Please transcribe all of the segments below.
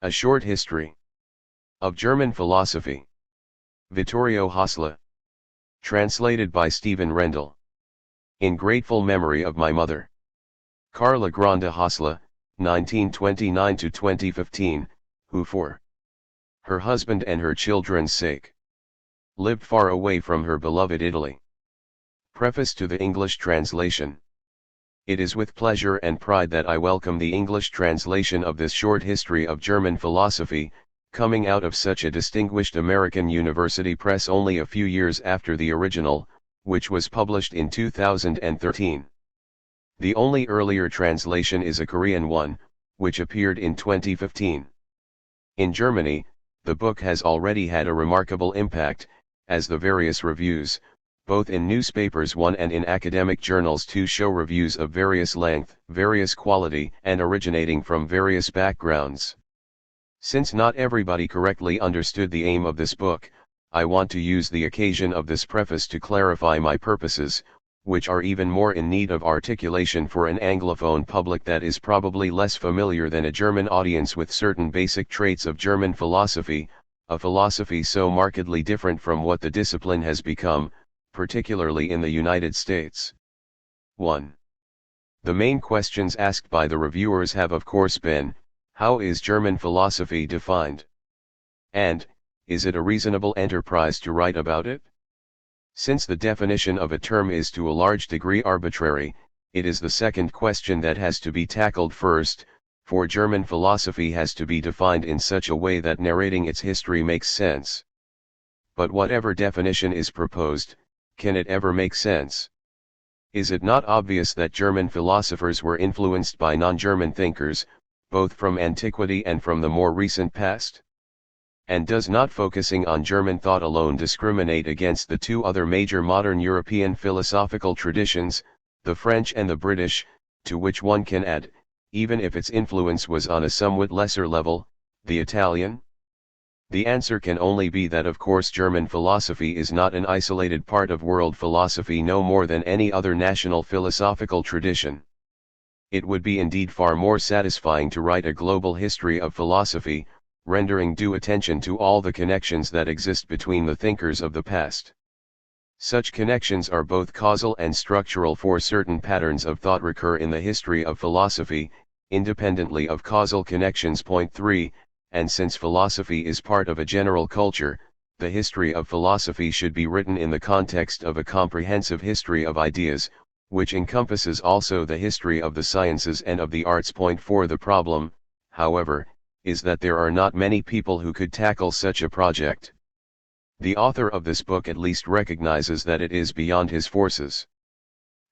A Short History of German Philosophy. Vittorio Hösle. Translated by Stephen Rendell. In grateful memory of my mother, Carla Grande Hösle, 1929–2015, who for her husband and her children's sake lived far away from her beloved Italy. Preface to the English translation. It is with pleasure and pride that I welcome the English translation of this short history of German philosophy, coming out of such a distinguished American university press only a few years after the original, which was published in 2013. The only earlier translation is a Korean one, which appeared in 2015. In Germany, the book has already had a remarkable impact, as the various reviews, both in newspapers one and in academic journals two, show reviews of various length, various quality, and originating from various backgrounds. Since not everybody correctly understood the aim of this book, I want to use the occasion of this preface to clarify my purposes, which are even more in need of articulation for an Anglophone public that is probably less familiar than a German audience with certain basic traits of German philosophy, a philosophy so markedly different from what the discipline has become, particularly in the United States. 1. The main questions asked by the reviewers have of course been, how is German philosophy defined? And, is it a reasonable enterprise to write about it? Since the definition of a term is to a large degree arbitrary, it is the second question that has to be tackled first, for German philosophy has to be defined in such a way that narrating its history makes sense. But whatever definition is proposed, can it ever make sense? Is it not obvious that German philosophers were influenced by non-German thinkers, both from antiquity and from the more recent past? And does not focusing on German thought alone discriminate against the two other major modern European philosophical traditions, the French and the British, to which one can add, even if its influence was on a somewhat lesser level, the Italian? The answer can only be that of course German philosophy is not an isolated part of world philosophy no more than any other national philosophical tradition. It would be indeed far more satisfying to write a global history of philosophy, rendering due attention to all the connections that exist between the thinkers of the past. Such connections are both causal and structural, for certain patterns of thought recur in the history of philosophy, independently of causal connections. Point 3. And since philosophy is part of a general culture, the history of philosophy should be written in the context of a comprehensive history of ideas, which encompasses also the history of the sciences and of the arts. Point 4. The problem, however, is that there are not many people who could tackle such a project. The author of this book at least recognizes that it is beyond his forces.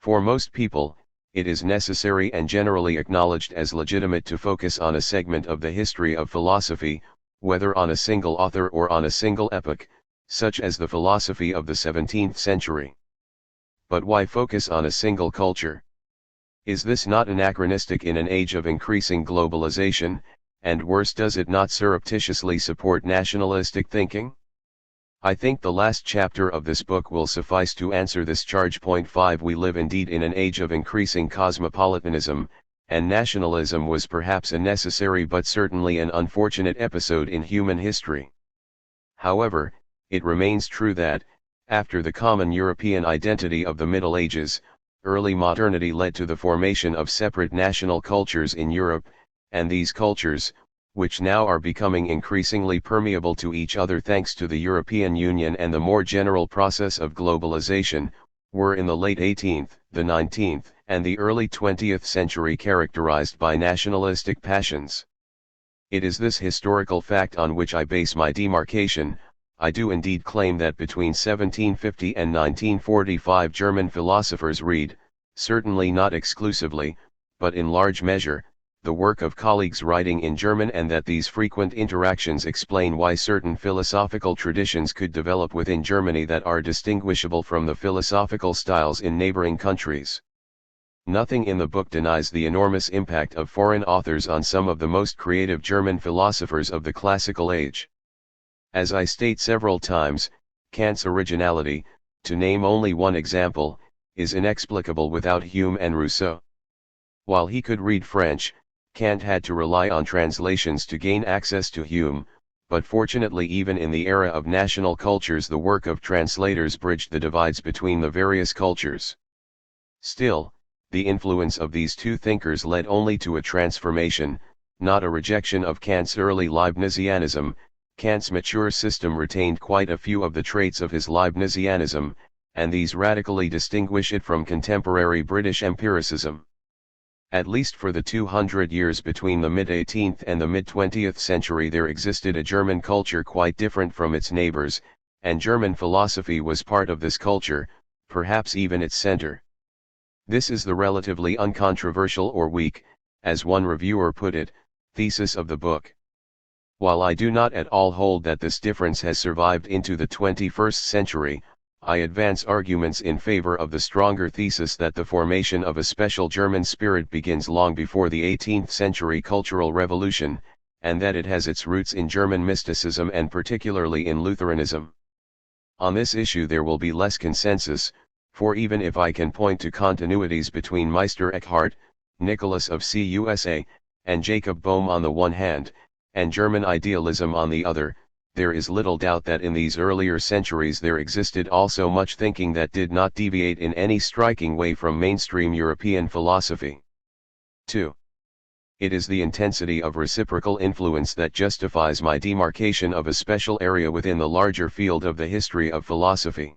For most people, it is necessary and generally acknowledged as legitimate to focus on a segment of the history of philosophy, whether on a single author or on a single epoch, such as the philosophy of the 17th century. But why focus on a single culture? Is this not anachronistic in an age of increasing globalization, and worse, does it not surreptitiously support nationalistic thinking? I think the last chapter of this book will suffice to answer this charge. Point 5. We live indeed in an age of increasing cosmopolitanism, and nationalism was perhaps a necessary but certainly an unfortunate episode in human history. However, it remains true that, after the common European identity of the Middle Ages, early modernity led to the formation of separate national cultures in Europe, and these cultures, which now are becoming increasingly permeable to each other thanks to the European Union and the more general process of globalization, were in the late 18th, the 19th, and the early 20th century characterized by nationalistic passions. It is this historical fact on which I base my demarcation. I do indeed claim that between 1750 and 1945 German philosophers read, certainly not exclusively, but in large measure, the work of colleagues writing in German, and that these frequent interactions explain why certain philosophical traditions could develop within Germany that are distinguishable from the philosophical styles in neighboring countries. Nothing in the book denies the enormous impact of foreign authors on some of the most creative German philosophers of the classical age. As I state several times, Kant's originality, to name only one example, is inexplicable without Hume and Rousseau. While he could read French, Kant had to rely on translations to gain access to Hume, but fortunately even in the era of national cultures the work of translators bridged the divides between the various cultures. Still, the influence of these two thinkers led only to a transformation, not a rejection of Kant's early Leibnizianism. Kant's mature system retained quite a few of the traits of his Leibnizianism, and these radically distinguish it from contemporary British empiricism. At least for the 200 years between the mid-18th and the mid-20th century there existed a German culture quite different from its neighbors, and German philosophy was part of this culture, perhaps even its center. This is the relatively uncontroversial or weak, as one reviewer put it, thesis of the book. While I do not at all hold that this difference has survived into the 21st century, I advance arguments in favor of the stronger thesis that the formation of a special German spirit begins long before the 18th century Cultural Revolution, and that it has its roots in German mysticism and particularly in Lutheranism. On this issue there will be less consensus, for even if I can point to continuities between Meister Eckhart, Nicholas of CUSA, and Jacob Boehme on the one hand, and German idealism on the other, there is little doubt that in these earlier centuries there existed also much thinking that did not deviate in any striking way from mainstream European philosophy. 2. It is the intensity of reciprocal influence that justifies my demarcation of a special area within the larger field of the history of philosophy.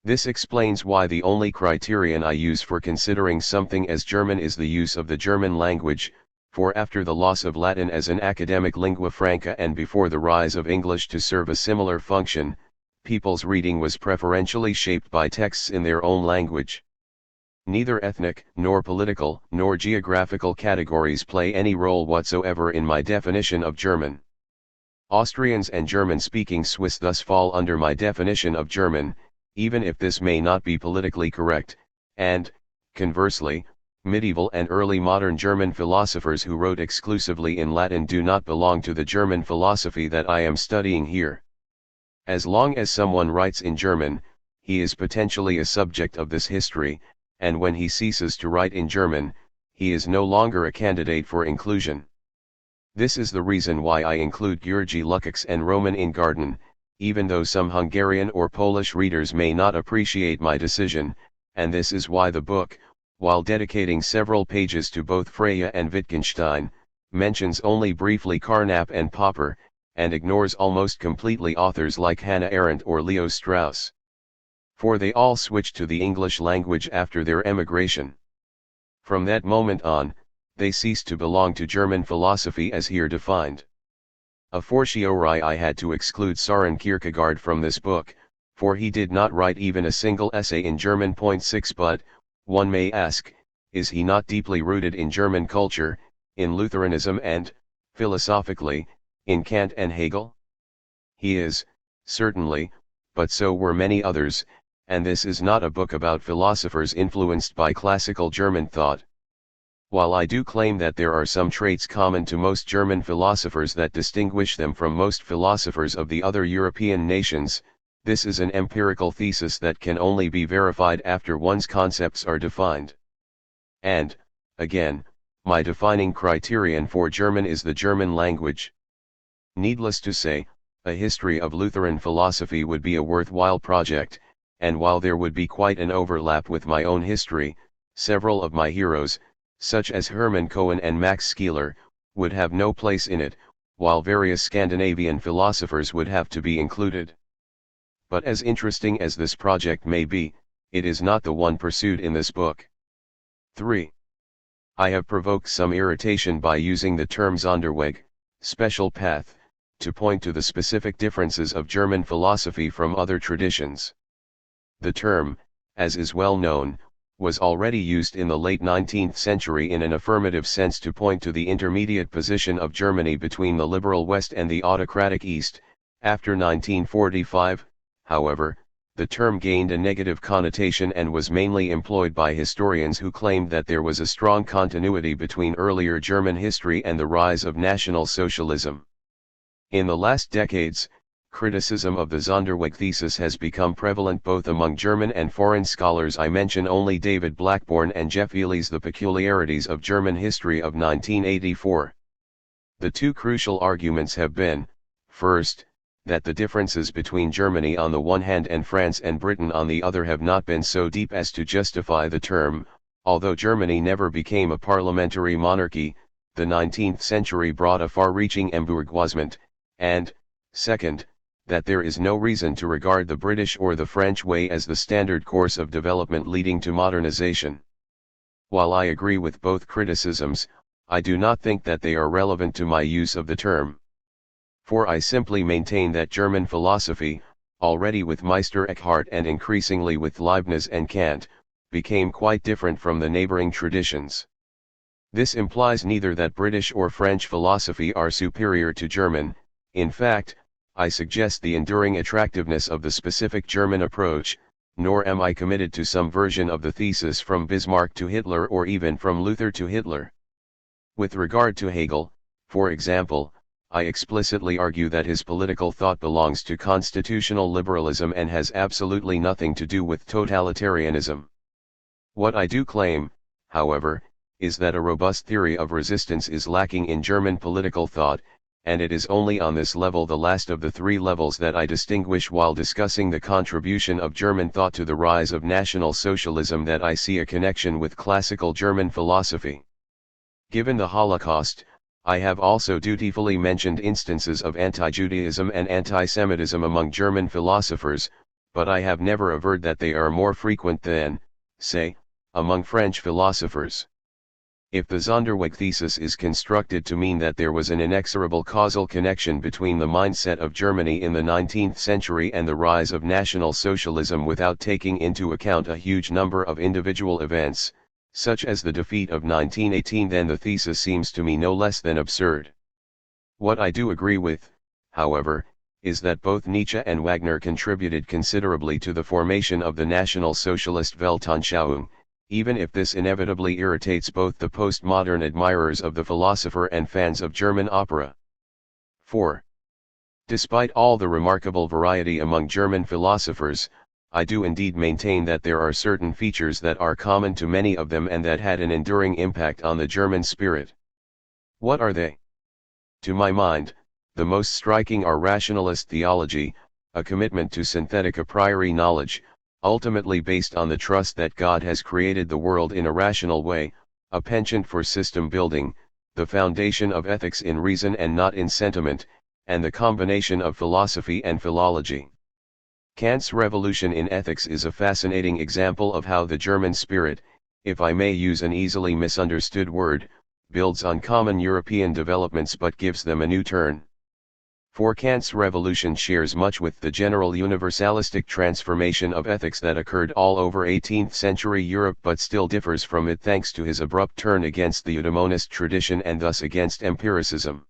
This explains why the only criterion I use for considering something as German is the use of the German language, for after the loss of Latin as an academic lingua franca and before the rise of English to serve a similar function, people's reading was preferentially shaped by texts in their own language. Neither ethnic, nor political, nor geographical categories play any role whatsoever in my definition of German. Austrians and German-speaking Swiss thus fall under my definition of German, even if this may not be politically correct, and, conversely, medieval and early modern German philosophers who wrote exclusively in Latin do not belong to the German philosophy that I am studying here. As long as someone writes in German, he is potentially a subject of this history, and when he ceases to write in German, he is no longer a candidate for inclusion. This is the reason why I include György Lukács and Roman Ingarden, even though some Hungarian or Polish readers may not appreciate my decision, and this is why the book, while dedicating several pages to both Freya and Wittgenstein, mentions only briefly Carnap and Popper, and ignores almost completely authors like Hannah Arendt or Leo Strauss. For they all switched to the English language after their emigration. From that moment on, they ceased to belong to German philosophy as here defined. A fortiori I had to exclude Søren Kierkegaard from this book, for he did not write even a single essay in German. 6 But, one may ask, is he not deeply rooted in German culture, in Lutheranism and, philosophically, in Kant and Hegel? He is, certainly, but so were many others, and this is not a book about philosophers influenced by classical German thought. While I do claim that there are some traits common to most German philosophers that distinguish them from most philosophers of the other European nations, this is an empirical thesis that can only be verified after one's concepts are defined. And, again, my defining criterion for German is the German language. Needless to say, a history of Lutheran philosophy would be a worthwhile project, and while there would be quite an overlap with my own history, several of my heroes, such as Hermann Cohen and Max Scheler, would have no place in it, while various Scandinavian philosophers would have to be included. But as interesting as this project may be, it is not the one pursued in this book. 3. I have provoked some irritation by using the term Sonderweg, special path, to point to the specific differences of German philosophy from other traditions. The term, as is well known, was already used in the late 19th century in an affirmative sense to point to the intermediate position of Germany between the liberal West and the autocratic East. After 1945, however, the term gained a negative connotation and was mainly employed by historians who claimed that there was a strong continuity between earlier German history and the rise of National Socialism. In the last decades, criticism of the Sonderweg thesis has become prevalent both among German and foreign scholars. I mention only David Blackborn and Jeff Ely's The Peculiarities of German History of 1984. The two crucial arguments have been, first, that the differences between Germany on the one hand and France and Britain on the other have not been so deep as to justify the term. Although Germany never became a parliamentary monarchy, the 19th century brought a far-reaching embourgeoisement, and, second, that there is no reason to regard the British or the French way as the standard course of development leading to modernization. While I agree with both criticisms, I do not think that they are relevant to my use of the term. For I simply maintain that German philosophy, already with Meister Eckhart and increasingly with Leibniz and Kant, became quite different from the neighboring traditions. This implies neither that British or French philosophy are superior to German. In fact, I suggest the enduring attractiveness of the specific German approach, nor am I committed to some version of the thesis from Bismarck to Hitler or even from Luther to Hitler. With regard to Hegel, for example, I explicitly argue that his political thought belongs to constitutional liberalism and has absolutely nothing to do with totalitarianism. What I do claim, however, is that a robust theory of resistance is lacking in German political thought, and it is only on this level, the last of the three levels, that I distinguish while discussing the contribution of German thought to the rise of National Socialism, that I see a connection with classical German philosophy. Given the Holocaust, I have also dutifully mentioned instances of anti-Judaism and anti-Semitism among German philosophers, but I have never averred that they are more frequent than, say, among French philosophers. If the Sonderweg thesis is constructed to mean that there was an inexorable causal connection between the mindset of Germany in the 19th century and the rise of National Socialism without taking into account a huge number of individual events, such as the defeat of 1918, then the thesis seems to me no less than absurd. What I do agree with, however, is that both Nietzsche and Wagner contributed considerably to the formation of the National Socialist Weltanschauung, even if this inevitably irritates both the postmodern admirers of the philosopher and fans of German opera. 4. Despite all the remarkable variety among German philosophers, I do indeed maintain that there are certain features that are common to many of them and that had an enduring impact on the German spirit. What are they? To my mind, the most striking are rationalist theology, a commitment to synthetic a priori knowledge, ultimately based on the trust that God has created the world in a rational way, a penchant for system building, the foundation of ethics in reason and not in sentiment, and the combination of philosophy and philology. Kant's revolution in ethics is a fascinating example of how the German spirit, if I may use an easily misunderstood word, builds on common European developments but gives them a new turn. For Kant's revolution shares much with the general universalistic transformation of ethics that occurred all over 18th century Europe, but still differs from it thanks to his abrupt turn against the eudaemonist tradition and thus against empiricism.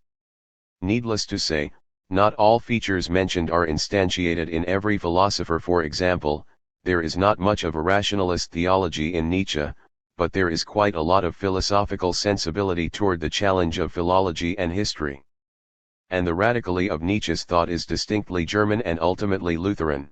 Needless to say, not all features mentioned are instantiated in every philosopher. For example, there is not much of a rationalist theology in Nietzsche, but there is quite a lot of philosophical sensibility toward the challenge of philology and history. And the radically of Nietzsche's thought is distinctly German and ultimately Lutheran.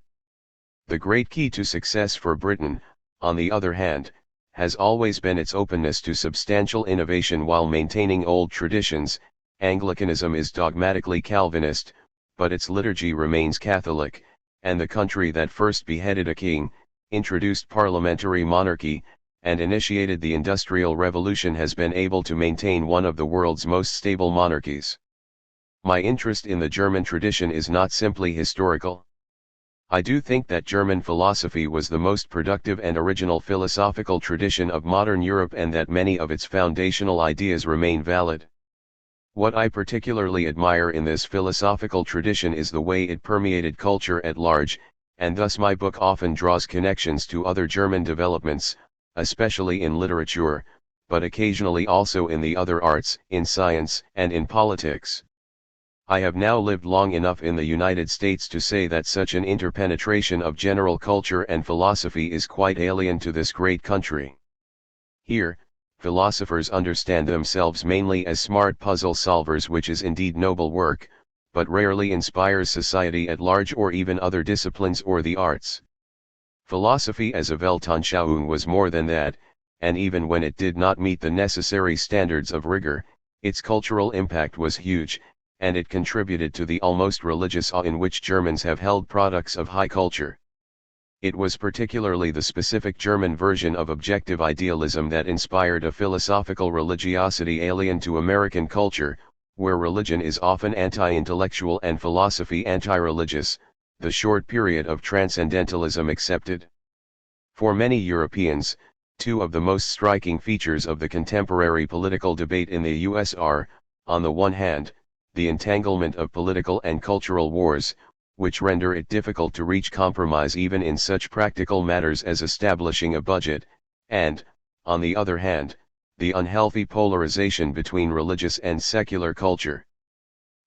The great key to success for Britain, on the other hand, has always been its openness to substantial innovation while maintaining old traditions. Anglicanism is dogmatically Calvinist, but its liturgy remains Catholic, and the country that first beheaded a king, introduced parliamentary monarchy, and initiated the Industrial Revolution has been able to maintain one of the world's most stable monarchies. My interest in the German tradition is not simply historical. I do think that German philosophy was the most productive and original philosophical tradition of modern Europe and that many of its foundational ideas remain valid. What I particularly admire in this philosophical tradition is the way it permeated culture at large, and thus my book often draws connections to other German developments, especially in literature, but occasionally also in the other arts, in science, and in politics. I have now lived long enough in the United States to say that such an interpenetration of general culture and philosophy is quite alien to this great country. Here, philosophers understand themselves mainly as smart puzzle solvers, which is indeed noble work, but rarely inspires society at large or even other disciplines or the arts. Philosophy as a Weltanschauung was more than that, and even when it did not meet the necessary standards of rigor, its cultural impact was huge, and it contributed to the almost religious awe in which Germans have held products of high culture. It was particularly the specific German version of objective idealism that inspired a philosophical religiosity alien to American culture, where religion is often anti-intellectual and philosophy anti-religious, the short period of transcendentalism excepted. For many Europeans, two of the most striking features of the contemporary political debate in the US are, on the one hand, the entanglement of political and cultural wars, which render it difficult to reach compromise even in such practical matters as establishing a budget, and, on the other hand, the unhealthy polarization between religious and secular culture.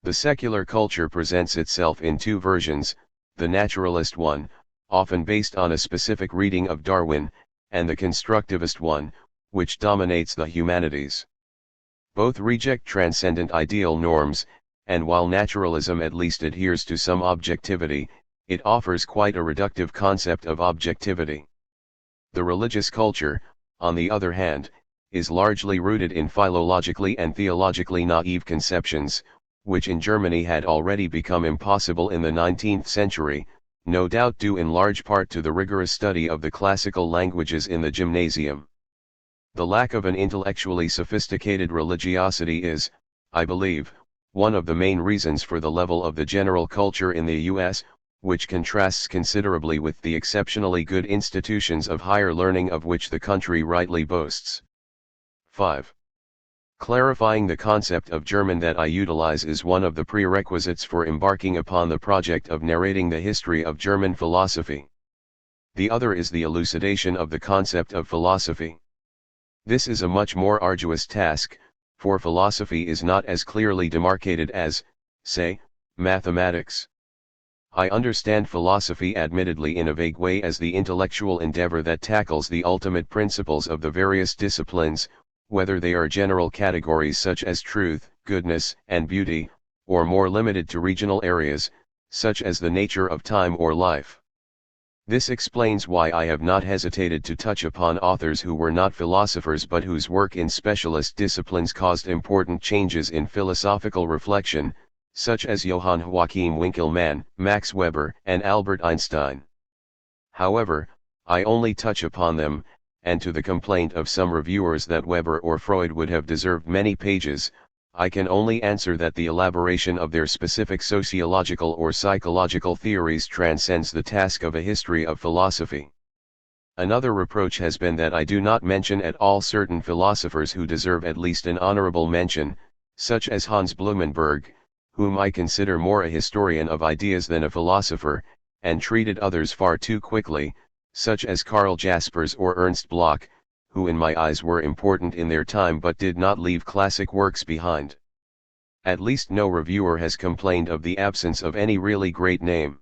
The secular culture presents itself in two versions, the naturalist one, often based on a specific reading of Darwin, and the constructivist one, which dominates the humanities. Both reject transcendent ideal norms, and while naturalism at least adheres to some objectivity, it offers quite a reductive concept of objectivity. The religious culture, on the other hand, is largely rooted in philologically and theologically naive conceptions, which in Germany had already become impossible in the 19th century, no doubt due in large part to the rigorous study of the classical languages in the gymnasium. The lack of an intellectually sophisticated religiosity is, I believe, one of the main reasons for the level of the general culture in the US, which contrasts considerably with the exceptionally good institutions of higher learning of which the country rightly boasts. 5. Clarifying the concept of German that I utilize is one of the prerequisites for embarking upon the project of narrating the history of German philosophy. The other is the elucidation of the concept of philosophy. This is a much more arduous task, for philosophy is not as clearly demarcated as, say, mathematics. I understand philosophy admittedly in a vague way as the intellectual endeavor that tackles the ultimate principles of the various disciplines, whether they are general categories such as truth, goodness, and beauty, or more limited to regional areas, such as the nature of time or life. This explains why I have not hesitated to touch upon authors who were not philosophers but whose work in specialist disciplines caused important changes in philosophical reflection, such as Johann Joachim Winckelmann, Max Weber, and Albert Einstein. However, I only touch upon them, and to the complaint of some reviewers that Weber or Freud would have deserved many pages, I can only answer that the elaboration of their specific sociological or psychological theories transcends the task of a history of philosophy. Another reproach has been that I do not mention at all certain philosophers who deserve at least an honorable mention, such as Hans Blumenberg, whom I consider more a historian of ideas than a philosopher, and treated others far too quickly, such as Karl Jaspers or Ernst Bloch, who in my eyes were important in their time but did not leave classic works behind. At least no reviewer has complained of the absence of any really great name.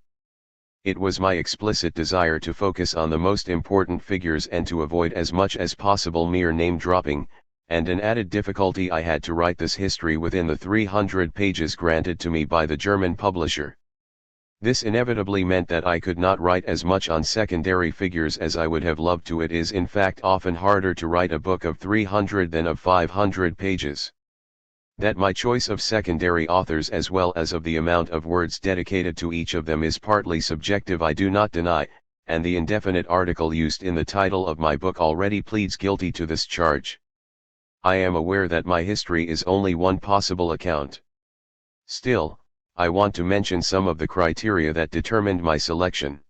It was my explicit desire to focus on the most important figures and to avoid as much as possible mere name-dropping, and an added difficulty I had to write this history within the 300 pages granted to me by the German publisher. This inevitably meant that I could not write as much on secondary figures as I would have loved to. It is in fact often harder to write a book of 300 than of 500 pages. That my choice of secondary authors as well as of the amount of words dedicated to each of them is partly subjective I do not deny, and the indefinite article used in the title of my book already pleads guilty to this charge. I am aware that my history is only one possible account. Still, I want to mention some of the criteria that determined my selection.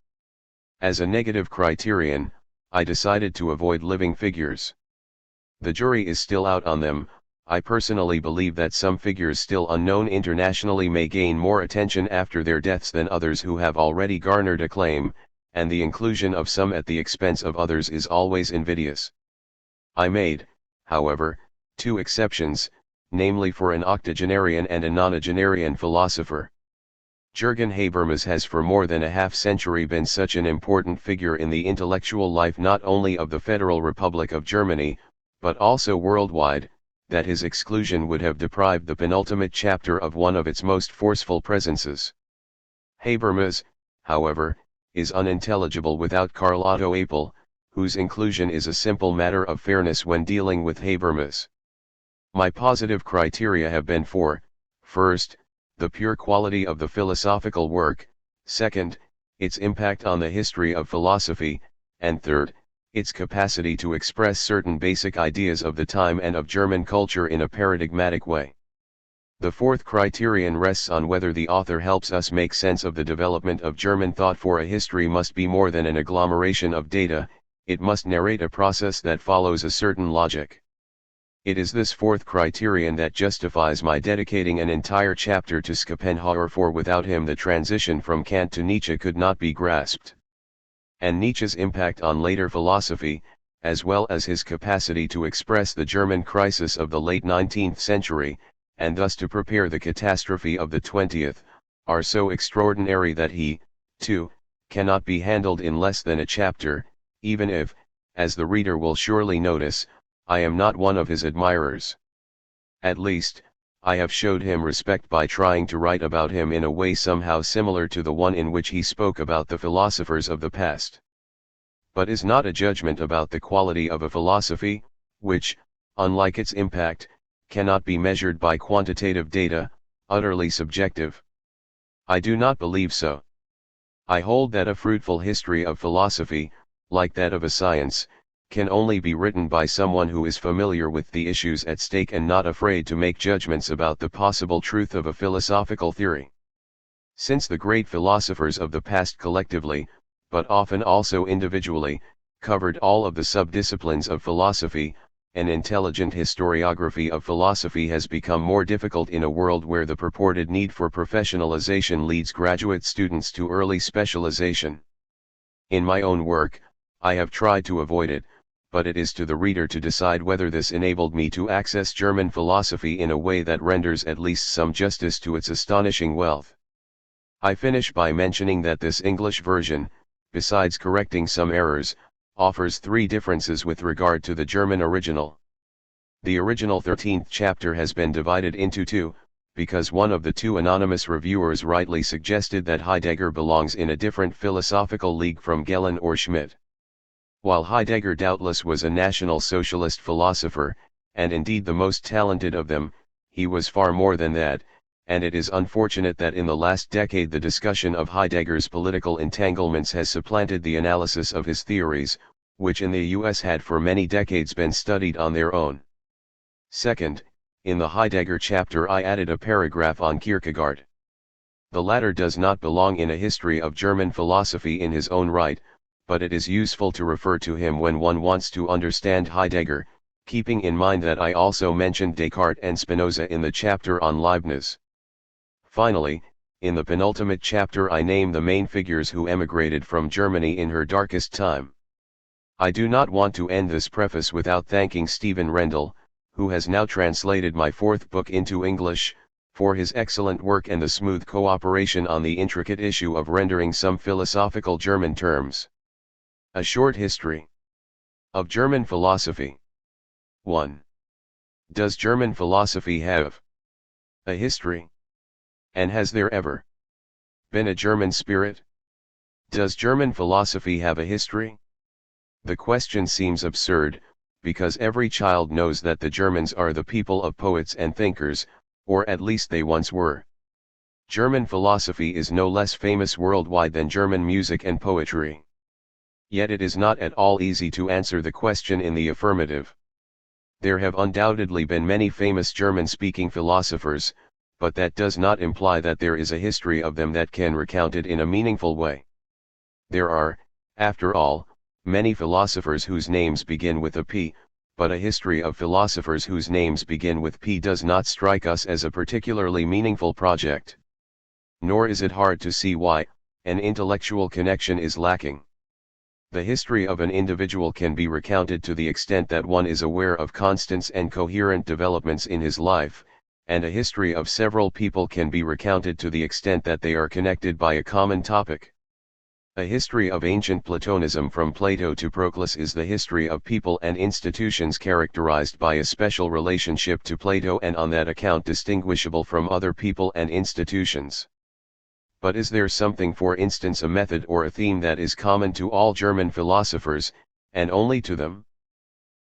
As a negative criterion, I decided to avoid living figures. The jury is still out on them. I personally believe that some figures still unknown internationally may gain more attention after their deaths than others who have already garnered acclaim, and the inclusion of some at the expense of others is always invidious. I made, however, two exceptions, namely for an octogenarian and a nonagenarian philosopher. Jürgen Habermas has for more than a half-century been such an important figure in the intellectual life not only of the Federal Republic of Germany, but also worldwide, that his exclusion would have deprived the penultimate chapter of one of its most forceful presences. Habermas, however, is unintelligible without Carl Otto Apel, whose inclusion is a simple matter of fairness when dealing with Habermas. My positive criteria have been first, the pure quality of the philosophical work, second, its impact on the history of philosophy, and third, its capacity to express certain basic ideas of the time and of German culture in a paradigmatic way. The fourth criterion rests on whether the author helps us make sense of the development of German thought, for a history must be more than an agglomeration of data, it must narrate a process that follows a certain logic. It is this fourth criterion that justifies my dedicating an entire chapter to Schopenhauer, for without him the transition from Kant to Nietzsche could not be grasped. And Nietzsche's impact on later philosophy, as well as his capacity to express the German crisis of the late 19th century, and thus to prepare the catastrophe of the 20th, are so extraordinary that he, too, cannot be handled in less than a chapter, even if, as the reader will surely notice, I am not one of his admirers. At least, I have showed him respect by trying to write about him in a way somehow similar to the one in which he spoke about the philosophers of the past. But is not a judgment about the quality of a philosophy, which, unlike its impact, cannot be measured by quantitative data, utterly subjective? I do not believe so. I hold that a fruitful history of philosophy, like that of a science, can only be written by someone who is familiar with the issues at stake and not afraid to make judgments about the possible truth of a philosophical theory. Since the great philosophers of the past collectively, but often also individually, covered all of the subdisciplines of philosophy, an intelligent historiography of philosophy has become more difficult in a world where the purported need for professionalization leads graduate students to early specialization. In my own work, I have tried to avoid it, but it is to the reader to decide whether this enabled me to access German philosophy in a way that renders at least some justice to its astonishing wealth. I finish by mentioning that this English version, besides correcting some errors, offers three differences with regard to the German original. The original 13th chapter has been divided into two, because one of the two anonymous reviewers rightly suggested that Heidegger belongs in a different philosophical league from Gehlen or Schmidt. While Heidegger doubtless was a National Socialist philosopher, and indeed the most talented of them, he was far more than that, and it is unfortunate that in the last decade the discussion of Heidegger's political entanglements has supplanted the analysis of his theories, which in the US had for many decades been studied on their own. Second, in the Heidegger chapter I added a paragraph on Kierkegaard. The latter does not belong in a history of German philosophy in his own right, but it is useful to refer to him when one wants to understand Heidegger, keeping in mind that I also mentioned Descartes and Spinoza in the chapter on Leibniz. Finally, in the penultimate chapter I name the main figures who emigrated from Germany in her darkest time. I do not want to end this preface without thanking Stephen Rendell, who has now translated my fourth book into English, for his excellent work and the smooth cooperation on the intricate issue of rendering some philosophical German terms. A short history of German philosophy. 1. Does German philosophy have a history? And has there ever been a German spirit? Does German philosophy have a history? The question seems absurd, because every child knows that the Germans are the people of poets and thinkers, or at least they once were. German philosophy is no less famous worldwide than German music and poetry. Yet it is not at all easy to answer the question in the affirmative. There have undoubtedly been many famous German-speaking philosophers, but that does not imply that there is a history of them that can recount it in a meaningful way. There are, after all, many philosophers whose names begin with a P, but a history of philosophers whose names begin with P does not strike us as a particularly meaningful project. Nor is it hard to see why. An intellectual connection is lacking. The history of an individual can be recounted to the extent that one is aware of constant and coherent developments in his life, and a history of several people can be recounted to the extent that they are connected by a common topic. A history of ancient Platonism from Plato to Proclus is the history of people and institutions characterized by a special relationship to Plato and on that account distinguishable from other people and institutions. But is there something, for instance a method or a theme, that is common to all German philosophers, and only to them?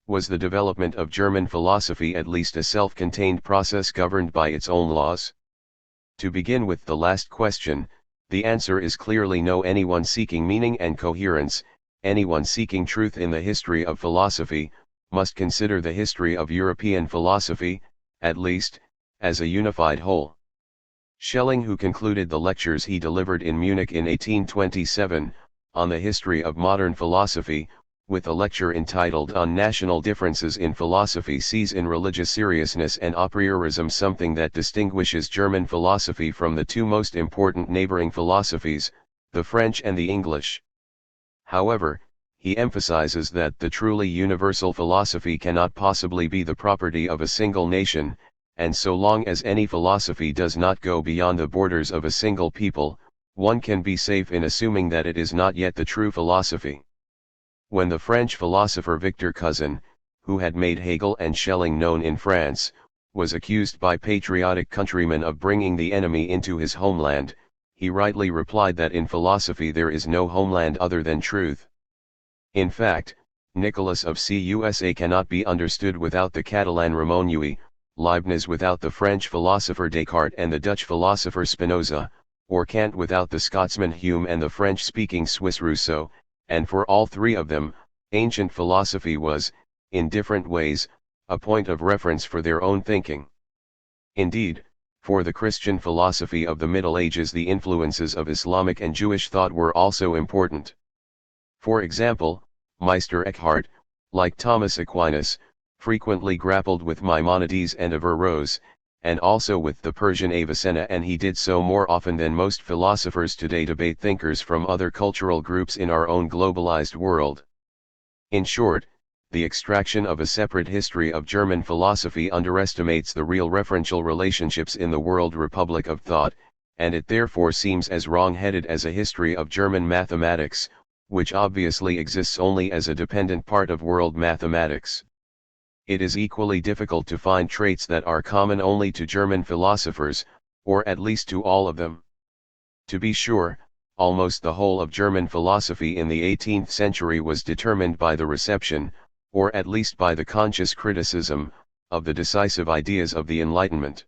Was the development of German philosophy at least a self-contained process governed by its own laws? To begin with the last question, the answer is clearly no. Anyone seeking meaning and coherence, anyone seeking truth in the history of philosophy, must consider the history of European philosophy, at least, as a unified whole. Schelling, who concluded the lectures he delivered in Munich in 1827, on the history of modern philosophy, with a lecture entitled On National Differences in Philosophy, sees in religious seriousness and a priorism something that distinguishes German philosophy from the two most important neighboring philosophies, the French and the English. However, he emphasizes that the truly universal philosophy cannot possibly be the property of a single nation, and so long as any philosophy does not go beyond the borders of a single people, one can be safe in assuming that it is not yet the true philosophy. When the French philosopher Victor Cousin, who had made Hegel and Schelling known in France, was accused by patriotic countrymen of bringing the enemy into his homeland, he rightly replied that in philosophy there is no homeland other than truth. In fact, Nicholas of Cusa cannot be understood without the Catalan Ramon Llull, Leibniz without the French philosopher Descartes and the Dutch philosopher Spinoza, or Kant without the Scotsman Hume and the French-speaking Swiss Rousseau, and for all three of them, ancient philosophy was, in different ways, a point of reference for their own thinking. Indeed, for the Christian philosophy of the Middle Ages the influences of Islamic and Jewish thought were also important. For example, Meister Eckhart, like Thomas Aquinas, frequently grappled with Maimonides and Averroes, and also with the Persian Avicenna, and he did so more often than most philosophers today debate thinkers from other cultural groups in our own globalized world. In short, the extraction of a separate history of German philosophy underestimates the real referential relationships in the world republic of thought, and it therefore seems as wrong-headed as a history of German mathematics, which obviously exists only as a dependent part of world mathematics. It is equally difficult to find traits that are common only to German philosophers, or at least to all of them. To be sure, almost the whole of German philosophy in the 18th century was determined by the reception, or at least by the conscious criticism, of the decisive ideas of the Enlightenment.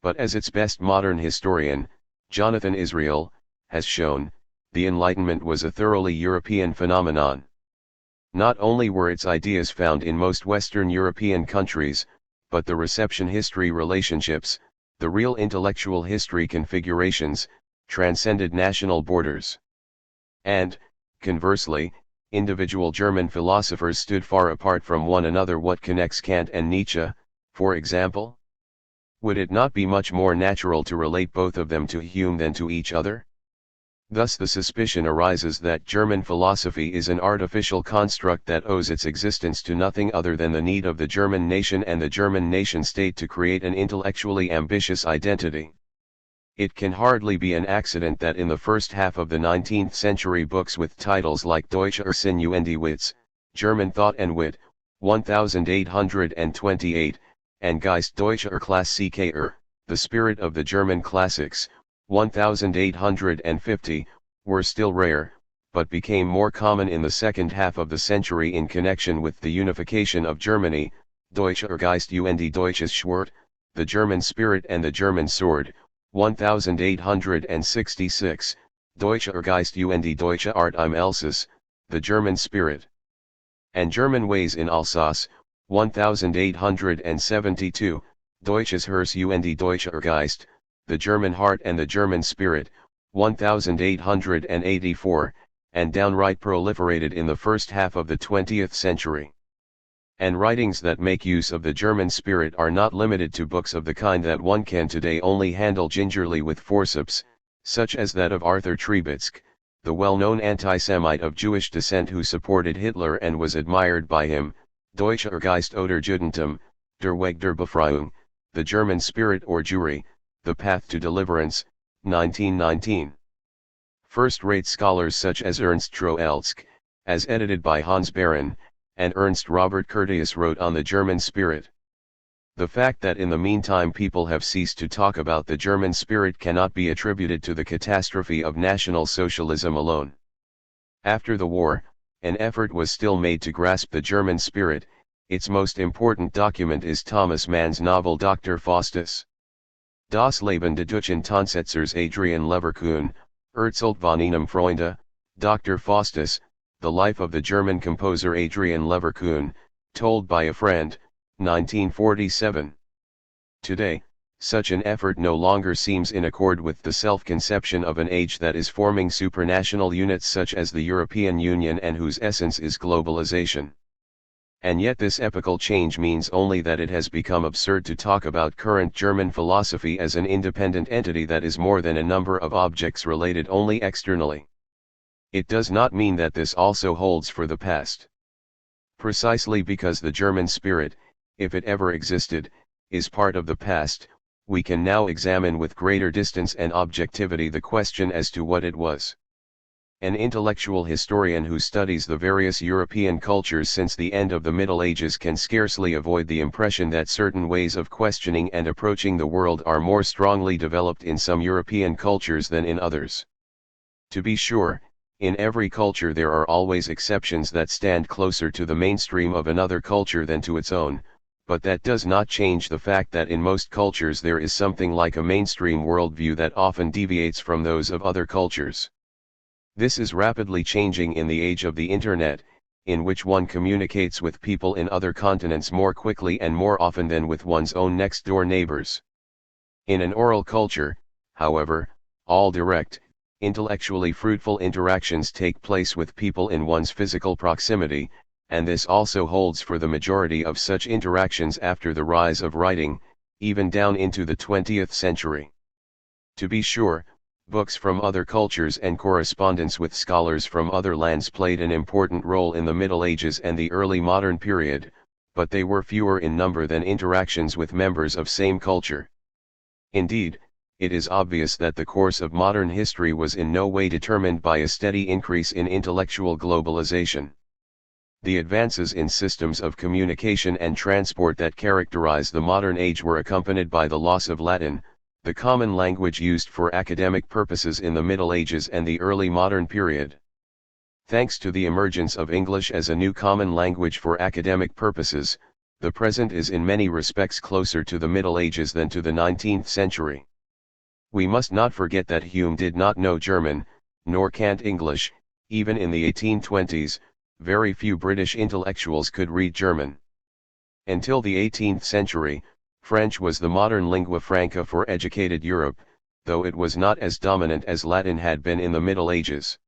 But as its best modern historian, Jonathan Israel, has shown, the Enlightenment was a thoroughly European phenomenon. Not only were its ideas found in most Western European countries, but the reception history relationships, the real intellectual history configurations, transcended national borders. And, conversely, individual German philosophers stood far apart from one another. What connects Kant and Nietzsche, for example? Would it not be much more natural to relate both of them to Hume than to each other? Thus the suspicion arises that German philosophy is an artificial construct that owes its existence to nothing other than the need of the German nation and the German nation-state to create an intellectually ambitious identity. It can hardly be an accident that in the first half of the 19th century books with titles like Deutsche Sinn und Witz, German Thought and Wit, 1828, and Geist Deutscher Klassiker, the Spirit of the German Classics, 1850, were still rare, but became more common in the second half of the century in connection with the unification of Germany, Deutscher Geist und Deutsches Schwert, the German Spirit and the German Sword, 1866, Deutscher Geist und Deutsche Art im Elsass, the German Spirit, and German Ways in Alsace, 1872, Deutsches Herz und Deutscher Geist, the German Heart and the German Spirit, 1884, and downright proliferated in the first half of the 20th century. And writings that make use of the German spirit are not limited to books of the kind that one can today only handle gingerly with forceps, such as that of Arthur Triebitzky, the well-known anti-Semite of Jewish descent who supported Hitler and was admired by him, Deutscher Geist oder Judentum, Der Weg der Befreiung, the German Spirit or Jewry, The Path to Deliverance, 1919. First-rate scholars such as Ernst Troeltsch, as edited by Hans Baron, and Ernst Robert Curtius wrote on the German spirit. The fact that in the meantime people have ceased to talk about the German spirit cannot be attributed to the catastrophe of National Socialism alone. After the war, an effort was still made to grasp the German spirit. Its most important document is Thomas Mann's novel Dr. Faustus. Das Leben des Deutschen Tonsetzers Adrian Leverkuhn, Erzählt von einem Freunde, Dr. Faustus, The Life of the German Composer Adrian Leverkuhn, Told by a Friend, 1947. Today, such an effort no longer seems in accord with the self-conception of an age that is forming supranational units such as the European Union and whose essence is globalization. And yet this epochal change means only that it has become absurd to talk about current German philosophy as an independent entity that is more than a number of objects related only externally. It does not mean that this also holds for the past. Precisely because the German spirit, if it ever existed, is part of the past, we can now examine with greater distance and objectivity the question as to what it was. An intellectual historian who studies the various European cultures since the end of the Middle Ages can scarcely avoid the impression that certain ways of questioning and approaching the world are more strongly developed in some European cultures than in others. To be sure, in every culture there are always exceptions that stand closer to the mainstream of another culture than to its own, but that does not change the fact that in most cultures there is something like a mainstream worldview that often deviates from those of other cultures. This is rapidly changing in the age of the Internet, in which one communicates with people in other continents more quickly and more often than with one's own next-door neighbors. In an oral culture, however, all direct, intellectually fruitful interactions take place with people in one's physical proximity, and this also holds for the majority of such interactions after the rise of writing, even down into the 20th century. To be sure, books from other cultures and correspondence with scholars from other lands played an important role in the Middle Ages and the early modern period, but they were fewer in number than interactions with members of same culture. Indeed, it is obvious that the course of modern history was in no way determined by a steady increase in intellectual globalization. The advances in systems of communication and transport that characterize the modern age were accompanied by the loss of Latin, the common language used for academic purposes in the Middle Ages and the early modern period. Thanks to the emergence of English as a new common language for academic purposes, the present is in many respects closer to the Middle Ages than to the 19th century. We must not forget that Hume did not know German, nor Kant English. Even in the 1820s, very few British intellectuals could read German. Until the 18th century, French was the modern lingua franca for educated Europe, though it was not as dominant as Latin had been in the Middle Ages.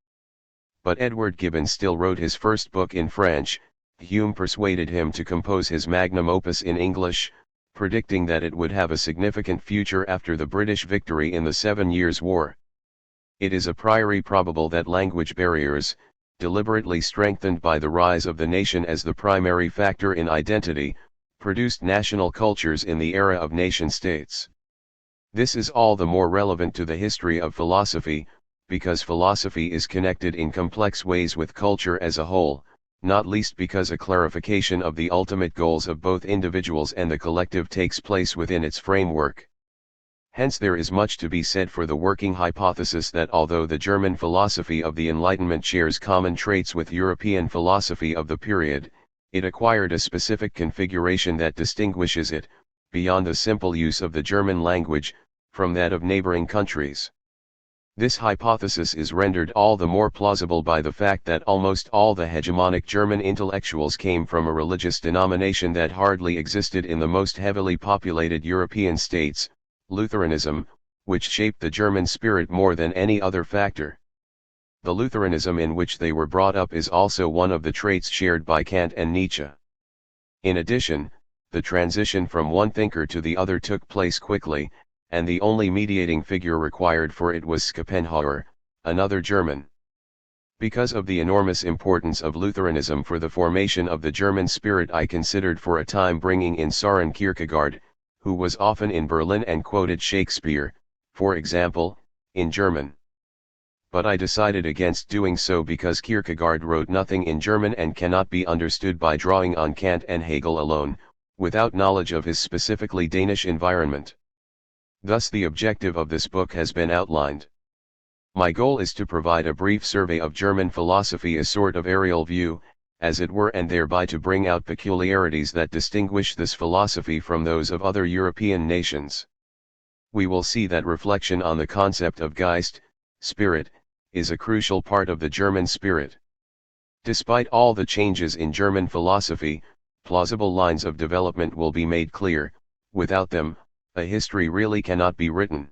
But Edward Gibbon still wrote his first book in French. Hume persuaded him to compose his magnum opus in English, predicting that it would have a significant future after the British victory in the 7 Years' War. It is a priori probable that language barriers, deliberately strengthened by the rise of the nation as the primary factor in identity, produced national cultures in the era of nation-states. This is all the more relevant to the history of philosophy, because philosophy is connected in complex ways with culture as a whole, not least because a clarification of the ultimate goals of both individuals and the collective takes place within its framework. Hence there is much to be said for the working hypothesis that although the German philosophy of the Enlightenment shares common traits with European philosophy of the period, it acquired a specific configuration that distinguishes it, beyond the simple use of the German language, from that of neighboring countries. This hypothesis is rendered all the more plausible by the fact that almost all the hegemonic German intellectuals came from a religious denomination that hardly existed in the most heavily populated European states, Lutheranism, which shaped the German spirit more than any other factor. The Lutheranism in which they were brought up is also one of the traits shared by Kant and Nietzsche. In addition, the transition from one thinker to the other took place quickly, and the only mediating figure required for it was Schopenhauer, another German. Because of the enormous importance of Lutheranism for the formation of the German spirit, I considered for a time bringing in Søren Kierkegaard, who was often in Berlin and quoted Shakespeare, for example, in German. but I decided against doing so because Kierkegaard wrote nothing in German and cannot be understood by drawing on Kant and Hegel alone, without knowledge of his specifically Danish environment. Thus the objective of this book has been outlined. My goal is to provide a brief survey of German philosophy, a sort of aerial view, as it were, and thereby to bring out peculiarities that distinguish this philosophy from those of other European nations. We will see that reflection on the concept of Geist, spirit, is a crucial part of the German spirit. Despite all the changes in German philosophy, plausible lines of development will be made clear. Without them, a history really cannot be written.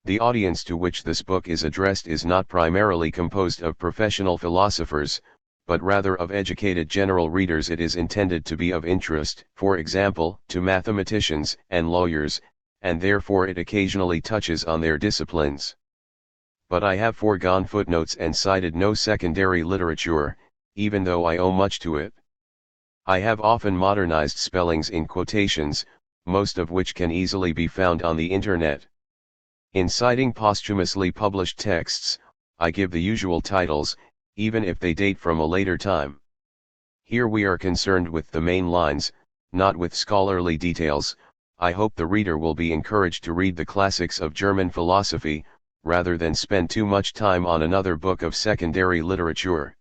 The audience to which this book is addressed is not primarily composed of professional philosophers, but rather of educated general readers. It is intended to be of interest, for example, to mathematicians and lawyers, and therefore it occasionally touches on their disciplines. But I have foregone footnotes and cited no secondary literature, even though I owe much to it. I have often modernized spellings in quotations, most of which can easily be found on the internet. In citing posthumously published texts, I give the usual titles, even if they date from a later time. Here we are concerned with the main lines, not with scholarly details. I hope the reader will be encouraged to read the classics of German philosophy, rather than spend too much time on another book of secondary literature.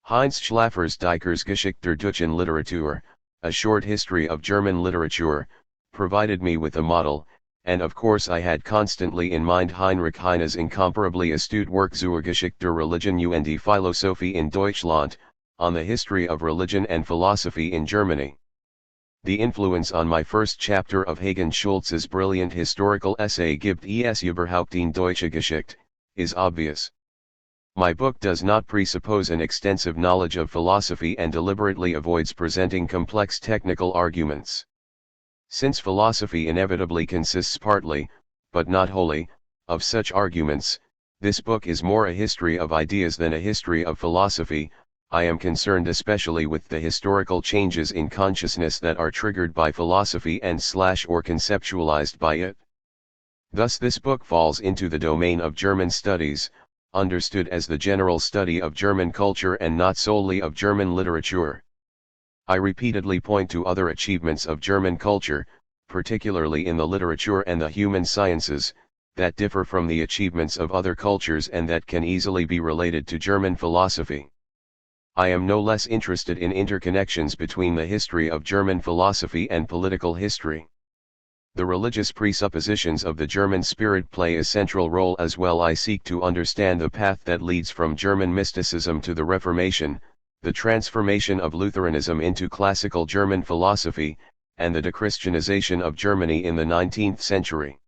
Heinz Schlaffer's Dichter's Geschichte der deutschen Literatur, a short history of German literature, provided me with a model, and of course I had constantly in mind Heinrich Heine's incomparably astute work Zur Geschichte der Religion und Philosophie in Deutschland, on the history of religion and philosophy in Germany. The influence on my first chapter of Hagen Schultz's brilliant historical essay Gibt es überhaupt eine deutsche Geschichte, is obvious. My book does not presuppose an extensive knowledge of philosophy and deliberately avoids presenting complex technical arguments. Since philosophy inevitably consists partly, but not wholly, of such arguments, this book is more a history of ideas than a history of philosophy. I am concerned especially with the historical changes in consciousness that are triggered by philosophy and/or conceptualized by it. Thus this book falls into the domain of German studies, understood as the general study of German culture and not solely of German literature. I repeatedly point to other achievements of German culture, particularly in the literature and the human sciences, that differ from the achievements of other cultures and that can easily be related to German philosophy. I am no less interested in interconnections between the history of German philosophy and political history. The religious presuppositions of the German spirit play a central role as well. I seek to understand the path that leads from German mysticism to the Reformation, the transformation of Lutheranism into classical German philosophy, and the dechristianization of Germany in the 19th century.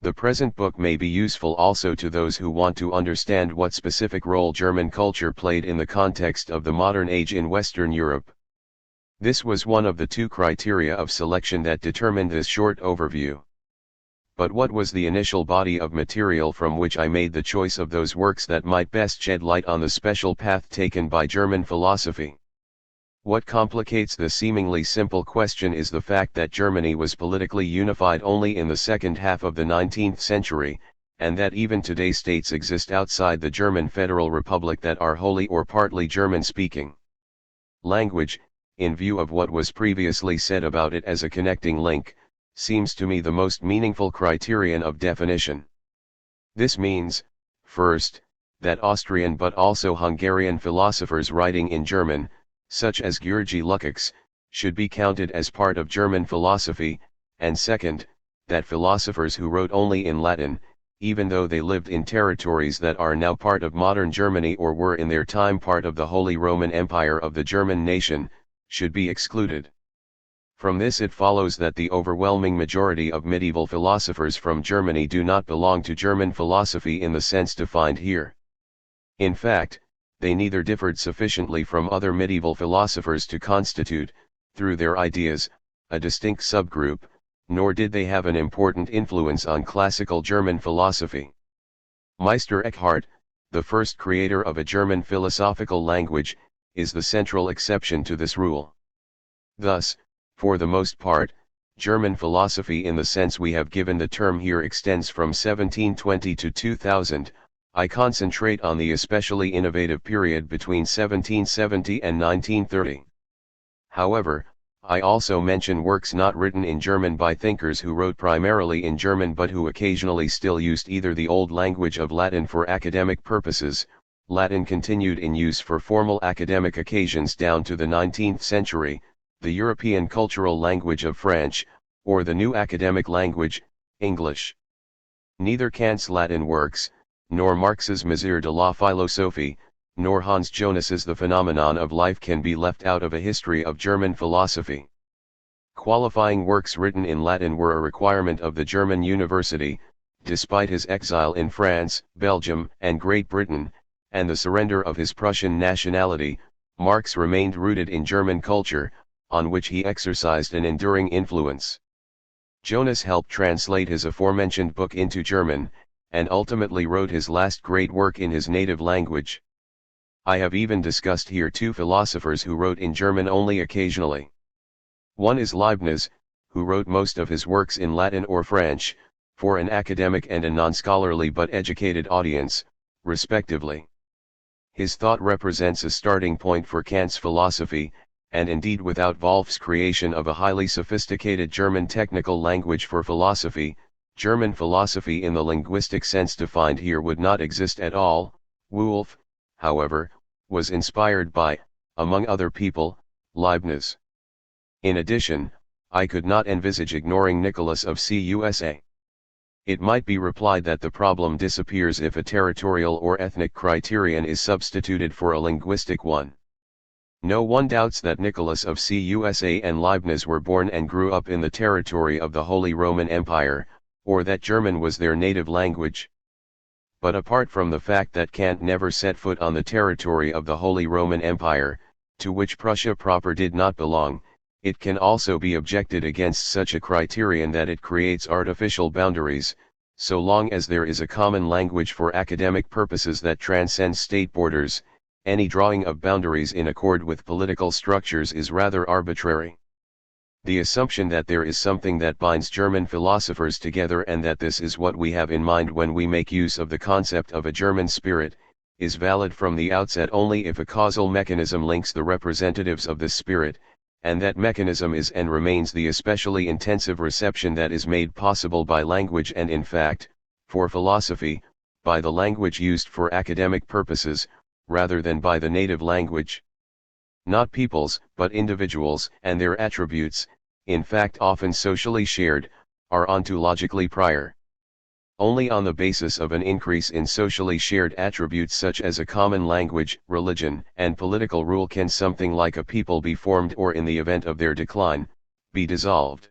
The present book may be useful also to those who want to understand what specific role German culture played in the context of the modern age in Western Europe. This was one of the two criteria of selection that determined this short overview. But what was the initial body of material from which I made the choice of those works that might best shed light on the special path taken by German philosophy? What complicates the seemingly simple question is the fact that Germany was politically unified only in the second half of the 19th century, and that even today states exist outside the German Federal Republic that are wholly or partly German-speaking. Language, in view of what was previously said about it as a connecting link, seems to me the most meaningful criterion of definition. This means, first, that Austrian but also Hungarian philosophers writing in German, such as György Lukács, should be counted as part of German philosophy, and second, that philosophers who wrote only in Latin, even though they lived in territories that are now part of modern Germany or were in their time part of the Holy Roman Empire of the German nation, should be excluded. From this it follows that the overwhelming majority of medieval philosophers from Germany do not belong to German philosophy in the sense defined here. In fact, they neither differed sufficiently from other medieval philosophers to constitute, through their ideas, a distinct subgroup, nor did they have an important influence on classical German philosophy. Meister Eckhart, the first creator of a German philosophical language, is the central exception to this rule. Thus, for the most part, German philosophy in the sense we have given the term here extends from 1720 to 2000, I concentrate on the especially innovative period between 1770 and 1930. However, I also mention works not written in German by thinkers who wrote primarily in German but who occasionally still used either the old language of Latin for academic purposes. Latin continued in use for formal academic occasions down to the 19th century, the European cultural language of French, or the new academic language, English. Neither Kant's Latin works, nor Marx's Mesure de la Philosophie, nor Hans Jonas's The Phenomenon of Life can be left out of a history of German philosophy. Qualifying works written in Latin were a requirement of the German university. Despite his exile in France, Belgium, and Great Britain, and the surrender of his Prussian nationality, Marx remained rooted in German culture, on which he exercised an enduring influence. Jonas helped translate his aforementioned book into German, and ultimately wrote his last great work in his native language. I have even discussed here two philosophers who wrote in German only occasionally. One is Leibniz, who wrote most of his works in Latin or French, for an academic and a non-scholarly but educated audience, respectively. His thought represents a starting point for Kant's philosophy, and indeed without Wolff's creation of a highly sophisticated German technical language for philosophy, German philosophy in the linguistic sense defined here would not exist at all. Wolff, however, was inspired by, among other people, Leibniz. In addition, I could not envisage ignoring Nicholas of Cusa. It might be replied that the problem disappears if a territorial or ethnic criterion is substituted for a linguistic one. No one doubts that Nicholas of Cusa and Leibniz were born and grew up in the territory of the Holy Roman Empire, or that German was their native language. But apart from the fact that Kant never set foot on the territory of the Holy Roman Empire, to which Prussia proper did not belong, it can also be objected against such a criterion that it creates artificial boundaries. So long as there is a common language for academic purposes that transcends state borders, any drawing of boundaries in accord with political structures is rather arbitrary. The assumption that there is something that binds German philosophers together and that this is what we have in mind when we make use of the concept of a German spirit, is valid from the outset only if a causal mechanism links the representatives of this spirit, and that mechanism is and remains the especially intensive reception that is made possible by language and in fact, for philosophy, by the language used for academic purposes, rather than by the native language. Not peoples, but individuals, and their attributes, in fact often socially shared, are ontologically prior. Only on the basis of an increase in socially shared attributes such as a common language, religion, and political rule can something like a people be formed or in the event of their decline, be dissolved.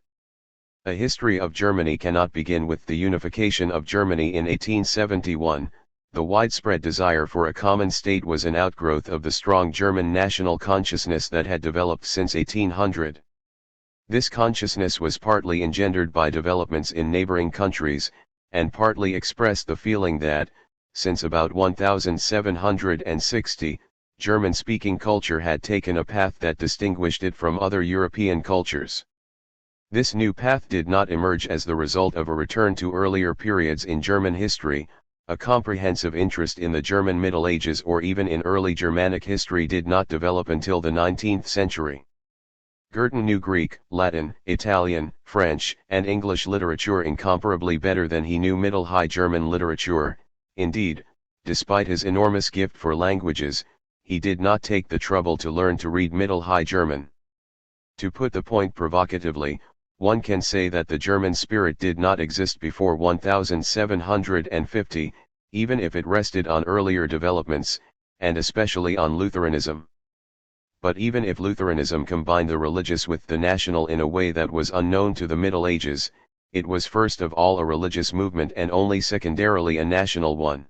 A history of Germany cannot begin with the unification of Germany in 1871, the widespread desire for a common state was an outgrowth of the strong German national consciousness that had developed since 1800. This consciousness was partly engendered by developments in neighboring countries, and partly expressed the feeling that, since about 1760, German-speaking culture had taken a path that distinguished it from other European cultures. This new path did not emerge as the result of a return to earlier periods in German history. A comprehensive interest in the German Middle Ages or even in early Germanic history did not develop until the 19th century. Goethe knew Greek, Latin, Italian, French, and English literature incomparably better than he knew Middle High German literature. Indeed, despite his enormous gift for languages, he did not take the trouble to learn to read Middle High German. To put the point provocatively, one can say that the German spirit did not exist before 1750, even if it rested on earlier developments, and especially on Lutheranism. But even if Lutheranism combined the religious with the national in a way that was unknown to the Middle Ages, it was first of all a religious movement and only secondarily a national one.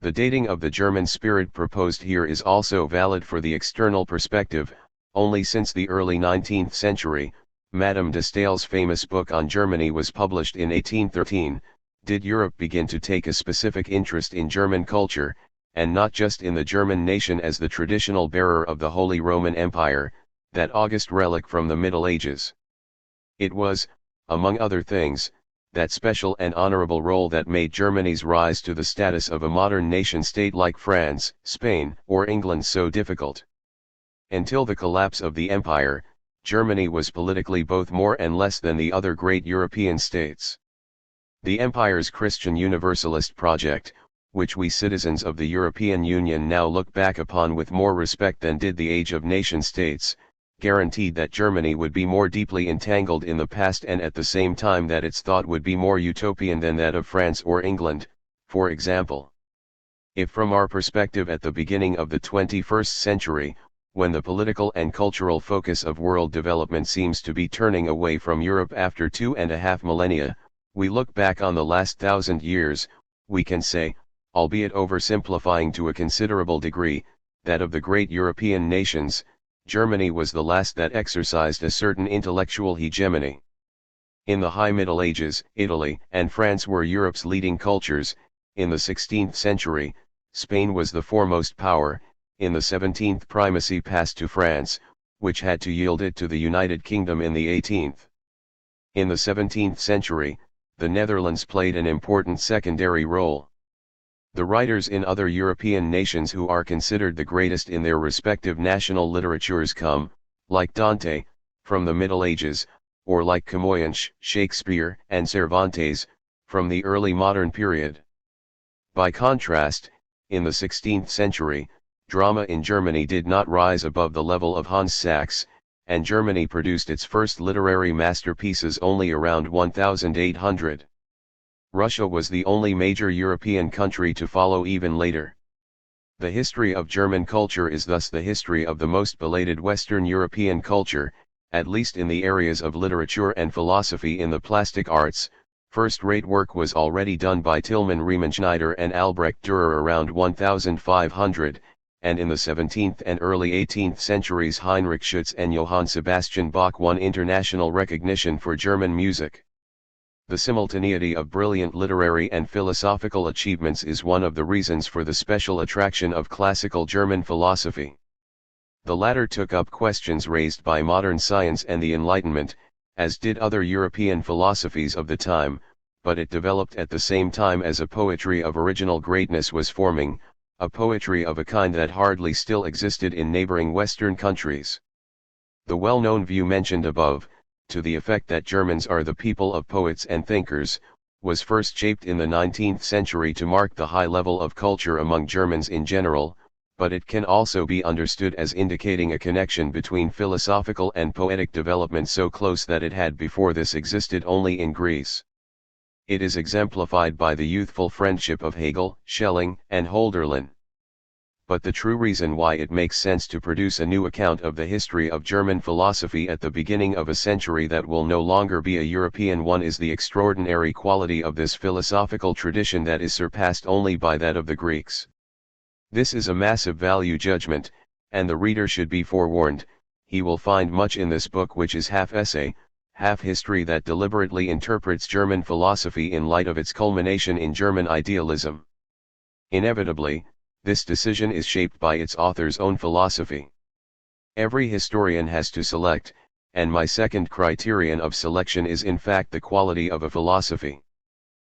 The dating of the German spirit proposed here is also valid for the external perspective. Only since the early 19th century, Madame de Staël's famous book on Germany was published in 1813, did Europe begin to take a specific interest in German culture, and not just in the German nation as the traditional bearer of the Holy Roman Empire, that august relic from the Middle Ages. It was, among other things, that special and honorable role that made Germany's rise to the status of a modern nation-state like France, Spain, or England so difficult. Until the collapse of the empire, Germany was politically both more and less than the other great European states. The empire's Christian Universalist project, which we citizens of the European Union now look back upon with more respect than did the age of nation-states, guaranteed that Germany would be more deeply entangled in the past and at the same time that its thought would be more utopian than that of France or England, for example. If from our perspective at the beginning of the 21st century, when the political and cultural focus of world development seems to be turning away from Europe after 2.5 millennia, we look back on the last 1,000 years, we can say, albeit oversimplifying to a considerable degree, that of the great European nations, Germany was the last that exercised a certain intellectual hegemony. In the High Middle Ages, Italy and France were Europe's leading cultures. In the 16th century, Spain was the foremost power. In the 17th, primacy passed to France, which had to yield it to the United Kingdom in the 18th. In the 17th century, the Netherlands played an important secondary role. The writers in other European nations who are considered the greatest in their respective national literatures come, like Dante, from the Middle Ages, or like Camões, Shakespeare, and Cervantes, from the early modern period. By contrast, in the 16th century, drama in Germany did not rise above the level of Hans Sachs, and Germany produced its first literary masterpieces only around 1800. Russia was the only major European country to follow even later. The history of German culture is thus the history of the most belated Western European culture, at least in the areas of literature and philosophy. In the plastic arts, first-rate work was already done by Tilman Riemenschneider and Albrecht Dürer around 1500, and in the 17th and early 18th centuries Heinrich Schütz and Johann Sebastian Bach won international recognition for German music. The simultaneity of brilliant literary and philosophical achievements is one of the reasons for the special attraction of classical German philosophy. The latter took up questions raised by modern science and the Enlightenment, as did other European philosophies of the time, but it developed at the same time as a poetry of original greatness was forming, a poetry of a kind that hardly still existed in neighboring Western countries. The well-known view mentioned above, to the effect that Germans are the people of poets and thinkers, was first shaped in the 19th century to mark the high level of culture among Germans in general, but it can also be understood as indicating a connection between philosophical and poetic development so close that it had before this existed only in Greece. It is exemplified by the youthful friendship of Hegel, Schelling, and Hölderlin. But the true reason why it makes sense to produce a new account of the history of German philosophy at the beginning of a century that will no longer be a European one is the extraordinary quality of this philosophical tradition that is surpassed only by that of the Greeks. This is a massive value judgment, and the reader should be forewarned. He will find much in this book which is half essay, half history that deliberately interprets German philosophy in light of its culmination in German idealism. Inevitably, this decision is shaped by its author's own philosophy. Every historian has to select, and my second criterion of selection is in fact the quality of a philosophy.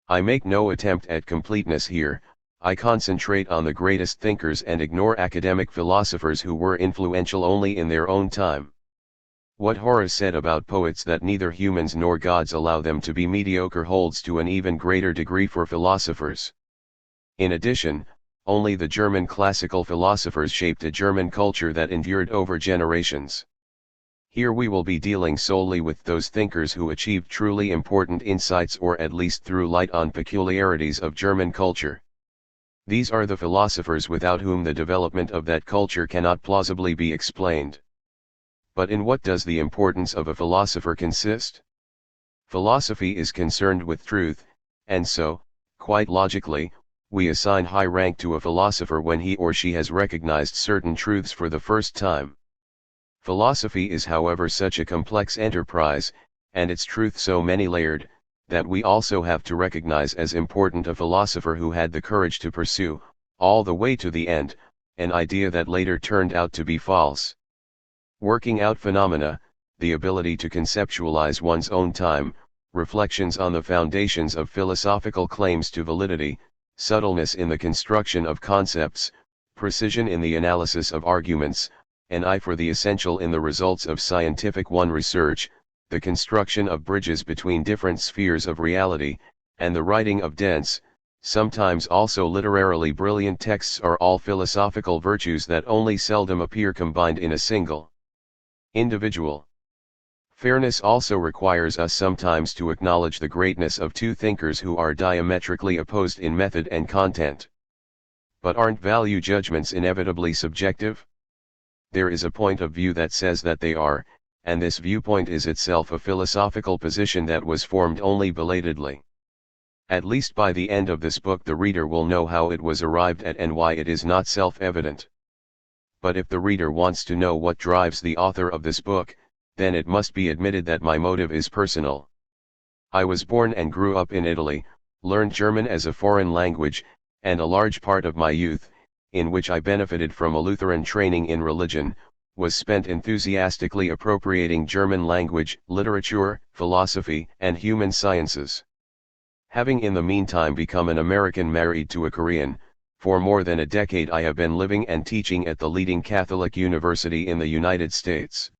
I make no attempt at completeness here. I concentrate on the greatest thinkers and ignore academic philosophers who were influential only in their own time. What Horace said about poets that neither humans nor gods allow them to be mediocre holds to an even greater degree for philosophers. In addition, only the German classical philosophers shaped a German culture that endured over generations. Here we will be dealing solely with those thinkers who achieved truly important insights or at least threw light on peculiarities of German culture. These are the philosophers without whom the development of that culture cannot plausibly be explained. But in what does the importance of a philosopher consist? Philosophy is concerned with truth, and so, quite logically, we assign high rank to a philosopher when he or she has recognized certain truths for the first time. Philosophy is however such a complex enterprise, and its truth so many-layered, that we also have to recognize as important a philosopher who had the courage to pursue, all the way to the end, an idea that later turned out to be false. Working out phenomena, the ability to conceptualize one's own time, reflections on the foundations of philosophical claims to validity, subtleness in the construction of concepts, precision in the analysis of arguments, an eye for the essential in the results of scientific research, the construction of bridges between different spheres of reality, and the writing of dense, sometimes also literarily brilliant texts are all philosophical virtues that only seldom appear combined in a single individual. Fairness also requires us sometimes to acknowledge the greatness of two thinkers who are diametrically opposed in method and content. But aren't value judgments inevitably subjective? There is a point of view that says that they are, and this viewpoint is itself a philosophical position that was formed only belatedly. At least by the end of this book the reader will know how it was arrived at and why it is not self-evident. But if the reader wants to know what drives the author of this book, then it must be admitted that my motive is personal. I was born and grew up in Italy, learned German as a foreign language, and a large part of my youth, in which I benefited from a Lutheran training in religion, was spent enthusiastically appropriating German language, literature, philosophy, and human sciences. Having in the meantime become an American married to a Korean, for more than a decade I have been living and teaching at the leading Catholic university in the United States.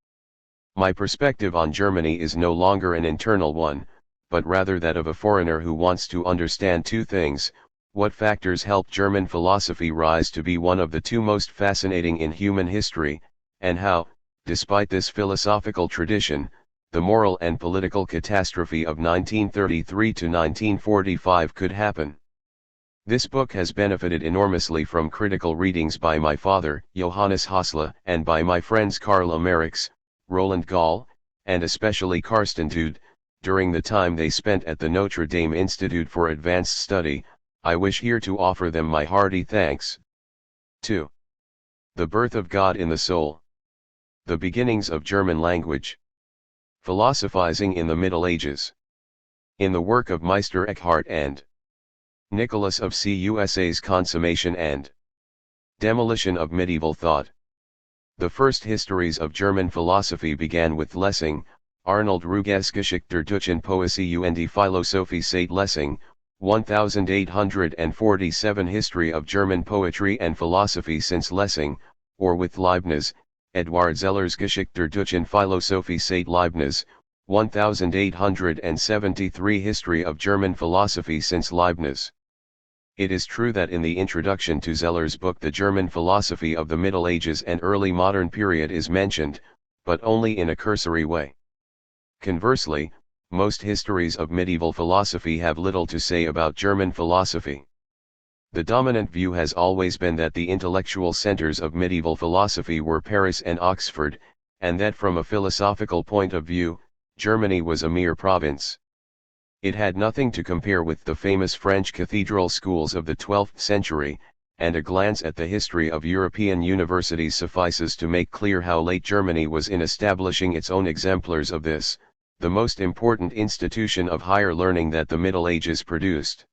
My perspective on Germany is no longer an internal one, but rather that of a foreigner who wants to understand two things: what factors helped German philosophy rise to be one of the two most fascinating in human history, and how, despite this philosophical tradition, the moral and political catastrophe of 1933 to 1945 could happen. This book has benefited enormously from critical readings by my father, Johannes Hösle, and by my friends Karl Amerix, Roland Gall, and especially Carsten Tude, during the time they spent at the Notre Dame Institute for Advanced Study. I wish here to offer them my hearty thanks. 2. The Birth of God in the Soul. The Beginnings of German Language. Philosophizing in the Middle Ages. In the work of Meister Eckhart and Nicholas of Cus's Consummation and Demolition of Medieval Thought. The first histories of German philosophy began with Lessing, Arnold Ruges Geschichte deutschen Poesie und Philosophie seit Lessing, 1847. History of German Poetry and Philosophy since Lessing, or with Leibniz, Eduard Zeller's Geschichte deutschen Philosophie seit Leibniz, 1873. History of German Philosophy since Leibniz. It is true that in the introduction to Zeller's book the German philosophy of the Middle Ages and early modern period is mentioned, but only in a cursory way. Conversely, most histories of medieval philosophy have little to say about German philosophy. The dominant view has always been that the intellectual centers of medieval philosophy were Paris and Oxford, and that from a philosophical point of view, Germany was a mere province. It had nothing to compare with the famous French cathedral schools of the 12th century, and a glance at the history of European universities suffices to make clear how late Germany was in establishing its own exemplars of this, the most important institution of higher learning that the Middle Ages produced.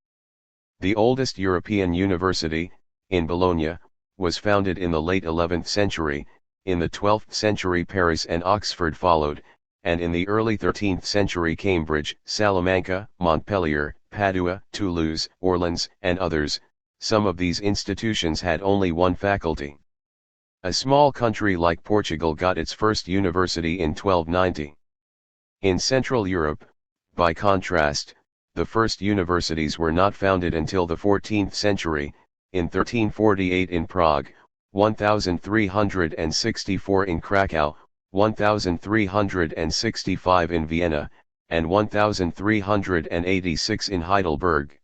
The oldest European university, in Bologna, was founded in the late 11th century. In the 12th century Paris and Oxford followed, and in the early 13th century Cambridge, Salamanca, Montpellier, Padua, Toulouse, Orleans, and others. Some of these institutions had only one faculty. A small country like Portugal got its first university in 1290. In Central Europe, by contrast, the first universities were not founded until the 14th century, in 1348 in Prague, 1364 in Krakow, 1365 in Vienna, and 1386 in Heidelberg.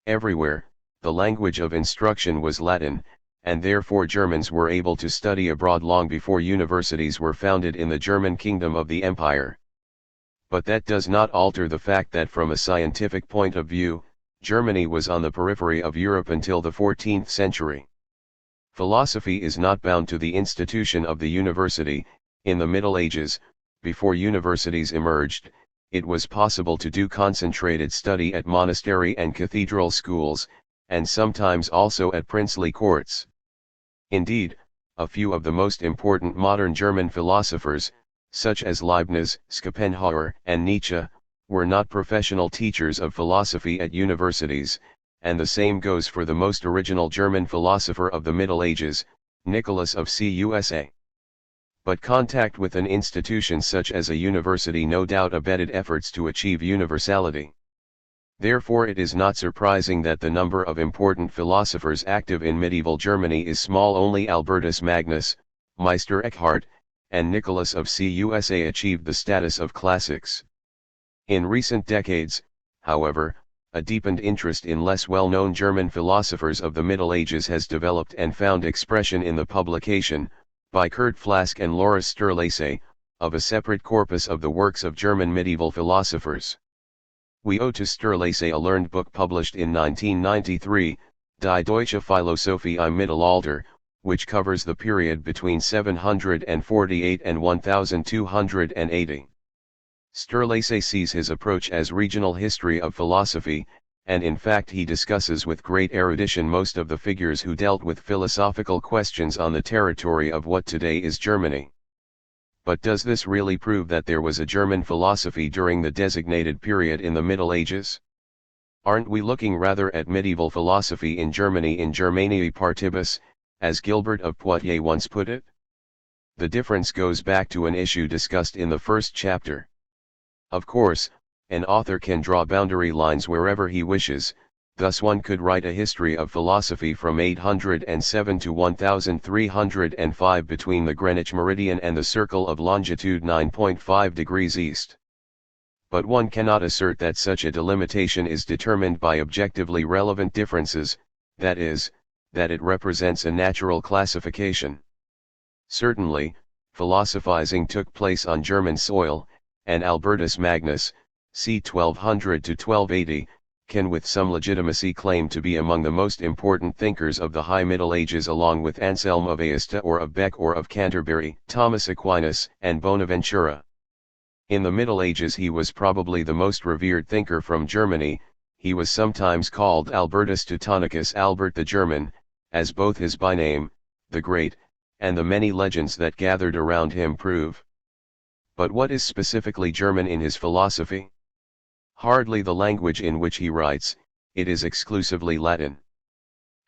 Everywhere, the language of instruction was Latin, and therefore Germans were able to study abroad long before universities were founded in the German kingdom of the empire. But that does not alter the fact that from a scientific point of view, Germany was on the periphery of Europe until the 14th century. Philosophy is not bound to the institution of the university. In the Middle Ages, before universities emerged, it was possible to do concentrated study at monastery and cathedral schools, and sometimes also at princely courts. Indeed, a few of the most important modern German philosophers, such as Leibniz, Schopenhauer, and Nietzsche, were not professional teachers of philosophy at universities, and the same goes for the most original German philosopher of the Middle Ages, Nicholas of Cusa. But contact with an institution such as a university no doubt abetted efforts to achieve universality. Therefore it is not surprising that the number of important philosophers active in medieval Germany is small. Only Albertus Magnus, Meister Eckhart, and Nicholas of Cusa achieved the status of classics. In recent decades, however, a deepened interest in less well-known German philosophers of the Middle Ages has developed and found expression in the publication, by Kurt Flask and Loris Sterlase, of a separate corpus of the works of German medieval philosophers. We owe to Sterlase a learned book published in 1993, Die Deutsche Philosophie im Mittelalter, which covers the period between 748 and 1280. Sterlase sees his approach as regional history of philosophy, and in fact he discusses with great erudition most of the figures who dealt with philosophical questions on the territory of what today is Germany. But does this really prove that there was a German philosophy during the designated period in the Middle Ages? Aren't we looking rather at medieval philosophy in Germany in Germaniae Partibus, as Gilbert of Poitiers once put it? The difference goes back to an issue discussed in the first chapter. Of course, an author can draw boundary lines wherever he wishes, thus one could write a history of philosophy from 807 to 1305 between the Greenwich meridian and the circle of longitude 9.5 degrees east. But one cannot assert that such a delimitation is determined by objectively relevant differences, that is, that it represents a natural classification. Certainly, philosophizing took place on German soil, and Albertus Magnus, c. 1200 to 1280, can with some legitimacy claim to be among the most important thinkers of the High Middle Ages along with Anselm of Aosta or of Bec or of Canterbury, Thomas Aquinas, and Bonaventura. In the Middle Ages he was probably the most revered thinker from Germany. He was sometimes called Albertus Teutonicus, Albert the German, as both his byname, the Great, and the many legends that gathered around him prove. But what is specifically German in his philosophy? Hardly the language in which he writes, it is exclusively Latin.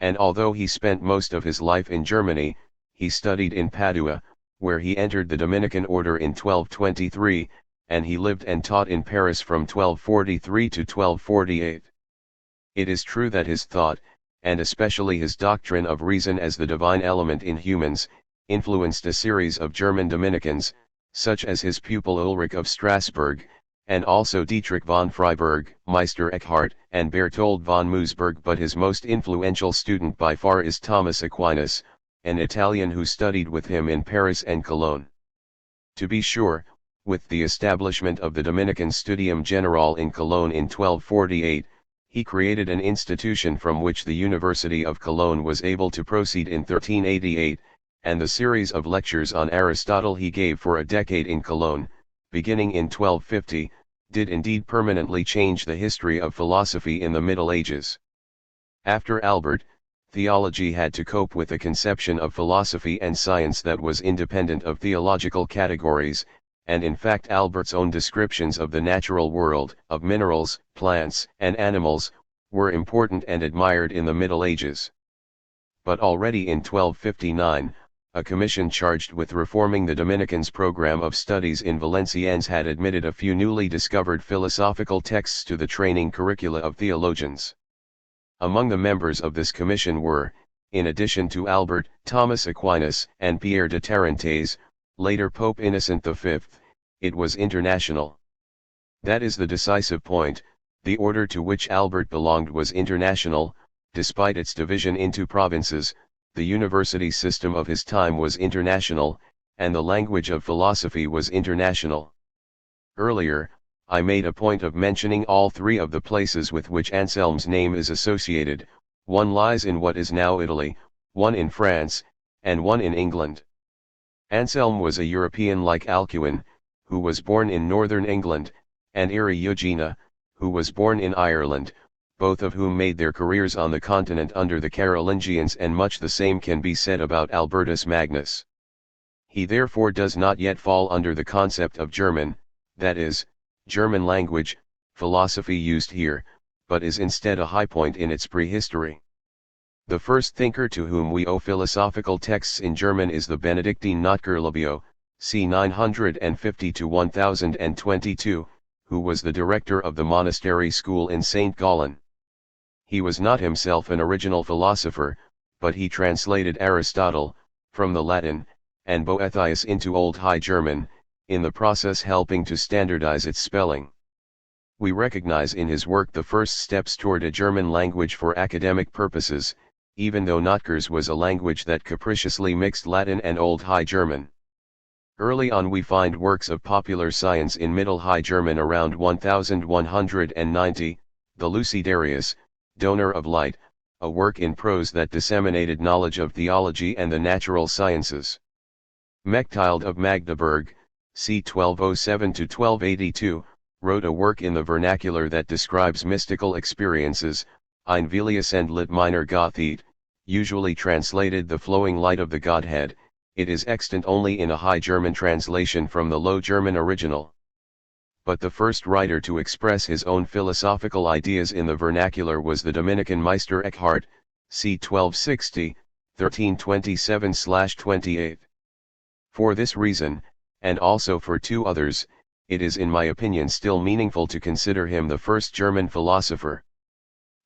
And although he spent most of his life in Germany, he studied in Padua, where he entered the Dominican order in 1223, and he lived and taught in Paris from 1243 to 1248. It is true that his thought, and especially his doctrine of reason as the divine element in humans, influenced a series of German Dominicans, such as his pupil Ulrich of Strasbourg, and also Dietrich von Freiberg, Meister Eckhart, and Berthold von Musberg. But his most influential student by far is Thomas Aquinas, an Italian who studied with him in Paris and Cologne. To be sure, with the establishment of the Dominican Studium Generale in Cologne in 1248, he created an institution from which the University of Cologne was able to proceed in 1388, and the series of lectures on Aristotle he gave for a decade in Cologne, beginning in 1250, did indeed permanently change the history of philosophy in the Middle Ages. After Albert, theology had to cope with a conception of philosophy and science that was independent of theological categories, and in fact Albert's own descriptions of the natural world, of minerals, plants, and animals, were important and admired in the Middle Ages. But already in 1259, a commission charged with reforming the Dominicans' program of studies in Valenciennes had admitted a few newly discovered philosophical texts to the training curricula of theologians. Among the members of this commission were, in addition to Albert, Thomas Aquinas, and Pierre de Tarentaise, later Pope Innocent V. It was international. That is the decisive point. The order to which Albert belonged was international, despite its division into provinces. The university system of his time was international, and the language of philosophy was international. Earlier, I made a point of mentioning all three of the places with which Anselm's name is associated. One lies in what is now Italy, one in France, and one in England. Anselm was a European like Alcuin, who was born in northern England, and Eriugena, who was born in Ireland, both of whom made their careers on the continent under the Carolingians, and much the same can be said about Albertus Magnus. He therefore does not yet fall under the concept of German, that is, German language, philosophy used here, but is instead a high point in its prehistory. The first thinker to whom we owe philosophical texts in German is the Benedictine Notker Labeo, c. 950–1022, who was the director of the monastery school in St. Gallen. He was not himself an original philosopher, but he translated Aristotle, from the Latin, and Boethius into Old High German, in the process helping to standardize its spelling. We recognize in his work the first steps toward a German language for academic purposes, even though Notker's was a language that capriciously mixed Latin and Old High German. Early on we find works of popular science in Middle High German around 1190, the Lucidarius, Donor of Light, a work in prose that disseminated knowledge of theology and the natural sciences. Mechthild of Magdeburg, c. 1207–1282, wrote a work in the vernacular that describes mystical experiences, Ein Velius and Lit Minor Gottheit, usually translated the flowing light of the Godhead. It is extant only in a High German translation from the Low German original. But the first writer to express his own philosophical ideas in the vernacular was the Dominican Meister Eckhart, c. 1260, 1327–28. For this reason, and also for two others, it is in my opinion still meaningful to consider him the first German philosopher.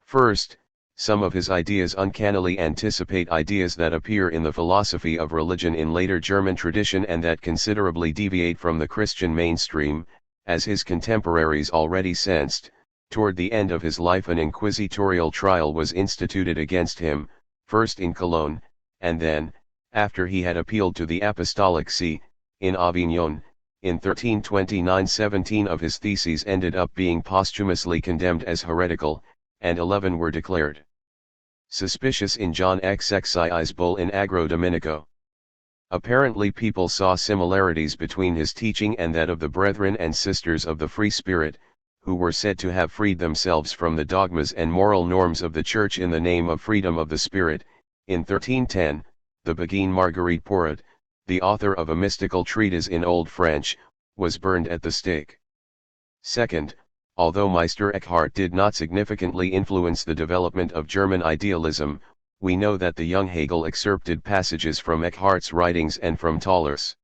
First, some of his ideas uncannily anticipate ideas that appear in the philosophy of religion in later German tradition and that considerably deviate from the Christian mainstream, as his contemporaries already sensed. Toward the end of his life an inquisitorial trial was instituted against him, first in Cologne, and then, after he had appealed to the Apostolic See, in Avignon. In 1329 17 of his theses ended up being posthumously condemned as heretical, and 11 were declared suspicious in John XXII's bull in Agro Dominico. Apparently people saw similarities between his teaching and that of the Brethren and Sisters of the Free Spirit, who were said to have freed themselves from the dogmas and moral norms of the Church in the name of freedom of the Spirit. In 1310, the Béguine Marguerite Porret, the author of a mystical treatise in Old French, was burned at the stake. Second, although Meister Eckhart did not significantly influence the development of German idealism, we know that the young Hegel excerpted passages from Eckhart's writings and from Tauler's.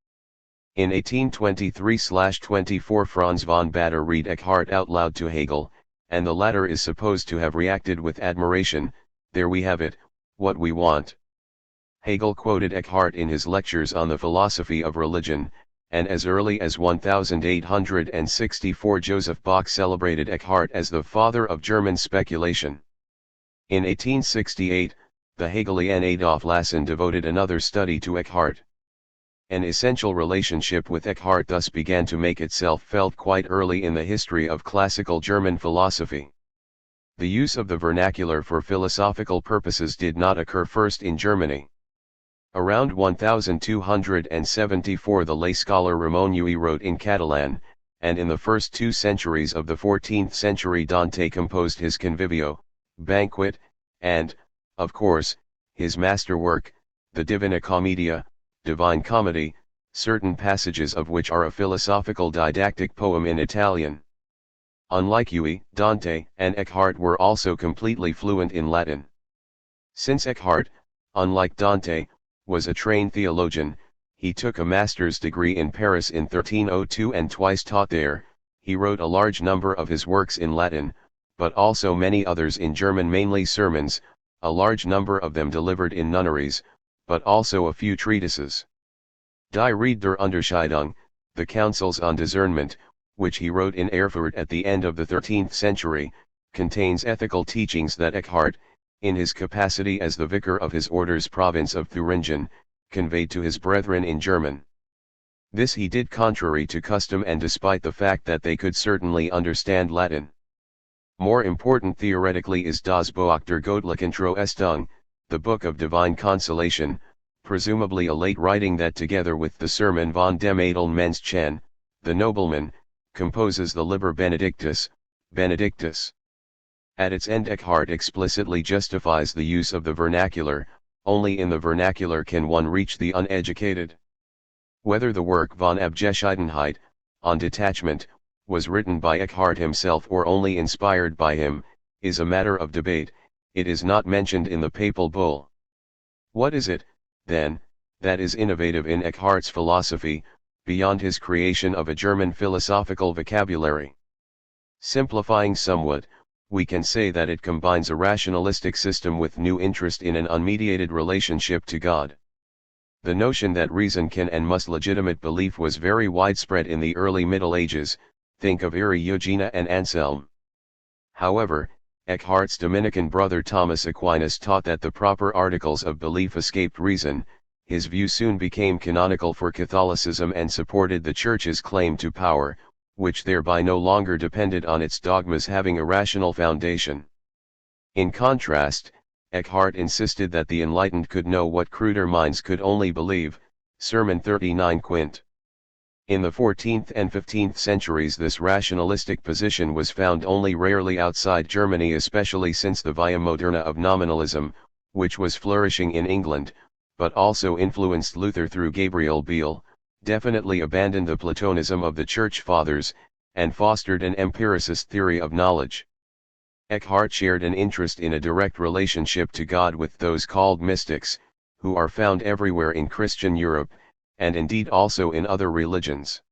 In 1823–24 Franz von Bader read Eckhart out loud to Hegel, and the latter is supposed to have reacted with admiration. There we have it, what we want. Hegel quoted Eckhart in his lectures on the philosophy of religion, and as early as 1864 Joseph Bach celebrated Eckhart as the father of German speculation. In 1868, the Hegelian Adolf Lassen devoted another study to Eckhart. An essential relationship with Eckhart thus began to make itself felt quite early in the history of classical German philosophy. The use of the vernacular for philosophical purposes did not occur first in Germany. Around 1274 the lay scholar Ramon Llull wrote in Catalan, and in the first 2 centuries of the 14th century Dante composed his Convivio, Banquet, and, of course, his masterwork, the Divina Commedia, Divine Comedy, certain passages of which are a philosophical didactic poem in Italian. Unlike Llull, Dante and Eckhart were also completely fluent in Latin. Since Eckhart, unlike Dante, was a trained theologian, he took a master's degree in Paris in 1302 and twice taught there. He wrote a large number of his works in Latin, but also many others in German, mainly sermons, a large number of them delivered in nunneries, but also a few treatises. Die Rede der Unterscheidung, the Counsels on Discernment, which he wrote in Erfurt at the end of the 13th century, contains ethical teachings that Eckhart, in his capacity as the vicar of his order's province of Thuringen, conveyed to his brethren in German. This he did contrary to custom and despite the fact that they could certainly understand Latin. More important theoretically is Das Buch der Göttlichen Tröstung, the Book of Divine Consolation, presumably a late writing that together with the Sermon von dem edlen Menschen, the nobleman, composes the Liber Benedictus, Benedictus. At its end Eckhart explicitly justifies the use of the vernacular. Only in the vernacular can one reach the uneducated. Whether the work von Abgeschiedenheit, on detachment, was written by Eckhart himself or only inspired by him, is a matter of debate. It is not mentioned in the papal bull. What is it, then, that is innovative in Eckhart's philosophy, beyond his creation of a German philosophical vocabulary? Simplifying somewhat, we can say that it combines a rationalistic system with new interest in an unmediated relationship to God. The notion that reason can and must legitimate belief was very widespread in the early Middle Ages, think of Eugenia and Anselm. However, Eckhart's Dominican brother Thomas Aquinas taught that the proper articles of belief escaped reason. His view soon became canonical for Catholicism and supported the Church's claim to power, which thereby no longer depended on its dogmas having a rational foundation. In contrast, Eckhart insisted that the enlightened could know what cruder minds could only believe, Sermon 39 Quint. In the 14th and 15th centuries this rationalistic position was found only rarely outside Germany, especially since the Via Moderna of nominalism, which was flourishing in England, but also influenced Luther through Gabriel Biel, definitely abandoned the Platonism of the Church Fathers, and fostered an empiricist theory of knowledge. Eckhart shared an interest in a direct relationship to God with those called mystics, who are found everywhere in Christian Europe, and indeed also in other religions.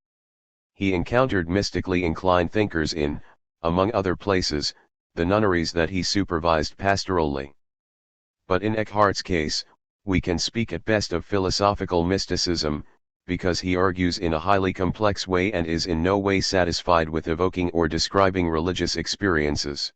He encountered mystically inclined thinkers in, among other places, the nunneries that he supervised pastorally. But in Eckhart's case, we can speak at best of philosophical mysticism, because he argues in a highly complex way and is in no way satisfied with evoking or describing religious experiences.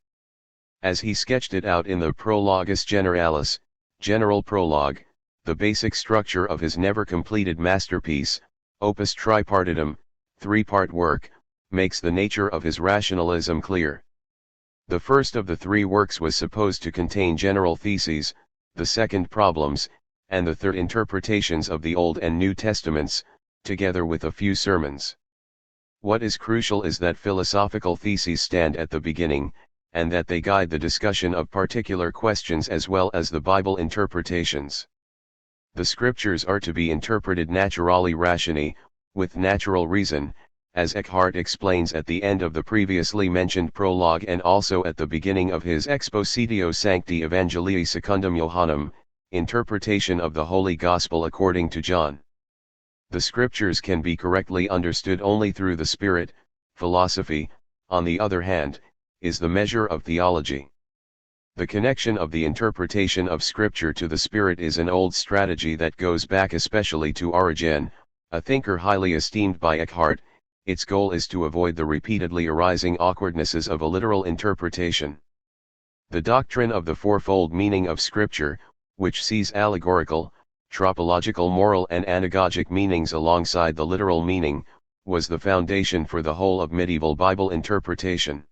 As he sketched it out in the Prologus Generalis, General Prologue, the basic structure of his never-completed masterpiece, Opus Tripartitum, three-part work, makes the nature of his rationalism clear. The first of the three works was supposed to contain general theses, the second problems, and the third interpretations of the Old and New Testaments, together with a few sermons. What is crucial is that philosophical theses stand at the beginning, and that they guide the discussion of particular questions as well as the Bible interpretations. The scriptures are to be interpreted naturali rationi, with natural reason, as Eckhart explains at the end of the previously mentioned prologue and also at the beginning of his Expositio Sancti Evangelii Secundum Johannem, interpretation of the Holy Gospel according to John. The scriptures can be correctly understood only through the Spirit. Philosophy, on the other hand, is the measure of theology. The connection of the interpretation of Scripture to the Spirit is an old strategy that goes back especially to Origen, a thinker highly esteemed by Eckhart. Its goal is to avoid the repeatedly arising awkwardnesses of a literal interpretation. The doctrine of the fourfold meaning of Scripture, which sees allegorical, tropological, moral and anagogic meanings alongside the literal meaning, was the foundation for the whole of medieval Bible interpretation.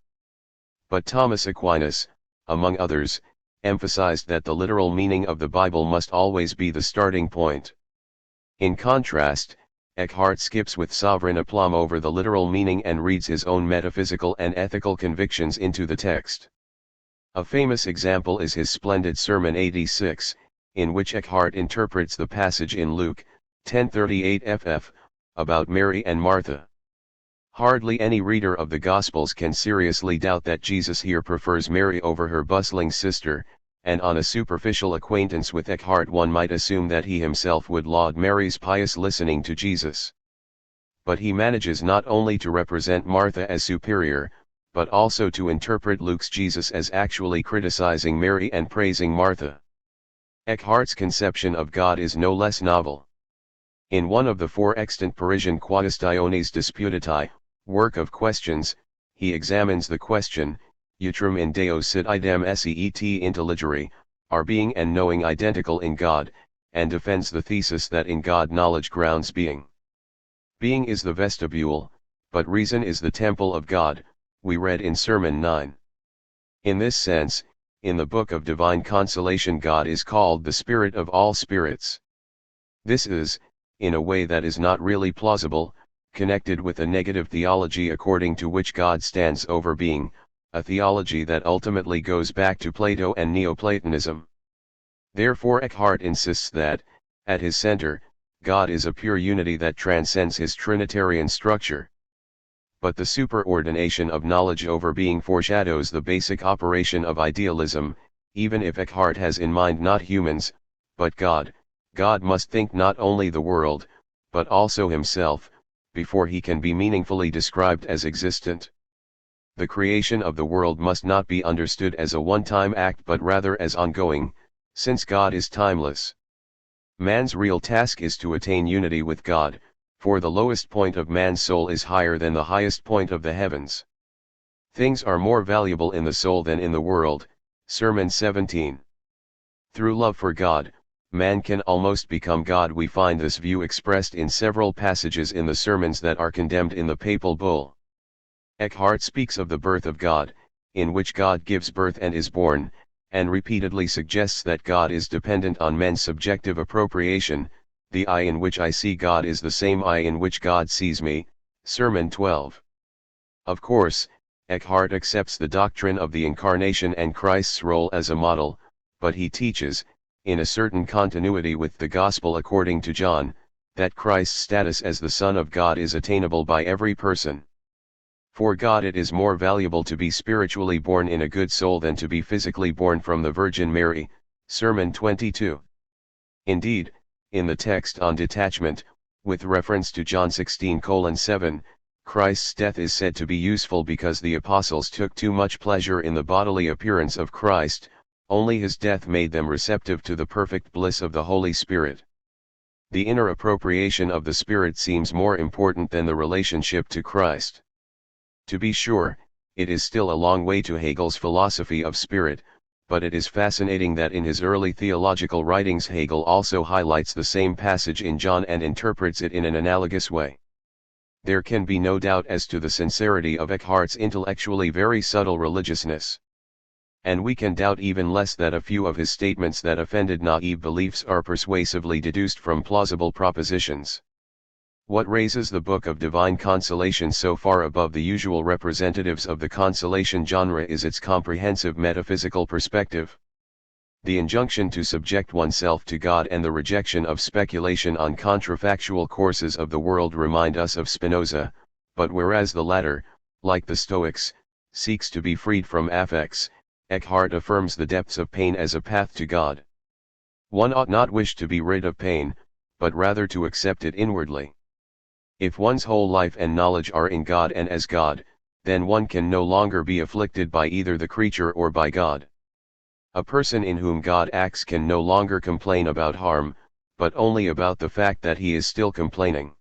But Thomas Aquinas, among others, emphasized that the literal meaning of the Bible must always be the starting point. In contrast, Eckhart skips with sovereign aplomb over the literal meaning and reads his own metaphysical and ethical convictions into the text. A famous example is his splendid Sermon 86, in which Eckhart interprets the passage in Luke 10:38 ff, about Mary and Martha. Hardly any reader of the Gospels can seriously doubt that Jesus here prefers Mary over her bustling sister, and on a superficial acquaintance with Eckhart one might assume that he himself would laud Mary's pious listening to Jesus. But he manages not only to represent Martha as superior, but also to interpret Luke's Jesus as actually criticizing Mary and praising Martha. Eckhart's conception of God is no less novel. In one of the four extant Parisian Quaestiones Disputatae, work of questions, he examines the question, Utrum in Deo sit idem set intelligere, are being and knowing identical in God, and defends the thesis that in God knowledge grounds being. Being is the vestibule, but reason is the temple of God, we read in Sermon 9. In this sense, in the Book of Divine Consolation God is called the Spirit of all spirits. This is, in a way that is not really plausible, connected with a negative theology according to which God stands over being, a theology that ultimately goes back to Plato and Neoplatonism. Therefore Eckhart insists that, at his center, God is a pure unity that transcends his Trinitarian structure. but the superordination of knowledge over being foreshadows the basic operation of idealism. Even if Eckhart has in mind not humans, but God, God must think not only the world, but also himself, before he can be meaningfully described as existent. The creation of the world must not be understood as a one-time act but rather as ongoing, since God is timeless. Man's real task is to attain unity with God, for the lowest point of man's soul is higher than the highest point of the heavens. Things are more valuable in the soul than in the world, Sermon 17. Through love for God, man can almost become God. We find this view expressed in several passages in the sermons that are condemned in the papal bull. Eckhart speaks of the birth of God, in which God gives birth and is born, and repeatedly suggests that God is dependent on men's subjective appropriation. The eye in which I see God is the same eye in which God sees me, Sermon 12. Of course, Eckhart accepts the doctrine of the Incarnation and Christ's role as a model, but he teaches, in a certain continuity with the Gospel according to John, that Christ's status as the Son of God is attainable by every person. For God it is more valuable to be spiritually born in a good soul than to be physically born from the Virgin Mary, Sermon 22. Indeed, in the text on detachment, with reference to John 16:7, Christ's death is said to be useful because the apostles took too much pleasure in the bodily appearance of Christ. Only his death made them receptive to the perfect bliss of the Holy Spirit. The inner appropriation of the Spirit seems more important than the relationship to Christ. To be sure, it is still a long way to Hegel's philosophy of spirit, but it is fascinating that in his early theological writings Hegel also highlights the same passage in John and interprets it in an analogous way. There can be no doubt as to the sincerity of Eckhart's intellectually very subtle religiousness. And we can doubt even less that a few of his statements that offended naive beliefs are persuasively deduced from plausible propositions. What raises the Book of Divine Consolation so far above the usual representatives of the consolation genre is its comprehensive metaphysical perspective. The injunction to subject oneself to God and the rejection of speculation on contrafactual courses of the world remind us of Spinoza, but whereas the latter, like the Stoics, seeks to be freed from affects, Eckhart affirms the depths of pain as a path to God. One ought not wish to be rid of pain, but rather to accept it inwardly. If one's whole life and knowledge are in God and as God, then one can no longer be afflicted by either the creature or by God. A person in whom God acts can no longer complain about harm, but only about the fact that he is still complaining.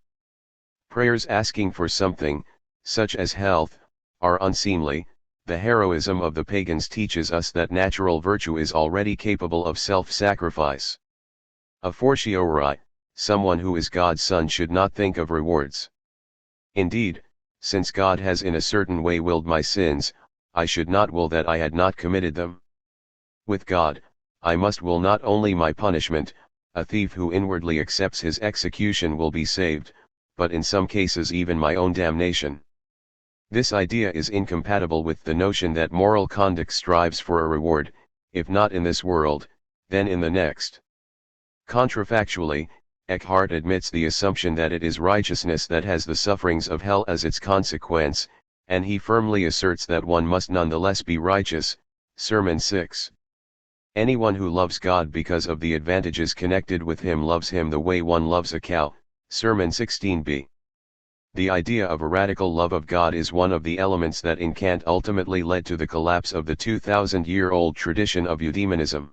Prayers asking for something, such as health, are unseemly. The heroism of the pagans teaches us that natural virtue is already capable of self-sacrifice. A fortiori, someone who is God's son should not think of rewards. Indeed, since God has in a certain way willed my sins, I should not will that I had not committed them. With God, I must will not only my punishment. A thief who inwardly accepts his execution will be saved, but in some cases even my own damnation. This idea is incompatible with the notion that moral conduct strives for a reward, if not in this world, then in the next. Contrafactually, Eckhart admits the assumption that it is righteousness that has the sufferings of hell as its consequence, and he firmly asserts that one must nonetheless be righteous, Sermon 6. Anyone who loves God because of the advantages connected with him loves him the way one loves a cow, Sermon 16b. The idea of a radical love of God is one of the elements that in Kant ultimately led to the collapse of the 2,000-year-old tradition of eudaimonism.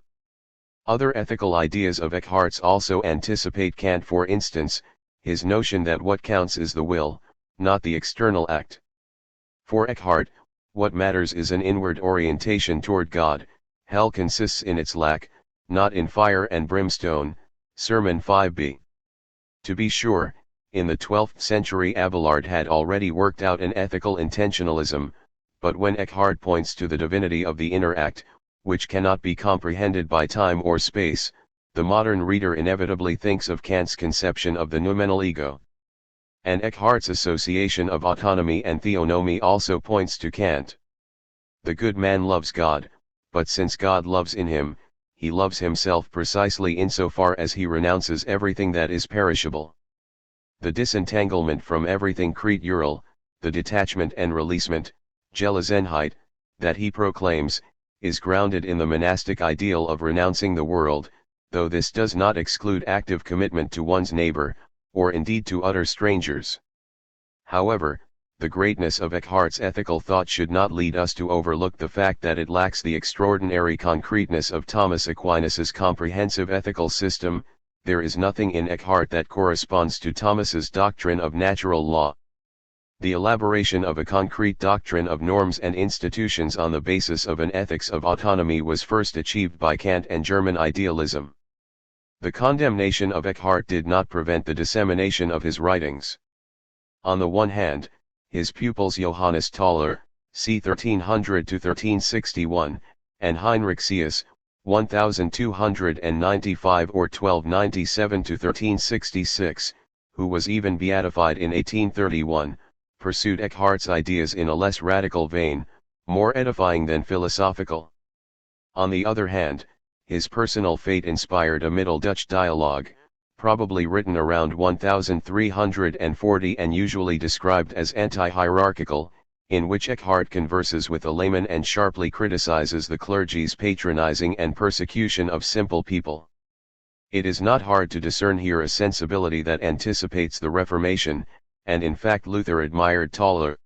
Other ethical ideas of Eckhart's also anticipate Kant. For instance, his notion that what counts is the will, not the external act. For Eckhart, what matters is an inward orientation toward God. Hell consists in its lack, not in fire and brimstone, Sermon 5b. To be sure, in the 12th century Abelard had already worked out an ethical intentionalism, but when Eckhart points to the divinity of the inner act, which cannot be comprehended by time or space, the modern reader inevitably thinks of Kant's conception of the noumenal ego. And Eckhart's association of autonomy and theonomy also points to Kant. The good man loves God, but since God loves in him, he loves himself precisely insofar as he renounces everything that is perishable. The disentanglement from everything creatural, the detachment and releasement, Gelassenheit, that he proclaims, is grounded in the monastic ideal of renouncing the world, though this does not exclude active commitment to one's neighbor, or indeed to utter strangers. However, the greatness of Eckhart's ethical thought should not lead us to overlook the fact that it lacks the extraordinary concreteness of Thomas Aquinas's comprehensive ethical system. There is nothing in Eckhart that corresponds to Thomas's doctrine of natural law. The elaboration of a concrete doctrine of norms and institutions on the basis of an ethics of autonomy was first achieved by Kant and German idealism. The condemnation of Eckhart did not prevent the dissemination of his writings. On the one hand, his pupils Johannes Tauler, c. 1300–1361, and Heinrich Seuss, 1295 or 1297–1366, who was even beatified in 1831, pursued Eckhart's ideas in a less radical vein, more edifying than philosophical. On the other hand, his personal fate inspired a Middle Dutch dialogue, probably written around 1340 and usually described as anti-hierarchical, in which Eckhart converses with a layman and sharply criticizes the clergy's patronizing and persecution of simple people. It is not hard to discern here a sensibility that anticipates the Reformation, and in fact Luther admired Tauler.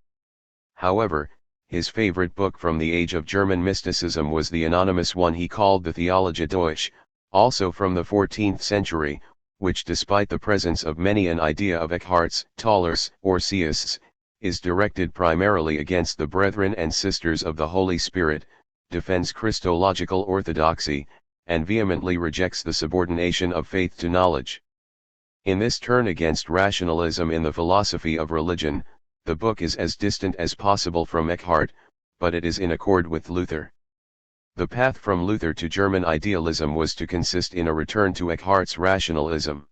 However, his favorite book from the age of German mysticism was the anonymous one he called the Theologia Deutsche, also from the 14th century, which despite the presence of many an idea of Eckhart's, Tauler's, or Seuss's, is directed primarily against the brethren and sisters of the Holy Spirit, defends Christological orthodoxy, and vehemently rejects the subordination of faith to knowledge. In this turn against rationalism in the philosophy of religion, the book is as distant as possible from Eckhart, but it is in accord with Luther. The path from Luther to German idealism was to consist in a return to Eckhart's rationalism.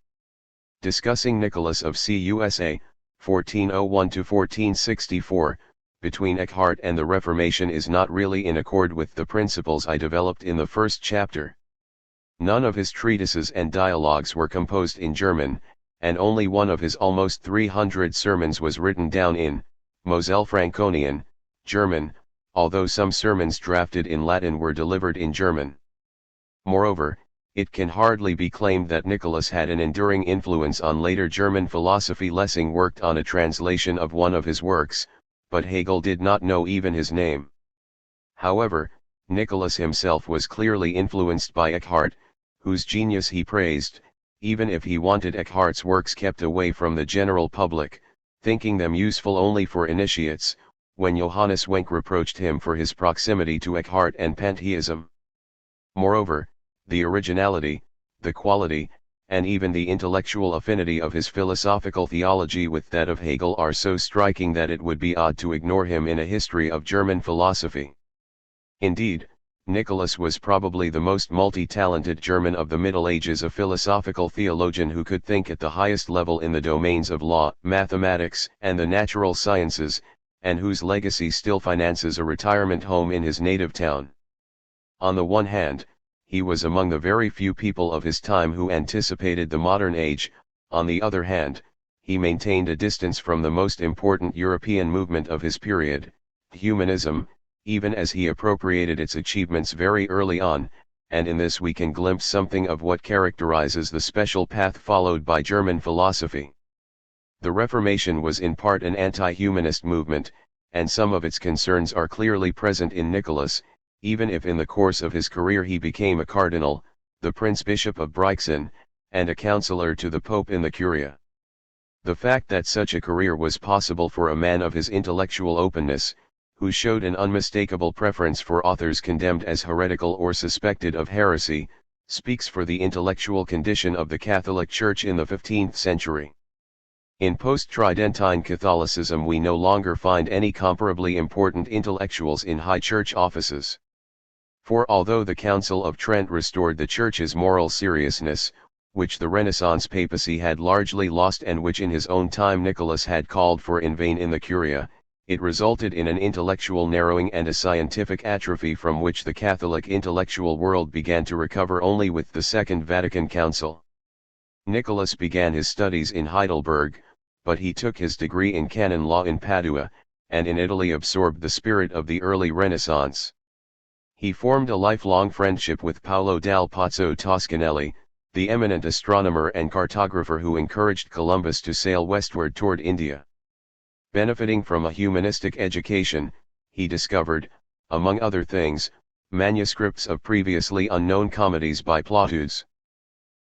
Discussing Nicholas of Cusa, 1401–1464, between Eckhart and the Reformation is not really in accord with the principles I developed in the first chapter. None of his treatises and dialogues were composed in German, and only one of his almost 300 sermons was written down in Moselle Franconian, German, although some sermons drafted in Latin were delivered in German. Moreover, it can hardly be claimed that Nicholas had an enduring influence on later German philosophy. Lessing worked on a translation of one of his works, but Hegel did not know even his name. However, Nicholas himself was clearly influenced by Eckhart, whose genius he praised, even if he wanted Eckhart's works kept away from the general public, thinking them useful only for initiates, when Johannes Wenck reproached him for his proximity to Eckhart and pantheism. Moreover, the originality, the quality, and even the intellectual affinity of his philosophical theology with that of Hegel are so striking that it would be odd to ignore him in a history of German philosophy. Indeed, Nicholas was probably the most multi-talented German of the Middle Ages, a philosophical theologian who could think at the highest level in the domains of law, mathematics, and the natural sciences, and whose legacy still finances a retirement home in his native town. On the one hand, he was among the very few people of his time who anticipated the modern age. On the other hand, he maintained a distance from the most important European movement of his period, humanism, even as he appropriated its achievements very early on, and in this we can glimpse something of what characterizes the special path followed by German philosophy. The Reformation was in part an anti-humanist movement, and some of its concerns are clearly present in Nicholas, even if in the course of his career he became a cardinal, the Prince-Bishop of Brixen, and a counselor to the Pope in the Curia. The fact that such a career was possible for a man of his intellectual openness, who showed an unmistakable preference for authors condemned as heretical or suspected of heresy, speaks for the intellectual condition of the Catholic Church in the 15th century. In post-Tridentine Catholicism we no longer find any comparably important intellectuals in high church offices. For although the Council of Trent restored the Church's moral seriousness, which the Renaissance papacy had largely lost and which in his own time Nicholas had called for in vain in the Curia, it resulted in an intellectual narrowing and a scientific atrophy from which the Catholic intellectual world began to recover only with the Second Vatican Council. Nicholas began his studies in Heidelberg, but he took his degree in canon law in Padua, and in Italy absorbed the spirit of the early Renaissance. He formed a lifelong friendship with Paolo dal Pozzo Toscanelli, the eminent astronomer and cartographer who encouraged Columbus to sail westward toward India. Benefiting from a humanistic education, he discovered, among other things, manuscripts of previously unknown comedies by Plautus.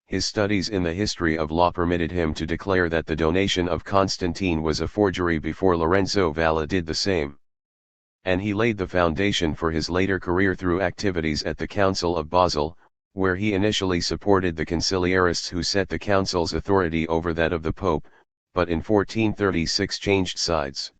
His studies in the history of law permitted him to declare that the donation of Constantine was a forgery before Lorenzo Valla did the same. And he laid the foundation for his later career through activities at the Council of Basel, where he initially supported the conciliarists who set the council's authority over that of the Pope, but in 1436 changed sides.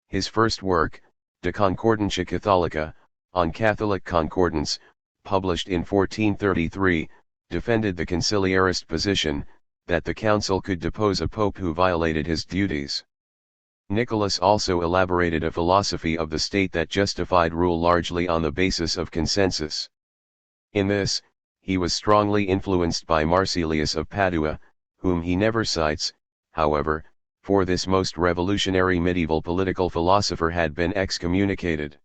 His first work, De Concordantia Catholica, on Catholic concordance, published in 1433, defended the conciliarist position, that the council could depose a pope who violated his duties. Nicholas also elaborated a philosophy of the state that justified rule largely on the basis of consensus. In this, he was strongly influenced by Marsilius of Padua, whom he never cites, however, for this most revolutionary medieval political philosopher had been excommunicated.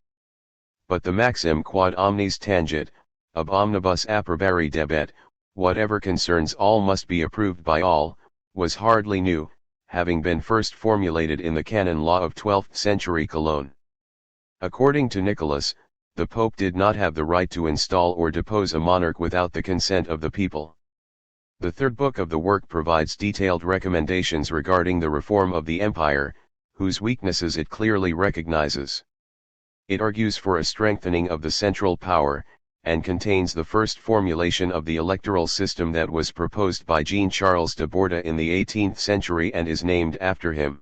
But the maxim quod omnes tangit, ob omnibus approbare debet, whatever concerns all must be approved by all, was hardly new, having been first formulated in the canon law of 12th century Cologne. According to Nicholas, the Pope did not have the right to install or depose a monarch without the consent of the people. The third book of the work provides detailed recommendations regarding the reform of the empire, whose weaknesses it clearly recognizes. It argues for a strengthening of the central power, and contains the first formulation of the electoral system that was proposed by Jean-Charles de Borda in the 18th century and is named after him.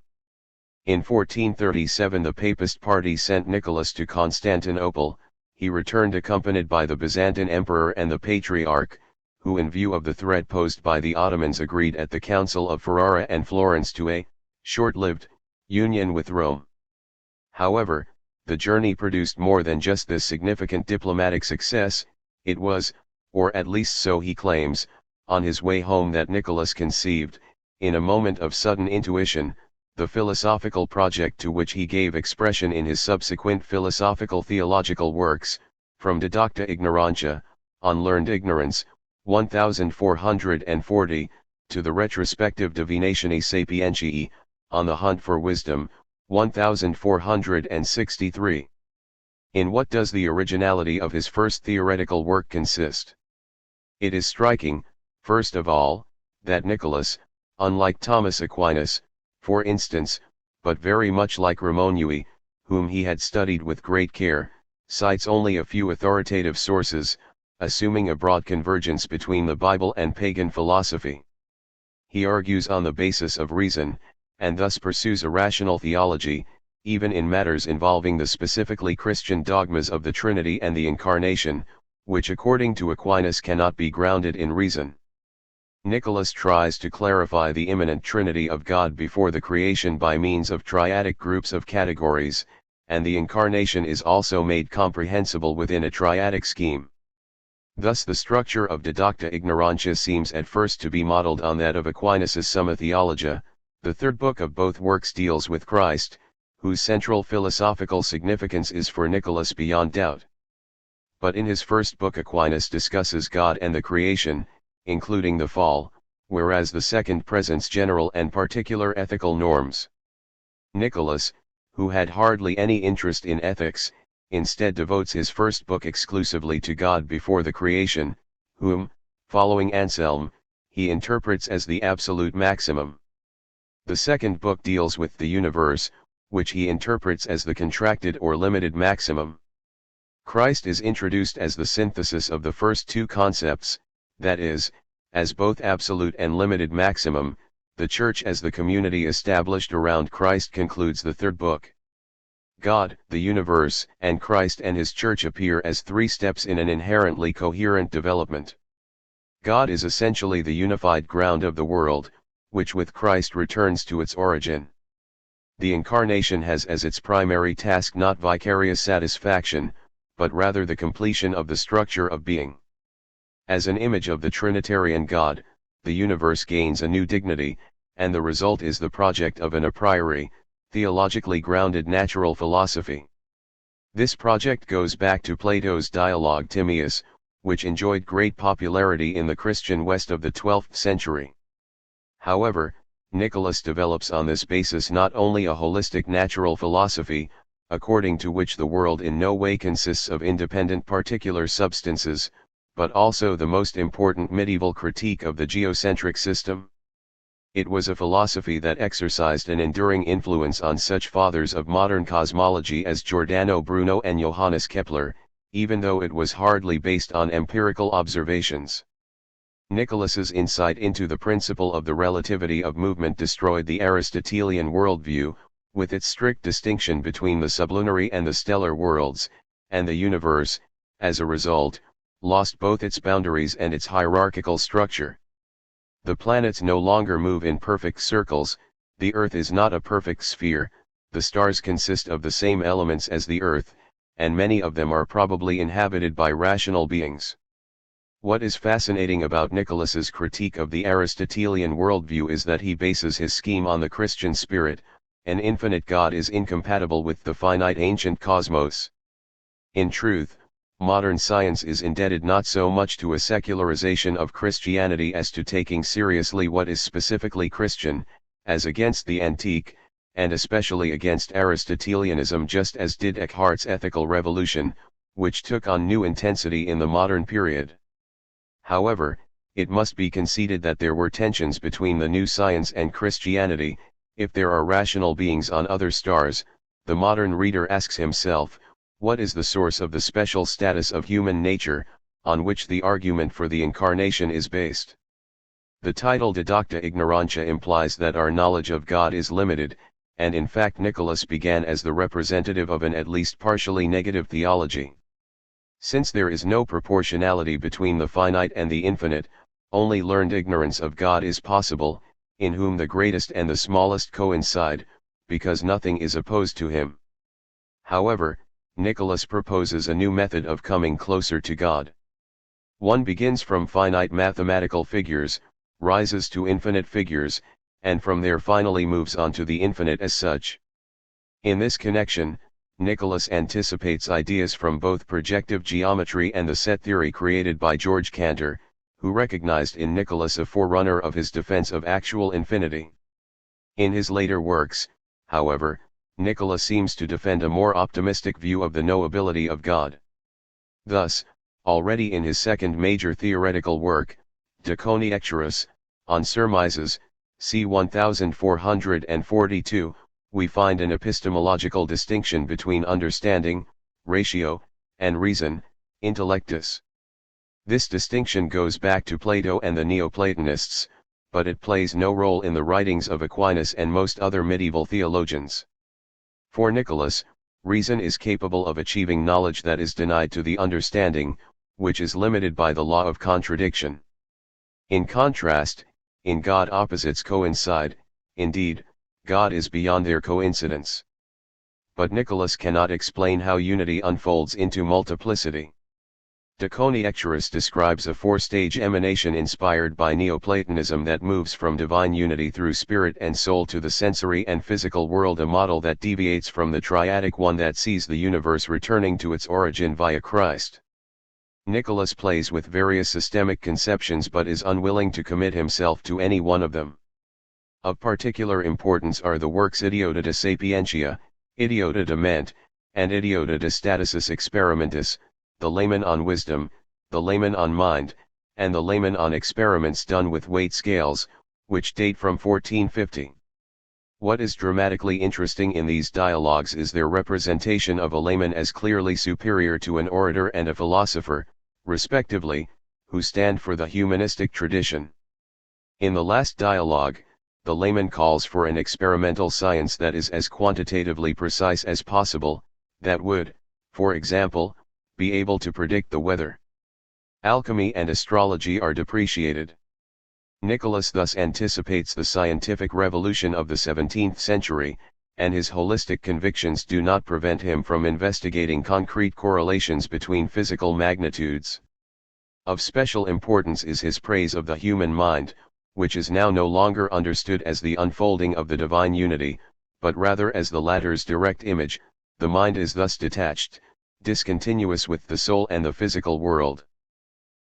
In 1437 the Papist party sent Nicholas to Constantinople. He returned accompanied by the Byzantine emperor and the Patriarch, who in view of the threat posed by the Ottomans agreed at the Council of Ferrara and Florence to a, short-lived, union with Rome. However, the journey produced more than just this significant diplomatic success. It was, or at least so he claims, on his way home that Nicholas conceived, in a moment of sudden intuition, the philosophical project to which he gave expression in his subsequent philosophical theological works, from Didacta Ignorantia, on learned ignorance, 1440, to the retrospective Divinatione Sapientiae, on the hunt for wisdom, 1463. In what does the originality of his first theoretical work consist? It is striking, first of all, that Nicholas, unlike Thomas Aquinas, for instance, but very much like Ramonui, whom he had studied with great care, cites only a few authoritative sources, assuming a broad convergence between the Bible and pagan philosophy. He argues on the basis of reason, and thus pursues a rational theology, even in matters involving the specifically Christian dogmas of the Trinity and the Incarnation, which according to Aquinas cannot be grounded in reason. Nicholas tries to clarify the immanent Trinity of God before the creation by means of triadic groups of categories, and the Incarnation is also made comprehensible within a triadic scheme. Thus the structure of Didacta Ignorantia seems at first to be modeled on that of Aquinas' Summa Theologia. The third book of both works deals with Christ, whose central philosophical significance is for Nicholas beyond doubt. But in his first book Aquinas discusses God and the creation, including the fall, whereas the second presents general and particular ethical norms. Nicholas, who had hardly any interest in ethics, instead devotes his first book exclusively to God before the creation, whom, following Anselm, he interprets as the absolute maximum. The second book deals with the universe, which he interprets as the contracted or limited maximum. Christ is introduced as the synthesis of the first two concepts, that is, as both absolute and limited maximum. The Church as the community established around Christ concludes the third book. God, the universe, and Christ and his Church appear as three steps in an inherently coherent development. God is essentially the unified ground of the world, which with Christ returns to its origin. The Incarnation has as its primary task not vicarious satisfaction, but rather the completion of the structure of being. As an image of the Trinitarian God, the universe gains a new dignity, and the result is the project of an a priori, theologically grounded natural philosophy. This project goes back to Plato's dialogue Timaeus, which enjoyed great popularity in the Christian West of the 12th century. However, Nicholas develops on this basis not only a holistic natural philosophy, according to which the world in no way consists of independent particular substances, but also the most important medieval critique of the geocentric system. It was a philosophy that exercised an enduring influence on such fathers of modern cosmology as Giordano Bruno and Johannes Kepler, even though it was hardly based on empirical observations. Nicholas's insight into the principle of the relativity of movement destroyed the Aristotelian worldview, with its strict distinction between the sublunary and the stellar worlds, and the universe, as a result, lost both its boundaries and its hierarchical structure. The planets no longer move in perfect circles, the Earth is not a perfect sphere, the stars consist of the same elements as the Earth, and many of them are probably inhabited by rational beings. What is fascinating about Nicholas's critique of the Aristotelian worldview is that he bases his scheme on the Christian spirit. An infinite God is incompatible with the finite ancient cosmos. In truth, modern science is indebted not so much to a secularization of Christianity as to taking seriously what is specifically Christian, as against the antique, and especially against Aristotelianism, just as did Descartes' ethical revolution, which took on new intensity in the modern period. However, it must be conceded that there were tensions between the new science and Christianity. If there are rational beings on other stars, the modern reader asks himself, what is the source of the special status of human nature, on which the argument for the incarnation is based? The title Didacta Ignorantia implies that our knowledge of God is limited, and in fact Nicholas began as the representative of an at least partially negative theology. Since there is no proportionality between the finite and the infinite, only learned ignorance of God is possible, in whom the greatest and the smallest coincide, because nothing is opposed to him. However, Nicholas proposes a new method of coming closer to God. One begins from finite mathematical figures, rises to infinite figures, and from there finally moves on to the infinite as such. In this connection, Nicholas anticipates ideas from both projective geometry and the set theory created by George Cantor, who recognized in Nicholas a forerunner of his defense of actual infinity. In his later works, however, Nicholas seems to defend a more optimistic view of the knowability of God. Thus, already in his second major theoretical work, De Conjecturis, on Surmises, c. 1442, we find an epistemological distinction between understanding, ratio, and reason, intellectus. This distinction goes back to Plato and the Neoplatonists, but it plays no role in the writings of Aquinas and most other medieval theologians. For Nicholas, reason is capable of achieving knowledge that is denied to the understanding, which is limited by the law of contradiction. In contrast, in God opposites coincide, indeed, God is beyond their coincidence. But Nicholas cannot explain how unity unfolds into multiplicity. De Conjecturis describes a four-stage emanation inspired by Neoplatonism that moves from divine unity through spirit and soul to the sensory and physical world, a model that deviates from the triadic one that sees the universe returning to its origin via Christ. Nicholas plays with various systemic conceptions but is unwilling to commit himself to any one of them. Of particular importance are the works Idiota de Sapientia, Idiota de Mente, and Idiota de Staticis Experimentis, the Layman on Wisdom, the Layman on Mind, and the Layman on Experiments done with weight scales, which date from 1450. What is dramatically interesting in these dialogues is their representation of a layman as clearly superior to an orator and a philosopher, respectively, who stand for the humanistic tradition. In the last dialogue, the layman calls for an experimental science that is as quantitatively precise as possible, that would, for example, be able to predict the weather. Alchemy and astrology are depreciated. Nicholas thus anticipates the scientific revolution of the 17th century, and his holistic convictions do not prevent him from investigating concrete correlations between physical magnitudes. Of special importance is his praise of the human mind, which is now no longer understood as the unfolding of the divine unity, but rather as the latter's direct image. The mind is thus detached, discontinuous with the soul and the physical world.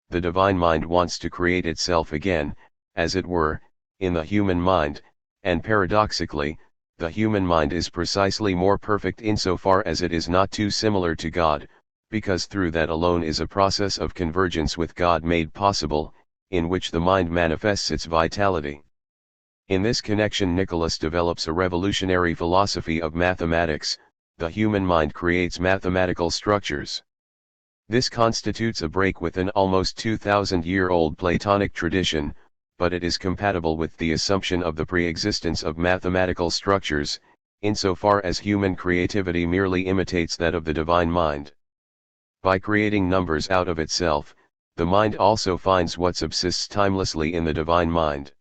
The divine mind wants to create itself again, as it were, in the human mind, and paradoxically, the human mind is precisely more perfect insofar as it is not too similar to God, because through that alone is a process of convergence with God made possible, in which the mind manifests its vitality. In this connection Nicholas develops a revolutionary philosophy of mathematics. The human mind creates mathematical structures. This constitutes a break with an almost 2,000-year-old Platonic tradition, but it is compatible with the assumption of the pre-existence of mathematical structures, insofar as human creativity merely imitates that of the divine mind. By creating numbers out of itself, the mind also finds what subsists timelessly in the divine mind.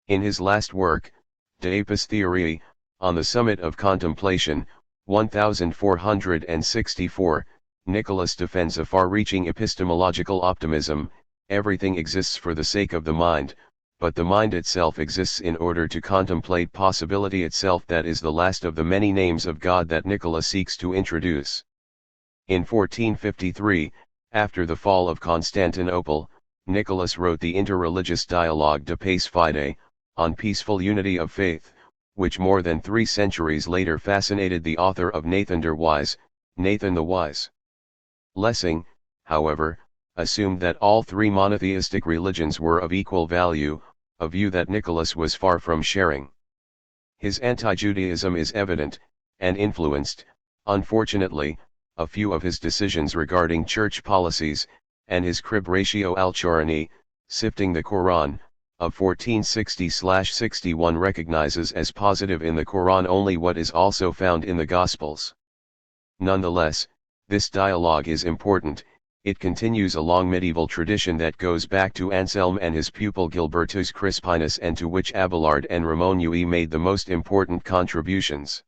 In his last work, De Apis Theoriae, on the summit of contemplation, 1464, Nicholas defends a far-reaching epistemological optimism. Everything exists for the sake of the mind, but the mind itself exists in order to contemplate possibility itself. That is the last of the many names of God that Nicholas seeks to introduce. In 1453, after the fall of Constantinople, Nicholas wrote the interreligious dialogue De Pace Fide, on peaceful unity of faith, which more than 3 centuries later fascinated the author of Nathan der Wise, Nathan the Wise. Lessing, however, assumed that all 3 monotheistic religions were of equal value, a view that Nicholas was far from sharing. His anti-Judaism is evident, and influenced, unfortunately, a few of his decisions regarding church policies, and his crib ratio al-Charani, sifting the Quran, of 1460/61 recognizes as positive in the Quran only what is also found in the Gospels. Nonetheless, this dialogue is important. It continues a long medieval tradition that goes back to Anselm and his pupil Gilbertus Crispinus, and to which Abelard and Ramonui made the most important contributions.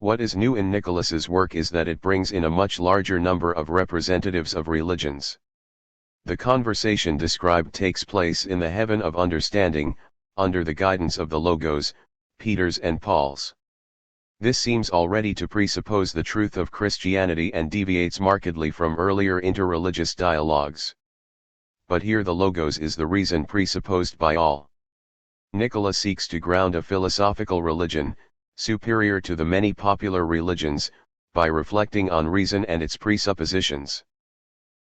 What is new in Nicholas's work is that it brings in a much larger number of representatives of religions. The conversation described takes place in the heaven of understanding, under the guidance of the Logos, Peter's and Paul's. This seems already to presuppose the truth of Christianity and deviates markedly from earlier interreligious dialogues. But here the Logos is the reason presupposed by all. Nicholas seeks to ground a philosophical religion, superior to the many popular religions, by reflecting on reason and its presuppositions.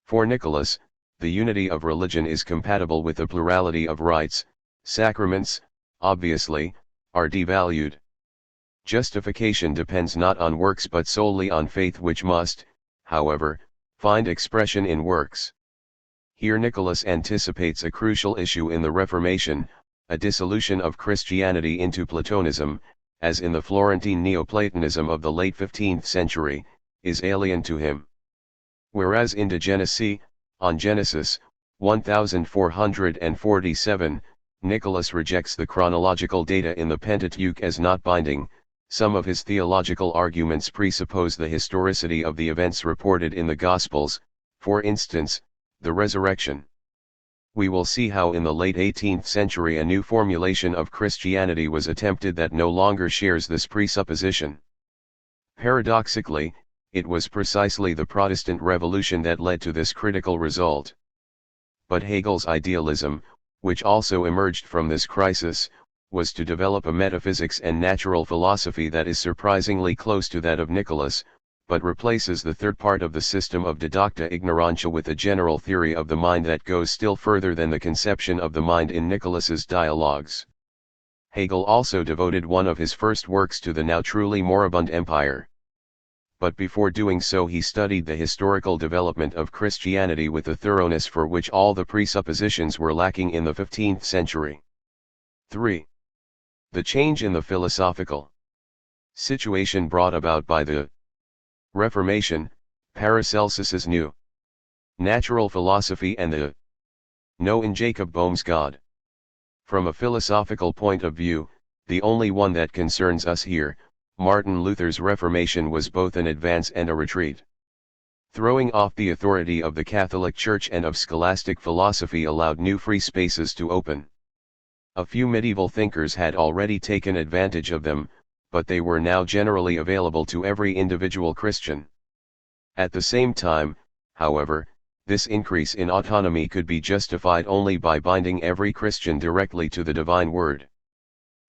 For Nicholas, the unity of religion is compatible with the plurality of rites. Sacraments, obviously, are devalued. Justification depends not on works but solely on faith, which must, however, find expression in works. Here Nicholas anticipates a crucial issue in the Reformation. A dissolution of Christianity into Platonism, as in the Florentine Neoplatonism of the late 15th century, is alien to him. Whereas in De Genesi, on Genesis, 1447, Nicholas rejects the chronological data in the Pentateuch as not binding. Some of his theological arguments presuppose the historicity of the events reported in the Gospels, for instance, the resurrection. We will see how in the late 18th century a new formulation of Christianity was attempted that no longer shares this presupposition. Paradoxically, it was precisely the Protestant Revolution that led to this critical result. But Hegel's idealism, which also emerged from this crisis, was to develop a metaphysics and natural philosophy that is surprisingly close to that of Nicholas, but replaces the third part of the system of Didacta Ignorantia with a general theory of the mind that goes still further than the conception of the mind in Nicholas's dialogues. Hegel also devoted one of his first works to the now truly moribund empire. But before doing so he studied the historical development of Christianity with a thoroughness for which all the presuppositions were lacking in the 15th century. 3. The change in the philosophical situation brought about by the Reformation, Paracelsus's new natural philosophy and the no in Jacob Boehm's God. From a philosophical point of view, the only one that concerns us here, Martin Luther's Reformation was both an advance and a retreat. Throwing off the authority of the Catholic Church and of scholastic philosophy allowed new free spaces to open. A few medieval thinkers had already taken advantage of them, but they were now generally available to every individual Christian. At the same time, however, this increase in autonomy could be justified only by binding every Christian directly to the divine word.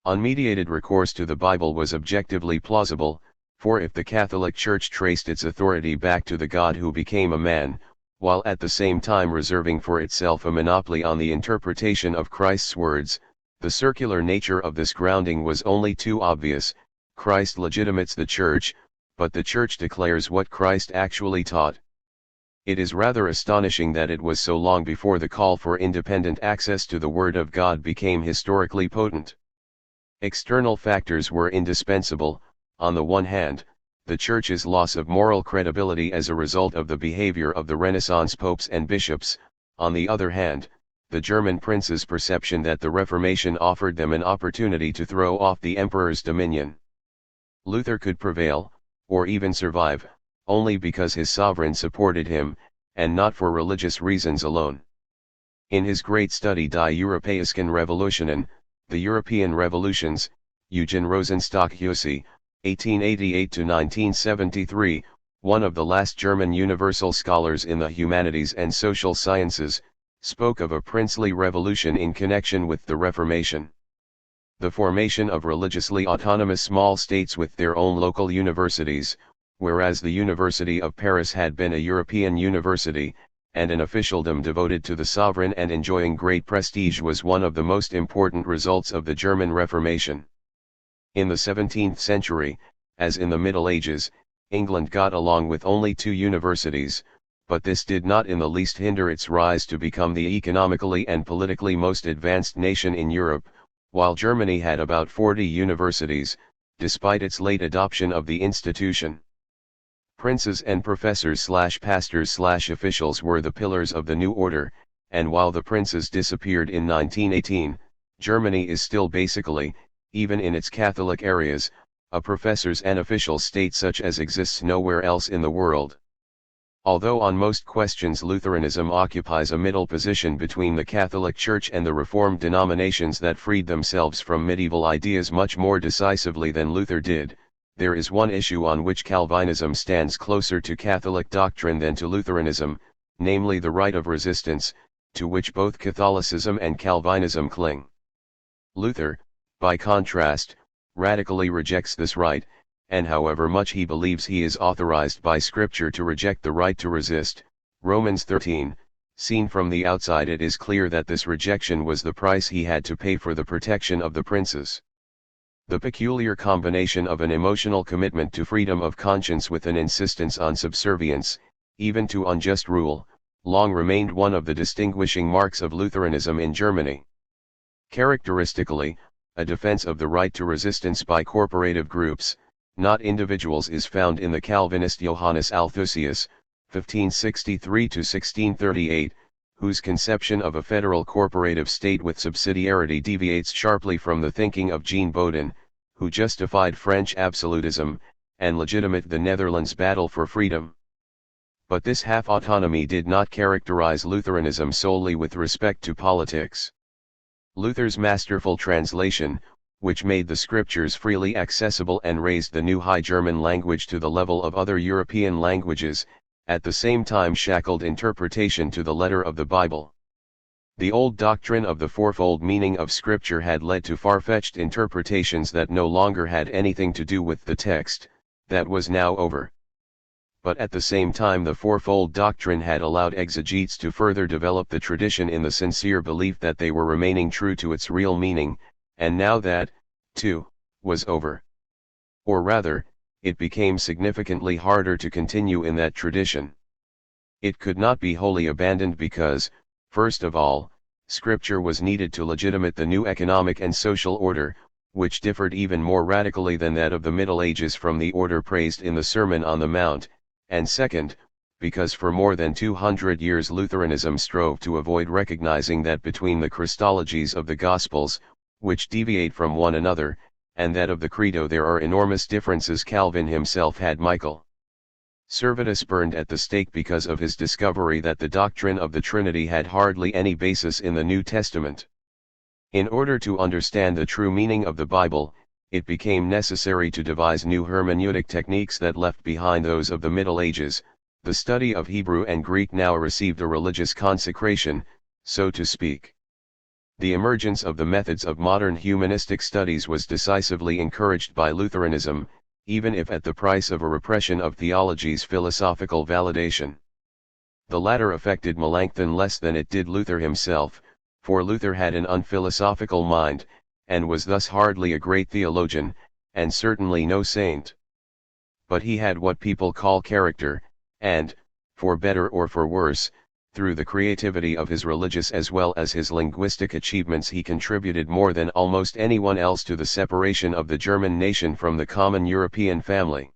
Unmediated recourse to the Bible was objectively plausible, for if the Catholic Church traced its authority back to the God who became a man, while at the same time reserving for itself a monopoly on the interpretation of Christ's words, the circular nature of this grounding was only too obvious. Christ legitimates the Church, but the Church declares what Christ actually taught. It is rather astonishing that it was so long before the call for independent access to the Word of God became historically potent. External factors were indispensable. On the one hand, the Church's loss of moral credibility as a result of the behavior of the Renaissance popes and bishops; on the other hand, the German princes' perception that the Reformation offered them an opportunity to throw off the emperor's dominion. Luther could prevail, or even survive, only because his sovereign supported him, and not for religious reasons alone. In his great study Die Europäischen Revolutionen, the European Revolutions, Eugen Rosenstock Hösle, 1888–1973, one of the last German universal scholars in the humanities and social sciences, spoke of a princely revolution in connection with the Reformation. The formation of religiously autonomous small states with their own local universities, whereas the University of Paris had been a European university, and an officialdom devoted to the sovereign and enjoying great prestige, was one of the most important results of the German Reformation. In the 17th century, as in the Middle Ages, England got along with only 2 universities, but this did not in the least hinder its rise to become the economically and politically most advanced nation in Europe, while Germany had about 40 universities, despite its late adoption of the institution. Princes and professors/pastors/officials were the pillars of the new order, and while the princes disappeared in 1918, Germany is still basically, even in its Catholic areas, a professors and officials state such as exists nowhere else in the world. Although on most questions Lutheranism occupies a middle position between the Catholic Church and the Reformed denominations that freed themselves from medieval ideas much more decisively than Luther did, there is one issue on which Calvinism stands closer to Catholic doctrine than to Lutheranism, namely the right of resistance, to which both Catholicism and Calvinism cling. Luther, by contrast, radically rejects this right, and however much he believes he is authorized by Scripture to reject the right to resist, Romans 13, seen from the outside it is clear that this rejection was the price he had to pay for the protection of the princes. The peculiar combination of an emotional commitment to freedom of conscience with an insistence on subservience, even to unjust rule, long remained one of the distinguishing marks of Lutheranism in Germany. Characteristically, a defense of the right to resistance by corporative groups, not individuals, is found in the Calvinist Johannes Althusius, 1563–1638, whose conception of a federal corporative state with subsidiarity deviates sharply from the thinking of Jean Bodin, who justified French absolutism, and legitimated the Netherlands' battle for freedom. But this half-autonomy did not characterize Lutheranism solely with respect to politics. Luther's masterful translation, which made the scriptures freely accessible and raised the New High German language to the level of other European languages, at the same time shackled interpretation to the letter of the Bible. The old doctrine of the fourfold meaning of Scripture had led to far-fetched interpretations that no longer had anything to do with the text. That was now over. But at the same time the fourfold doctrine had allowed exegetes to further develop the tradition in the sincere belief that they were remaining true to its real meaning, and now that, too, was over. Or rather, it became significantly harder to continue in that tradition. It could not be wholly abandoned because, first of all, Scripture was needed to legitimate the new economic and social order, which differed even more radically than that of the Middle Ages from the order praised in the Sermon on the Mount, and second, because for more than 200 years Lutheranism strove to avoid recognizing that between the Christologies of the Gospels, which deviate from one another, and that of the Credo there are enormous differences. Calvin himself had Michael Servetus burned at the stake because of his discovery that the doctrine of the Trinity had hardly any basis in the New Testament. In order to understand the true meaning of the Bible, it became necessary to devise new hermeneutic techniques that left behind those of the Middle Ages. The study of Hebrew and Greek now received a religious consecration, so to speak. The emergence of the methods of modern humanistic studies was decisively encouraged by Lutheranism, even if at the price of a repression of theology's philosophical validation. The latter affected Melanchthon less than it did Luther himself, for Luther had an unphilosophical mind, and was thus hardly a great theologian, and certainly no saint. But he had what people call character, and, for better or for worse, through the creativity of his religious as well as his linguistic achievements he contributed more than almost anyone else to the separation of the German nation from the common European family.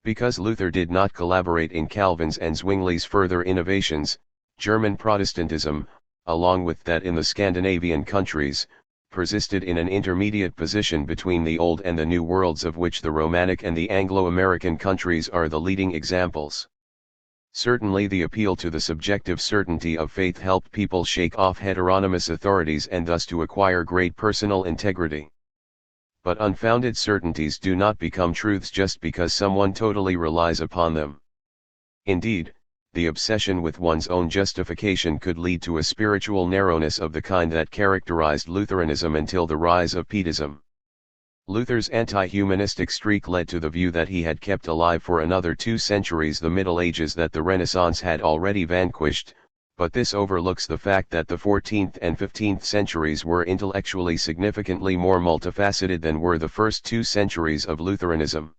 Because Luther did not collaborate in Calvin's and Zwingli's further innovations, German Protestantism, along with that in the Scandinavian countries, persisted in an intermediate position between the Old and the New worlds, of which the Romanic and the Anglo-American countries are the leading examples. Certainly the appeal to the subjective certainty of faith helped people shake off heteronymous authorities and thus to acquire great personal integrity. But unfounded certainties do not become truths just because someone totally relies upon them. Indeed, the obsession with one's own justification could lead to a spiritual narrowness of the kind that characterized Lutheranism until the rise of Pietism. Luther's anti-humanistic streak led to the view that he had kept alive for another 2 centuries the Middle Ages that the Renaissance had already vanquished, but this overlooks the fact that the 14th and 15th centuries were intellectually significantly more multifaceted than were the first 2 centuries of Lutheranism.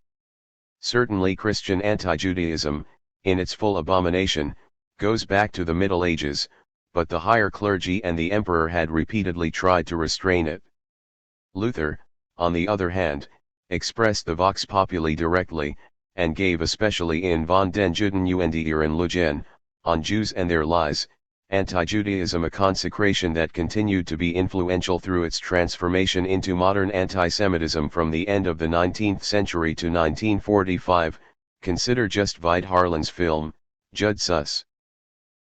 Certainly Christian anti-Judaism, in its full abomination, goes back to the Middle Ages, but the higher clergy and the emperor had repeatedly tried to restrain it. Luther, on the other hand, expressed the vox populi directly, and gave especially in Von den Juden ihren Lügen, on Jews and their lies, anti-Judaism a consecration that continued to be influential through its transformation into modern anti-Semitism from the end of the 19th century to 1945. Consider just Vide Harlan's film, Jude Sus.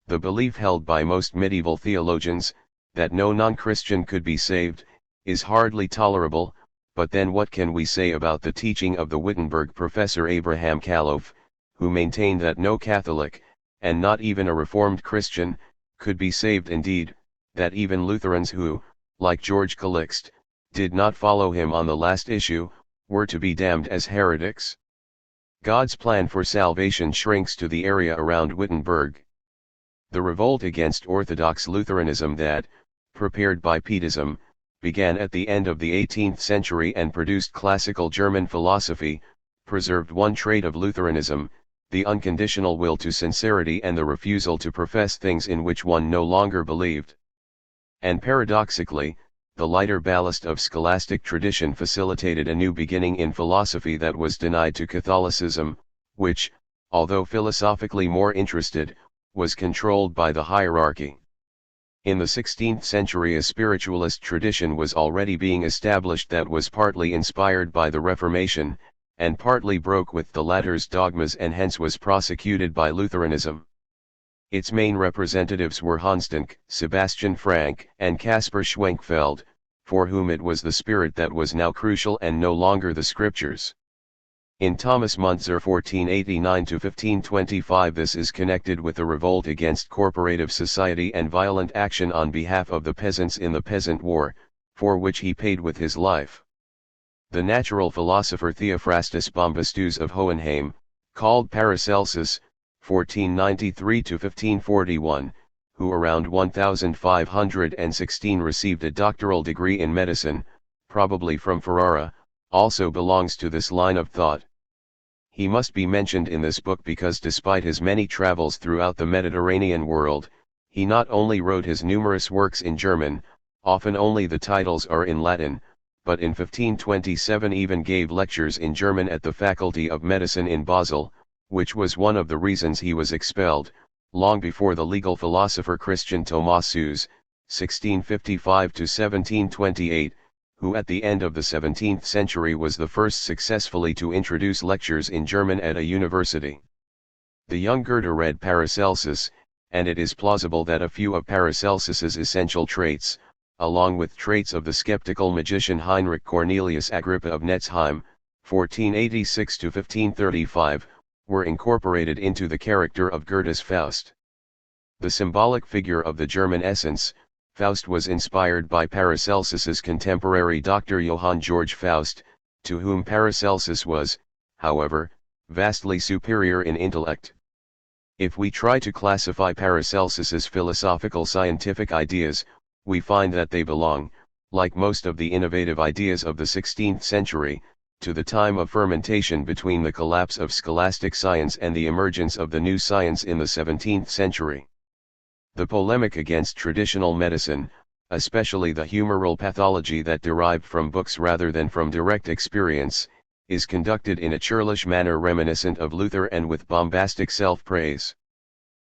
The belief held by most medieval theologians, that no non-Christian could be saved, is hardly tolerable, but then what can we say about the teaching of the Wittenberg professor Abraham Kalof, who maintained that no Catholic, and not even a Reformed Christian, could be saved, indeed, that even Lutherans who, like George Calixt, did not follow him on the last issue, were to be damned as heretics? God's plan for salvation shrinks to the area around Wittenberg. The revolt against Orthodox Lutheranism that, prepared by Pietism, began at the end of the 18th century and produced classical German philosophy, preserved one trait of Lutheranism, the unconditional will to sincerity and the refusal to profess things in which one no longer believed. And paradoxically, the lighter ballast of scholastic tradition facilitated a new beginning in philosophy that was denied to Catholicism, which, although philosophically more interested, was controlled by the hierarchy. In the 16th century a spiritualist tradition was already being established that was partly inspired by the Reformation, and partly broke with the latter's dogmas and hence was prosecuted by Lutheranism. Its main representatives were Hansdenck, Sebastian Frank, and Caspar Schwenkfeld, for whom it was the spirit that was now crucial and no longer the scriptures. In Thomas Müntzer 1489–1525 this is connected with the revolt against corporative society and violent action on behalf of the peasants in the Peasant War, for which he paid with his life. The natural philosopher Theophrastus Bombastus of Hohenheim, called Paracelsus, 1493–1541, who around 1516 received a doctoral degree in medicine, probably from Ferrara, also belongs to this line of thought. He must be mentioned in this book because despite his many travels throughout the Mediterranean world, he not only wrote his numerous works in German, often only the titles are in Latin, but in 1527 even gave lectures in German at the Faculty of Medicine in Basel, which was one of the reasons he was expelled, long before the legal philosopher Christian Thomas Suess, 1655–1728, who at the end of the 17th century was the first successfully to introduce lectures in German at a university. The young Goethe read Paracelsus, and it is plausible that a few of Paracelsus's essential traits, along with traits of the skeptical magician Heinrich Cornelius Agrippa of Netzheim, 1486–1535, were incorporated into the character of Goethe's Faust. The symbolic figure of the German essence, Faust, was inspired by Paracelsus's contemporary Dr. Johann Georg Faust, to whom Paracelsus was, however, vastly superior in intellect. If we try to classify Paracelsus's philosophical scientific ideas, we find that they belong, like most of the innovative ideas of the 16th century, to the time of fermentation between the collapse of scholastic science and the emergence of the new science in the 17th century. The polemic against traditional medicine, especially the humoral pathology that derived from books rather than from direct experience, is conducted in a churlish manner reminiscent of Luther and with bombastic self-praise.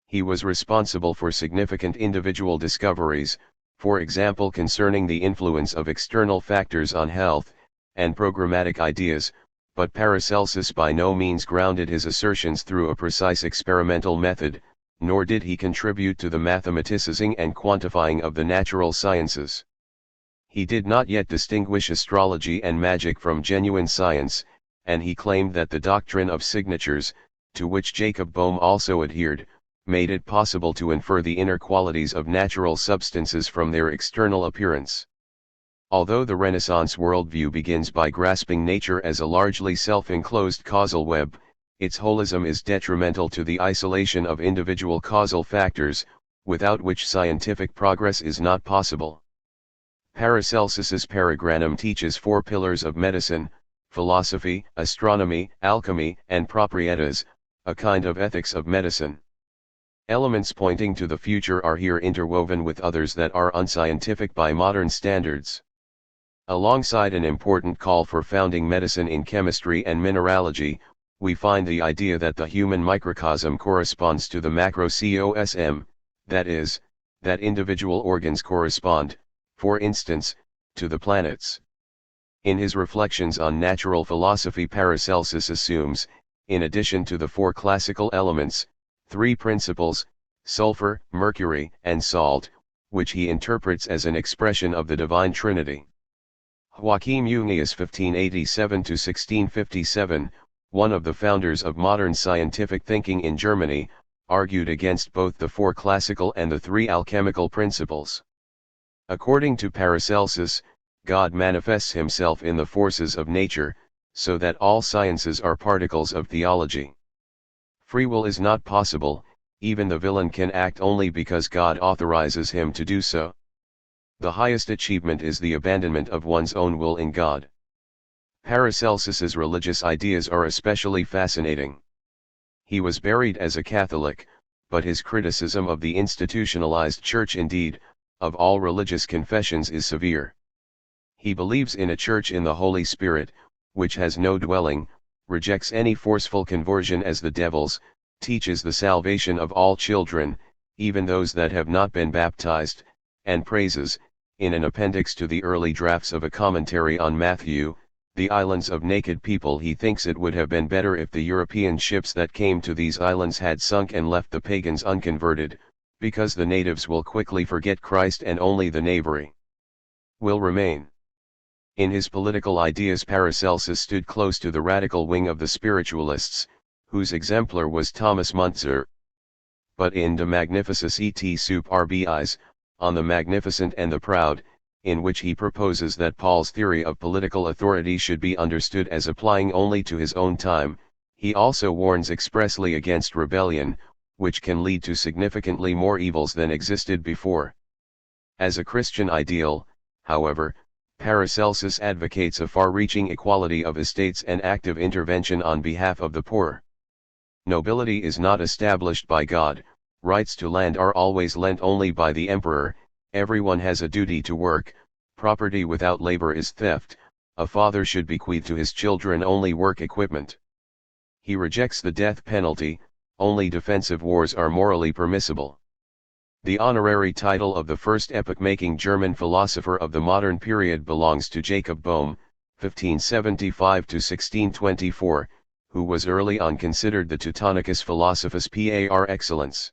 He was responsible for significant individual discoveries, for example concerning the influence of external factors on health, and programmatic ideas, but Paracelsus by no means grounded his assertions through a precise experimental method, nor did he contribute to the mathematicizing and quantifying of the natural sciences. He did not yet distinguish astrology and magic from genuine science, and he claimed that the doctrine of signatures, to which Jacob Boehme also adhered, made it possible to infer the inner qualities of natural substances from their external appearance. Although the Renaissance worldview begins by grasping nature as a largely self-enclosed causal web, its holism is detrimental to the isolation of individual causal factors, without which scientific progress is not possible. Paracelsus's Paragranum teaches 4 pillars of medicine: philosophy, astronomy, alchemy, and proprietas, a kind of ethics of medicine. Elements pointing to the future are here interwoven with others that are unscientific by modern standards. Alongside an important call for founding medicine in chemistry and mineralogy, we find the idea that the human microcosm corresponds to the macrocosm, that is, that individual organs correspond, for instance, to the planets. In his reflections on natural philosophy, Paracelsus assumes, in addition to the 4 classical elements, 3 principles: sulfur, mercury, and salt, which he interprets as an expression of the divine Trinity. Joachim Jungius (1587–1657), one of the founders of modern scientific thinking in Germany, argued against both the 4 classical and the 3 alchemical principles. According to Paracelsus, God manifests himself in the forces of nature, so that all sciences are particles of theology. Free will is not possible, even the villain can act only because God authorizes him to do so. The highest achievement is the abandonment of one's own will in God. Paracelsus's religious ideas are especially fascinating. He was buried as a Catholic, but his criticism of the institutionalized church, indeed, of all religious confessions, is severe. He believes in a church in the Holy Spirit, which has no dwelling, rejects any forceful conversion as the devil's, teaches the salvation of all children, even those that have not been baptized, and praises, in an appendix to the early drafts of a commentary on Matthew, the islands of naked people. He thinks it would have been better if the European ships that came to these islands had sunk and left the pagans unconverted, because the natives will quickly forget Christ and only the knavery will remain. In his political ideas, Paracelsus stood close to the radical wing of the spiritualists, whose exemplar was Thomas Muntzer. But in De Magnificis et Superbiis, on the magnificent and the proud, in which he proposes that Paul's theory of political authority should be understood as applying only to his own time, he also warns expressly against rebellion, which can lead to significantly more evils than existed before. As a Christian ideal, however, Paracelsus advocates a far-reaching equality of estates and active intervention on behalf of the poor. Nobility is not established by God, rights to land are always lent only by the emperor, everyone has a duty to work, property without labor is theft, a father should bequeath to his children only work equipment. He rejects the death penalty, only defensive wars are morally permissible. The honorary title of the first epoch-making German philosopher of the modern period belongs to Jacob Boehme, 1575–1624, who was early on considered the Teutonicus philosophus par excellence.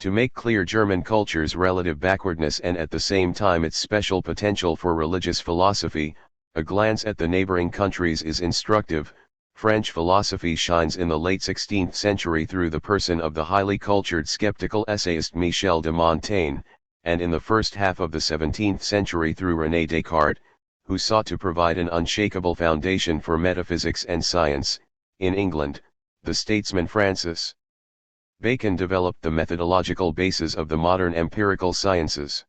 To make clear German culture's relative backwardness and at the same time its special potential for religious philosophy, a glance at the neighboring countries is instructive. French philosophy shines in the late 16th century through the person of the highly cultured skeptical essayist Michel de Montaigne, and in the first half of the 17th century through René Descartes, who sought to provide an unshakable foundation for metaphysics and science. In England, the statesman Francis Bacon developed the methodological basis of the modern empirical sciences.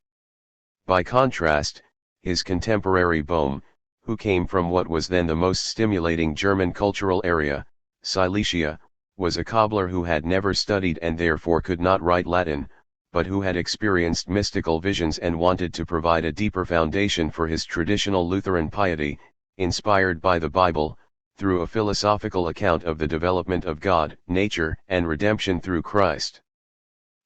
By contrast, his contemporary Bohm, who came from what was then the most stimulating German cultural area, Silesia, was a cobbler who had never studied and therefore could not write Latin, but who had experienced mystical visions and wanted to provide a deeper foundation for his traditional Lutheran piety, inspired by the Bible, through a philosophical account of the development of God, nature, and redemption through Christ.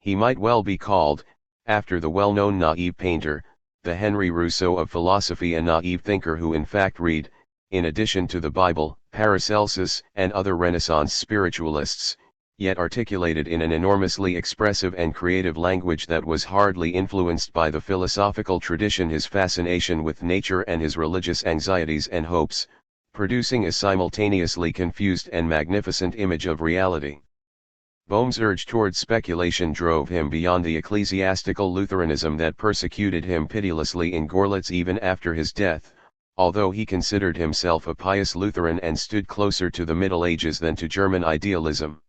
He might well be called, after the well-known naive painter, the Henry Rousseau of philosophy, a naive thinker who in fact read, in addition to the Bible, Paracelsus and other Renaissance spiritualists, yet articulated in an enormously expressive and creative language that was hardly influenced by the philosophical tradition. His fascination with nature and his religious anxieties and hopes, producing a simultaneously confused and magnificent image of reality. Bohm's urge towards speculation drove him beyond the ecclesiastical Lutheranism that persecuted him pitilessly in Görlitz even after his death, although he considered himself a pious Lutheran and stood closer to the Middle Ages than to German idealism.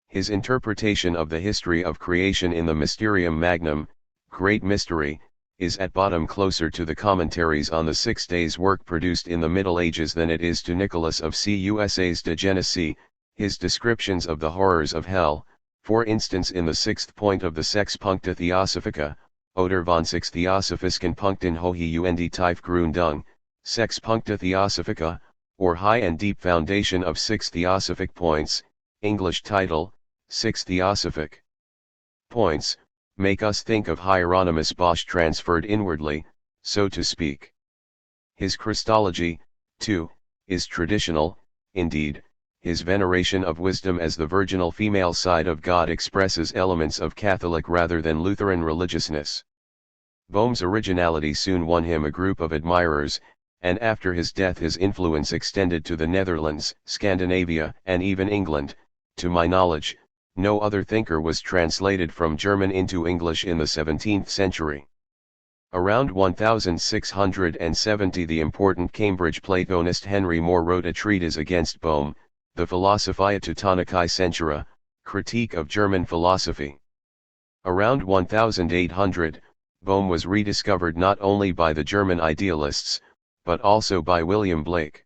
His interpretation of the history of creation in the Mysterium Magnum, Great Mystery, is at bottom closer to the commentaries on the 6 Days work produced in the Middle Ages than it is to Nicholas of Cus's De Genesis. His descriptions of the horrors of hell, for instance in the 6th point of the Sex Puncta Theosophica, Oder von Six Theosophischen Punkten hohe und Tiefgründung, Sex Puncta Theosophica, or High and Deep Foundation of 6 Theosophic Points, English title, 6 Theosophic Points, make us think of Hieronymus Bosch transferred inwardly, so to speak. His Christology, too, is traditional. Indeed, his veneration of wisdom as the virginal female side of God expresses elements of Catholic rather than Lutheran religiousness. Bohm's originality soon won him a group of admirers, and after his death his influence extended to the Netherlands, Scandinavia, and even England. To my knowledge, no other thinker was translated from German into English in the 17th century. Around 1670 the important Cambridge Platonist Henry More wrote a treatise against Bohm, the Philosophia Teutonicae Censura, Critique of German Philosophy. Around 1800, Bohm was rediscovered not only by the German idealists, but also by William Blake.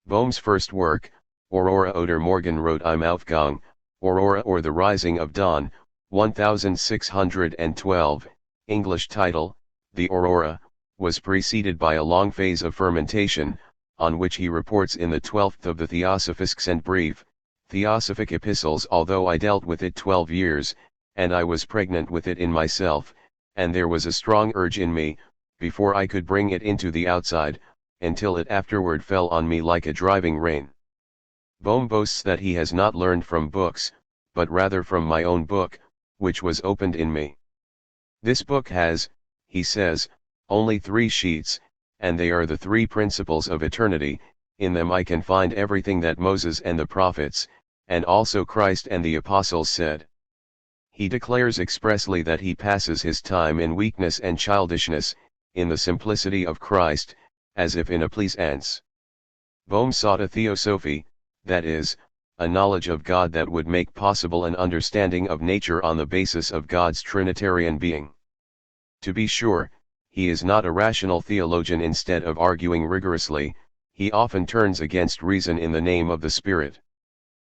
Bohm's first work, Aurora oder Morgenrot im Aufgang, Aurora or the Rising of Dawn, 1612, English title, The Aurora, was preceded by a long phase of fermentation, on which he reports in the 12th of the Theosophisks and brief, Theosophic epistles. Although I dealt with it 12 years, and I was pregnant with it in myself, and there was a strong urge in me, before I could bring it into the outside, until it afterward fell on me like a driving rain. Bohm boasts that he has not learned from books, but rather from my own book, which was opened in me. This book has, he says, only 3 sheets, and they are the 3 principles of eternity. In them I can find everything that Moses and the prophets, and also Christ and the apostles said. He declares expressly that he passes his time in weakness and childishness, in the simplicity of Christ, as if in a pleasaunce. Bohm sought a theosophy, that is, a knowledge of God that would make possible an understanding of nature on the basis of God's Trinitarian being. To be sure, he is not a rational theologian. Instead of arguing rigorously, he often turns against reason in the name of the Spirit.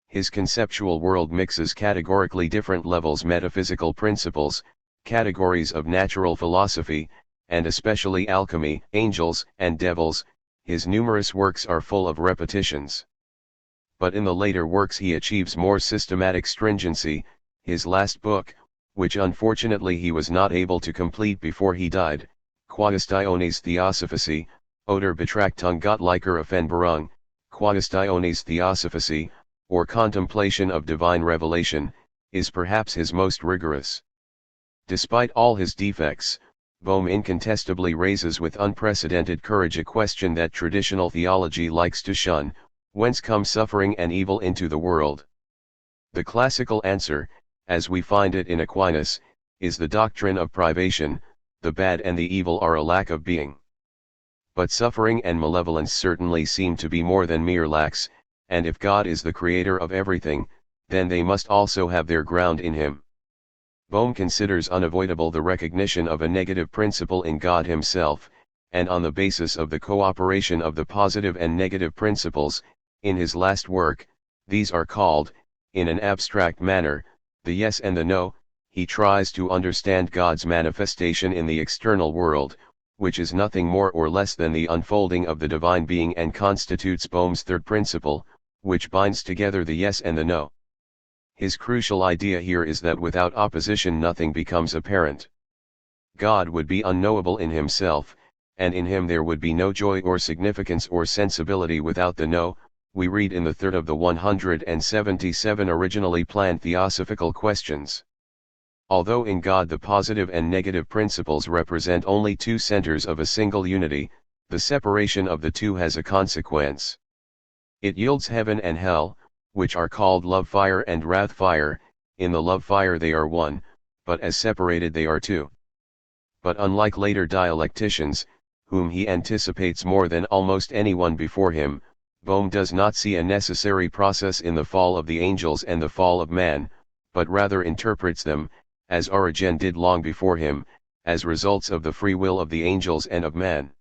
His conceptual world mixes categorically different levels: metaphysical principles, categories of natural philosophy, and especially alchemy, angels, and devils. His numerous works are full of repetitions. But in the later works he achieves more systematic stringency. His last book, which unfortunately he was not able to complete before he died, Quaestiones Theosophici, oder Betrachtung Gottlicher Offenbarung, Quaestiones Theosophici, or Contemplation of Divine Revelation, is perhaps his most rigorous. Despite all his defects, Bohm incontestably raises with unprecedented courage a question that traditional theology likes to shun: whence come suffering and evil into the world? The classical answer, as we find it in Aquinas, is the doctrine of privation: the bad and the evil are a lack of being. But suffering and malevolence certainly seem to be more than mere lacks, and if God is the creator of everything, then they must also have their ground in him. Bohm considers unavoidable the recognition of a negative principle in God himself, and on the basis of the cooperation of the positive and negative principles, in his last work, these are called, in an abstract manner, the yes and the no. He tries to understand God's manifestation in the external world, which is nothing more or less than the unfolding of the divine being, and constitutes Bohm's third principle, which binds together the yes and the no. His crucial idea here is that without opposition nothing becomes apparent. God would be unknowable in himself, and in him there would be no joy or significance or sensibility without the no. We read in the third of the 177 originally planned Theosophical questions. Although in God the positive and negative principles represent only two centers of a single unity, the separation of the two has a consequence. It yields heaven and hell, which are called love fire and wrath fire. In the love fire they are one, but as separated they are two. But unlike later dialecticians, whom he anticipates more than almost anyone before him, Bohm does not see a necessary process in the fall of the angels and the fall of man, but rather interprets them, as Origen did long before him, as results of the free will of the angels and of man.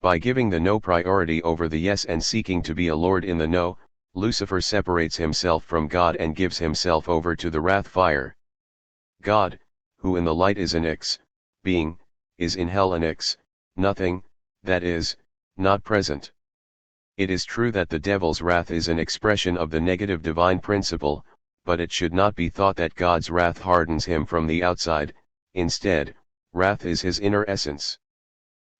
By giving the no priority over the yes and seeking to be a lord in the no, Lucifer separates himself from God and gives himself over to the wrath fire. God, who in the light is an X, being, is in hell an X, nothing, that is, not present. It is true that the devil's wrath is an expression of the negative divine principle, but it should not be thought that God's wrath hardens him from the outside. Instead, wrath is his inner essence.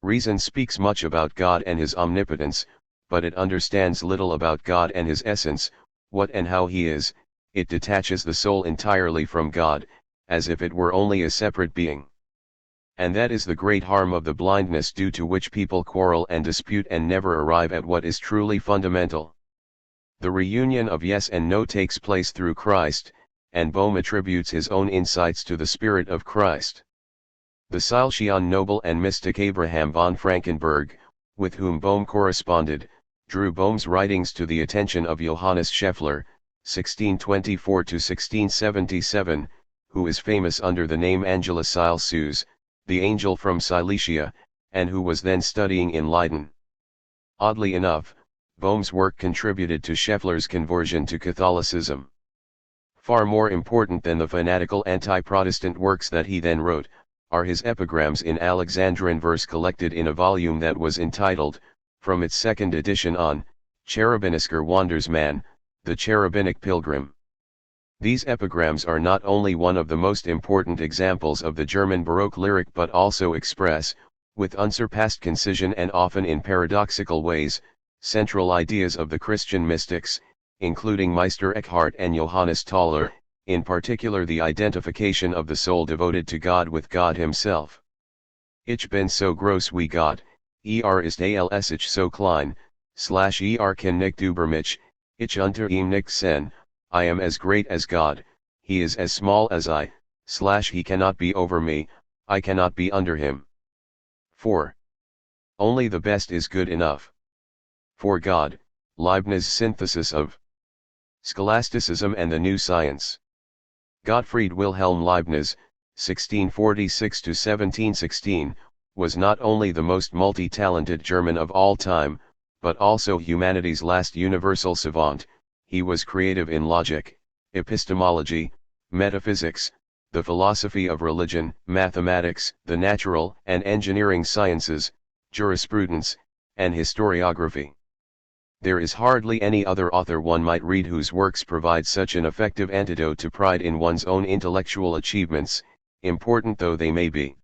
Reason speaks much about God and his omnipotence, but it understands little about God and his essence, what and how he is. It detaches the soul entirely from God, as if it were only a separate being. And that is the great harm of the blindness due to which people quarrel and dispute and never arrive at what is truly fundamental. The reunion of yes and no takes place through Christ, and Bohm attributes his own insights to the Spirit of Christ. The Salesian noble and mystic Abraham von Frankenberg, with whom Bohm corresponded, drew Bohm's writings to the attention of Johannes Scheffler, 1624–1677, who is famous under the name Angela Silesius, the angel from Silesia, and who was then studying in Leiden. Oddly enough, Bohm's work contributed to Scheffler's conversion to Catholicism. Far more important than the fanatical anti-Protestant works that he then wrote, are his epigrams in Alexandrine verse collected in a volume that was entitled, from its second edition on, Cherubinisker Wandersman, the Cherubinic Pilgrim. These epigrams are not only one of the most important examples of the German Baroque lyric but also express, with unsurpassed concision and often in paradoxical ways, central ideas of the Christian mystics, including Meister Eckhart and Johannes Tauler, in particular the identification of the soul devoted to God with God himself. Ich bin so groß wie Gott, ist alles ich so klein, kann nicht über mich, ich unter ihm nichts sein. I am as great as God, he is as small as I, he cannot be over me, I cannot be under him. 4. Only the best is good enough. For God, Leibniz' synthesis of scholasticism and the new science. Gottfried Wilhelm Leibniz, 1646–1716, was not only the most multi-talented German of all time, but also humanity's last universal savant. He was creative in logic, epistemology, metaphysics, the philosophy of religion, mathematics, the natural and engineering sciences, jurisprudence, and historiography. There is hardly any other author one might read whose works provide such an effective antidote to pride in one's own intellectual achievements, important though they may be.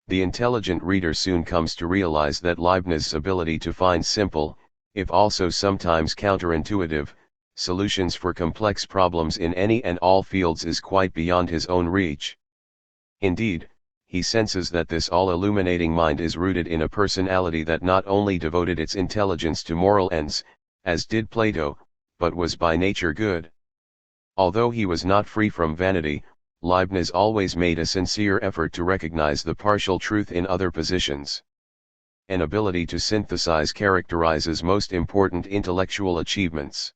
The intelligent reader soon comes to realize that Leibniz's ability to find simple, if also sometimes counterintuitive, solutions for complex problems in any and all fields is quite beyond his own reach. Indeed, he senses that this all-illuminating mind is rooted in a personality that not only devoted its intelligence to moral ends, as did Plato, but was by nature good. Although he was not free from vanity, Leibniz always made a sincere effort to recognize the partial truth in other positions. An ability to synthesize characterizes most important intellectual achievements.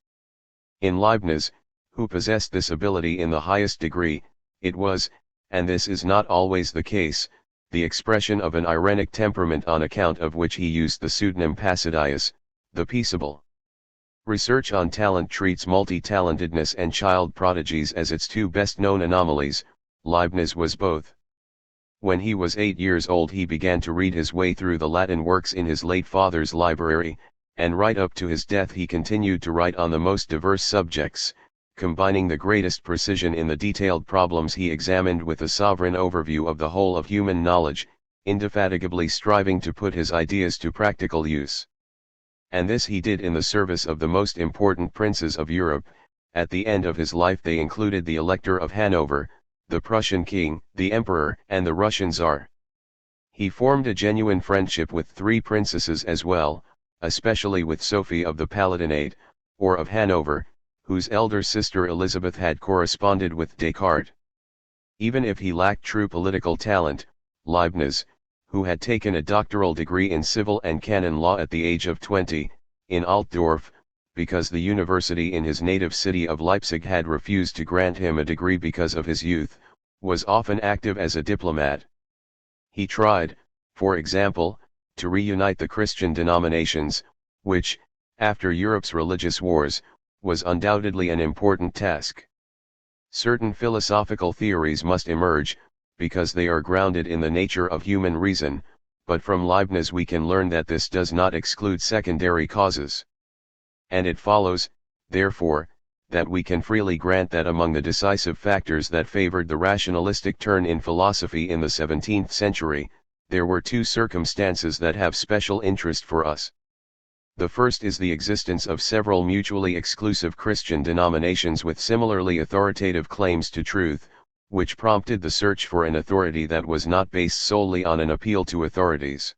In Leibniz, who possessed this ability in the highest degree, it was, and this is not always the case, the expression of an irenic temperament on account of which he used the pseudonym Passidius, the peaceable. Research on talent treats multi-talentedness and child prodigies as its two best-known anomalies. Leibniz was both. When he was 8 years old he began to read his way through the Latin works in his late father's library, and right up to his death he continued to write on the most diverse subjects, combining the greatest precision in the detailed problems he examined with a sovereign overview of the whole of human knowledge, indefatigably striving to put his ideas to practical use. And this he did in the service of the most important princes of Europe. At the end of his life they included the Elector of Hanover, the Prussian king, the Emperor, and the Russian Tsar. He formed a genuine friendship with 3 princesses as well, especially with Sophie of the Palatinate, or of Hanover, whose elder sister Elizabeth had corresponded with Descartes. Even if he lacked true political talent, Leibniz, who had taken a doctoral degree in civil and canon law at the age of 20, in Altdorf, because the university in his native city of Leipzig had refused to grant him a degree because of his youth, was often active as a diplomat. He tried, for example, to reunite the Christian denominations, which, after Europe's religious wars, was undoubtedly an important task. Certain philosophical theories must emerge, because they are grounded in the nature of human reason, but from Leibniz we can learn that this does not exclude secondary causes. And it follows, therefore, that we can freely grant that among the decisive factors that favored the rationalistic turn in philosophy in the 17th century, there were 2 circumstances that have special interest for us. The first is the existence of several mutually exclusive Christian denominations with similarly authoritative claims to truth, which prompted the search for an authority that was not based solely on an appeal to authorities.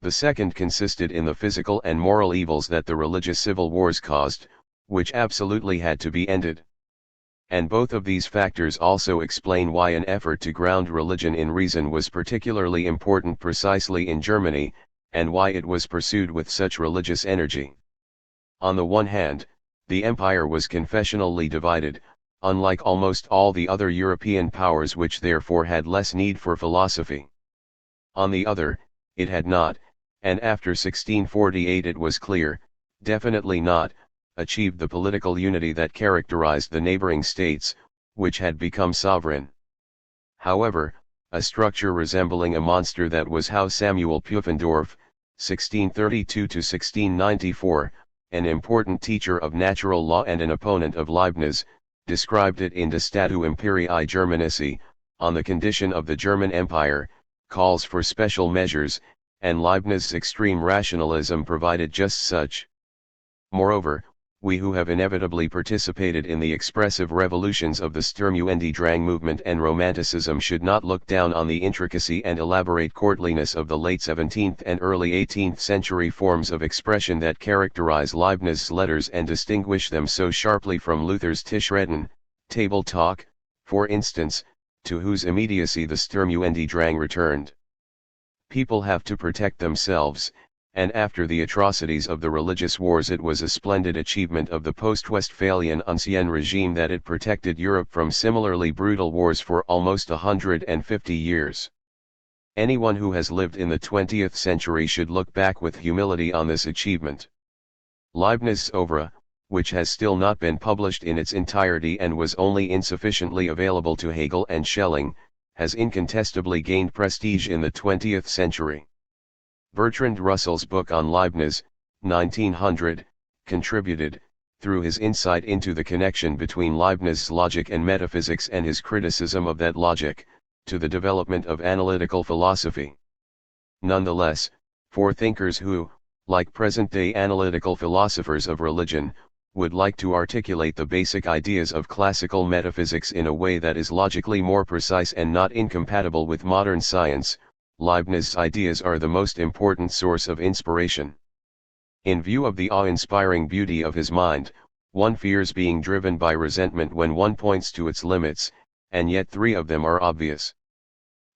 The second consisted in the physical and moral evils that the religious civil wars caused, which absolutely had to be ended. And both of these factors also explain why an effort to ground religion in reason was particularly important precisely in Germany, and why it was pursued with such religious energy. On the one hand, the empire was confessionally divided, unlike almost all the other European powers, which therefore had less need for philosophy. On the other, it had not, and after 1648 it was clear, definitely not, achieved the political unity that characterized the neighboring states, which had become sovereign. However, a structure resembling a monster that was how Samuel Pufendorf, 1632–1694, an important teacher of natural law and an opponent of Leibniz, described it in De Statu Imperii Germanici, on the condition of the German Empire, calls for special measures, and Leibniz's extreme rationalism provided just such. Moreover, we who have inevitably participated in the expressive revolutions of the Sturmuendrang movement and Romanticism should not look down on the intricacy and elaborate courtliness of the late 17th and early 18th century forms of expression that characterize Leibniz's letters and distinguish them so sharply from Luther's Tischreden, table talk, for instance, to whose immediacy the Sturmuendrang returned. People have to protect themselves, and after the atrocities of the religious wars it was a splendid achievement of the post-Westphalian Ancien regime that it protected Europe from similarly brutal wars for almost 150 years. Anyone who has lived in the 20th century should look back with humility on this achievement. Leibniz's oeuvre, which has still not been published in its entirety and was only insufficiently available to Hegel and Schelling, has incontestably gained prestige in the 20th century. Bertrand Russell's book on Leibniz, 1900, contributed, through his insight into the connection between Leibniz's logic and metaphysics and his criticism of that logic, to the development of analytical philosophy. Nonetheless, for thinkers who, like present-day analytical philosophers of religion, would like to articulate the basic ideas of classical metaphysics in a way that is logically more precise and not incompatible with modern science, Leibniz's ideas are the most important source of inspiration. In view of the awe-inspiring beauty of his mind, one fears being driven by resentment when one points to its limits, and yet three of them are obvious.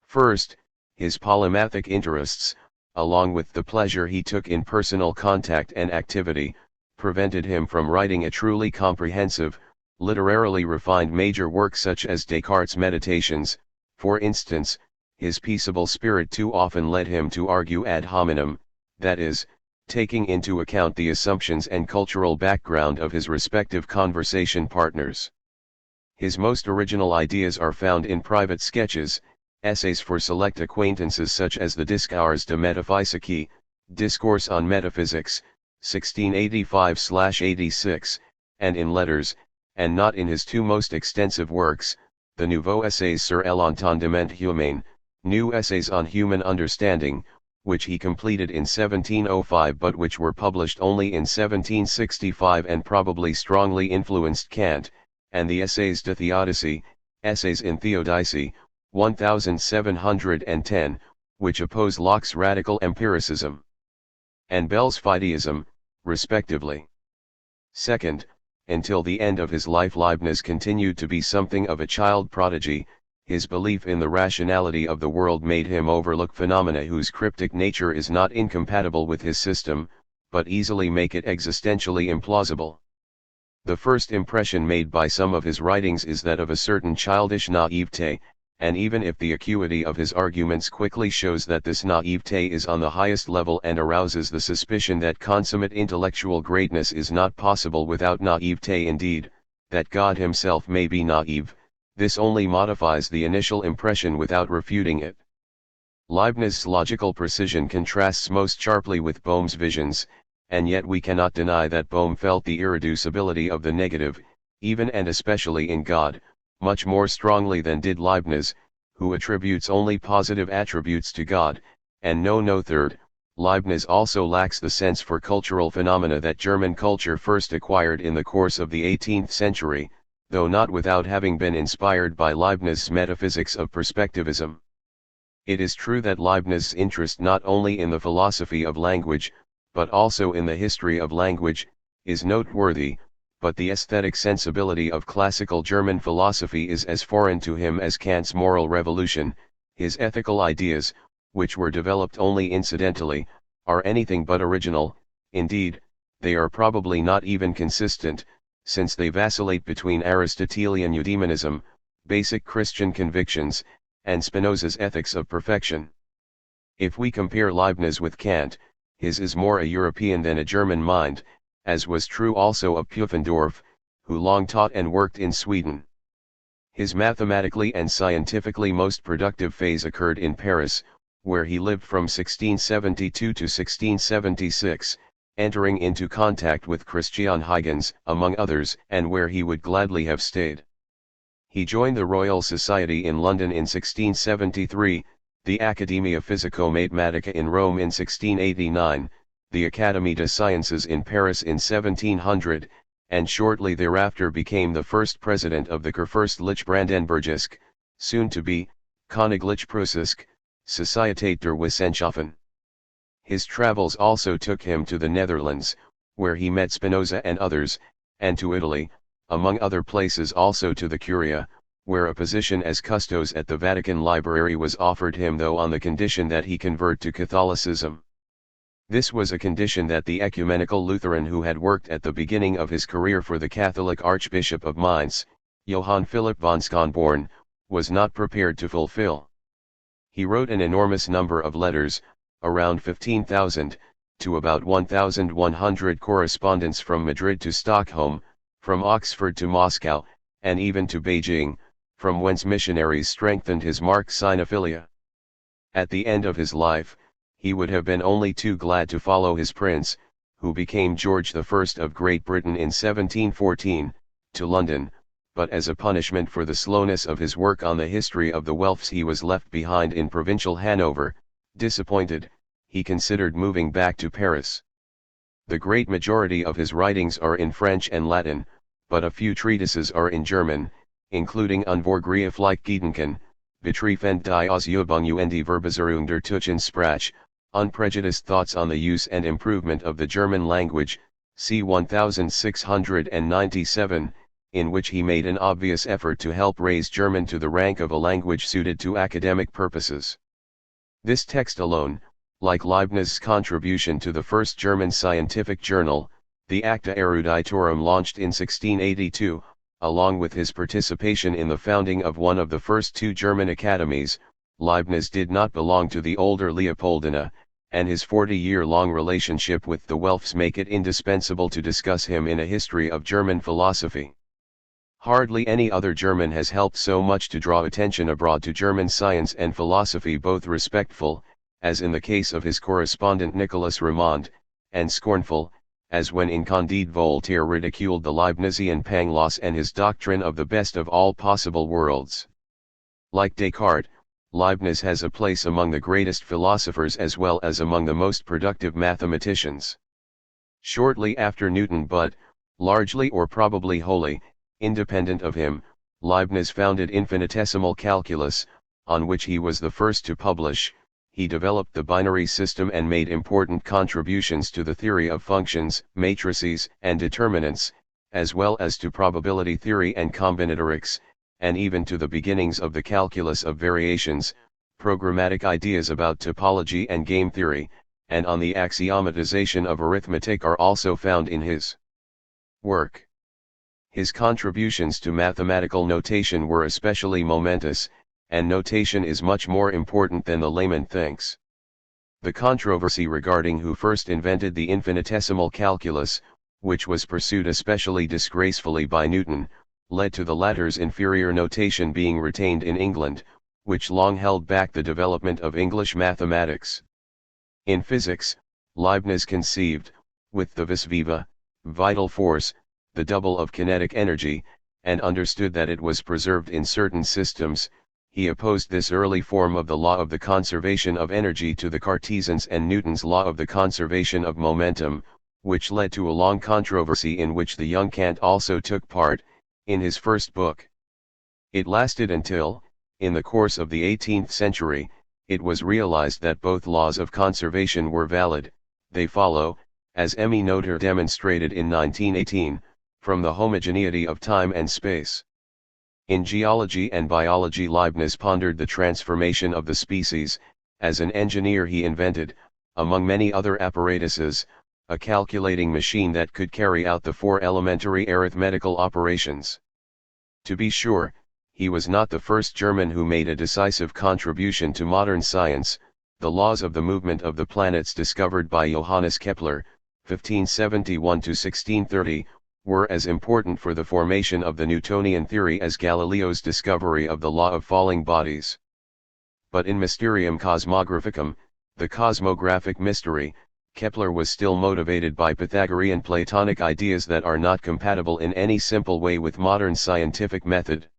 First, his polymathic interests, along with the pleasure he took in personal contact and activity, prevented him from writing a truly comprehensive, literarily refined major work such as Descartes' Meditations. For instance, his peaceable spirit too often led him to argue ad hominem, that is, taking into account the assumptions and cultural background of his respective conversation partners. His most original ideas are found in private sketches, essays for select acquaintances such as the Discours de Métaphysique, Discourse on Metaphysics, 1685/86, and in letters, and not in his two most extensive works, the Nouveaux Essays sur l'entendement humain, New Essays on Human Understanding, which he completed in 1705 but which were published only in 1765 and probably strongly influenced Kant, and the Essays de Théodicy, Essays in Theodicy, 1710, which oppose Locke's radical empiricism and Bell's fideism, respectively. Second, until the end of his life Leibniz continued to be something of a child prodigy. His belief in the rationality of the world made him overlook phenomena whose cryptic nature is not incompatible with his system, but easily make it existentially implausible. The first impression made by some of his writings is that of a certain childish naivete, and even if the acuity of his arguments quickly shows that this naivete is on the highest level and arouses the suspicion that consummate intellectual greatness is not possible without naivete, indeed, that God himself may be naive, this only modifies the initial impression without refuting it. Leibniz's logical precision contrasts most sharply with Bohm's visions, and yet we cannot deny that Bohm felt the irreducibility of the negative, even and especially in God, much more strongly than did Leibniz, who attributes only positive attributes to God, and no third. Leibniz also lacks the sense for cultural phenomena that German culture first acquired in the course of the 18th century, though not without having been inspired by Leibniz's metaphysics of perspectivism. It is true that Leibniz's interest not only in the philosophy of language, but also in the history of language, is noteworthy, but the aesthetic sensibility of classical German philosophy is as foreign to him as Kant's moral revolution. His ethical ideas, which were developed only incidentally, are anything but original. Indeed, they are probably not even consistent, since they vacillate between Aristotelian eudaimonism, basic Christian convictions, and Spinoza's ethics of perfection. If we compare Leibniz with Kant, his is more a European than a German mind, as was true also of Pufendorf, who long taught and worked in Sweden. His mathematically and scientifically most productive phase occurred in Paris, where he lived from 1672 to 1676, entering into contact with Christian Huygens, among others, and where he would gladly have stayed. He joined the Royal Society in London in 1673, the Accademia Fisico-Matematica in Rome in 1689, the Académie des Sciences in Paris in 1700, and shortly thereafter became the first president of the Kurfürstliche Brandenburgische, soon to be, Königliche Preußische, Société der Wissenschaften. His travels also took him to the Netherlands, where he met Spinoza and others, and to Italy, among other places also to the Curia, where a position as custos at the Vatican Library was offered him, though on the condition that he convert to Catholicism. This was a condition that the ecumenical Lutheran who had worked at the beginning of his career for the Catholic Archbishop of Mainz, Johann Philipp von Schönborn, was not prepared to fulfill. He wrote an enormous number of letters, around 15,000, to about 1,100 correspondents from Madrid to Stockholm, from Oxford to Moscow, and even to Beijing, from whence missionaries strengthened his Marx sinophilia. At the end of his life, he would have been only too glad to follow his prince, who became George I of Great Britain in 1714, to London, but as a punishment for the slowness of his work on the history of the Welfs he was left behind in provincial Hanover. Disappointed, he considered moving back to Paris. The great majority of his writings are in French and Latin, but a few treatises are in German, including Unvorgreiflich Gedanken, Betreffend die Ausübung und die Verbesserung der Deutschen Sprache, Unprejudiced Thoughts on the Use and Improvement of the German Language, c. 1697, in which he made an obvious effort to help raise German to the rank of a language suited to academic purposes. This text alone, like Leibniz's contribution to the first German scientific journal, the Acta Eruditorum launched in 1682, along with his participation in the founding of one of the first two German academies, Leibniz did not belong to the older Leopoldina, and his 40-year-long relationship with the Welfs make it indispensable to discuss him in a history of German philosophy. Hardly any other German has helped so much to draw attention abroad to German science and philosophy, both respectful, as in the case of his correspondent Nicolas Ramond, and scornful, as when in Candide Voltaire ridiculed the Leibnizian Pangloss and his doctrine of the best of all possible worlds. Like Descartes, Leibniz has a place among the greatest philosophers as well as among the most productive mathematicians. Shortly after Newton, but, largely or probably wholly, independent of him, Leibniz founded infinitesimal calculus, on which he was the first to publish. He developed the binary system and made important contributions to the theory of functions, matrices, and determinants, as well as to probability theory and combinatorics, and even to the beginnings of the calculus of variations, programmatic ideas about topology and game theory, and on the axiomatization of arithmetic are also found in his work. His contributions to mathematical notation were especially momentous, and notation is much more important than the layman thinks. The controversy regarding who first invented the infinitesimal calculus, which was pursued especially disgracefully by Newton, led to the latter's inferior notation being retained in England, which long held back the development of English mathematics. In physics, Leibniz conceived, with the vis viva, vital force, the double of kinetic energy, and understood that it was preserved in certain systems. He opposed this early form of the law of the conservation of energy to the Cartesians and Newton's law of the conservation of momentum, which led to a long controversy in which the young Kant also took part, in his first book. It lasted until, in the course of the 18th century, it was realized that both laws of conservation were valid. They follow, as Emmy Noether demonstrated in 1918, from the homogeneity of time and space. In geology and biology, Leibniz pondered the transformation of the species. As an engineer, he invented, among many other apparatuses, a calculating machine that could carry out the 4 elementary arithmetical operations. To be sure, he was not the first German who made a decisive contribution to modern science. The laws of the movement of the planets discovered by Johannes Kepler, 1571–1630, were as important for the formation of the Newtonian theory as Galileo's discovery of the law of falling bodies. But in Mysterium Cosmographicum, the cosmographic mystery, Kepler was still motivated by Pythagorean Platonic ideas that are not compatible in any simple way with modern scientific method.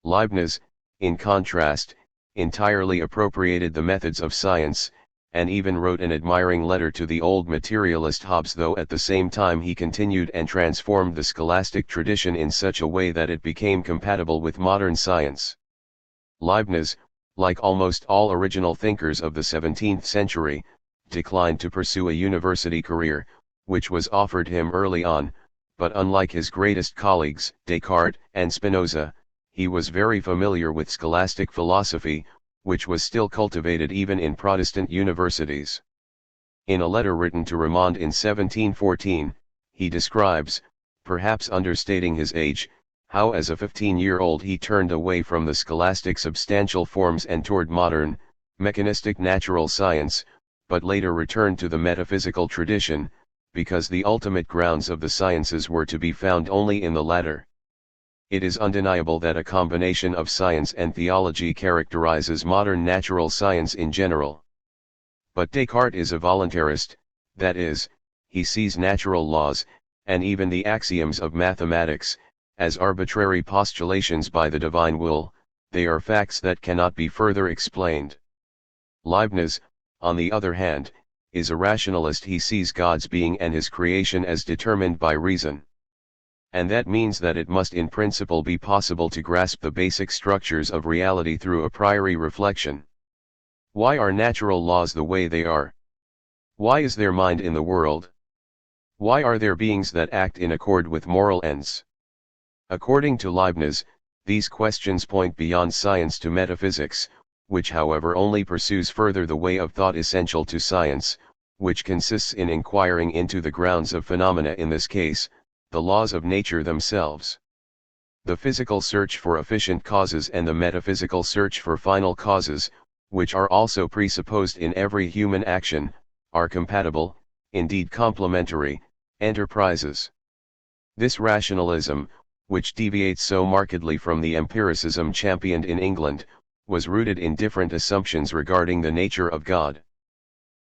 Leibniz, in contrast, entirely appropriated the methods of science, and even wrote an admiring letter to the old materialist Hobbes, though at the same time he continued and transformed the scholastic tradition in such a way that it became compatible with modern science. Leibniz, like almost all original thinkers of the 17th century, declined to pursue a university career, which was offered him early on, but unlike his greatest colleagues, Descartes and Spinoza, he was very familiar with scholastic philosophy, which was still cultivated even in Protestant universities. In a letter written to Ramond in 1714, he describes, perhaps understating his age, how as a 15-year-old he turned away from the scholastic substantial forms and toward modern, mechanistic natural science, but later returned to the metaphysical tradition, because the ultimate grounds of the sciences were to be found only in the latter. It is undeniable that a combination of science and theology characterizes modern natural science in general. But Descartes is a voluntarist, that is, he sees natural laws, and even the axioms of mathematics, as arbitrary postulations by the divine will. They are facts that cannot be further explained. Leibniz, on the other hand, is a rationalist. He sees God's being and his creation as determined by reason. And that means that it must in principle be possible to grasp the basic structures of reality through a priori reflection. Why are natural laws the way they are? Why is there mind in the world? Why are there beings that act in accord with moral ends? According to Leibniz, these questions point beyond science to metaphysics, which however only pursues further the way of thought essential to science, which consists in inquiring into the grounds of phenomena, in this case, the laws of nature themselves. The physical search for efficient causes and the metaphysical search for final causes, which are also presupposed in every human action, are compatible, indeed complementary, enterprises. This rationalism, which deviates so markedly from the empiricism championed in England, was rooted in different assumptions regarding the nature of God.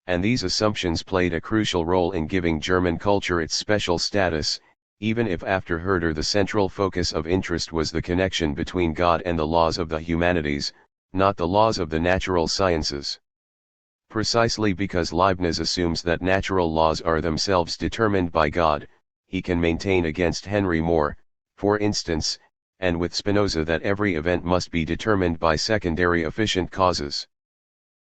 And these assumptions played a crucial role in giving German culture its special status, even if after Herder the central focus of interest was the connection between God and the laws of the humanities, not the laws of the natural sciences. Precisely because Leibniz assumes that natural laws are themselves determined by God, he can maintain against Henry More, for instance, and with Spinoza, that every event must be determined by secondary efficient causes.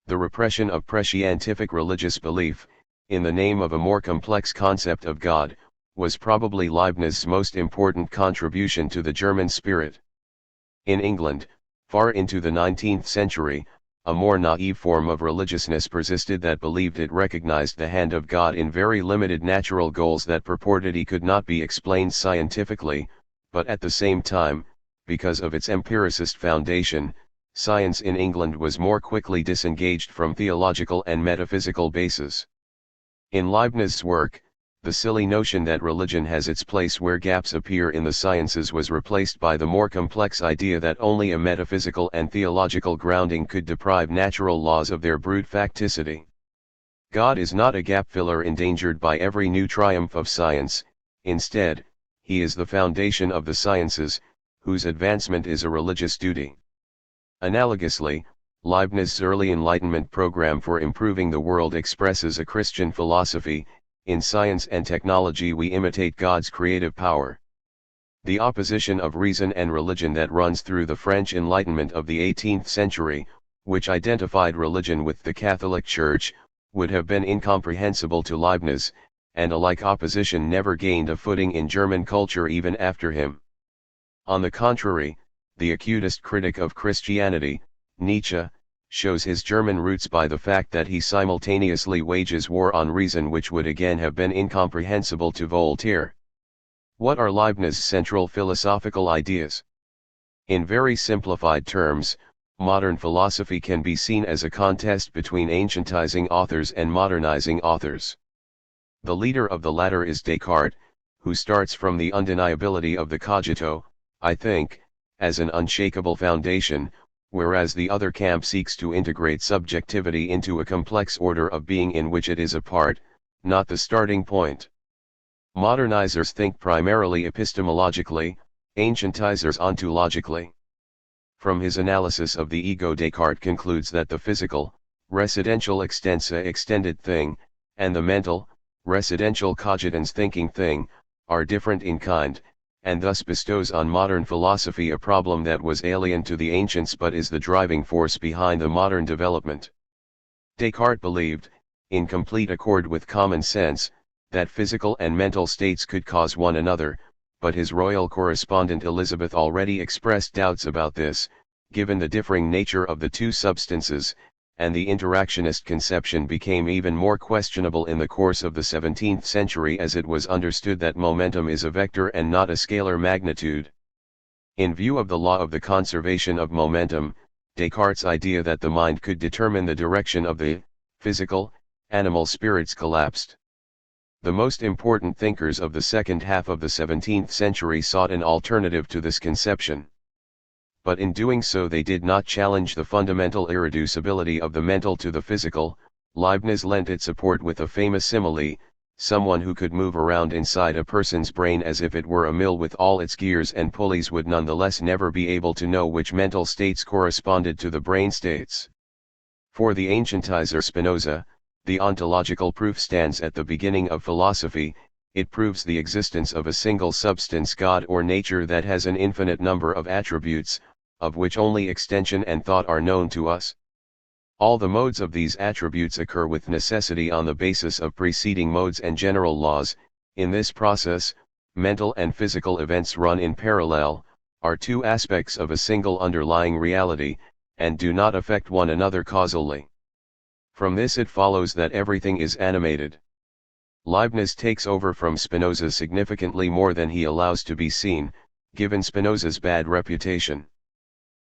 The repression of prescientific religious belief, in the name of a more complex concept of God, was probably Leibniz's most important contribution to the German spirit. In England, far into the 19th century, a more naive form of religiousness persisted that believed it recognized the hand of God in very limited natural goals that purported he could not be explained scientifically, but at the same time, because of its empiricist foundation, science in England was more quickly disengaged from theological and metaphysical bases. In Leibniz's work, the silly notion that religion has its place where gaps appear in the sciences was replaced by the more complex idea that only a metaphysical and theological grounding could deprive natural laws of their brute facticity. God is not a gap filler endangered by every new triumph of science. Instead, he is the foundation of the sciences, whose advancement is a religious duty. Analogously, Leibniz's early Enlightenment program for improving the world expresses a Christian philosophy: in science and technology we imitate God's creative power. The opposition of reason and religion that runs through the French Enlightenment of the 18th century, which identified religion with the Catholic Church, would have been incomprehensible to Leibniz, and a like opposition never gained a footing in German culture even after him. On the contrary, the acutest critic of Christianity, Nietzsche, shows his German roots by the fact that he simultaneously wages war on reason, which would again have been incomprehensible to Voltaire. What are Leibniz's central philosophical ideas? In very simplified terms, modern philosophy can be seen as a contest between ancientizing authors and modernizing authors. The leader of the latter is Descartes, who starts from the undeniability of the cogito, I think, as an unshakable foundation, whereas the other camp seeks to integrate subjectivity into a complex order of being in which it is a part, not the starting point. Modernizers think primarily epistemologically, ancientizers ontologically. From his analysis of the ego, Descartes concludes that the physical, residential extensa extended thing, and the mental, residential cogitans thinking thing, are different in kind, and thus bestows on modern philosophy a problem that was alien to the ancients but is the driving force behind the modern development. Descartes believed, in complete accord with common sense, that physical and mental states could cause one another, but his royal correspondent Elizabeth already expressed doubts about this, given the differing nature of the two substances, and the interactionist conception became even more questionable in the course of the 17th century, as it was understood that momentum is a vector and not a scalar magnitude. In view of the law of the conservation of momentum, Descartes' idea that the mind could determine the direction of the physical, animal spirits collapsed. The most important thinkers of the second half of the 17th century sought an alternative to this conception. But in doing so they did not challenge the fundamental irreducibility of the mental to the physical. Leibniz lent it support with a famous simile: someone who could move around inside a person's brain as if it were a mill with all its gears and pulleys would nonetheless never be able to know which mental states corresponded to the brain states. For the ancientizer Spinoza, The ontological proof stands at the beginning of philosophy. It proves the existence of a single substance, God or nature, that has an infinite number of attributes, of which only extension and thought are known to us. All the modes of these attributes occur with necessity on the basis of preceding modes and general laws. In this process, mental and physical events run in parallel, are two aspects of a single underlying reality, and do not affect one another causally. From this it follows that everything is animated. Leibniz takes over from Spinoza significantly more than he allows to be seen, given Spinoza's bad reputation.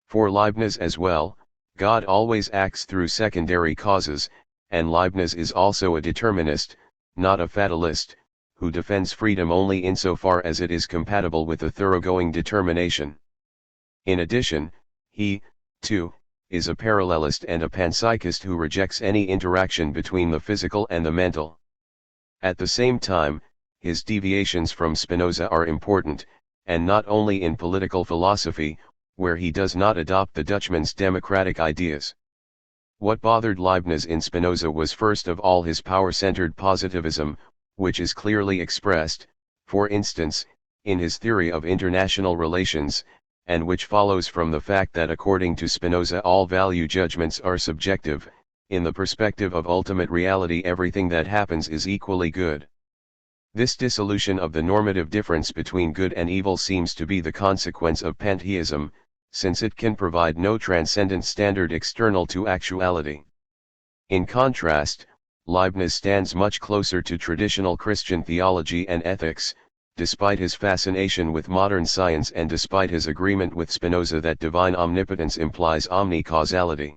For Leibniz as well, God always acts through secondary causes, and Leibniz is also a determinist, not a fatalist, who defends freedom only insofar as it is compatible with a thoroughgoing determination. In addition, he, too, is a parallelist and a panpsychist who rejects any interaction between the physical and the mental. At the same time, his deviations from Spinoza are important, and not only in political philosophy, where he does not adopt the Dutchman's democratic ideas. What bothered Leibniz in Spinoza was first of all his power-centered positivism, which is clearly expressed, for instance, in his theory of international relations, and which follows from the fact that according to Spinoza all value judgments are subjective. In the perspective of ultimate reality everything that happens is equally good. This dissolution of the normative difference between good and evil seems to be the consequence of pantheism, since it can provide no transcendent standard external to actuality. In contrast, Leibniz stands much closer to traditional Christian theology and ethics, despite his fascination with modern science and despite his agreement with Spinoza that divine omnipotence implies omnicausality.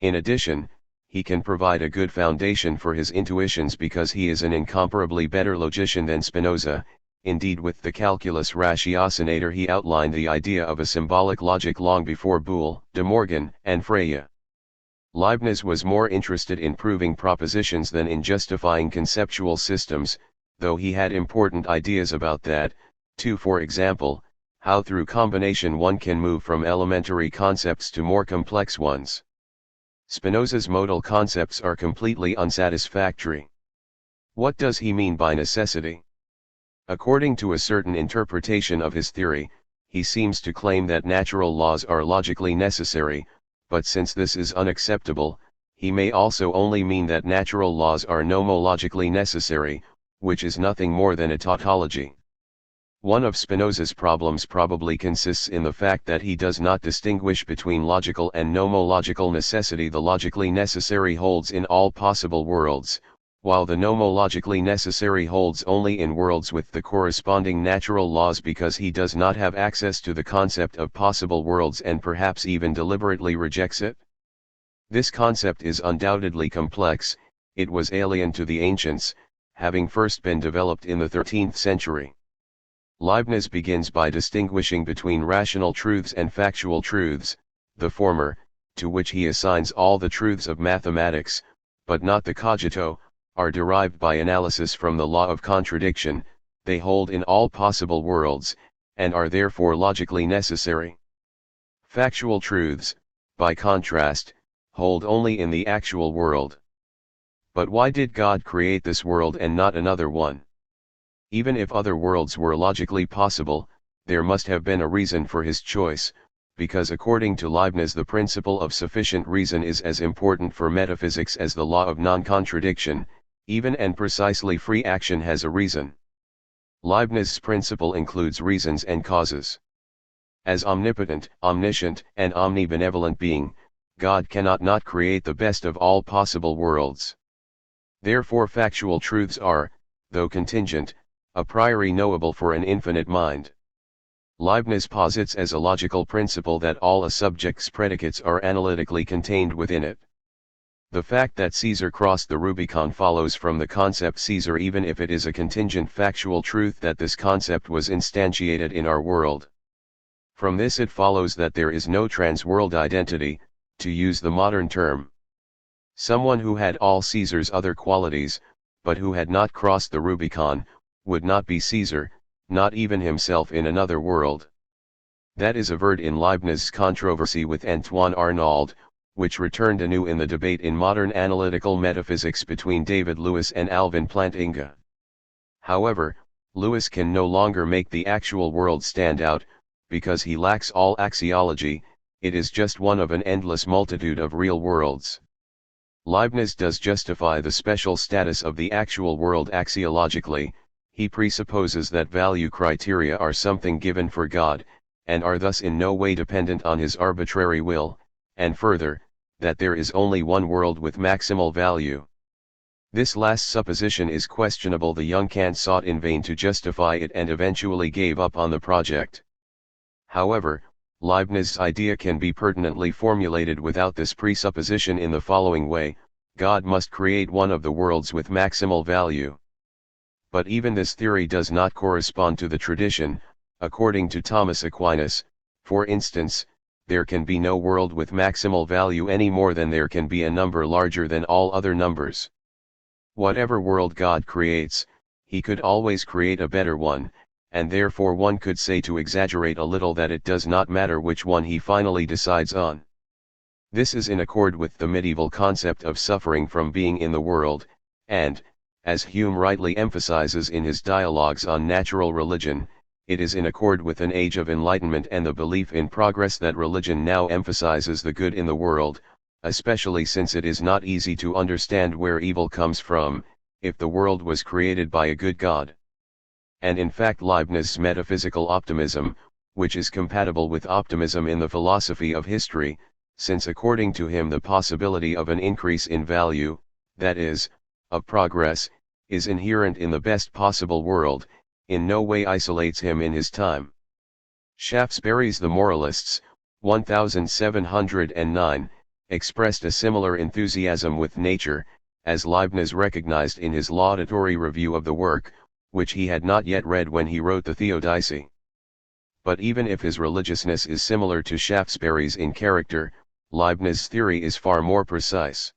In addition, he can provide a good foundation for his intuitions because he is an incomparably better logician than Spinoza. Indeed, with the calculus ratiocinator he outlined the idea of a symbolic logic long before Boole, De Morgan, and Freya. Leibniz was more interested in proving propositions than in justifying conceptual systems, though he had important ideas about that, too. For example, how through combination one can move from elementary concepts to more complex ones. Spinoza's modal concepts are completely unsatisfactory. What does he mean by necessity? According to a certain interpretation of his theory, he seems to claim that natural laws are logically necessary, but since this is unacceptable, he may also only mean that natural laws are nomologically necessary, which is nothing more than a tautology. One of Spinoza's problems probably consists in the fact that he does not distinguish between logical and nomological necessity. The logically necessary holds in all possible worlds, while the nomologically necessary holds only in worlds with the corresponding natural laws, because he does not have access to the concept of possible worlds and perhaps even deliberately rejects it. This concept is undoubtedly complex. It was alien to the ancients, having first been developed in the 13th century. Leibniz begins by distinguishing between rational truths and factual truths. The former, to which he assigns all the truths of mathematics, but not the cogito, are derived by analysis from the law of contradiction. They hold in all possible worlds, and are therefore logically necessary. Factual truths, by contrast, hold only in the actual world. But why did God create this world and not another one? Even if other worlds were logically possible, there must have been a reason for his choice, because according to Leibniz the principle of sufficient reason is as important for metaphysics as the law of non-contradiction. Even and precisely free action has a reason. Leibniz's principle includes reasons and causes. As omnipotent, omniscient, and omnibenevolent being, God cannot not create the best of all possible worlds. Therefore factual truths are, though contingent, a priori knowable for an infinite mind. Leibniz posits as a logical principle that all a subject's predicates are analytically contained within it. The fact that Caesar crossed the Rubicon follows from the concept Caesar, even if it is a contingent factual truth, that this concept was instantiated in our world. From this it follows that there is no trans-world identity, to use the modern term. Someone who had all Caesar's other qualities, but who had not crossed the Rubicon, would not be Caesar, not even himself in another world. That is averred in Leibniz's controversy with Antoine Arnauld, which returned anew in the debate in modern analytical metaphysics between David Lewis and Alvin Plantinga. However, Lewis can no longer make the actual world stand out, because he lacks all axiology, it is just one of an endless multitude of real worlds. Leibniz does justify the special status of the actual world axiologically. He presupposes that value criteria are something given for God, and are thus in no way dependent on his arbitrary will, and further, that there is only one world with maximal value. This last supposition is questionable. The young Kant sought in vain to justify it and eventually gave up on the project. However, Leibniz's idea can be pertinently formulated without this presupposition in the following way: God must create one of the worlds with maximal value. But even this theory does not correspond to the tradition. According to Thomas Aquinas, for instance, there can be no world with maximal value any more than there can be a number larger than all other numbers. Whatever world God creates, he could always create a better one, and therefore one could say, to exaggerate a little, that it does not matter which one he finally decides on. This is in accord with the medieval concept of suffering from being in the world, and, as Hume rightly emphasizes in his dialogues on natural religion, it is in accord with an age of enlightenment and the belief in progress that religion now emphasizes the good in the world, especially since it is not easy to understand where evil comes from, if the world was created by a good God. And in fact, Leibniz's metaphysical optimism, which is compatible with optimism in the philosophy of history, since according to him the possibility of an increase in value, that is, of progress, is inherent in the best possible world, in no way isolates him in his time. Shaftesbury's The Moralists, 1709, expressed a similar enthusiasm with nature, as Leibniz recognized in his laudatory review of the work, which he had not yet read when he wrote the Theodicee. But even if his religiousness is similar to Shaftesbury's in character, Leibniz's theory is far more precise.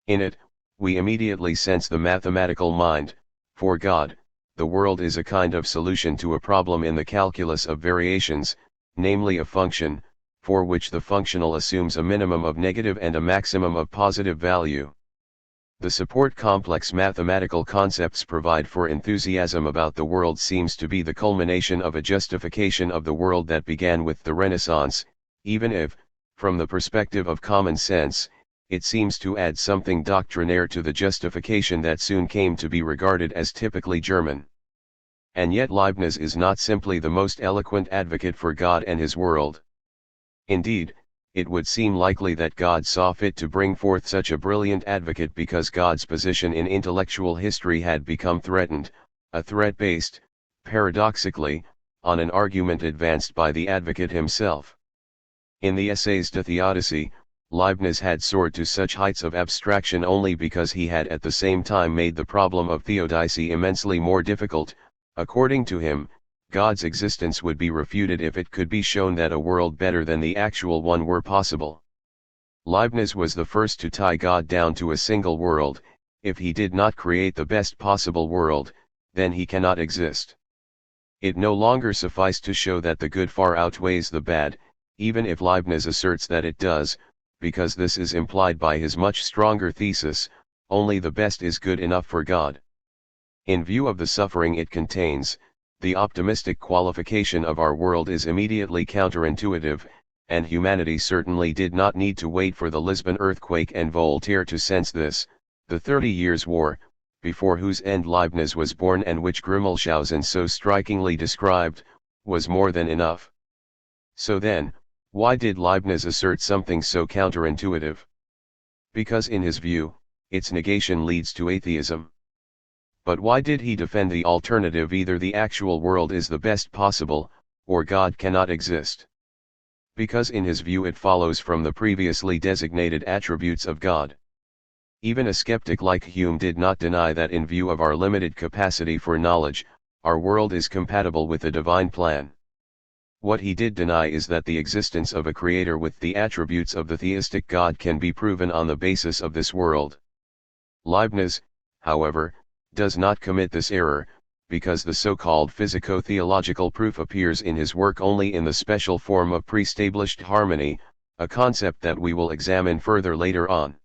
In it, we immediately sense the mathematical mind. For God, the world is a kind of solution to a problem in the calculus of variations, namely a function, for which the functional assumes a minimum of negative and a maximum of positive value. The support complex mathematical concepts provide for enthusiasm about the world seems to be the culmination of a justification of the world that began with the Renaissance, even if, from the perspective of common sense, it seems to add something doctrinaire to the justification that soon came to be regarded as typically German. And yet Leibniz is not simply the most eloquent advocate for God and his world. Indeed, it would seem likely that God saw fit to bring forth such a brilliant advocate because God's position in intellectual history had become threatened, a threat based, paradoxically, on an argument advanced by the advocate himself. In the essays to Theodicy, Leibniz had soared to such heights of abstraction only because he had at the same time made the problem of Theodicy immensely more difficult. According to him, God's existence would be refuted if it could be shown that a world better than the actual one were possible. Leibniz was the first to tie God down to a single world. If he did not create the best possible world, then he cannot exist. It no longer sufficed to show that the good far outweighs the bad, even if Leibniz asserts that it does, because this is implied by his much stronger thesis: only the best is good enough for God. In view of the suffering it contains, the optimistic qualification of our world is immediately counterintuitive, and humanity certainly did not need to wait for the Lisbon earthquake and Voltaire to sense this. The 30 Years' War, before whose end Leibniz was born and which Grimmelshausen so strikingly described, was more than enough. So then, why did Leibniz assert something so counterintuitive? Because in his view, its negation leads to atheism. But why did he defend the alternative: either the actual world is the best possible, or God cannot exist? Because in his view it follows from the previously designated attributes of God. Even a skeptic like Hume did not deny that in view of our limited capacity for knowledge, our world is compatible with the divine plan. What he did deny is that the existence of a creator with the attributes of the theistic God can be proven on the basis of this world. Leibniz, however, does not commit this error, because the so-called physico-theological proof appears in his work only in the special form of pre-established harmony, a concept that we will examine further later on.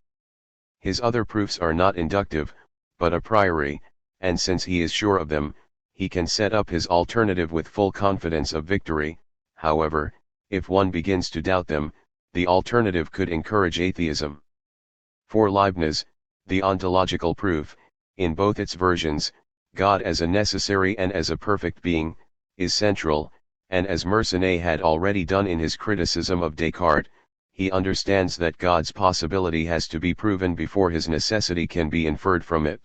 His other proofs are not inductive, but a priori, and since he is sure of them, he can set up his alternative with full confidence of victory. However, if one begins to doubt them, the alternative could encourage atheism. For Leibniz, the ontological proof, in both its versions, God as a necessary and as a perfect being, is central, and as Mersenne had already done in his criticism of Descartes, he understands that God's possibility has to be proven before his necessity can be inferred from it.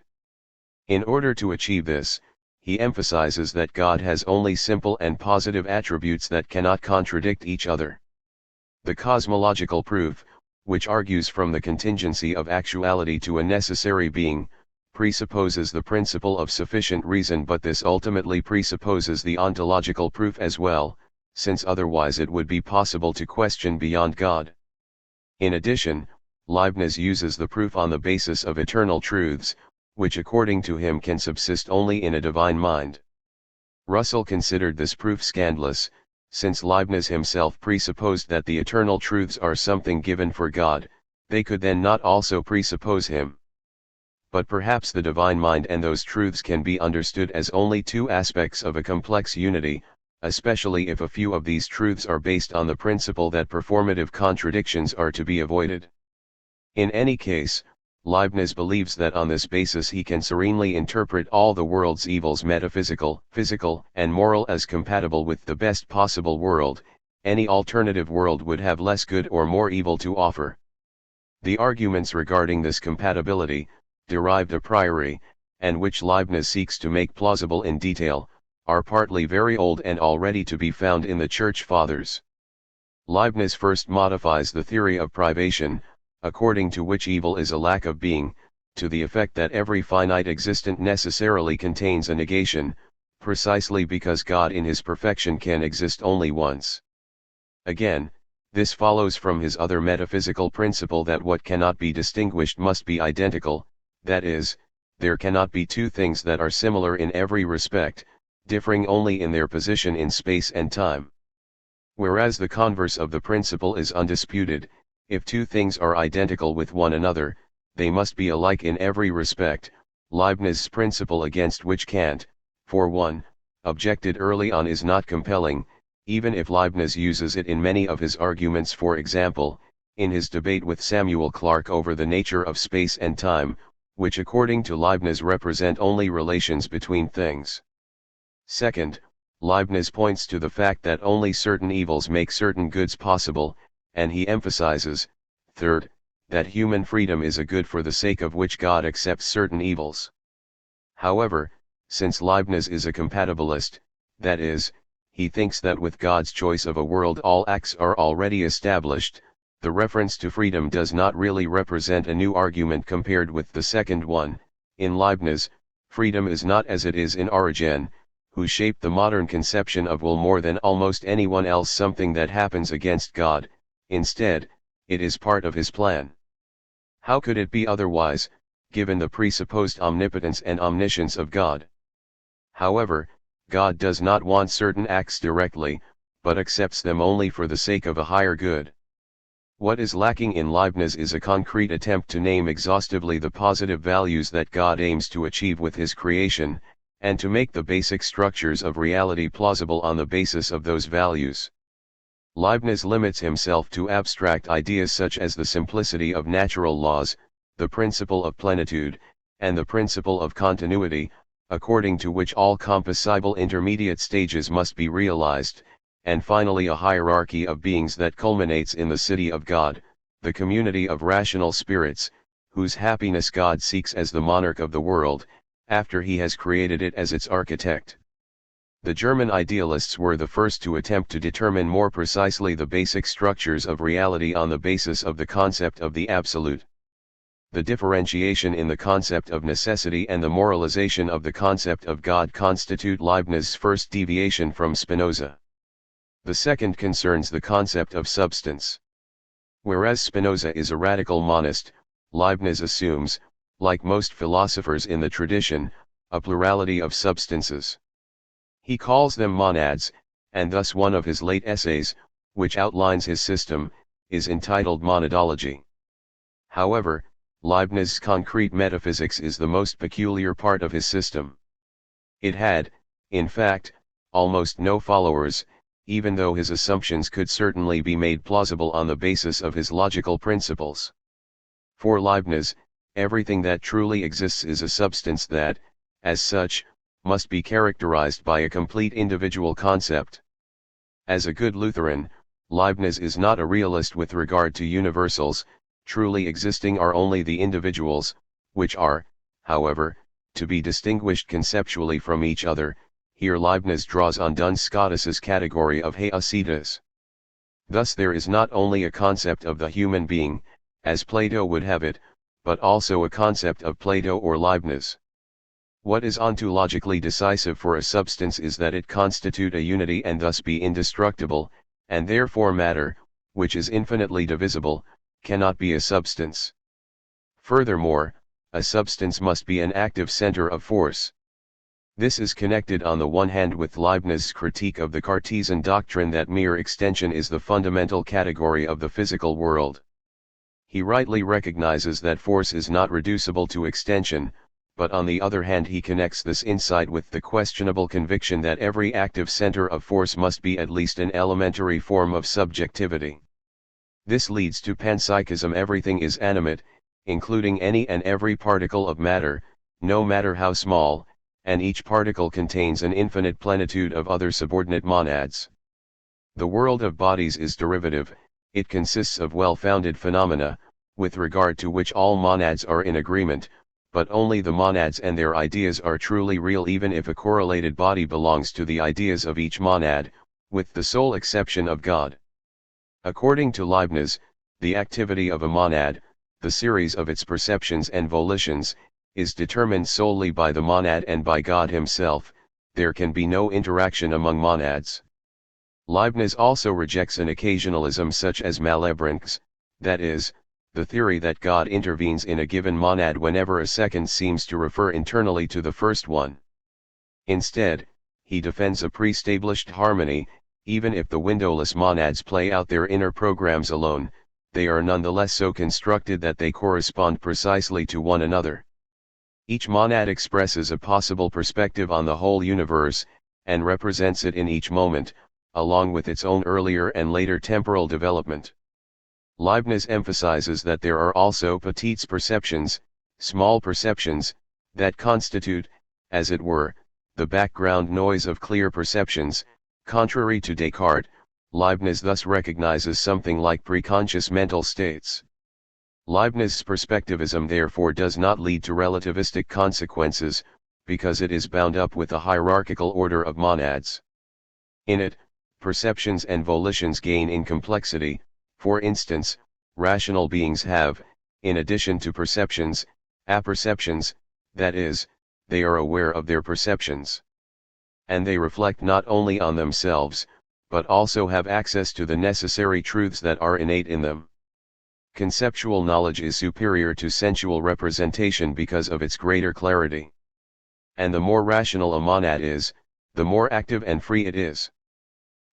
In order to achieve this, he emphasizes that God has only simple and positive attributes that cannot contradict each other. The cosmological proof, which argues from the contingency of actuality to a necessary being, presupposes the principle of sufficient reason, but this ultimately presupposes the ontological proof as well, since otherwise it would be possible to question beyond God. In addition, Leibniz uses the proof on the basis of eternal truths, which according to him can subsist only in a divine mind. Russell considered this proof scandalous, since Leibniz himself presupposed that the eternal truths are something given for God, they could then not also presuppose him. But perhaps the divine mind and those truths can be understood as only two aspects of a complex unity, especially if a few of these truths are based on the principle that performative contradictions are to be avoided. In any case, Leibniz believes that on this basis he can serenely interpret all the world's evils, metaphysical, physical, and moral, as compatible with the best possible world. Any alternative world would have less good or more evil to offer. The arguments regarding this compatibility, derived a priori, and which Leibniz seeks to make plausible in detail, are partly very old and already to be found in the Church Fathers. Leibniz first modifies the theory of privation, according to which evil is a lack of being, to the effect that every finite existent necessarily contains a negation, precisely because God in his perfection can exist only once. Again, this follows from his other metaphysical principle that what cannot be distinguished must be identical, that is, there cannot be two things that are similar in every respect, differing only in their position in space and time. Whereas the converse of the principle is undisputed, if two things are identical with one another, they must be alike in every respect. Leibniz's principle, against which Kant, for one, objected early on, is not compelling, even if Leibniz uses it in many of his arguments. For example, in his debate with Samuel Clarke over the nature of space and time, which according to Leibniz represent only relations between things. Second, Leibniz points to the fact that only certain evils make certain goods possible, and he emphasizes, third, that human freedom is a good for the sake of which God accepts certain evils. However, since Leibniz is a compatibilist, that is, he thinks that with God's choice of a world all acts are already established, the reference to freedom does not really represent a new argument compared with the second one. In Leibniz, freedom is not as it is in Origen, who shaped the modern conception of will more than almost anyone else something that happens against God. Instead, it is part of his plan. How could it be otherwise, given the presupposed omnipotence and omniscience of God? However, God does not want certain acts directly, but accepts them only for the sake of a higher good. What is lacking in Leibniz is a concrete attempt to name exhaustively the positive values that God aims to achieve with his creation, and to make the basic structures of reality plausible on the basis of those values. Leibniz limits himself to abstract ideas such as the simplicity of natural laws, the principle of plenitude, and the principle of continuity, according to which all composable intermediate stages must be realized, and finally a hierarchy of beings that culminates in the city of God, the community of rational spirits, whose happiness God seeks as the monarch of the world, after he has created it as its architect. The German idealists were the first to attempt to determine more precisely the basic structures of reality on the basis of the concept of the absolute. The differentiation in the concept of necessity and the moralization of the concept of God constitute Leibniz's first deviation from Spinoza. The second concerns the concept of substance. Whereas Spinoza is a radical monist, Leibniz assumes, like most philosophers in the tradition, a plurality of substances. He calls them monads, and thus one of his late essays, which outlines his system, is entitled monadology. However, Leibniz's concrete metaphysics is the most peculiar part of his system. It had, in fact, almost no followers, even though his assumptions could certainly be made plausible on the basis of his logical principles. For Leibniz, everything that truly exists is a substance that, as such, must be characterized by a complete individual concept. As a good Lutheran, Leibniz is not a realist with regard to universals. Truly existing are only the individuals, which are, however, to be distinguished conceptually from each other. Here Leibniz draws on Duns Scotus's category of haesitas. Thus there is not only a concept of the human being, as Plato would have it, but also a concept of Plato or Leibniz. What is ontologically decisive for a substance is that it constitute a unity and thus be indestructible, and therefore matter, which is infinitely divisible, cannot be a substance. Furthermore, a substance must be an active center of force. This is connected on the one hand with Leibniz's critique of the Cartesian doctrine that mere extension is the fundamental category of the physical world. He rightly recognizes that force is not reducible to extension, but on the other hand he connects this insight with the questionable conviction that every active center of force must be at least an elementary form of subjectivity. This leads to panpsychism. Everything is animate, including any and every particle of matter, no matter how small, and each particle contains an infinite plenitude of other subordinate monads. The world of bodies is derivative, it consists of well-founded phenomena, with regard to which all monads are in agreement, but only the monads and their ideas are truly real, even if a correlated body belongs to the ideas of each monad, with the sole exception of God. According to Leibniz, the activity of a monad, the series of its perceptions and volitions, is determined solely by the monad and by God himself. There can be no interaction among monads. Leibniz also rejects an occasionalism such as Malebranche's, that is, the theory that God intervenes in a given monad whenever a second seems to refer internally to the first one. Instead, he defends a pre-established harmony. Even if the windowless monads play out their inner programs alone, they are nonetheless so constructed that they correspond precisely to one another. Each monad expresses a possible perspective on the whole universe, and represents it in each moment, along with its own earlier and later temporal development. Leibniz emphasizes that there are also petites perceptions, small perceptions, that constitute, as it were, the background noise of clear perceptions. Contrary to Descartes, Leibniz thus recognizes something like preconscious mental states. Leibniz's perspectivism therefore does not lead to relativistic consequences, because it is bound up with a hierarchical order of monads. In it, perceptions and volitions gain in complexity. For instance, rational beings have, in addition to perceptions, apperceptions, that is, they are aware of their perceptions. And they reflect not only on themselves, but also have access to the necessary truths that are innate in them. Conceptual knowledge is superior to sensual representation because of its greater clarity. And the more rational a monad is, the more active and free it is.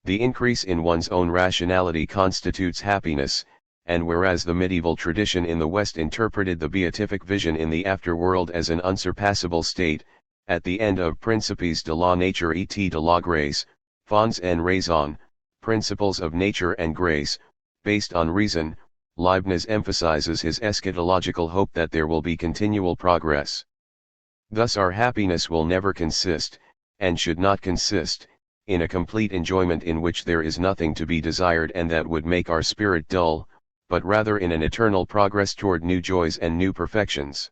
The increase in one's own rationality constitutes happiness, and whereas the medieval tradition in the West interpreted the beatific vision in the afterworld as an unsurpassable state, at the end of Principes de la nature et de la grace, Fons en raison, principles of nature and grace, based on reason, Leibniz emphasizes his eschatological hope that there will be continual progress. Thus our happiness will never consist, and should not consist, in a complete enjoyment in which there is nothing to be desired and that would make our spirit dull, but rather in an eternal progress toward new joys and new perfections.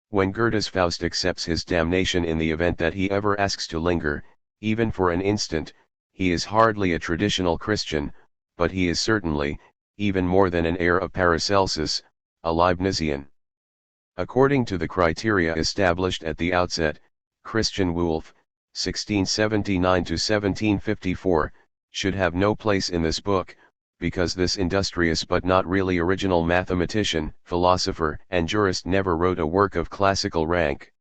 When Goethe's Faust accepts his damnation in the event that he ever asks to linger, even for an instant, he is hardly a traditional Christian, but he is certainly, even more than an heir of Paracelsus, a Leibnizian. According to the criteria established at the outset, Christian Wolff, 1679–1754, should have no place in this book, because this industrious but not really original mathematician, philosopher and jurist never wrote a work of classical rank.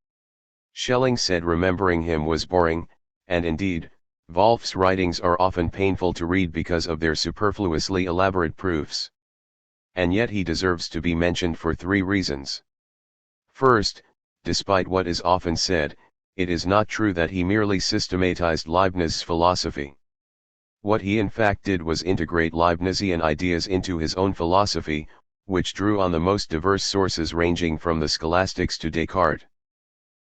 Schelling said remembering him was boring, and indeed, Wolff's writings are often painful to read because of their superfluously elaborate proofs. And yet he deserves to be mentioned for three reasons. First, despite what is often said, it is not true that he merely systematized Leibniz's philosophy. What he in fact did was integrate Leibnizian ideas into his own philosophy, which drew on the most diverse sources ranging from the scholastics to Descartes.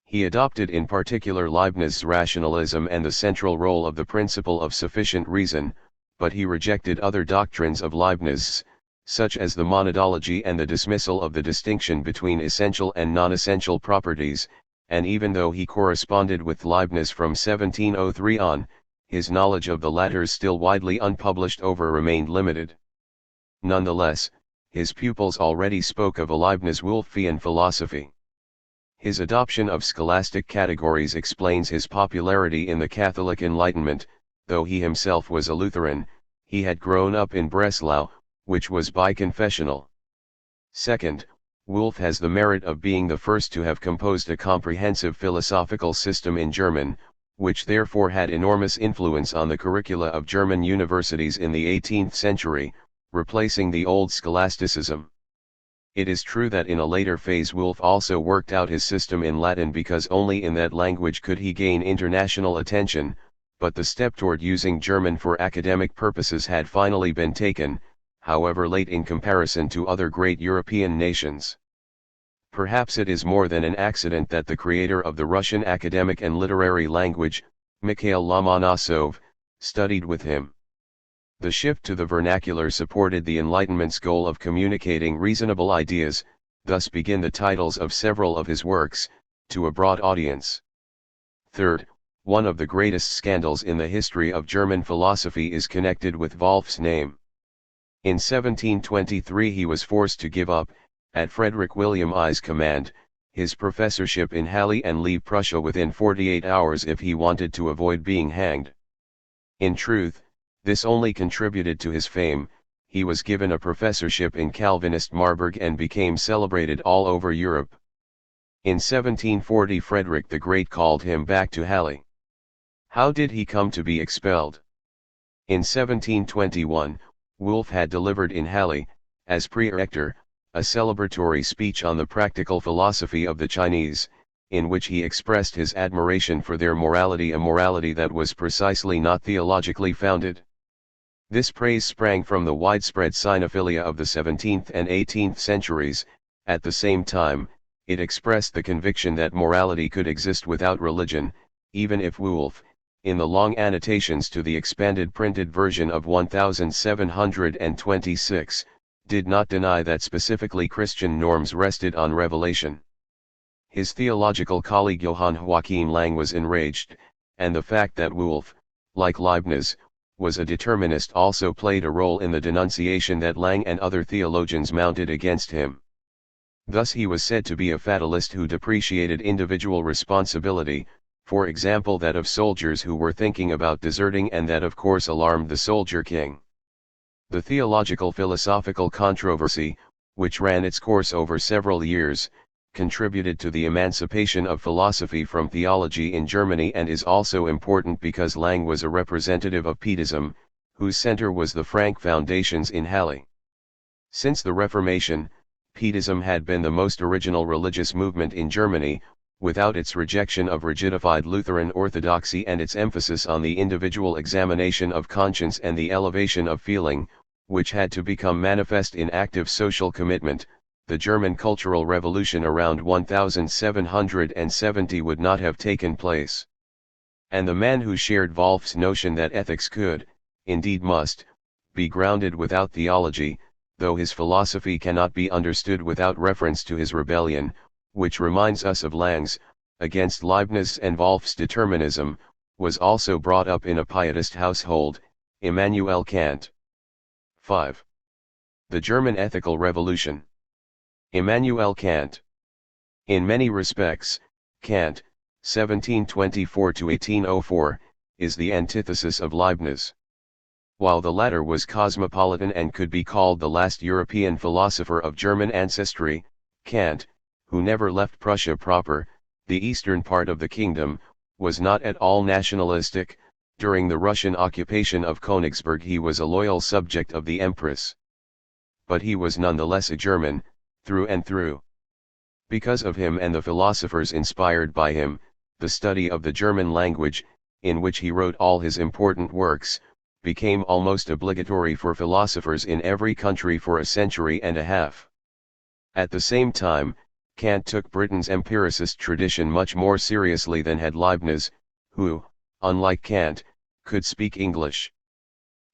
He adopted in particular Leibniz's rationalism and the central role of the principle of sufficient reason, but he rejected other doctrines of Leibniz's, such as the monadology and the dismissal of the distinction between essential and non-essential properties, and even though he corresponded with Leibniz from 1703 on, his knowledge of the latter's still widely unpublished over remained limited. Nonetheless, his pupils already spoke of a Leibniz-Wolffian philosophy. His adoption of scholastic categories explains his popularity in the Catholic Enlightenment. Though he himself was a Lutheran, he had grown up in Breslau, which was biconfessional. Second, Wolff has the merit of being the first to have composed a comprehensive philosophical system in German, which therefore had enormous influence on the curricula of German universities in the 18th century, replacing the old scholasticism. It is true that in a later phase Wolff also worked out his system in Latin because only in that language could he gain international attention, but the step toward using German for academic purposes had finally been taken, however late in comparison to other great European nations. Perhaps it is more than an accident that the creator of the Russian academic and literary language, Mikhail Lomonosov, studied with him. The shift to the vernacular supported the Enlightenment's goal of communicating reasonable ideas, thus begin the titles of several of his works, to a broad audience. Third, one of the greatest scandals in the history of German philosophy is connected with Wolff's name. In 1723 he was forced to give up, at Frederick William I's command, his professorship in Halle and leave Prussia within 48 hours if he wanted to avoid being hanged. In truth, this only contributed to his fame. He was given a professorship in Calvinist Marburg and became celebrated all over Europe. In 1740 Frederick the Great called him back to Halle. How did he come to be expelled? In 1721, Wolff had delivered in Halle, as praelector, a celebratory speech on the practical philosophy of the Chinese, in which he expressed his admiration for their morality, a morality that was precisely not theologically founded. This praise sprang from the widespread sinophilia of the 17th and 18th centuries. At the same time, it expressed the conviction that morality could exist without religion, even if Wolff, in the long annotations to the expanded printed version of 1726, did not deny that specifically Christian norms rested on revelation. His theological colleague Johann Joachim Lang was enraged, and the fact that Wolff, like Leibniz, was a determinist also played a role in the denunciation that Lang and other theologians mounted against him. Thus he was said to be a fatalist who depreciated individual responsibility, for example that of soldiers who were thinking about deserting, and that of course alarmed the soldier king. The theological philosophical controversy, which ran its course over several years, contributed to the emancipation of philosophy from theology in Germany and is also important because Lang was a representative of Pietism, whose center was the Frank Foundations in Halle. Since the Reformation, Pietism had been the most original religious movement in Germany, without its rejection of rigidified Lutheran orthodoxy and its emphasis on the individual examination of conscience and the elevation of feeling, which had to become manifest in active social commitment. The German Cultural Revolution around 1770 would not have taken place. And the man who shared Wolff's notion that ethics could, indeed must, be grounded without theology, though his philosophy cannot be understood without reference to his rebellion, which reminds us of Lang's, against Leibniz and Wolff's determinism, was also brought up in a pietist household, Immanuel Kant. 5. The German Ethical Revolution. Immanuel Kant. In many respects, Kant, 1724–1804, is the antithesis of Leibniz. While the latter was cosmopolitan and could be called the last European philosopher of German ancestry, Kant, who never left Prussia proper, the eastern part of the kingdom, was not at all nationalistic. During the Russian occupation of Königsberg he was a loyal subject of the Empress. but he was nonetheless a German, through and through. Because of him and the philosophers inspired by him, the study of the German language, in which he wrote all his important works, became almost obligatory for philosophers in every country for a century and a half. At the same time, Kant took Britain's empiricist tradition much more seriously than had Leibniz, who, unlike Kant, could speak English.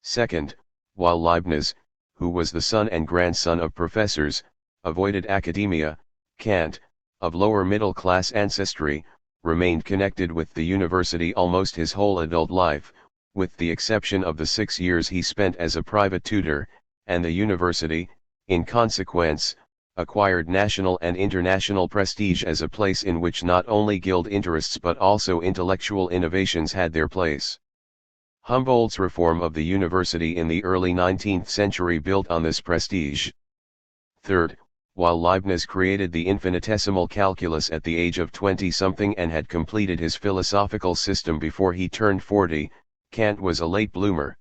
Second, while Leibniz, who was the son and grandson of professors, avoided academia, Kant, of lower middle-class ancestry, remained connected with the university almost his whole adult life, with the exception of the 6 years he spent as a private tutor, and the university, in consequence, acquired national and international prestige as a place in which not only guild interests but also intellectual innovations had their place. Humboldt's reform of the university in the early 19th century built on this prestige. Third, while Leibniz created the infinitesimal calculus at the age of 20-something and had completed his philosophical system before he turned 40, Kant was a late bloomer.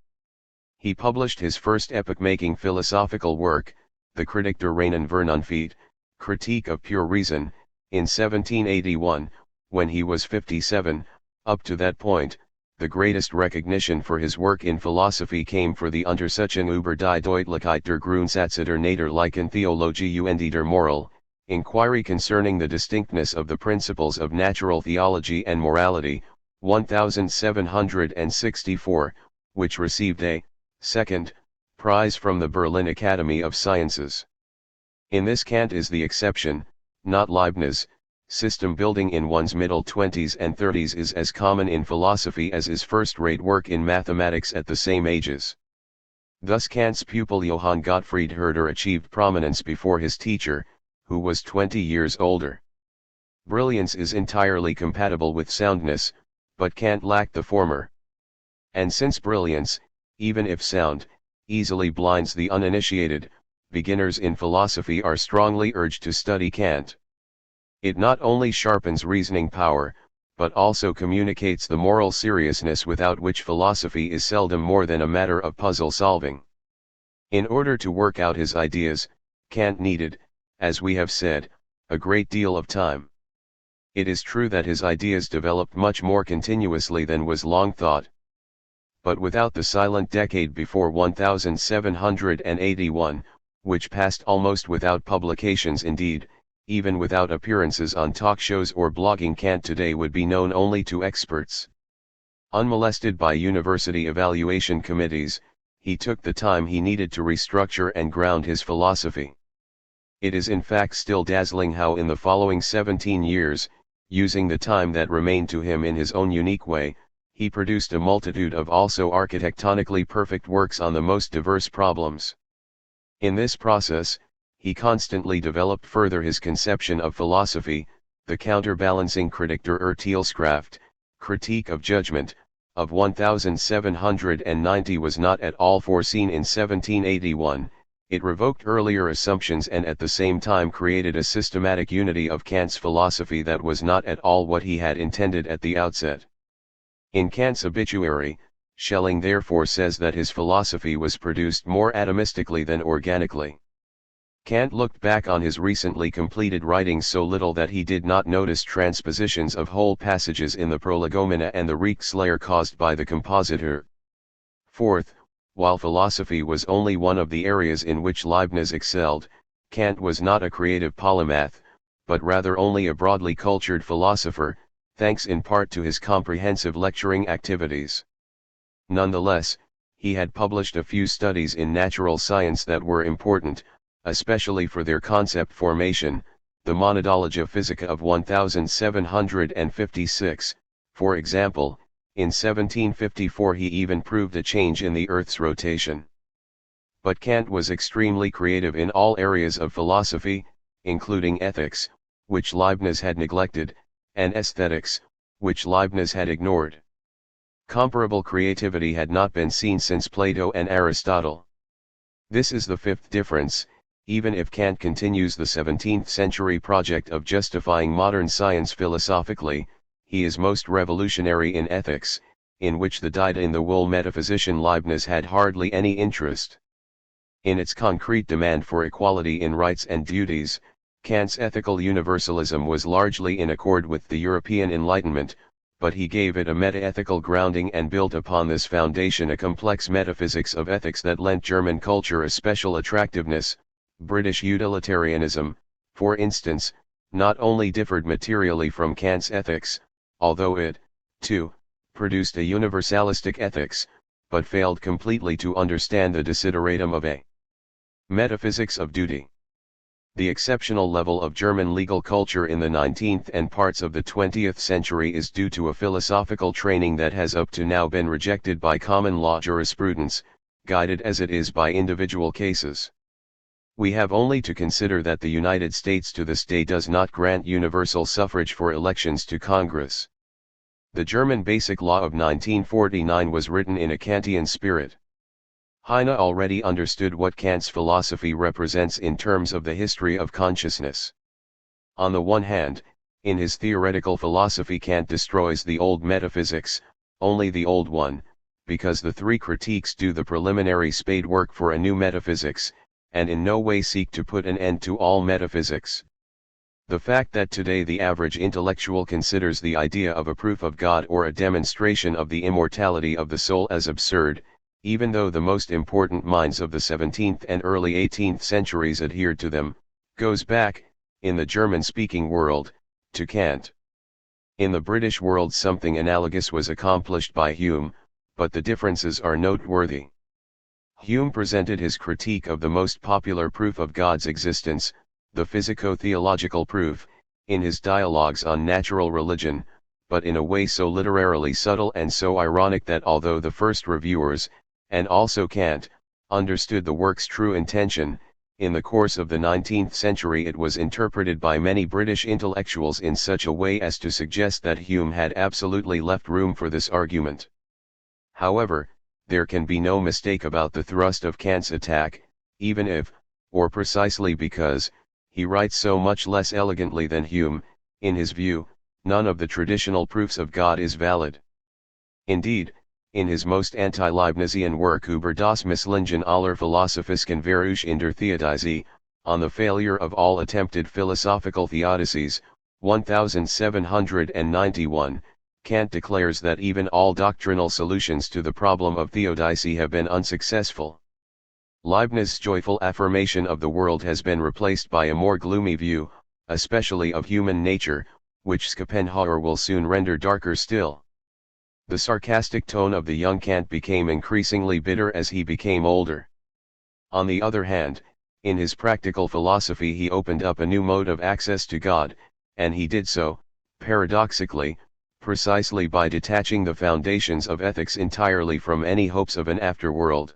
He published his first epoch-making philosophical work, the Kritik der reinen Vernunft, Critique of Pure Reason, in 1781, when he was 57. Up to that point, the greatest recognition for his work in philosophy came for the Untersuchung über die Deutlichkeit der Grundsätze der Natürlichen Theologie und der Moral, Inquiry Concerning the Distinctness of the Principles of Natural Theology and Morality, 1764, which received a second prize from the Berlin Academy of Sciences. In this Kant is the exception, not Leibniz. System building in one's middle 20s and 30s is as common in philosophy as is first-rate work in mathematics at the same ages. Thus Kant's pupil Johann Gottfried Herder achieved prominence before his teacher, who was 20 years older. Brilliance is entirely compatible with soundness, but Kant lacked the former. And since brilliance, even if sound, easily blinds the uninitiated, beginners in philosophy are strongly urged to study Kant. It not only sharpens reasoning power, but also communicates the moral seriousness without which philosophy is seldom more than a matter of puzzle solving. In order to work out his ideas, Kant needed, as we have said, a great deal of time. It is true that his ideas developed much more continuously than was long thought. But without the silent decade before 1781, which passed almost without publications, indeed, even without appearances on talk shows or blogging, Kant today would be known only to experts. Unmolested by university evaluation committees, he took the time he needed to restructure and ground his philosophy. It is in fact still dazzling how in the following 17 years, using the time that remained to him in his own unique way, he produced a multitude of also architectonically perfect works on the most diverse problems. In this process, he constantly developed further his conception of philosophy. The counterbalancing Kritik der Urteilskraft, Critique of Judgment, of 1790 was not at all foreseen in 1781, it revoked earlier assumptions and at the same time created a systematic unity of Kant's philosophy that was not at all what he had intended at the outset. In Kant's obituary, Schelling therefore says that his philosophy was produced more atomistically than organically. Kant looked back on his recently completed writings so little that he did not notice transpositions of whole passages in the Prolegomena and the Rijkslehre caused by the compositor. Fourth, while philosophy was only one of the areas in which Leibniz excelled, Kant was not a creative polymath, but rather only a broadly cultured philosopher, thanks in part to his comprehensive lecturing activities. Nonetheless, he had published a few studies in natural science that were important, especially for their concept formation, the Monadologia Physica of 1756, for example. In 1754 he even proved a change in the Earth's rotation. But Kant was extremely creative in all areas of philosophy, including ethics, which Leibniz had neglected, and aesthetics, which Leibniz had ignored. Comparable creativity had not been seen since Plato and Aristotle. This is the fifth difference. Even if Kant continues the 17th-century project of justifying modern science philosophically, he is most revolutionary in ethics, in which the dyed-in-the-wool metaphysician Leibniz had hardly any interest. In its concrete demand for equality in rights and duties, Kant's ethical universalism was largely in accord with the European Enlightenment, but he gave it a meta-ethical grounding and built upon this foundation a complex metaphysics of ethics that lent German culture a special attractiveness. British utilitarianism, for instance, not only differed materially from Kant's ethics, although it, too, produced a universalistic ethics, but failed completely to understand the desideratum of a metaphysics of duty. The exceptional level of German legal culture in the 19th and parts of the 20th century is due to a philosophical training that has up to now been rejected by common law jurisprudence, guided as it is by individual cases. We have only to consider that the United States to this day does not grant universal suffrage for elections to Congress. The German Basic Law of 1949 was written in a Kantian spirit. Heine already understood what Kant's philosophy represents in terms of the history of consciousness. On the one hand, in his theoretical philosophy Kant destroys the old metaphysics, only the old one, because the three critiques do the preliminary spade work for a new metaphysics, and in no way seek to put an end to all metaphysics. The fact that today the average intellectual considers the idea of a proof of God or a demonstration of the immortality of the soul as absurd, even though the most important minds of the 17th and early 18th centuries adhered to them, goes back, in the German-speaking world, to Kant. In the British world something analogous was accomplished by Hume, but the differences are noteworthy. Hume presented his critique of the most popular proof of God's existence, the physico-theological proof, in his dialogues on natural religion, but in a way so literarily subtle and so ironic that although the first reviewers, and also Kant, understood the work's true intention, in the course of the 19th century it was interpreted by many British intellectuals in such a way as to suggest that Hume had absolutely left room for this argument. However, there can be no mistake about the thrust of Kant's attack, even if, or precisely because, he writes so much less elegantly than Hume. In his view, none of the traditional proofs of God is valid. Indeed, in his most anti-Leibnizian work Über das Misslingen aller philosophischen Versuche in der Theodizee, on the failure of all attempted philosophical theodicies, 1791, Kant declares that even all doctrinal solutions to the problem of theodicy have been unsuccessful. Leibniz's joyful affirmation of the world has been replaced by a more gloomy view, especially of human nature, which Schopenhauer will soon render darker still. The sarcastic tone of the young Kant became increasingly bitter as he became older. On the other hand, in his practical philosophy he opened up a new mode of access to God, and he did so, paradoxically, precisely by detaching the foundations of ethics entirely from any hopes of an afterworld.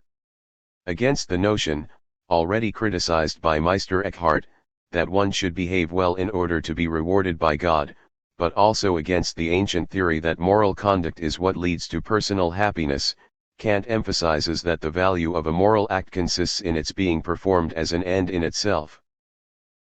Against the notion, already criticized by Meister Eckhart, that one should behave well in order to be rewarded by God, but also against the ancient theory that moral conduct is what leads to personal happiness, Kant emphasizes that the value of a moral act consists in its being performed as an end in itself.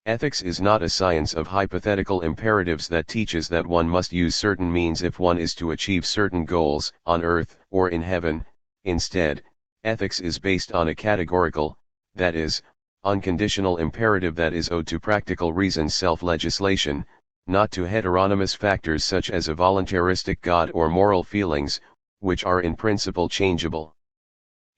Ethics is not a science of hypothetical imperatives that teaches that one must use certain means if one is to achieve certain goals, on earth or in heaven. Instead, ethics is based on a categorical, that is, unconditional imperative that is owed to practical reason's self-legislation, not to heteronymous factors such as a voluntaristic God or moral feelings, which are in principle changeable.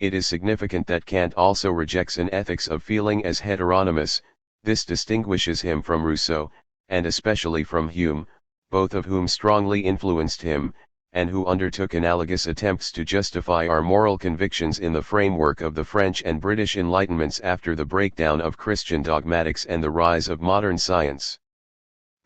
It is significant that Kant also rejects an ethics of feeling as heteronymous. This distinguishes him from Rousseau, and especially from Hume, both of whom strongly influenced him, and who undertook analogous attempts to justify our moral convictions in the framework of the French and British Enlightenments after the breakdown of Christian dogmatics and the rise of modern science.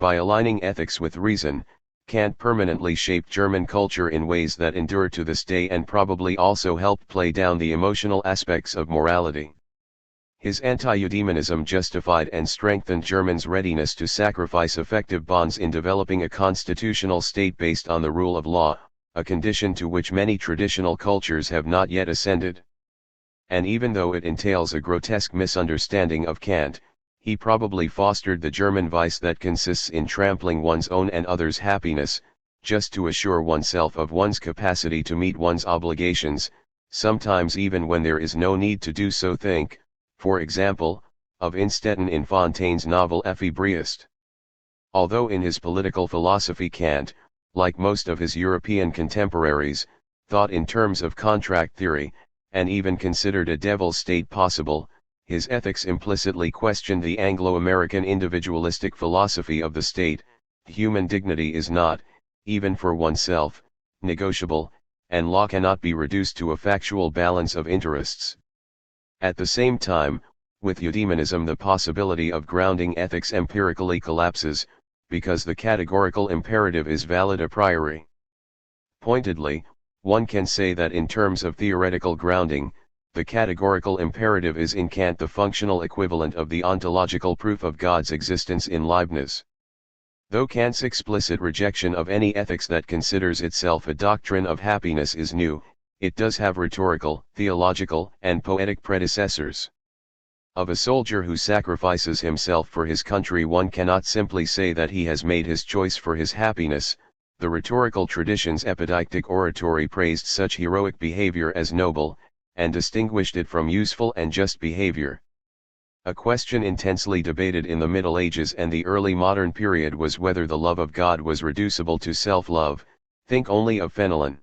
By aligning ethics with reason, Kant permanently shaped German culture in ways that endure to this day and probably also helped play down the emotional aspects of morality. His anti-eudaimonism justified and strengthened Germans' readiness to sacrifice effective bonds in developing a constitutional state based on the rule of law, a condition to which many traditional cultures have not yet ascended. And even though it entails a grotesque misunderstanding of Kant, he probably fostered the German vice that consists in trampling one's own and others' happiness, just to assure oneself of one's capacity to meet one's obligations, sometimes even when there is no need to do so. Think, for example, of Innstetten in Fontaine's novel Effie Briest. Although in his political philosophy Kant, like most of his European contemporaries, thought in terms of contract theory, and even considered a devil's state possible, his ethics implicitly questioned the Anglo-American individualistic philosophy of the state. Human dignity is not, even for oneself, negotiable, and law cannot be reduced to a factual balance of interests. At the same time, with eudaimonism the possibility of grounding ethics empirically collapses, because the categorical imperative is valid a priori. Pointedly, one can say that in terms of theoretical grounding, the categorical imperative is in Kant the functional equivalent of the ontological proof of God's existence in Leibniz. Though Kant's explicit rejection of any ethics that considers itself a doctrine of happiness is new, it does have rhetorical, theological, and poetic predecessors. Of a soldier who sacrifices himself for his country one cannot simply say that he has made his choice for his happiness. The rhetorical tradition's epideictic oratory praised such heroic behavior as noble, and distinguished it from useful and just behavior. A question intensely debated in the Middle Ages and the early modern period was whether the love of God was reducible to self-love. Think only of Fenelon.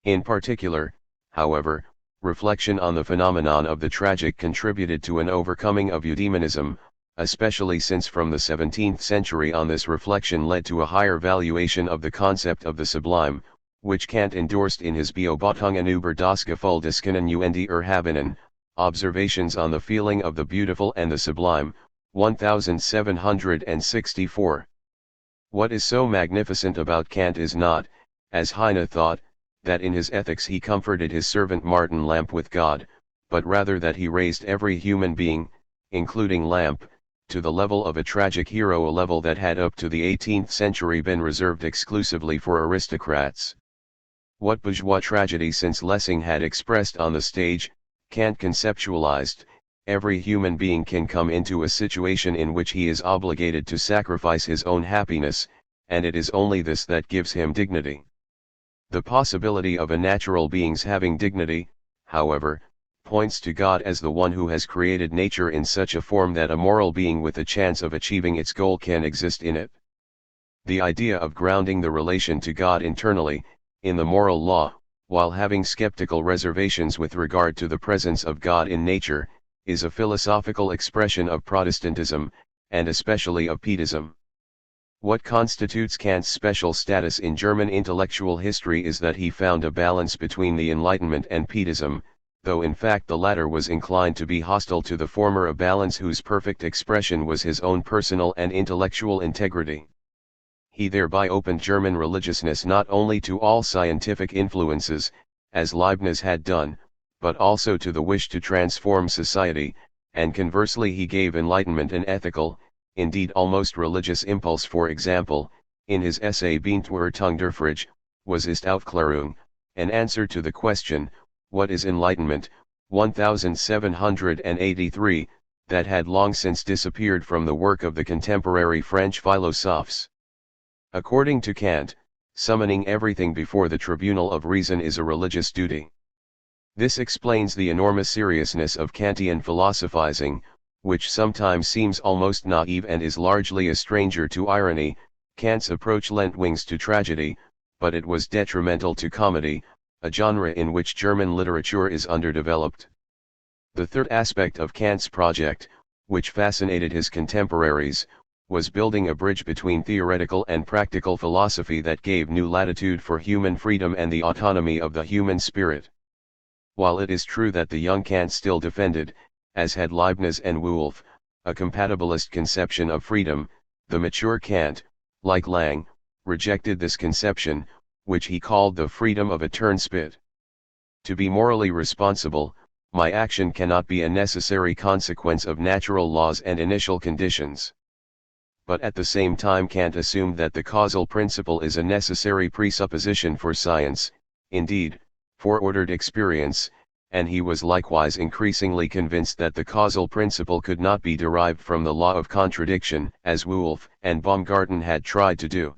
In particular, however, reflection on the phenomenon of the tragic contributed to an overcoming of eudaimonism, especially since from the 17th century on this reflection led to a higher valuation of the concept of the sublime, which Kant endorsed in his Beobachtungen über das Gefühlskönnen und die Erhabenen, Observations on the Feeling of the Beautiful and the Sublime, 1764. What is so magnificent about Kant is not, as Heine thought, that in his ethics he comforted his servant Martin Lamp with God, but rather that he raised every human being, including Lamp, to the level of a tragic hero, a level that had up to the 18th century been reserved exclusively for aristocrats. What bourgeois tragedy since Lessing had expressed on the stage, Kant conceptualized: every human being can come into a situation in which he is obligated to sacrifice his own happiness, and it is only this that gives him dignity. The possibility of a natural being's having dignity, however, points to God as the one who has created nature in such a form that a moral being with a chance of achieving its goal can exist in it. The idea of grounding the relation to God internally, in the moral law, while having skeptical reservations with regard to the presence of God in nature, is a philosophical expression of Protestantism, and especially of Pietism. What constitutes Kant's special status in German intellectual history is that he found a balance between the Enlightenment and Pietism, though in fact the latter was inclined to be hostile to the former, a balance whose perfect expression was his own personal and intellectual integrity. He thereby opened German religiousness not only to all scientific influences, as Leibniz had done, but also to the wish to transform society, and conversely he gave Enlightenment an ethical, indeed almost religious impulse. For example, in his essay Beantwortung der Frage, was ist Aufklärung, an answer to the question, what is enlightenment, 1783, that had long since disappeared from the work of the contemporary French philosophers. According to Kant, summoning everything before the tribunal of reason is a religious duty. This explains the enormous seriousness of Kantian philosophizing, which sometimes seems almost naive and is largely a stranger to irony. Kant's approach lent wings to tragedy, but it was detrimental to comedy, a genre in which German literature is underdeveloped. The third aspect of Kant's project, which fascinated his contemporaries, was building a bridge between theoretical and practical philosophy that gave new latitude for human freedom and the autonomy of the human spirit. While it is true that the young Kant still defended, as had Leibniz and Wolff, a compatibilist conception of freedom, the mature Kant, like Lang, rejected this conception, which he called the freedom of a turnspit. To be morally responsible, my action cannot be a necessary consequence of natural laws and initial conditions. But at the same time Kant assumed that the causal principle is a necessary presupposition for science, indeed, for ordered experience, and he was likewise increasingly convinced that the causal principle could not be derived from the law of contradiction, as Wolff and Baumgarten had tried to do.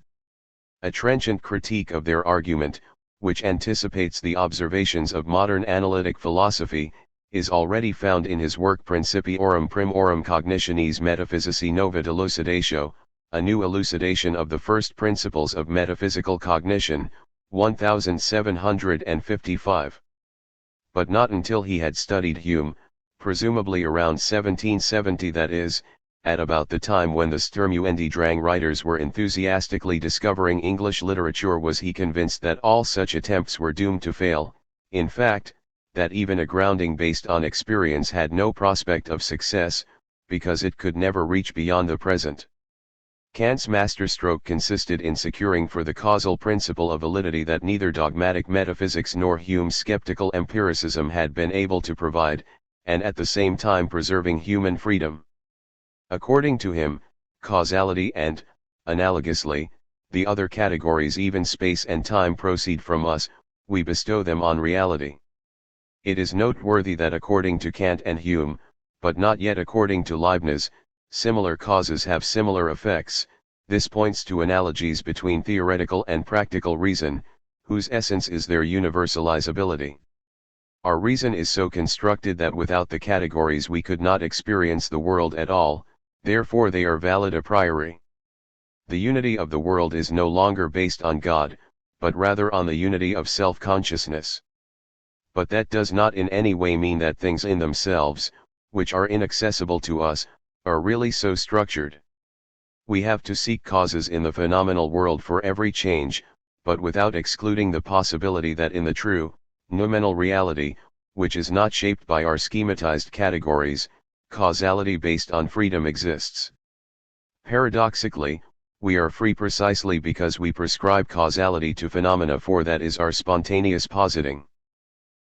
A trenchant critique of their argument, which anticipates the observations of modern analytic philosophy, is already found in his work Principiorum Primorum Cognitionis Metaphysici Nova Delucidatio, a new elucidation of the first principles of metaphysical cognition, 1755. But not until he had studied Hume, presumably around 1770, that is, at about the time when the Sturmuendi Drang writers were enthusiastically discovering English literature, was he convinced that all such attempts were doomed to fail, in fact, that even a grounding based on experience had no prospect of success, because it could never reach beyond the present. Kant's masterstroke consisted in securing for the causal principle a validity that neither dogmatic metaphysics nor Hume's skeptical empiricism had been able to provide, and at the same time preserving human freedom. According to him, causality and, analogously, the other categories, even space and time, proceed from us, we bestow them on reality. It is noteworthy that according to Kant and Hume, but not yet according to Leibniz, similar causes have similar effects. This points to analogies between theoretical and practical reason, whose essence is their universalizability. Our reason is so constructed that without the categories we could not experience the world at all, therefore they are valid a priori. The unity of the world is no longer based on God, but rather on the unity of self-consciousness. But that does not in any way mean that things in themselves, which are inaccessible to us, are really so structured. We have to seek causes in the phenomenal world for every change, but without excluding the possibility that in the true, noumenal reality, which is not shaped by our schematized categories, causality based on freedom exists. Paradoxically, we are free precisely because we prescribe causality to phenomena, for that is our spontaneous positing.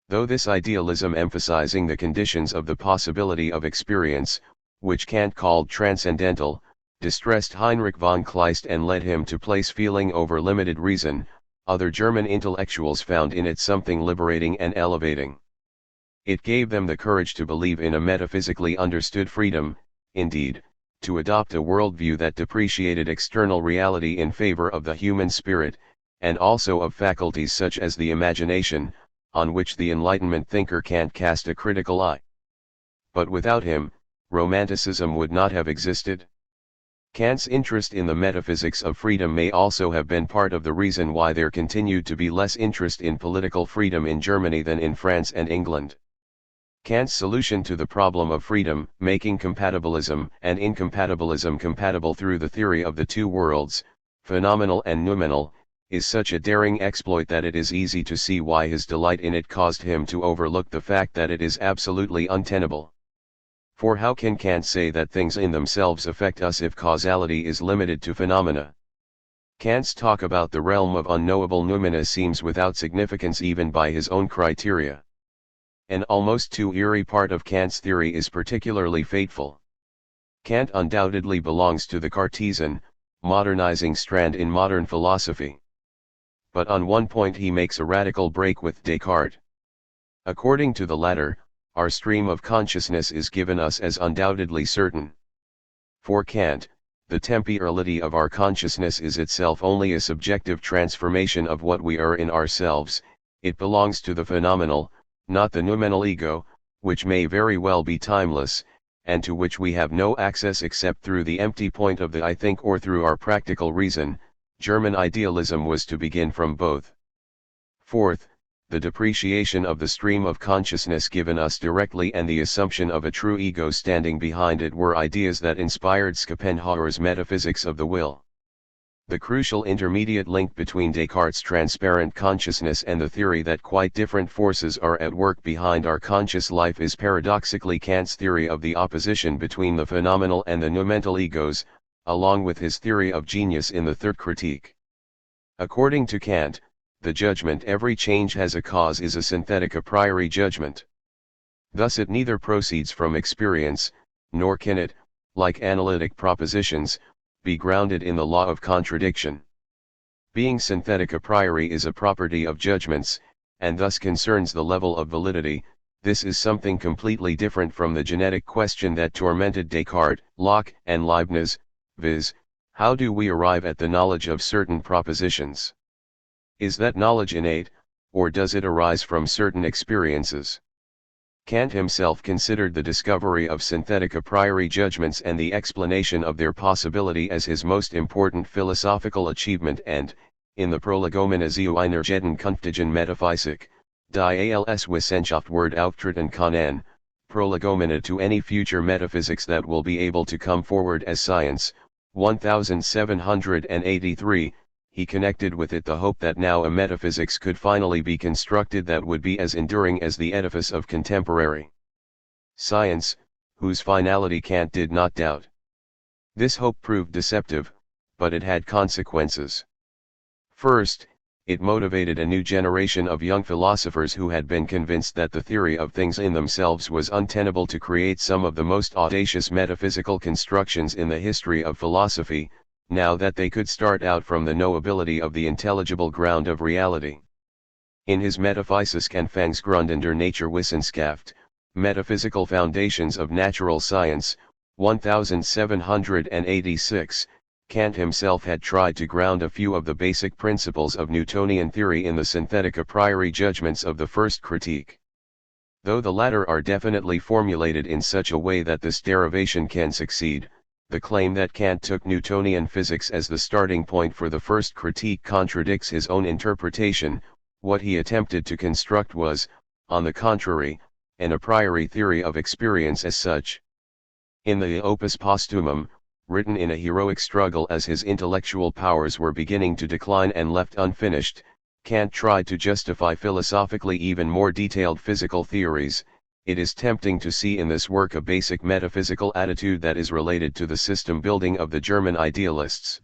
Though this idealism, emphasizing the conditions of the possibility of experience, which Kant called transcendental, distressed Heinrich von Kleist and led him to place feeling over limited reason, other German intellectuals found in it something liberating and elevating. It gave them the courage to believe in a metaphysically understood freedom, indeed, to adopt a worldview that depreciated external reality in favor of the human spirit, and also of faculties such as the imagination, on which the Enlightenment thinker Kant cast a critical eye. But without him, Romanticism would not have existed. Kant's interest in the metaphysics of freedom may also have been part of the reason why there continued to be less interest in political freedom in Germany than in France and England. Kant's solution to the problem of freedom, making compatibilism and incompatibilism compatible through the theory of the two worlds, phenomenal and noumenal, is such a daring exploit that it is easy to see why his delight in it caused him to overlook the fact that it is absolutely untenable. For how can Kant say that things in themselves affect us if causality is limited to phenomena? Kant's talk about the realm of unknowable noumena seems without significance even by his own criteria. An almost too eerie part of Kant's theory is particularly fateful. Kant undoubtedly belongs to the Cartesian, modernizing strand in modern philosophy. But on one point he makes a radical break with Descartes. According to the latter, our stream of consciousness is given us as undoubtedly certain. For Kant, the temporality of our consciousness is itself only a subjective transformation of what we are in ourselves. It belongs to the phenomenal, not the noumenal ego, which may very well be timeless, and to which we have no access except through the empty point of the I think or through our practical reason. German idealism was to begin from both. Fourth, the depreciation of the stream of consciousness given us directly and the assumption of a true ego standing behind it were ideas that inspired Schopenhauer's metaphysics of the will. The crucial intermediate link between Descartes' transparent consciousness and the theory that quite different forces are at work behind our conscious life is paradoxically Kant's theory of the opposition between the phenomenal and the noumental egos, along with his theory of genius in the Third Critique. According to Kant, the judgment every change has a cause is a synthetic a priori judgment. Thus it neither proceeds from experience, nor can it, like analytic propositions, be grounded in the law of contradiction. Being synthetic a priori is a property of judgments, and thus concerns the level of validity. This is something completely different from the genetic question that tormented Descartes, Locke, and Leibniz, viz., how do we arrive at the knowledge of certain propositions? Is that knowledge innate, or does it arise from certain experiences? Kant himself considered the discovery of synthetic a priori judgments and the explanation of their possibility as his most important philosophical achievement, and, in the Prolegomena zu einer jeden künftigen Metaphysik, die als Wissenschaft wird auftreten kann, Prolegomena to any future metaphysics that will be able to come forward as science, 1783, he connected with it the hope that now a metaphysics could finally be constructed that would be as enduring as the edifice of contemporary science, whose finality Kant did not doubt. This hope proved deceptive, but it had consequences. First, it motivated a new generation of young philosophers who had been convinced that the theory of things in themselves was untenable to create some of the most audacious metaphysical constructions in the history of philosophy, now that they could start out from the knowability of the intelligible ground of reality. In his Metaphysisk Anfangsgrund in der Naturwissenschaft, Metaphysical Foundations of Natural Science, 1786, Kant himself had tried to ground a few of the basic principles of Newtonian theory in the synthetic a priori judgments of the first critique. Though the latter are definitely formulated in such a way that this derivation can succeed, the claim that Kant took Newtonian physics as the starting point for the first critique contradicts his own interpretation. What he attempted to construct was, on the contrary, an a priori theory of experience as such. In the Opus Posthumum, written in a heroic struggle as his intellectual powers were beginning to decline and left unfinished, Kant tried to justify philosophically even more detailed physical theories. It is tempting to see in this work a basic metaphysical attitude that is related to the system building of the German idealists.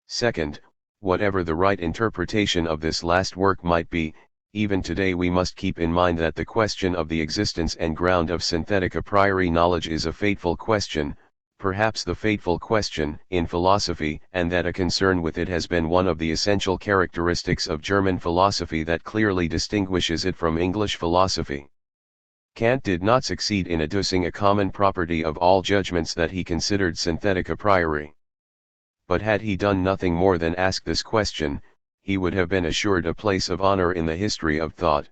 Second, whatever the right interpretation of this last work might be, even today we must keep in mind that the question of the existence and ground of synthetic a priori knowledge is a fateful question, perhaps the fateful question in philosophy, and that a concern with it has been one of the essential characteristics of German philosophy that clearly distinguishes it from English philosophy. Kant did not succeed in adducing a common property of all judgments that he considered synthetic a priori. But had he done nothing more than ask this question, he would have been assured a place of honor in the history of thought.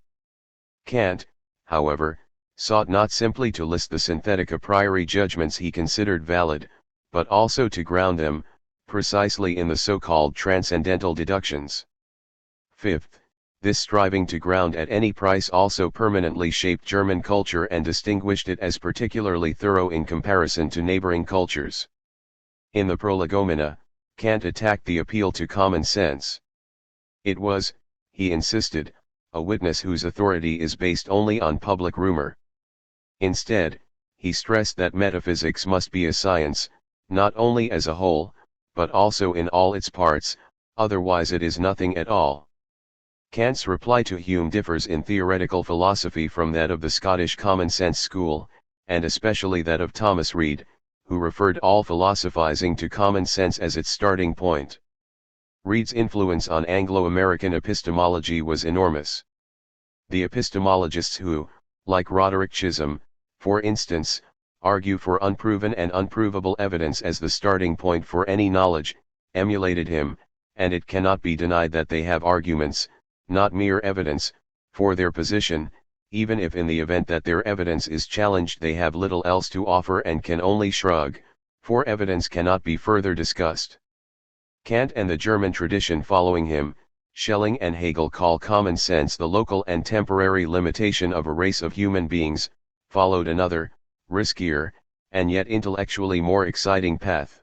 Kant, however, sought not simply to list the synthetic a priori judgments he considered valid, but also to ground them, precisely in the so-called transcendental deductions. Fifth, this striving to ground at any price also permanently shaped German culture and distinguished it as particularly thorough in comparison to neighboring cultures. In the Prolegomena, Kant attacked the appeal to common sense. It was, he insisted, a witness whose authority is based only on public rumor. Instead, he stressed that metaphysics must be a science, not only as a whole, but also in all its parts, otherwise it is nothing at all. Kant's reply to Hume differs in theoretical philosophy from that of the Scottish common sense school, and especially that of Thomas Reid, who referred all philosophizing to common sense as its starting point. Reid's influence on Anglo-American epistemology was enormous. The epistemologists who, like Roderick Chisholm, for instance, argue for unproven and unprovable evidence as the starting point for any knowledge, emulated him, and it cannot be denied that they have arguments, not mere evidence, for their position, even if in the event that their evidence is challenged they have little else to offer and can only shrug, for evidence cannot be further discussed. Kant and the German tradition following him, Schelling and Hegel, call common sense the local and temporary limitation of a race of human beings, followed another, riskier, and yet intellectually more exciting path.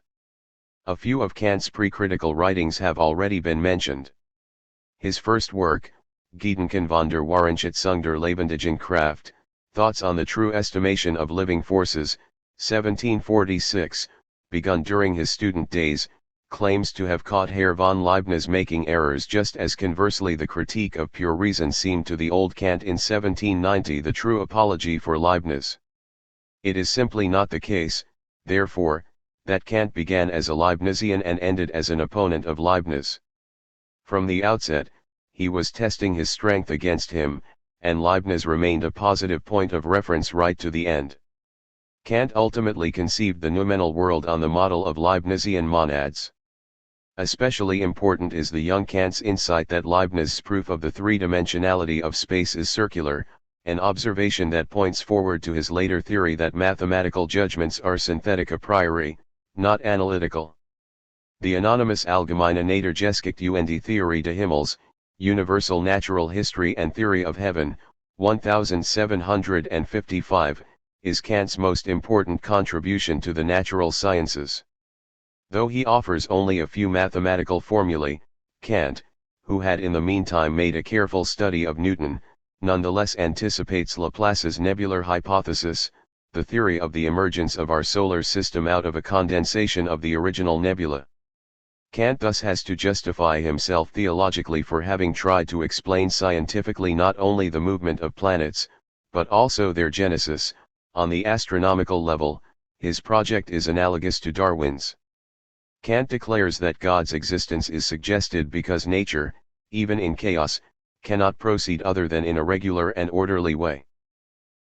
A few of Kant's pre-critical writings have already been mentioned. His first work, Gedanken von der Wahrnehmung der lebendigen Kraft, Thoughts on the True Estimation of Living Forces, 1746, begun during his student days, claims to have caught Herr von Leibniz making errors, just as conversely the Critique of Pure Reason seemed to the old Kant in 1790 the true apology for Leibniz. It is simply not the case, therefore, that Kant began as a Leibnizian and ended as an opponent of Leibniz. From the outset, he was testing his strength against him, and Leibniz remained a positive point of reference right to the end. Kant ultimately conceived the noumenal world on the model of Leibnizian monads. Especially important is the young Kant's insight that Leibniz's proof of the three-dimensionality of space is circular, an observation that points forward to his later theory that mathematical judgments are synthetic a priori, not analytical. The anonymous Allgemeine Naturgeschichte und Theorie des Himmels, Universal Natural History and Theory of Heaven, 1755, is Kant's most important contribution to the natural sciences. Though he offers only a few mathematical formulae, Kant, who had in the meantime made a careful study of Newton, nonetheless anticipates Laplace's nebular hypothesis, the theory of the emergence of our solar system out of a condensation of the original nebula. Kant thus has to justify himself theologically for having tried to explain scientifically not only the movement of planets, but also their genesis. On the astronomical level, his project is analogous to Darwin's. Kant declares that God's existence is suggested because nature, even in chaos, cannot proceed other than in a regular and orderly way.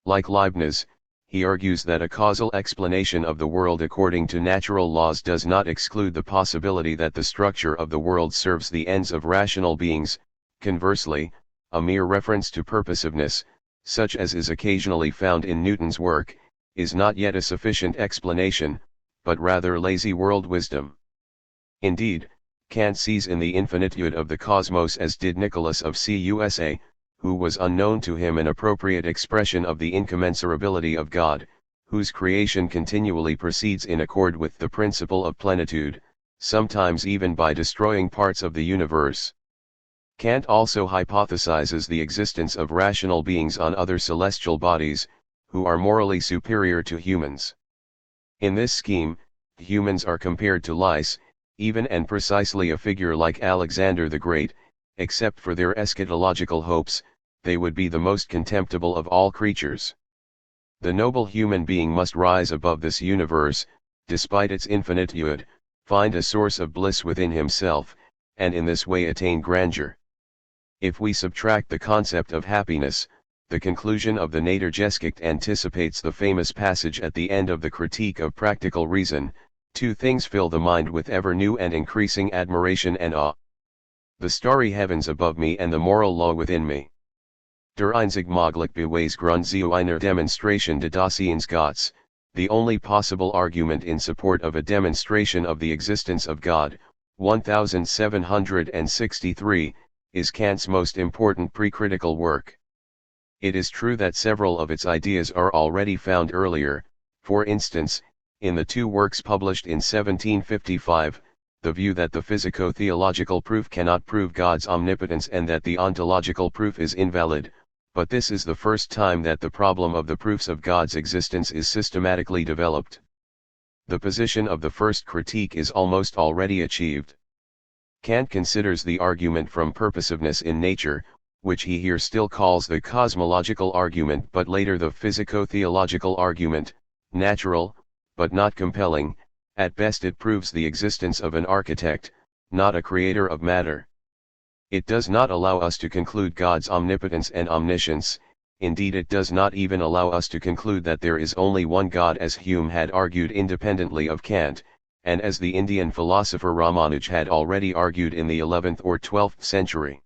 Like Leibniz, he argues that a causal explanation of the world according to natural laws does not exclude the possibility that the structure of the world serves the ends of rational beings. Conversely, a mere reference to purposiveness, such as is occasionally found in Newton's work, is not yet a sufficient explanation, but rather lazy world wisdom. Indeed, Kant sees in the infinitude of the cosmos, as did Nicholas of Cusa, who was unknown to him, an appropriate expression of the incommensurability of God, whose creation continually proceeds in accord with the principle of plenitude, sometimes even by destroying parts of the universe. Kant also hypothesizes the existence of rational beings on other celestial bodies, who are morally superior to humans. In this scheme, humans are compared to lice, even and precisely a figure like Alexander the Great, except for their eschatological hopes, they would be the most contemptible of all creatures. The noble human being must rise above this universe, despite its infinitude, find a source of bliss within himself, and in this way attain grandeur. If we subtract the concept of happiness, the conclusion of the Naturgeschichte anticipates the famous passage at the end of the Critique of Practical Reason: two things fill the mind with ever new and increasing admiration and awe. The starry heavens above me and the moral law within me. Der einzig möglich Beweisgrund zu einer Demonstration des Daseins Gottes, the only possible argument in support of a demonstration of the existence of God, 1763, is Kant's most important pre-critical work. It is true that several of its ideas are already found earlier, for instance, in the two works published in 1755, the view that the physico-theological proof cannot prove God's omnipotence and that the ontological proof is invalid, but this is the first time that the problem of the proofs of God's existence is systematically developed. The position of the first critique is almost already achieved. Kant considers the argument from purposiveness in nature, which he here still calls the cosmological argument but later the physico-theological argument, natural, but not compelling. At best it proves the existence of an architect, not a creator of matter. It does not allow us to conclude God's omnipotence and omniscience, indeed it does not even allow us to conclude that there is only one God, as Hume had argued independently of Kant, and as the Indian philosopher Ramanuj had already argued in the 11th or 12th century.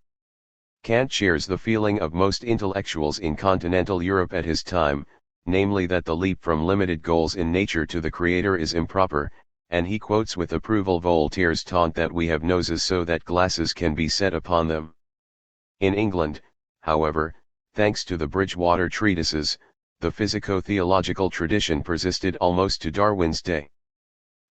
Kant shares the feeling of most intellectuals in continental Europe at his time, namely that the leap from limited goals in nature to the Creator is improper, and he quotes with approval Voltaire's taunt that we have noses so that glasses can be set upon them. In England, however, thanks to the Bridgewater treatises, the physico-theological tradition persisted almost to Darwin's day.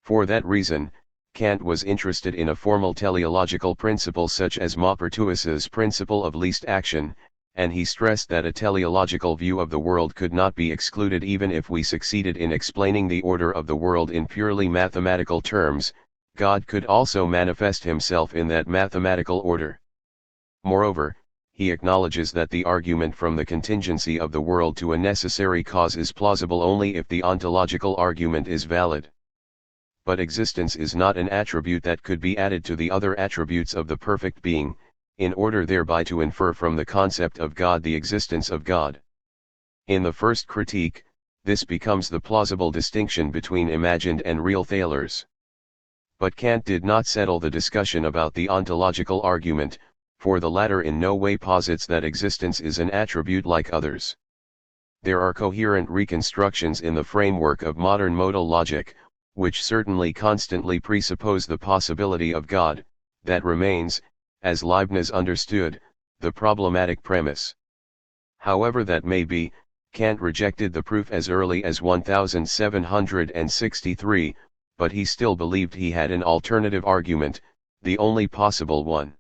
For that reason, Kant was interested in a formal teleological principle such as Maupertuis's principle of least action, and he stressed that a teleological view of the world could not be excluded even if we succeeded in explaining the order of the world in purely mathematical terms. God could also manifest himself in that mathematical order. Moreover, he acknowledges that the argument from the contingency of the world to a necessary cause is plausible only if the ontological argument is valid. But existence is not an attribute that could be added to the other attributes of the perfect being, in order thereby to infer from the concept of God the existence of God. In the first critique, this becomes the plausible distinction between imagined and real thalers. But Kant did not settle the discussion about the ontological argument, for the latter in no way posits that existence is an attribute like others. There are coherent reconstructions in the framework of modern modal logic, which certainly constantly presuppose the possibility of God, that remains, as Leibniz understood, the problematic premise. However that may be, Kant rejected the proof as early as 1763, but he still believed he had an alternative argument, the only possible one.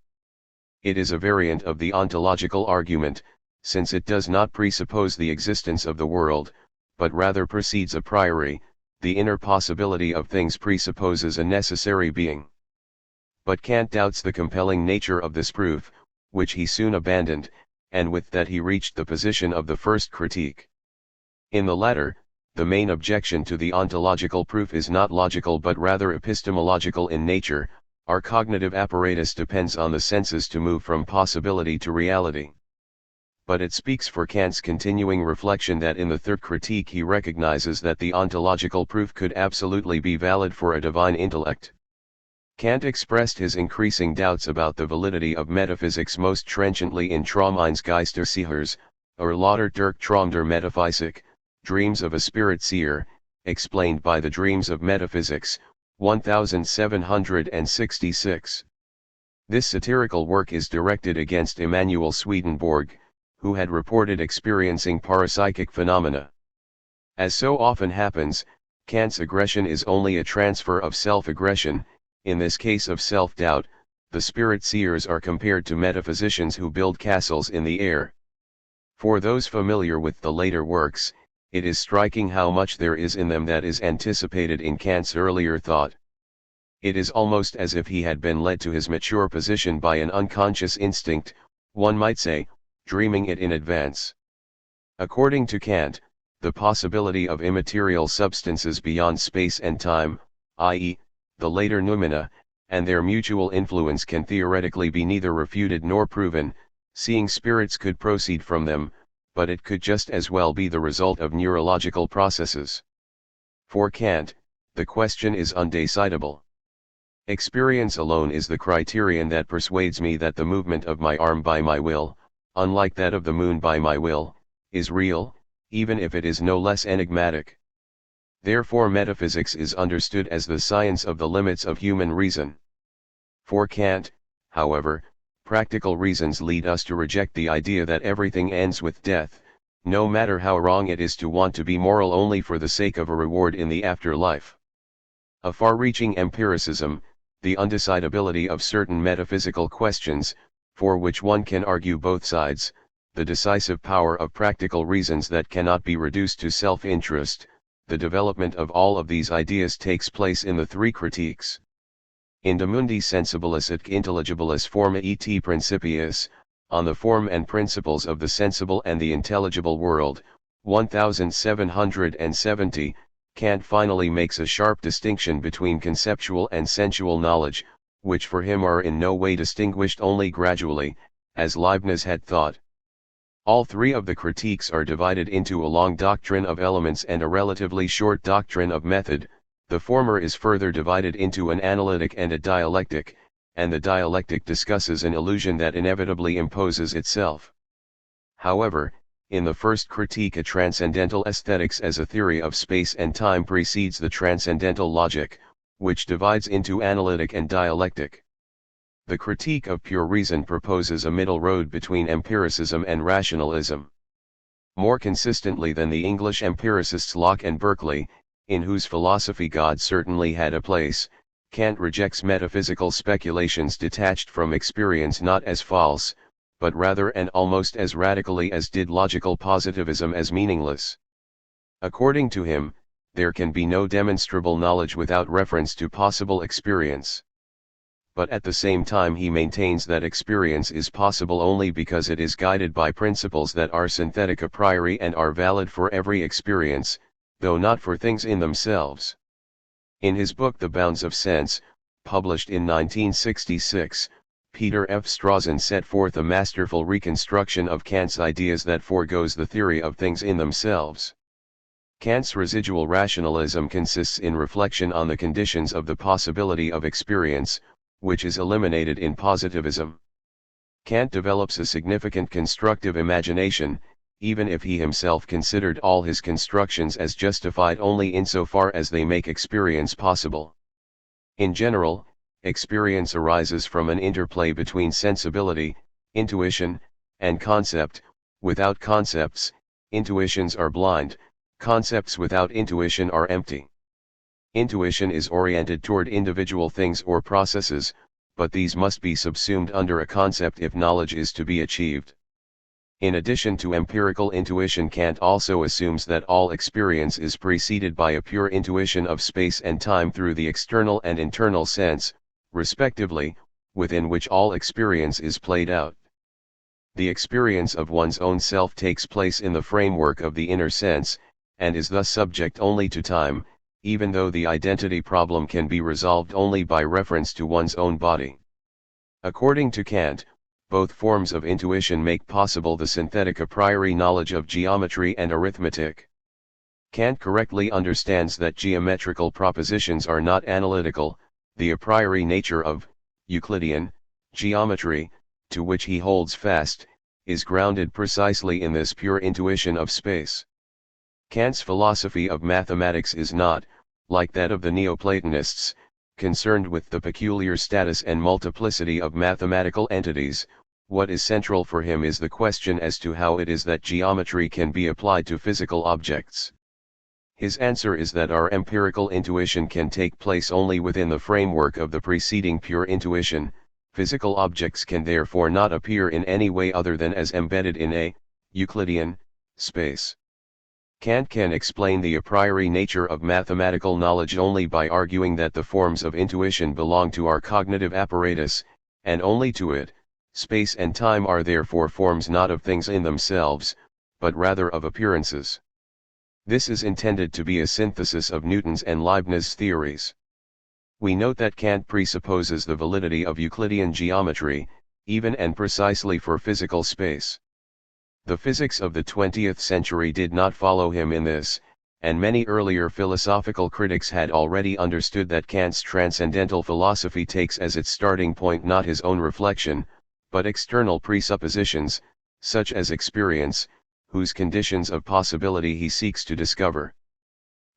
It is a variant of the ontological argument, since it does not presuppose the existence of the world, but rather proceeds a priori. The inner possibility of things presupposes a necessary being. But Kant doubts the compelling nature of this proof, which he soon abandoned, and with that he reached the position of the first critique. In the latter, the main objection to the ontological proof is not logical but rather epistemological in nature. Our cognitive apparatus depends on the senses to move from possibility to reality. But it speaks for Kant's continuing reflection that in the third critique he recognizes that the ontological proof could absolutely be valid for a divine intellect. Kant expressed his increasing doubts about the validity of metaphysics most trenchantly in Traumeins Geisterseers, or Lauter durch Traum der Metaphysik, Dreams of a Spirit Seer, explained by the Dreams of Metaphysics, 1766. This satirical work is directed against Emanuel Swedenborg, who had reported experiencing parapsychic phenomena. As so often happens, Kant's aggression is only a transfer of self-aggression. In this case of self-doubt, the spirit seers are compared to metaphysicians who build castles in the air. For those familiar with the later works, it is striking how much there is in them that is anticipated in Kant's earlier thought. It is almost as if he had been led to his mature position by an unconscious instinct, one might say, dreaming it in advance. According to Kant, the possibility of immaterial substances beyond space and time, i.e., the later noumena, and their mutual influence can theoretically be neither refuted nor proven, seeing spirits could proceed from them, but it could just as well be the result of neurological processes. For Kant, the question is undecidable. Experience alone is the criterion that persuades me that the movement of my arm by my will, unlike that of the moon by my will, is real, even if it is no less enigmatic. Therefore metaphysics is understood as the science of the limits of human reason. For Kant, however, practical reasons lead us to reject the idea that everything ends with death, no matter how wrong it is to want to be moral only for the sake of a reward in the afterlife. A far-reaching empiricism, the undecidability of certain metaphysical questions, for which one can argue both sides, the decisive power of practical reasons that cannot be reduced to self-interest, the development of all of these ideas takes place in the three critiques. In De Mundi Sensibilis et Intelligibilis Forma et Principiis, on the form and principles of the sensible and the intelligible world, 1770, Kant finally makes a sharp distinction between conceptual and sensual knowledge, which for him are in no way distinguished only gradually, as Leibniz had thought. All three of the critiques are divided into a long doctrine of elements and a relatively short doctrine of method. The former is further divided into an analytic and a dialectic, and the dialectic discusses an illusion that inevitably imposes itself. However, in the first critique a transcendental aesthetics as a theory of space and time precedes the transcendental logic, which divides into analytic and dialectic. The critique of pure reason proposes a middle road between empiricism and rationalism. More consistently than the English empiricists Locke and Berkeley, in whose philosophy God certainly had a place, Kant rejects metaphysical speculations detached from experience not as false, but rather and almost as radically as did logical positivism as meaningless. According to him, there can be no demonstrable knowledge without reference to possible experience. But at the same time he maintains that experience is possible only because it is guided by principles that are synthetic a priori and are valid for every experience, though not for things in themselves. In his book The Bounds of Sense, published in 1966, Peter F. Strawson set forth a masterful reconstruction of Kant's ideas that foregoes the theory of things in themselves. Kant's residual rationalism consists in reflection on the conditions of the possibility of experience, which is eliminated in positivism. Kant develops a significant constructive imagination, even if he himself considered all his constructions as justified only insofar as they make experience possible. In general, experience arises from an interplay between sensibility, intuition, and concept. Without concepts, intuitions are blind, concepts without intuition are empty. Intuition is oriented toward individual things or processes, but these must be subsumed under a concept if knowledge is to be achieved. In addition to empirical intuition, Kant also assumes that all experience is preceded by a pure intuition of space and time through the external and internal sense, respectively, within which all experience is played out. The experience of one's own self takes place in the framework of the inner sense, and is thus subject only to time, even though the identity problem can be resolved only by reference to one's own body. According to Kant, both forms of intuition make possible the synthetic a priori knowledge of geometry and arithmetic. Kant correctly understands that geometrical propositions are not analytical. The a priori nature of Euclidean geometry, to which he holds fast, is grounded precisely in this pure intuition of space. Kant's philosophy of mathematics is not, like that of the Neoplatonists, concerned with the peculiar status and multiplicity of mathematical entities. What is central for him is the question as to how it is that geometry can be applied to physical objects. His answer is that our empirical intuition can take place only within the framework of the preceding pure intuition. Physical objects can therefore not appear in any way other than as embedded in a Euclidean space. Kant can explain the a priori nature of mathematical knowledge only by arguing that the forms of intuition belong to our cognitive apparatus, and only to it. Space and time are therefore forms not of things in themselves, but rather of appearances. This is intended to be a synthesis of Newton's and Leibniz's theories. We note that Kant presupposes the validity of Euclidean geometry, even and precisely for physical space. The physics of the 20th century did not follow him in this, and many earlier philosophical critics had already understood that Kant's transcendental philosophy takes as its starting point not his own reflection, but external presuppositions, such as experience, whose conditions of possibility he seeks to discover.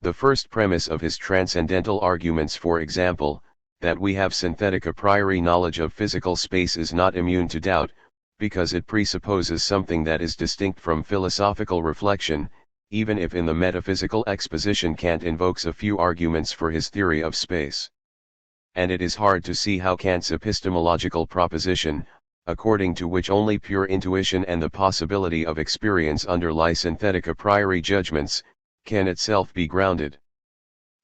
The first premise of his transcendental arguments, for example, that we have synthetic a priori knowledge of physical space, is not immune to doubt, because it presupposes something that is distinct from philosophical reflection, even if in the metaphysical exposition Kant invokes a few arguments for his theory of space. And it is hard to see how Kant's epistemological proposition, according to which only pure intuition and the possibility of experience underlie synthetic a priori judgments, can itself be grounded.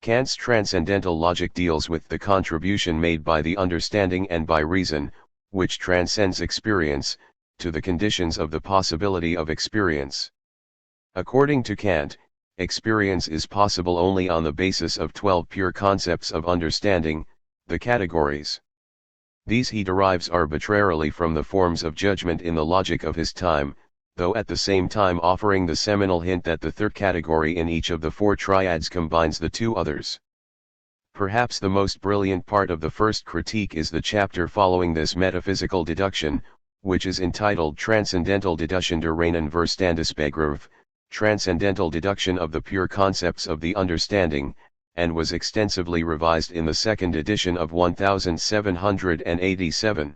Kant's transcendental logic deals with the contribution made by the understanding and by reason, which transcends experience, to the conditions of the possibility of experience. According to Kant, experience is possible only on the basis of 12 pure concepts of understanding, the categories. These he derives arbitrarily from the forms of judgment in the logic of his time, though at the same time offering the seminal hint that the third category in each of the four triads combines the two others. Perhaps the most brilliant part of the first critique is the chapter following this metaphysical deduction, which is entitled Transcendental Deduction der reinen Verstandesbegriff, Transcendental Deduction of the Pure Concepts of the Understanding, and was extensively revised in the second edition of 1787.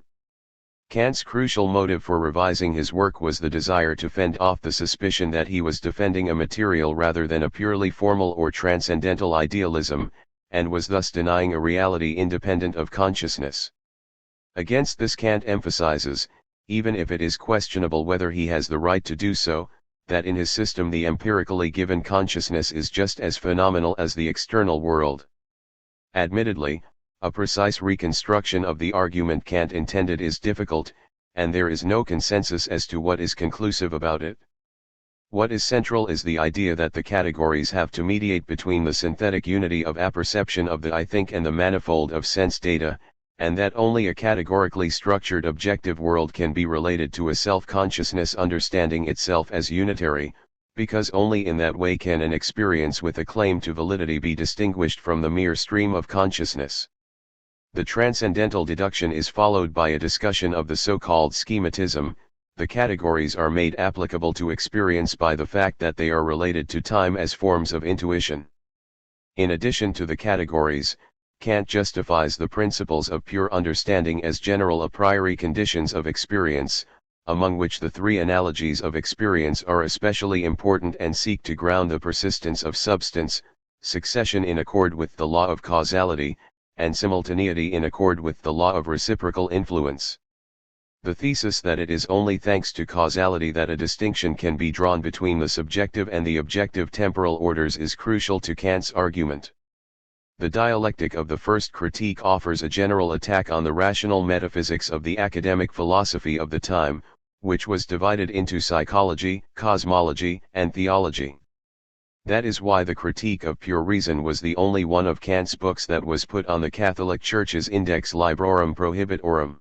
Kant's crucial motive for revising his work was the desire to fend off the suspicion that he was defending a material rather than a purely formal or transcendental idealism, and was thus denying a reality independent of consciousness. Against this Kant emphasizes, even if it is questionable whether he has the right to do so, that in his system the empirically given consciousness is just as phenomenal as the external world. Admittedly, a precise reconstruction of the argument Kant intended is difficult, and there is no consensus as to what is conclusive about it. What is central is the idea that the categories have to mediate between the synthetic unity of apperception of the I think and the manifold of sense data, and that only a categorically structured objective world can be related to a self-consciousness understanding itself as unitary, because only in that way can an experience with a claim to validity be distinguished from the mere stream of consciousness. The transcendental deduction is followed by a discussion of the so-called schematism, The categories are made applicable to experience by the fact that they are related to time as forms of intuition. In addition to the categories, Kant justifies the principles of pure understanding as general a priori conditions of experience, among which the three analogies of experience are especially important and seek to ground the persistence of substance, succession in accord with the law of causality, and simultaneity in accord with the law of reciprocal influence. The thesis that it is only thanks to causality that a distinction can be drawn between the subjective and the objective temporal orders is crucial to Kant's argument. The dialectic of the first critique offers a general attack on the rational metaphysics of the academic philosophy of the time, which was divided into psychology, cosmology, and theology. That is why the Critique of Pure Reason was the only one of Kant's books that was put on the Catholic Church's Index Librorum Prohibitorum.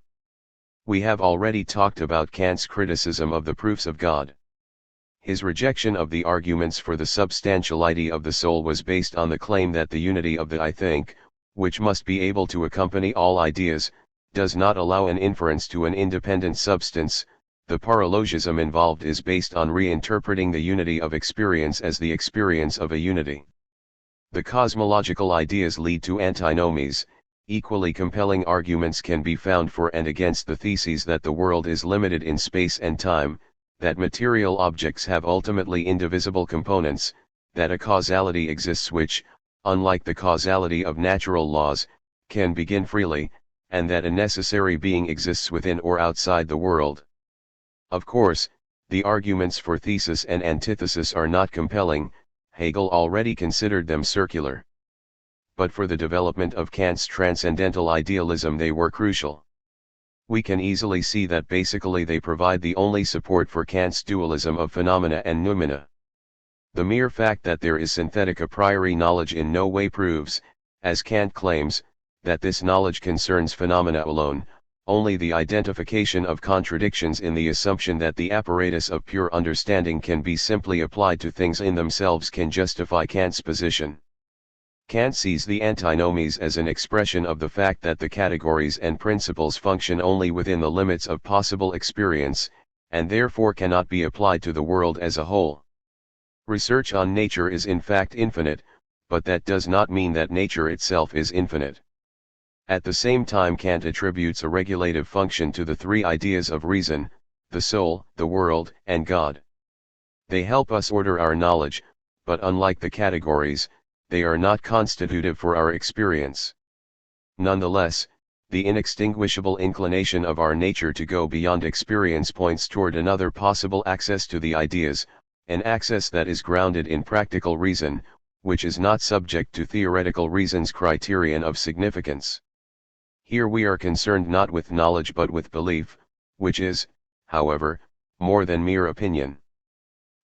We have already talked about Kant's criticism of the proofs of God. His rejection of the arguments for the substantiality of the soul was based on the claim that the unity of the I think, which must be able to accompany all ideas, does not allow an inference to an independent substance. The paralogism involved is based on reinterpreting the unity of experience as the experience of a unity. The cosmological ideas lead to antinomies. Equally compelling arguments can be found for and against the theses that the world is limited in space and time, that material objects have ultimately indivisible components, that a causality exists which, unlike the causality of natural laws, can begin freely, and that a necessary being exists within or outside the world. Of course, the arguments for thesis and antithesis are not compelling. Hegel already considered them circular. But for the development of Kant's transcendental idealism they were crucial. We can easily see that basically they provide the only support for Kant's dualism of phenomena and noumena. The mere fact that there is synthetic a priori knowledge in no way proves, as Kant claims, that this knowledge concerns phenomena alone. Only the identification of contradictions in the assumption that the apparatus of pure understanding can be simply applied to things in themselves can justify Kant's position. Kant sees the antinomies as an expression of the fact that the categories and principles function only within the limits of possible experience, and therefore cannot be applied to the world as a whole. Research on nature is in fact infinite, but that does not mean that nature itself is infinite. At the same time Kant attributes a regulative function to the three ideas of reason, the soul, the world, and God. They help us order our knowledge, but unlike the categories, they are not constitutive for our experience. Nonetheless, the inextinguishable inclination of our nature to go beyond experience points toward another possible access to the ideas, an access that is grounded in practical reason, which is not subject to theoretical reason's criterion of significance. Here we are concerned not with knowledge but with belief, which is, however, more than mere opinion.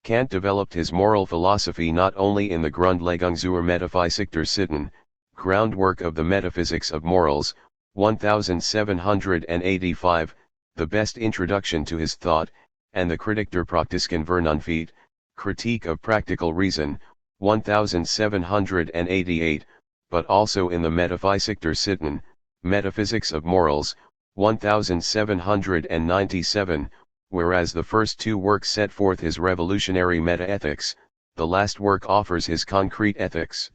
Kant developed his moral philosophy not only in the Grundlegung zur Metaphysik der Sitten, groundwork of the metaphysics of morals, 1785, the best introduction to his thought, and the Kritik der praktischen Vernunft, critique of practical reason, 1788, but also in the Metaphysik der Sitten, metaphysics of morals, 1797, whereas the first two works set forth his revolutionary metaethics, the last work offers his concrete ethics.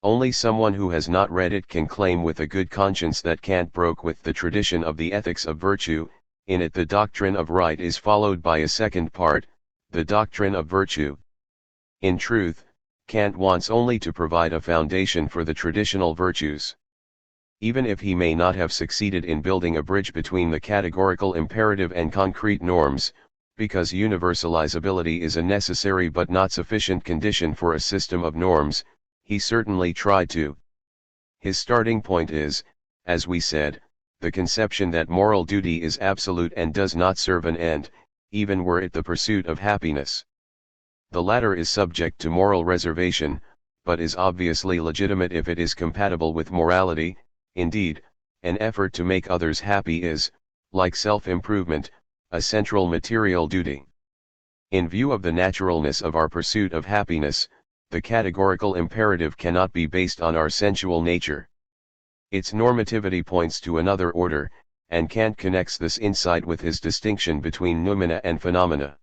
Only someone who has not read it can claim with a good conscience that Kant broke with the tradition of the ethics of virtue. In it the doctrine of right is followed by a second part, the doctrine of virtue. In truth, Kant wants only to provide a foundation for the traditional virtues. Even if he may not have succeeded in building a bridge between the categorical imperative and concrete norms, because universalizability is a necessary but not sufficient condition for a system of norms, he certainly tried to. His starting point is, as we said, the conception that moral duty is absolute and does not serve an end, even were it the pursuit of happiness. The latter is subject to moral reservation, but is obviously legitimate if it is compatible with morality. Indeed, an effort to make others happy is, like self-improvement, a central material duty. In view of the naturalness of our pursuit of happiness, the categorical imperative cannot be based on our sensual nature. Its normativity points to another order, and Kant connects this insight with his distinction between noumena and phenomena.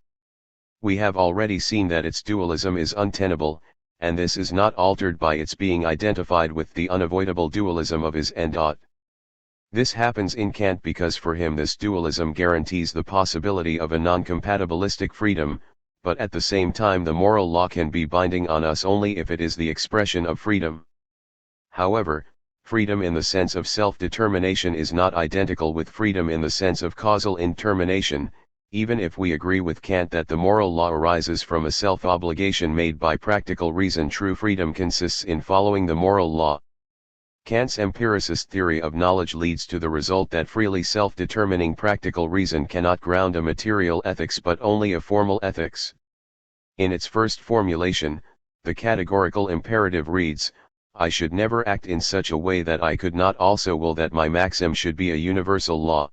We have already seen that its dualism is untenable, and this is not altered by its being identified with the unavoidable dualism of is and ought. This happens in Kant because for him this dualism guarantees the possibility of a non-compatibilistic freedom, but at the same time the moral law can be binding on us only if it is the expression of freedom. However, freedom in the sense of self-determination is not identical with freedom in the sense of causal indetermination, even if we agree with Kant that the moral law arises from a self-obligation made by practical reason. True freedom consists in following the moral law. Kant's empiricist theory of knowledge leads to the result that freely self-determining practical reason cannot ground a material ethics but only a formal ethics. In its first formulation, the categorical imperative reads, I should never act in such a way that I could not also will that my maxim should be a universal law.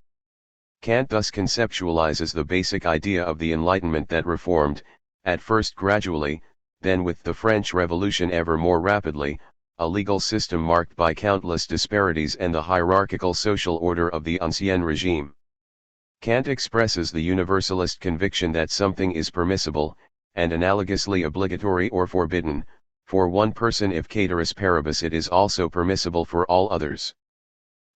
Kant thus conceptualizes the basic idea of the Enlightenment that reformed, at first gradually, then with the French Revolution ever more rapidly, a legal system marked by countless disparities and the hierarchical social order of the Ancien regime. Kant expresses the universalist conviction that something is permissible, and analogously obligatory or forbidden, for one person if cateris paribus it is also permissible for all others.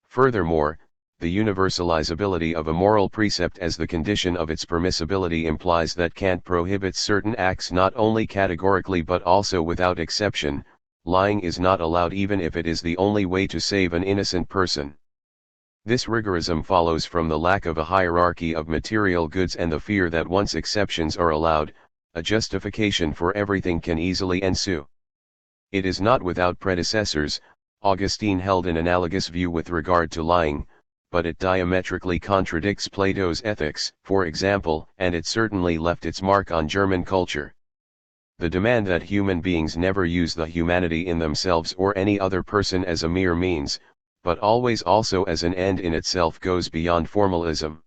Furthermore, the universalizability of a moral precept as the condition of its permissibility implies that Kant prohibits certain acts not only categorically but also without exception. Lying is not allowed even if it is the only way to save an innocent person. This rigorism follows from the lack of a hierarchy of material goods and the fear that once exceptions are allowed, a justification for everything can easily ensue. It is not without predecessors. Augustine held an analogous view with regard to lying, but it diametrically contradicts Plato's ethics, for example, and it certainly left its mark on German culture. The demand that human beings never use the humanity in themselves or any other person as a mere means, but always also as an end in itself goes beyond formalism.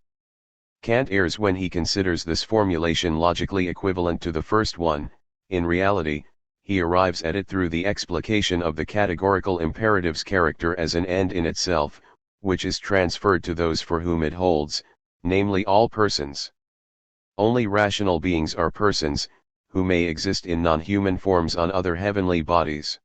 Kant errs when he considers this formulation logically equivalent to the first one. In reality, he arrives at it through the explication of the categorical imperative's character as an end in itself, which is transferred to those for whom it holds, namely all persons. Only rational beings are persons, who may exist in non-human forms on other heavenly bodies.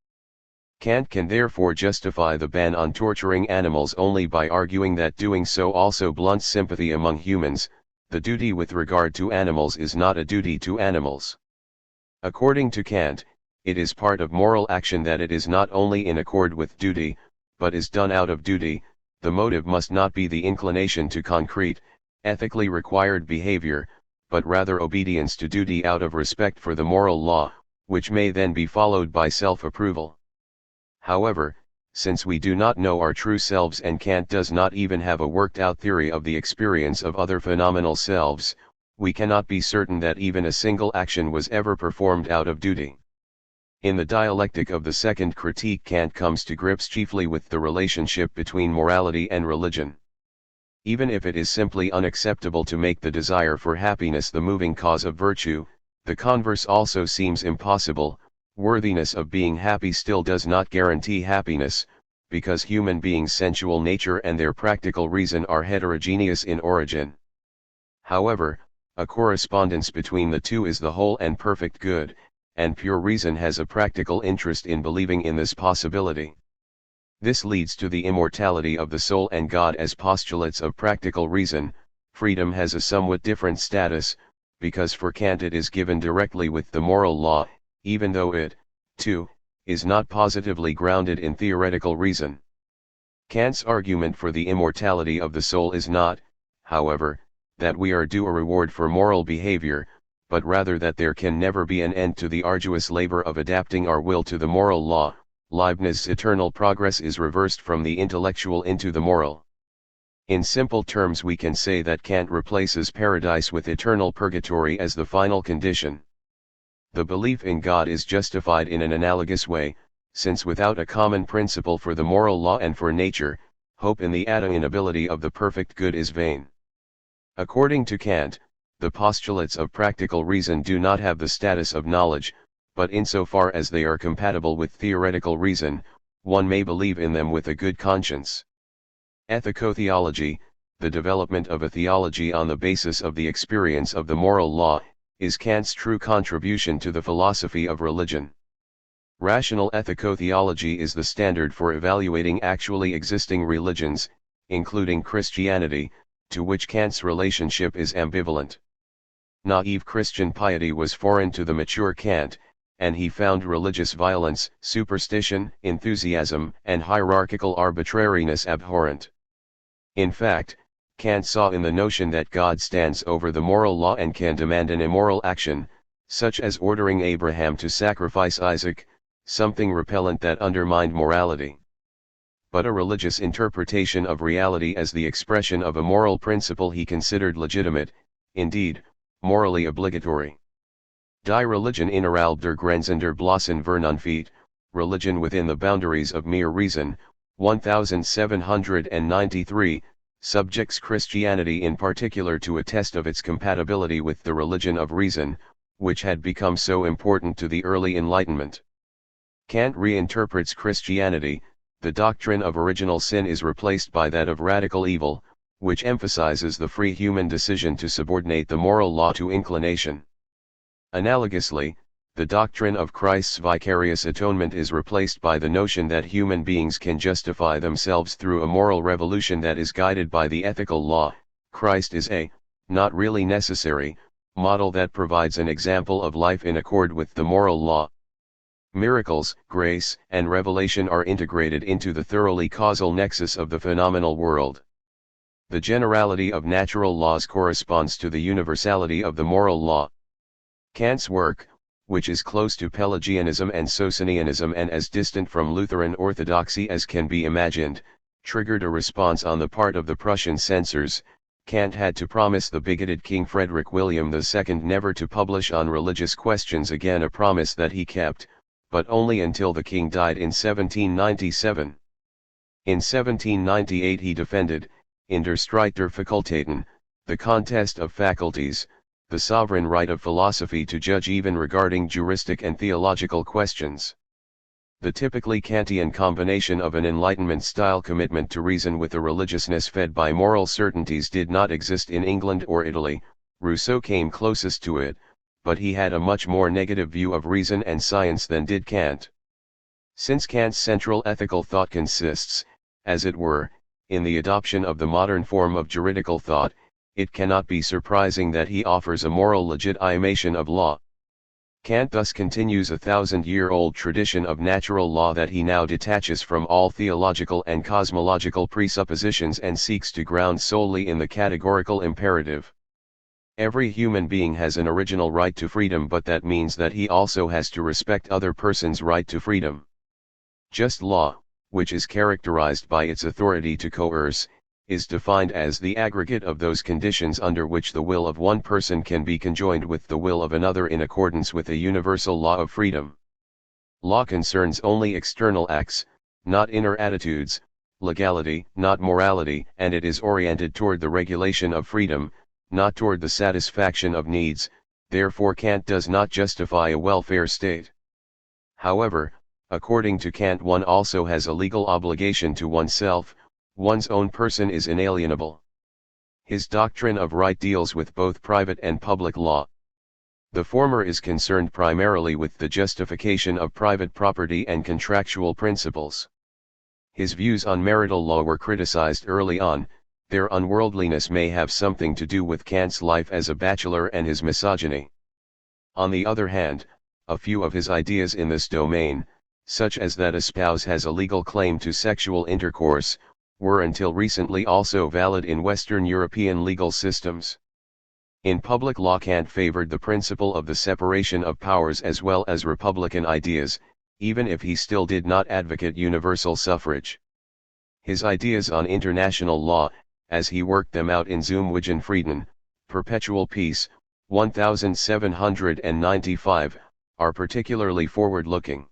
Kant can therefore justify the ban on torturing animals only by arguing that doing so also blunts sympathy among humans. The duty with regard to animals is not a duty to animals. According to Kant, it is part of moral action that it is not only in accord with duty, but is done out of duty. The motive must not be the inclination to concrete, ethically required behavior, but rather obedience to duty out of respect for the moral law, which may then be followed by self-approval. However, since we do not know our true selves and Kant does not even have a worked-out theory of the experience of other phenomenal selves, we cannot be certain that even a single action was ever performed out of duty. In the dialectic of the second critique, Kant comes to grips chiefly with the relationship between morality and religion. Even if it is simply unacceptable to make the desire for happiness the moving cause of virtue, the converse also seems impossible. Worthiness of being happy still does not guarantee happiness, because human beings' sensual nature and their practical reason are heterogeneous in origin. However, a correspondence between the two is the whole and perfect good, and pure reason has a practical interest in believing in this possibility. This leads to the immortality of the soul and God as postulates of practical reason. Freedom has a somewhat different status, because for Kant it is given directly with the moral law, even though it, too, is not positively grounded in theoretical reason. Kant's argument for the immortality of the soul is not, however, that we are due a reward for moral behavior, but rather that there can never be an end to the arduous labor of adapting our will to the moral law. Leibniz's eternal progress is reversed from the intellectual into the moral. In simple terms, we can say that Kant replaces paradise with eternal purgatory as the final condition. The belief in God is justified in an analogous way, since without a common principle for the moral law and for nature, hope in the attainability of the perfect good is vain. According to Kant, the postulates of practical reason do not have the status of knowledge, but insofar as they are compatible with theoretical reason, one may believe in them with a good conscience. Ethicotheology, the development of a theology on the basis of the experience of the moral law, is Kant's true contribution to the philosophy of religion. Rational ethico-theology is the standard for evaluating actually existing religions, including Christianity, to which Kant's relationship is ambivalent. Naive Christian piety was foreign to the mature Kant, and he found religious violence, superstition, enthusiasm, and hierarchical arbitrariness abhorrent. In fact, Kant saw in the notion that God stands over the moral law and can demand an immoral action, such as ordering Abraham to sacrifice Isaac, something repellent that undermined morality. But a religious interpretation of reality as the expression of a moral principle he considered legitimate, indeed, morally obligatory. Die Religion innerhalb der Grenzen der bloßen Vernunft, religion within the boundaries of mere reason, 1793, subjects Christianity in particular to a test of its compatibility with the religion of reason, which had become so important to the early Enlightenment. Kant reinterprets Christianity. The doctrine of original sin is replaced by that of radical evil, which emphasizes the free human decision to subordinate the moral law to inclination. Analogously, the doctrine of Christ's vicarious atonement is replaced by the notion that human beings can justify themselves through a moral revolution that is guided by the ethical law. Christ is a, not really necessary, model that provides an example of life in accord with the moral law. Miracles, grace, and revelation are integrated into the thoroughly causal nexus of the phenomenal world. The generality of natural laws corresponds to the universality of the moral law. Kant's work, which is close to Pelagianism and Socinianism and as distant from Lutheran orthodoxy as can be imagined, triggered a response on the part of the Prussian censors. Kant had to promise the bigoted King Frederick William II never to publish on religious questions again, a promise that he kept, but only until the king died in 1797. In 1798 he defended, in Der Streit der Fakultaten, the contest of faculties, the sovereign right of philosophy to judge even regarding juristic and theological questions. The typically Kantian combination of an Enlightenment-style commitment to reason with a religiousness fed by moral certainties did not exist in England or Italy. Rousseau came closest to it, but he had a much more negative view of reason and science than did Kant. Since Kant's central ethical thought consists, as it were, in the adoption of the modern form of juridical thought, it cannot be surprising that he offers a moral legitimation of law. Kant thus continues a 1,000-year-old tradition of natural law that he now detaches from all theological and cosmological presuppositions and seeks to ground solely in the categorical imperative. Every human being has an original right to freedom, but that means that he also has to respect other persons' right to freedom. Just law, which is characterized by its authority to coerce, is defined as the aggregate of those conditions under which the will of one person can be conjoined with the will of another in accordance with a universal law of freedom. Law concerns only external acts, not inner attitudes, legality, not morality, and it is oriented toward the regulation of freedom, not toward the satisfaction of needs. Therefore Kant does not justify a welfare state. However, according to Kant, one also has a legal obligation to oneself. One's own person is inalienable. His doctrine of right deals with both private and public law. The former is concerned primarily with the justification of private property and contractual principles. His views on marital law were criticized early on. Their unworldliness may have something to do with Kant's life as a bachelor and his misogyny. On the other hand, a few of his ideas in this domain, such as that a spouse has a legal claim to sexual intercourse, were until recently also valid in Western European legal systems. In public law, Kant favored the principle of the separation of powers as well as republican ideas, even if he still did not advocate universal suffrage. His ideas on international law, as he worked them out in Zum Wegen Frieden, Perpetual Peace, 1795, are particularly forward-looking.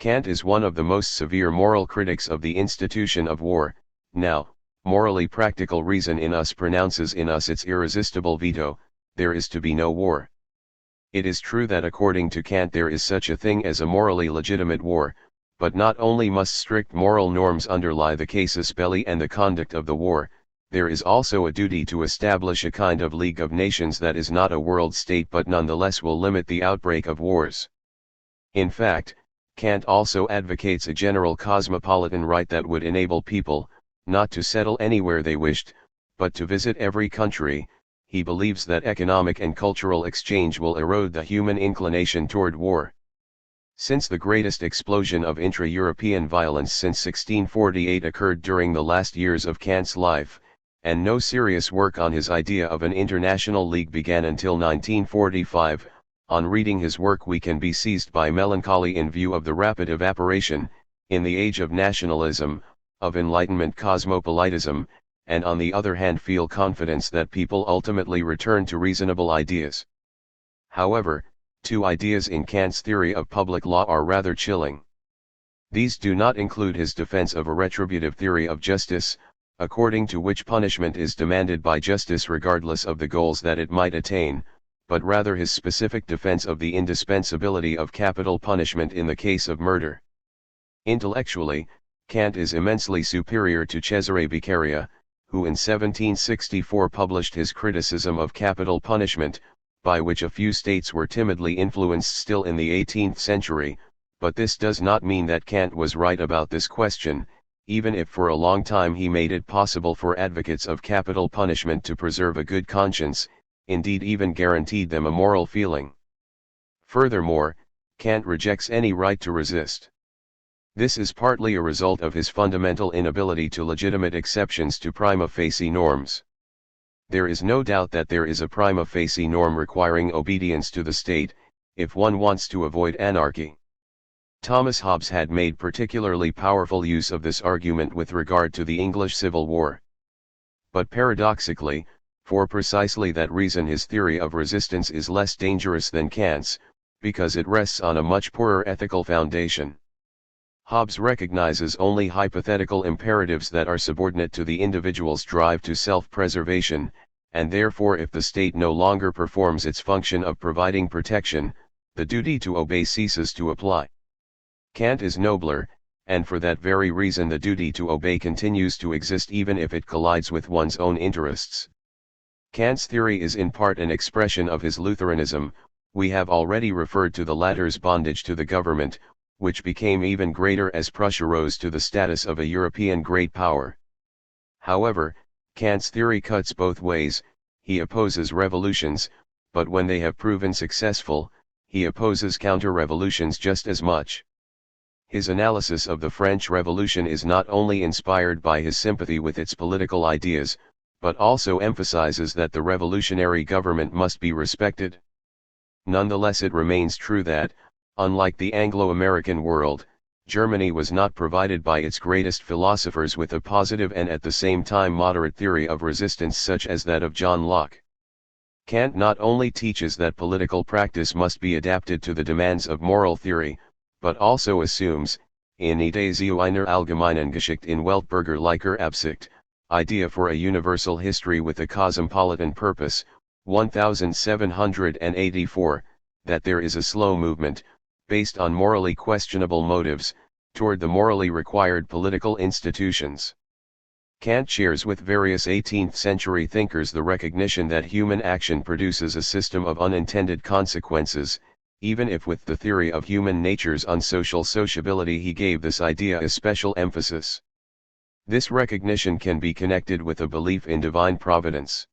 Kant is one of the most severe moral critics of the institution of war. Now, morally practical reason in us pronounces in us its irresistible veto: there is to be no war. It is true that according to Kant there is such a thing as a morally legitimate war, but not only must strict moral norms underlie the casus belli and the conduct of the war, there is also a duty to establish a kind of League of Nations that is not a world state but nonetheless will limit the outbreak of wars. In fact, Kant also advocates a general cosmopolitan right that would enable people, not to settle anywhere they wished, but to visit every country. He believes that economic and cultural exchange will erode the human inclination toward war. Since the greatest explosion of intra-European violence since 1648 occurred during the last years of Kant's life, and no serious work on his idea of an international league began until 1945, on reading his work we can be seized by melancholy in view of the rapid evaporation, in the age of nationalism, of Enlightenment cosmopolitism, and on the other hand feel confidence that people ultimately return to reasonable ideas. However, two ideas in Kant's theory of public law are rather chilling. These do not include his defense of a retributive theory of justice, according to which punishment is demanded by justice regardless of the goals that it might attain, but rather his specific defense of the indispensability of capital punishment in the case of murder. Intellectually, Kant is immensely superior to Cesare Beccaria, who in 1764 published his criticism of capital punishment, by which a few states were timidly influenced still in the 18th century, but this does not mean that Kant was right about this question, even if for a long time he made it possible for advocates of capital punishment to preserve a good conscience, indeed even guaranteed them a moral feeling. Furthermore, Kant rejects any right to resist. This is partly a result of his fundamental inability to legitimate exceptions to prima facie norms. There is no doubt that there is a prima facie norm requiring obedience to the state, if one wants to avoid anarchy. Thomas Hobbes had made particularly powerful use of this argument with regard to the English Civil War. But paradoxically, for precisely that reason his theory of resistance is less dangerous than Kant's, because it rests on a much poorer ethical foundation. Hobbes recognizes only hypothetical imperatives that are subordinate to the individual's drive to self-preservation, and therefore if the state no longer performs its function of providing protection, the duty to obey ceases to apply. Kant is nobler, and for that very reason the duty to obey continues to exist even if it collides with one's own interests. Kant's theory is in part an expression of his Lutheranism. We have already referred to the latter's bondage to the government, which became even greater as Prussia rose to the status of a European great power. However, Kant's theory cuts both ways. He opposes revolutions, but when they have proven successful, he opposes counter-revolutions just as much. His analysis of the French Revolution is not only inspired by his sympathy with its political ideas, but also emphasizes that the revolutionary government must be respected. Nonetheless, it remains true that, unlike the Anglo-American world, Germany was not provided by its greatest philosophers with a positive and at the same time moderate theory of resistance such as that of John Locke. Kant not only teaches that political practice must be adapted to the demands of moral theory, but also assumes, in Idee zu einer allgemeinen Geschichte in weltbürgerlicher Absicht, idea for a universal history with a cosmopolitan purpose, 1784, that there is a slow movement, based on morally questionable motives, toward the morally required political institutions. Kant shares with various 18th-century thinkers the recognition that human action produces a system of unintended consequences, even if with the theory of human nature's unsocial sociability he gave this idea a special emphasis. This recognition can be connected with a belief in divine providence.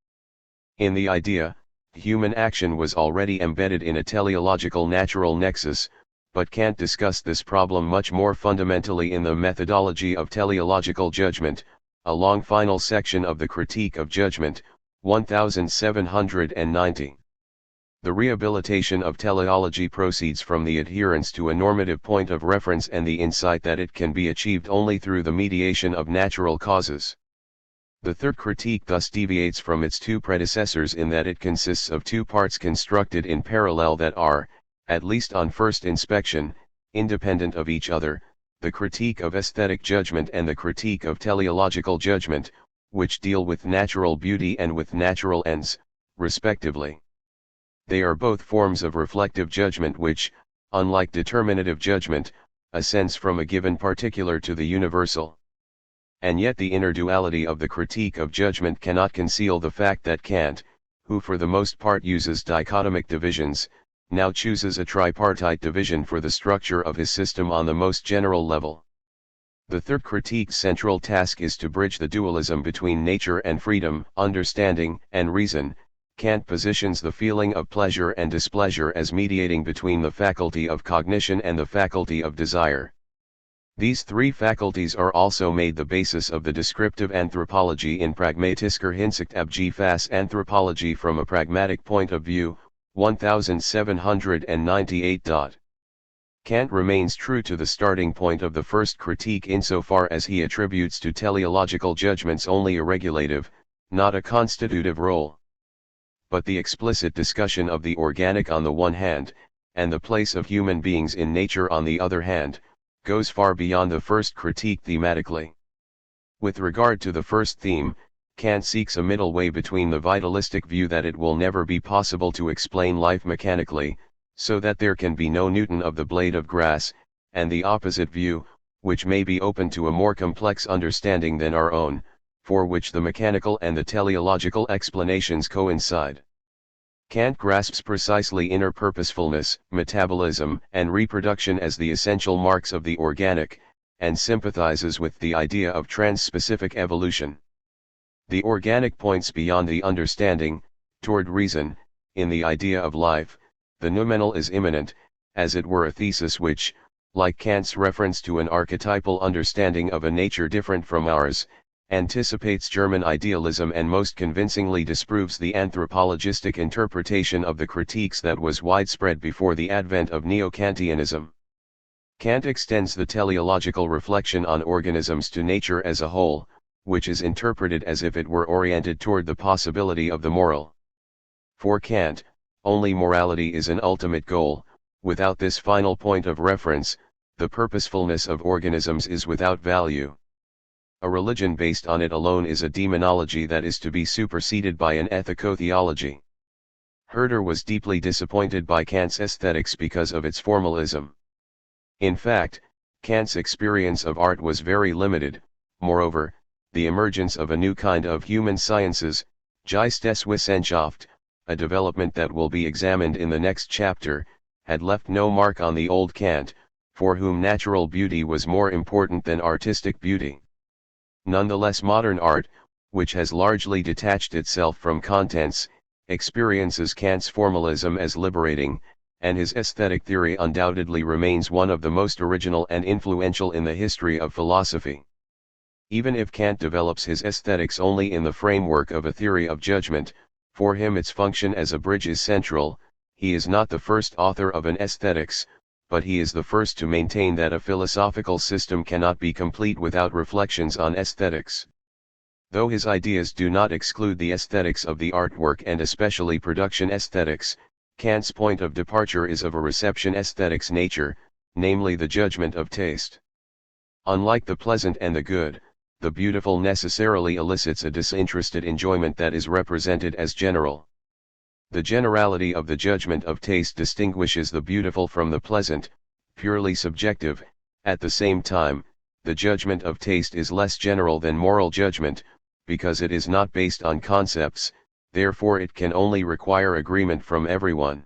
In the idea, human action was already embedded in a teleological natural nexus, but Kant discussed this problem much more fundamentally in the methodology of teleological judgment, a long final section of the Critique of Judgment, 1790. The rehabilitation of teleology proceeds from the adherence to a normative point of reference and the insight that it can be achieved only through the mediation of natural causes. The third critique thus deviates from its two predecessors in that it consists of two parts constructed in parallel that are, at least on first inspection, independent of each other, the critique of aesthetic judgment and the critique of teleological judgment, which deal with natural beauty and with natural ends, respectively. They are both forms of reflective judgment which, unlike determinative judgment, ascends from a given particular to the universal. And yet the inner duality of the critique of judgment cannot conceal the fact that Kant, who for the most part uses dichotomic divisions, now chooses a tripartite division for the structure of his system on the most general level. The third critique's central task is to bridge the dualism between nature and freedom, understanding and reason. Kant positions the feeling of pleasure and displeasure as mediating between the faculty of cognition and the faculty of desire. These three faculties are also made the basis of the descriptive anthropology in Pragmatischer Hinsicht Abgefass Anthropology from a pragmatic point of view, 1798. Kant remains true to the starting point of the first critique insofar as he attributes to teleological judgments only a regulative, not a constitutive role. But the explicit discussion of the organic on the one hand, and the place of human beings in nature on the other hand, goes far beyond the first critique thematically. With regard to the first theme, Kant seeks a middle way between the vitalistic view that it will never be possible to explain life mechanically, so that there can be no Newton of the blade of grass, and the opposite view, which may be open to a more complex understanding than our own, for which the mechanical and the teleological explanations coincide. Kant grasps precisely inner purposefulness, metabolism, and reproduction as the essential marks of the organic, and sympathizes with the idea of trans-specific evolution. The organic points beyond the understanding, toward reason. In the idea of life, the noumenal is immanent, as it were a thesis which, like Kant's reference to an archetypal understanding of a nature different from ours, anticipates German idealism and most convincingly disproves the anthropologistic interpretation of the critiques that was widespread before the advent of Neo-Kantianism. Kant extends the teleological reflection on organisms to nature as a whole, which is interpreted as if it were oriented toward the possibility of the moral. For Kant, only morality is an ultimate goal. Without this final point of reference, the purposefulness of organisms is without value. A religion based on it alone is a demonology that is to be superseded by an ethico-theology. Herder was deeply disappointed by Kant's aesthetics because of its formalism. In fact, Kant's experience of art was very limited. Moreover, the emergence of a new kind of human sciences, Geisteswissenschaft, a development that will be examined in the next chapter, had left no mark on the old Kant, for whom natural beauty was more important than artistic beauty. Nonetheless, modern art, which has largely detached itself from contents, experiences Kant's formalism as liberating, and his aesthetic theory undoubtedly remains one of the most original and influential in the history of philosophy. Even if Kant develops his aesthetics only in the framework of a theory of judgment, for him its function as a bridge is central. He is not the first author of an aesthetics, but he is the first to maintain that a philosophical system cannot be complete without reflections on aesthetics. Though his ideas do not exclude the aesthetics of the artwork and especially production aesthetics, Kant's point of departure is of a reception aesthetics nature, namely the judgment of taste. Unlike the pleasant and the good, the beautiful necessarily elicits a disinterested enjoyment that is represented as general. The generality of the judgment of taste distinguishes the beautiful from the pleasant, purely subjective. At the same time, the judgment of taste is less general than moral judgment, because it is not based on concepts, therefore it can only require agreement from everyone.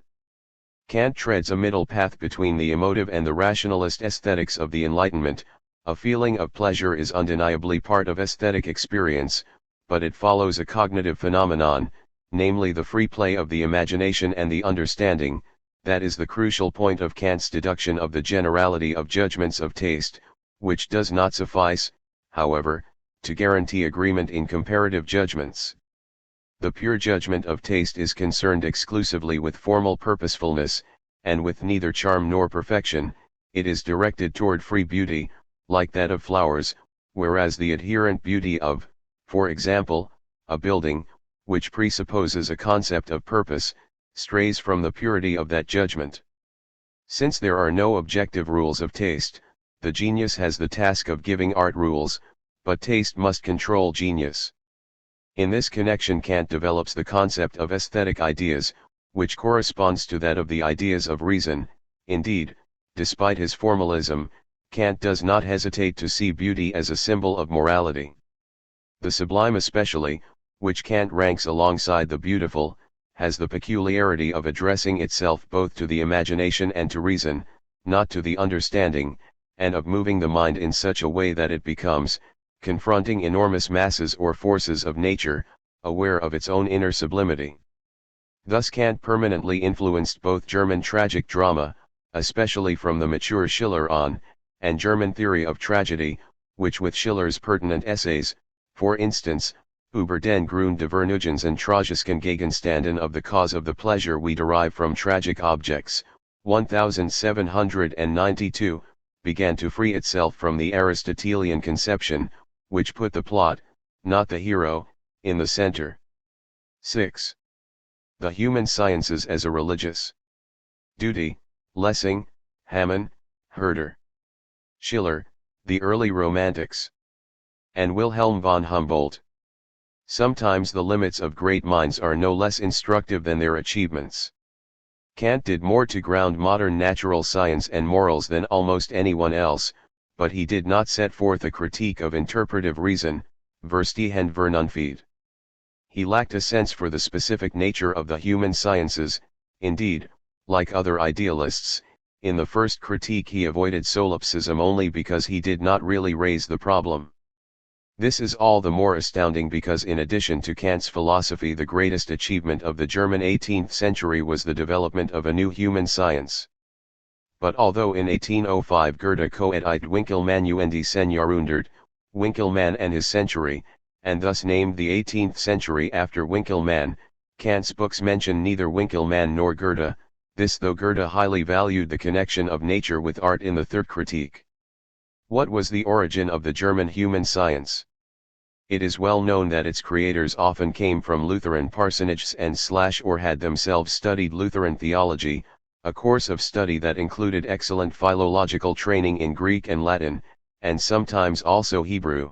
Kant treads a middle path between the emotive and the rationalist aesthetics of the Enlightenment. A feeling of pleasure is undeniably part of aesthetic experience, but it follows a cognitive phenomenon, namely the free play of the imagination and the understanding. That is the crucial point of Kant's deduction of the generality of judgments of taste, which does not suffice, however, to guarantee agreement in comparative judgments. The pure judgment of taste is concerned exclusively with formal purposefulness, and with neither charm nor perfection. It is directed toward free beauty, like that of flowers, whereas the adherent beauty of, for example, a building, which presupposes a concept of purpose, strays from the purity of that judgment. Since there are no objective rules of taste, the genius has the task of giving art rules, but taste must control genius. In this connection Kant develops the concept of aesthetic ideas, which corresponds to that of the ideas of reason. Indeed, despite his formalism, Kant does not hesitate to see beauty as a symbol of morality. The sublime especially, which Kant ranks alongside the beautiful, has the peculiarity of addressing itself both to the imagination and to reason, not to the understanding, and of moving the mind in such a way that it becomes, confronting enormous masses or forces of nature, aware of its own inner sublimity. Thus Kant permanently influenced both German tragic drama, especially from the mature Schiller on, and German theory of tragedy, which with Schiller's pertinent essays, for instance, Über den Grund des Vergnügens and tragischen Gegenständen of the cause of the pleasure we derive from tragic objects, 1792, began to free itself from the Aristotelian conception, which put the plot, not the hero, in the center. 6. The human sciences as a religious duty, Lessing, Hamann, Herder. Schiller, the early Romantics. And Wilhelm von Humboldt. Sometimes the limits of great minds are no less instructive than their achievements. Kant did more to ground modern natural science and morals than almost anyone else, but he did not set forth a critique of interpretive reason, verstehende Vernunft. He lacked a sense for the specific nature of the human sciences. Indeed, like other idealists, in the first critique he avoided solipsism only because he did not really raise the problem. This is all the more astounding because in addition to Kant's philosophy, the greatest achievement of the German 18th century was the development of a new human science. But although in 1805 Goethe co-edited Winkelmann Jahrhundert, Winkelmann and his century, and thus named the 18th century after Winkelmann, Kant's books mention neither Winkelmann nor Goethe, this though Goethe highly valued the connection of nature with art in the third critique. What was the origin of the German human science? It is well known that its creators often came from Lutheran parsonages and or had themselves studied Lutheran theology, a course of study that included excellent philological training in Greek and Latin, and sometimes also Hebrew.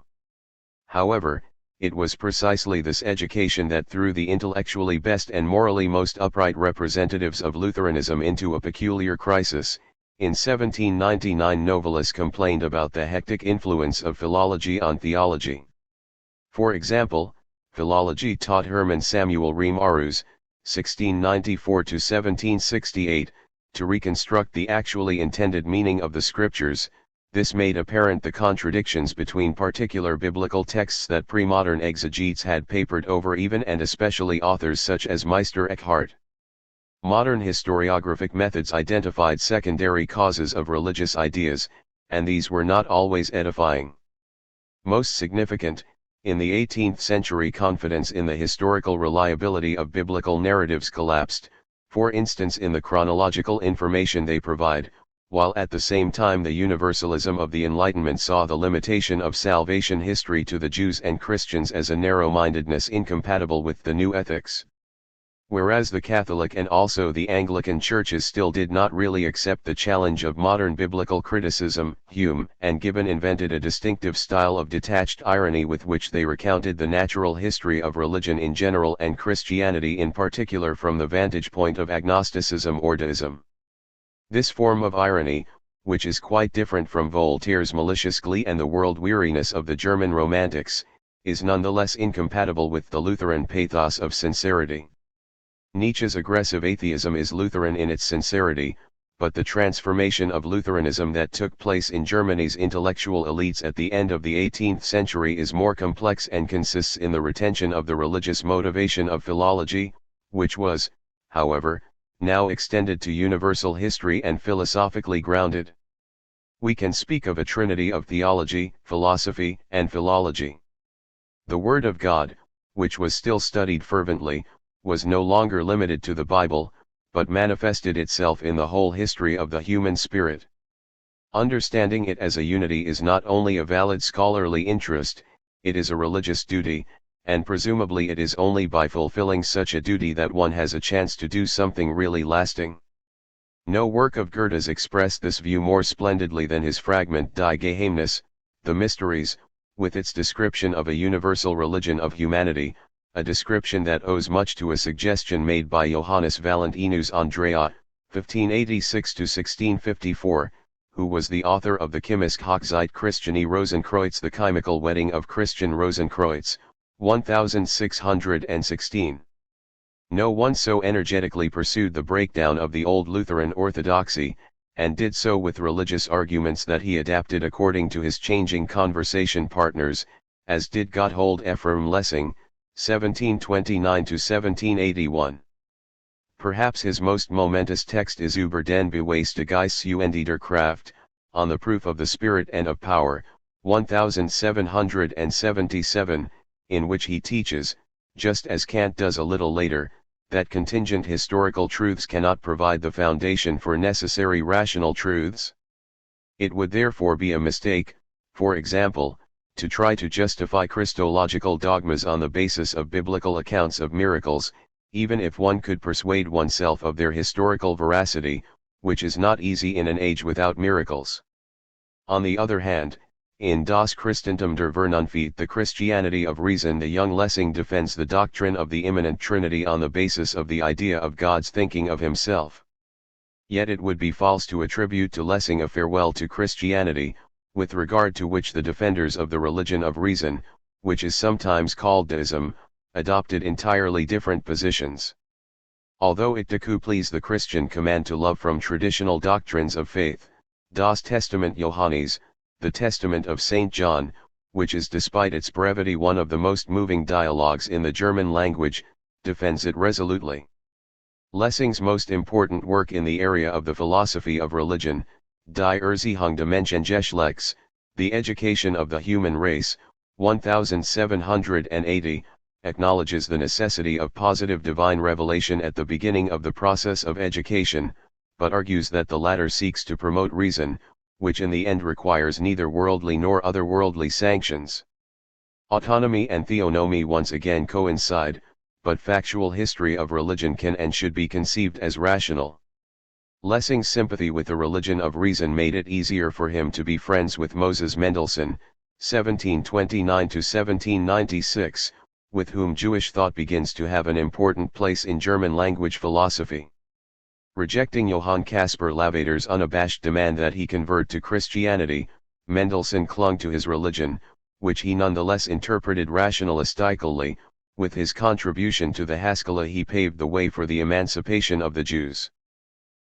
However, it was precisely this education that threw the intellectually best and morally most upright representatives of Lutheranism into a peculiar crisis. In 1799 Novalis complained about the hectic influence of philology on theology. For example, philology taught Hermann Samuel Reimarus, 1694–1768, to reconstruct the actually intended meaning of the scriptures. This made apparent the contradictions between particular biblical texts that pre-modern exegetes had papered over, even and especially authors such as Meister Eckhart. Modern historiographic methods identified secondary causes of religious ideas, and these were not always edifying. Most significant, in the 18th century, confidence in the historical reliability of biblical narratives collapsed, for instance in the chronological information they provide, while at the same time the universalism of the Enlightenment saw the limitation of salvation history to the Jews and Christians as a narrow-mindedness incompatible with the new ethics. Whereas the Catholic and also the Anglican churches still did not really accept the challenge of modern biblical criticism, Hume and Gibbon invented a distinctive style of detached irony with which they recounted the natural history of religion in general and Christianity in particular from the vantage point of agnosticism or deism. This form of irony, which is quite different from Voltaire's malicious glee and the world-weariness of the German Romantics, is nonetheless incompatible with the Lutheran pathos of sincerity. Nietzsche's aggressive atheism is Lutheran in its sincerity, but the transformation of Lutheranism that took place in Germany's intellectual elites at the end of the 18th century is more complex and consists in the retention of the religious motivation of philology, which was, however, now extended to universal history and philosophically grounded. We can speak of a trinity of theology, philosophy, and philology. The Word of God, which was still studied fervently, was no longer limited to the Bible, but manifested itself in the whole history of the human spirit. Understanding it as a unity is not only a valid scholarly interest, it is a religious duty, and presumably it is only by fulfilling such a duty that one has a chance to do something really lasting. No work of Goethe's expressed this view more splendidly than his fragment Die Geheimnis, The Mysteries, with its description of a universal religion of humanity, a description that owes much to a suggestion made by Johannes Valentinus Andrea, 1586–1654, who was the author of the Chemische Hochzeit Christiani Rosenkreuz, the chemical wedding of Christian Rosenkreuz, 1616. No one so energetically pursued the breakdown of the old Lutheran orthodoxy, and did so with religious arguments that he adapted according to his changing conversation partners, as did Gotthold Ephraim Lessing, 1729–1781. Perhaps his most momentous text is Über den Beweis des Geistes und der Kraft, on the proof of the spirit and of power, 1777, in which he teaches, just as Kant does a little later, that contingent historical truths cannot provide the foundation for necessary rational truths. It would therefore be a mistake, for example, to try to justify Christological dogmas on the basis of biblical accounts of miracles, even if one could persuade oneself of their historical veracity, which is not easy in an age without miracles. On the other hand, in Das Christentum der Vernunft, the Christianity of reason, the young Lessing defends the doctrine of the immanent Trinity on the basis of the idea of God's thinking of himself. Yet it would be false to attribute to Lessing a farewell to Christianity, with regard to which the defenders of the religion of reason, which is sometimes called deism, adopted entirely different positions. Although it decouples the Christian command to love from traditional doctrines of faith, Das Testament Johannes, the Testament of St. John, which is despite its brevity one of the most moving dialogues in the German language, defends it resolutely. Lessing's most important work in the area of the philosophy of religion, Die Erziehung des Menschengeschlechts, The Education of the Human Race, 1780, acknowledges the necessity of positive divine revelation at the beginning of the process of education, but argues that the latter seeks to promote reason, which in the end requires neither worldly nor otherworldly sanctions. Autonomy and theonomy once again coincide, but factual history of religion can and should be conceived as rational. Lessing's sympathy with the religion of reason made it easier for him to be friends with Moses Mendelssohn, 1729–1796, with whom Jewish thought begins to have an important place in German language philosophy. Rejecting Johann Caspar Lavater's unabashed demand that he convert to Christianity, Mendelssohn clung to his religion, which he nonetheless interpreted rationalistically. With his contribution to the Haskalah he paved the way for the emancipation of the Jews.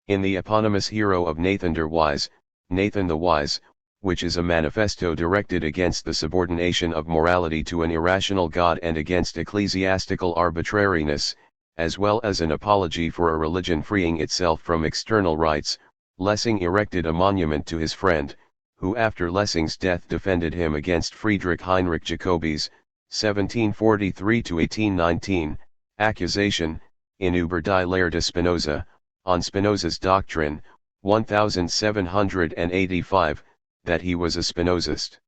In the eponymous hero of Nathan der Wise, Nathan the Wise, which is a manifesto directed against the subordination of morality to an irrational God and against ecclesiastical arbitrariness, as well as an apology for a religion freeing itself from external rites, Lessing erected a monument to his friend, who after Lessing's death defended him against Friedrich Heinrich Jacobi's, 1743–1819, accusation, in Über die Lehre des Spinoza, on Spinoza's doctrine, 1785, that he was a Spinozist.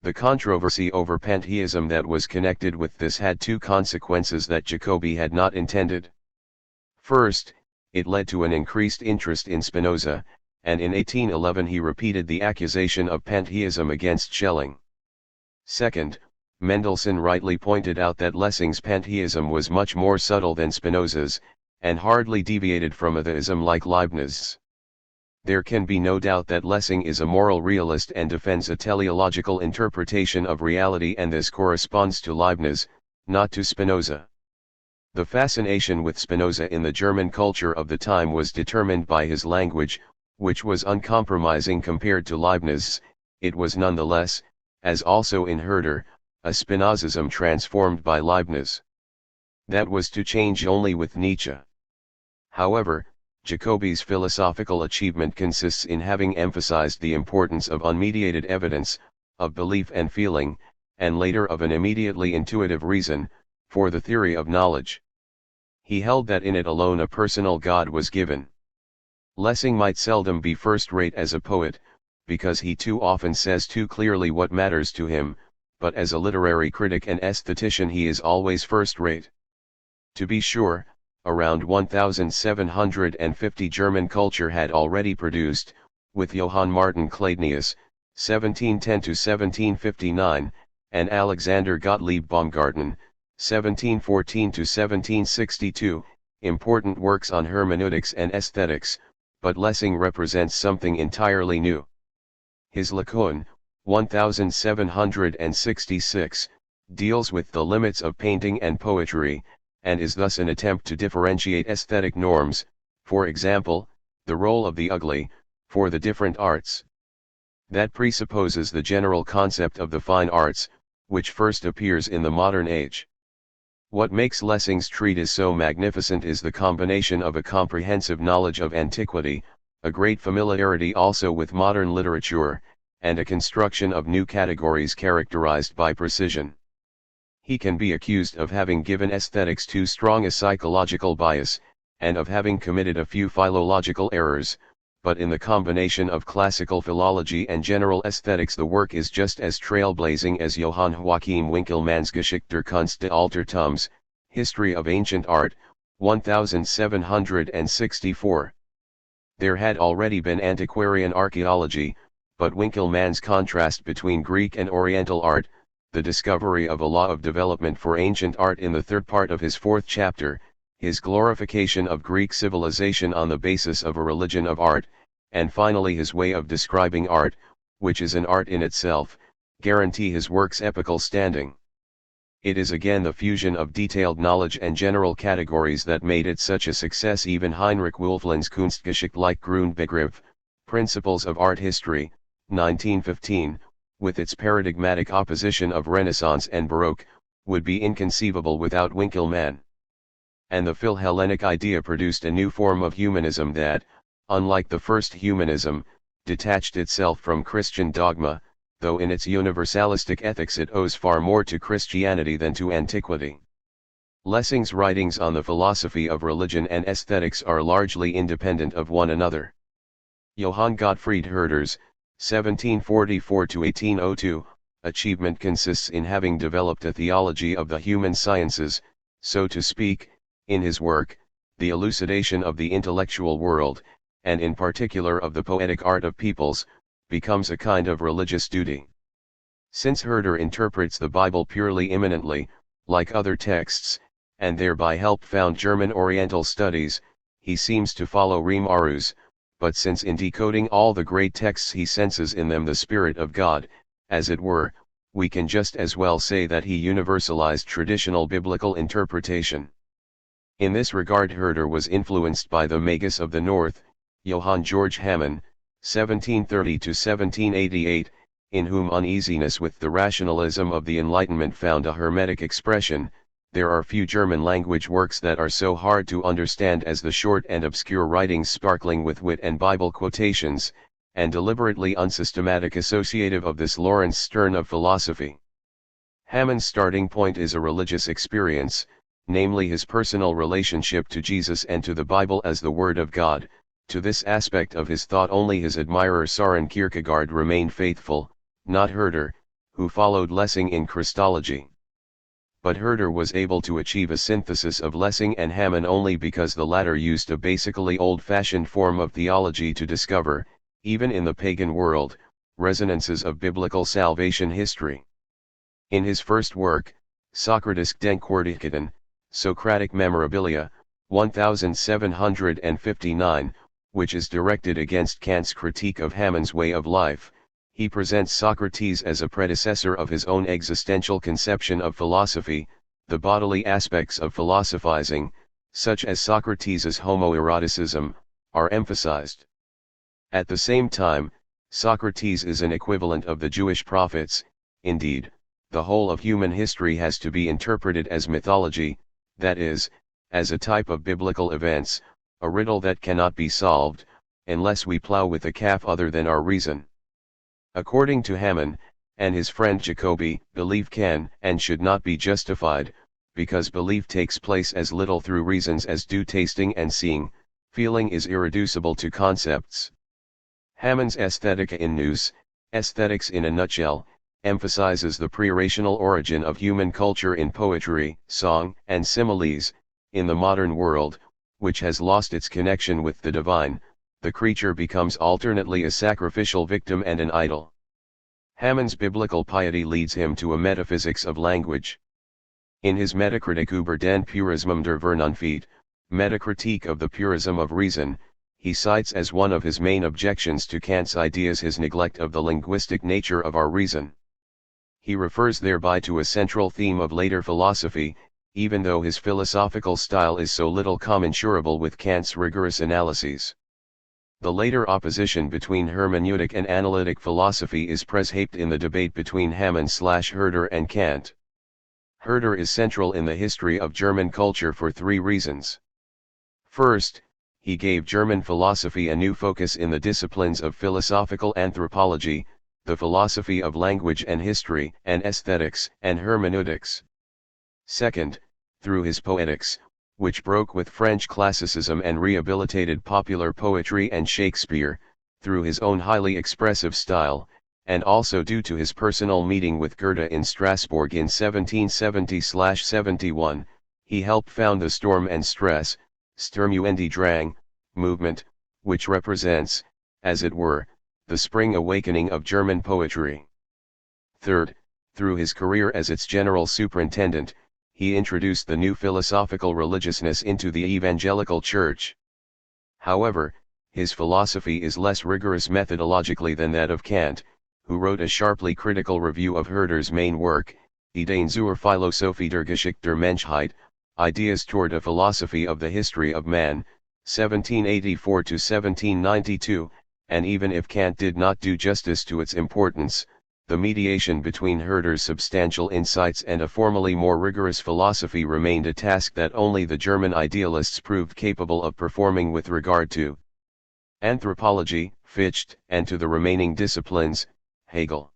The controversy over pantheism that was connected with this had two consequences that Jacobi had not intended. First, it led to an increased interest in Spinoza, and in 1811 he repeated the accusation of pantheism against Schelling. Second, Mendelssohn rightly pointed out that Lessing's pantheism was much more subtle than Spinoza's, and hardly deviated from a theism like Leibniz's. There can be no doubt that Lessing is a moral realist and defends a teleological interpretation of reality, and this corresponds to Leibniz, not to Spinoza. The fascination with Spinoza in the German culture of the time was determined by his language, which was uncompromising compared to Leibniz's. It was nonetheless, as also in Herder, a Spinozism transformed by Leibniz. That was to change only with Nietzsche. However, Jacobi's philosophical achievement consists in having emphasized the importance of unmediated evidence, of belief and feeling, and later of an immediately intuitive reason, for the theory of knowledge. He held that in it alone a personal God was given. Lessing might seldom be first-rate as a poet, because he too often says too clearly what matters to him, but as a literary critic and aesthetician he is always first-rate. To be sure, around 1750 German culture had already produced, with Johann Martin Cladnius, 1710–1759, and Alexander Gottlieb Baumgarten, 1714–1762, important works on hermeneutics and aesthetics, but Lessing represents something entirely new. His Lacan, 1766, deals with the limits of painting and poetry, and is thus an attempt to differentiate aesthetic norms, for example, the role of the ugly, for the different arts. That presupposes the general concept of the fine arts, which first appears in the modern age. What makes Lessing's treatise so magnificent is the combination of a comprehensive knowledge of antiquity, a great familiarity also with modern literature, and a construction of new categories characterized by precision. He can be accused of having given aesthetics too strong a psychological bias, and of having committed a few philological errors, but in the combination of classical philology and general aesthetics the work is just as trailblazing as Johann Joachim Winckelmann's Geschichte der Kunst des Altertums, History of Ancient Art, 1764. There had already been antiquarian archaeology, but Winckelmann's contrast between Greek and Oriental art, the discovery of a law of development for ancient art in the third part of his fourth chapter, his glorification of Greek civilization on the basis of a religion of art, and finally his way of describing art, which is an art in itself, guarantee his work's epical standing. It is again the fusion of detailed knowledge and general categories that made it such a success. Even Heinrich Wülflin's Kunstgeschichte like Grundbegriff, Principles of Art History, 1915, with its paradigmatic opposition of Renaissance and Baroque, would be inconceivable without Winckelmann. And the Philhellenic idea produced a new form of humanism that, unlike the first humanism, detached itself from Christian dogma, though in its universalistic ethics it owes far more to Christianity than to antiquity. Lessing's writings on the philosophy of religion and aesthetics are largely independent of one another. Johann Gottfried Herder's, 1744–1802, achievement consists in having developed a theology of the human sciences, so to speak, in his work, The Elucidation of the Intellectual World, and in particular of the poetic art of peoples, becomes a kind of religious duty. Since Herder interprets the Bible purely immanently, like other texts, and thereby help found German Oriental studies, he seems to follow Riem Aru's, but since in decoding all the great texts he senses in them the Spirit of God, as it were, we can just as well say that he universalized traditional biblical interpretation. In this regard Herder was influenced by the Magus of the North, Johann Georg Hamann, 1730–1788, in whom uneasiness with the rationalism of the Enlightenment found a hermetic expression. There are few German-language works that are so hard to understand as the short and obscure writings sparkling with wit and Bible quotations, and deliberately unsystematic associative of this Lawrence Stern of philosophy. Hamann's starting point is a religious experience, namely his personal relationship to Jesus and to the Bible as the Word of God. To this aspect of his thought only his admirer Søren Kierkegaard remained faithful, not Herder, who followed Lessing in Christology. But Herder was able to achieve a synthesis of Lessing and Hamann only because the latter used a basically old-fashioned form of theology to discover, even in the pagan world, resonances of biblical salvation history. In his first work, Socratisk Denkwordigkeiten, Socratic Memorabilia, 1759, which is directed against Kant's critique of Hamann's way of life, he presents Socrates as a predecessor of his own existential conception of philosophy. The bodily aspects of philosophizing, such as Socrates' homoeroticism, are emphasized. At the same time, Socrates is an equivalent of the Jewish prophets. Indeed, the whole of human history has to be interpreted as mythology, that is, as a type of biblical events, a riddle that cannot be solved, unless we plow with a calf other than our reason. According to Hamann, and his friend Jacobi, belief can and should not be justified, because belief takes place as little through reasons as do tasting and seeing. Feeling is irreducible to concepts. Hamann's Aesthetica in Nous, Aesthetics in a Nutshell, emphasizes the pre-rational origin of human culture in poetry, song, and similes. In the modern world, which has lost its connection with the divine, the creature becomes alternately a sacrificial victim and an idol. Hamann's biblical piety leads him to a metaphysics of language. In his Metakritik über den Purismus der Vernunft, Metacritique of the Purism of Reason, he cites as one of his main objections to Kant's ideas his neglect of the linguistic nature of our reason. He refers thereby to a central theme of later philosophy, even though his philosophical style is so little commensurable with Kant's rigorous analyses. The later opposition between hermeneutic and analytic philosophy is preshaped in the debate between Hamann/Herder and Kant. Herder is central in the history of German culture for three reasons. First, he gave German philosophy a new focus in the disciplines of philosophical anthropology, the philosophy of language and history, and aesthetics and hermeneutics. Second, through his poetics, which broke with French classicism and rehabilitated popular poetry and Shakespeare, through his own highly expressive style, and also due to his personal meeting with Goethe in Strasbourg in 1770-71, he helped found the Sturm and Stress, Sturm und Drang, movement, which represents, as it were, the spring awakening of German poetry. Third, through his career as its general superintendent, he introduced the new philosophical religiousness into the evangelical church. However, his philosophy is less rigorous methodologically than that of Kant, who wrote a sharply critical review of Herder's main work, Ideen zur Philosophie der Geschichte der Menschheit, Ideas toward a Philosophy of the History of Man, 1784-1792, and even if Kant did not do justice to its importance, the mediation between Herder's substantial insights and a formally more rigorous philosophy remained a task that only the German idealists proved capable of performing with regard to anthropology, Fichte, and to the remaining disciplines, Hegel.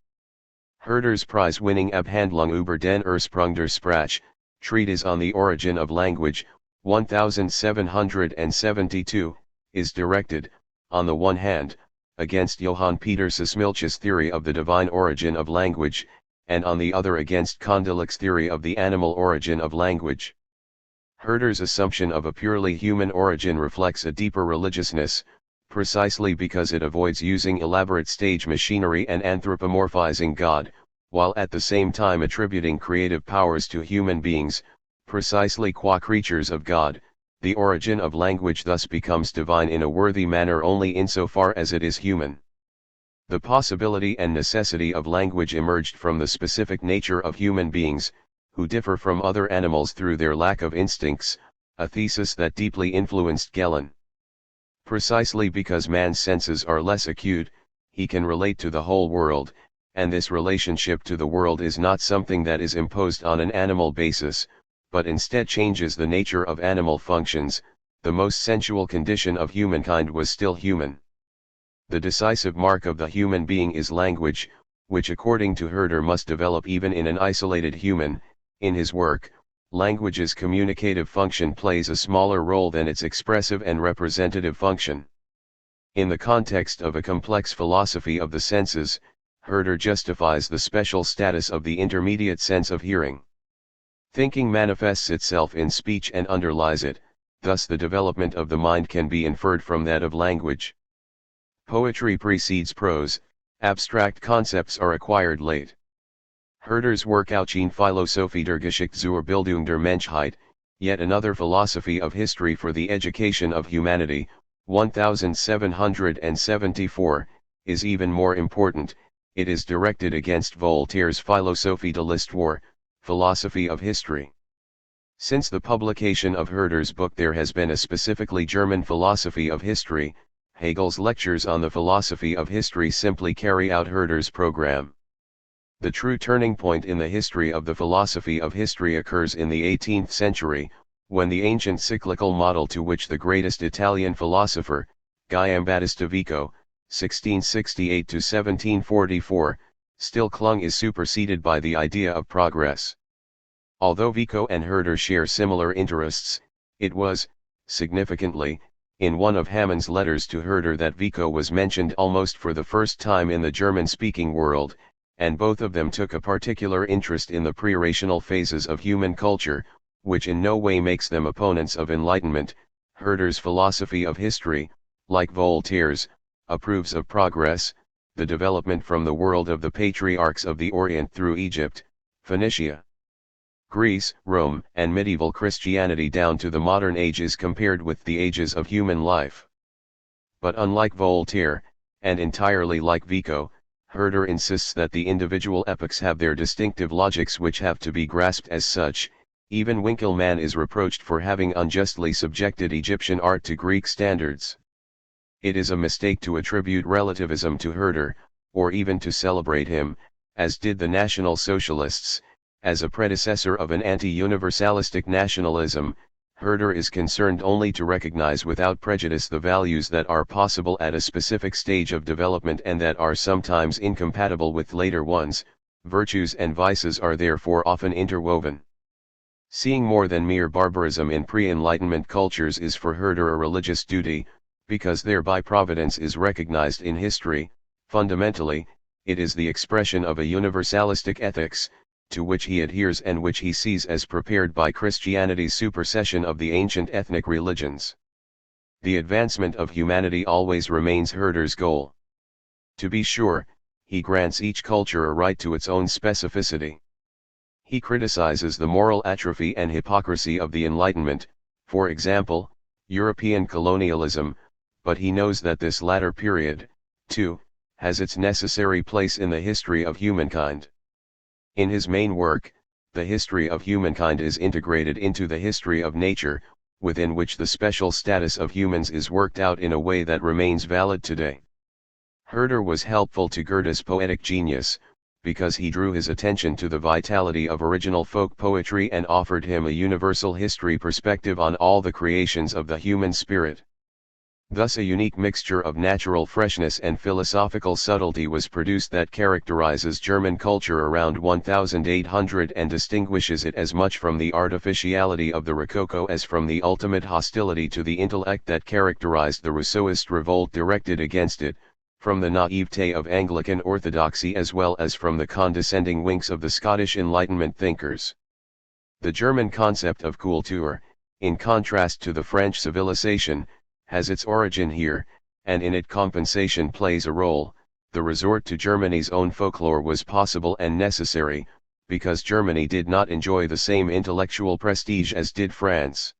Herder's prize-winning Abhandlung über den Ursprung der Sprache, Treatise on the Origin of Language, 1772, is directed, on the one hand, against Johann Peter Sismilch's theory of the divine origin of language, and on the other against Kondelic's theory of the animal origin of language. Herder's assumption of a purely human origin reflects a deeper religiousness, precisely because it avoids using elaborate stage machinery and anthropomorphizing God, while at the same time attributing creative powers to human beings, precisely qua creatures of God. The origin of language thus becomes divine in a worthy manner only insofar as it is human. The possibility and necessity of language emerged from the specific nature of human beings, who differ from other animals through their lack of instincts, a thesis that deeply influenced Galen. Precisely because man's senses are less acute, he can relate to the whole world, and this relationship to the world is not something that is imposed on an animal basis, but instead changes the nature of animal functions. The most sensual condition of humankind was still human. The decisive mark of the human being is language, which according to Herder must develop even in an isolated human. In his work, language's communicative function plays a smaller role than its expressive and representative function. In the context of a complex philosophy of the senses, Herder justifies the special status of the intermediate sense of hearing. Thinking manifests itself in speech and underlies it, thus the development of the mind can be inferred from that of language. Poetry precedes prose, abstract concepts are acquired late. Herder's work Ausgehende Philosophie der Geschichte zur Bildung der Menschheit, yet another philosophy of history for the education of humanity, 1774, is even more important. It is directed against Voltaire's Philosophie de l'Histoire, Philosophy of History. Since the publication of Herder's book there has been a specifically German philosophy of history. Hegel's lectures on the philosophy of history simply carry out Herder's program. The true turning point in the history of the philosophy of history occurs in the 18th century, when the ancient cyclical model to which the greatest Italian philosopher, Giambattista Vico, 1668-1744, still clung is superseded by the idea of progress. Although Vico and Herder share similar interests, it was, significantly, in one of Hamann's letters to Herder that Vico was mentioned almost for the first time in the German-speaking world, and both of them took a particular interest in the pre-rational phases of human culture, which in no way makes them opponents of enlightenment. Herder's philosophy of history, like Voltaire's, approves of progress, the development from the world of the patriarchs of the Orient through Egypt, Phoenicia, Greece, Rome, and medieval Christianity down to the modern age is compared with the ages of human life. But unlike Voltaire, and entirely like Vico, Herder insists that the individual epochs have their distinctive logics which have to be grasped as such. Even Winckelmann is reproached for having unjustly subjected Egyptian art to Greek standards. It is a mistake to attribute relativism to Herder, or even to celebrate him, as did the National Socialists, as a predecessor of an anti-universalistic nationalism. Herder is concerned only to recognize without prejudice the values that are possible at a specific stage of development and that are sometimes incompatible with later ones. Virtues and vices are therefore often interwoven. Seeing more than mere barbarism in pre-Enlightenment cultures is for Herder a religious duty, because thereby providence is recognized in history. Fundamentally, it is the expression of a universalistic ethics, to which he adheres and which he sees as prepared by Christianity's supersession of the ancient ethnic religions. The advancement of humanity always remains Herder's goal. To be sure, he grants each culture a right to its own specificity. He criticizes the moral atrophy and hypocrisy of the Enlightenment, for example, European colonialism, but he knows that this latter period, too, has its necessary place in the history of humankind. In his main work, The History of Humankind is integrated into the history of nature, within which the special status of humans is worked out in a way that remains valid today. Herder was helpful to Goethe's poetic genius, because he drew his attention to the vitality of original folk poetry and offered him a universal history perspective on all the creations of the human spirit. Thus a unique mixture of natural freshness and philosophical subtlety was produced that characterizes German culture around 1800 and distinguishes it as much from the artificiality of the Rococo as from the ultimate hostility to the intellect that characterized the Rousseauist revolt directed against it, from the naivete of Anglican orthodoxy as well as from the condescending winks of the Scottish Enlightenment thinkers. The German concept of Kultur, in contrast to the French civilization, has its origin here, and in it compensation plays a role. The resort to Germany's own folklore was possible and necessary, because Germany did not enjoy the same intellectual prestige as did France.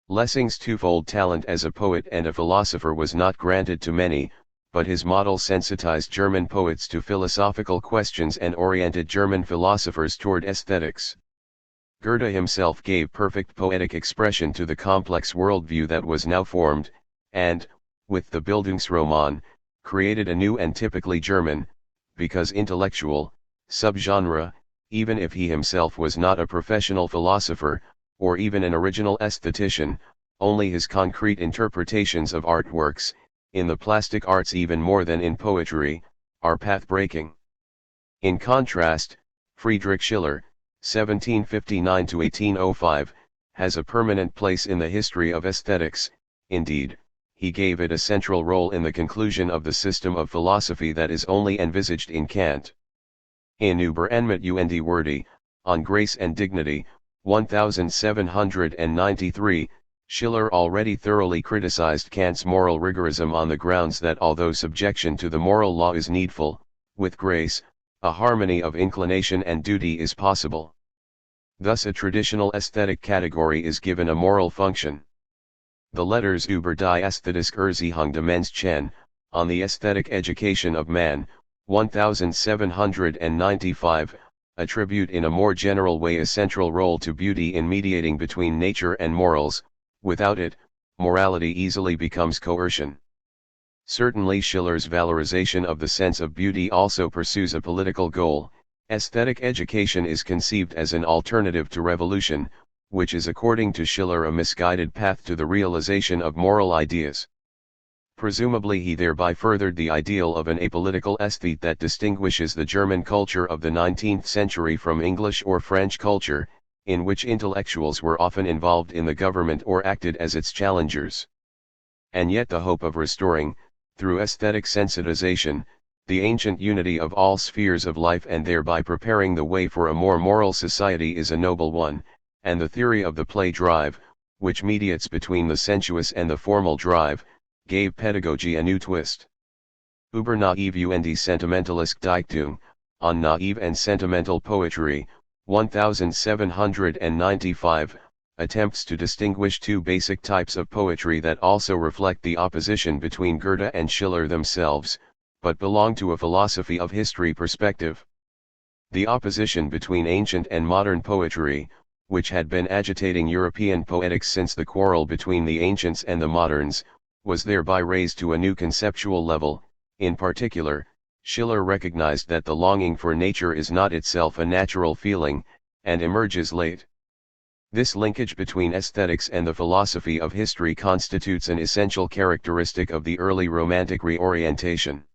Lessing's twofold talent as a poet and a philosopher was not granted to many, but his model sensitized German poets to philosophical questions and oriented German philosophers toward aesthetics. Goethe himself gave perfect poetic expression to the complex worldview that was now formed, and, with the Bildungsroman, created a new and typically German, because intellectual, subgenre, even if he himself was not a professional philosopher, or even an original aesthetician. Only his concrete interpretations of artworks, in the plastic arts even more than in poetry, are path-breaking. In contrast, Friedrich Schiller, 1759–1805, has a permanent place in the history of aesthetics. Indeed, he gave it a central role in the conclusion of the system of philosophy that is only envisaged in Kant. In Über Anmut und Würde, On Grace and Dignity, 1793, Schiller already thoroughly criticized Kant's moral rigorism on the grounds that although subjection to the moral law is needful, with grace, a harmony of inclination and duty is possible. Thus a traditional aesthetic category is given a moral function. The letters Über die Ästhetische Erziehung des Menschen, on the aesthetic education of man, 1795, attribute in a more general way a central role to beauty in mediating between nature and morals. Without it, morality easily becomes coercion. Certainly Schiller's valorization of the sense of beauty also pursues a political goal. Aesthetic education is conceived as an alternative to revolution, which is according to Schiller a misguided path to the realization of moral ideas. Presumably he thereby furthered the ideal of an apolitical aesthete that distinguishes the German culture of the 19th century from English or French culture, in which intellectuals were often involved in the government or acted as its challengers. And yet the hope of restoring, through aesthetic sensitization, the ancient unity of all spheres of life and thereby preparing the way for a more moral society is a noble one, and the theory of the play drive, which mediates between the sensuous and the formal drive, gave pedagogy a new twist. Über naive und sentimentalische Dichtung, on naive and sentimental poetry, 1795, attempts to distinguish two basic types of poetry that also reflect the opposition between Goethe and Schiller themselves, but belong to a philosophy of history perspective. The opposition between ancient and modern poetry, which had been agitating European poetics since the quarrel between the ancients and the moderns, was thereby raised to a new conceptual level. In particular, Schiller recognized that the longing for nature is not itself a natural feeling, and emerges late. This linkage between aesthetics and the philosophy of history constitutes an essential characteristic of the early Romantic reorientation.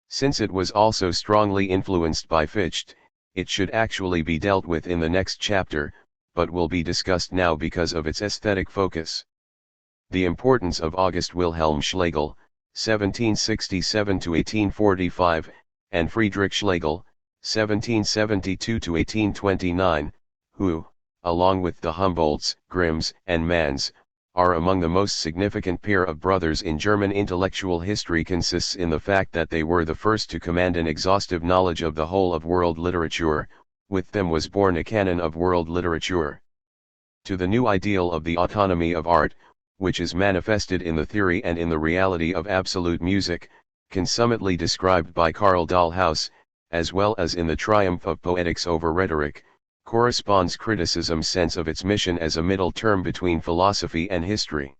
Since it was also strongly influenced by Fichte, it should actually be dealt with in the next chapter, but will be discussed now because of its aesthetic focus. The importance of August Wilhelm Schlegel, 1767–1845, and Friedrich Schlegel, 1772–1829, who, along with the Humboldts, Grimms, and Manns, are among the most significant pair of brothers in German intellectual history, consists in the fact that they were the first to command an exhaustive knowledge of the whole of world literature. With them was born a canon of world literature. To the new ideal of the autonomy of art, which is manifested in the theory and in the reality of absolute music, consummately described by Karl Dahlhaus, as well as in the triumph of poetics over rhetoric, corresponds criticism's sense of its mission as a middle term between philosophy and history.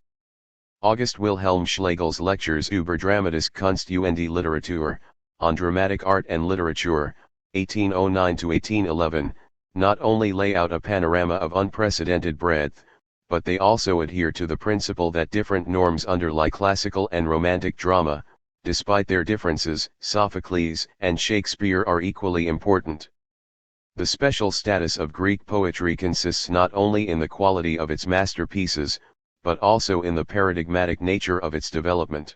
August Wilhelm Schlegel's lectures über dramatische Kunst und die Literatur, on dramatic art and literature, 1809–1811, not only lay out a panorama of unprecedented breadth, but they also adhere to the principle that different norms underlie classical and romantic drama. Despite their differences, Sophocles and Shakespeare are equally important. The special status of Greek poetry consists not only in the quality of its masterpieces, but also in the paradigmatic nature of its development.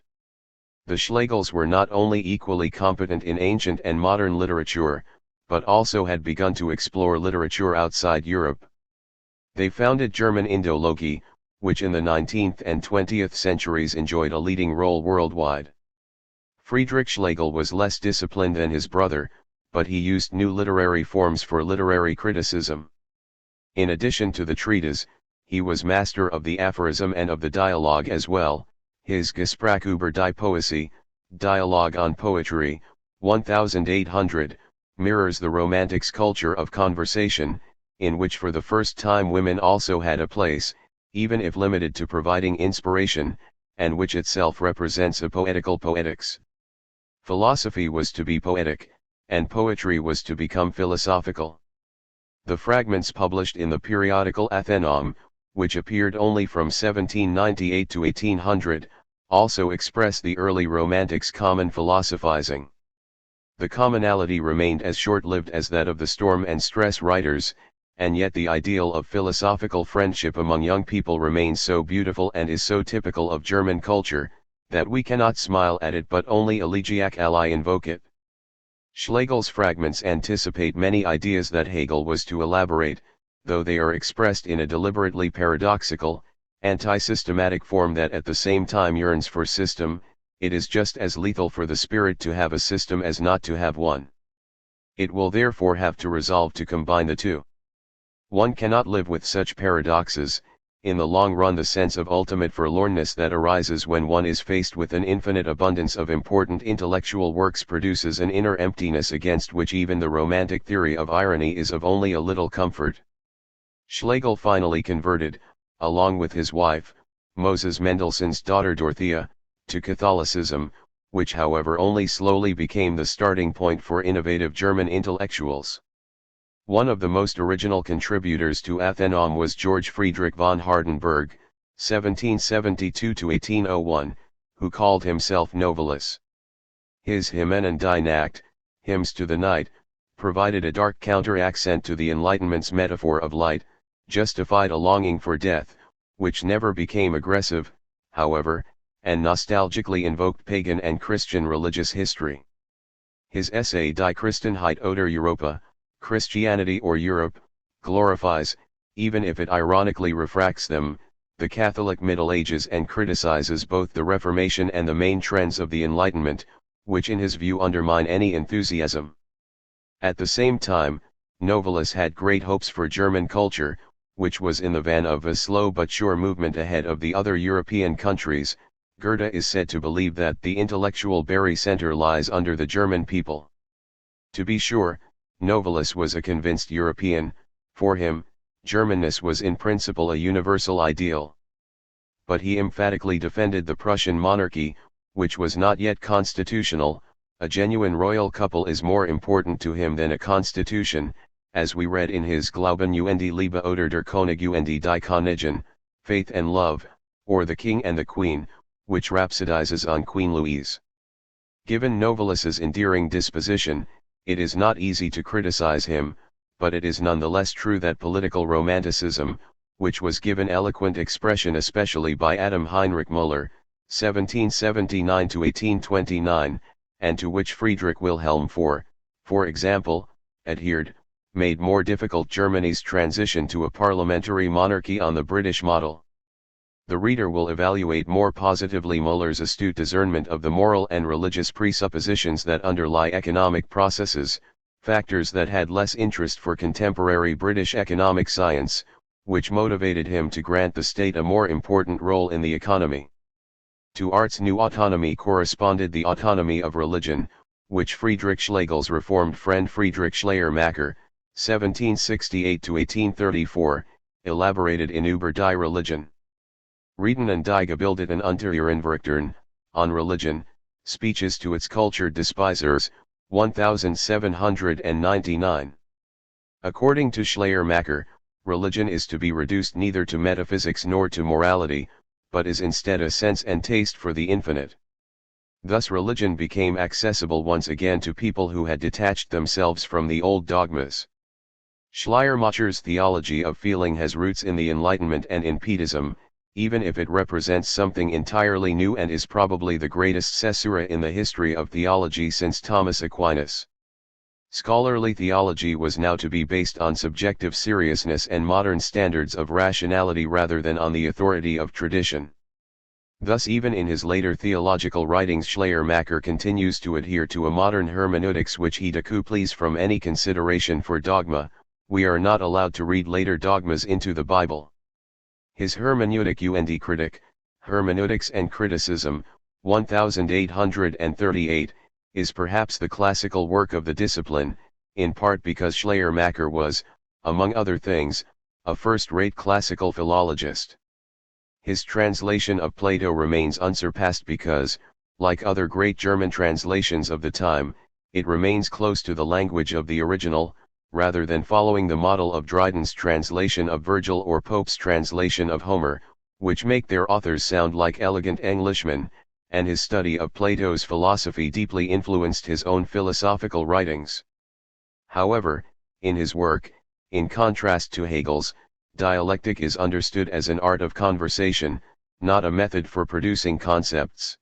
The Schlegels were not only equally competent in ancient and modern literature, but also had begun to explore literature outside Europe. They founded German Indology, which in the 19th and 20th centuries enjoyed a leading role worldwide. Friedrich Schlegel was less disciplined than his brother, but he used new literary forms for literary criticism. In addition to the treatise, he was master of the aphorism and of the dialogue as well. His Gespräch über die Poesie, Dialogue on Poetry, 1800, mirrors the Romantics' culture of conversation, in which for the first time women also had a place, even if limited to providing inspiration, and which itself represents a poetical poetics. Philosophy was to be poetic, and poetry was to become philosophical. The fragments published in the periodical Athenäum, which appeared only from 1798 to 1800, also express the early Romantics' common philosophizing. The commonality remained as short-lived as that of the Storm and Stress writers, and yet the ideal of philosophical friendship among young people remains so beautiful and is so typical of German culture, that we cannot smile at it but only elegiac ally invoke it. Schlegel's fragments anticipate many ideas that Hegel was to elaborate, though they are expressed in a deliberately paradoxical, anti-systematic form that at the same time yearns for system. It is just as lethal for the spirit to have a system as not to have one. It will therefore have to resolve to combine the two. One cannot live with such paradoxes. In the long run, the sense of ultimate forlornness that arises when one is faced with an infinite abundance of important intellectual works produces an inner emptiness against which even the Romantic theory of irony is of only a little comfort. Schlegel finally converted, along with his wife, Moses Mendelssohn's daughter Dorothea, to Catholicism, which however only slowly became the starting point for innovative German intellectuals. One of the most original contributors to Athenäum was George Friedrich von Hardenberg, 1772–1801, who called himself Novalis. His Hymnen die Nacht, Hymns to the Night, provided a dark counter-accent to the Enlightenment's metaphor of light, justified a longing for death, which never became aggressive, however, and nostalgically invoked pagan and Christian religious history. His essay Die Christenheit oder Europa, Christianity or Europe, glorifies, even if it ironically refracts them, the Catholic Middle Ages and criticizes both the Reformation and the main trends of the Enlightenment, which in his view undermine any enthusiasm. At the same time, Novalis had great hopes for German culture, which was in the van of a slow but sure movement ahead of the other European countries. Goethe is said to believe that the intellectual center lies under the German people. To be sure, Novalis was a convinced European. For him, Germanness was in principle a universal ideal. But he emphatically defended the Prussian monarchy, which was not yet constitutional. A genuine royal couple is more important to him than a constitution, as we read in his Glauben und Liebe oder der König und die Königin, Faith and Love, or The King and the Queen, which rhapsodizes on Queen Louise. Given Novalis's endearing disposition, it is not easy to criticize him, but it is nonetheless true that political romanticism, which was given eloquent expression especially by Adam Heinrich Müller, 1779–1829, and to which Friedrich Wilhelm IV, for example, adhered, made more difficult Germany's transition to a parliamentary monarchy on the British model. The reader will evaluate more positively Müller's astute discernment of the moral and religious presuppositions that underlie economic processes, factors that had less interest for contemporary British economic science, which motivated him to grant the state a more important role in the economy. To art's new autonomy corresponded the autonomy of religion, which Friedrich Schlegel's reformed friend Friedrich Schleiermacher, 1768–1834, elaborated in Über die Religion. Reden und die Gebildeten unter ihren Werktern, on religion, speeches to its cultured despisers, 1799. According to Schleiermacher, religion is to be reduced neither to metaphysics nor to morality, but is instead a sense and taste for the infinite. Thus religion became accessible once again to people who had detached themselves from the old dogmas. Schleiermacher's theology of feeling has roots in the Enlightenment and in Pietism, even if it represents something entirely new and is probably the greatest caesura in the history of theology since Thomas Aquinas. Scholarly theology was now to be based on subjective seriousness and modern standards of rationality rather than on the authority of tradition. Thus even in his later theological writings Schleiermacher continues to adhere to a modern hermeneutics which he decouples from any consideration for dogma. We are not allowed to read later dogmas into the Bible. His Hermeneutik und Kritik, Hermeneutics and Criticism, 1838, is perhaps the classical work of the discipline, in part because Schleiermacher was, among other things, a first-rate classical philologist. His translation of Plato remains unsurpassed because, like other great German translations of the time, it remains close to the language of the original, rather than following the model of Dryden's translation of Virgil or Pope's translation of Homer, which make their authors sound like elegant Englishmen, and his study of Plato's philosophy deeply influenced his own philosophical writings. However, in his work, in contrast to Hegel's, dialectic is understood as an art of conversation, not a method for producing concepts.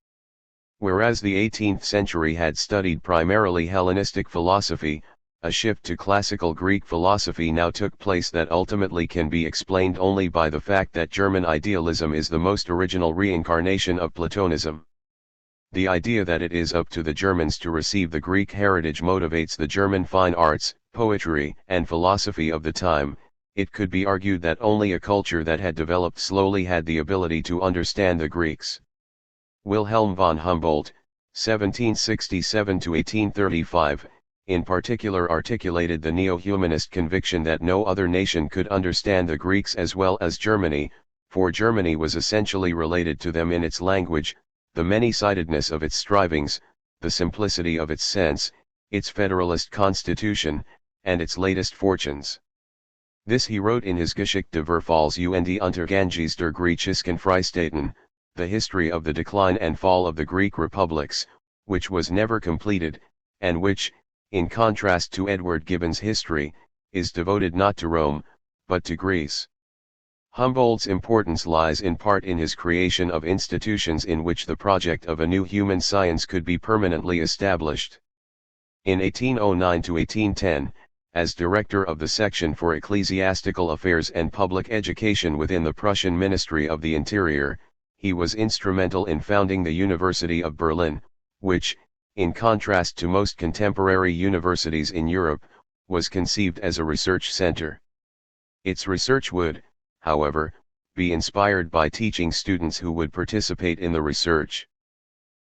Whereas the 18th century had studied primarily Hellenistic philosophy, a shift to classical Greek philosophy now took place that ultimately can be explained only by the fact that German idealism is the most original reincarnation of Platonism. The idea that it is up to the Germans to receive the Greek heritage motivates the German fine arts, poetry, and philosophy of the time. It could be argued that only a culture that had developed slowly had the ability to understand the Greeks. Wilhelm von Humboldt, 1767–1835, in particular articulated the neo-humanist conviction that no other nation could understand the Greeks as well as Germany, for Germany was essentially related to them in its language, the many-sidedness of its strivings, the simplicity of its sense, its federalist constitution, and its latest fortunes. This he wrote in his Geschichte Verfalls und Untergangs der Griechischen Freistaaten, the history of the decline and fall of the Greek republics, which was never completed, and which, in contrast to Edward Gibbon's history, is devoted not to Rome, but to Greece. Humboldt's importance lies in part in his creation of institutions in which the project of a new human science could be permanently established. In 1809–1810, as director of the section for ecclesiastical affairs and public education within the Prussian Ministry of the Interior, he was instrumental in founding the University of Berlin, which, in contrast to most contemporary universities in Europe, was conceived as a research center. Its research would, however, be inspired by teaching students who would participate in the research.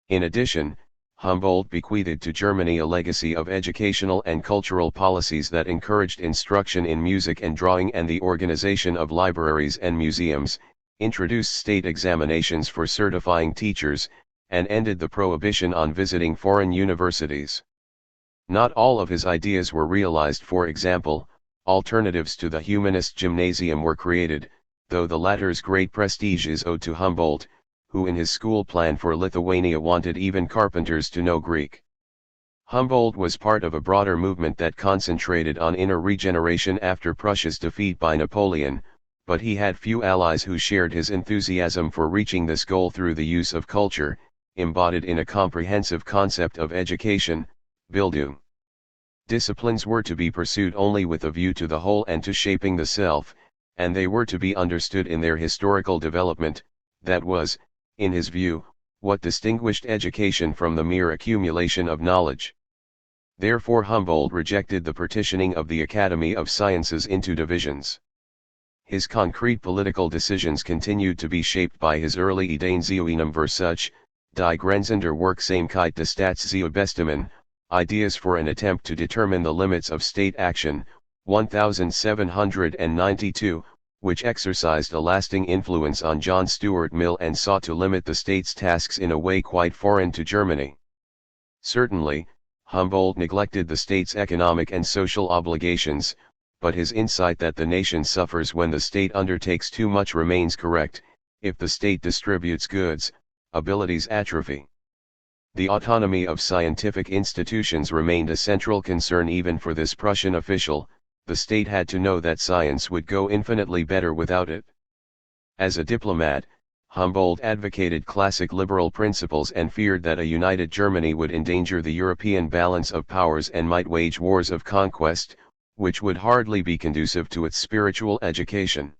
In addition, Humboldt bequeathed to Germany a legacy of educational and cultural policies that encouraged instruction in music and drawing and the organization of libraries and museums, introduced state examinations for certifying teachers, and ended the prohibition on visiting foreign universities. Not all of his ideas were realized. For example, alternatives to the humanist gymnasium were created, though the latter's great prestige is owed to Humboldt, who in his school plan for Lithuania wanted even carpenters to know Greek. Humboldt was part of a broader movement that concentrated on inner regeneration after Prussia's defeat by Napoleon, but he had few allies who shared his enthusiasm for reaching this goal through the use of culture, embodied in a comprehensive concept of education, Bildung. Disciplines were to be pursued only with a view to the whole and to shaping the self, and they were to be understood in their historical development. That was, in his view, what distinguished education from the mere accumulation of knowledge. Therefore Humboldt rejected the partitioning of the Academy of Sciences into divisions. His concrete political decisions continued to be shaped by his early Ideen zu einem Versuch, die Grenzen der Wirksamkeit des Staats zu bestimmen, Ideas for an Attempt to Determine the Limits of State Action, 1792, which exercised a lasting influence on John Stuart Mill and sought to limit the state's tasks in a way quite foreign to Germany. Certainly, Humboldt neglected the state's economic and social obligations, but his insight that the nation suffers when the state undertakes too much remains correct. If the state distributes goods, abilities atrophy. The autonomy of scientific institutions remained a central concern even for this Prussian official. The state had to know that science would go infinitely better without it. As a diplomat, Humboldt advocated classic liberal principles and feared that a united Germany would endanger the European balance of powers and might wage wars of conquest, which would hardly be conducive to its spiritual education.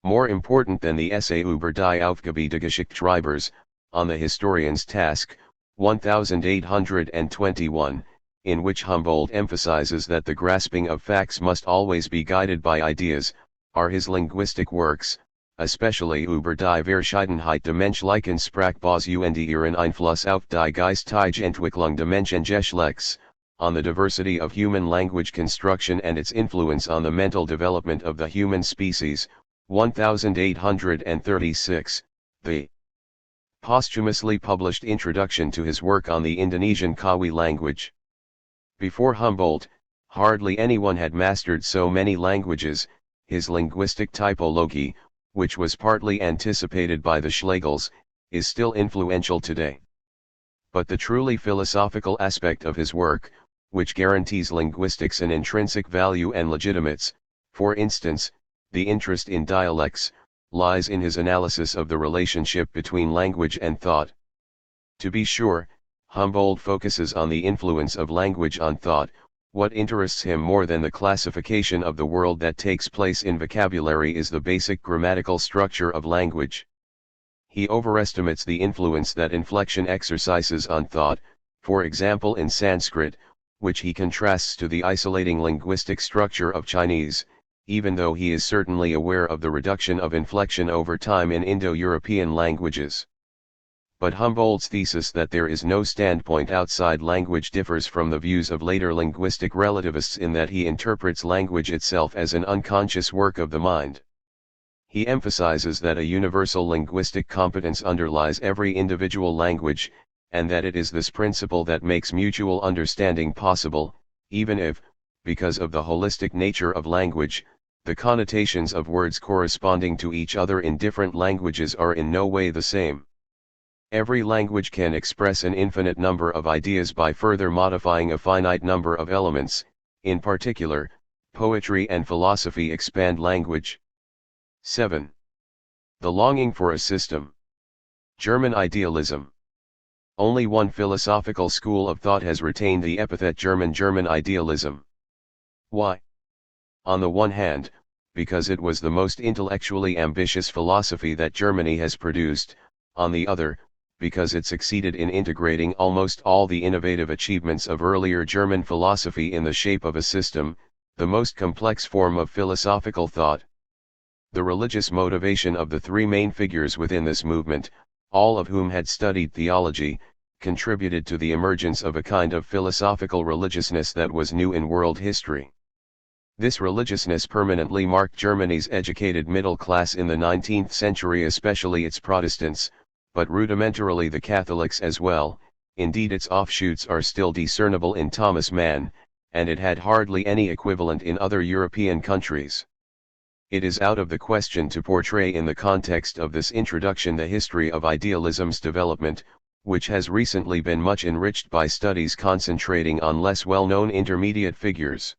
More important than the Essay über die Aufgabe der Geschichtschreibers, on the historian's task, 1821, in which Humboldt emphasizes that the grasping of facts must always be guided by ideas, are his linguistic works, especially über die Verschiedenheit der menschlichen Sprachbase und ihren Einfluss auf die geistige Entwicklung des Menschengeschlechts, on the diversity of human language construction and its influence on the mental development of the human species, 1836, the posthumously published introduction to his work on the Indonesian Kawi language. Before Humboldt, hardly anyone had mastered so many languages. His linguistic typology, which was partly anticipated by the Schlegels, is still influential today. But the truly philosophical aspect of his work, which guarantees linguistics an intrinsic value and legitimates, for instance, the interest in dialects, lies in his analysis of the relationship between language and thought. To be sure, Humboldt focuses on the influence of language on thought. What interests him more than the classification of the world that takes place in vocabulary is the basic grammatical structure of language. He overestimates the influence that inflection exercises on thought, for example in Sanskrit, which he contrasts to the isolating linguistic structure of Chinese, even though he is certainly aware of the reduction of inflection over time in Indo-European languages. But Humboldt's thesis that there is no standpoint outside language differs from the views of later linguistic relativists in that he interprets language itself as an unconscious work of the mind. He emphasizes that a universal linguistic competence underlies every individual language, and that it is this principle that makes mutual understanding possible, even if, because of the holistic nature of language, the connotations of words corresponding to each other in different languages are in no way the same. Every language can express an infinite number of ideas by further modifying a finite number of elements. In particular, poetry and philosophy expand language. 7. The longing for a system. German idealism. Only one philosophical school of thought has retained the epithet German idealism. Why? On the one hand, because it was the most intellectually ambitious philosophy that Germany has produced, on the other, because it succeeded in integrating almost all the innovative achievements of earlier German philosophy in the shape of a system, the most complex form of philosophical thought. The religious motivation of the three main figures within this movement, all of whom had studied theology, contributed to the emergence of a kind of philosophical religiousness that was new in world history. This religiousness permanently marked Germany's educated middle class in the 19th century, especially its Protestants, but rudimentarily the Catholics as well. Indeed, its offshoots are still discernible in Thomas Mann, and it had hardly any equivalent in other European countries. It is out of the question to portray in the context of this introduction the history of idealism's development, which has recently been much enriched by studies concentrating on less well-known intermediate figures.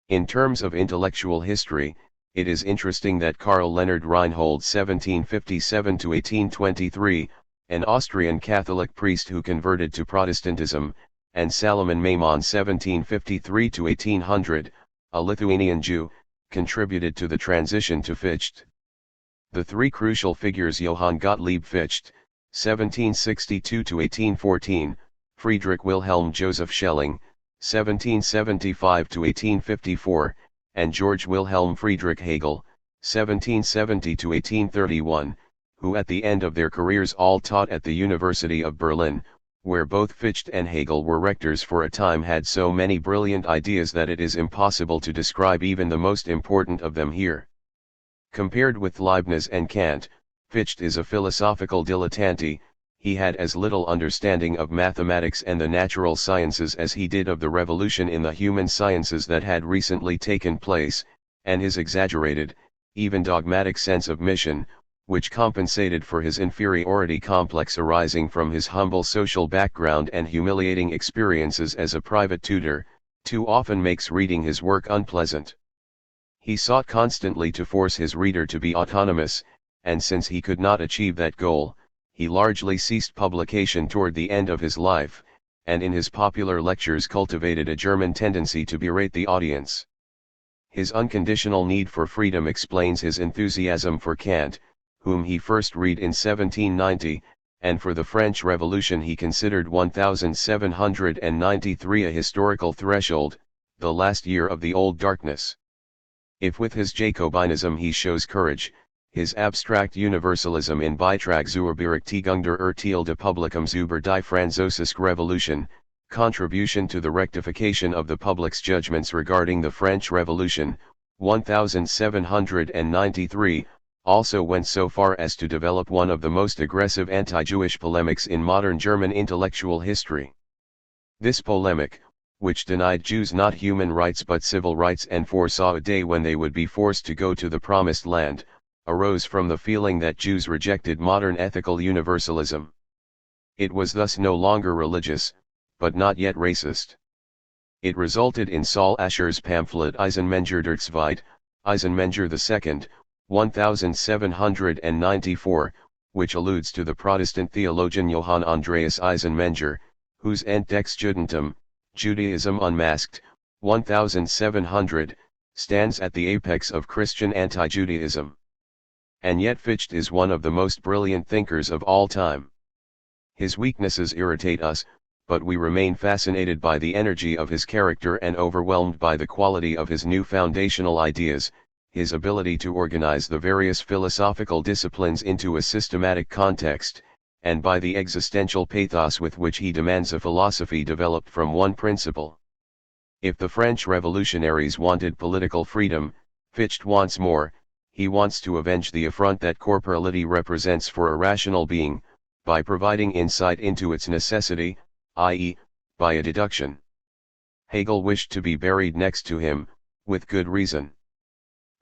In terms of intellectual history, it is interesting that Karl Leonhard Reinhold (1757–1823), an Austrian Catholic priest who converted to Protestantism, and Salomon Maimon (1753–1800), a Lithuanian Jew, contributed to the transition to Fichte. The three crucial figures Johann Gottlieb Fichte, 1762–1814, Friedrich Wilhelm Joseph Schelling, 1775–1854, and George Wilhelm Friedrich Hegel, 1770–1831, who at the end of their careers all taught at the University of Berlin, where both Fichte and Hegel were rectors for a time, had so many brilliant ideas that it is impossible to describe even the most important of them here. Compared with Leibniz and Kant, Fichte is a philosophical dilettante. He had as little understanding of mathematics and the natural sciences as he did of the revolution in the human sciences that had recently taken place, and his exaggerated, even dogmatic sense of mission, which compensated for his inferiority complex arising from his humble social background and humiliating experiences as a private tutor, too often makes reading his work unpleasant. He sought constantly to force his reader to be autonomous, and since he could not achieve that goal, he largely ceased publication toward the end of his life, and in his popular lectures cultivated a German tendency to berate the audience. His unconditional need for freedom explains his enthusiasm for Kant, whom he first read in 1790, and for the French Revolution he considered 1793 a historical threshold, the last year of the old darkness. If with his Jacobinism he shows courage, his abstract universalism in Beitrag zur Berechtigung der Urteile Publikums über die Französische Revolution, contribution to the rectification of the public's judgments regarding the French Revolution, 1793, also went so far as to develop one of the most aggressive anti-Jewish polemics in modern German intellectual history. This polemic, which denied Jews not human rights but civil rights and foresaw a day when they would be forced to go to the Promised Land, arose from the feeling that Jews rejected modern ethical universalism. It was thus no longer religious, but not yet racist. It resulted in Saul Ascher's pamphlet Eisenmenger der Zweite, Eisenmenger II, 1794, which alludes to the Protestant theologian Johann Andreas Eisenmenger, whose Entdeckungsjudentum, Judaism Unmasked, 1700, stands at the apex of Christian anti-Judaism. And yet Fichte is one of the most brilliant thinkers of all time. His weaknesses irritate us, but we remain fascinated by the energy of his character and overwhelmed by the quality of his new foundational ideas, his ability to organize the various philosophical disciplines into a systematic context, and by the existential pathos with which he demands a philosophy developed from one principle. If the French revolutionaries wanted political freedom, Fichte wants more. He wants to avenge the affront that corporality represents for a rational being, by providing insight into its necessity, i.e., by a deduction. Hegel wished to be buried next to him, with good reason.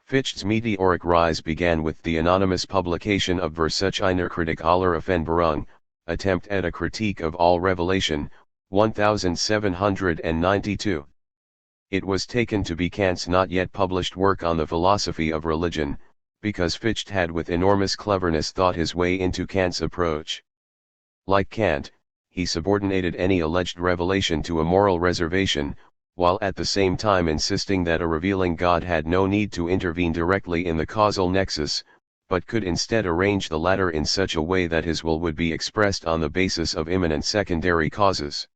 Fichte's meteoric rise began with the anonymous publication of Versuch einer Kritik aller Offenbarung, attempt at a critique of all revelation, 1792. It was taken to be Kant's not yet published work on the philosophy of religion, because Fichte had with enormous cleverness thought his way into Kant's approach. Like Kant, he subordinated any alleged revelation to a moral reservation, while at the same time insisting that a revealing God had no need to intervene directly in the causal nexus, but could instead arrange the latter in such a way that his will would be expressed on the basis of immanent secondary causes.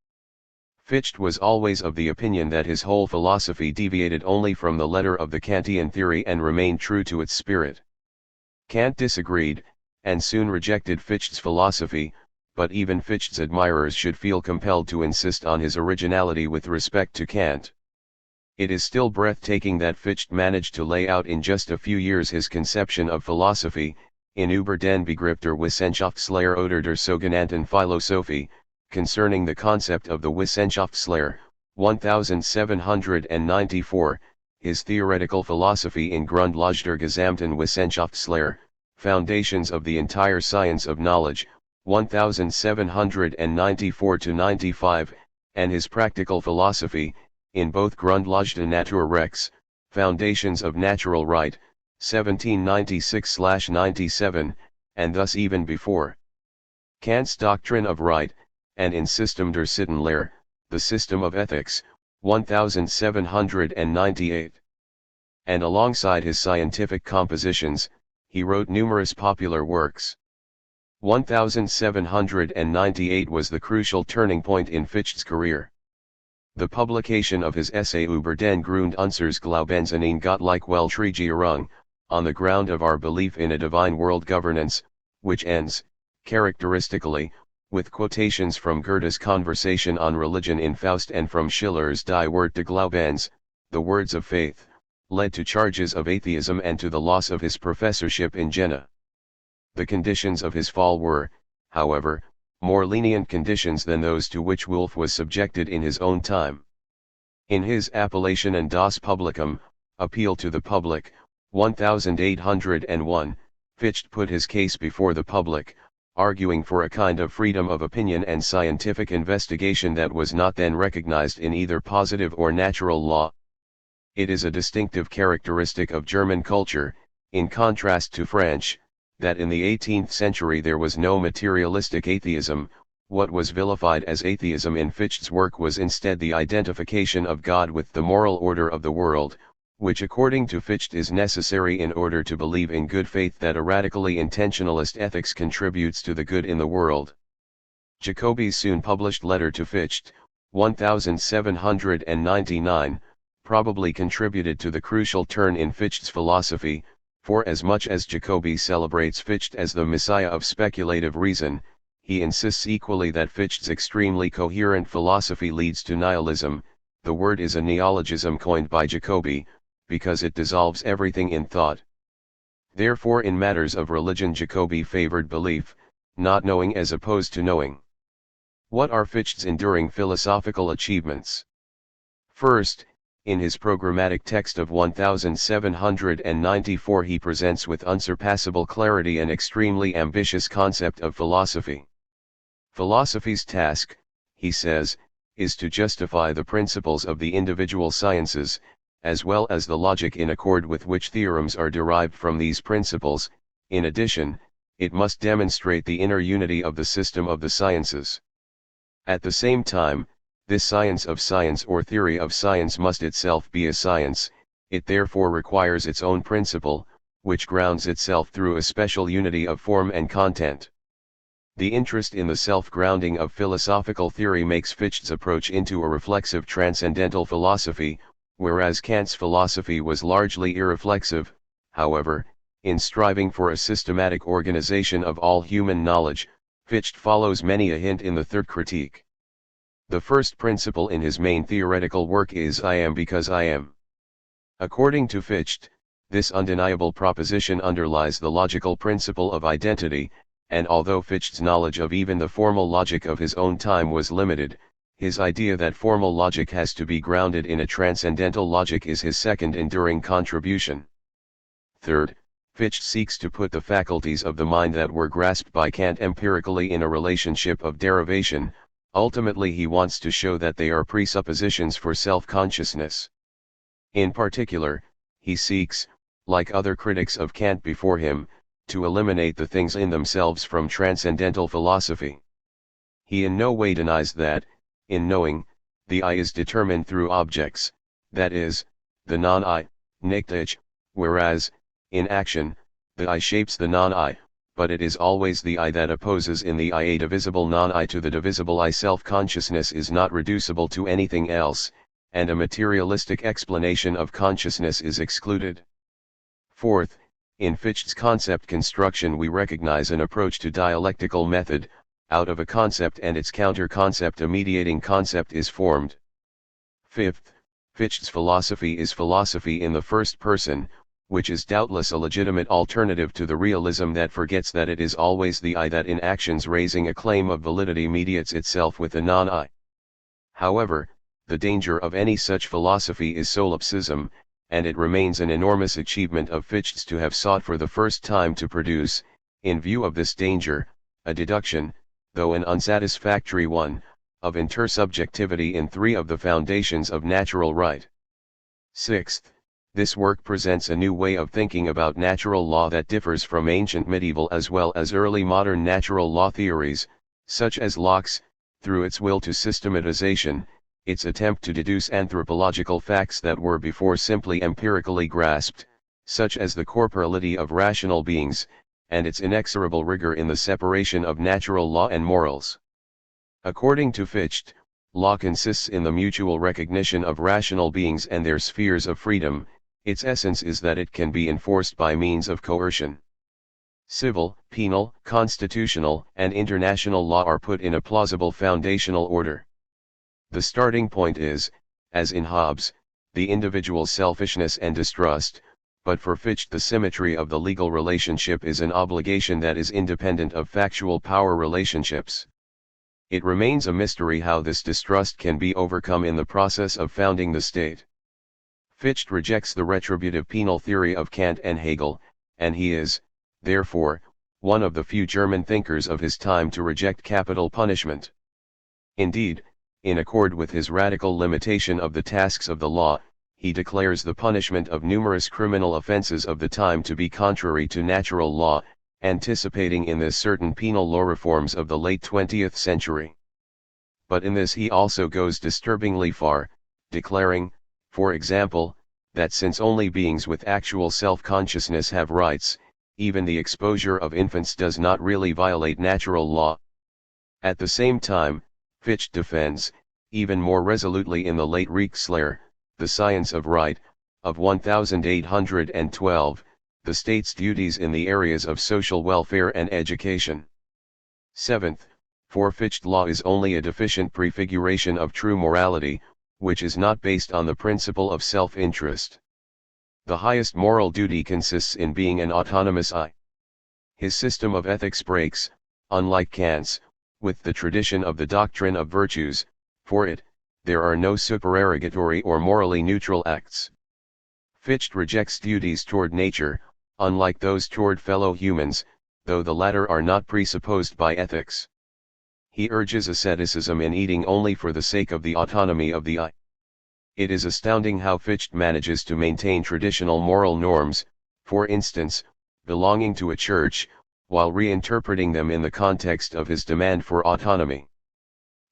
Fichte was always of the opinion that his whole philosophy deviated only from the letter of the Kantian theory and remained true to its spirit. Kant disagreed, and soon rejected Fichte's philosophy, but even Fichte's admirers should feel compelled to insist on his originality with respect to Kant. It is still breathtaking that Fichte managed to lay out in just a few years his conception of philosophy, in Über den Begriff der Wissenschaftslehre oder der sogenannten Philosophie, concerning the concept of the Wissenschaftslehre, 1794, his theoretical philosophy in Grundlage der gesamten Wissenschaftslehre, Foundations of the entire science of knowledge, 1794-95, and his practical philosophy, in both Grundlage der Naturrechts, Foundations of Natural Right, 1796-97, and thus even before. Kant's Doctrine of Right, and in System der Sittenlehre, the System of Ethics, 1798. And alongside his scientific compositions, he wrote numerous popular works. 1798 was the crucial turning point in Fichte's career. The publication of his essay Über den Grund unseres Glaubens an eine Gottliche on the ground of our belief in a divine world governance, which ends, characteristically, with quotations from Goethe's Conversation on Religion in Faust and from Schiller's Die Wort des Glaubens, the Words of Faith, led to charges of atheism and to the loss of his professorship in Jena. The conditions of his fall were, however, more lenient conditions than those to which Wolff was subjected in his own time. In his Appellation and das Publikum, Appeal to the Public, 1801, Fichte put his case before the public, arguing for a kind of freedom of opinion and scientific investigation that was not then recognized in either positive or natural law. It is a distinctive characteristic of German culture, in contrast to French, that in the 18th century there was no materialistic atheism. What was vilified as atheism in Fichte's work was instead the identification of God with the moral order of the world, which according to Fichte is necessary in order to believe in good faith that a radically intentionalist ethics contributes to the good in the world. Jacobi's soon published letter to Fichte, 1799, probably contributed to the crucial turn in Fichte's philosophy, for as much as Jacobi celebrates Fichte as the messiah of speculative reason, he insists equally that Fichte's extremely coherent philosophy leads to nihilism. The word is a neologism coined by Jacobi, because it dissolves everything in thought. Therefore in matters of religion Jacobi favored belief, not knowing as opposed to knowing. What are Fichte's enduring philosophical achievements? First, in his programmatic text of 1794 he presents with unsurpassable clarity an extremely ambitious concept of philosophy. Philosophy's task, he says, is to justify the principles of the individual sciences, as well as the logic in accord with which theorems are derived from these principles. In addition, it must demonstrate the inner unity of the system of the sciences. At the same time, this science of science or theory of science must itself be a science. It therefore requires its own principle, which grounds itself through a special unity of form and content. The interest in the self-grounding of philosophical theory makes Fichte's approach into a reflexive transcendental philosophy, whereas Kant's philosophy was largely irreflexive. However, in striving for a systematic organization of all human knowledge, Fichte follows many a hint in the third critique. The first principle in his main theoretical work is I am because I am. According to Fichte, this undeniable proposition underlies the logical principle of identity, and although Fichte's knowledge of even the formal logic of his own time was limited, his idea that formal logic has to be grounded in a transcendental logic is his second enduring contribution. Third, Fichte seeks to put the faculties of the mind that were grasped by Kant empirically in a relationship of derivation. Ultimately he wants to show that they are presuppositions for self-consciousness. In particular, he seeks, like other critics of Kant before him, to eliminate the things in themselves from transcendental philosophy. He in no way denies that, in knowing, the I is determined through objects, that is, the non-I, nicht ich, whereas, in action, the I shapes the non-I, but it is always the I that opposes in the I a divisible non-I to the divisible I. Self-consciousness is not reducible to anything else, and a materialistic explanation of consciousness is excluded. Fourth, in Fichte's concept construction we recognize an approach to dialectical method. Out of a concept and its counter-concept a mediating concept is formed. Fifth, Fichte's philosophy is philosophy in the first person, which is doubtless a legitimate alternative to the realism that forgets that it is always the I that in actions raising a claim of validity mediates itself with a non-I. However, the danger of any such philosophy is solipsism, and it remains an enormous achievement of Fichte's to have sought for the first time to produce, in view of this danger, a deduction, though an unsatisfactory one, of intersubjectivity in three of the foundations of natural right. Sixth, this work presents a new way of thinking about natural law that differs from ancient medieval as well as early modern natural law theories, such as Locke's, through its will to systematization, its attempt to deduce anthropological facts that were before simply empirically grasped, such as the corporeality of rational beings, and its inexorable rigor in the separation of natural law and morals. According to Fichte, law consists in the mutual recognition of rational beings and their spheres of freedom. Its essence is that it can be enforced by means of coercion. Civil, penal, constitutional, and international law are put in a plausible foundational order. The starting point is, as in Hobbes, the individual's selfishness and distrust, but for Fichte the symmetry of the legal relationship is an obligation that is independent of factual power relationships. It remains a mystery how this distrust can be overcome in the process of founding the state. Fichte rejects the retributive penal theory of Kant and Hegel, and he is, therefore, one of the few German thinkers of his time to reject capital punishment. Indeed, in accord with his radical limitation of the tasks of the law, he declares the punishment of numerous criminal offenses of the time to be contrary to natural law, anticipating in this certain penal law reforms of the late 20th century. But in this he also goes disturbingly far, declaring, for example, that since only beings with actual self-consciousness have rights, even the exposure of infants does not really violate natural law. At the same time, Fichte defends, even more resolutely in the late Rijkslehre, the science of right, of 1812, the state's duties in the areas of social welfare and education. 7th, for Fichte law is only a deficient prefiguration of true morality, which is not based on the principle of self-interest. The highest moral duty consists in being an autonomous I. His system of ethics breaks, unlike Kant's, with the tradition of the doctrine of virtues. For it, there are no supererogatory or morally neutral acts. Fichte rejects duties toward nature, unlike those toward fellow humans, though the latter are not presupposed by ethics. He urges asceticism in eating only for the sake of the autonomy of the I. It is astounding how Fichte manages to maintain traditional moral norms, for instance, belonging to a church, while reinterpreting them in the context of his demand for autonomy.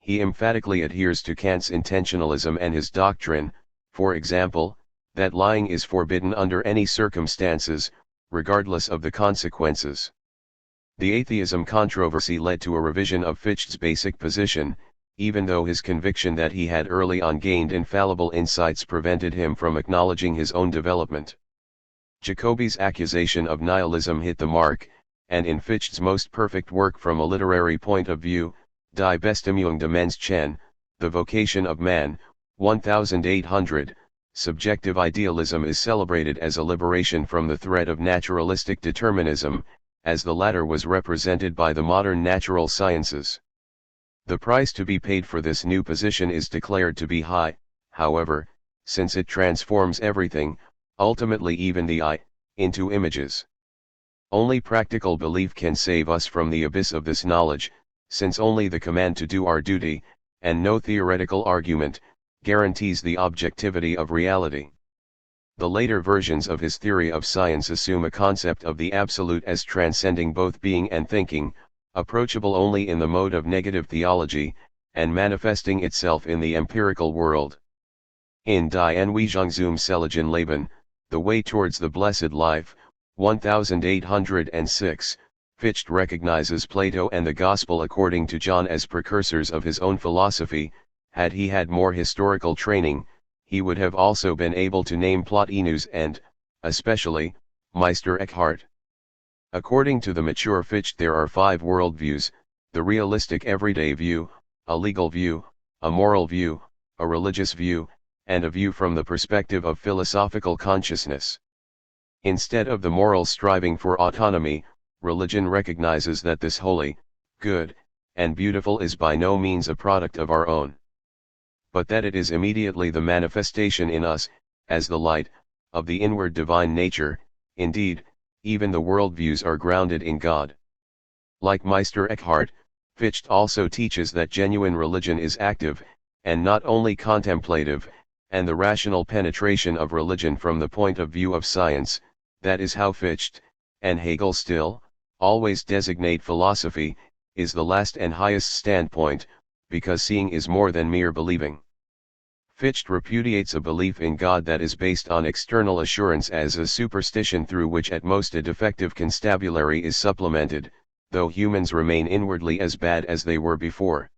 He emphatically adheres to Kant's intentionalism and his doctrine, for example, that lying is forbidden under any circumstances, regardless of the consequences. The atheism controversy led to a revision of Fichte's basic position, even though his conviction that he had early on gained infallible insights prevented him from acknowledging his own development. Jacobi's accusation of nihilism hit the mark, and in Fichte's most perfect work from a literary point of view, Die Bestimmung des Menschen, The Vocation of Man, 1800, subjective idealism is celebrated as a liberation from the threat of naturalistic determinism, as the latter was represented by the modern natural sciences. The price to be paid for this new position is declared to be high, however, since it transforms everything, ultimately even the I, into images. Only practical belief can save us from the abyss of this knowledge, since only the command to do our duty, and no theoretical argument, guarantees the objectivity of reality. The later versions of his theory of science assume a concept of the absolute as transcending both being and thinking, approachable only in the mode of negative theology, and manifesting itself in the empirical world. In Die Anweisung zum Seligen Leben, The Way Towards the Blessed Life, 1806, Fichte recognizes Plato and the Gospel according to John as precursors of his own philosophy. Had he had more historical training, he would have also been able to name Plotinus and, especially, Meister Eckhart. According to the mature Fichte, there are 5 worldviews: the realistic everyday view, a legal view, a moral view, a religious view, and a view from the perspective of philosophical consciousness. Instead of the moral striving for autonomy, religion recognizes that this holy, good, and beautiful is by no means a product of our own, but that it is immediately the manifestation in us, as the light, of the inward divine nature. Indeed, even the worldviews are grounded in God. Like Meister Eckhart, Fichte also teaches that genuine religion is active, and not only contemplative, and the rational penetration of religion from the point of view of science. That is how Fichte, and Hegel still, always designate philosophy, is the last and highest standpoint, because seeing is more than mere believing. Fichte repudiates a belief in God that is based on external assurance as a superstition through which at most a defective constabulary is supplemented, though humans remain inwardly as bad as they were before.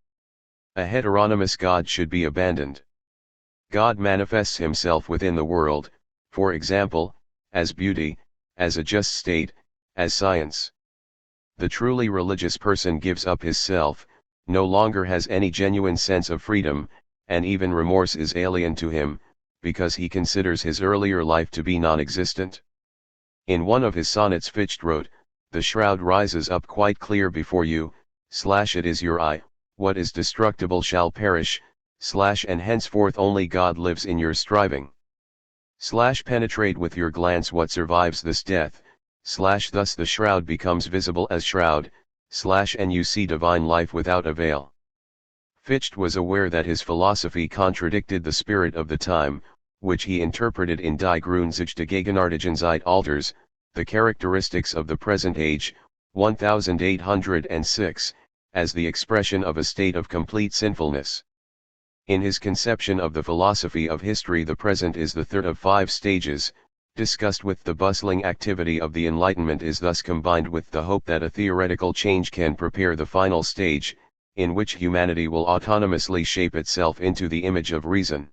A heteronymous God should be abandoned. God manifests himself within the world, for example, as beauty, as a just state, as science. The truly religious person gives up his self, no longer has any genuine sense of freedom, and even remorse is alien to him, because he considers his earlier life to be non-existent. In one of his sonnets Fichte wrote, "The shroud rises up quite clear before you, it is your eye, what is destructible shall perish, and henceforth only God lives in your striving. Penetrate with your glance what survives this death, thus the shroud becomes visible as shroud, and you see divine life without a veil." Fichte was aware that his philosophy contradicted the spirit of the time, which he interpreted in Die Grundzüge des gegenwärtigen Zeitalters, the characteristics of the present age, 1806, as the expression of a state of complete sinfulness. In his conception of the philosophy of history, the present is the third of 5 stages, discussed with the bustling activity of the Enlightenment is thus combined with the hope that a theoretical change can prepare the final stage, in which humanity will autonomously shape itself into the image of reason.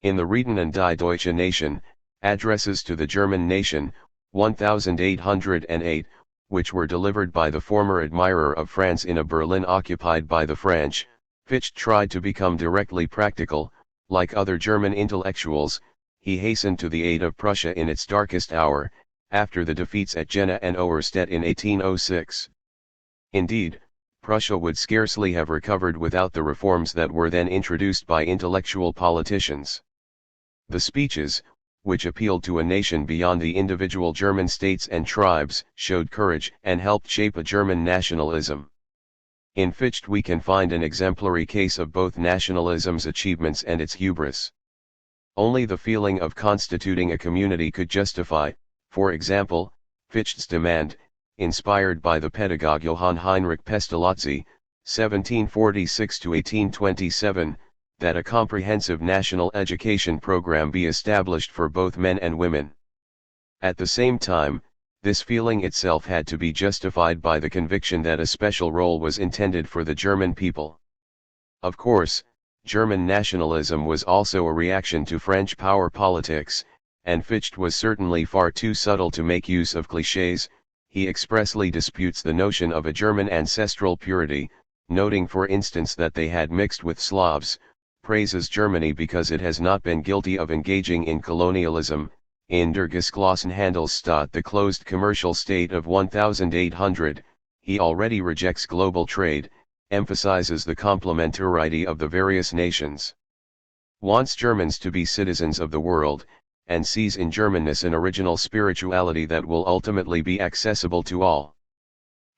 In the Reden an die Deutsche Nation, addresses to the German nation, 1808, which were delivered by the former admirer of France in a Berlin occupied by the French, Fichte tried to become directly practical. Like other German intellectuals, he hastened to the aid of Prussia in its darkest hour, after the defeats at Jena and Auerstedt in 1806. Indeed, Prussia would scarcely have recovered without the reforms that were then introduced by intellectual politicians. The speeches, which appealed to a nation beyond the individual German states and tribes, showed courage and helped shape a German nationalism. In Fichte we can find an exemplary case of both nationalism's achievements and its hubris. Only the feeling of constituting a community could justify, for example, Fichte's demand, inspired by the pedagogue Johann Heinrich Pestalozzi, 1746–1827, that a comprehensive national education program be established for both men and women. At the same time, this feeling itself had to be justified by the conviction that a special role was intended for the German people. Of course, German nationalism was also a reaction to French power politics, and Fichte was certainly far too subtle to make use of clichés. He expressly disputes the notion of a German ancestral purity, noting for instance that they had mixed with Slavs, praises Germany because it has not been guilty of engaging in colonialism. In Der geschlossene Handelsstaat, the closed commercial state of 1800, he already rejects global trade, emphasizes the complementarity of the various nations. Wants Germans to be citizens of the world, and sees in Germanness an original spirituality that will ultimately be accessible to all.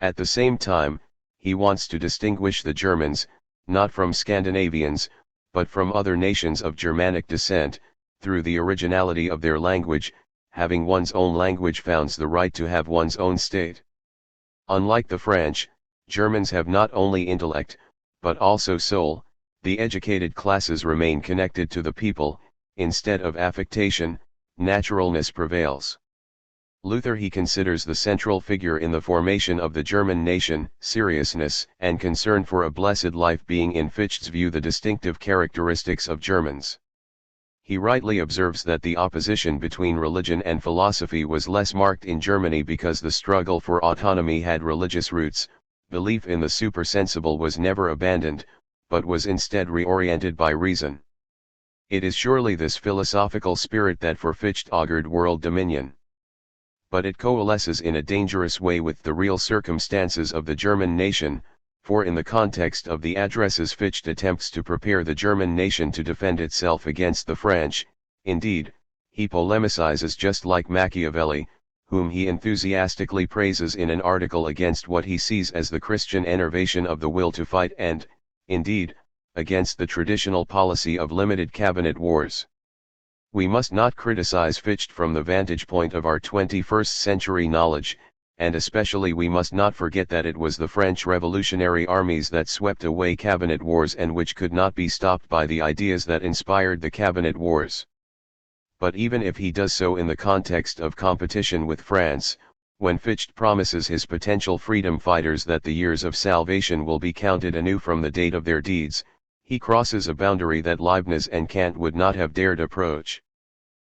At the same time, he wants to distinguish the Germans, not from Scandinavians, but from other nations of Germanic descent, through the originality of their language. Having one's own language founds the right to have one's own state. Unlike the French, Germans have not only intellect, but also soul. The educated classes remain connected to the people, instead of affectation. Naturalness prevails. Luther he considers the central figure in the formation of the German nation, seriousness and concern for a blessed life being in Fichte's view the distinctive characteristics of Germans. He rightly observes that the opposition between religion and philosophy was less marked in Germany because the struggle for autonomy had religious roots. Belief in the supersensible was never abandoned, but was instead reoriented by reason. It is surely this philosophical spirit that for Fichte augured world dominion. But it coalesces in a dangerous way with the real circumstances of the German nation, for in the context of the addresses Fichte attempts to prepare the German nation to defend itself against the French. Indeed, he polemicizes just like Machiavelli, whom he enthusiastically praises in an article against what he sees as the Christian enervation of the will to fight and, indeed, against the traditional policy of limited cabinet wars. We must not criticize Fichte from the vantage point of our 21st century knowledge, and especially we must not forget that it was the French revolutionary armies that swept away cabinet wars and which could not be stopped by the ideas that inspired the cabinet wars. But even if he does so in the context of competition with France, when Fichte promises his potential freedom fighters that the years of salvation will be counted anew from the date of their deeds, he crosses a boundary that Leibniz and Kant would not have dared approach.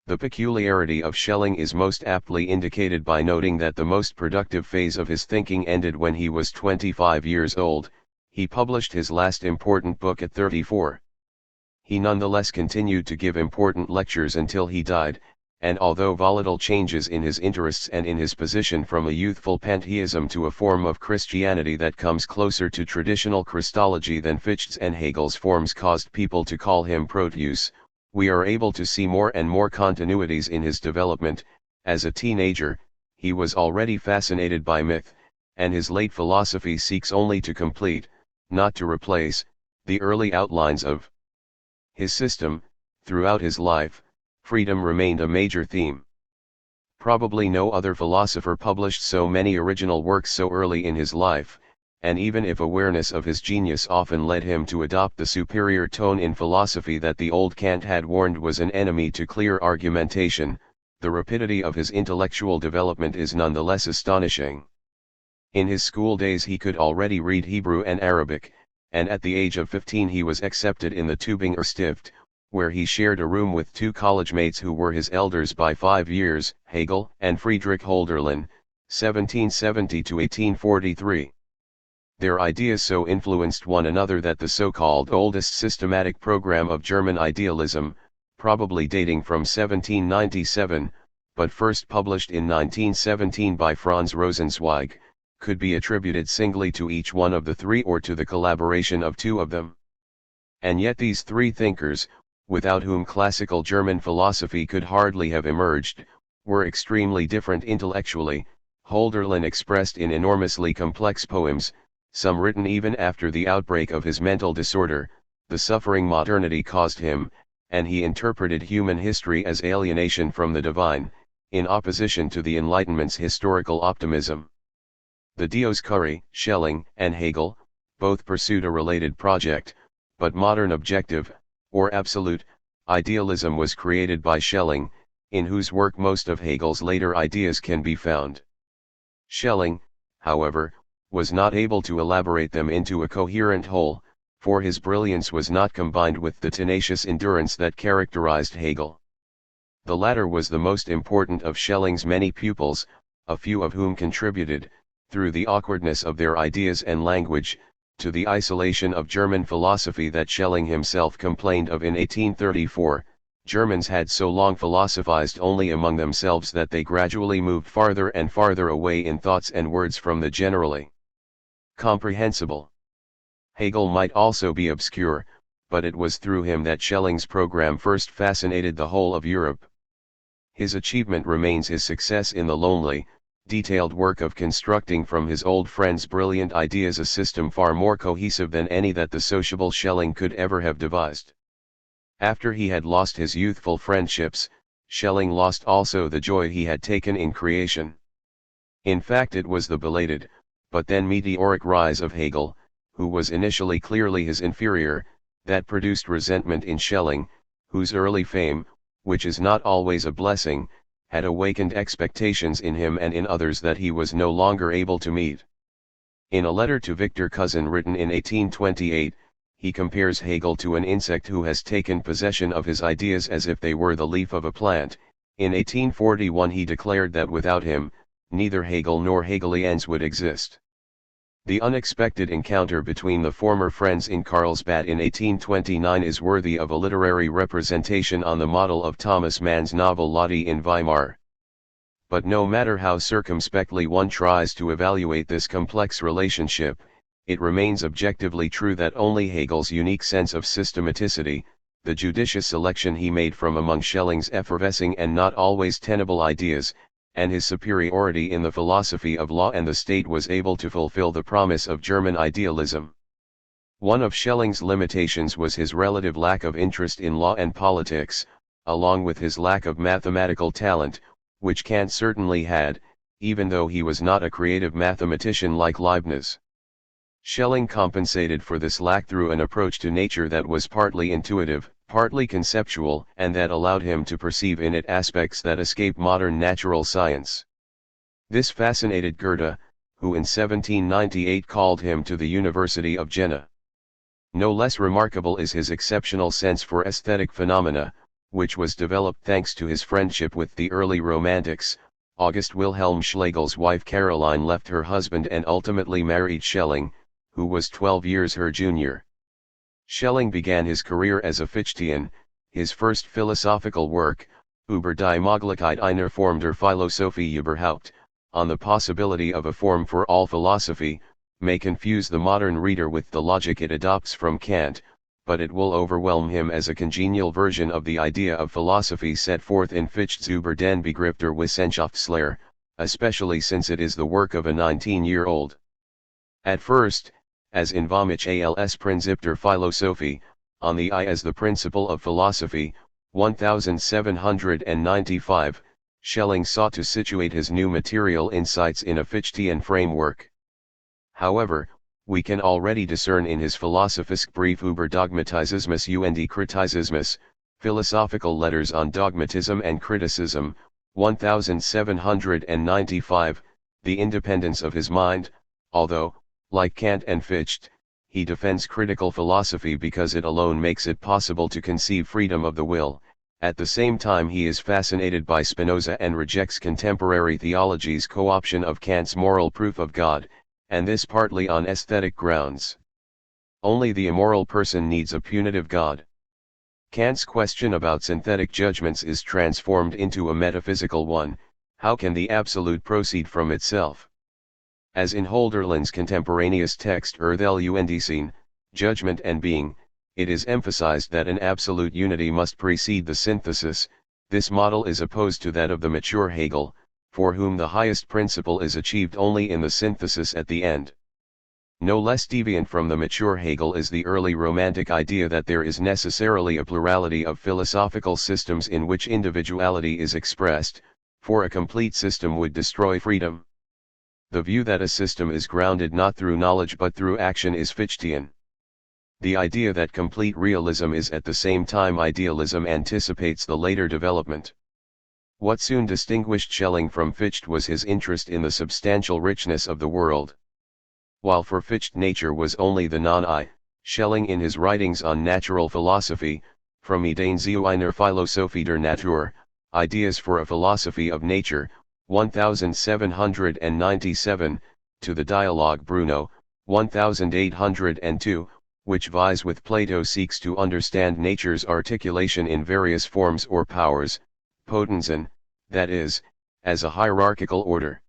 The peculiarity of Schelling is most aptly indicated by noting that the most productive phase of his thinking ended when he was 25 years old. He published his last important book at 34. He nonetheless continued to give important lectures until he died, and although volatile changes in his interests and in his position from a youthful pantheism to a form of Christianity that comes closer to traditional Christology than Fichte's and Hegel's forms caused people to call him Proteus, we are able to see more and more continuities in his development. As a teenager, he was already fascinated by myth, and his late philosophy seeks only to complete, not to replace, the early outlines of his system. Throughout his life, freedom remained a major theme. Probably no other philosopher published so many original works so early in his life, and even if awareness of his genius often led him to adopt the superior tone in philosophy that the old Kant had warned was an enemy to clear argumentation, the rapidity of his intellectual development is nonetheless astonishing. In his school days he could already read Hebrew and Arabic, and at the age of 15 he was accepted in the Tübinger Stift, where he shared a room with two college mates who were his elders by 5 years, Hegel and Friedrich Hölderlin, 1770–1843. Their ideas so influenced one another that the so-called oldest systematic program of German idealism, probably dating from 1797, but first published in 1917 by Franz Rosenzweig, could be attributed singly to each one of the three or to the collaboration of two of them. And yet these three thinkers, without whom classical German philosophy could hardly have emerged, were extremely different intellectually. Hölderlin expressed in enormously complex poems, some written even after the outbreak of his mental disorder, the suffering modernity caused him, and he interpreted human history as alienation from the divine, in opposition to the Enlightenment's historical optimism. The Dioscuri, Schelling, and Hegel, both pursued a related project, but modern objective, or absolute, idealism was created by Schelling, in whose work most of Hegel's later ideas can be found. Schelling, however, was not able to elaborate them into a coherent whole, for his brilliance was not combined with the tenacious endurance that characterized Hegel. The latter was the most important of Schelling's many pupils, a few of whom contributed, through the awkwardness of their ideas and language, to the isolation of German philosophy that Schelling himself complained of in 1834. Germans had so long philosophized only among themselves that they gradually moved farther and farther away in thoughts and words from the generally comprehensible. Hegel might also be obscure, but it was through him that Schelling's program first fascinated the whole of Europe. His achievement remains his success in the lonely, detailed work of constructing from his old friend's brilliant ideas a system far more cohesive than any that the sociable Schelling could ever have devised. After he had lost his youthful friendships, Schelling lost also the joy he had taken in creation. In fact, it was the belated, but then meteoric rise of Hegel, who was initially clearly his inferior, that produced resentment in Schelling, whose early fame, which is not always a blessing, had awakened expectations in him and in others that he was no longer able to meet. In a letter to Victor Cousin written in 1828, he compares Hegel to an insect who has taken possession of his ideas as if they were the leaf of a plant. In 1841 he declared that without him, neither Hegel nor Hegelians would exist. The unexpected encounter between the former friends in Carlsbad in 1829 is worthy of a literary representation on the model of Thomas Mann's novel Lottie in Weimar. But no matter how circumspectly one tries to evaluate this complex relationship, it remains objectively true that only Hegel's unique sense of systematicity, the judicious selection he made from among Schelling's effervescing and not always tenable ideas, and his superiority in the philosophy of law and the state was able to fulfill the promise of German idealism. One of Schelling's limitations was his relative lack of interest in law and politics, along with his lack of mathematical talent, which Kant certainly had, even though he was not a creative mathematician like Leibniz. Schelling compensated for this lack through an approach to nature that was partly intuitive, partly conceptual, and that allowed him to perceive in it aspects that escape modern natural science. This fascinated Goethe, who in 1798 called him to the University of Jena. No less remarkable is his exceptional sense for aesthetic phenomena, which was developed thanks to his friendship with the early Romantics. August Wilhelm Schlegel's wife Caroline left her husband and ultimately married Schelling, who was 12 years her junior. Schelling began his career as a Fichtian. His first philosophical work, Über die Möglichkeit einer Form der Philosophie überhaupt, on the possibility of a form for all philosophy, may confuse the modern reader with the logic it adopts from Kant, but it will overwhelm him as a congenial version of the idea of philosophy set forth in Fichte's Über den Begriff der Wissenschaftslehre, especially since it is the work of a 19-year-old. At first, as in Vomich als Prinzip der Philosophie, on the I as the principle of philosophy, 1795, Schelling sought to situate his new material insights in a Fichtean framework. However, we can already discern in his Philosophisch Brief über Dogmatismus und Kritisismus, Philosophical Letters on Dogmatism and Criticism, 1795, the independence of his mind, although, like Kant and Fichte, he defends critical philosophy because it alone makes it possible to conceive freedom of the will. At the same time he is fascinated by Spinoza and rejects contemporary theology's co-option of Kant's moral proof of God, and this partly on aesthetic grounds. Only the immoral person needs a punitive God. Kant's question about synthetic judgments is transformed into a metaphysical one: how can the absolute proceed from itself? As in Hölderlin's contemporaneous text Urteil Judgment and Being, it is emphasized that an absolute unity must precede the synthesis. This model is opposed to that of the mature Hegel, for whom the highest principle is achieved only in the synthesis at the end. No less deviant from the mature Hegel is the early Romantic idea that there is necessarily a plurality of philosophical systems in which individuality is expressed, for a complete system would destroy freedom. The view that a system is grounded not through knowledge but through action is Fichtean. The idea that complete realism is at the same time idealism anticipates the later development. What soon distinguished Schelling from Fichte was his interest in the substantial richness of the world. While for Fichte nature was only the non-I, Schelling in his writings on natural philosophy, From Ideen zu einer Philosophie der Natur, Ideas for a Philosophy of Nature, 1797, to the Dialogue Bruno, 1802, which vies with Plato seeks to understand nature's articulation in various forms or powers, Potenzen, that is, as a hierarchical order.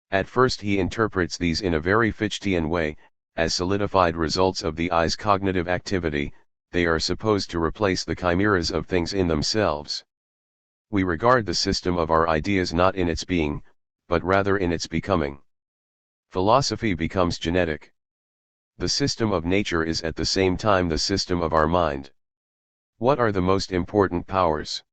At first he interprets these in a very Fichtean way, as solidified results of the I's cognitive activity. They are supposed to replace the chimeras of things in themselves. We regard the system of our ideas not in its being, but rather in its becoming. Philosophy becomes genetic. The system of nature is at the same time the system of our mind. What are the most important powers?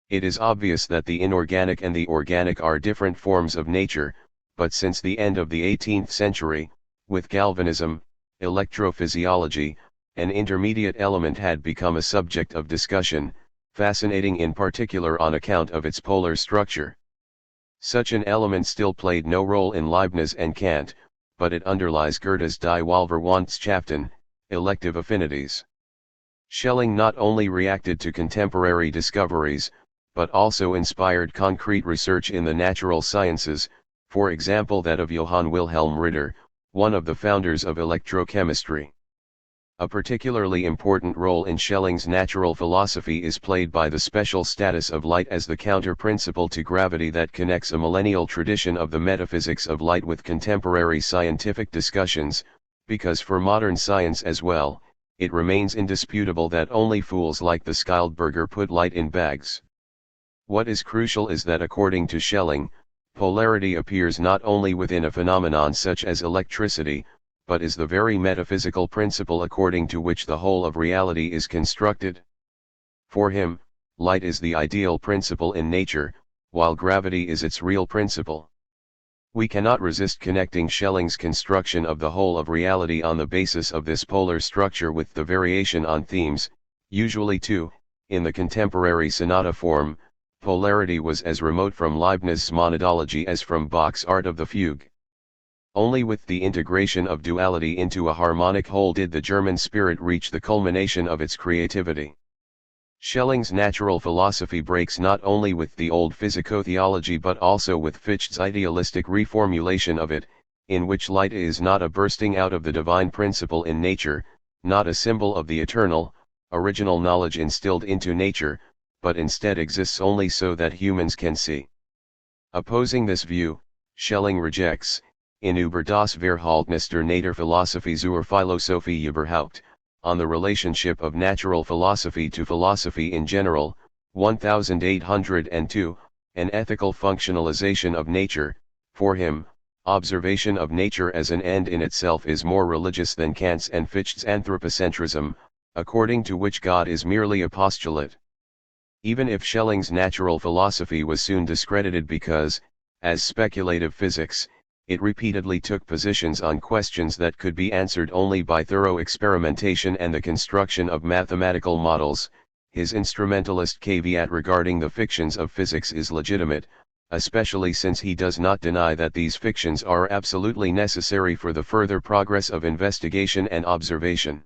It is obvious that the inorganic and the organic are different forms of nature, but since the end of the 18th century, with galvanism, electrophysiology, an intermediate element had become a subject of discussion, fascinating in particular on account of its polar structure. Such an element still played no role in Leibniz and Kant, but it underlies Goethe's Die Wahlverwandtschaften, elective affinities. Schelling not only reacted to contemporary discoveries, but also inspired concrete research in the natural sciences, for example that of Johann Wilhelm Ritter, one of the founders of electrochemistry. A particularly important role in Schelling's natural philosophy is played by the special status of light as the counter-principle to gravity that connects a millennial tradition of the metaphysics of light with contemporary scientific discussions, because for modern science as well, it remains indisputable that only fools like the Schildberger put light in bags. What is crucial is that according to Schelling, polarity appears not only within a phenomenon such as electricity, but is the very metaphysical principle according to which the whole of reality is constructed. For him, light is the ideal principle in nature, while gravity is its real principle. We cannot resist connecting Schelling's construction of the whole of reality on the basis of this polar structure with the variation on themes, usually too, in the contemporary sonata form, polarity was as remote from Leibniz's monadology as from Bach's art of the fugue. Only with the integration of duality into a harmonic whole did the German spirit reach the culmination of its creativity. Schelling's natural philosophy breaks not only with the old physico-theology but also with Fichte's idealistic reformulation of it, in which light is not a bursting out of the divine principle in nature, not a symbol of the eternal, original knowledge instilled into nature, but instead exists only so that humans can see. Opposing this view, Schelling rejects, in Über das Verhältnis der Naturphilosophie zur Philosophie überhaupt, on the relationship of natural philosophy to philosophy in general, 1802, an ethical functionalization of nature. For him, observation of nature as an end in itself is more religious than Kant's and Fichte's anthropocentrism, according to which God is merely a postulate. Even if Schelling's natural philosophy was soon discredited because, as speculative physics, it repeatedly took positions on questions that could be answered only by thorough experimentation and the construction of mathematical models, his instrumentalist caveat regarding the fictions of physics is legitimate, especially since he does not deny that these fictions are absolutely necessary for the further progress of investigation and observation.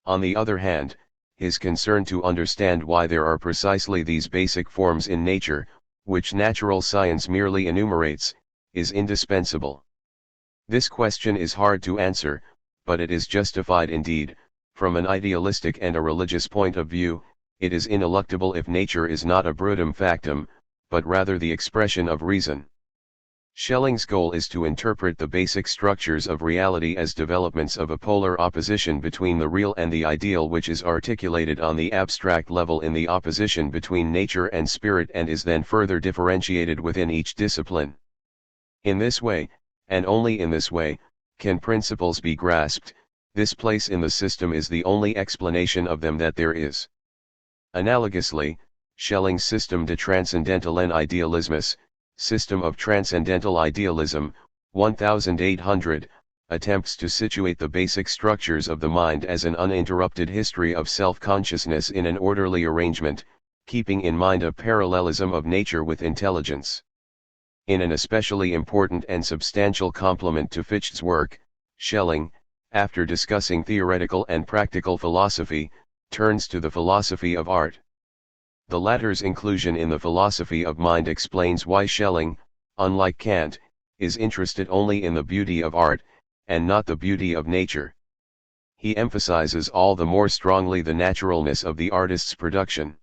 On the other hand, his concern to understand why there are precisely these basic forms in nature, which natural science merely enumerates, is indispensable. This question is hard to answer, but it is justified indeed. From an idealistic and a religious point of view, it is ineluctable if nature is not a brutum factum, but rather the expression of reason. Schelling's goal is to interpret the basic structures of reality as developments of a polar opposition between the real and the ideal, which is articulated on the abstract level in the opposition between nature and spirit and is then further differentiated within each discipline. In this way, and only in this way, can principles be grasped. This place in the system is the only explanation of them that there is. Analogously, Schelling's System de Transcendentalen Idealismus, System of Transcendental Idealism, 1800, attempts to situate the basic structures of the mind as an uninterrupted history of self-consciousness in an orderly arrangement, keeping in mind a parallelism of nature with intelligence. In an especially important and substantial complement to Fichte's work, Schelling, after discussing theoretical and practical philosophy, turns to the philosophy of art. The latter's inclusion in the philosophy of mind explains why Schelling, unlike Kant, is interested only in the beauty of art, and not the beauty of nature. He emphasizes all the more strongly the naturalness of the artist's production.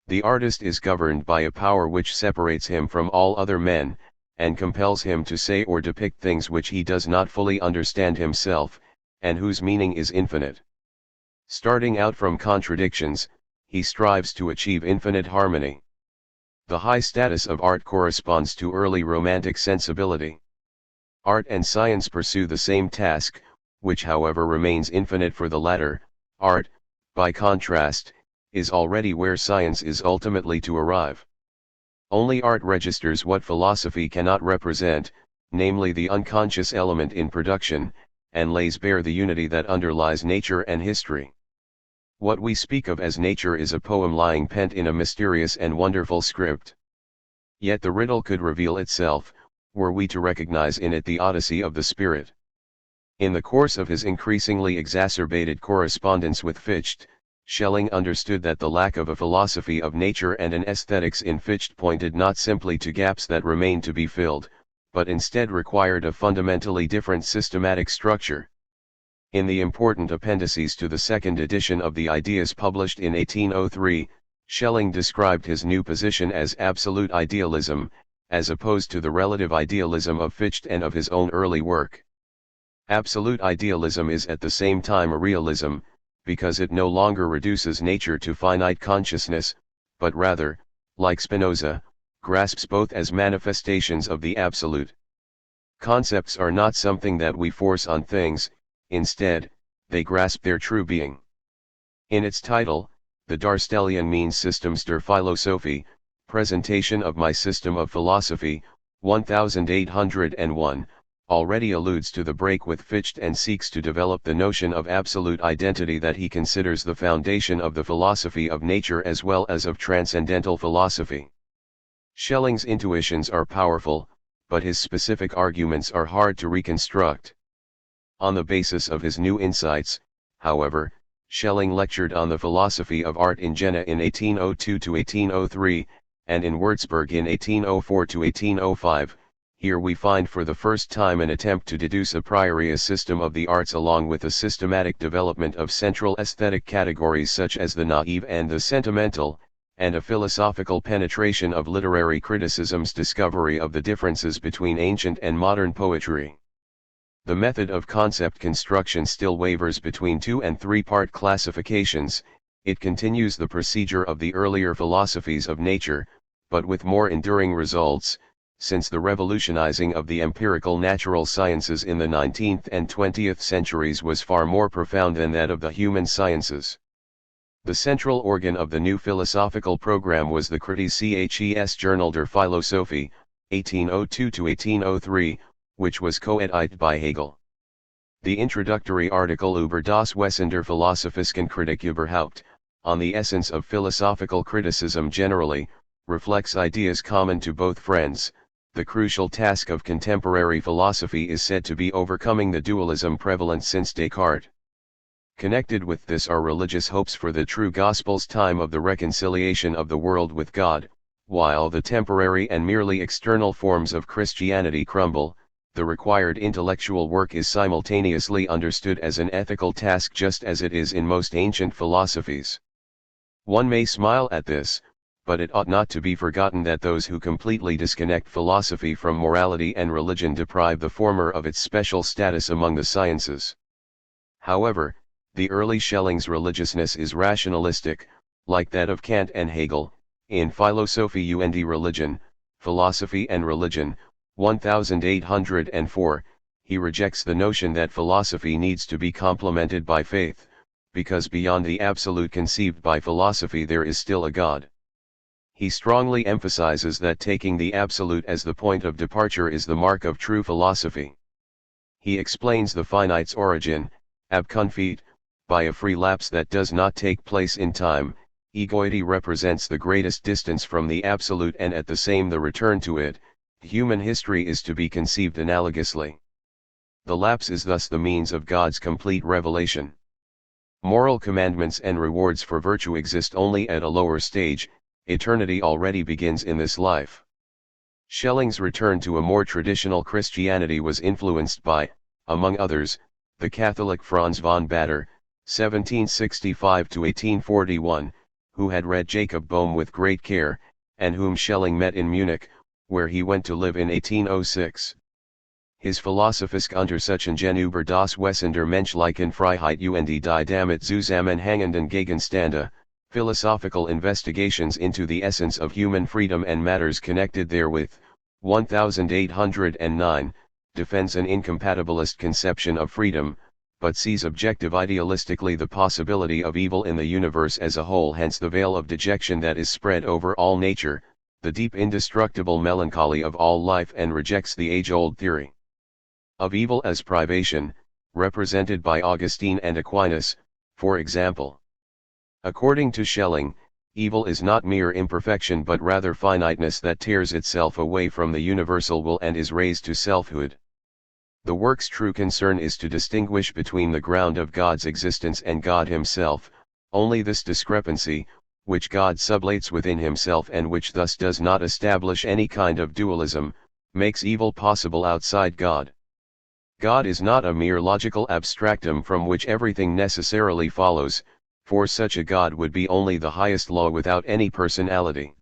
The artist is governed by a power which separates him from all other men, and compels him to say or depict things which he does not fully understand himself, and whose meaning is infinite. Starting out from contradictions, he strives to achieve infinite harmony. The high status of art corresponds to early romantic sensibility. Art and science pursue the same task, which however remains infinite for the latter. Art, by contrast, is already where science is ultimately to arrive. Only art registers what philosophy cannot represent, namely the unconscious element in production, and lays bare the unity that underlies nature and history. What we speak of as nature is a poem lying pent in a mysterious and wonderful script. Yet the riddle could reveal itself, were we to recognize in it the Odyssey of the spirit. In the course of his increasingly exacerbated correspondence with Fichte, Schelling understood that the lack of a philosophy of nature and an aesthetics in Fichte pointed not simply to gaps that remained to be filled, but instead required a fundamentally different systematic structure. In the important appendices to the second edition of the Ideas published in 1803, Schelling described his new position as absolute idealism, as opposed to the relative idealism of Fichte and of his own early work. Absolute idealism is at the same time a realism, because it no longer reduces nature to finite consciousness, but rather, like Spinoza, grasps both as manifestations of the absolute. Concepts are not something that we force on things, instead, they grasp their true being. In its title, the Darstellion means Systems der Philosophie, Presentation of My System of Philosophy, 1801, already alludes to the break with Fichte and seeks to develop the notion of absolute identity that he considers the foundation of the philosophy of nature as well as of transcendental philosophy. Schelling's intuitions are powerful, but his specific arguments are hard to reconstruct. On the basis of his new insights, however, Schelling lectured on the philosophy of art in Jena in 1802–1803, and in Würzburg in 1804–1805, here we find for the first time an attempt to deduce a priori a system of the arts along with a systematic development of central aesthetic categories such as the naive and the sentimental, and a philosophical penetration of literary criticism's discovery of the differences between ancient and modern poetry. The method of concept construction still wavers between 2- and 3-part classifications. It continues the procedure of the earlier philosophies of nature, but with more enduring results, since the revolutionizing of the empirical natural sciences in the 19th and 20th centuries was far more profound than that of the human sciences. The central organ of the new philosophical program was the Kritisches Journal der Philosophie, 1802–1803, which was co-edited by Hegel. The introductory article über das Wesen der philosophischen Kritik überhaupt, on the essence of philosophical criticism generally, reflects ideas common to both friends. The crucial task of contemporary philosophy is said to be overcoming the dualism prevalent since Descartes. Connected with this are religious hopes for the true gospel's time of the reconciliation of the world with God, while the temporary and merely external forms of Christianity crumble. The required intellectual work is simultaneously understood as an ethical task just as it is in most ancient philosophies. One may smile at this, but it ought not to be forgotten that those who completely disconnect philosophy from morality and religion deprive the former of its special status among the sciences. However, the early Schelling's religiousness is rationalistic, like that of Kant and Hegel. In Philosophie und Religion, Philosophy and Religion, 1804, he rejects the notion that philosophy needs to be complemented by faith, because beyond the absolute conceived by philosophy there is still a God. He strongly emphasizes that taking the absolute as the point of departure is the mark of true philosophy. He explains the finite's origin, ab confit, by a free lapse that does not take place in time. Egoity represents the greatest distance from the absolute and at the same the return to it. Human history is to be conceived analogously. The lapse is thus the means of God's complete revelation. Moral commandments and rewards for virtue exist only at a lower stage. Eternity already begins in this life. Schelling's return to a more traditional Christianity was influenced by, among others, the Catholic Franz von Bader, 1765–1841, who had read Jacob Boehme with great care, and whom Schelling met in Munich, where he went to live in 1806. His Philosophisch Untersuchungen über das Wesen der menschlichen Freiheit und die damit zusammenhängenden Gegenstände, Philosophical Investigations into the Essence of Human Freedom and Matters Connected Therewith, 1809, defends an incompatibilist conception of freedom, but sees objective idealistically the possibility of evil in the universe as a whole. Hence the veil of dejection that is spread over all nature, the deep indestructible melancholy of all life, and rejects the age-old theory of evil as privation, represented by Augustine and Aquinas, for example. According to Schelling, evil is not mere imperfection but rather finiteness that tears itself away from the universal will and is raised to selfhood. The work's true concern is to distinguish between the ground of God's existence and God himself. Only this discrepancy, which God sublates within himself and which thus does not establish any kind of dualism, makes evil possible outside God. God is not a mere logical abstractum from which everything necessarily follows, for such a God would be only the highest law without any personality.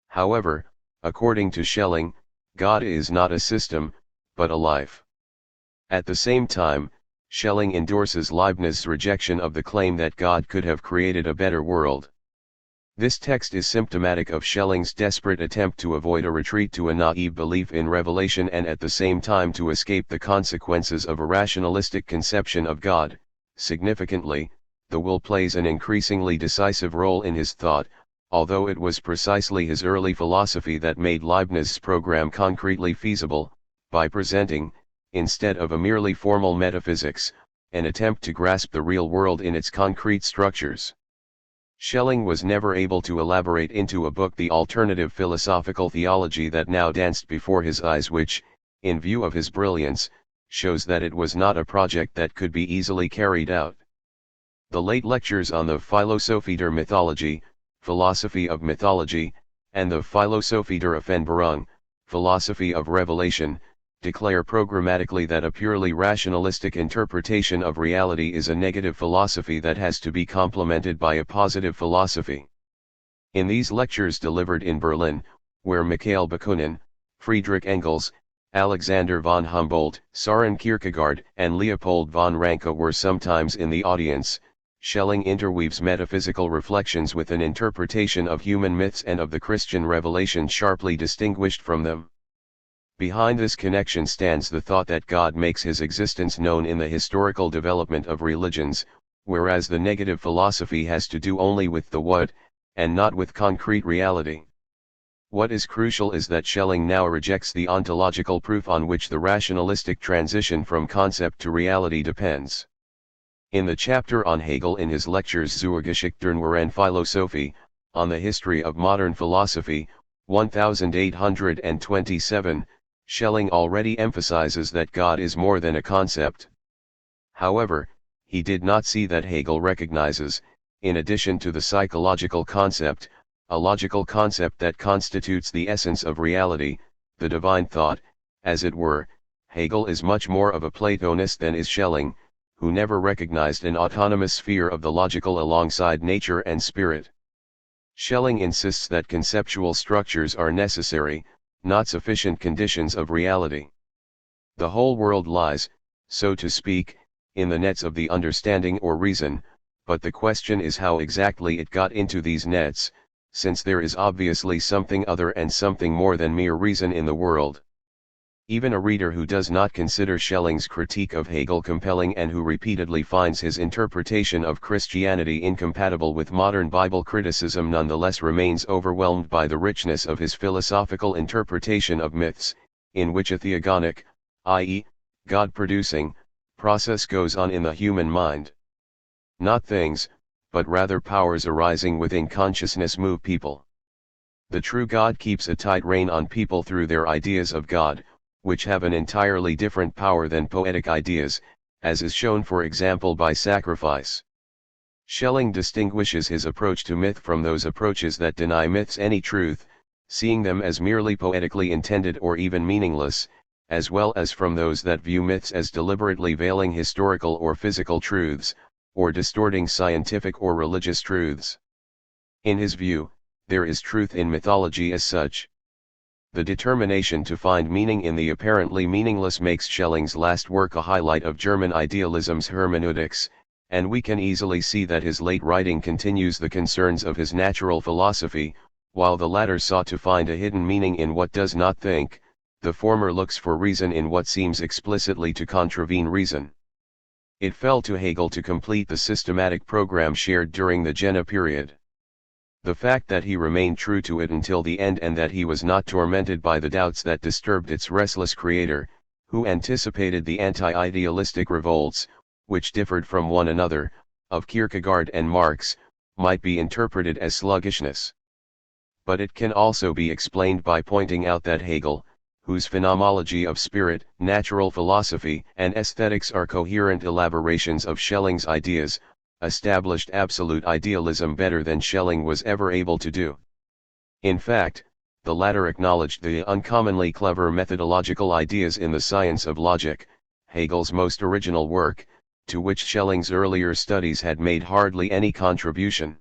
However, according to Schelling, God is not a system, but a life. At the same time, Schelling endorses Leibniz's rejection of the claim that God could have created a better world. This text is symptomatic of Schelling's desperate attempt to avoid a retreat to a naive belief in revelation and at the same time to escape the consequences of a rationalistic conception of God. Significantly, the will plays an increasingly decisive role in his thought, although it was precisely his early philosophy that made Leibniz's program concretely feasible, by presenting, instead of a merely formal metaphysics, an attempt to grasp the real world in its concrete structures. Schelling was never able to elaborate into a book the alternative philosophical theology that now danced before his eyes which, in view of his brilliance, shows that it was not a project that could be easily carried out. The late lectures on the Philosophie der Mythologie, Philosophy of Mythology, and the Philosophie der Offenbarung, Philosophy of Revelation, declare programmatically that a purely rationalistic interpretation of reality is a negative philosophy that has to be complemented by a positive philosophy. In these lectures delivered in Berlin, where Mikhail Bakunin, Friedrich Engels, Alexander von Humboldt, Søren Kierkegaard, and Leopold von Ranke were sometimes in the audience, Schelling interweaves metaphysical reflections with an interpretation of human myths and of the Christian revelation sharply distinguished from them. Behind this connection stands the thought that God makes his existence known in the historical development of religions, whereas the negative philosophy has to do only with the what, and not with concrete reality. What is crucial is that Schelling now rejects the ontological proof on which the rationalistic transition from concept to reality depends. In the chapter on Hegel in his lectures Zur Geschichte der Neueren Philosophie, on the history of modern philosophy, 1827, Schelling already emphasizes that God is more than a concept. However, he did not see that Hegel recognizes, in addition to the psychological concept, a logical concept that constitutes the essence of reality, the divine thought. As it were, Hegel is much more of a Platonist than is Schelling, who never recognized an autonomous sphere of the logical alongside nature and spirit. Schelling insists that conceptual structures are necessary, not sufficient conditions of reality. The whole world lies, so to speak, in the nets of the understanding or reason, but the question is how exactly it got into these nets, since there is obviously something other and something more than mere reason in the world. Even a reader who does not consider Schelling's critique of Hegel compelling and who repeatedly finds his interpretation of Christianity incompatible with modern Bible criticism nonetheless remains overwhelmed by the richness of his philosophical interpretation of myths, in which a theogonic, i.e., God-producing, process goes on in the human mind. Not things, but rather powers arising within consciousness move people. The true God keeps a tight rein on people through their ideas of God, which have an entirely different power than poetic ideas, as is shown for example by sacrifice. Schelling distinguishes his approach to myth from those approaches that deny myths any truth, seeing them as merely poetically intended or even meaningless, as well as from those that view myths as deliberately veiling historical or physical truths, or distorting scientific or religious truths. In his view, there is truth in mythology as such. The determination to find meaning in the apparently meaningless makes Schelling's last work a highlight of German idealism's hermeneutics, and we can easily see that his late writing continues the concerns of his natural philosophy. While the latter sought to find a hidden meaning in what does not think, the former looks for reason in what seems explicitly to contravene reason. It fell to Hegel to complete the systematic program shared during the Jena period. The fact that he remained true to it until the end and that he was not tormented by the doubts that disturbed its restless creator, who anticipated the anti-idealistic revolts, which differed from one another, of Kierkegaard and Marx, might be interpreted as sluggishness. But it can also be explained by pointing out that Hegel, whose phenomenology of spirit, natural philosophy, and aesthetics are coherent elaborations of Schelling's ideas, established absolute idealism better than Schelling was ever able to do. In fact, the latter acknowledged the uncommonly clever methodological ideas in the science of logic, Hegel's most original work, to which Schelling's earlier studies had made hardly any contribution.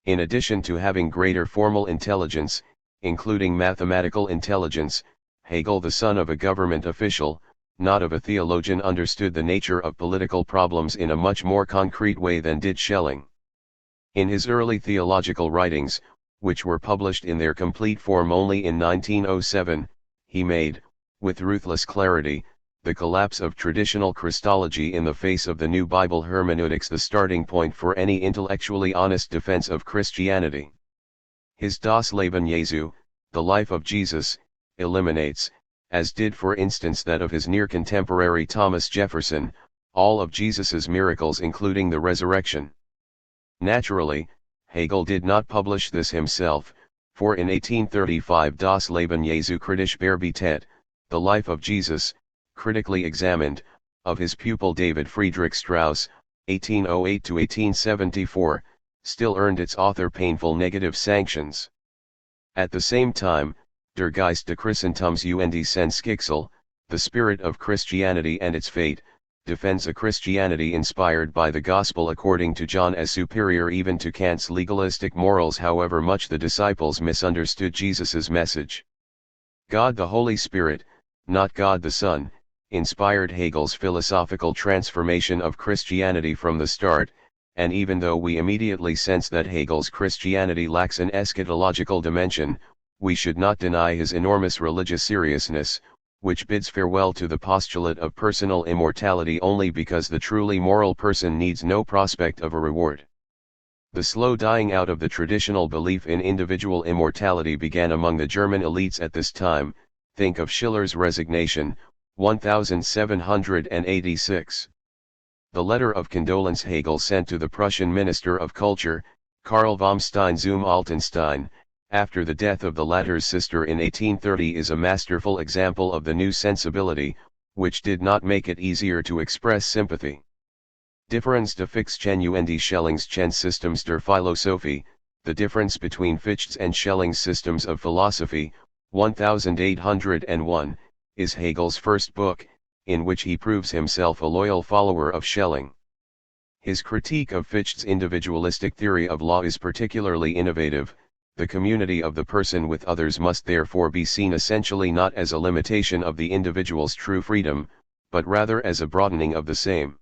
In addition to having greater formal intelligence, including mathematical intelligence, Hegel, the son of a government official, not of a theologian, understood the nature of political problems in a much more concrete way than did Schelling. In his early theological writings, which were published in their complete form only in 1907, he made, with ruthless clarity, the collapse of traditional Christology in the face of the new Bible hermeneutics the starting point for any intellectually honest defense of Christianity. His Das Leben Jesu, the life of Jesus, eliminates, as did for instance that of his near contemporary Thomas Jefferson, all of Jesus's miracles including the resurrection. Naturally, Hegel did not publish this himself, for in 1835 Das Leben Jesu kritisch bearbeitet, the life of Jesus, critically examined, of his pupil David Friedrich Strauss, 1808–1874, still earned its author painful negative sanctions. At the same time, Der Geist des Christentums und sein Schicksal, the spirit of Christianity and its fate, defends a Christianity inspired by the Gospel according to John as superior even to Kant's legalistic morals, however much the disciples misunderstood Jesus's message. God the Holy Spirit, not God the Son, inspired Hegel's philosophical transformation of Christianity from the start, and even though we immediately sense that Hegel's Christianity lacks an eschatological dimension, we should not deny his enormous religious seriousness, which bids farewell to the postulate of personal immortality only because the truly moral person needs no prospect of a reward. The slow dying out of the traditional belief in individual immortality began among the German elites at this time. Think of Schiller's Resignation, 1786. The letter of condolence Hegel sent to the Prussian Minister of Culture, Karl vom Stein zum Altenstein, after the death of the latter's sister in 1830 is a masterful example of the new sensibility, which did not make it easier to express sympathy. Differenz de Fichten und Schelling's Systems der Philosophie, the difference between Fichte's and Schelling's systems of philosophy, 1801, is Hegel's first book, in which he proves himself a loyal follower of Schelling. His critique of Fichte's individualistic theory of law is particularly innovative. The community of the person with others must therefore be seen essentially not as a limitation of the individual's true freedom, but rather as a broadening of the same.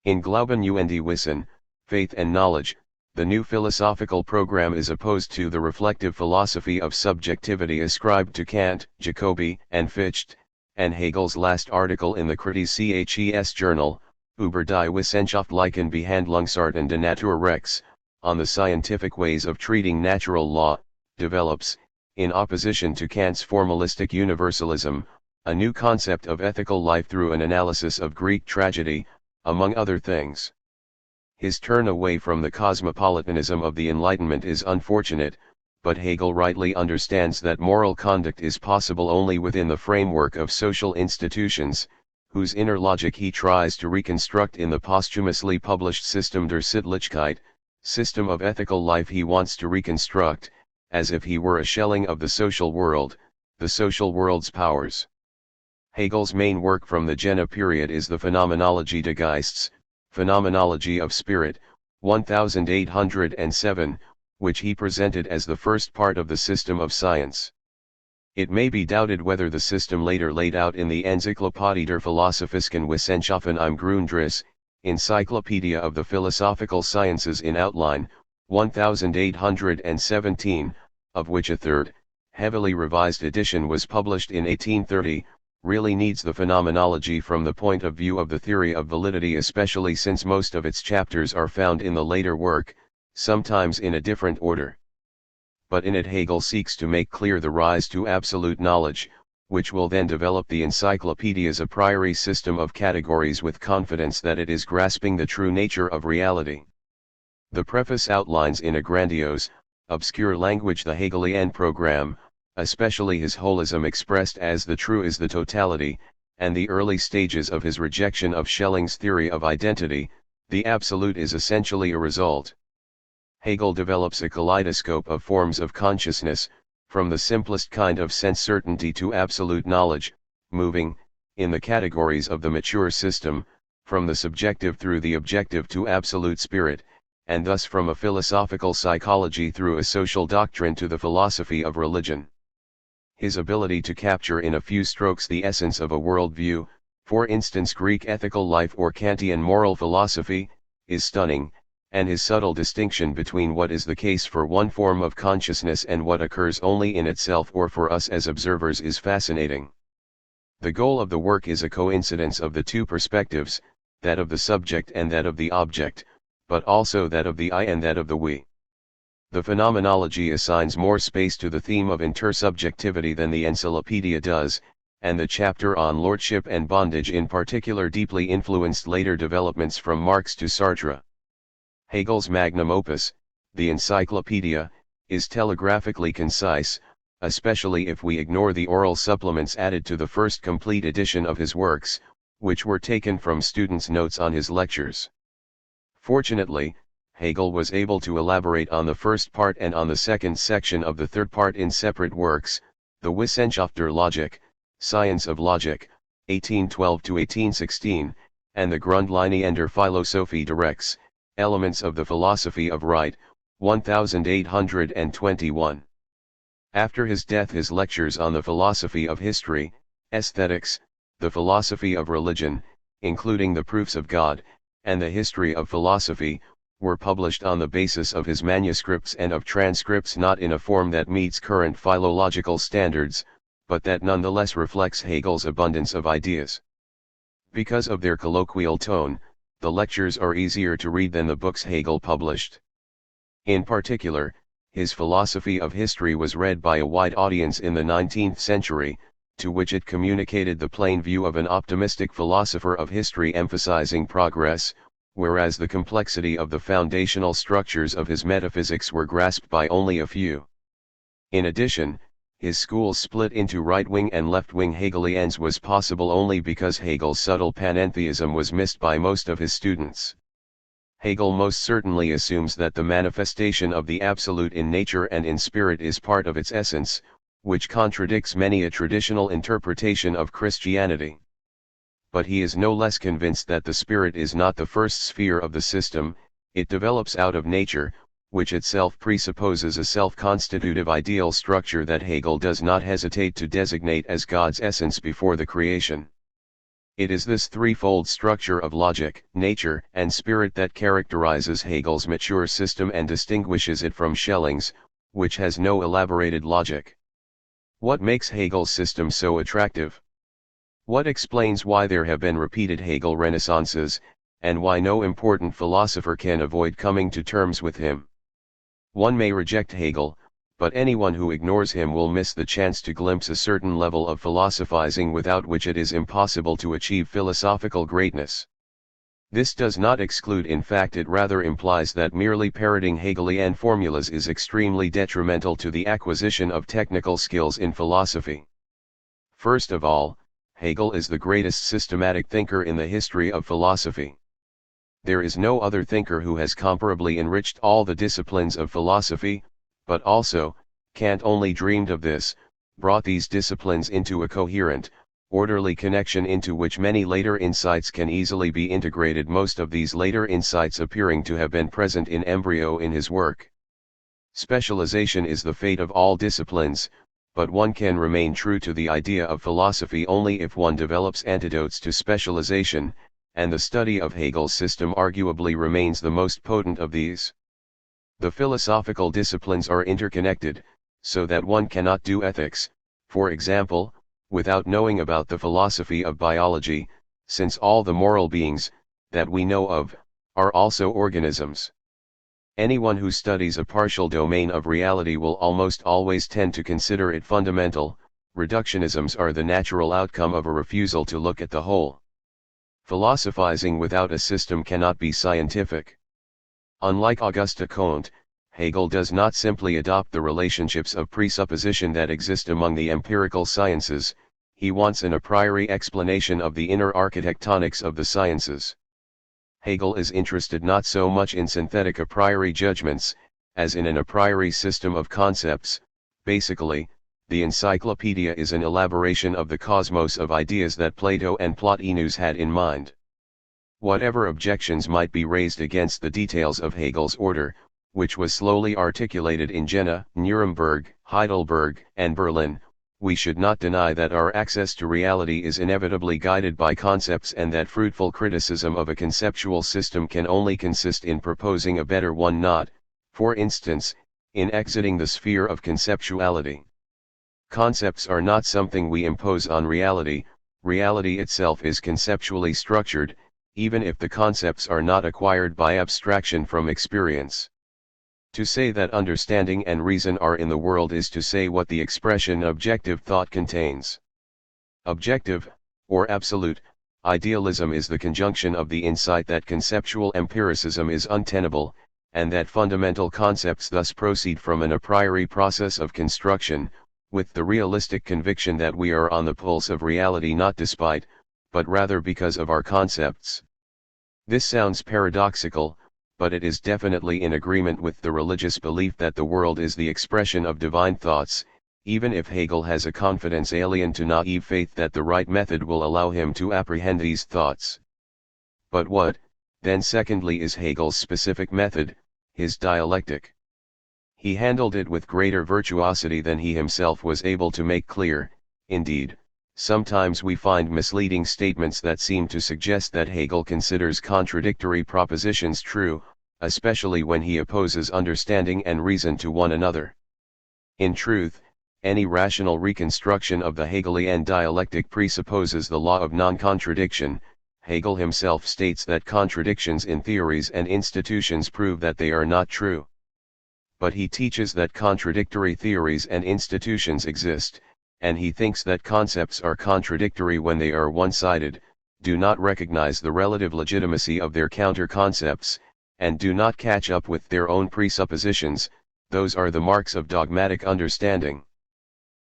In Glauben und Wissen, Faith and Knowledge, the new philosophical program is opposed to the reflective philosophy of subjectivity ascribed to Kant, Jacobi, and Fichte, and Hegel's last article in the Kritisches journal, Über die wissenschaftlichen Behandlungsarten der Naturrechts, on the scientific ways of treating natural law, develops, in opposition to Kant's formalistic universalism, a new concept of ethical life through an analysis of Greek tragedy, among other things. His turn away from the cosmopolitanism of the Enlightenment is unfortunate, but Hegel rightly understands that moral conduct is possible only within the framework of social institutions, whose inner logic he tries to reconstruct in the posthumously published System der Sittlichkeit, system of ethical life he wants to reconstruct, as if he were a Schelling of the social world, the social world's powers. Hegel's main work from the Jena period is the Phenomenologie des Geistes, Phenomenology of Spirit, 1807, which he presented as the first part of the system of science. It may be doubted whether the system later laid out in the Enzyklopädie der Philosophischen Wissenschaften im Grundriss, Encyclopedia of the Philosophical Sciences in Outline, 1817, of which a third, heavily revised edition was published in 1830, really needs the phenomenology from the point of view of the theory of validity, especially since most of its chapters are found in the later work, sometimes in a different order. But in it Hegel seeks to make clear the rise to absolute knowledge, which will then develop the encyclopedia's a priori system of categories with confidence that it is grasping the true nature of reality. The preface outlines in a grandiose, obscure language the Hegelian program, especially his holism expressed as the true is the totality, and the early stages of his rejection of Schelling's theory of identity, the absolute is essentially a result. Hegel develops a kaleidoscope of forms of consciousness, from the simplest kind of sense certainty to absolute knowledge, moving, in the categories of the mature system, from the subjective through the objective to absolute spirit, and thus from a philosophical psychology through a social doctrine to the philosophy of religion. His ability to capture in a few strokes the essence of a worldview, for instance Greek ethical life or Kantian moral philosophy, is stunning, and his subtle distinction between what is the case for one form of consciousness and what occurs only in itself or for us as observers is fascinating. The goal of the work is a coincidence of the two perspectives, that of the subject and that of the object, but also that of the I and that of the we. The phenomenology assigns more space to the theme of intersubjectivity than the encyclopedia does, and the chapter on lordship and bondage in particular deeply influenced later developments from Marx to Sartre. Hegel's magnum opus, the Encyclopedia, is telegraphically concise, especially if we ignore the oral supplements added to the first complete edition of his works, which were taken from students' notes on his lectures. Fortunately, Hegel was able to elaborate on the first part and on the second section of the third part in separate works, the Wissenschaft der Logik, Science of Logic, 1812-1816, and the Grundlinien der Philosophie des Rechts, Elements of the Philosophy of Right, 1821. After his death his lectures on the philosophy of history, aesthetics, the philosophy of religion, including the proofs of God, and the history of philosophy, were published on the basis of his manuscripts and of transcripts not in a form that meets current philological standards, but that nonetheless reflects Hegel's abundance of ideas. Because of their colloquial tone, the lectures are easier to read than the books Hegel published. In particular, his philosophy of history was read by a wide audience in the 19th century, to which it communicated the plain view of an optimistic philosopher of history emphasizing progress, whereas the complexity of the foundational structures of his metaphysics were grasped by only a few. In addition, his schools split into right-wing and left-wing Hegelians was possible only because Hegel's subtle panentheism was missed by most of his students. Hegel most certainly assumes that the manifestation of the absolute in nature and in spirit is part of its essence, which contradicts many a traditional interpretation of Christianity. But he is no less convinced that the spirit is not the first sphere of the system, it develops out of nature, which itself presupposes a self-constitutive ideal structure that Hegel does not hesitate to designate as God's essence before the creation. It is this threefold structure of logic, nature, and spirit that characterizes Hegel's mature system and distinguishes it from Schelling's, which has no elaborated logic. What makes Hegel's system so attractive? What explains why there have been repeated Hegel renaissances, and why no important philosopher can avoid coming to terms with him? One may reject Hegel, but anyone who ignores him will miss the chance to glimpse a certain level of philosophizing without which it is impossible to achieve philosophical greatness. This does not exclude, in fact it rather implies that merely parroting Hegelian formulas is extremely detrimental to the acquisition of technical skills in philosophy. First of all, Hegel is the greatest systematic thinker in the history of philosophy. There is no other thinker who has comparably enriched all the disciplines of philosophy, but also, Kant only dreamed of this, brought these disciplines into a coherent, orderly connection into which many later insights can easily be integrated, most of these later insights appearing to have been present in embryo in his work. Specialization is the fate of all disciplines, but one can remain true to the idea of philosophy only if one develops antidotes to specialization, and the study of Hegel's system arguably remains the most potent of these. The philosophical disciplines are interconnected, so that one cannot do ethics, for example, without knowing about the philosophy of biology, since all the moral beings, that we know of, are also organisms. Anyone who studies a partial domain of reality will almost always tend to consider it fundamental. Reductionisms are the natural outcome of a refusal to look at the whole. Philosophizing without a system cannot be scientific. Unlike Auguste Comte, Hegel does not simply adopt the relationships of presupposition that exist among the empirical sciences, he wants an a priori explanation of the inner architectonics of the sciences. Hegel is interested not so much in synthetic a priori judgments, as in an a priori system of concepts. Basically, the encyclopedia is an elaboration of the cosmos of ideas that Plato and Plotinus had in mind. Whatever objections might be raised against the details of Hegel's order, which was slowly articulated in Jena, Nuremberg, Heidelberg, and Berlin, we should not deny that our access to reality is inevitably guided by concepts and that fruitful criticism of a conceptual system can only consist in proposing a better one, not, for instance, in exiting the sphere of conceptuality. Concepts are not something we impose on reality, reality itself is conceptually structured, even if the concepts are not acquired by abstraction from experience. To say that understanding and reason are in the world is to say what the expression objective thought contains. Objective, or absolute, idealism is the conjunction of the insight that conceptual empiricism is untenable, and that fundamental concepts thus proceed from an a priori process of construction, with the realistic conviction that we are on the pulse of reality not despite, but rather because of our concepts. This sounds paradoxical, but it is definitely in agreement with the religious belief that the world is the expression of divine thoughts, even if Hegel has a confidence alien to naive faith that the right method will allow him to apprehend these thoughts. But what, then secondly, is Hegel's specific method, his dialectic? He handled it with greater virtuosity than he himself was able to make clear. Indeed, sometimes we find misleading statements that seem to suggest that Hegel considers contradictory propositions true, especially when he opposes understanding and reason to one another. In truth, any rational reconstruction of the Hegelian dialectic presupposes the law of non-contradiction. Hegel himself states that contradictions in theories and institutions prove that they are not true. But he teaches that contradictory theories and institutions exist, and he thinks that concepts are contradictory when they are one-sided, do not recognize the relative legitimacy of their counter-concepts, and do not catch up with their own presuppositions. Those are the marks of dogmatic understanding.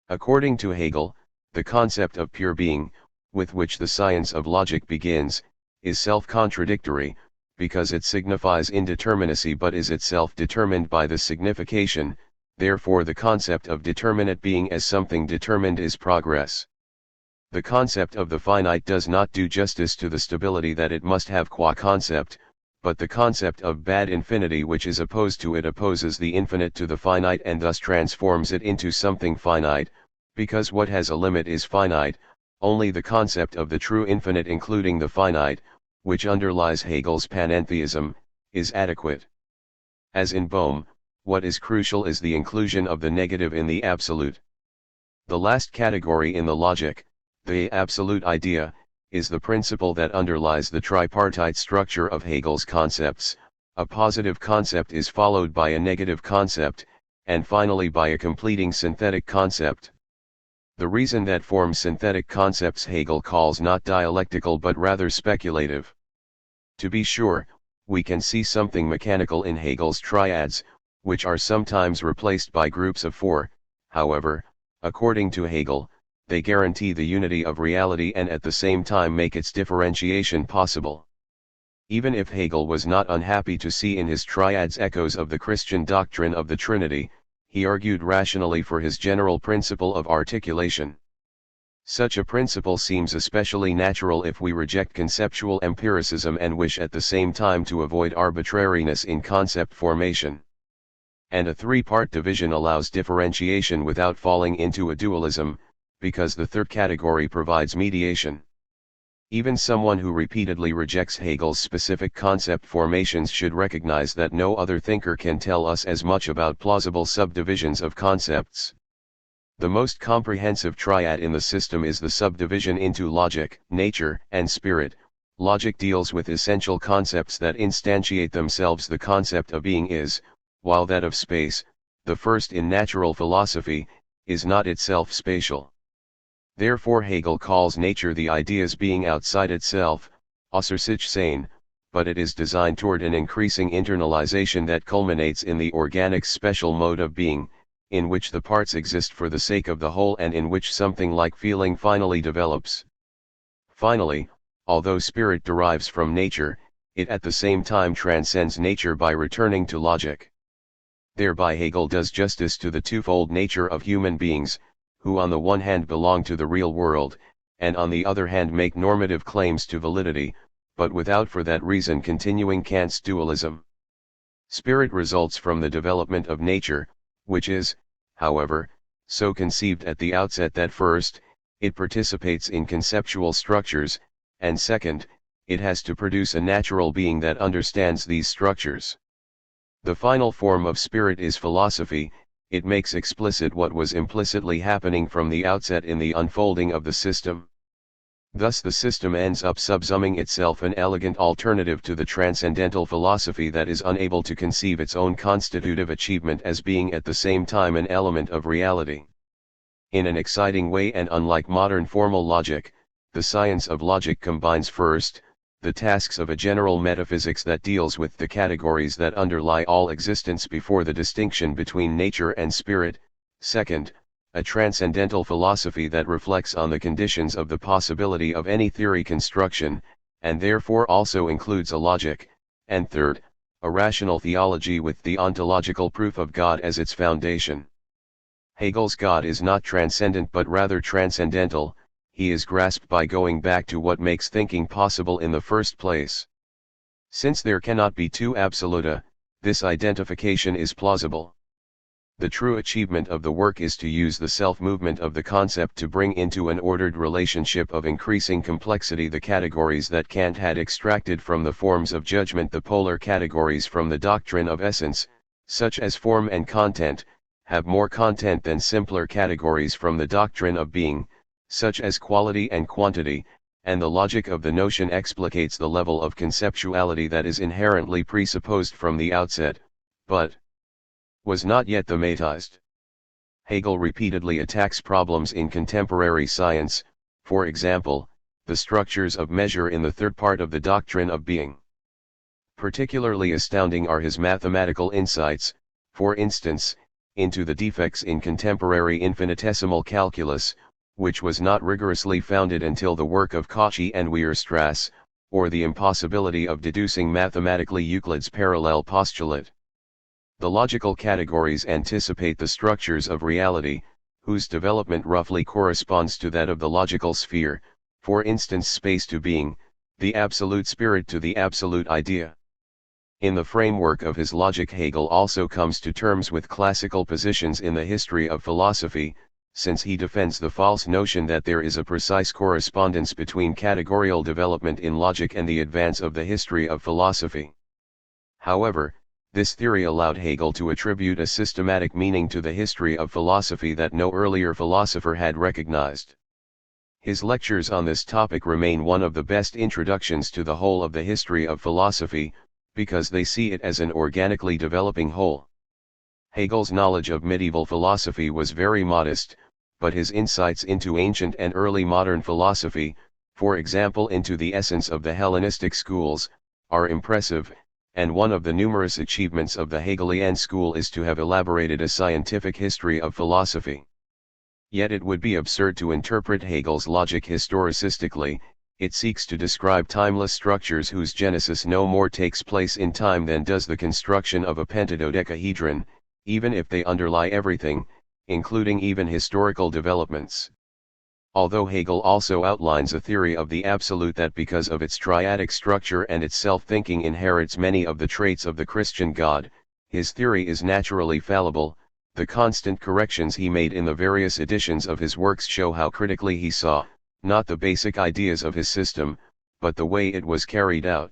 According to Hegel, the concept of pure being, with which the science of logic begins, is self-contradictory, because it signifies indeterminacy but is itself determined by the signification. Therefore the concept of determinate being as something determined is progress. The concept of the finite does not do justice to the stability that it must have qua concept, but the concept of bad infinity which is opposed to it opposes the infinite to the finite and thus transforms it into something finite, because what has a limit is finite. Only the concept of the true infinite including the finite, which underlies Hegel's panentheism, is adequate. As in Bohm, what is crucial is the inclusion of the negative in the absolute. The last category in the logic, the absolute idea, is the principle that underlies the tripartite structure of Hegel's concepts. A positive concept is followed by a negative concept, and finally by a completing synthetic concept. The reason that forms synthetic concepts Hegel calls not dialectical but rather speculative. To be sure, we can see something mechanical in Hegel's triads, which are sometimes replaced by groups of four. However, according to Hegel, they guarantee the unity of reality and at the same time make its differentiation possible. Even if Hegel was not unhappy to see in his triads echoes of the Christian doctrine of the Trinity, he argued rationally for his general principle of articulation. Such a principle seems especially natural if we reject conceptual empiricism and wish at the same time to avoid arbitrariness in concept formation. And a three-part division allows differentiation without falling into a dualism, because the third category provides mediation. Even someone who repeatedly rejects Hegel's specific concept formations should recognize that no other thinker can tell us as much about plausible subdivisions of concepts. The most comprehensive triad in the system is the subdivision into logic, nature, and spirit. Logic deals with essential concepts that instantiate themselves. The concept of being is, while that of space, the first in natural philosophy, is not itself spatial. Therefore Hegel calls nature the idea's being outside itself, außer sich sein, but it is designed toward an increasing internalization that culminates in the organic special mode of being, in which the parts exist for the sake of the whole and in which something like feeling finally develops. Finally, although spirit derives from nature, it at the same time transcends nature by returning to logic. Thereby Hegel does justice to the twofold nature of human beings, who on the one hand belong to the real world, and on the other hand make normative claims to validity, but without for that reason continuing Kant's dualism. Spirit results from the development of nature, which is, however, so conceived at the outset that first, it participates in conceptual structures, and second, it has to produce a natural being that understands these structures. The final form of spirit is philosophy. It makes explicit what was implicitly happening from the outset in the unfolding of the system. Thus the system ends up subsuming itself an elegant alternative to the transcendental philosophy that is unable to conceive its own constitutive achievement as being at the same time an element of reality. In an exciting way and unlike modern formal logic, the science of logic combines first, the tasks of a general metaphysics that deals with the categories that underlie all existence before the distinction between nature and spirit, second, a transcendental philosophy that reflects on the conditions of the possibility of any theory construction, and therefore also includes a logic, and third, a rational theology with the ontological proof of God as its foundation. Hegel's God is not transcendent but rather transcendental. He is grasped by going back to what makes thinking possible in the first place. Since there cannot be two absoluta, this identification is plausible. The true achievement of the work is to use the self-movement of the concept to bring into an ordered relationship of increasing complexity the categories that Kant had extracted from the forms of judgment, the polar categories from the doctrine of essence, such as form and content, have more content than simpler categories from the doctrine of being, such as quality and quantity, and the logic of the notion explicates the level of conceptuality that is inherently presupposed from the outset, but was not yet thematized. Hegel repeatedly attacks problems in contemporary science, for example, the structures of measure in the third part of the doctrine of being. Particularly astounding are his mathematical insights, for instance, into the defects in contemporary infinitesimal calculus, which was not rigorously founded until the work of Cauchy and Weierstrass, or the impossibility of deducing mathematically Euclid's parallel postulate. The logical categories anticipate the structures of reality, whose development roughly corresponds to that of the logical sphere, for instance space to being, the absolute spirit to the absolute idea. In the framework of his logic Hegel also comes to terms with classical positions in the history of philosophy, since he defends the false notion that there is a precise correspondence between categorical development in logic and the advance of the history of philosophy. However, this theory allowed Hegel to attribute a systematic meaning to the history of philosophy that no earlier philosopher had recognized. His lectures on this topic remain one of the best introductions to the whole of the history of philosophy, because they see it as an organically developing whole. Hegel's knowledge of medieval philosophy was very modest, but his insights into ancient and early modern philosophy, for example into the essence of the Hellenistic schools, are impressive, and one of the numerous achievements of the Hegelian school is to have elaborated a scientific history of philosophy. Yet it would be absurd to interpret Hegel's logic historicistically. It seeks to describe timeless structures whose genesis no more takes place in time than does the construction of a pentadodecahedron, even if they underlie everything, including even historical developments. Although Hegel also outlines a theory of the absolute that because of its triadic structure and its self-thinking inherits many of the traits of the Christian God, his theory is naturally fallible. The constant corrections he made in the various editions of his works show how critically he saw, not the basic ideas of his system, but the way it was carried out.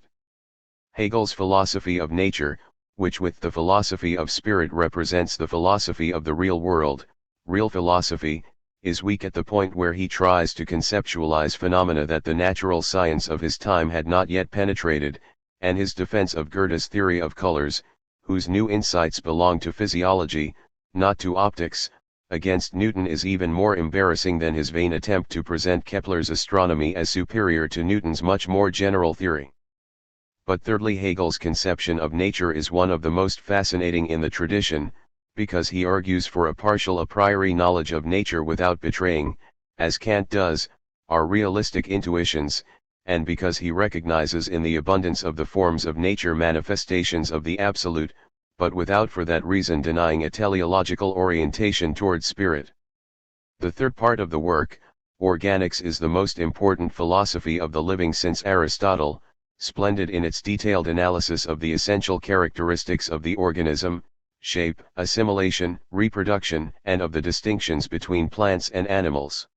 Hegel's philosophy of nature, which with the philosophy of spirit represents the philosophy of the real world, real philosophy, is weak at the point where he tries to conceptualize phenomena that the natural science of his time had not yet penetrated, and his defense of Goethe's theory of colors, whose new insights belong to physiology, not to optics, against Newton is even more embarrassing than his vain attempt to present Kepler's astronomy as superior to Newton's much more general theory. But thirdly, Hegel's conception of nature is one of the most fascinating in the tradition, because he argues for a partial a priori knowledge of nature without betraying, as Kant does, our realistic intuitions, and because he recognizes in the abundance of the forms of nature manifestations of the absolute, but without for that reason denying a teleological orientation toward spirit. The third part of the work, Organics, is the most important philosophy of the living since Aristotle, splendid in its detailed analysis of the essential characteristics of the organism, shape, assimilation, reproduction, and of the distinctions between plants and animals.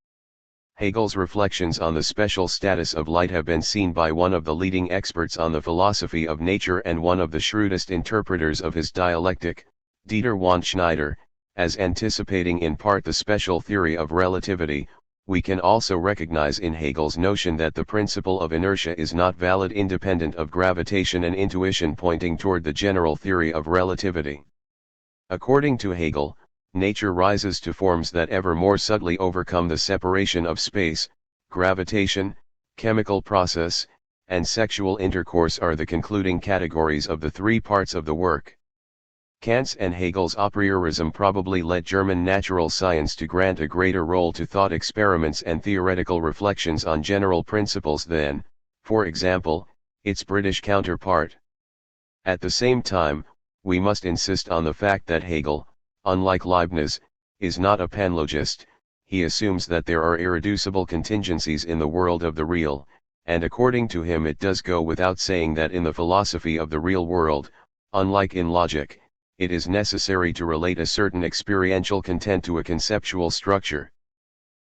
Hegel's reflections on the special status of light have been seen by one of the leading experts on the philosophy of nature and one of the shrewdest interpreters of his dialectic, Dieter von Schneider, as anticipating in part the special theory of relativity. We can also recognize in Hegel's notion that the principle of inertia is not valid independent of gravitation and intuition pointing toward the general theory of relativity. According to Hegel, nature rises to forms that ever more subtly overcome the separation of space, gravitation, chemical process, and sexual intercourse are the concluding categories of the three parts of the work. Kant's and Hegel's a priorism probably led German natural science to grant a greater role to thought experiments and theoretical reflections on general principles than, for example, its British counterpart. At the same time, we must insist on the fact that Hegel, unlike Leibniz, is not a panlogist. He assumes that there are irreducible contingencies in the world of the real, and according to him it does go without saying that in the philosophy of the real world, unlike in logic, it is necessary to relate a certain experiential content to a conceptual structure.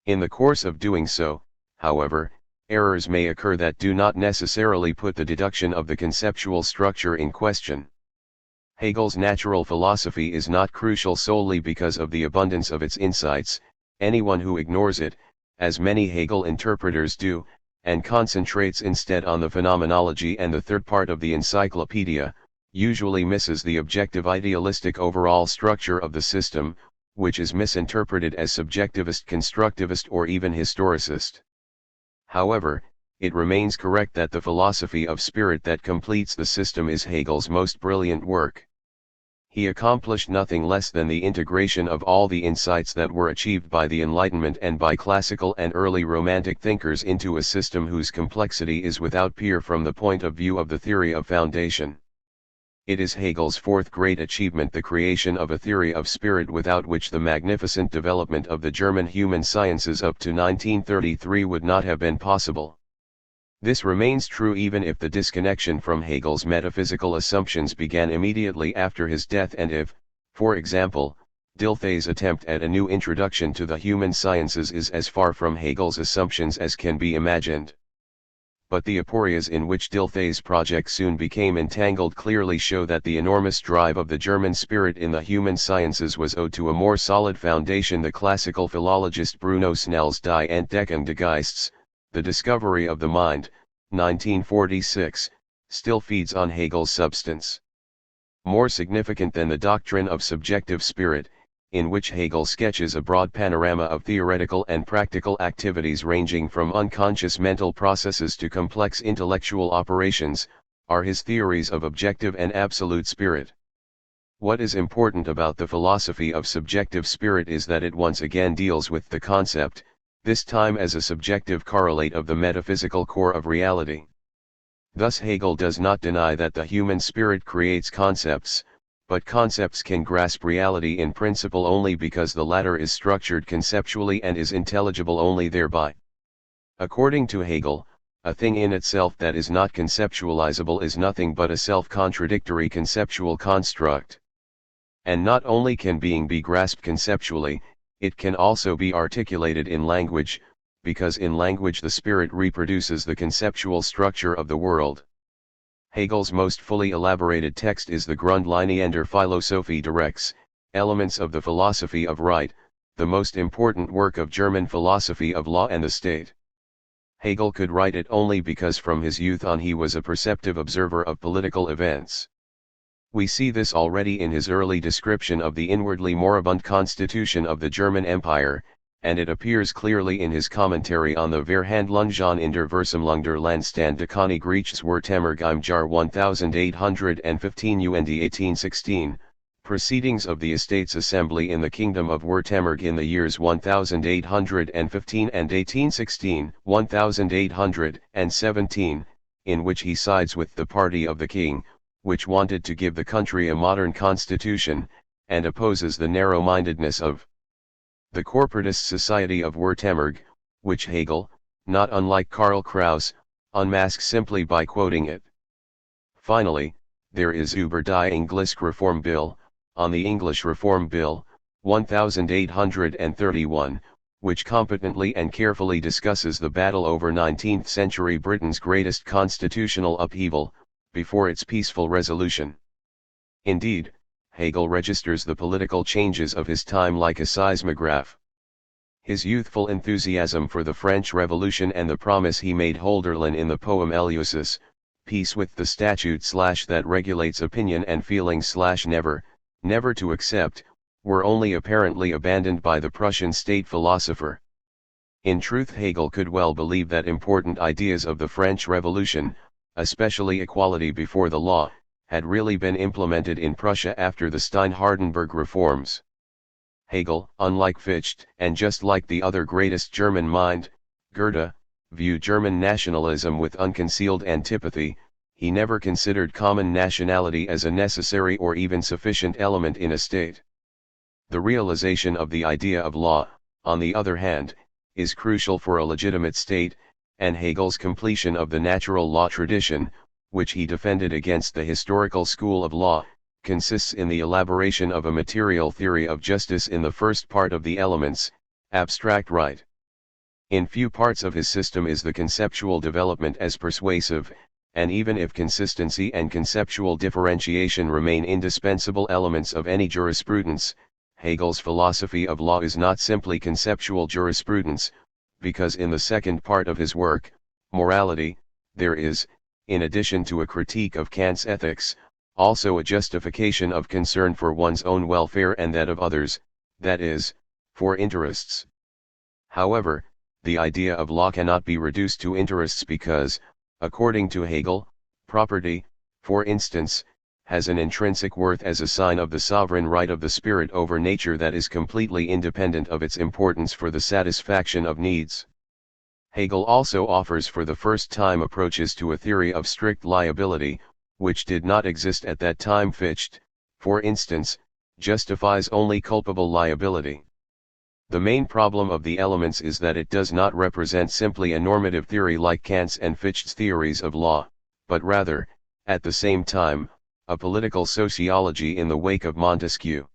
In the course of doing so, however, errors may occur that do not necessarily put the deduction of the conceptual structure in question. Hegel's natural philosophy is not crucial solely because of the abundance of its insights. Anyone who ignores it, as many Hegel interpreters do, and concentrates instead on the phenomenology and the third part of the encyclopedia, usually misses the objective idealistic overall structure of the system, which is misinterpreted as subjectivist, constructivist, or even historicist. However, it remains correct that the philosophy of spirit that completes the system is Hegel's most brilliant work. He accomplished nothing less than the integration of all the insights that were achieved by the Enlightenment and by classical and early Romantic thinkers into a system whose complexity is without peer from the point of view of the theory of foundation. It is Hegel's fourth great achievement, the creation of a theory of spirit without which the magnificent development of the German human sciences up to 1933 would not have been possible. This remains true even if the disconnection from Hegel's metaphysical assumptions began immediately after his death and if, for example, Dilthey's attempt at a new introduction to the human sciences is as far from Hegel's assumptions as can be imagined. But the aporias in which Dilthey's project soon became entangled clearly show that the enormous drive of the German spirit in the human sciences was owed to a more solid foundation. The classical philologist Bruno Snell's Die Entdeckung des Geistes, The Discovery of the Mind, 1946, still feeds on Hegel's substance. More significant than the doctrine of subjective spirit, in which Hegel sketches a broad panorama of theoretical and practical activities ranging from unconscious mental processes to complex intellectual operations, are his theories of objective and absolute spirit. What is important about the philosophy of subjective spirit is that it once again deals with the concept, this time as a subjective correlate of the metaphysical core of reality. Thus Hegel does not deny that the human spirit creates concepts, but concepts can grasp reality in principle only because the latter is structured conceptually and is intelligible only thereby. According to Hegel, a thing in itself that is not conceptualizable is nothing but a self-contradictory conceptual construct. And not only can being be grasped conceptually, it can also be articulated in language, because in language the spirit reproduces the conceptual structure of the world. Hegel's most fully elaborated text is the Grundlinien der Philosophie des Rechts, Elements of the Philosophy of Right, the most important work of German philosophy of law and the state. Hegel could write it only because from his youth on he was a perceptive observer of political events. We see this already in his early description of the inwardly moribund constitution of the German Empire, and it appears clearly in his commentary on the Verhandlungen in der Versammlung Landstand de Koninkrijkswertemmerg im Jahr 1815 UND 1816, Proceedings of the Estates Assembly in the Kingdom of Württemberg in the years 1815 and 1816, 1817, in which he sides with the party of the king, which wanted to give the country a modern constitution, and opposes the narrow-mindedness of the corporatist society of Württemberg, which Hegel, not unlike Karl Kraus, unmasks simply by quoting it. Finally, there is Über die Englische Reform Bill, on the English Reform Bill, 1831, which competently and carefully discusses the battle over 19th century Britain's greatest constitutional upheaval, before its peaceful resolution. Indeed, Hegel registers the political changes of his time like a seismograph. His youthful enthusiasm for the French Revolution and the promise he made Hölderlin in the poem Eleusis, peace with the statute that regulates opinion and feeling never to accept, were only apparently abandoned by the Prussian state philosopher. In truth, Hegel could well believe that important ideas of the French Revolution, especially equality before the law, had really been implemented in Prussia after the Stein-Hardenberg reforms. Hegel, unlike Fichte, and just like the other greatest German mind, Goethe, viewed German nationalism with unconcealed antipathy. He never considered common nationality as a necessary or even sufficient element in a state. The realization of the idea of law, on the other hand, is crucial for a legitimate state, and Hegel's completion of the natural law tradition, which he defended against the historical school of law, consists in the elaboration of a material theory of justice in the first part of the Elements, abstract right. In few parts of his system is the conceptual development as persuasive, and even if consistency and conceptual differentiation remain indispensable elements of any jurisprudence, Hegel's philosophy of law is not simply conceptual jurisprudence, because in the second part of his work, Morality, there is, in addition to a critique of Kant's ethics, also a justification of concern for one's own welfare and that of others, that is, for interests. However, the idea of law cannot be reduced to interests because, according to Hegel, property, for instance, has an intrinsic worth as a sign of the sovereign right of the spirit over nature that is completely independent of its importance for the satisfaction of needs. Hegel also offers for the first time approaches to a theory of strict liability, which did not exist at that time. Fichte, for instance, justifies only culpable liability. The main problem of the Elements is that it does not represent simply a normative theory like Kant's and Fichte's theories of law, but rather, at the same time, a political sociology in the wake of Montesquieu.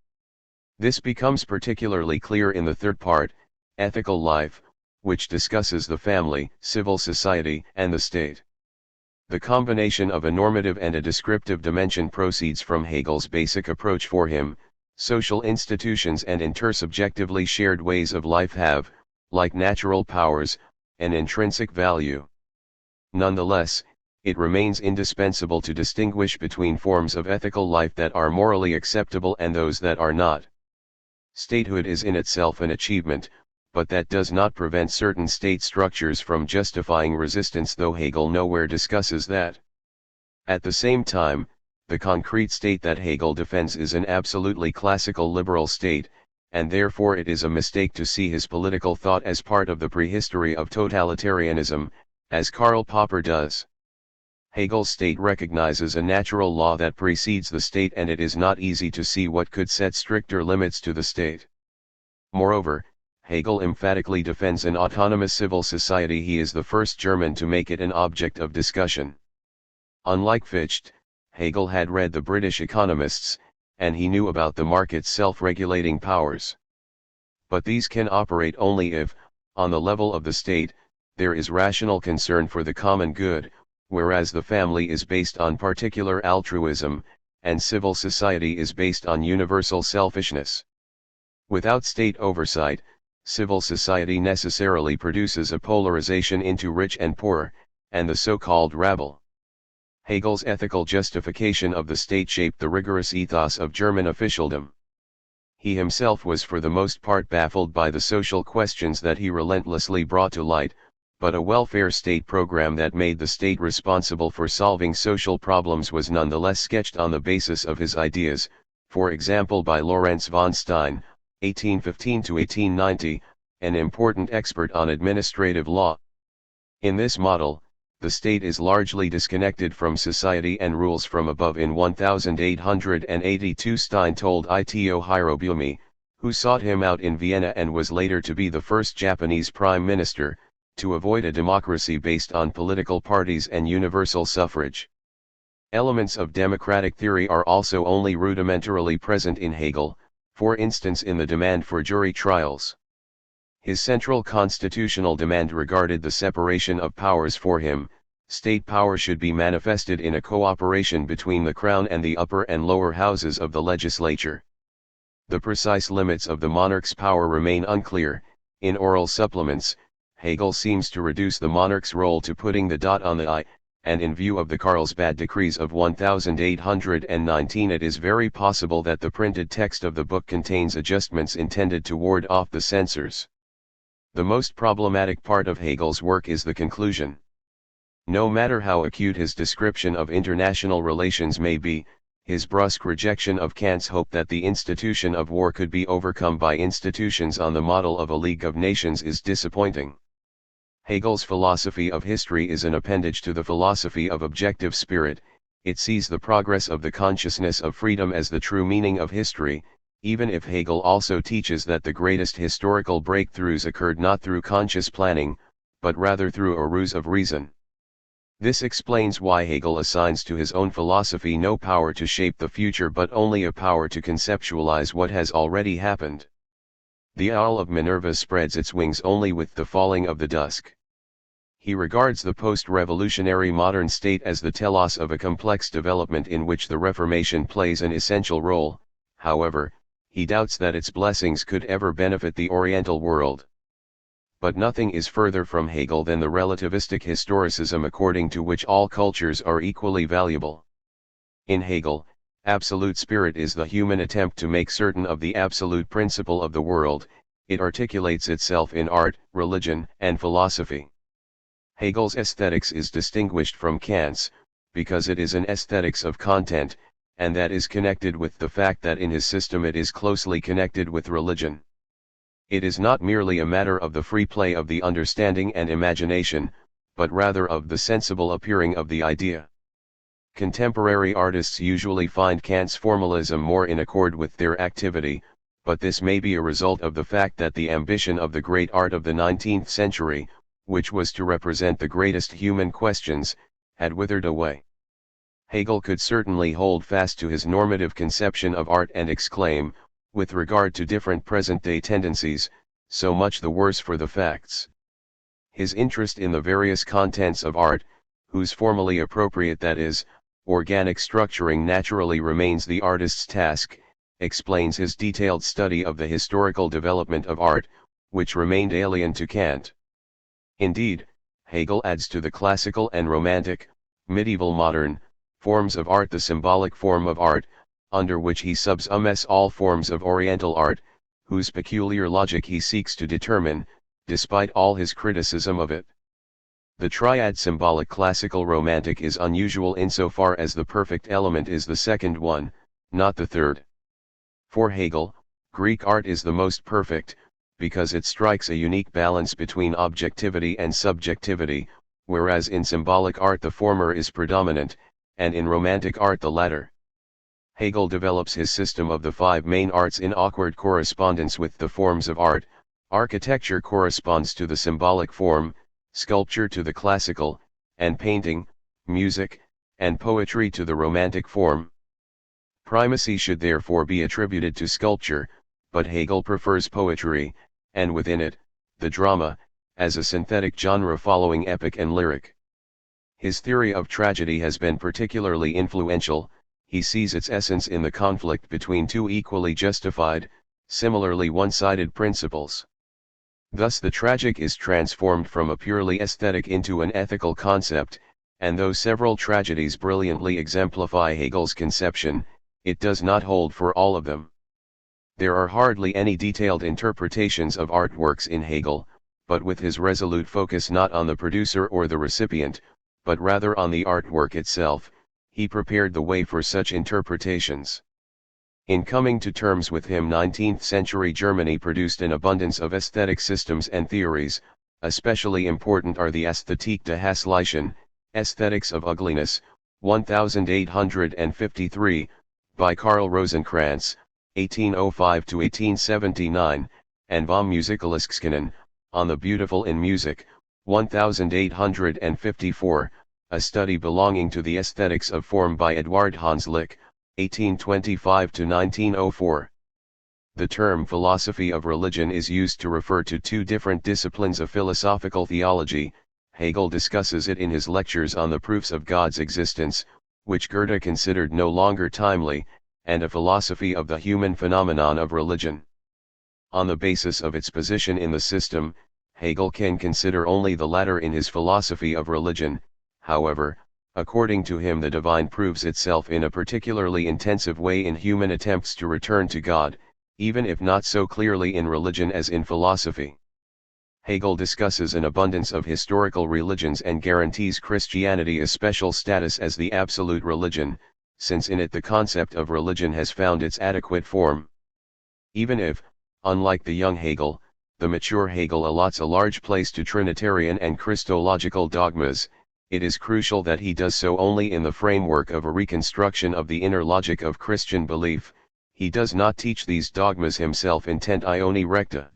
This becomes particularly clear in the third part, Ethical Life, which discusses the family, civil society, and the state. The combination of a normative and a descriptive dimension proceeds from Hegel's basic approach. For him, social institutions and intersubjectively shared ways of life have, like natural powers, an intrinsic value. Nonetheless, it remains indispensable to distinguish between forms of ethical life that are morally acceptable and those that are not. Statehood is in itself an achievement, but that does not prevent certain state structures from justifying resistance, though Hegel nowhere discusses that. At the same time, the concrete state that Hegel defends is an absolutely classical liberal state, and therefore it is a mistake to see his political thought as part of the prehistory of totalitarianism, as Karl Popper does. Hegel's state recognizes a natural law that precedes the state, and it is not easy to see what could set stricter limits to the state. Moreover, Hegel emphatically defends an autonomous civil society. He is the first German to make it an object of discussion. Unlike Fichte, Hegel had read the British economists, and he knew about the market's self-regulating powers. But these can operate only if, on the level of the state, there is rational concern for the common good, whereas the family is based on particular altruism, and civil society is based on universal selfishness. Without state oversight, civil society necessarily produces a polarization into rich and poor, and the so-called rabble. Hegel's ethical justification of the state shaped the rigorous ethos of German officialdom. He himself was for the most part baffled by the social questions that he relentlessly brought to light, but a welfare state program that made the state responsible for solving social problems was nonetheless sketched on the basis of his ideas, for example by Lawrence von Stein, 1815 to 1890, an important expert on administrative law. In this model, the state is largely disconnected from society and rules from above. In 1882 Stein told Ito Hirobumi, who sought him out in Vienna and was later to be the first Japanese prime minister, to avoid a democracy based on political parties and universal suffrage. Elements of democratic theory are also only rudimentarily present in Hegel, for instance in the demand for jury trials. His central constitutional demand regarded the separation of powers. For him, state power should be manifested in a cooperation between the crown and the upper and lower houses of the legislature. The precise limits of the monarch's power remain unclear. In oral supplements, Hegel seems to reduce the monarch's role to putting the dot on the I, and in view of the Carlsbad decrees of 1819 it is very possible that the printed text of the book contains adjustments intended to ward off the censors. The most problematic part of Hegel's work is the conclusion. No matter how acute his description of international relations may be, his brusque rejection of Kant's hope that the institution of war could be overcome by institutions on the model of a League of Nations is disappointing. Hegel's philosophy of history is an appendage to the philosophy of objective spirit. It sees the progress of the consciousness of freedom as the true meaning of history, even if Hegel also teaches that the greatest historical breakthroughs occurred not through conscious planning, but rather through a ruse of reason. This explains why Hegel assigns to his own philosophy no power to shape the future but only a power to conceptualize what has already happened. The owl of Minerva spreads its wings only with the falling of the dusk. He regards the post-revolutionary modern state as the telos of a complex development in which the Reformation plays an essential role. However, he doubts that its blessings could ever benefit the Oriental world. But nothing is further from Hegel than the relativistic historicism according to which all cultures are equally valuable. In Hegel, absolute spirit is the human attempt to make certain of the absolute principle of the world. It articulates itself in art, religion, and philosophy. Hegel's aesthetics is distinguished from Kant's, because it is an aesthetics of content, and that is connected with the fact that in his system it is closely connected with religion. It is not merely a matter of the free play of the understanding and imagination, but rather of the sensible appearing of the idea. Contemporary artists usually find Kant's formalism more in accord with their activity, but this may be a result of the fact that the ambition of the great art of the 19th century, which was to represent the greatest human questions, had withered away. Hegel could certainly hold fast to his normative conception of art and exclaim, with regard to different present-day tendencies, so much the worse for the facts. His interest in the various contents of art, whose formally appropriate, that is, organic structuring naturally remains the artist's task, explains his detailed study of the historical development of art, which remained alien to Kant. Indeed, Hegel adds to the classical and romantic, medieval modern, forms of art the symbolic form of art, under which he subsumes all forms of Oriental art, whose peculiar logic he seeks to determine, despite all his criticism of it. The triad symbolic classical romantic is unusual insofar as the perfect element is the second one, not the third. For Hegel, Greek art is the most perfect, because it strikes a unique balance between objectivity and subjectivity, whereas in symbolic art the former is predominant, and in romantic art the latter. Hegel develops his system of the five main arts in awkward correspondence with the forms of art. Architecture corresponds to the symbolic form, sculpture to the classical, and painting, music, and poetry to the romantic form. Primacy should therefore be attributed to sculpture, but Hegel prefers poetry, and within it, the drama, as a synthetic genre following epic and lyric. His theory of tragedy has been particularly influential. He sees its essence in the conflict between two equally justified, similarly one-sided principles. Thus the tragic is transformed from a purely aesthetic into an ethical concept, and though several tragedies brilliantly exemplify Hegel's conception, it does not hold for all of them. There are hardly any detailed interpretations of artworks in Hegel, but with his resolute focus not on the producer or the recipient, but rather on the artwork itself, he prepared the way for such interpretations. In coming to terms with him, 19th-century Germany produced an abundance of aesthetic systems and theories. Especially important are the Ästhetik des Hässlichen, Aesthetics of Ugliness, 1853, by Karl Rosenkranz, 1805–1879, and Vom Musikaliskenen, on the Beautiful in Music, 1854, a study belonging to the Aesthetics of Form by Eduard Hanslick, 1825–1904. The term philosophy of religion is used to refer to two different disciplines of philosophical theology. Hegel discusses it in his lectures on the proofs of God's existence, which Goethe considered no longer timely, and a philosophy of the human phenomenon of religion. On the basis of its position in the system, Hegel can consider only the latter in his philosophy of religion. However, according to him, the divine proves itself in a particularly intensive way in human attempts to return to God, even if not so clearly in religion as in philosophy. Hegel discusses an abundance of historical religions and guarantees Christianity a special status as the absolute religion, since in it the concept of religion has found its adequate form. Even if, unlike the young Hegel, the mature Hegel allots a large place to Trinitarian and Christological dogmas, it is crucial that he does so only in the framework of a reconstruction of the inner logic of Christian belief. He does not teach these dogmas himself in tensione recta.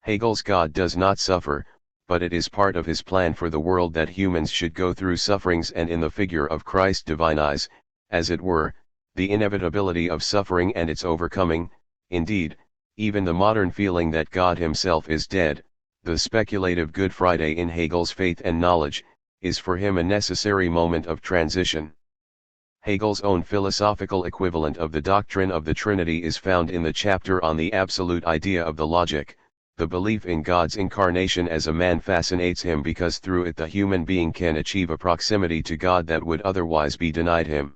Hegel's God does not suffer, but it is part of his plan for the world that humans should go through sufferings, and in the figure of Christ divinize, as it were, the inevitability of suffering and its overcoming. Indeed, even the modern feeling that God himself is dead, the speculative Good Friday in Hegel's faith and knowledge, is for him a necessary moment of transition. Hegel's own philosophical equivalent of the doctrine of the Trinity is found in the chapter on the absolute idea of the logic. The belief in God's incarnation as a man fascinates him because through it the human being can achieve a proximity to God that would otherwise be denied him.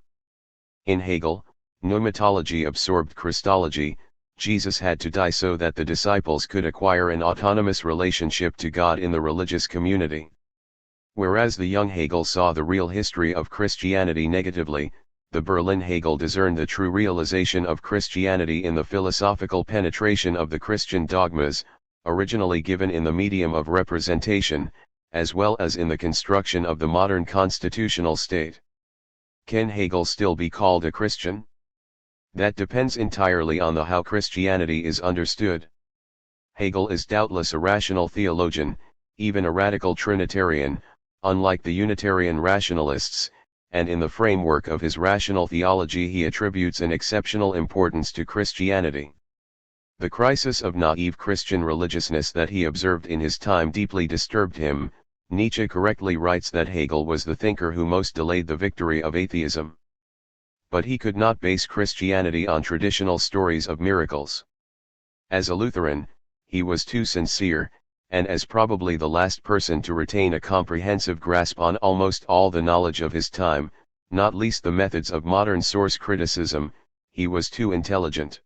In Hegel, pneumatology absorbed Christology. Jesus had to die so that the disciples could acquire an autonomous relationship to God in the religious community. Whereas the young Hegel saw the real history of Christianity negatively, the Berlin Hegel discerned the true realization of Christianity in the philosophical penetration of the Christian dogmas, originally given in the medium of representation, as well as in the construction of the modern constitutional state. Can Hegel still be called a Christian? That depends entirely on how Christianity is understood. Hegel is doubtless a rational theologian, even a radical Trinitarian, unlike the Unitarian rationalists, and in the framework of his rational theology he attributes an exceptional importance to Christianity. The crisis of naive Christian religiousness that he observed in his time deeply disturbed him. Nietzsche correctly writes that Hegel was the thinker who most delayed the victory of atheism. But he could not base Christianity on traditional stories of miracles. As a Lutheran, he was too sincere, and as probably the last person to retain a comprehensive grasp on almost all the knowledge of his time, not least the methods of modern source criticism, he was too intelligent.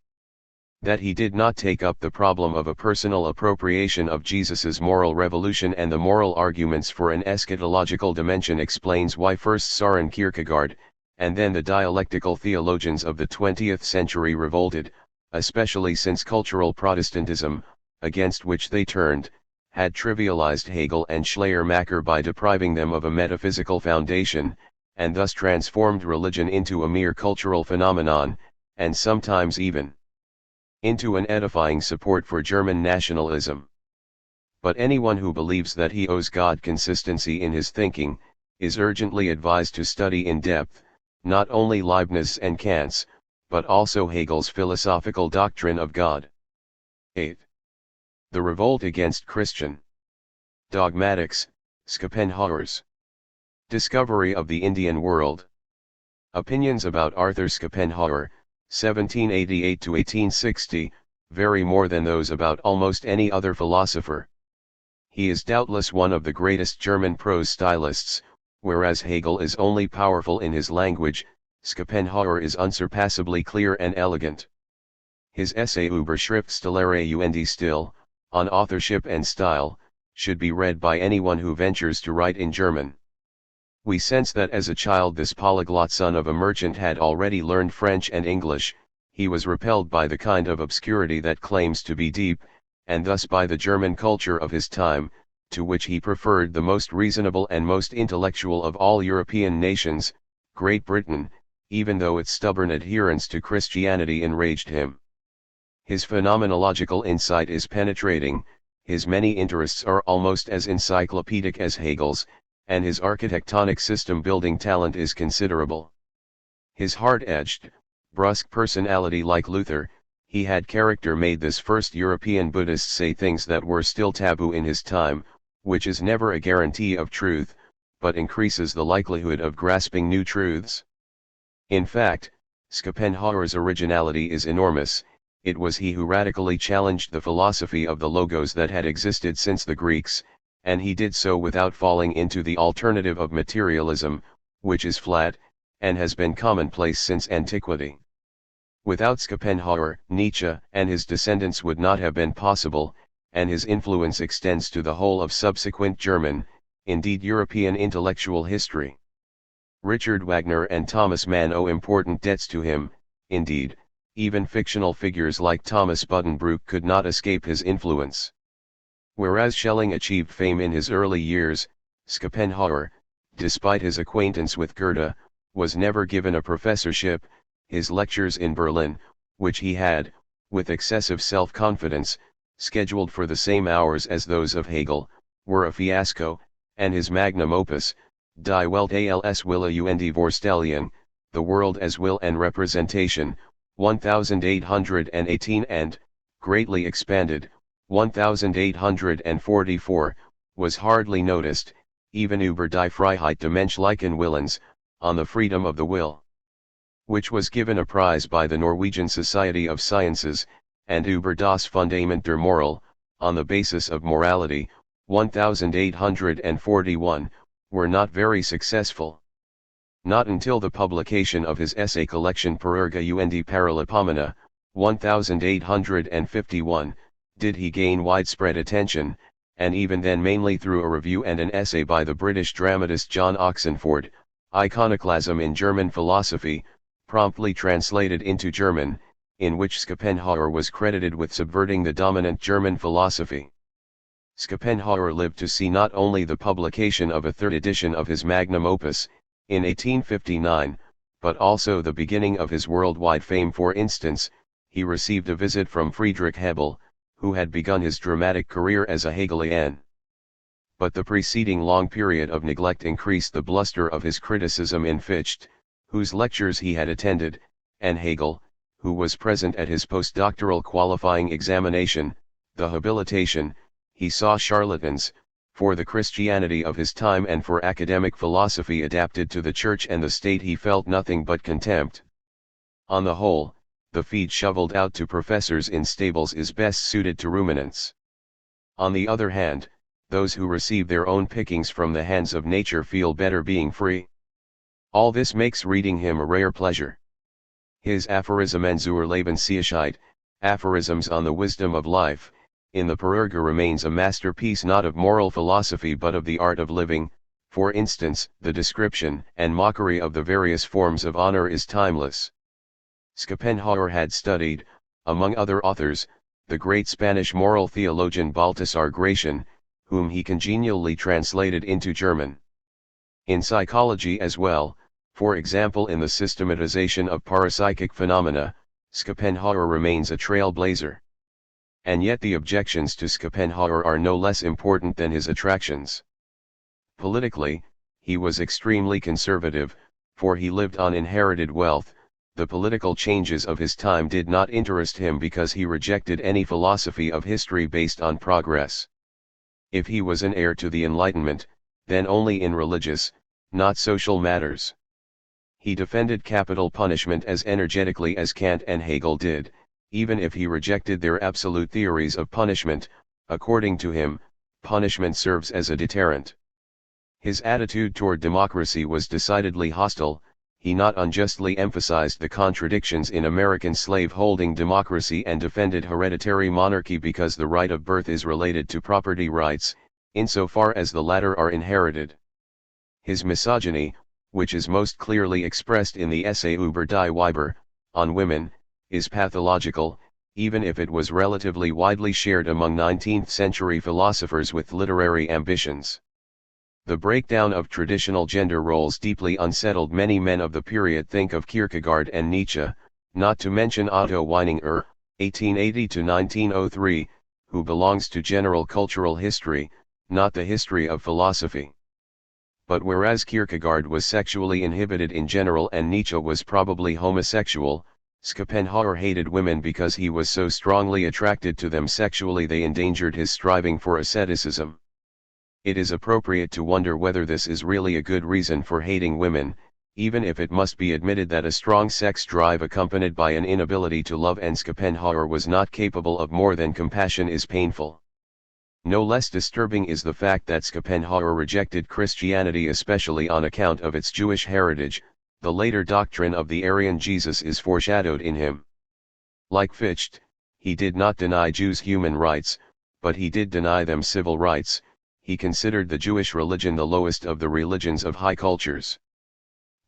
That he did not take up the problem of a personal appropriation of Jesus's moral revolution and the moral arguments for an eschatological dimension explains why first Søren Kierkegaard, and then the dialectical theologians of the 20th century revolted, especially since cultural Protestantism, against which they turned, had trivialized Hegel and Schleiermacher by depriving them of a metaphysical foundation, and thus transformed religion into a mere cultural phenomenon, and sometimes even into an edifying support for German nationalism. But anyone who believes that he owes God consistency in his thinking, is urgently advised to study in depth, not only Leibniz and Kant's, but also Hegel's philosophical doctrine of God. 8. The revolt against Christian dogmatics, Schopenhauer's discovery of the Indian world. Opinions about Arthur Schopenhauer, 1788–1860, vary more than those about almost any other philosopher. He is doubtless one of the greatest German prose stylists, whereas Hegel is only powerful in his language. Schopenhauer is unsurpassably clear and elegant. His essay Über Schriftstellerei und Stil, on authorship and style, should be read by anyone who ventures to write in German. We sense that as a child this polyglot son of a merchant had already learned French and English. He was repelled by the kind of obscurity that claims to be deep, and thus by the German culture of his time, to which he preferred the most reasonable and most intellectual of all European nations, Great Britain, even though its stubborn adherence to Christianity enraged him. His phenomenological insight is penetrating, his many interests are almost as encyclopedic as Hegel's, and his architectonic system-building talent is considerable. His hard-edged, brusque personality, like Luther, he had character, made this first European Buddhist say things that were still taboo in his time, which is never a guarantee of truth, but increases the likelihood of grasping new truths. In fact, Schopenhauer's originality is enormous. It was he who radically challenged the philosophy of the logos that had existed since the Greeks, and he did so without falling into the alternative of materialism, which is flat, and has been commonplace since antiquity. Without Schopenhauer, Nietzsche and his descendants would not have been possible, and his influence extends to the whole of subsequent German, indeed European intellectual history. Richard Wagner and Thomas Mann owe important debts to him. Indeed, even fictional figures like Thomas Buddenbrook could not escape his influence. Whereas Schelling achieved fame in his early years, Schopenhauer, despite his acquaintance with Goethe, was never given a professorship. His lectures in Berlin, which he had, with excessive self-confidence, scheduled for the same hours as those of Hegel, were a fiasco, and his magnum opus, Die Welt als Wille und Vorstellung, The World as Will and Representation, 1818 and, greatly expanded, 1844, was hardly noticed, even über die Freiheit des menschlichen Willens, on the freedom of the will, which was given a prize by the Norwegian Society of Sciences, and über das Fundament der Moral, on the basis of morality, 1841, were not very successful. Not until the publication of his essay collection Perurga und Paralipomena, 1851, did he gain widespread attention, and even then mainly through a review and an essay by the British dramatist John Oxenford, Iconoclasm in German Philosophy, promptly translated into German, in which Schopenhauer was credited with subverting the dominant German philosophy. Schopenhauer lived to see not only the publication of a third edition of his magnum opus, in 1859, but also the beginning of his worldwide fame. For instance, he received a visit from Friedrich Hebel, who had begun his dramatic career as a Hegelian. But the preceding long period of neglect increased the bluster of his criticism in Fichte, whose lectures he had attended, and Hegel, who was present at his postdoctoral qualifying examination, the habilitation. He saw charlatans, for the Christianity of his time and for academic philosophy adapted to the church and the state he felt nothing but contempt. On the whole, the feed shoveled out to professors in stables is best suited to ruminants. On the other hand, those who receive their own pickings from the hands of nature feel better being free. All this makes reading him a rare pleasure. His Aphorismen zur Lebensweisheit, Aphorisms on the Wisdom of Life, in the Perurga remains a masterpiece not of moral philosophy but of the art of living. For instance, the description and mockery of the various forms of honor is timeless. Schopenhauer had studied, among other authors, the great Spanish moral theologian Baltasar Gracian, whom he congenially translated into German. In psychology as well, for example in the systematization of parapsychic phenomena, Schopenhauer remains a trailblazer. And yet the objections to Schopenhauer are no less important than his attractions. Politically, he was extremely conservative, for he lived on inherited wealth. The political changes of his time did not interest him because he rejected any philosophy of history based on progress. If he was an heir to the Enlightenment, then only in religious, not social matters. He defended capital punishment as energetically as Kant and Hegel did. Even if he rejected their absolute theories of punishment, according to him, punishment serves as a deterrent. His attitude toward democracy was decidedly hostile. he not unjustly emphasized the contradictions in American slave-holding democracy and defended hereditary monarchy because the right of birth is related to property rights, insofar as the latter are inherited. His misogyny, which is most clearly expressed in the essay Über die Weiber, on women, is pathological, even if it was relatively widely shared among 19th-century philosophers with literary ambitions. The breakdown of traditional gender roles deeply unsettled many men of the period. Think of Kierkegaard and Nietzsche, not to mention Otto Weininger, 1880 to 1903, who belongs to general cultural history, not the history of philosophy. But whereas Kierkegaard was sexually inhibited in general and Nietzsche was probably homosexual, Schopenhauer hated women because he was so strongly attracted to them sexually they endangered his striving for asceticism. It is appropriate to wonder whether this is really a good reason for hating women, even if it must be admitted that a strong sex drive accompanied by an inability to love and Schopenhauer was not capable of more than compassion is painful. No less disturbing is the fact that Schopenhauer rejected Christianity especially on account of its Jewish heritage. The later doctrine of the Aryan Jesus is foreshadowed in him. Like Fichte, he did not deny Jews human rights, but he did deny them civil rights. He considered the Jewish religion the lowest of the religions of high cultures.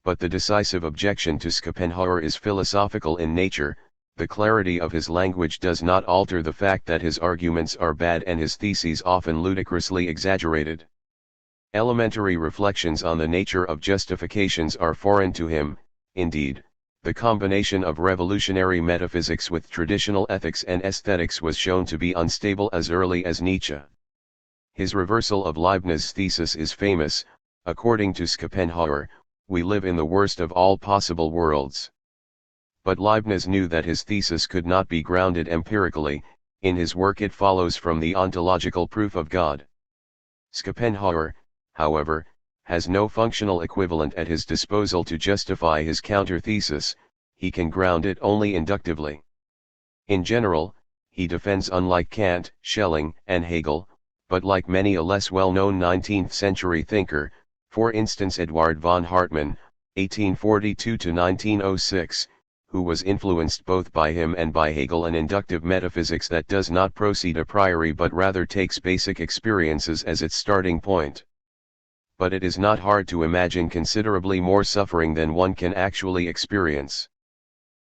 But the decisive objection to Schopenhauer is philosophical in nature. The clarity of his language does not alter the fact that his arguments are bad and his theses often ludicrously exaggerated. Elementary reflections on the nature of justifications are foreign to him. Indeed, the combination of revolutionary metaphysics with traditional ethics and aesthetics was shown to be unstable as early as Nietzsche. His reversal of Leibniz's thesis is famous. According to Schopenhauer, we live in the worst of all possible worlds. But Leibniz knew that his thesis could not be grounded empirically. In his work it follows from the ontological proof of God. Schopenhauer, however, has no functional equivalent at his disposal to justify his counter-thesis. He can ground it only inductively. In general, he defends unlike Kant, Schelling, and Hegel, but like many a less well-known 19th-century thinker, for instance Eduard von Hartmann, 1842–1906, who was influenced both by him and by Hegel, an inductive metaphysics that does not proceed a priori but rather takes basic experiences as its starting point. But it is not hard to imagine considerably more suffering than one can actually experience.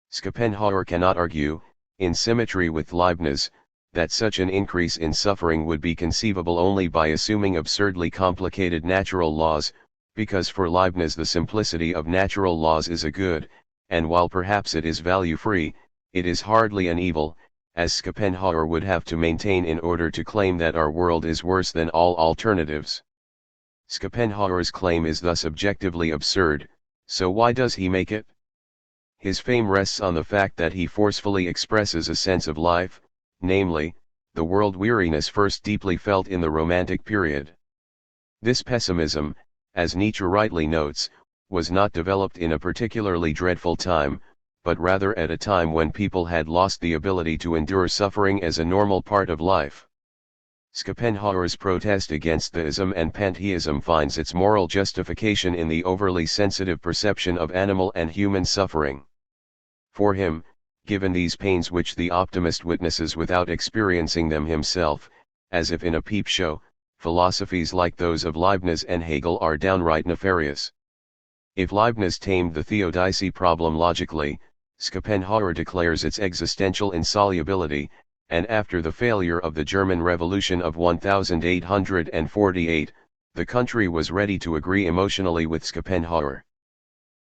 Schopenhauer cannot argue, in symmetry with Leibniz, that such an increase in suffering would be conceivable only by assuming absurdly complicated natural laws, because for Leibniz the simplicity of natural laws is a good, and while perhaps it is value-free, it is hardly an evil, as Schopenhauer would have to maintain in order to claim that our world is worse than all alternatives. Schopenhauer's claim is thus objectively absurd, so why does he make it? His fame rests on the fact that he forcefully expresses a sense of life, namely, the world weariness first deeply felt in the Romantic period. This pessimism, as Nietzsche rightly notes, was not developed in a particularly dreadful time, but rather at a time when people had lost the ability to endure suffering as a normal part of life. Schopenhauer's protest against theism and pantheism finds its moral justification in the overly sensitive perception of animal and human suffering. For him, given these pains which the optimist witnesses without experiencing them himself, as if in a peep show, philosophies like those of Leibniz and Hegel are downright nefarious. If Leibniz tamed the theodicy problem logically, Schopenhauer declares its existential insolubility, and after the failure of the German Revolution of 1848, the country was ready to agree emotionally with Schopenhauer.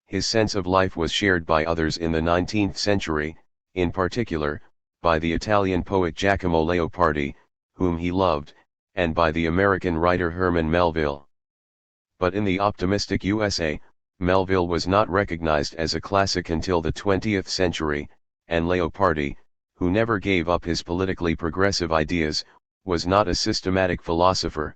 His sense of life was shared by others in the 19th century, in particular, by the Italian poet Giacomo Leopardi, whom he loved, and by the American writer Herman Melville. But in the optimistic USA, Melville was not recognized as a classic until the 20th century, and Leopardi, who never gave up his politically progressive ideas, was not a systematic philosopher.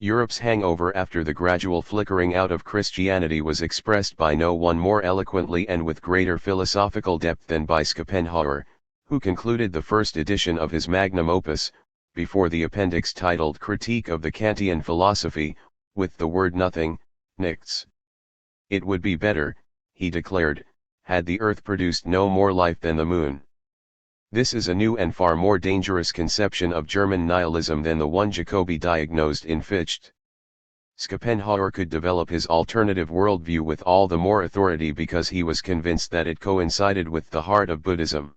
Europe's hangover after the gradual flickering out of Christianity was expressed by no one more eloquently and with greater philosophical depth than by Schopenhauer, who concluded the first edition of his magnum opus, before the appendix titled Critique of the Kantian Philosophy, with the word nothing, nichts. It would be better, he declared, had the Earth produced no more life than the Moon. This is a new and far more dangerous conception of German nihilism than the one Jacobi diagnosed in Fichte. Schopenhauer could develop his alternative worldview with all the more authority because he was convinced that it coincided with the heart of Buddhism.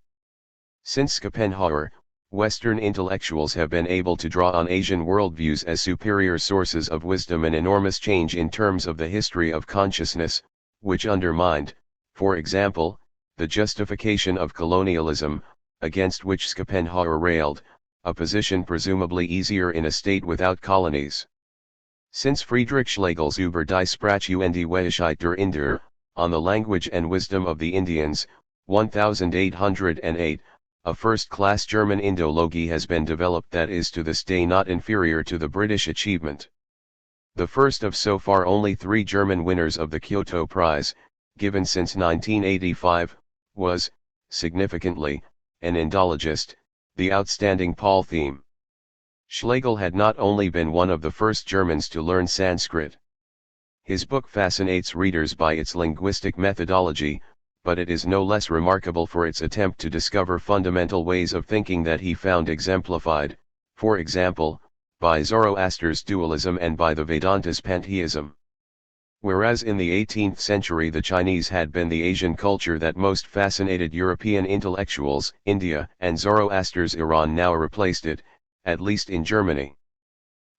Since Schopenhauer, Western intellectuals have been able to draw on Asian worldviews as superior sources of wisdom and enormous change in terms of the history of consciousness, which undermined, for example, the justification of colonialism, against which Schopenhauer railed, a position presumably easier in a state without colonies. Since Friedrich Schlegel's Über die Sprache und die Weisheit der Inder, on the language and wisdom of the Indians, 1808, a first-class German Indology has been developed that is to this day not inferior to the British achievement. The first of so far only 3 German winners of the Kyoto Prize, given since 1985, was, significantly, an Indologist, the outstanding Paul theme. Schlegel had not only been one of the first Germans to learn Sanskrit. His book fascinates readers by its linguistic methodology, but it is no less remarkable for its attempt to discover fundamental ways of thinking that he found exemplified, for example, by Zoroaster's dualism and by the Vedanta's pantheism. Whereas in the 18th century the Chinese had been the Asian culture that most fascinated European intellectuals, India and Zoroaster's Iran now replaced it, at least in Germany.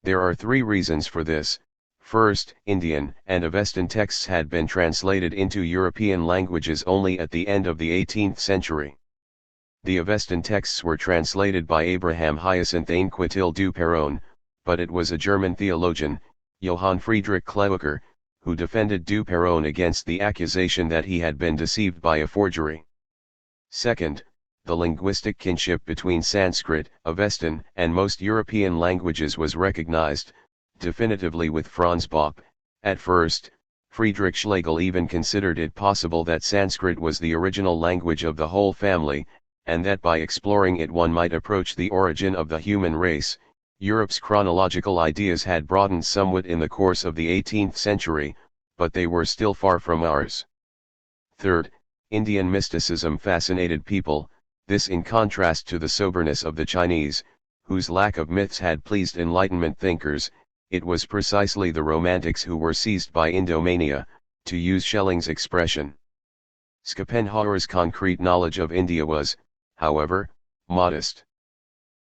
There are 3 reasons for this. First, Indian and Avestan texts had been translated into European languages only at the end of the 18th century. The Avestan texts were translated by Abraham Hyacinth Ainquetil du Perron, but it was a German theologian, Johann Friedrich Kleucker, who defended du Perron against the accusation that he had been deceived by a forgery. Second, the linguistic kinship between Sanskrit, Avestan, and most European languages was recognized, definitively with Franz Bopp. At first, Friedrich Schlegel even considered it possible that Sanskrit was the original language of the whole family, and that by exploring it one might approach the origin of the human race. Europe's chronological ideas had broadened somewhat in the course of the 18th century, but they were still far from ours. Third, Indian mysticism fascinated people, this in contrast to the soberness of the Chinese, whose lack of myths had pleased Enlightenment thinkers. It was precisely the Romantics who were seized by Indomania, to use Schelling's expression. Schopenhauer's concrete knowledge of India was, however, modest.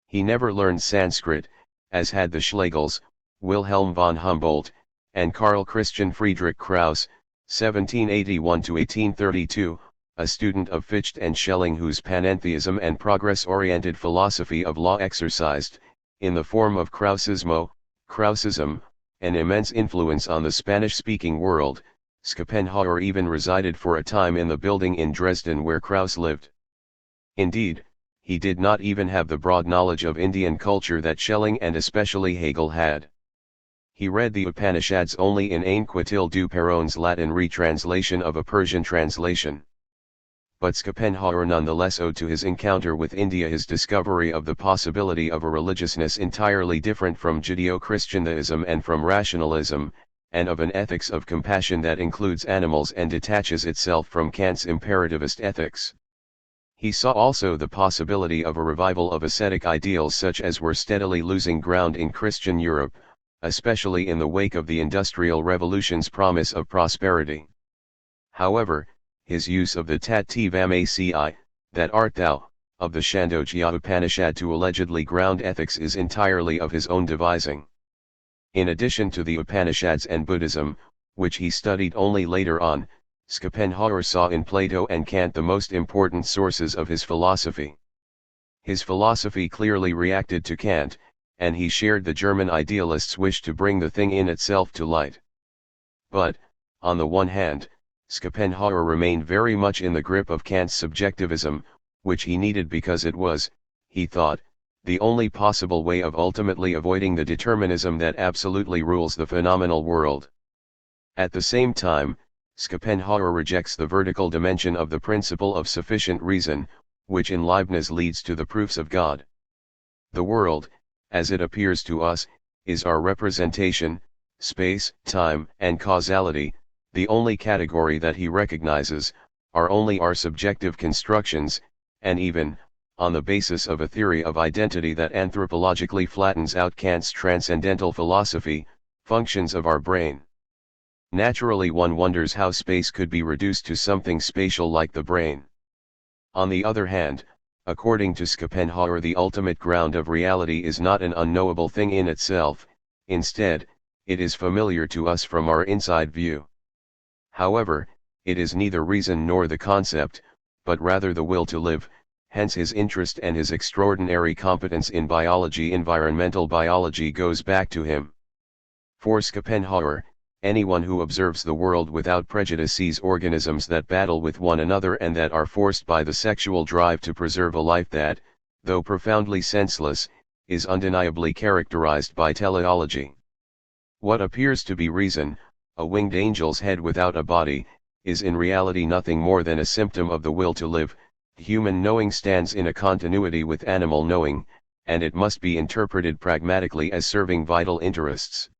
He never learned Sanskrit, as had the Schlegels, Wilhelm von Humboldt, and Carl Christian Friedrich Krauss, 1781–1832, a student of Fichte and Schelling whose panentheism and progress-oriented philosophy of law exercised, in the form of Kraussismo, Kraussism, an immense influence on the Spanish-speaking world. Schopenhauer even resided for a time in the building in Dresden where Krauss lived. Indeed, he did not even have the broad knowledge of Indian culture that Schelling and especially Hegel had. He read the Upanishads only in Ainquetil du Perron's Latin retranslation of a Persian translation. But Schopenhauer nonetheless owed to his encounter with India his discovery of the possibility of a religiousness entirely different from Judeo-Christianism and from rationalism, and of an ethics of compassion that includes animals and detaches itself from Kant's imperativist ethics. He saw also the possibility of a revival of ascetic ideals such as were steadily losing ground in Christian Europe, especially in the wake of the Industrial Revolution's promise of prosperity. However, his use of the Tat Tvam Aci, that art thou, of the Chandogya Upanishad to allegedly ground ethics is entirely of his own devising. In addition to the Upanishads and Buddhism, which he studied only later on, Schopenhauer saw in Plato and Kant the most important sources of his philosophy. His philosophy clearly reacted to Kant, and he shared the German idealists' wish to bring the thing in itself to light. But, on the one hand, Schopenhauer remained very much in the grip of Kant's subjectivism, which he needed because it was, he thought, the only possible way of ultimately avoiding the determinism that absolutely rules the phenomenal world. At the same time, Schopenhauer rejects the vertical dimension of the principle of sufficient reason, which in Leibniz leads to the proofs of God. The world, as it appears to us, is our representation, space, time, and causality, The only category that he recognizes, are only our subjective constructions, and even, on the basis of a theory of identity that anthropologically flattens out Kant's transcendental philosophy, functions of our brain. Naturally one wonders how space could be reduced to something spatial like the brain. On the other hand, according to Schopenhauer, the ultimate ground of reality is not an unknowable thing in itself, instead, it is familiar to us from our inside view. However, it is neither reason nor the concept, but rather the will to live, hence his interest and his extraordinary competence in biology. Environmental biology goes back to him. For Schopenhauer, anyone who observes the world without prejudice sees organisms that battle with one another and that are forced by the sexual drive to preserve a life that, though profoundly senseless, is undeniably characterized by teleology. What appears to be reason, a winged angel's head without a body, is in reality nothing more than a symptom of the will to live. Human knowing stands in a continuity with animal knowing, and it must be interpreted pragmatically as serving vital interests.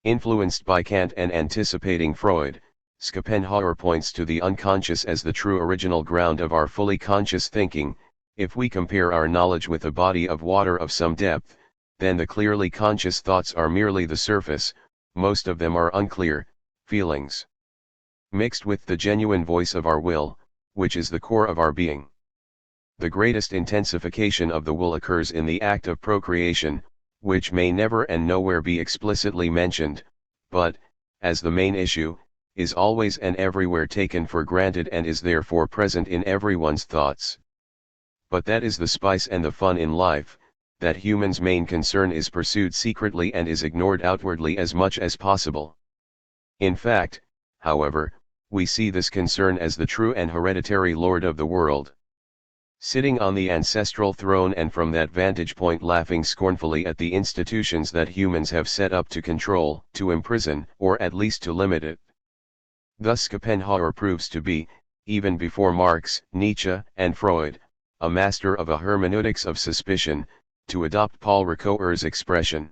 Influenced by Kant and anticipating Freud, Schopenhauer points to the unconscious as the true original ground of our fully conscious thinking. If we compare our knowledge with a body of water of some depth, then the clearly conscious thoughts are merely the surface, most of them are unclear, feelings. Mixed with the genuine voice of our will, which is the core of our being. The greatest intensification of the will occurs in the act of procreation, which may never and nowhere be explicitly mentioned, but, as the main issue, is always and everywhere taken for granted and is therefore present in everyone's thoughts. But that is the spice and the fun in life, that human's main concern is pursued secretly and is ignored outwardly as much as possible. In fact, however, we see this concern as the true and hereditary lord of the world. Sitting on the ancestral throne and from that vantage point laughing scornfully at the institutions that humans have set up to control, to imprison, or at least to limit it. Thus Schopenhauer proves to be, even before Marx, Nietzsche, and Freud, a master of a hermeneutics of suspicion, to adopt Paul Ricoeur's expression.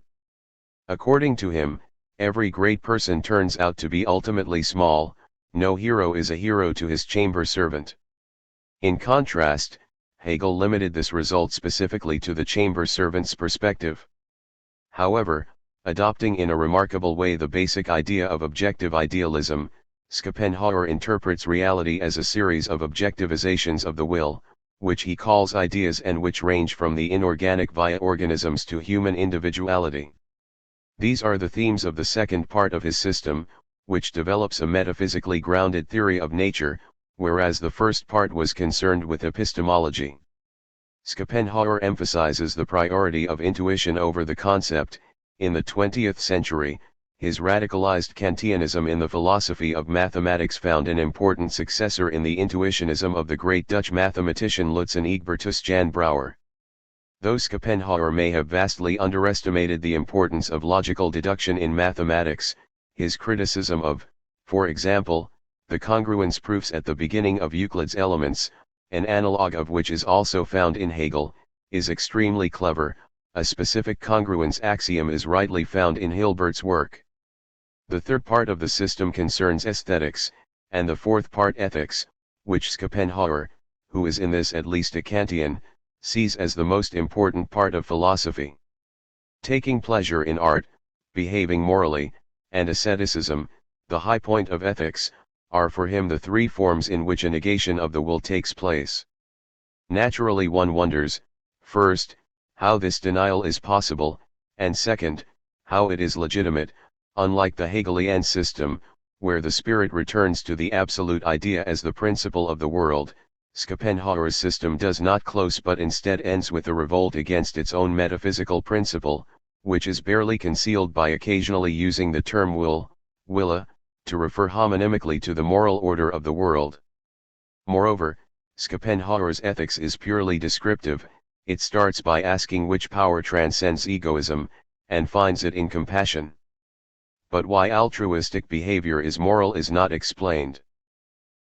According to him, every great person turns out to be ultimately small. No hero is a hero to his chamber servant. In contrast, Hegel limited this result specifically to the chamber servant's perspective. However, adopting in a remarkable way the basic idea of objective idealism, Schopenhauer interprets reality as a series of objectivizations of the will, which he calls ideas and which range from the inorganic via organisms to human individuality. These are the themes of the second part of his system, which develops a metaphysically grounded theory of nature, whereas the first part was concerned with epistemology. Schopenhauer emphasizes the priority of intuition over the concept. In the 20th century, his radicalized Kantianism in the philosophy of mathematics found an important successor in the intuitionism of the great Dutch mathematician Lutzen Egbertus Jan Brouwer. Though Schopenhauer may have vastly underestimated the importance of logical deduction in mathematics, his criticism of, for example, the congruence proofs at the beginning of Euclid's Elements, an analogue of which is also found in Hegel, is extremely clever. A specific congruence axiom is rightly found in Hilbert's work. The third part of the system concerns aesthetics, and the fourth part ethics, which Schopenhauer, who is in this at least a Kantian, sees as the most important part of philosophy. Taking pleasure in art, behaving morally, and asceticism, the high point of ethics, are for him the three forms in which a negation of the will takes place. Naturally one wonders, first, how this denial is possible, and second, how it is legitimate. Unlike the Hegelian system, where the spirit returns to the absolute idea as the principle of the world, Schopenhauer's system does not close but instead ends with a revolt against its own metaphysical principle, which is barely concealed by occasionally using the term will, wille, to refer homonymically to the moral order of the world. Moreover, Schopenhauer's ethics is purely descriptive. It starts by asking which power transcends egoism, and finds it in compassion. But why altruistic behavior is moral is not explained.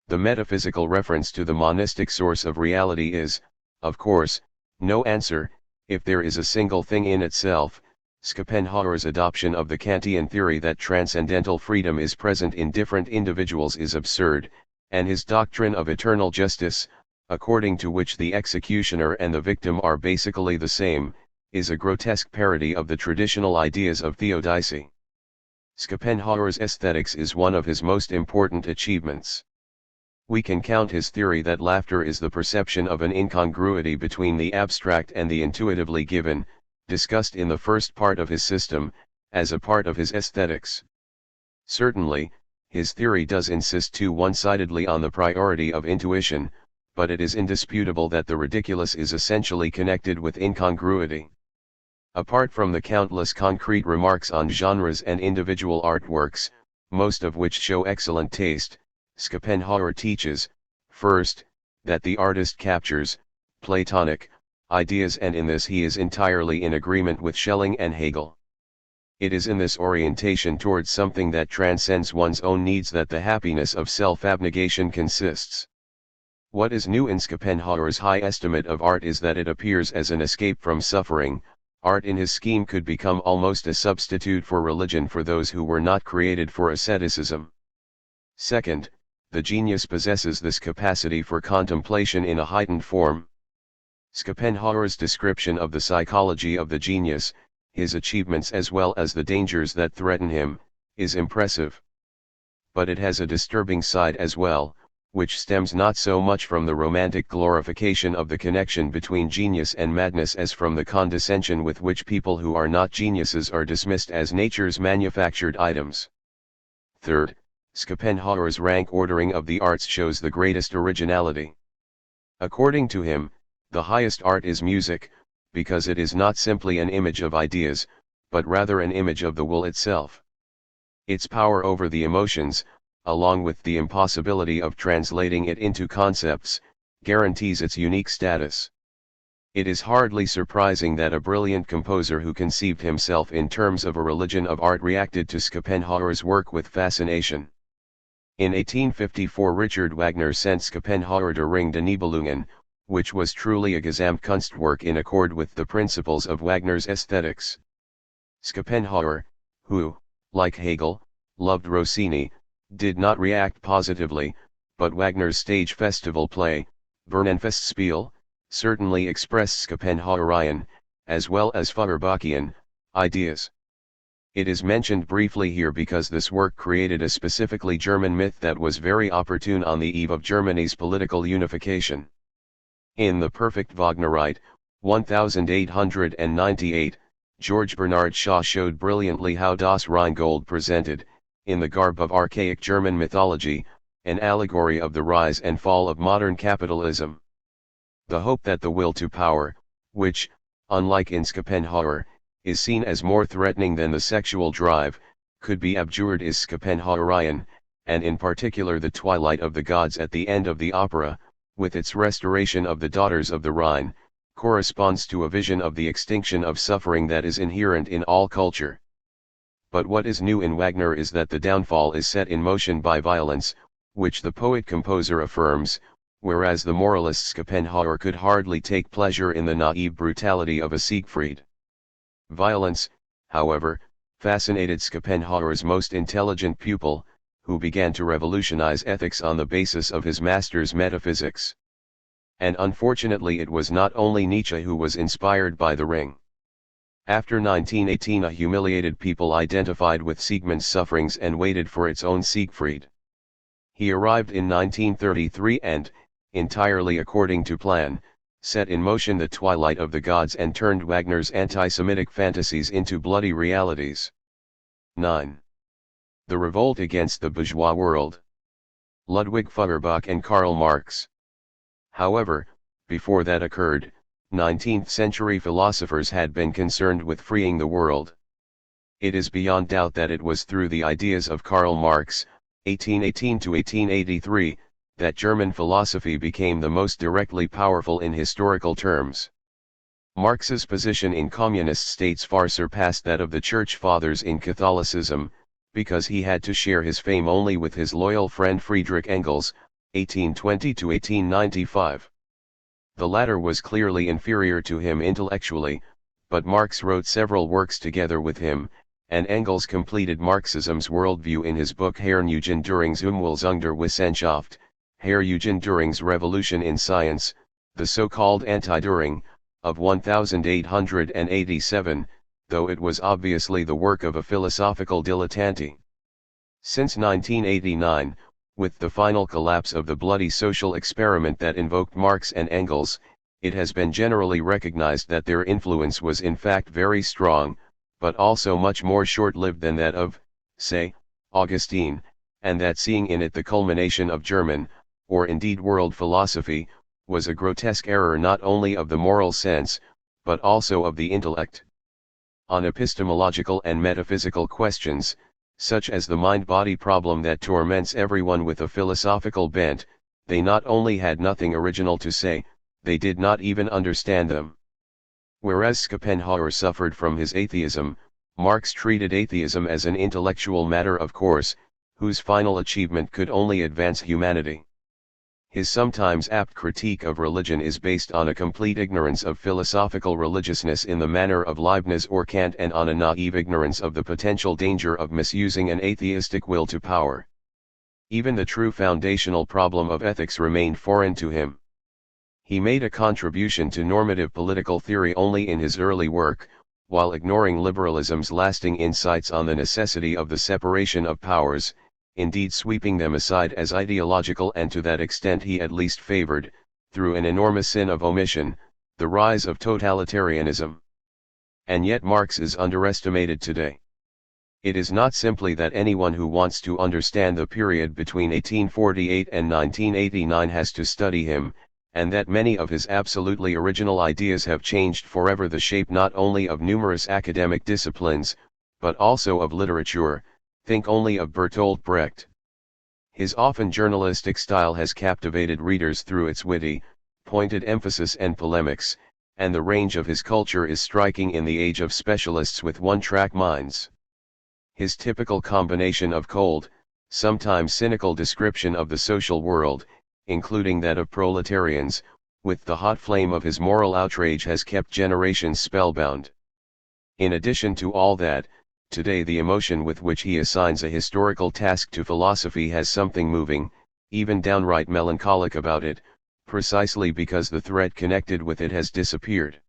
The metaphysical reference to the monistic source of reality is, of course, no answer. If there is a single thing in itself, Schopenhauer's adoption of the Kantian theory that transcendental freedom is present in different individuals is absurd, and his doctrine of eternal justice, according to which the executioner and the victim are basically the same, is a grotesque parody of the traditional ideas of theodicy. Schopenhauer's aesthetics is one of his most important achievements. We can count his theory that laughter is the perception of an incongruity between the abstract and the intuitively given, discussed in the first part of his system, as a part of his aesthetics. Certainly, his theory does insist too one-sidedly on the priority of intuition, but it is indisputable that the ridiculous is essentially connected with incongruity. Apart from the countless concrete remarks on genres and individual artworks, most of which show excellent taste, Schopenhauer teaches, first, that the artist captures Platonic ideas, and in this he is entirely in agreement with Schelling and Hegel. It is in this orientation towards something that transcends one's own needs that the happiness of self-abnegation consists. What is new in Schopenhauer's high estimate of art is that it appears as an escape from suffering. Art in his scheme could become almost a substitute for religion for those who were not created for asceticism. Second, the genius possesses this capacity for contemplation in a heightened form. Schopenhauer's description of the psychology of the genius, his achievements as well as the dangers that threaten him, is impressive. But it has a disturbing side as well, which stems not so much from the romantic glorification of the connection between genius and madness as from the condescension with which people who are not geniuses are dismissed as nature's manufactured items. Third, Schopenhauer's rank ordering of the arts shows the greatest originality. According to him, the highest art is music, because it is not simply an image of ideas, but rather an image of the will itself. Its power over the emotions, along with the impossibility of translating it into concepts, guarantees its unique status. It is hardly surprising that a brilliant composer who conceived himself in terms of a religion of art reacted to Schopenhauer's work with fascination. In 1854 Richard Wagner sent Schopenhauer Der Ring der Nibelungen, which was truly a Gesamtkunstwerk in accord with the principles of Wagner's aesthetics. Schopenhauer, who, like Hegel, loved Rossini, did not react positively, but Wagner's stage festival play, Burnenfestspiel, certainly expressed Schopenhauerian, as well as Feuerbachian, ideas. It is mentioned briefly here because this work created a specifically German myth that was very opportune on the eve of Germany's political unification. In The Perfect Wagnerite, 1898, George Bernard Shaw showed brilliantly how Das Rheingold presented, in the garb of archaic German mythology, an allegory of the rise and fall of modern capitalism. The hope that the will to power, which, unlike in Schopenhauer, is seen as more threatening than the sexual drive, could be abjured is Schopenhauerian, and in particular the Twilight of the Gods at the end of the opera, with its restoration of the Daughters of the Rhine, corresponds to a vision of the extinction of suffering that is inherent in all culture. But what is new in Wagner is that the downfall is set in motion by violence, which the poet-composer affirms, whereas the moralist Schopenhauer could hardly take pleasure in the naive brutality of a Siegfried. Violence, however, fascinated Schopenhauer's most intelligent pupil, who began to revolutionize ethics on the basis of his master's metaphysics. And unfortunately it was not only Nietzsche who was inspired by The Ring. After 1918 a humiliated people identified with Siegmund's sufferings and waited for its own Siegfried. He arrived in 1933 and, entirely according to plan, set in motion the Twilight of the Gods and turned Wagner's anti-Semitic fantasies into bloody realities. 9. The Revolt Against the Bourgeois World. Ludwig Feuerbach and Karl Marx. However, before that occurred, 19th-century philosophers had been concerned with freeing the world. It is beyond doubt that it was through the ideas of Karl Marx, 1818 to 1883, that German philosophy became the most directly powerful in historical terms. Marx's position in communist states far surpassed that of the Church Fathers in Catholicism, because he had to share his fame only with his loyal friend Friedrich Engels, 1820 to 1895. The latter was clearly inferior to him intellectually, but Marx wrote several works together with him, and Engels completed Marxism's worldview in his book Herr Eugen Dürings Umwälzung der Wissenschaft, Herr Eugen Dürings Revolution in Science, the so-called anti-Düring, of 1887, though it was obviously the work of a philosophical dilettante. Since 1989, with the final collapse of the bloody social experiment that invoked Marx and Engels, it has been generally recognized that their influence was in fact very strong, but also much more short-lived than that of, say, Augustine, and that seeing in it the culmination of German, or indeed world philosophy, was a grotesque error not only of the moral sense, but also of the intellect. On epistemological and metaphysical questions, such as the mind-body problem that torments everyone with a philosophical bent, they not only had nothing original to say, they did not even understand them. Whereas Schopenhauer suffered from his atheism, Marx treated atheism as an intellectual matter of course, whose final achievement could only advance humanity. His sometimes apt critique of religion is based on a complete ignorance of philosophical religiousness in the manner of Leibniz or Kant, and on a naive ignorance of the potential danger of misusing an atheistic will to power. Even the true foundational problem of ethics remained foreign to him. He made a contribution to normative political theory only in his early work, while ignoring liberalism's lasting insights on the necessity of the separation of powers, indeed sweeping them aside as ideological, and to that extent he at least favored, through an enormous sin of omission, the rise of totalitarianism. And yet Marx is underestimated today. It is not simply that anyone who wants to understand the period between 1848 and 1989 has to study him, and that many of his absolutely original ideas have changed forever the shape not only of numerous academic disciplines, but also of literature. Think only of Bertolt Brecht. His often journalistic style has captivated readers through its witty, pointed emphasis and polemics, and the range of his culture is striking in the age of specialists with one-track minds. His typical combination of cold, sometimes cynical description of the social world, including that of proletarians, with the hot flame of his moral outrage has kept generations spellbound. In addition to all that, today the emotion with which he assigns a historical task to philosophy has something moving, even downright melancholic about it, precisely because the thread connected with it has disappeared.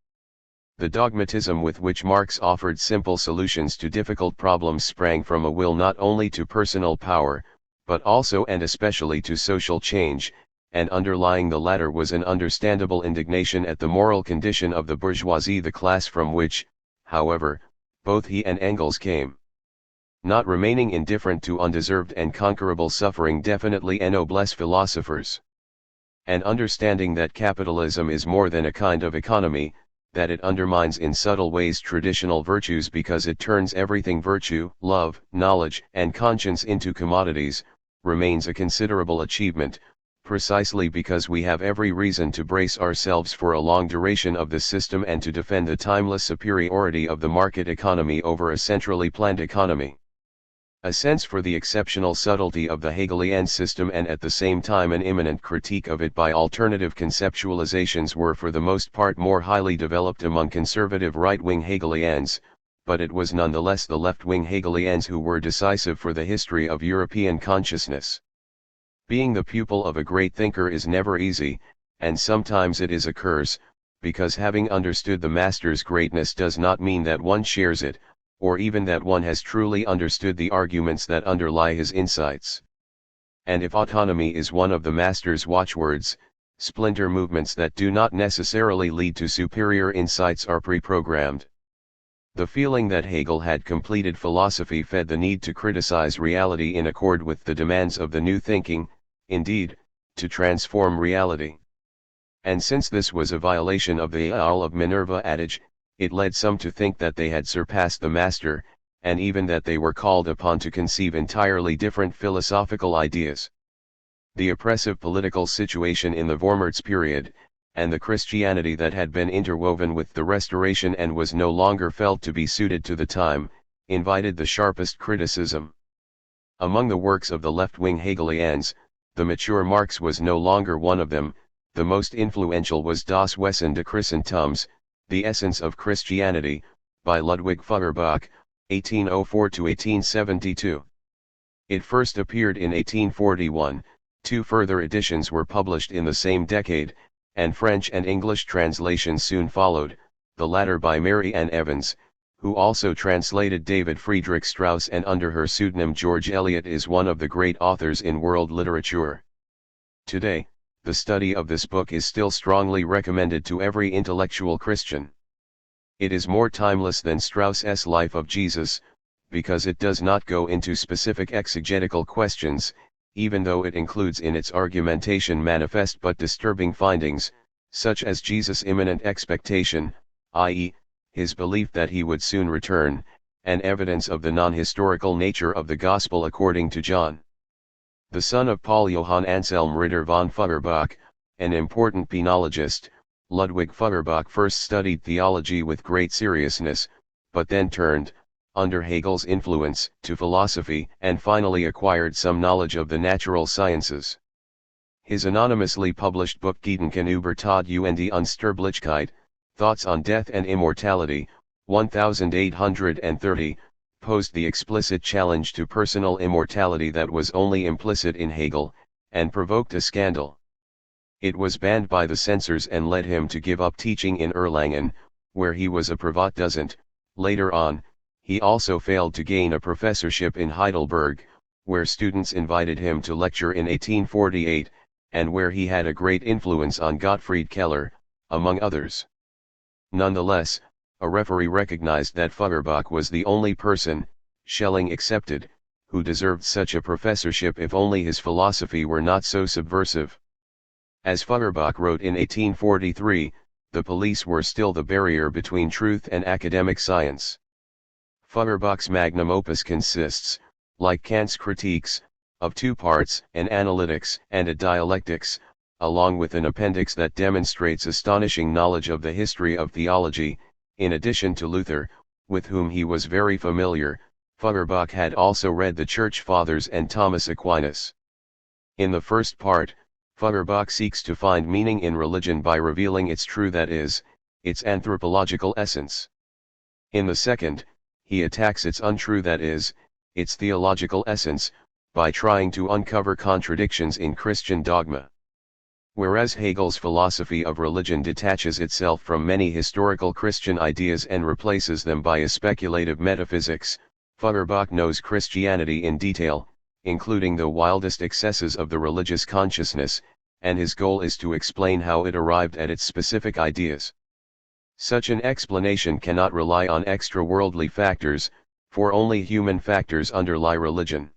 The dogmatism with which Marx offered simple solutions to difficult problems sprang from a will not only to personal power, but also and especially to social change, and underlying the latter was an understandable indignation at the moral condition of the bourgeoisie, the class from which, however, both he and Engels came. Not remaining indifferent to undeserved and conquerable suffering definitely ennobles philosophers. And understanding that capitalism is more than a kind of economy, that it undermines in subtle ways traditional virtues because it turns everything virtue, love, knowledge, and conscience into commodities, remains a considerable achievement, precisely because we have every reason to brace ourselves for a long duration of this system and to defend the timeless superiority of the market economy over a centrally planned economy. A sense for the exceptional subtlety of the Hegelian system and at the same time an imminent critique of it by alternative conceptualizations were for the most part more highly developed among conservative right-wing Hegelians, but it was nonetheless the left-wing Hegelians who were decisive for the history of European consciousness. Being the pupil of a great thinker is never easy, and sometimes it is a curse, because having understood the master's greatness does not mean that one shares it, or even that one has truly understood the arguments that underlie his insights. And if autonomy is one of the master's watchwords, splinter movements that do not necessarily lead to superior insights are pre-programmed. The feeling that Hegel had completed philosophy fed the need to criticize reality in accord with the demands of the new thinking, indeed, to transform reality. And since this was a violation of the Owl of Minerva adage, it led some to think that they had surpassed the master, and even that they were called upon to conceive entirely different philosophical ideas. The oppressive political situation in the Vormärz period, and the Christianity that had been interwoven with the Restoration and was no longer felt to be suited to the time, invited the sharpest criticism. Among the works of the left-wing Hegelians, the mature Marx was no longer one of them. The most influential was Das Wesen des Christentums, The Essence of Christianity, by Ludwig Feuerbach, 1804–1872. It first appeared in 1841, two further editions were published in the same decade, and French and English translations soon followed, the latter by Mary Ann Evans, who also translated David Friedrich Strauss, and under her pseudonym George Eliot is one of the great authors in world literature. Today, the study of this book is still strongly recommended to every intellectual Christian. It is more timeless than Strauss's Life of Jesus, because it does not go into specific exegetical questions, even though it includes in its argumentation manifest but disturbing findings, such as Jesus' imminent expectation, i.e., his belief that he would soon return, and evidence of the non-historical nature of the Gospel according to John. The son of Paul Johann Anselm Ritter von Feuerbach, an important penologist, Ludwig Feuerbach first studied theology with great seriousness, but then turned, under Hegel's influence, to philosophy, and finally acquired some knowledge of the natural sciences. His anonymously published book Gedanken über Tod und Unsterblichkeit, Thoughts on Death and Immortality, 1830, posed the explicit challenge to personal immortality that was only implicit in Hegel, and provoked a scandal. It was banned by the censors and led him to give up teaching in Erlangen, where he was a Privatdozent. Later on, he also failed to gain a professorship in Heidelberg, where students invited him to lecture in 1848, and where he had a great influence on Gottfried Keller, among others. Nonetheless, a referee recognized that Feuerbach was the only person, Schelling excepted, who deserved such a professorship if only his philosophy were not so subversive. As Feuerbach wrote in 1843, the police were still the barrier between truth and academic science. Feuerbach's magnum opus consists, like Kant's critiques, of two parts, an analytics and a dialectics, along with an appendix that demonstrates astonishing knowledge of the history of theology. In addition to Luther, with whom he was very familiar, Feuerbach had also read the Church Fathers and Thomas Aquinas. In the first part, Feuerbach seeks to find meaning in religion by revealing its true, that is, its anthropological essence. In the second, he attacks its untrue, that is, its theological essence, by trying to uncover contradictions in Christian dogma. Whereas Hegel's philosophy of religion detaches itself from many historical Christian ideas and replaces them by a speculative metaphysics, Feuerbach knows Christianity in detail, including the wildest excesses of the religious consciousness, and his goal is to explain how it arrived at its specific ideas. Such an explanation cannot rely on extra-worldly factors, for only human factors underlie religion.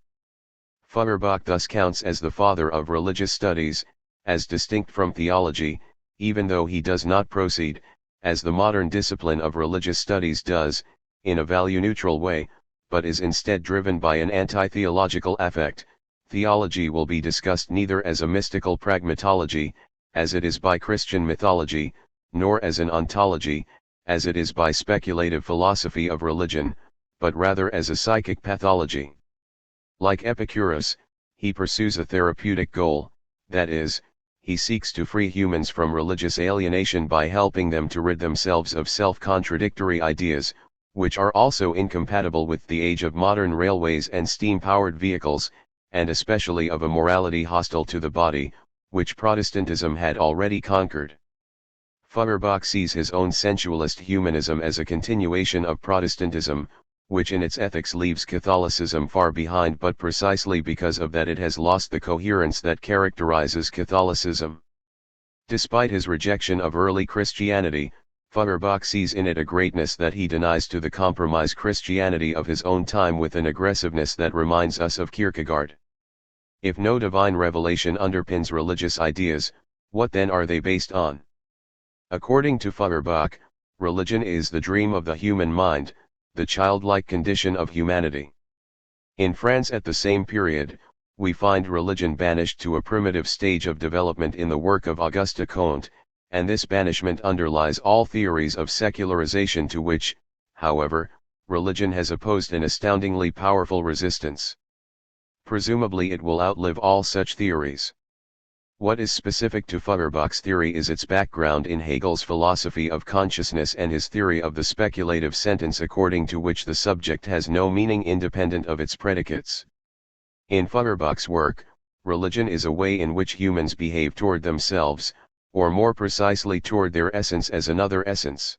Feuerbach thus counts as the father of religious studies, as distinct from theology, even though he does not proceed, as the modern discipline of religious studies does, in a value-neutral way, but is instead driven by an anti-theological affect. Theology will be discussed neither as a mystical pragmatology, as it is by Christian mythology, nor as an ontology, as it is by speculative philosophy of religion, but rather as a psychic pathology. Like Epicurus, he pursues a therapeutic goal, that is, he seeks to free humans from religious alienation by helping them to rid themselves of self-contradictory ideas, which are also incompatible with the age of modern railways and steam-powered vehicles, and especially of a morality hostile to the body, which Protestantism had already conquered. Feuerbach sees his own sensualist humanism as a continuation of Protestantism, which in its ethics leaves Catholicism far behind, but precisely because of that it has lost the coherence that characterizes Catholicism. Despite his rejection of early Christianity, Feuerbach sees in it a greatness that he denies to the compromise Christianity of his own time with an aggressiveness that reminds us of Kierkegaard. If no divine revelation underpins religious ideas, what then are they based on? According to Feuerbach, religion is the dream of the human mind, the childlike condition of humanity. In France at the same period, we find religion banished to a primitive stage of development in the work of Auguste Comte, and this banishment underlies all theories of secularization to which, however, religion has opposed an astoundingly powerful resistance. Presumably it will outlive all such theories. What is specific to Feuerbach's theory is its background in Hegel's philosophy of consciousness and his theory of the speculative sentence, according to which the subject has no meaning independent of its predicates. In Feuerbach's work, religion is a way in which humans behave toward themselves, or more precisely toward their essence as another essence.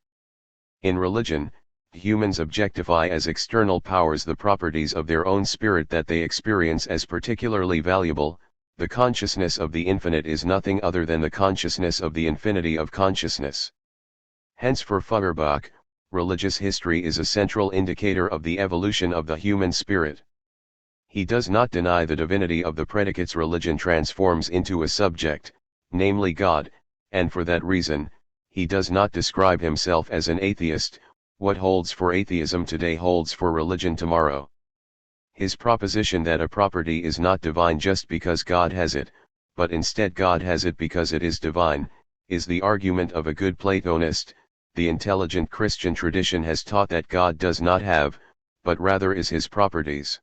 In religion, humans objectify as external powers the properties of their own spirit that they experience as particularly valuable. The consciousness of the infinite is nothing other than the consciousness of the infinity of consciousness. Hence for Feuerbach, religious history is a central indicator of the evolution of the human spirit. He does not deny the divinity of the predicates religion transforms into a subject, namely God, and for that reason, he does not describe himself as an atheist. What holds for atheism today holds for religion tomorrow. His proposition that a property is not divine just because God has it, but instead God has it because it is divine, is the argument of a good Platonist. The intelligent Christian tradition has taught that God does not have, but rather is his properties.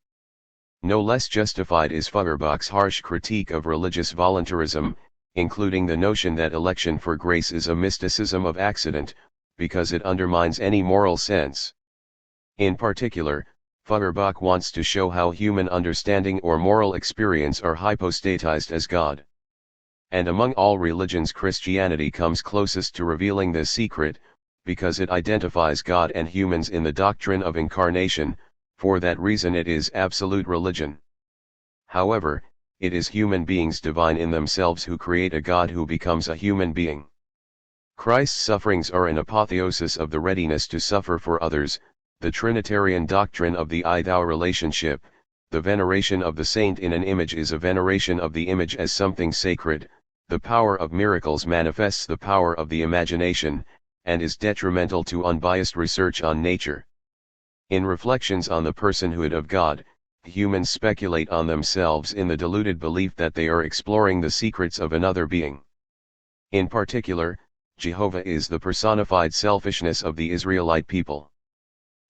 No less justified is Feuerbach's harsh critique of religious voluntarism, including the notion that election for grace is a mysticism of accident, because it undermines any moral sense. In particular, Feuerbach wants to show how human understanding or moral experience are hypostatized as God. And among all religions, Christianity comes closest to revealing this secret, because it identifies God and humans in the doctrine of incarnation. For that reason it is absolute religion. However, it is human beings divine in themselves who create a God who becomes a human being. Christ's sufferings are an apotheosis of the readiness to suffer for others. The Trinitarian doctrine of the I-thou relationship, the veneration of the saint in an image is a veneration of the image as something sacred. The power of miracles manifests the power of the imagination, and is detrimental to unbiased research on nature. In Reflections on the Personhood of God, humans speculate on themselves in the deluded belief that they are exploring the secrets of another being. In particular, Jehovah is the personified selfishness of the Israelite people.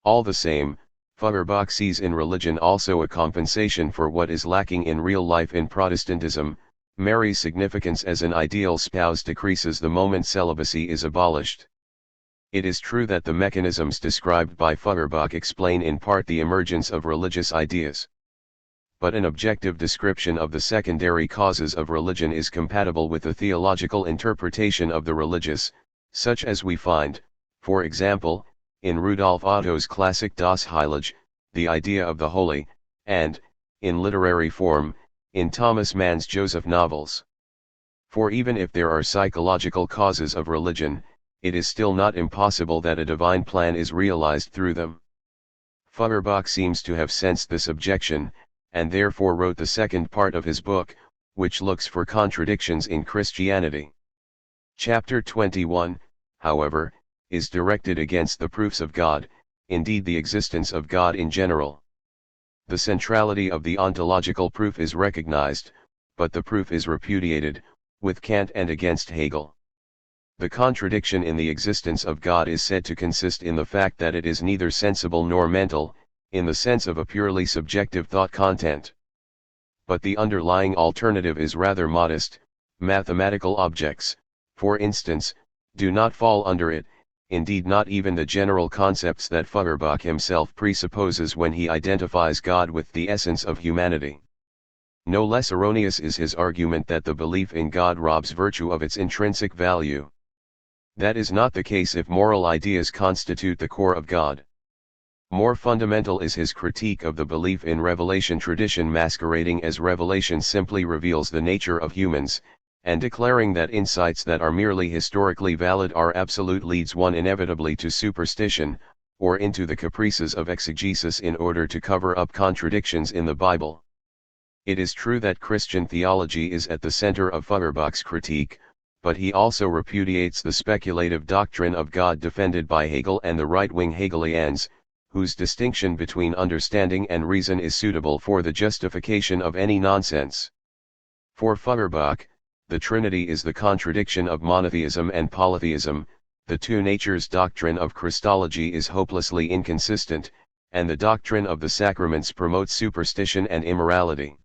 All the same, Feuerbach sees in religion also a compensation for what is lacking in real life in Protestantism. Mary's significance as an ideal spouse decreases the moment celibacy is abolished. It is true that the mechanisms described by Feuerbach explain in part the emergence of religious ideas. But an objective description of the secondary causes of religion is compatible with a theological interpretation of the religious, such as we find, for example, in Rudolf Otto's classic Das Heilige, the idea of the holy, and, in literary form, in Thomas Mann's Joseph novels. For even if there are psychological causes of religion, it is still not impossible that a divine plan is realized through them. Feuerbach seems to have sensed this objection, and therefore wrote the second part of his book, which looks for contradictions in Christianity. Chapter 21, however, is directed against the proofs of God, indeed the existence of God in general. The centrality of the ontological proof is recognized, but the proof is repudiated, with Kant and against Hegel. The contradiction in the existence of God is said to consist in the fact that it is neither sensible nor mental, in the sense of a purely subjective thought content. But the underlying alternative is rather modest. Mathematical objects, for instance, do not fall under it, indeed not even the general concepts that Feuerbach himself presupposes when he identifies God with the essence of humanity. No less erroneous is his argument that the belief in God robs virtue of its intrinsic value. That is not the case if moral ideas constitute the core of God. More fundamental is his critique of the belief in revelation tradition masquerading as revelation simply reveals the nature of humans, and declaring that insights that are merely historically valid are absolute leads one inevitably to superstition, or into the caprices of exegesis in order to cover up contradictions in the Bible. It is true that Christian theology is at the center of Feuerbach's critique, but he also repudiates the speculative doctrine of God defended by Hegel and the right-wing Hegelians, whose distinction between understanding and reason is suitable for the justification of any nonsense. For Feuerbach, the Trinity is the contradiction of monotheism and polytheism, the two natures doctrine of Christology is hopelessly inconsistent, and the doctrine of the sacraments promotes superstition and immorality.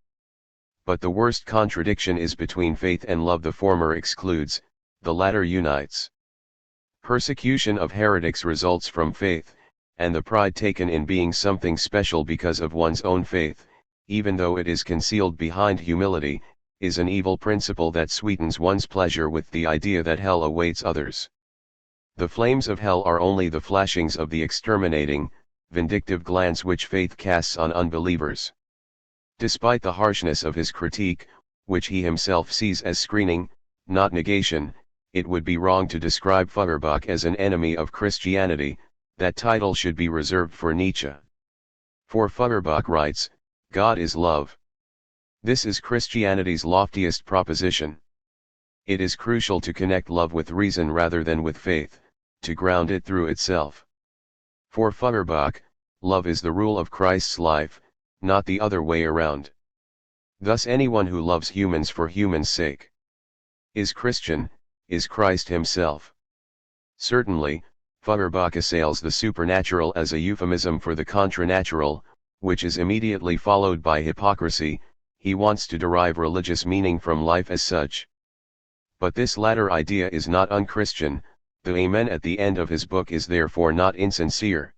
But the worst contradiction is between faith and love. The former excludes, the latter unites. Persecution of heretics results from faith, and the pride taken in being something special because of one's own faith, even though it is concealed behind humility, is an evil principle that sweetens one's pleasure with the idea that hell awaits others. The flames of hell are only the flashings of the exterminating, vindictive glance which faith casts on unbelievers. Despite the harshness of his critique, which he himself sees as screening, not negation, it would be wrong to describe Feuerbach as an enemy of Christianity. That title should be reserved for Nietzsche. For Feuerbach writes, God is love. This is Christianity's loftiest proposition. It is crucial to connect love with reason rather than with faith, to ground it through itself. For Feuerbach, love is the rule of Christ's life, not the other way around. Thus anyone who loves humans for humans' sake is Christian, is Christ himself. Certainly, Feuerbach assails the supernatural as a euphemism for the contranatural, which is immediately followed by hypocrisy. He wants to derive religious meaning from life as such. But this latter idea is not unchristian. The amen at the end of his book is therefore not insincere.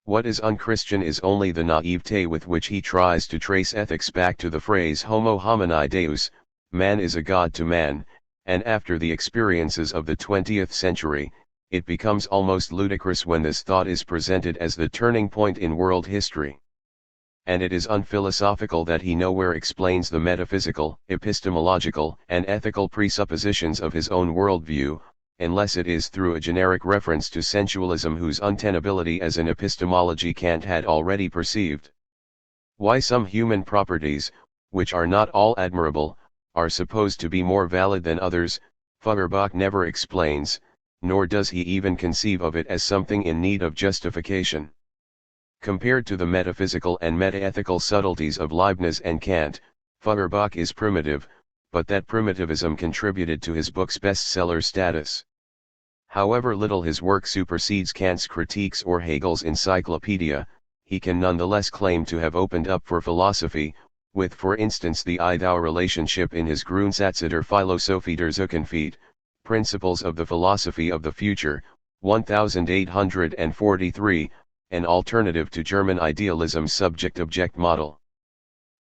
What is unchristian is only the naivete with which he tries to trace ethics back to the phrase homo homini deus, man is a god to man, and after the experiences of the 20th century, it becomes almost ludicrous when this thought is presented as the turning point in world history. And it is unphilosophical that he nowhere explains the metaphysical, epistemological, and ethical presuppositions of his own worldview, unless it is through a generic reference to sensualism whose untenability as an epistemology Kant had already perceived. Why some human properties, which are not all admirable, are supposed to be more valid than others, Feuerbach never explains, nor does he even conceive of it as something in need of justification. Compared to the metaphysical and metaethical subtleties of Leibniz and Kant, Feuerbach is primitive, but that primitivism contributed to his book's bestseller status. However little his work supersedes Kant's critiques or Hegel's encyclopedia, he can nonetheless claim to have opened up for philosophy, with for instance the I-thou relationship in his Grundsätze der Philosophie der Zukunft, Principles of the Philosophy of the Future, 1843, an alternative to German idealism's subject-object model.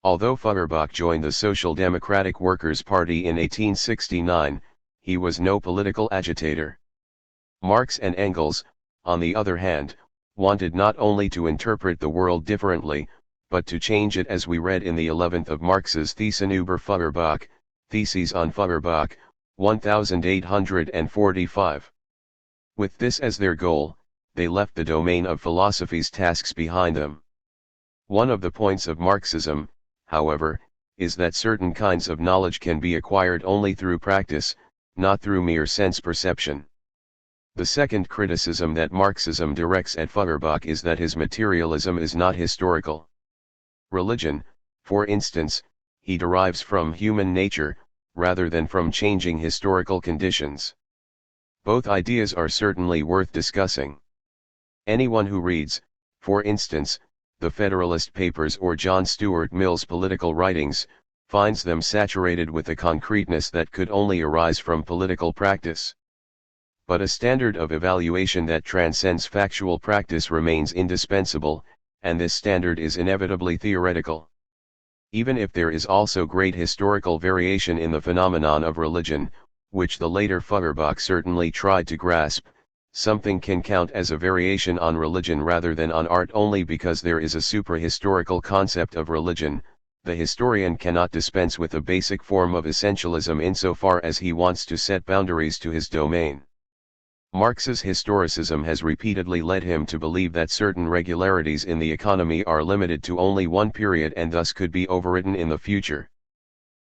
Although Feuerbach joined the Social Democratic Workers' Party in 1869, he was no political agitator. Marx and Engels, on the other hand, wanted not only to interpret the world differently, but to change it, as we read in the 11th of Marx's Thesen über Feuerbach, Theses on Feuerbach, 1845. With this as their goal, they left the domain of philosophy's tasks behind them. One of the points of Marxism, however, is that certain kinds of knowledge can be acquired only through practice, not through mere sense perception. The second criticism that Marxism directs at Feuerbach is that his materialism is not historical. Religion, for instance, he derives from human nature, rather than from changing historical conditions. Both ideas are certainly worth discussing. Anyone who reads, for instance, the Federalist Papers or John Stuart Mill's political writings, finds them saturated with a concreteness that could only arise from political practice. But a standard of evaluation that transcends factual practice remains indispensable, and this standard is inevitably theoretical. Even if there is also great historical variation in the phenomenon of religion, which the later Feuerbach certainly tried to grasp, something can count as a variation on religion rather than on art only because there is a supra-historical concept of religion. The historian cannot dispense with a basic form of essentialism insofar as he wants to set boundaries to his domain. Marx's historicism has repeatedly led him to believe that certain regularities in the economy are limited to only one period and thus could be overridden in the future.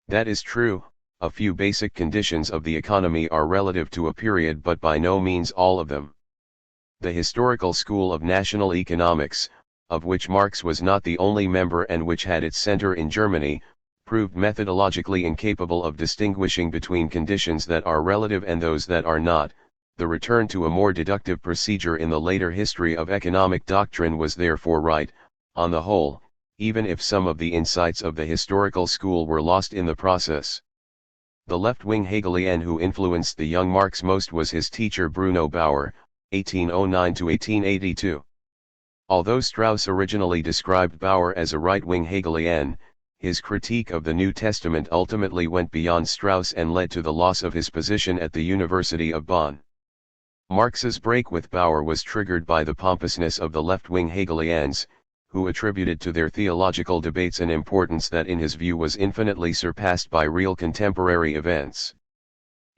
That is true. A few basic conditions of the economy are relative to a period, but by no means all of them. The historical school of national economics, of which Marx was not the only member and which had its center in Germany, proved methodologically incapable of distinguishing between conditions that are relative and those that are not. The return to a more deductive procedure in the later history of economic doctrine was therefore right, on the whole, even if some of the insights of the historical school were lost in the process. The left-wing Hegelian who influenced the young Marx most was his teacher Bruno Bauer, 1809 to 1882. Although Strauss originally described Bauer as a right-wing Hegelian, his critique of the New Testament ultimately went beyond Strauss and led to the loss of his position at the University of Bonn. Marx's break with Bauer was triggered by the pompousness of the left-wing Hegelians, who attributed to their theological debates an importance that in his view was infinitely surpassed by real contemporary events.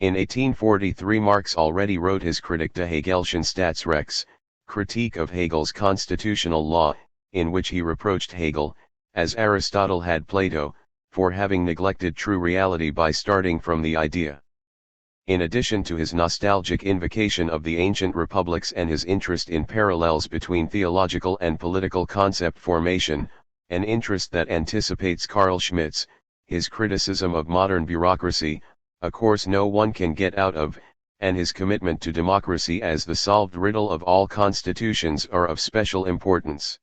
In 1843 Marx already wrote his Kritik der Hegelschen Staatsrechts, critique of Hegel's constitutional law, in which he reproached Hegel, as Aristotle had Plato, for having neglected true reality by starting from the idea. In addition to his nostalgic invocation of the ancient republics and his interest in parallels between theological and political concept formation, an interest that anticipates Carl Schmitt's, his criticism of modern bureaucracy, a course no one can get out of, and his commitment to democracy as the solved riddle of all constitutions are of special importance.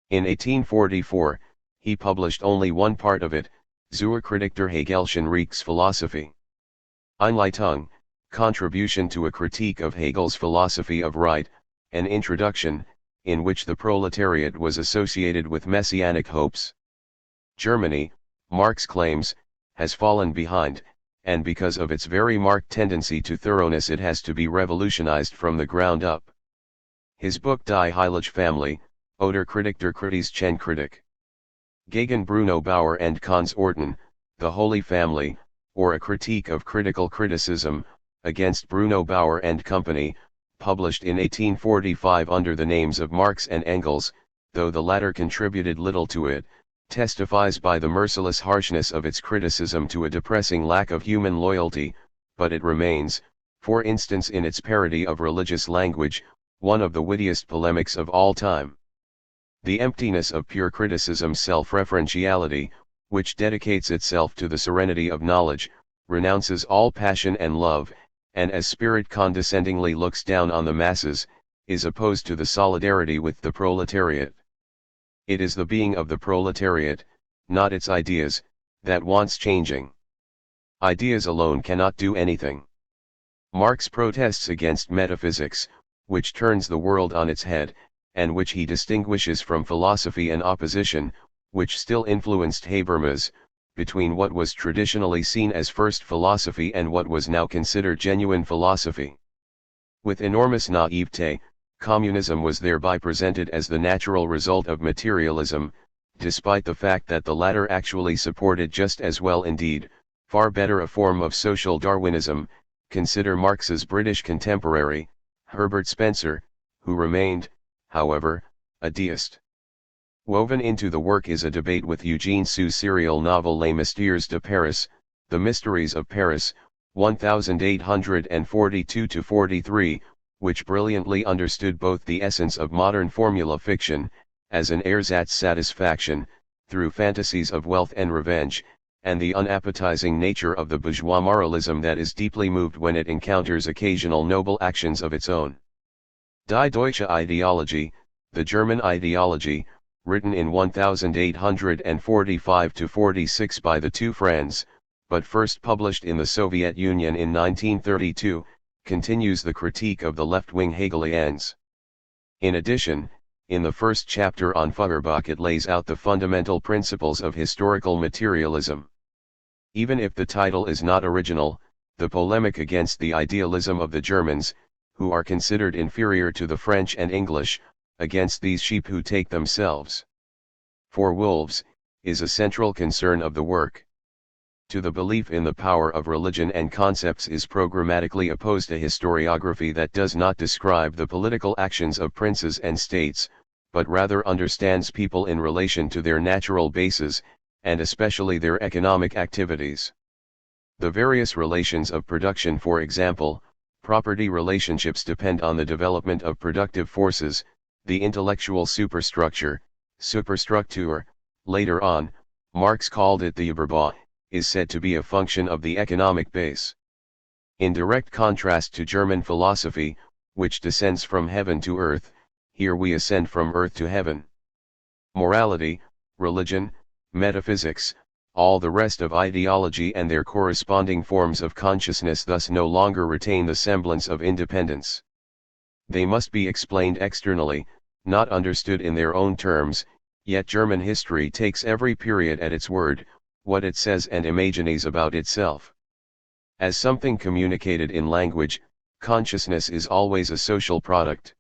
In 1844, he published only one part of it, Zur Kritik der Hegelschen Reichsphilosophie. Einleitung, Contribution to a Critique of Hegel's Philosophy of Right, an introduction, in which the proletariat was associated with messianic hopes. Germany, Marx claims, has fallen behind, and because of its very marked tendency to thoroughness it has to be revolutionized from the ground up. His book Die Heilige Family, Oder Kritik der Christlichen Kritik. Gegen Bruno Bauer and Konsorten, The Holy Family, or A Critique of Critical Criticism, against Bruno Bauer and Company, published in 1845 under the names of Marx and Engels, though the latter contributed little to it, testifies by the merciless harshness of its criticism to a depressing lack of human loyalty, but it remains, for instance in its parody of religious language, one of the wittiest polemics of all time. The emptiness of pure criticism's self-referentiality, which dedicates itself to the serenity of knowledge, renounces all passion and love, and as spirit condescendingly looks down on the masses, is opposed to the solidarity with the proletariat. It is the being of the proletariat, not its ideas, that wants changing. Ideas alone cannot do anything. Marx protests against metaphysics, which turns the world on its head, and which he distinguishes from philosophy and opposition, which still influenced Habermas, between what was traditionally seen as first philosophy and what was now considered genuine philosophy. With enormous naivete, communism was thereby presented as the natural result of materialism, despite the fact that the latter actually supported just as well indeed, far better a form of social Darwinism. Consider Marx's British contemporary, Herbert Spencer, who remained, however, a deist. Woven into the work is a debate with Eugene Sue's serial novel Les Mystères de Paris, The Mysteries of Paris, 1842-43, which brilliantly understood both the essence of modern formula fiction, as an ersatz satisfaction, through fantasies of wealth and revenge, and the unappetizing nature of the bourgeois moralism that is deeply moved when it encounters occasional noble actions of its own. Die Deutsche Ideologie, the German ideology, written in 1845-46 by the two friends, but first published in the Soviet Union in 1932, continues the critique of the left-wing Hegelians. In addition, in the first chapter on Feuerbach it lays out the fundamental principles of historical materialism. Even if the title is not original, the polemic against the idealism of the Germans, who are considered inferior to the French and English, against these sheep who take themselves for wolves, is a central concern of the work. To the belief in the power of religion and concepts is programmatically opposed a historiography that does not describe the political actions of princes and states, but rather understands people in relation to their natural bases, and especially their economic activities. The various relations of production, for example, property relationships, depend on the development of productive forces. The intellectual superstructure, Superstruktur, later on, Marx called it the Überbau, is said to be a function of the economic base. In direct contrast to German philosophy, which descends from heaven to earth, here we ascend from earth to heaven. Morality, religion, metaphysics, all the rest of ideology and their corresponding forms of consciousness thus no longer retain the semblance of independence. They must be explained externally, not understood in their own terms, yet German history takes every period at its word, what it says and imagines about itself. As something communicated in language, consciousness is always a social product.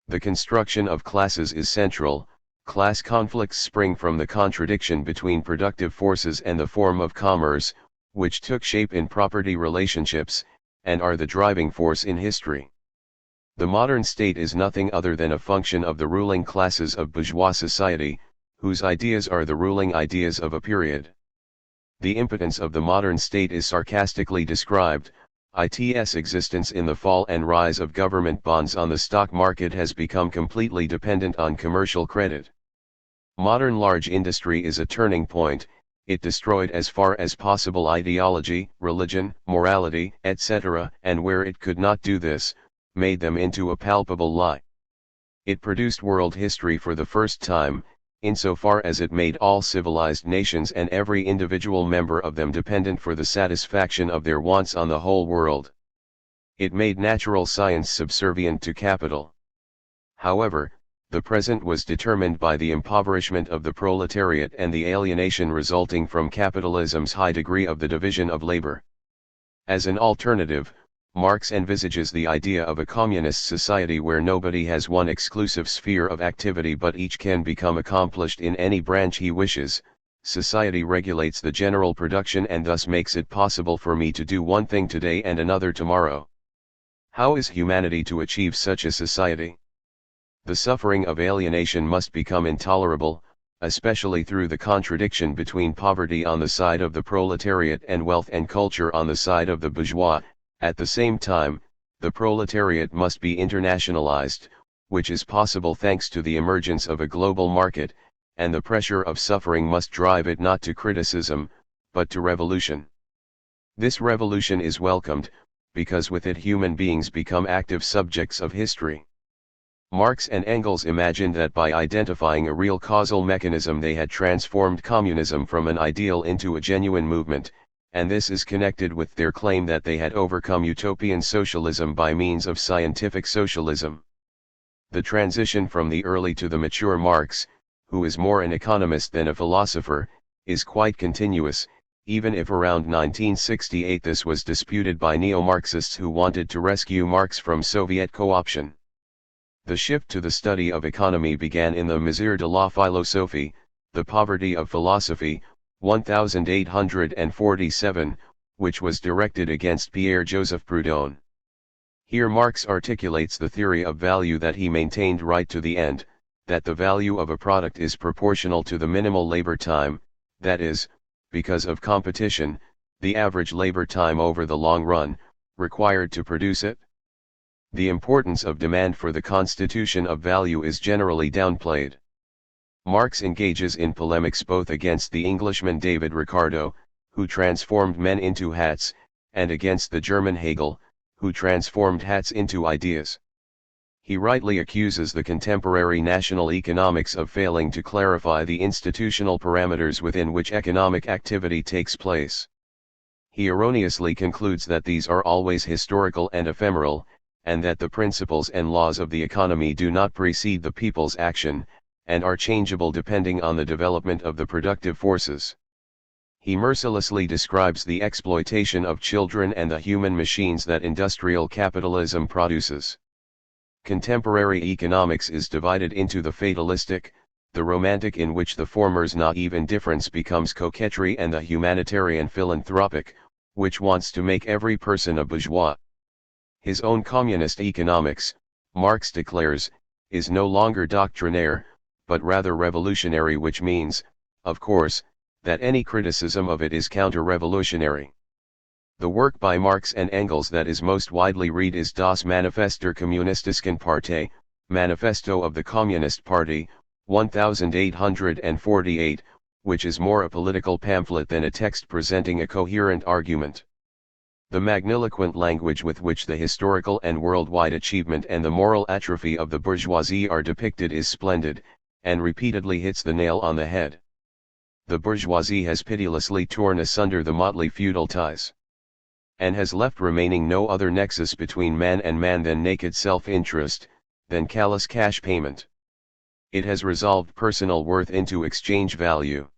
The construction of classes is central. Class conflicts spring from the contradiction between productive forces and the form of commerce, which took shape in property relationships, and are the driving force in history. The modern state is nothing other than a function of the ruling classes of bourgeois society, whose ideas are the ruling ideas of a period. The impotence of the modern state is sarcastically described. Its existence in the fall and rise of government bonds on the stock market has become completely dependent on commercial credit. Modern large industry is a turning point. It destroyed as far as possible ideology, religion, morality, etc., and where it could not do this, made them into a palpable lie. It produced world history for the first time, insofar as it made all civilized nations and every individual member of them dependent for the satisfaction of their wants on the whole world. It made natural science subservient to capital. However, the present was determined by the impoverishment of the proletariat and the alienation resulting from capitalism's high degree of the division of labor. As an alternative, Marx envisages the idea of a communist society where nobody has one exclusive sphere of activity but each can become accomplished in any branch he wishes. Society regulates the general production and thus makes it possible for me to do one thing today and another tomorrow. How is humanity to achieve such a society? The suffering of alienation must become intolerable, especially through the contradiction between poverty on the side of the proletariat and wealth and culture on the side of the bourgeois. At the same time, the proletariat must be internationalized, which is possible thanks to the emergence of a global market, and the pressure of suffering must drive it not to criticism, but to revolution. This revolution is welcomed, because with it human beings become active subjects of history. Marx and Engels imagined that by identifying a real causal mechanism they had transformed communism from an ideal into a genuine movement, and this is connected with their claim that they had overcome utopian socialism by means of scientific socialism. The transition from the early to the mature Marx, who is more an economist than a philosopher, is quite continuous, even if around 1968 this was disputed by neo-Marxists who wanted to rescue Marx from Soviet co-option. The shift to the study of economy began in the Misère de la Philosophie, the Poverty of Philosophy, 1847, which was directed against Pierre-Joseph Proudhon. Here Marx articulates the theory of value that he maintained right to the end, that the value of a product is proportional to the minimal labor time, that is, because of competition, the average labor time over the long run, required to produce it. The importance of demand for the constitution of value is generally downplayed. Marx engages in polemics both against the Englishman David Ricardo, who transformed men into hats, and against the German Hegel, who transformed hats into ideas. He rightly accuses the contemporary national economics of failing to clarify the institutional parameters within which economic activity takes place. He erroneously concludes that these are always historical and ephemeral, and that the principles and laws of the economy do not precede the people's action, and are changeable depending on the development of the productive forces. He mercilessly describes the exploitation of children and the human machines that industrial capitalism produces. Contemporary economics is divided into the fatalistic, the romantic in which the former's naive indifference becomes coquetry, and the humanitarian philanthropic, which wants to make every person a bourgeois. His own communist economics, Marx declares, is no longer doctrinaire, but rather revolutionary, which means, of course, that any criticism of it is counter-revolutionary. The work by Marx and Engels that is most widely read is Das Manifest der Kommunistischen Partei, Manifesto of the Communist Party, 1848, which is more a political pamphlet than a text presenting a coherent argument. The magniloquent language with which the historical and worldwide achievement and the moral atrophy of the bourgeoisie are depicted is splendid, and repeatedly hits the nail on the head. The bourgeoisie has pitilessly torn asunder the motley feudal ties, and has left remaining no other nexus between man and man than naked self-interest, than callous cash payment. It has resolved personal worth into exchange value.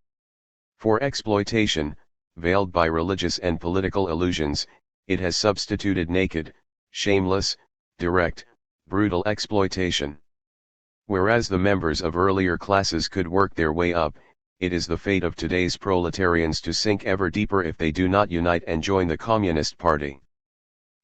For exploitation, veiled by religious and political illusions, it has substituted naked, shameless, direct, brutal exploitation. Whereas the members of earlier classes could work their way up, it is the fate of today's proletarians to sink ever deeper if they do not unite and join the Communist Party.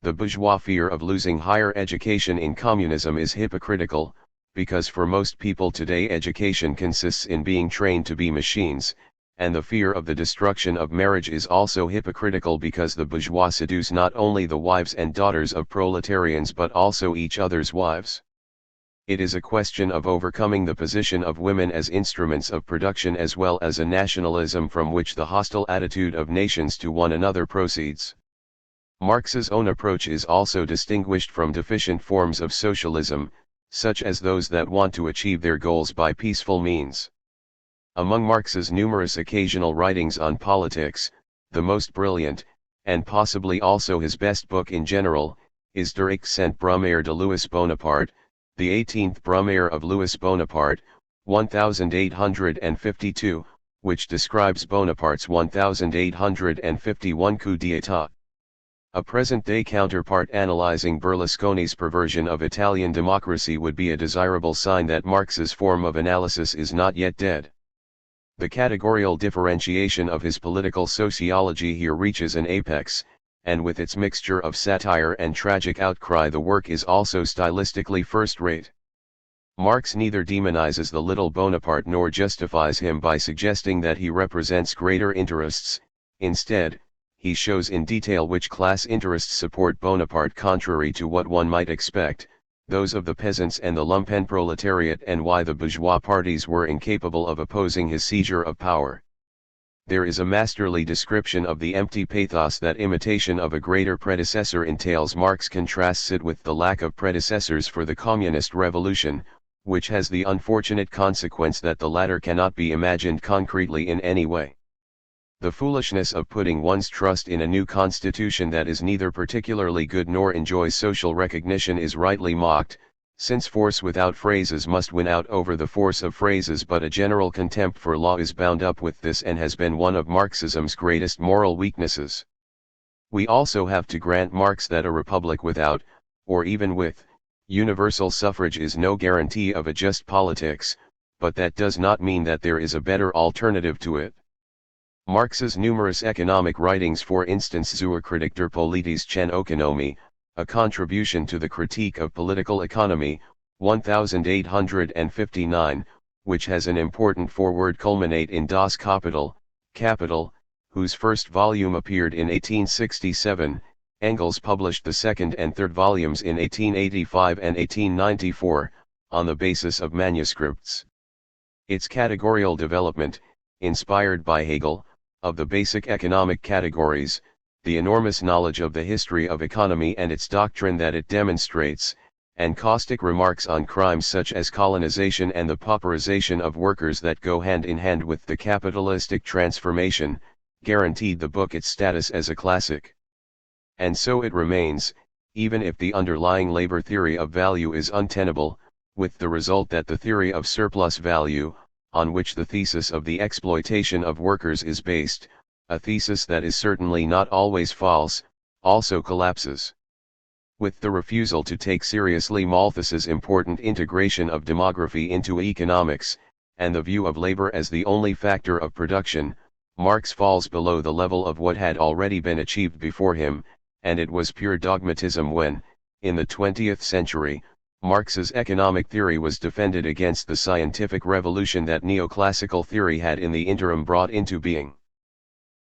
The bourgeois fear of losing higher education in communism is hypocritical, because for most people today education consists in being trained to be machines, and the fear of the destruction of marriage is also hypocritical because the bourgeois seduce not only the wives and daughters of proletarians but also each other's wives. It is a question of overcoming the position of women as instruments of production as well as a nationalism from which the hostile attitude of nations to one another proceeds. Marx's own approach is also distinguished from deficient forms of socialism, such as those that want to achieve their goals by peaceful means. Among Marx's numerous occasional writings on politics, the most brilliant, and possibly also his best book in general, is Der 18e Brumaire de Louis Bonaparte, the 18th Brumaire of Louis Bonaparte, 1852, which describes Bonaparte's 1851 coup d'état. A present-day counterpart analyzing Berlusconi's perversion of Italian democracy would be a desirable sign that Marx's form of analysis is not yet dead. The categorical differentiation of his political sociology here reaches an apex, and with its mixture of satire and tragic outcry the work is also stylistically first-rate. Marx neither demonizes the little Bonaparte nor justifies him by suggesting that he represents greater interests. Instead, he shows in detail which class interests support Bonaparte contrary to what one might expect, those of the peasants and the lumpen proletariat, and why the bourgeois parties were incapable of opposing his seizure of power. There is a masterly description of the empty pathos that imitation of a greater predecessor entails. Marx contrasts it with the lack of predecessors for the communist revolution, which has the unfortunate consequence that the latter cannot be imagined concretely in any way. The foolishness of putting one's trust in a new constitution that is neither particularly good nor enjoys social recognition is rightly mocked, since force without phrases must win out over the force of phrases, but a general contempt for law is bound up with this and has been one of Marxism's greatest moral weaknesses. We also have to grant Marx that a republic without, or even with, universal suffrage is no guarantee of a just politics, but that does not mean that there is a better alternative to it. Marx's numerous economic writings, for instance Zur Kritik der politischen Ökonomie, a contribution to the critique of political economy, 1859, which has an important foreword, culminate in Das Kapital, Capital, whose first volume appeared in 1867, Engels published the second and third volumes in 1885 and 1894, on the basis of manuscripts. Its categorical development, inspired by Hegel, of the basic economic categories, the enormous knowledge of the history of economy and its doctrine that it demonstrates, and caustic remarks on crimes such as colonization and the pauperization of workers that go hand in hand with the capitalistic transformation, guaranteed the book its status as a classic. And so it remains, even if the underlying labor theory of value is untenable, with the result that the theory of surplus value, on which the thesis of the exploitation of workers is based, a thesis that is certainly not always false, also collapses. With the refusal to take seriously Malthus's important integration of demography into economics, and the view of labor as the only factor of production, Marx falls below the level of what had already been achieved before him, and it was pure dogmatism when, in the 20th century, Marx's economic theory was defended against the scientific revolution that neoclassical theory had in the interim brought into being.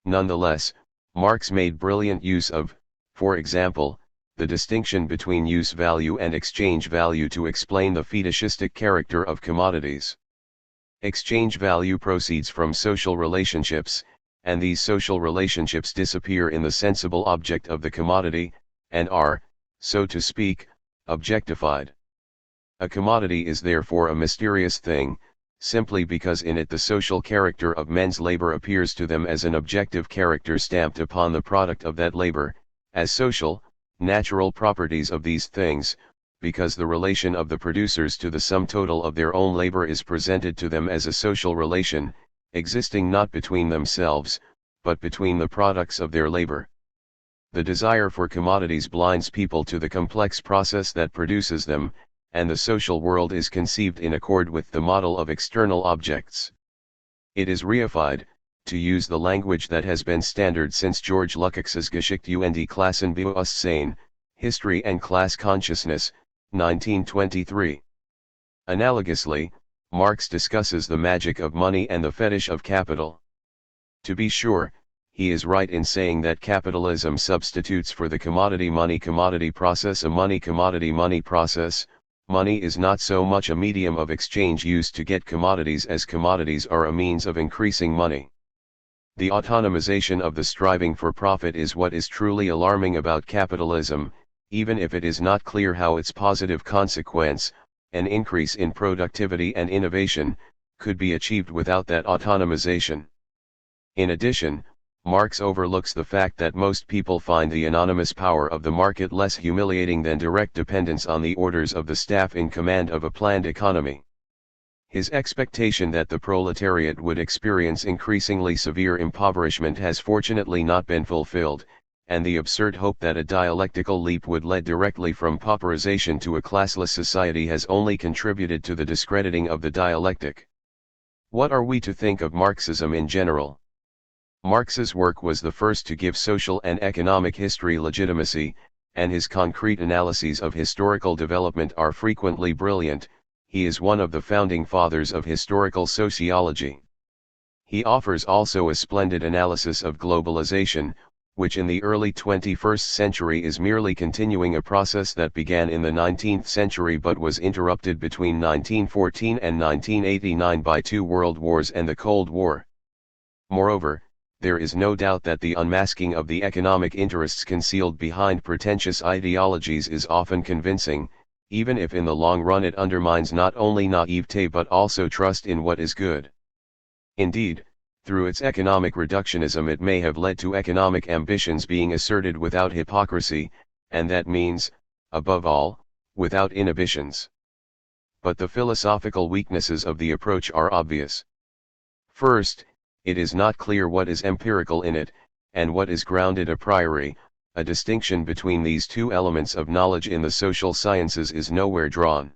Nonetheless, Marx made brilliant use of, for example, the distinction between use value and exchange value to explain the fetishistic character of commodities. Exchange value proceeds from social relationships, and these social relationships disappear in the sensible object of the commodity, and are, so to speak, objectified. A commodity is therefore a mysterious thing, simply because in it the social character of men's labor appears to them as an objective character stamped upon the product of that labor, as social, natural properties of these things, because the relation of the producers to the sum total of their own labor is presented to them as a social relation, existing not between themselves, but between the products of their labor. The desire for commodities blinds people to the complex process that produces them, and the social world is conceived in accord with the model of external objects. It is reified, to use the language that has been standard since George Lukács's Geschichte und Klassenbewusstsein, History and Class Consciousness, 1923. Analogously, Marx discusses the magic of money and the fetish of capital. To be sure, he is right in saying that capitalism substitutes for the commodity money-commodity process a money-commodity money process. Money is not so much a medium of exchange used to get commodities as commodities are a means of increasing money. The autonomization of the striving for profit is what is truly alarming about capitalism, even if it is not clear how its positive consequence, an increase in productivity and innovation, could be achieved without that autonomization. In addition, Marx overlooks the fact that most people find the anonymous power of the market less humiliating than direct dependence on the orders of the staff in command of a planned economy. His expectation that the proletariat would experience increasingly severe impoverishment has fortunately not been fulfilled, and the absurd hope that a dialectical leap would lead directly from pauperization to a classless society has only contributed to the discrediting of the dialectic. What are we to think of Marxism in general? Marx's work was the first to give social and economic history legitimacy, and his concrete analyses of historical development are frequently brilliant. He is one of the founding fathers of historical sociology. He offers also a splendid analysis of globalization, which in the early 21st century is merely continuing a process that began in the 19th century but was interrupted between 1914 and 1989 by two world wars and the Cold War. Moreover, there is no doubt that the unmasking of the economic interests concealed behind pretentious ideologies is often convincing, even if in the long run it undermines not only naivete but also trust in what is good. Indeed, through its economic reductionism it may have led to economic ambitions being asserted without hypocrisy, and that means, above all, without inhibitions. But the philosophical weaknesses of the approach are obvious. First, it is not clear what is empirical in it, and what is grounded a priori. A distinction between these two elements of knowledge in the social sciences is nowhere drawn.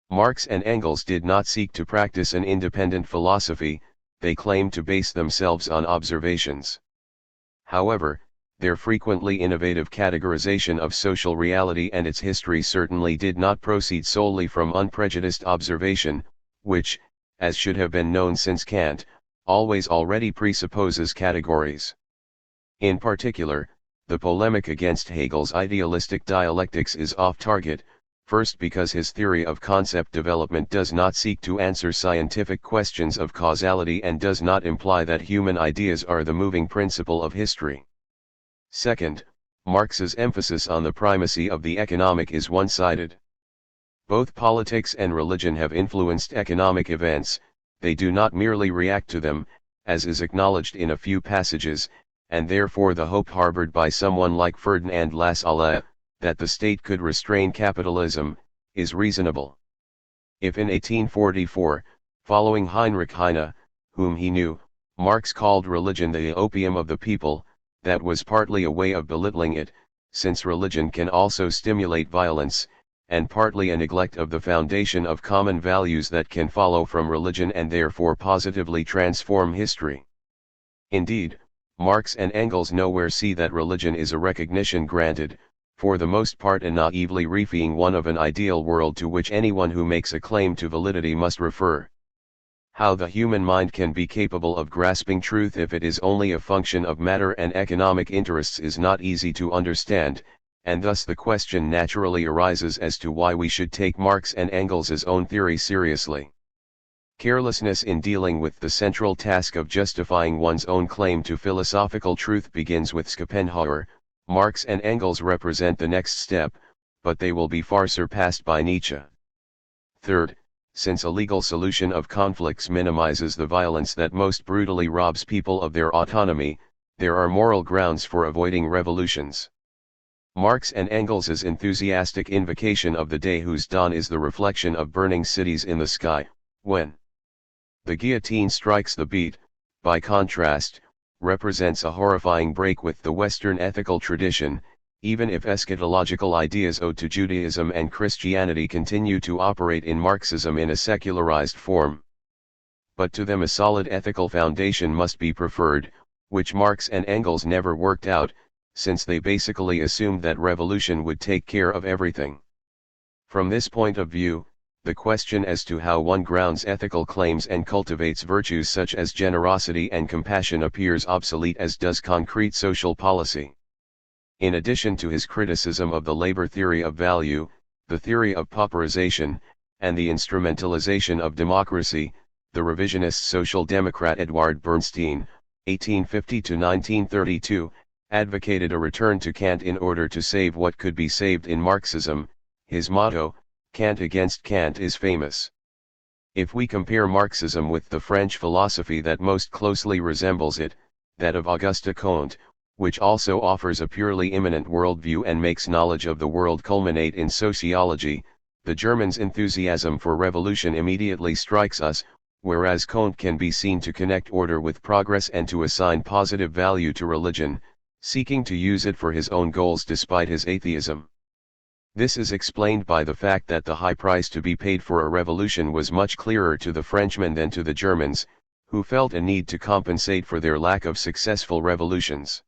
Marx and Engels did not seek to practice an independent philosophy, they claimed to base themselves on observations. However, their frequently innovative categorization of social reality and its history certainly did not proceed solely from unprejudiced observation, which, as should have been known since Kant, always already presupposes categories. In particular, the polemic against Hegel's idealistic dialectics is off-target, first because his theory of concept development does not seek to answer scientific questions of causality and does not imply that human ideas are the moving principle of history. Second, Marx's emphasis on the primacy of the economic is one-sided. Both politics and religion have influenced economic events, they do not merely react to them, as is acknowledged in a few passages, and therefore the hope harbored by someone like Ferdinand Lassalle, that the state could restrain capitalism, is reasonable. If in 1844, following Heinrich Heine, whom he knew, Marx called religion the opium of the people, that was partly a way of belittling it, since religion can also stimulate violence, and partly a neglect of the foundation of common values that can follow from religion and therefore positively transform history. Indeed, Marx and Engels nowhere see that religion is a recognition granted, for the most part a naively reifying one of an ideal world to which anyone who makes a claim to validity must refer. How the human mind can be capable of grasping truth if it is only a function of matter and economic interests is not easy to understand, and thus the question naturally arises as to why we should take Marx and Engels' own theory seriously. Carelessness in dealing with the central task of justifying one's own claim to philosophical truth begins with Schopenhauer. Marx and Engels represent the next step, but they will be far surpassed by Nietzsche. Third, since a legal solution of conflicts minimizes the violence that most brutally robs people of their autonomy, there are moral grounds for avoiding revolutions. Marx and Engels's enthusiastic invocation of the day whose dawn is the reflection of burning cities in the sky, when the guillotine strikes the beat, by contrast, represents a horrifying break with the Western ethical tradition, even if eschatological ideas owed to Judaism and Christianity continue to operate in Marxism in a secularized form. But to them a solid ethical foundation must be preferred, which Marx and Engels never worked out, since they basically assumed that revolution would take care of everything. From this point of view, the question as to how one grounds ethical claims and cultivates virtues such as generosity and compassion appears obsolete, as does concrete social policy. In addition to his criticism of the labor theory of value, the theory of pauperization, and the instrumentalization of democracy, the revisionist social democrat Edward Bernstein, 1850–1932, advocated a return to Kant in order to save what could be saved in Marxism. His motto, "Kant against Kant," is famous. If we compare Marxism with the French philosophy that most closely resembles it, that of Auguste Comte, which also offers a purely immanent worldview and makes knowledge of the world culminate in sociology, the German's enthusiasm for revolution immediately strikes us, whereas Comte can be seen to connect order with progress and to assign positive value to religion, seeking to use it for his own goals despite his atheism. This is explained by the fact that the high price to be paid for a revolution was much clearer to the Frenchmen than to the Germans, who felt a need to compensate for their lack of successful revolutions.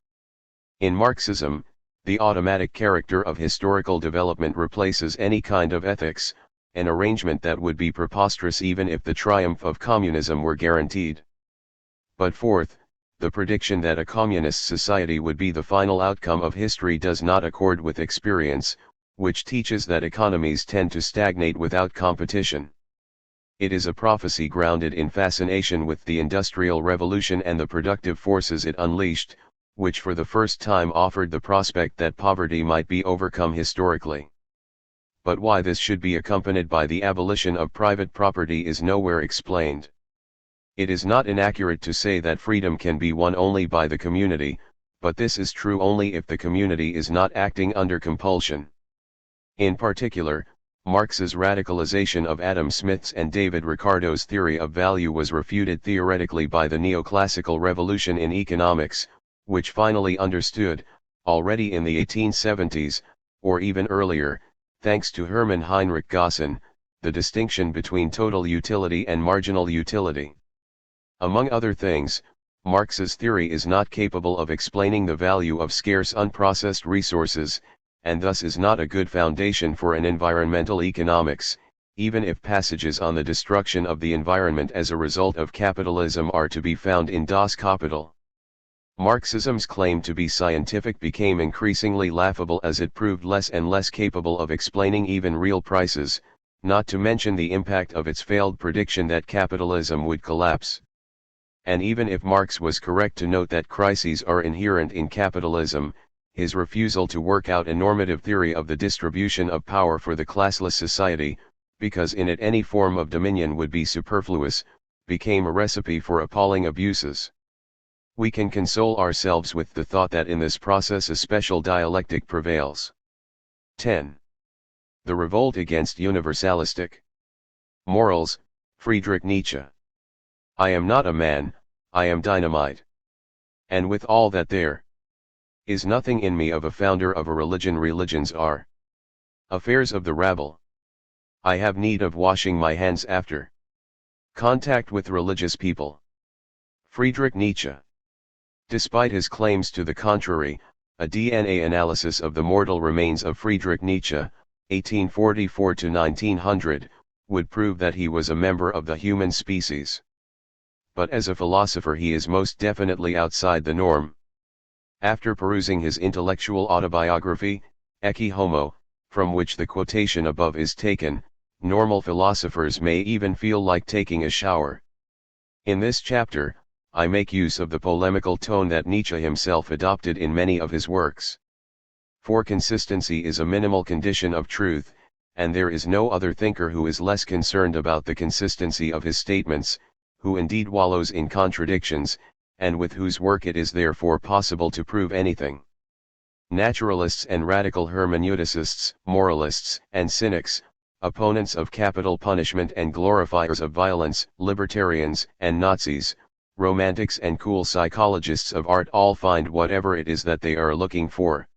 In Marxism, the automatic character of historical development replaces any kind of ethics, an arrangement that would be preposterous even if the triumph of communism were guaranteed. But fourth, the prediction that a communist society would be the final outcome of history does not accord with experience, which teaches that economies tend to stagnate without competition. It is a prophecy grounded in fascination with the Industrial Revolution and the productive forces it unleashed, which for the first time offered the prospect that poverty might be overcome historically. But why this should be accompanied by the abolition of private property is nowhere explained. It is not inaccurate to say that freedom can be won only by the community, but this is true only if the community is not acting under compulsion. In particular, Marx's radicalization of Adam Smith's and David Ricardo's theory of value was refuted theoretically by the neoclassical revolution in economics, which finally understood, already in the 1870s, or even earlier, thanks to Hermann Heinrich Gaussen, the distinction between total utility and marginal utility. Among other things, Marx's theory is not capable of explaining the value of scarce unprocessed resources, and thus is not a good foundation for an environmental economics, even if passages on the destruction of the environment as a result of capitalism are to be found in Das Kapital. Marxism's claim to be scientific became increasingly laughable as it proved less and less capable of explaining even real prices, not to mention the impact of its failed prediction that capitalism would collapse. And even if Marx was correct to note that crises are inherent in capitalism, his refusal to work out a normative theory of the distribution of power for the classless society, because in it any form of dominion would be superfluous, became a recipe for appalling abuses. We can console ourselves with the thought that in this process a special dialectic prevails. 10. The revolt against universalistic morals, Friedrich Nietzsche. I am not a man, I am dynamite. And with all that there is nothing in me of a founder of a religion. Religions are affairs of the rabble. I have need of washing my hands after contact with religious people. Friedrich Nietzsche. Despite his claims to the contrary, a DNA analysis of the mortal remains of Friedrich Nietzsche, 1844–1900, would prove that he was a member of the human species. But as a philosopher he is most definitely outside the norm. After perusing his intellectual autobiography, Ecce Homo, from which the quotation above is taken, normal philosophers may even feel like taking a shower. In this chapter, I make use of the polemical tone that Nietzsche himself adopted in many of his works. For consistency is a minimal condition of truth, and there is no other thinker who is less concerned about the consistency of his statements, who indeed wallows in contradictions, and with whose work it is therefore possible to prove anything. Naturalists and radical hermeneuticists, moralists and cynics, opponents of capital punishment and glorifiers of violence, libertarians and Nazis, romantics and cool psychologists of art all find whatever it is that they are looking for.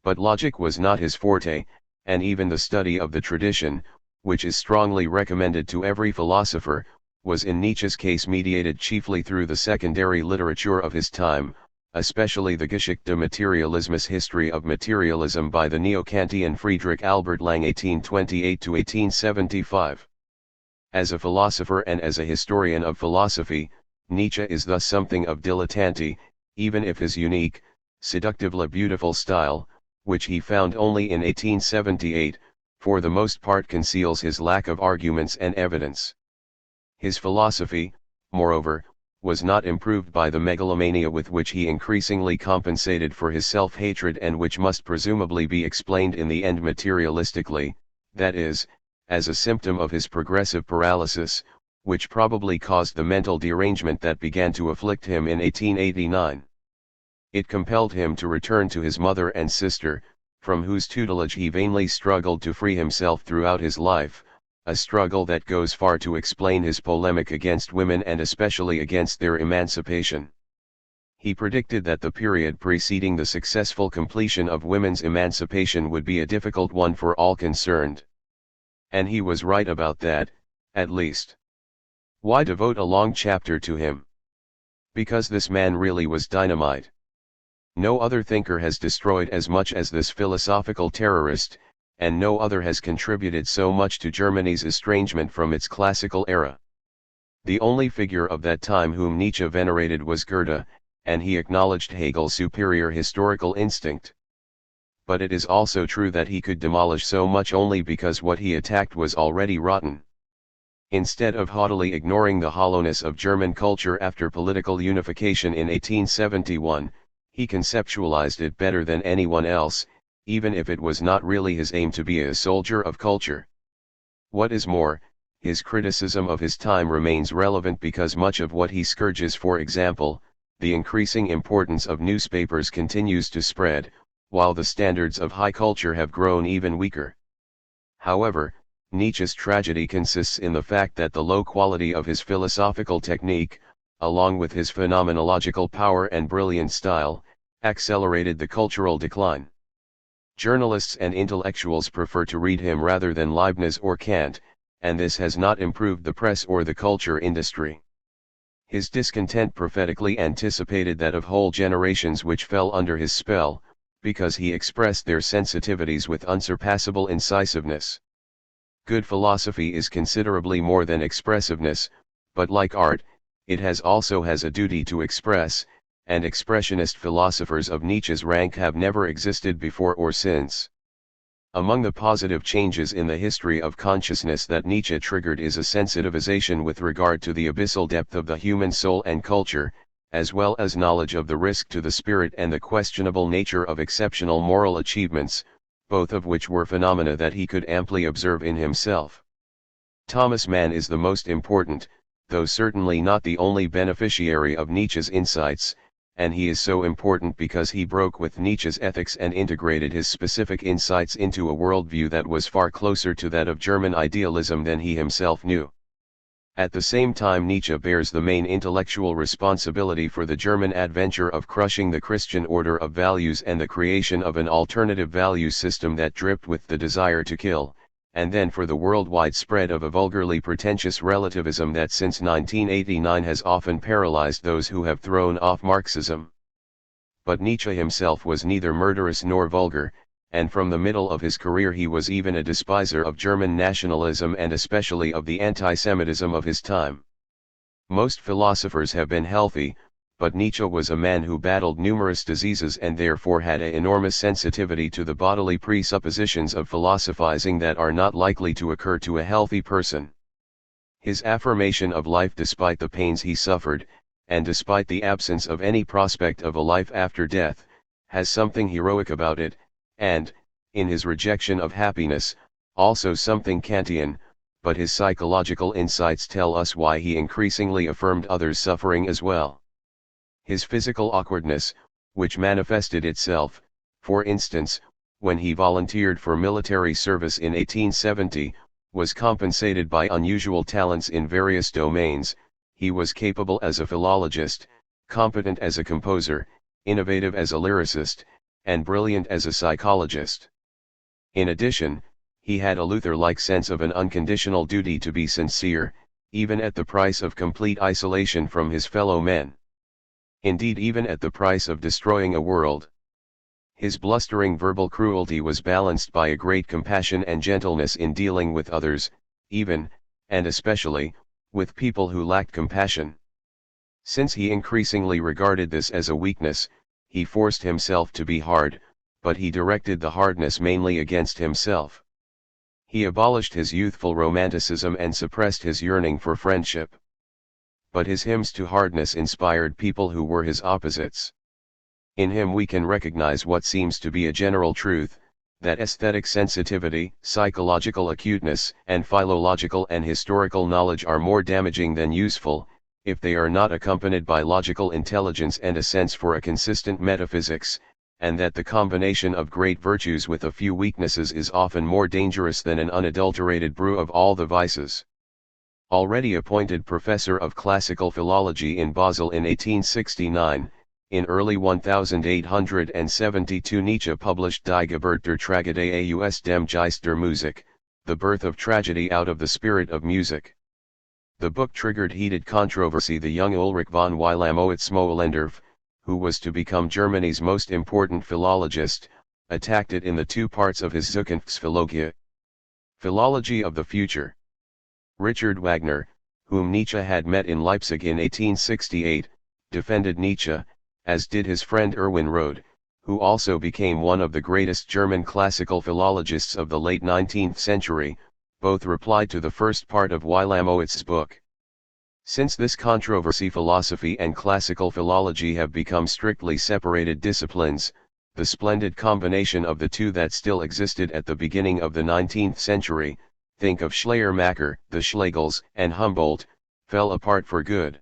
But logic was not his forte, and even the study of the tradition, which is strongly recommended to every philosopher, was in Nietzsche's case mediated chiefly through the secondary literature of his time, especially the Geschichte Materialismus History of Materialism by the Neo-Kantian Friedrich Albert Lang 1828–1875. As a philosopher and as a historian of philosophy, Nietzsche is thus something of dilettante, even if his unique, seductively beautiful style, which he found only in 1878, for the most part conceals his lack of arguments and evidence. His philosophy, moreover, was not improved by the megalomania with which he increasingly compensated for his self-hatred and which must presumably be explained in the end materialistically, that is, as a symptom of his progressive paralysis, which probably caused the mental derangement that began to afflict him in 1889. It compelled him to return to his mother and sister, from whose tutelage he vainly struggled to free himself throughout his life, a struggle that goes far to explain his polemic against women and especially against their emancipation. He predicted that the period preceding the successful completion of women's emancipation would be a difficult one for all concerned. And he was right about that, at least. Why devote a long chapter to him? Because this man really was dynamite. No other thinker has destroyed as much as this philosophical terrorist, and no other has contributed so much to Germany's estrangement from its classical era. The only figure of that time whom Nietzsche venerated was Goethe, and he acknowledged Hegel's superior historical instinct. But it is also true that he could demolish so much only because what he attacked was already rotten. Instead of haughtily ignoring the hollowness of German culture after political unification in 1871, he conceptualized it better than anyone else, even if it was not really his aim to be a soldier of culture. What is more, his criticism of his time remains relevant because much of what he scourges, for example, the increasing importance of newspapers, continues to spread, while the standards of high culture have grown even weaker. However, Nietzsche's tragedy consists in the fact that the low quality of his philosophical technique, along with his phenomenological power and brilliant style, accelerated the cultural decline. Journalists and intellectuals prefer to read him rather than Leibniz or Kant, and this has not improved the press or the culture industry. His discontent prophetically anticipated that of whole generations which fell under his spell, because he expressed their sensitivities with unsurpassable incisiveness. Good philosophy is considerably more than expressiveness, but like art, it also has a duty to express, and expressionist philosophers of Nietzsche's rank have never existed before or since. Among the positive changes in the history of consciousness that Nietzsche triggered is a sensitivization with regard to the abyssal depth of the human soul and culture, as well as knowledge of the risk to the spirit and the questionable nature of exceptional moral achievements, both of which were phenomena that he could amply observe in himself. Thomas Mann is the most important, though certainly not the only beneficiary of Nietzsche's insights, and he is so important because he broke with Nietzsche's ethics and integrated his specific insights into a worldview that was far closer to that of German idealism than he himself knew. At the same time, Nietzsche bears the main intellectual responsibility for the German adventure of crushing the Christian order of values and the creation of an alternative value system that dripped with the desire to kill, and then for the worldwide spread of a vulgarly pretentious relativism that since 1989 has often paralyzed those who have thrown off Marxism. But Nietzsche himself was neither murderous nor vulgar, and from the middle of his career he was even a despiser of German nationalism and especially of the anti-Semitism of his time. Most philosophers have been healthy, but Nietzsche was a man who battled numerous diseases and therefore had an enormous sensitivity to the bodily presuppositions of philosophizing that are not likely to occur to a healthy person. His affirmation of life despite the pains he suffered, and despite the absence of any prospect of a life after death, has something heroic about it, and, in his rejection of happiness, also something Kantian, but his psychological insights tell us why he increasingly affirmed others' suffering as well. His physical awkwardness, which manifested itself, for instance, when he volunteered for military service in 1870, was compensated by unusual talents in various domains. He was capable as a philologist, competent as a composer, innovative as a lyricist, and brilliant as a psychologist. In addition, he had a Luther-like sense of an unconditional duty to be sincere, even at the price of complete isolation from his fellow men. Indeed, even at the price of destroying a world. His blustering verbal cruelty was balanced by a great compassion and gentleness in dealing with others, even, and especially, with people who lacked compassion. Since he increasingly regarded this as a weakness, he forced himself to be hard, but he directed the hardness mainly against himself. He abolished his youthful romanticism and suppressed his yearning for friendship. But his hymns to hardness inspired people who were his opposites. In him we can recognize what seems to be a general truth, that aesthetic sensitivity, psychological acuteness, and philological and historical knowledge are more damaging than useful, if they are not accompanied by logical intelligence and a sense for a consistent metaphysics, and that the combination of great virtues with a few weaknesses is often more dangerous than an unadulterated brew of all the vices. Already appointed professor of classical philology in Basel in 1869, in early 1872 Nietzsche published Die Geburt der Tragödie aus dem Geist der Musik, The Birth of Tragedy Out of the Spirit of Music. The book triggered heated controversy. The young Ulrich von Wilhelm-Moitz-Moellendorff, who was to become Germany's most important philologist, attacked it in the two parts of his Zukunftsphilologie. Philology of the Future. Richard Wagner, whom Nietzsche had met in Leipzig in 1868, defended Nietzsche, as did his friend Erwin Rohde, who also became one of the greatest German classical philologists of the late 19th century. Both replied to the first part of Wilhelm-Moitz's book. Since this controversy, philosophy and classical philology have become strictly separated disciplines. The splendid combination of the two that still existed at the beginning of the 19th century, think of Schleiermacher, the Schlegels, and Humboldt, fell apart for good.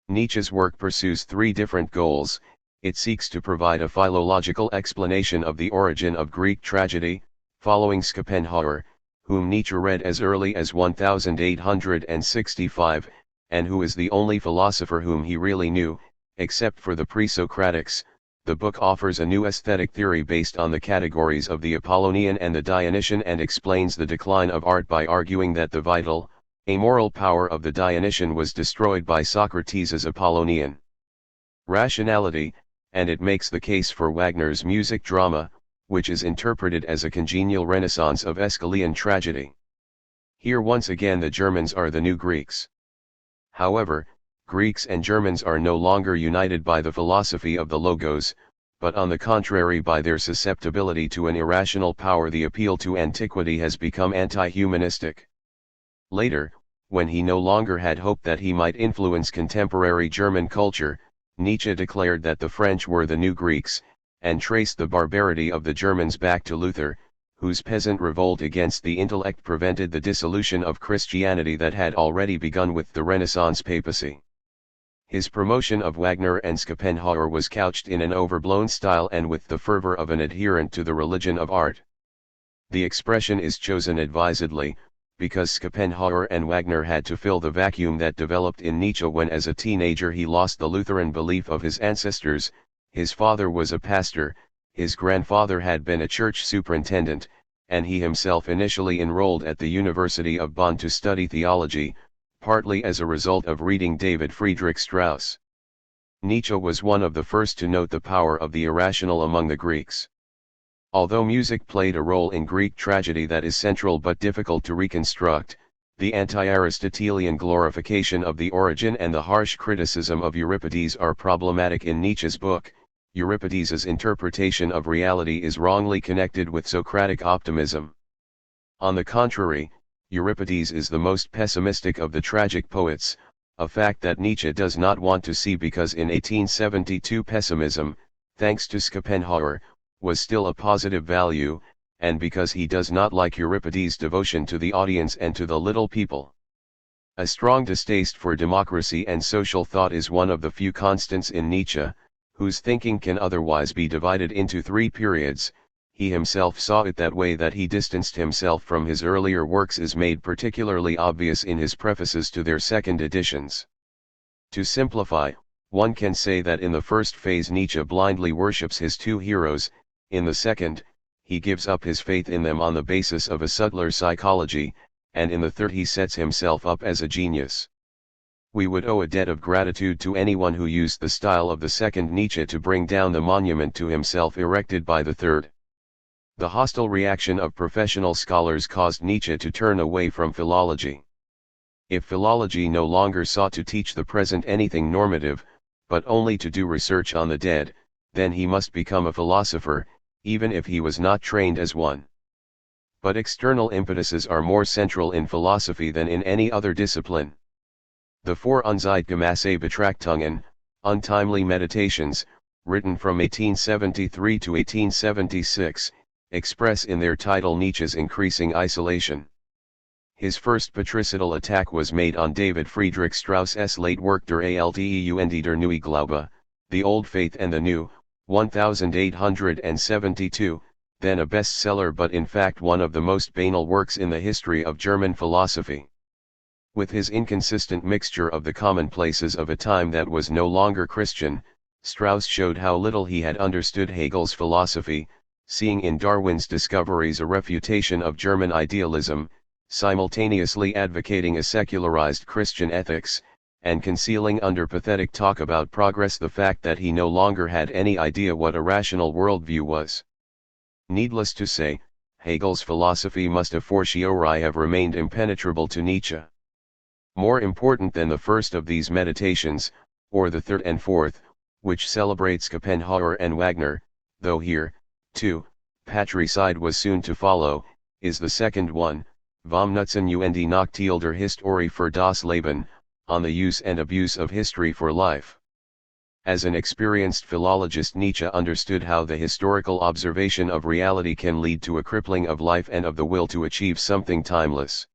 Nietzsche's work pursues three different goals. It seeks to provide a philological explanation of the origin of Greek tragedy, following Schopenhauer, whom Nietzsche read as early as 1865, and who is the only philosopher whom he really knew, except for the pre-Socratics. The book offers a new aesthetic theory based on the categories of the Apollonian and the Dionysian, and explains the decline of art by arguing that the vital, amoral power of the Dionysian was destroyed by Socrates' Apollonian rationality, and it makes the case for Wagner's music drama, which is interpreted as a congenial renaissance of Aeschylean tragedy. Here once again the Germans are the new Greeks. However, Greeks and Germans are no longer united by the philosophy of the Logos, but on the contrary by their susceptibility to an irrational power. The appeal to antiquity has become anti-humanistic. Later, when he no longer had hope that he might influence contemporary German culture, Nietzsche declared that the French were the new Greeks, and traced the barbarity of the Germans back to Luther, whose peasant revolt against the intellect prevented the dissolution of Christianity that had already begun with the Renaissance papacy. His promotion of Wagner and Schopenhauer was couched in an overblown style and with the fervor of an adherent to the religion of art. The expression is chosen advisedly, because Schopenhauer and Wagner had to fill the vacuum that developed in Nietzsche when as a teenager he lost the Lutheran belief of his ancestors. His father was a pastor, his grandfather had been a church superintendent, and he himself initially enrolled at the University of Bonn to study theology, partly as a result of reading David Friedrich Strauss. Nietzsche was one of the first to note the power of the irrational among the Greeks. Although music played a role in Greek tragedy that is central but difficult to reconstruct, the anti-Aristotelian glorification of the origin and the harsh criticism of Euripides are problematic in Nietzsche's book. Euripides's interpretation of reality is wrongly connected with Socratic optimism. On the contrary, Euripides is the most pessimistic of the tragic poets, a fact that Nietzsche does not want to see because in 1872 pessimism, thanks to Schopenhauer, was still a positive value, and because he does not like Euripides' devotion to the audience and to the little people. A strong distaste for democracy and social thought is one of the few constants in Nietzsche, whose thinking can otherwise be divided into three periods. He himself saw it that way. That he distanced himself from his earlier works is made particularly obvious in his prefaces to their second editions. To simplify, one can say that in the first phase Nietzsche blindly worships his two heroes, in the second, he gives up his faith in them on the basis of a subtler psychology, and in the third he sets himself up as a genius. We would owe a debt of gratitude to anyone who used the style of the second Nietzsche to bring down the monument to himself erected by the third. The hostile reaction of professional scholars caused Nietzsche to turn away from philology. If philology no longer sought to teach the present anything normative, but only to do research on the dead, then he must become a philosopher, even if he was not trained as one. But external impetuses are more central in philosophy than in any other discipline. The four Unzeitgemaße Betrachtungen, untimely meditations, written from 1873 to 1876, express in their title Nietzsche's increasing isolation. His first patricidal attack was made on David Friedrich Strauss's late work Der Alte und der Neue Glaube, The Old Faith and the New, 1872, then a bestseller but in fact one of the most banal works in the history of German philosophy. With his inconsistent mixture of the commonplaces of a time that was no longer Christian, Strauss showed how little he had understood Hegel's philosophy, seeing in Darwin's discoveries a refutation of German idealism, simultaneously advocating a secularized Christian ethics, and concealing under pathetic talk about progress the fact that he no longer had any idea what a rational worldview was. Needless to say, Hegel's philosophy must a fortiori have remained impenetrable to Nietzsche. More important than the first of these meditations, or the third and fourth, which celebrate Schopenhauer and Wagner, though here, too, patricide was soon to follow, is the second one, Vom Nutzen und Nachteil der Historie für das Leben, on the use and abuse of history for life. As an experienced philologist, Nietzsche understood how the historical observation of reality can lead to a crippling of life and of the will to achieve something timeless.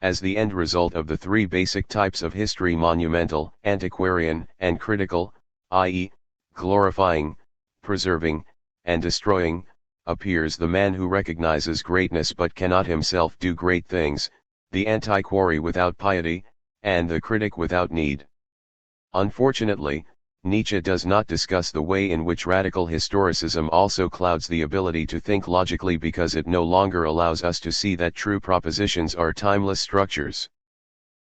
As the end result of the three basic types of history, monumental, antiquarian, and critical, i.e., glorifying, preserving, and destroying, appears the man who recognizes greatness but cannot himself do great things, the antiquary without piety, and the critic without need. Unfortunately, Nietzsche does not discuss the way in which radical historicism also clouds the ability to think logically, because it no longer allows us to see that true propositions are timeless structures.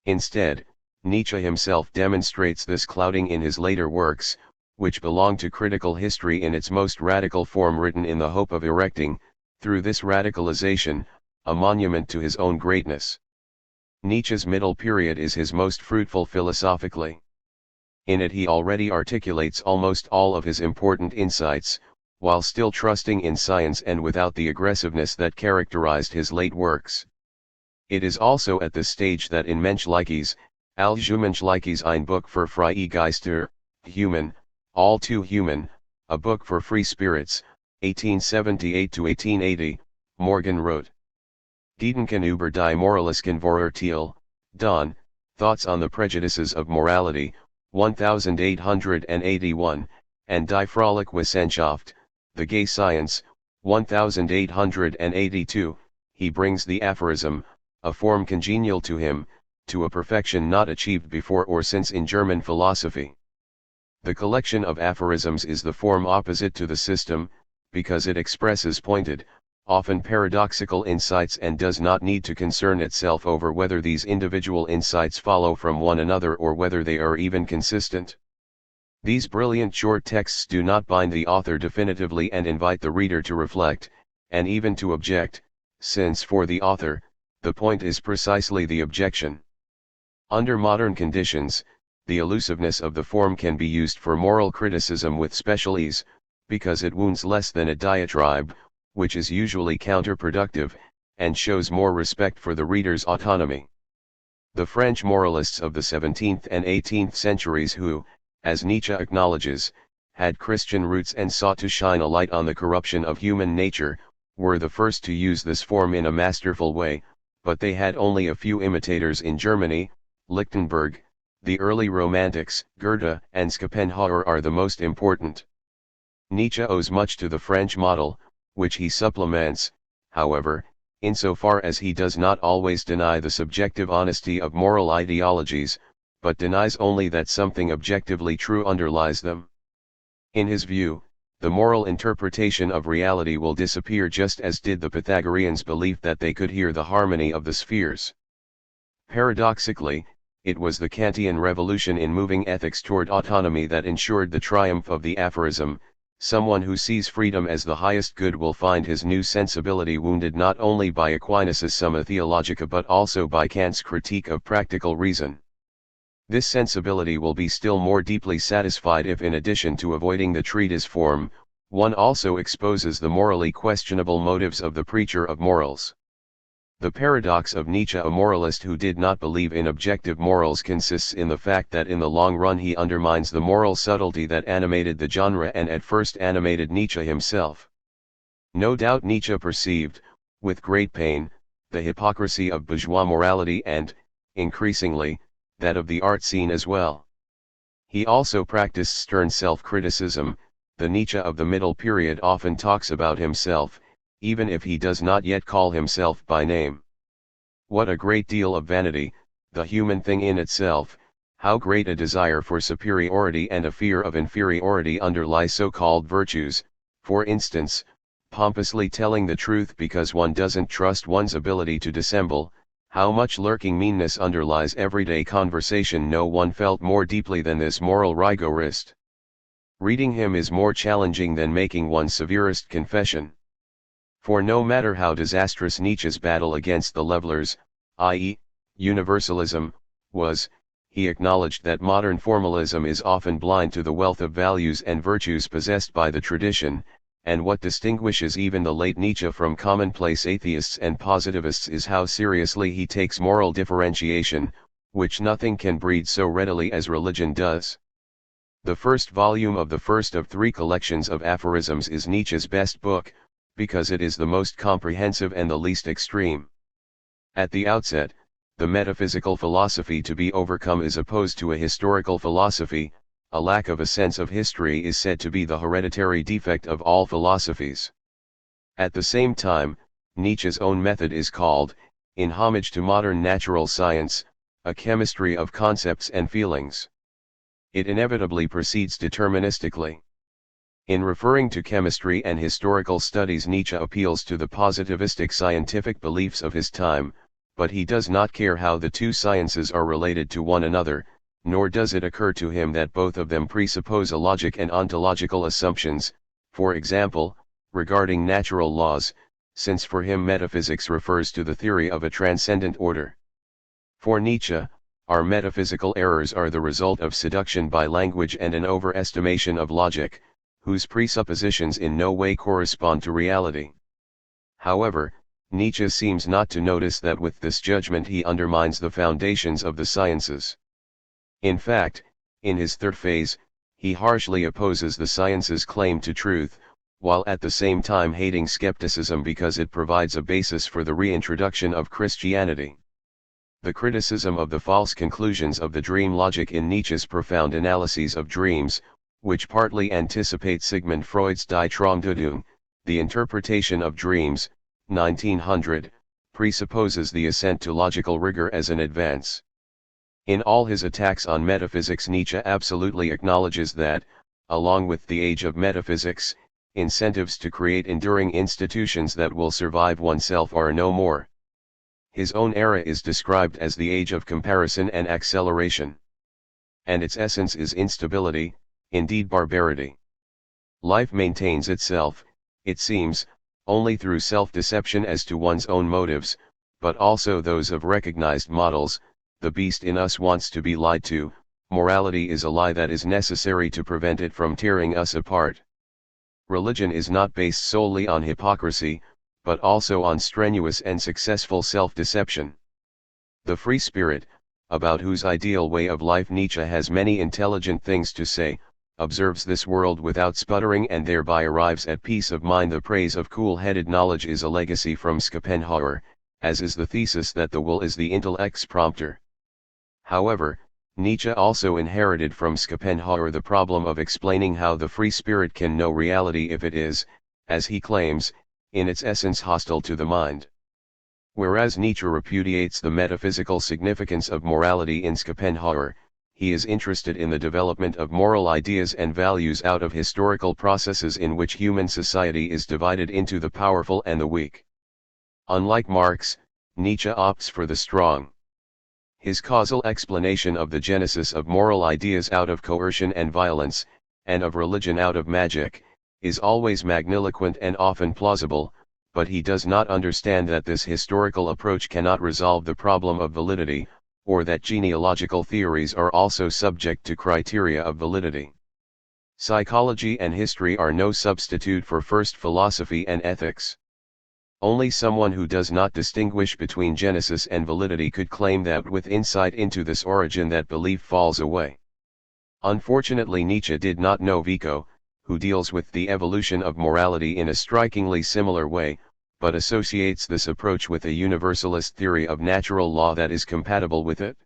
Instead, Nietzsche himself demonstrates this clouding in his later works, which belong to critical history in its most radical form, written in the hope of erecting, through this radicalization, a monument to his own greatness. Nietzsche's middle period is his most fruitful philosophically. In it he already articulates almost all of his important insights, while still trusting in science and without the aggressiveness that characterized his late works. It is also at this stage that in Menschliches, Allgemeines ein Buch für freie Geister, Human, All Too Human, a book for free spirits, 1878-1880, Morgan wrote. Gedanken über die moralischen Vorurteile, Don, Thoughts on the Prejudices of Morality, 1881, and Die Fröhliche Wissenschaft, The Gay Science, 1882, he brings the aphorism, a form congenial to him, to a perfection not achieved before or since in German philosophy. The collection of aphorisms is the form opposite to the system, because it expresses pointed, often paradoxical insights and does not need to concern itself over whether these individual insights follow from one another or whether they are even consistent. These brilliant short texts do not bind the author definitively and invite the reader to reflect, and even to object, since for the author, the point is precisely the objection. Under modern conditions, the elusiveness of the form can be used for moral criticism with special ease, because it wounds less than a diatribe, which is usually counterproductive, and shows more respect for the reader's autonomy. The French moralists of the 17th and 18th centuries who, as Nietzsche acknowledges, had Christian roots and sought to shine a light on the corruption of human nature, were the first to use this form in a masterful way, but they had only a few imitators in Germany. Lichtenberg, the early Romantics, Goethe and Schopenhauer are the most important. Nietzsche owes much to the French model, which he supplements, however, insofar as he does not always deny the subjective honesty of moral ideologies, but denies only that something objectively true underlies them. In his view, the moral interpretation of reality will disappear just as did the Pythagoreans' belief that they could hear the harmony of the spheres. Paradoxically, it was the Kantian revolution in moving ethics toward autonomy that ensured the triumph of the aphorism, "Someone who sees freedom as the highest good will find his new sensibility wounded not only by Aquinas' Summa Theologica but also by Kant's critique of practical reason." This sensibility will be still more deeply satisfied if, in addition to avoiding the treatise form, one also exposes the morally questionable motives of the preacher of morals. The paradox of Nietzsche, a moralist who did not believe in objective morals, consists in the fact that in the long run he undermines the moral subtlety that animated the genre and at first animated Nietzsche himself. No doubt Nietzsche perceived, with great pain, the hypocrisy of bourgeois morality and, increasingly, that of the art scene as well. He also practiced stern self-criticism. The Nietzsche of the middle period often talks about himself, even if he does not yet call himself by name. What a great deal of vanity, the human thing in itself, how great a desire for superiority and a fear of inferiority underlie so-called virtues, for instance, pompously telling the truth because one doesn't trust one's ability to dissemble. How much lurking meanness underlies everyday conversation no one felt more deeply than this moral rigorist. Reading him is more challenging than making one's severest confession. For no matter how disastrous Nietzsche's battle against the levelers, i.e., universalism, was, he acknowledged that modern formalism is often blind to the wealth of values and virtues possessed by the tradition, and what distinguishes even the late Nietzsche from commonplace atheists and positivists is how seriously he takes moral differentiation, which nothing can breed so readily as religion does. The first volume of the first of 3 collections of aphorisms is Nietzsche's best book, because it is the most comprehensive and the least extreme. At the outset, the metaphysical philosophy to be overcome is opposed to a historical philosophy. A lack of a sense of history is said to be the hereditary defect of all philosophies. At the same time, Nietzsche's own method is called, in homage to modern natural science, a chemistry of concepts and feelings. It inevitably proceeds deterministically. In referring to chemistry and historical studies, Nietzsche appeals to the positivistic scientific beliefs of his time, but he does not care how the two sciences are related to one another, nor does it occur to him that both of them presuppose a logic and ontological assumptions, for example, regarding natural laws, since for him metaphysics refers to the theory of a transcendent order. For Nietzsche, our metaphysical errors are the result of seduction by language and an overestimation of logic, whose presuppositions in no way correspond to reality. However, Nietzsche seems not to notice that with this judgment he undermines the foundations of the sciences. In fact, in his third phase, he harshly opposes the sciences' claim to truth, while at the same time hating skepticism because it provides a basis for the reintroduction of Christianity. The criticism of the false conclusions of the dream logic in Nietzsche's profound analyses of dreams, which partly anticipate Sigmund Freud's Die Traumdeutung, the interpretation of dreams, 1900, presupposes the ascent to logical rigor as an advance. In all his attacks on metaphysics, Nietzsche absolutely acknowledges that, along with the age of metaphysics, incentives to create enduring institutions that will survive oneself are no more. His own era is described as the age of comparison and acceleration. And its essence is instability, indeed barbarity. Life maintains itself, it seems, only through self-deception as to one's own motives, but also those of recognized models. The beast in us wants to be lied to. Morality is a lie that is necessary to prevent it from tearing us apart. Religion is not based solely on hypocrisy, but also on strenuous and successful self-deception. The free spirit, about whose ideal way of life Nietzsche has many intelligent things to say, observes this world without sputtering and thereby arrives at peace of mind. The praise of cool-headed knowledge is a legacy from Schopenhauer, as is the thesis that the will is the intellect's prompter. However, Nietzsche also inherited from Schopenhauer the problem of explaining how the free spirit can know reality if it is, as he claims, in its essence hostile to the mind. Whereas Nietzsche repudiates the metaphysical significance of morality in Schopenhauer, he is interested in the development of moral ideas and values out of historical processes in which human society is divided into the powerful and the weak. Unlike Marx, Nietzsche opts for the strong. His causal explanation of the genesis of moral ideas out of coercion and violence, and of religion out of magic, is always magniloquent and often plausible, but he does not understand that this historical approach cannot resolve the problem of validity, or that genealogical theories are also subject to criteria of validity. Psychology and history are no substitute for first philosophy and ethics. Only someone who does not distinguish between genesis and validity could claim that with insight into this origin that belief falls away. Unfortunately, Nietzsche did not know Vico, who deals with the evolution of morality in a strikingly similar way, but associates this approach with a universalist theory of natural law that is compatible with it.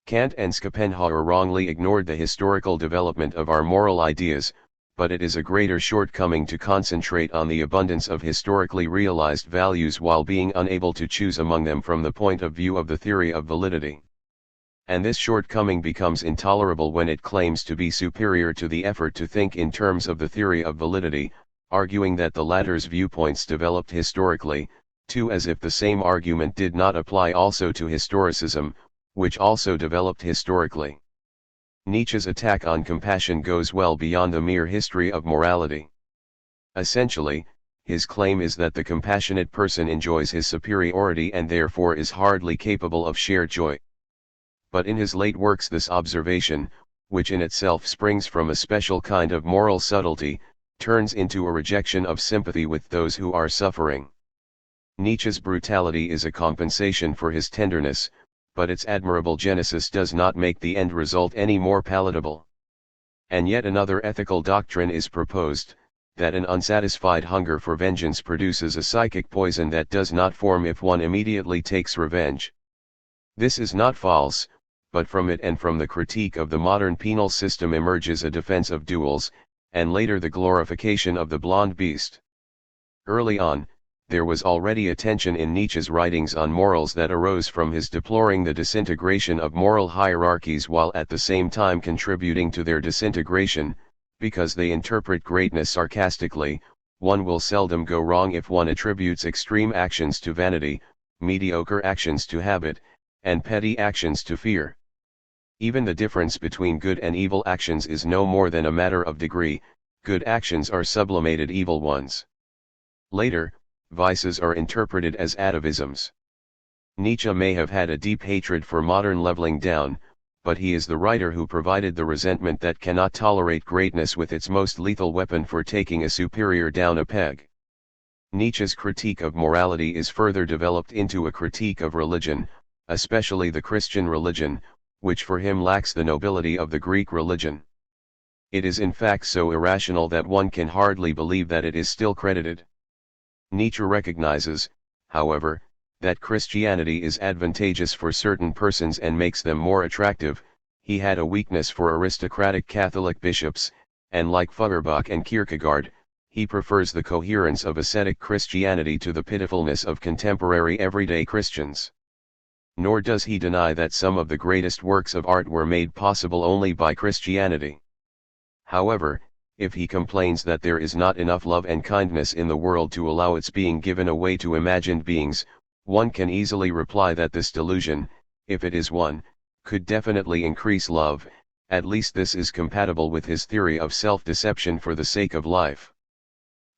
Kant and Schopenhauer wrongly ignored the historical development of our moral ideas, but it is a greater shortcoming to concentrate on the abundance of historically realized values while being unable to choose among them from the point of view of the theory of validity. And this shortcoming becomes intolerable when it claims to be superior to the effort to think in terms of the theory of validity, arguing that the latter's viewpoints developed historically, too, as if the same argument did not apply also to historicism, which also developed historically. Nietzsche's attack on compassion goes well beyond the mere history of morality. Essentially, his claim is that the compassionate person enjoys his superiority and therefore is hardly capable of shared joy. But in his late works this observation, which in itself springs from a special kind of moral subtlety, turns into a rejection of sympathy with those who are suffering. Nietzsche's brutality is a compensation for his tenderness, but its admirable genesis does not make the end result any more palatable. And yet another ethical doctrine is proposed, that an unsatisfied hunger for vengeance produces a psychic poison that does not form if one immediately takes revenge. This is not false, but from it and from the critique of the modern penal system emerges a defense of duels, and later the glorification of the blonde beast. Early on, there was already a tension in Nietzsche's writings on morals that arose from his deploring the disintegration of moral hierarchies while at the same time contributing to their disintegration, because they interpret greatness sarcastically. One will seldom go wrong if one attributes extreme actions to vanity, mediocre actions to habit, and petty actions to fear. Even the difference between good and evil actions is no more than a matter of degree. Good actions are sublimated evil ones. Later, vices are interpreted as atavisms. Nietzsche may have had a deep hatred for modern leveling down, but he is the writer who provided the resentment that cannot tolerate greatness with its most lethal weapon for taking a superior down a peg. Nietzsche's critique of morality is further developed into a critique of religion, especially the Christian religion, which for him lacks the nobility of the Greek religion. It is in fact so irrational that one can hardly believe that it is still credited. Nietzsche recognizes, however, that Christianity is advantageous for certain persons and makes them more attractive. He had a weakness for aristocratic Catholic bishops, and like Feuerbach and Kierkegaard, he prefers the coherence of ascetic Christianity to the pitifulness of contemporary everyday Christians. Nor does he deny that some of the greatest works of art were made possible only by Christianity. However, if he complains that there is not enough love and kindness in the world to allow its being given away to imagined beings, one can easily reply that this delusion, if it is one, could definitely increase love. At least this is compatible with his theory of self-deception for the sake of life.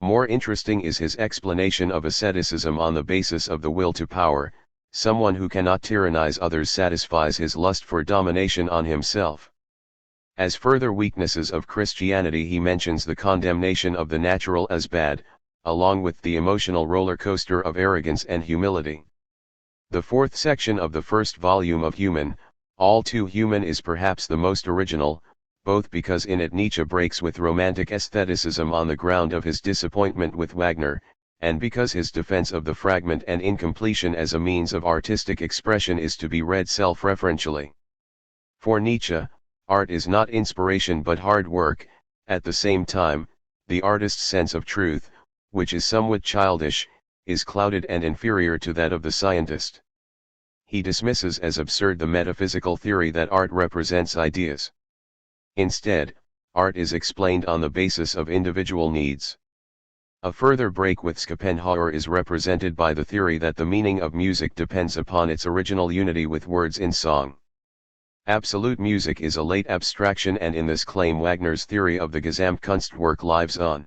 More interesting is his explanation of asceticism on the basis of the will to power. Someone who cannot tyrannize others satisfies his lust for domination on himself. As further weaknesses of Christianity, he mentions the condemnation of the natural as bad, along with the emotional roller coaster of arrogance and humility. The fourth section of the first volume of Human, All Too Human is perhaps the most original, both because in it Nietzsche breaks with romantic aestheticism on the ground of his disappointment with Wagner, and because his defense of the fragment and incompletion as a means of artistic expression is to be read self-referentially. For Nietzsche, art is not inspiration but hard work. At the same time, the artist's sense of truth, which is somewhat childish, is clouded and inferior to that of the scientist. He dismisses as absurd the metaphysical theory that art represents ideas. Instead, art is explained on the basis of individual needs. A further break with Schopenhauer is represented by the theory that the meaning of music depends upon its original unity with words in song. Absolute music is a late abstraction, and in this claim Wagner's theory of the Gesamtkunstwerk lives on.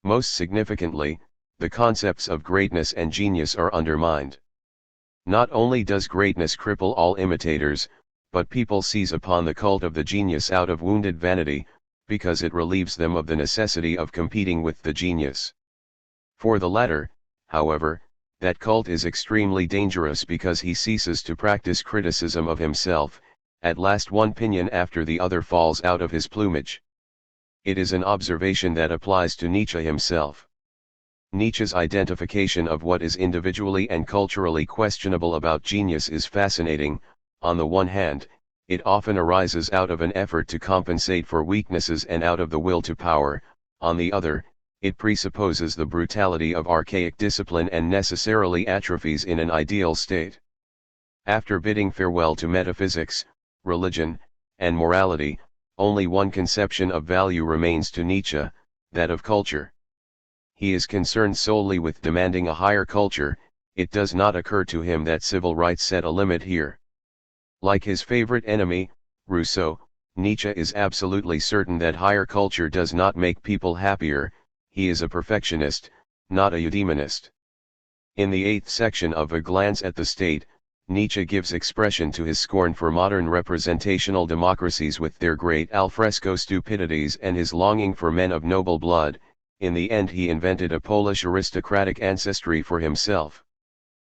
Most significantly, the concepts of greatness and genius are undermined. Not only does greatness cripple all imitators, but people seize upon the cult of the genius out of wounded vanity, because it relieves them of the necessity of competing with the genius. For the latter, however, that cult is extremely dangerous because he ceases to practice criticism of himself. At last one pinion after the other falls out of his plumage. It is an observation that applies to Nietzsche himself. Nietzsche's identification of what is individually and culturally questionable about genius is fascinating. On the one hand, it often arises out of an effort to compensate for weaknesses and out of the will to power. On the other, it presupposes the brutality of archaic discipline and necessarily atrophies in an ideal state. After bidding farewell to metaphysics, religion, and morality, only one conception of value remains to Nietzsche, that of culture. He is concerned solely with demanding a higher culture. It does not occur to him that civil rights set a limit here. Like his favorite enemy, Rousseau, Nietzsche is absolutely certain that higher culture does not make people happier. He is a perfectionist, not a eudaemonist. In the 8th section of A Glance at the State, Nietzsche gives expression to his scorn for modern representational democracies with their great alfresco stupidities and his longing for men of noble blood. In the end he invented a Polish aristocratic ancestry for himself.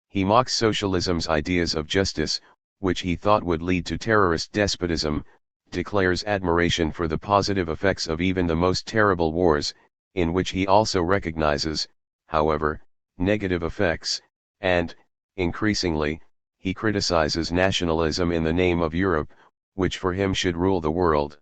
He mocks socialism's ideas of justice, which he thought would lead to terrorist despotism, declares admiration for the positive effects of even the most terrible wars, in which he also recognizes, however, negative effects, and, increasingly, he criticizes nationalism in the name of Europe, which for him should rule the world.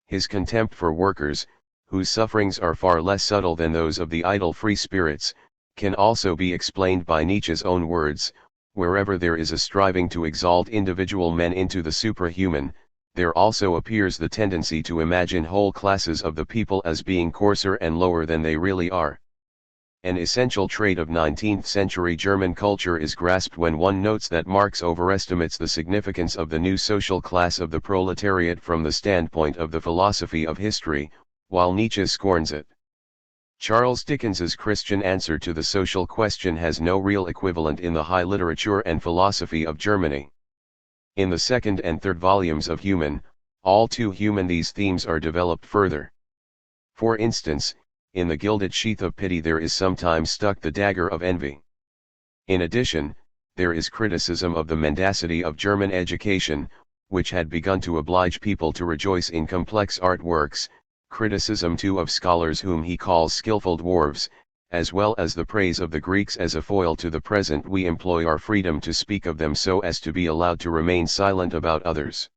His contempt for workers, whose sufferings are far less subtle than those of the idle free spirits, can also be explained by Nietzsche's own words: wherever there is a striving to exalt individual men into the suprahuman, there also appears the tendency to imagine whole classes of the people as being coarser and lower than they really are. An essential trait of 19th-century German culture is grasped when one notes that Marx overestimates the significance of the new social class of the proletariat from the standpoint of the philosophy of history, while Nietzsche scorns it. Charles Dickens's Christian answer to the social question has no real equivalent in the high literature and philosophy of Germany. In the second and third volumes of Human, All Too Human, these themes are developed further. For instance, in the gilded sheath of pity there is sometimes stuck the dagger of envy. In addition, there is criticism of the mendacity of German education, which had begun to oblige people to rejoice in complex artworks, criticism too of scholars whom he calls skillful dwarves, as well as the praise of the Greeks as a foil to the present. We employ our freedom to speak of them so as to be allowed to remain silent about others.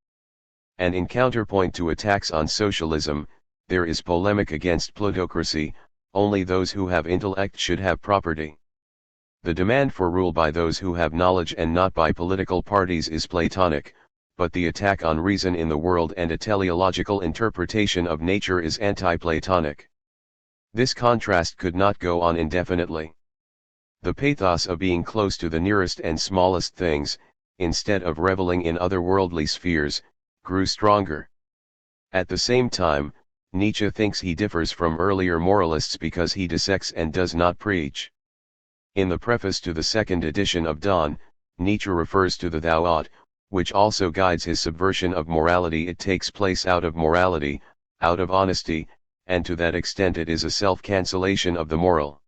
And in counterpoint to attacks on socialism, there is polemic against plutocracy: only those who have intellect should have property. The demand for rule by those who have knowledge and not by political parties is Platonic, but the attack on reason in the world and a teleological interpretation of nature is anti-Platonic. This contrast could not go on indefinitely. The pathos of being close to the nearest and smallest things, instead of reveling in otherworldly spheres, grew stronger. At the same time, Nietzsche thinks he differs from earlier moralists because he dissects and does not preach. In the preface to the second edition of Dawn, Nietzsche refers to the thou art, which also guides his subversion of morality. It takes place out of morality, out of honesty, and to that extent it is a self-cancellation of the moral.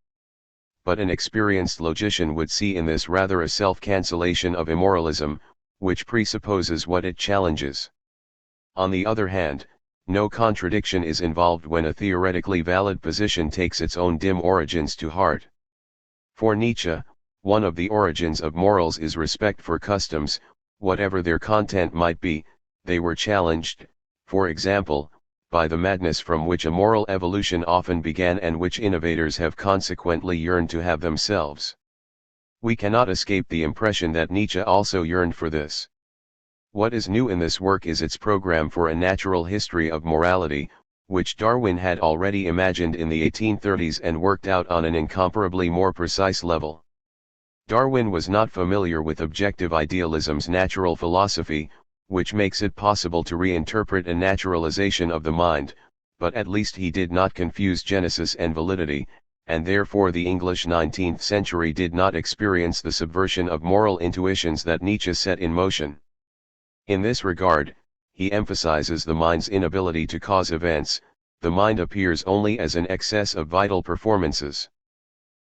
But an experienced logician would see in this rather a self-cancellation of immoralism, which presupposes what it challenges. On the other hand, No contradiction is involved when a theoretically valid position takes its own dim origins to heart. For Nietzsche, one of the origins of morals is respect for customs, whatever their content might be. They were challenged, for example, by the madness from which a moral evolution often began and which innovators have consequently yearned to have themselves. We cannot escape the impression that Nietzsche also yearned for this. What is new in this work is its program for a natural history of morality, which Darwin had already imagined in the 1830s and worked out on an incomparably more precise level. Darwin was not familiar with objective idealism's natural philosophy, which makes it possible to reinterpret a naturalization of the mind, but at least he did not confuse genesis and validity, and therefore the English 19th century did not experience the subversion of moral intuitions that Nietzsche set in motion. In this regard, he emphasizes the mind's inability to cause events. The mind appears only as an excess of vital performances.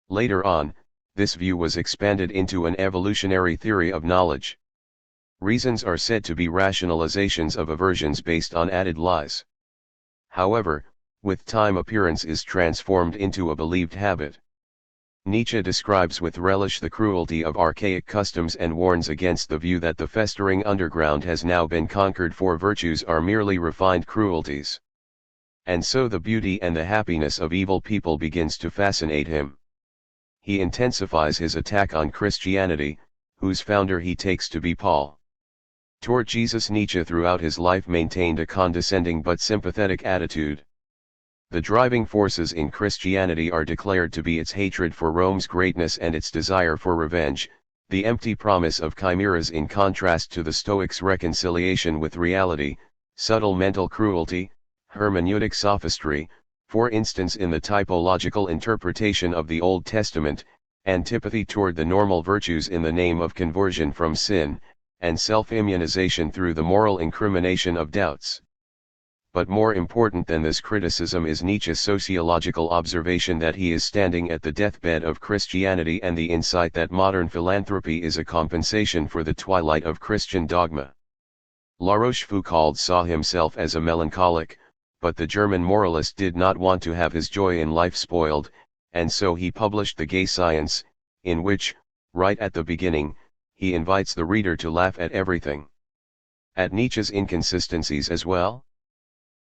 Later on, this view was expanded into an evolutionary theory of knowledge. Reasons are said to be rationalizations of aversions based on added lies. However, with time appearance is transformed into a believed habit. Nietzsche describes with relish the cruelty of archaic customs and warns against the view that the festering underground has now been conquered, for virtues are merely refined cruelties. And so the beauty and the happiness of evil people begins to fascinate him. He intensifies his attack on Christianity, whose founder he takes to be Paul. Toward Jesus, Nietzsche throughout his life maintained a condescending but sympathetic attitude. The driving forces in Christianity are declared to be its hatred for Rome's greatness and its desire for revenge, the empty promise of chimeras in contrast to the Stoics' reconciliation with reality, subtle mental cruelty, hermeneutic sophistry, for instance in the typological interpretation of the Old Testament, antipathy toward the normal virtues in the name of conversion from sin, and self-immunization through the moral incrimination of doubts. But more important than this criticism is Nietzsche's sociological observation that he is standing at the deathbed of Christianity and the insight that modern philanthropy is a compensation for the twilight of Christian dogma. La Rochefoucauld saw himself as a melancholic, but the German moralist did not want to have his joy in life spoiled, and so he published The Gay Science, in which, right at the beginning, he invites the reader to laugh at everything. At Nietzsche's inconsistencies as well?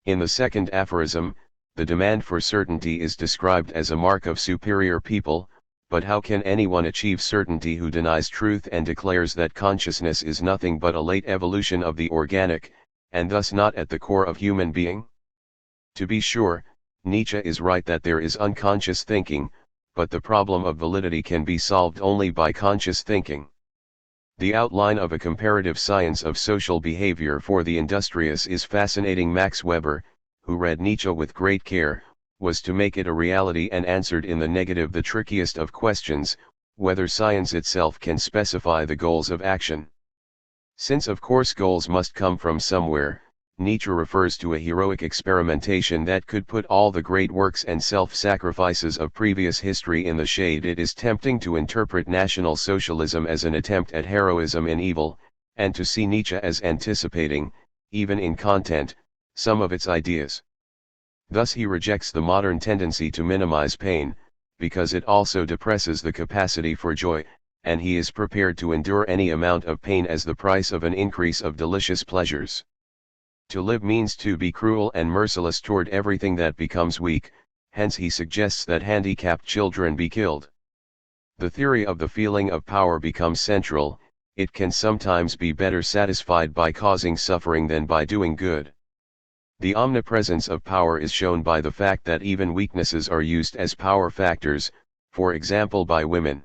In the second aphorism, the demand for certainty is described as a mark of superior people, but how can anyone achieve certainty who denies truth and declares that consciousness is nothing but a late evolution of the organic, and thus not at the core of human being? To be sure, Nietzsche is right that there is unconscious thinking, but the problem of validity can be solved only by conscious thinking. The outline of a comparative science of social behavior for the industrious is fascinating. Max Weber, who read Nietzsche with great care, was to make it a reality and answered in the negative the trickiest of questions, whether science itself can specify the goals of action. Since of course goals must come from somewhere, Nietzsche refers to a heroic experimentation that could put all the great works and self-sacrifices of previous history in the shade. It is tempting to interpret National Socialism as an attempt at heroism in evil, and to see Nietzsche as anticipating, even in content, some of its ideas. Thus he rejects the modern tendency to minimize pain, because it also depresses the capacity for joy, and he is prepared to endure any amount of pain as the price of an increase of delicious pleasures. To live means to be cruel and merciless toward everything that becomes weak, hence he suggests that handicapped children be killed. The theory of the feeling of power becomes central. It can sometimes be better satisfied by causing suffering than by doing good. The omnipresence of power is shown by the fact that even weaknesses are used as power factors, for example by women.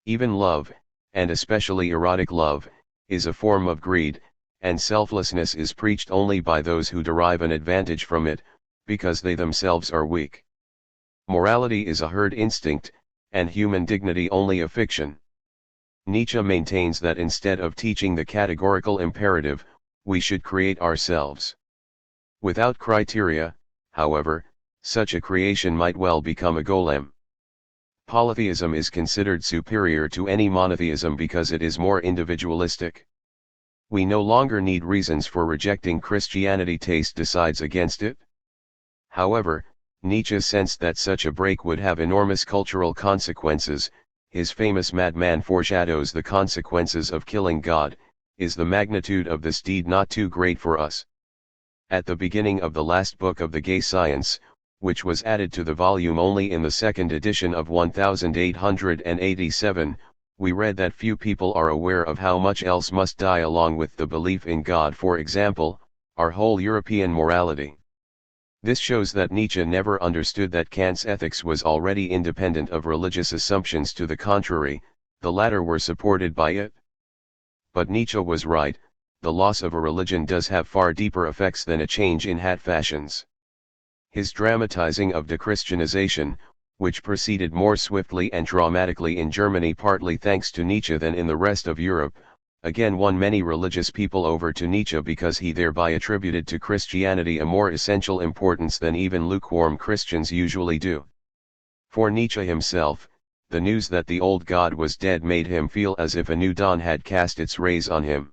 Even love, and especially erotic love, is a form of greed, and selflessness is preached only by those who derive an advantage from it, because they themselves are weak. Morality is a herd instinct, and human dignity only a fiction. Nietzsche maintains that instead of teaching the categorical imperative, we should create ourselves. Without criteria, however, such a creation might well become a golem. Polytheism is considered superior to any monotheism because it is more individualistic. We no longer need reasons for rejecting Christianity. Taste decides against it. However, Nietzsche sensed that such a break would have enormous cultural consequences. His famous madman foreshadows the consequences of killing God. Is the magnitude of this deed not too great for us? At the beginning of the last book of the Gay Science, which was added to the volume only in the second edition of 1887, we read that few people are aware of how much else must die along with the belief in God. For example, our whole European morality. This shows that Nietzsche never understood that Kant's ethics was already independent of religious assumptions. To the contrary, the latter were supported by it. But Nietzsche was right. The loss of a religion does have far deeper effects than a change in hat fashions. His dramatizing of dechristianization, which proceeded more swiftly and dramatically in Germany partly thanks to Nietzsche than in the rest of Europe, again won many religious people over to Nietzsche because he thereby attributed to Christianity a more essential importance than even lukewarm Christians usually do. For Nietzsche himself, the news that the old God was dead made him feel as if a new dawn had cast its rays on him.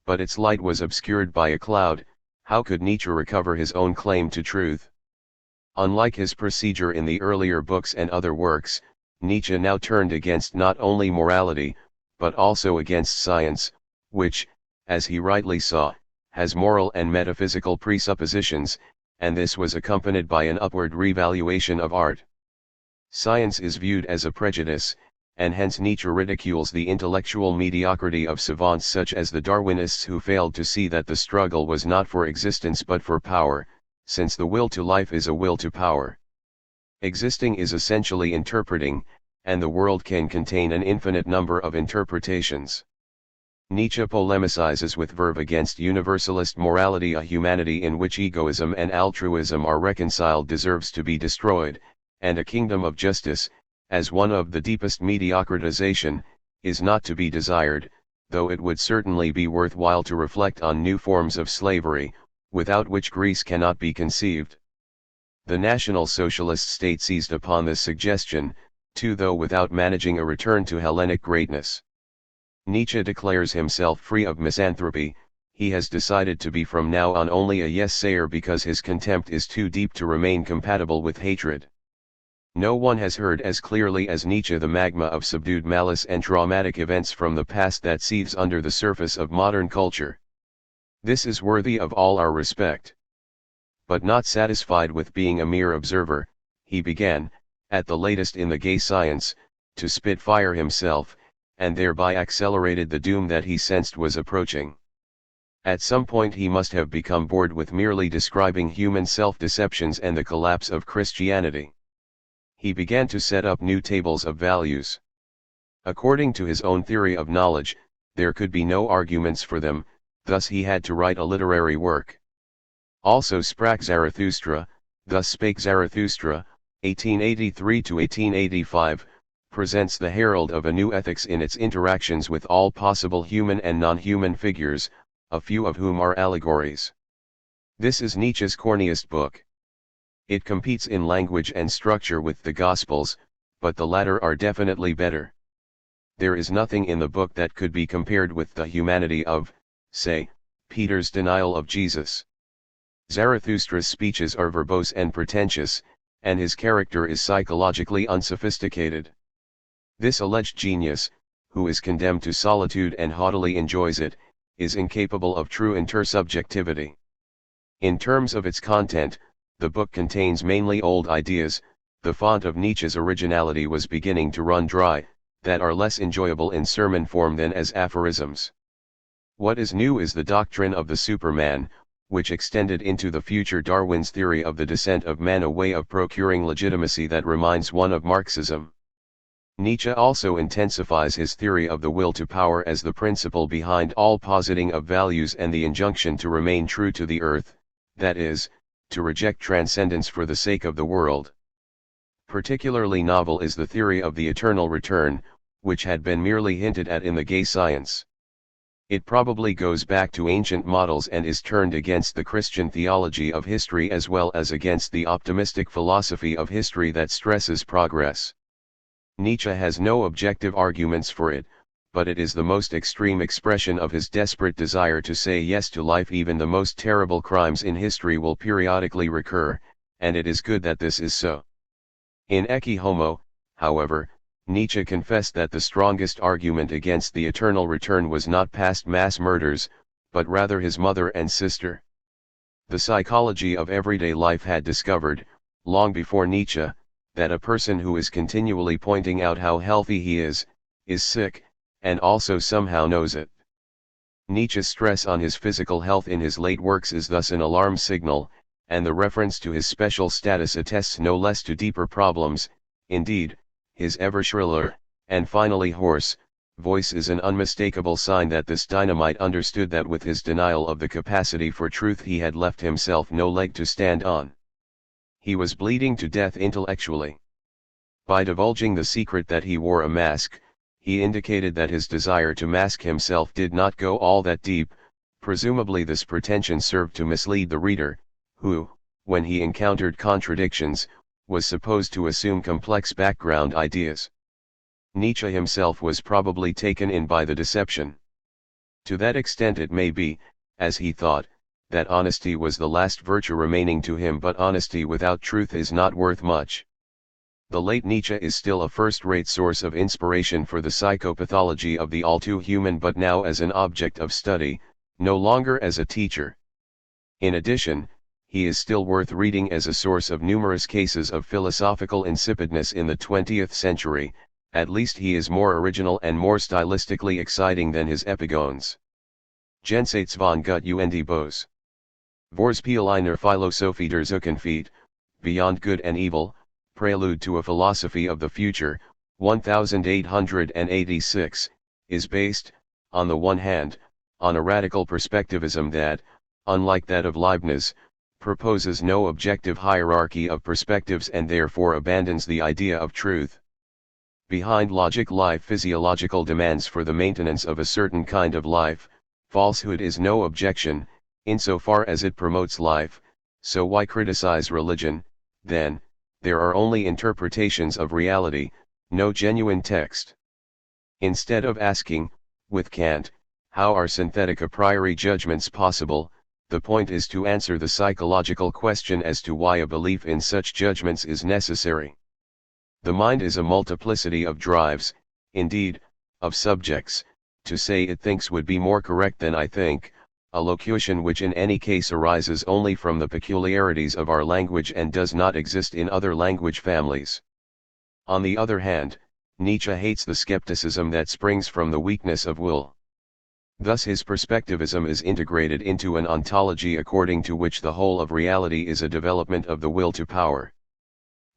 But its light was obscured by a cloud. How could Nietzsche recover his own claim to truth? Unlike his procedure in the earlier books and other works, Nietzsche now turned against not only morality, but also against science, which, as he rightly saw, has moral and metaphysical presuppositions, and this was accompanied by an upward revaluation of art. Science is viewed as a prejudice, and hence Nietzsche ridicules the intellectual mediocrity of savants such as the Darwinists who failed to see that the struggle was not for existence but for power, since the will to life is a will to power. Existing is essentially interpreting, and the world can contain an infinite number of interpretations. Nietzsche polemicizes with verve against universalist morality. A humanity in which egoism and altruism are reconciled deserves to be destroyed, and a kingdom of justice, as one of the deepest mediocritization, is not to be desired, though it would certainly be worthwhile to reflect on new forms of slavery, without which Greece cannot be conceived. The National Socialist state seized upon this suggestion, too, though without managing a return to Hellenic greatness. Nietzsche declares himself free of misanthropy. He has decided to be from now on only a yes-sayer because his contempt is too deep to remain compatible with hatred. No one has heard as clearly as Nietzsche the magma of subdued malice and dramatic events from the past that seethes under the surface of modern culture. This is worthy of all our respect. But not satisfied with being a mere observer, he began, at the latest in the Gay Science, to spit fire himself, and thereby accelerated the doom that he sensed was approaching. At some point he must have become bored with merely describing human self-deceptions and the collapse of Christianity. He began to set up new tables of values. According to his own theory of knowledge, there could be no arguments for them, thus he had to write a literary work. Also sprach Zarathustra, Thus Spake Zarathustra, 1883–1885, presents the herald of a new ethics in its interactions with all possible human and non-human figures, a few of whom are allegories. This is Nietzsche's corniest book. It competes in language and structure with the Gospels, but the latter are definitely better. There is nothing in the book that could be compared with the humanity of, say, Peter's denial of Jesus. Zarathustra's speeches are verbose and pretentious, and his character is psychologically unsophisticated. This alleged genius, who is condemned to solitude and haughtily enjoys it, is incapable of true intersubjectivity. In terms of its content, the book contains mainly old ideas. The font of Nietzsche's originality was beginning to run dry, that are less enjoyable in sermon form than as aphorisms. What is new is the doctrine of the Superman, which extended into the future Darwin's theory of the descent of man, a way of procuring legitimacy that reminds one of Marxism. Nietzsche also intensifies his theory of the will to power as the principle behind all positing of values and the injunction to remain true to the earth, that is, to reject transcendence for the sake of the world. Particularly novel is the theory of the eternal return, which had been merely hinted at in the Gay Science. It probably goes back to ancient models and is turned against the Christian theology of history as well as against the optimistic philosophy of history that stresses progress. Nietzsche has no objective arguments for it, but it is the most extreme expression of his desperate desire to say yes to life. Even the most terrible crimes in history will periodically recur, and it is good that this is so. In Ecce Homo, however, Nietzsche confessed that the strongest argument against the eternal return was not past mass murders, but rather his mother and sister. The psychology of everyday life had discovered, long before Nietzsche, that a person who is continually pointing out how healthy he is sick, and also somehow knows it. Nietzsche's stress on his physical health in his late works is thus an alarm signal, and the reference to his special status attests no less to deeper problems. Indeed, his ever shriller, and finally hoarse, voice is an unmistakable sign that this dynamite understood that with his denial of the capacity for truth he had left himself no leg to stand on. He was bleeding to death intellectually. By divulging the secret that he wore a mask, he indicated that his desire to mask himself did not go all that deep. Presumably this pretension served to mislead the reader, who, when he encountered contradictions, was supposed to assume complex background ideas. Nietzsche himself was probably taken in by the deception. To that extent it may be, as he thought, that honesty was the last virtue remaining to him, but honesty without truth is not worth much. The late Nietzsche is still a first-rate source of inspiration for the psychopathology of the all-too-human, but now as an object of study, no longer as a teacher. In addition, he is still worth reading as a source of numerous cases of philosophical insipidness in the 20th century. At least he is more original and more stylistically exciting than his epigones. Jenseits von Gut und Böse. Vorspiel einer Philosophie der Zukunft, Beyond Good and Evil, Prelude to a Philosophy of the Future, 1886, is based, on the one hand, on a radical perspectivism that, unlike that of Leibniz, proposes no objective hierarchy of perspectives and therefore abandons the idea of truth. Behind logic lie physiological demands for the maintenance of a certain kind of life. Falsehood is no objection, insofar as it promotes life, so why criticize religion, then? There are only interpretations of reality, no genuine text. Instead of asking, with Kant, how are synthetic a priori judgments possible, the point is to answer the psychological question as to why a belief in such judgments is necessary. The mind is a multiplicity of drives, indeed, of subjects. To say it thinks would be more correct than I think, a locution which in any case arises only from the peculiarities of our language and does not exist in other language families. On the other hand, Nietzsche hates the skepticism that springs from the weakness of will. Thus his perspectivism is integrated into an ontology according to which the whole of reality is a development of the will to power.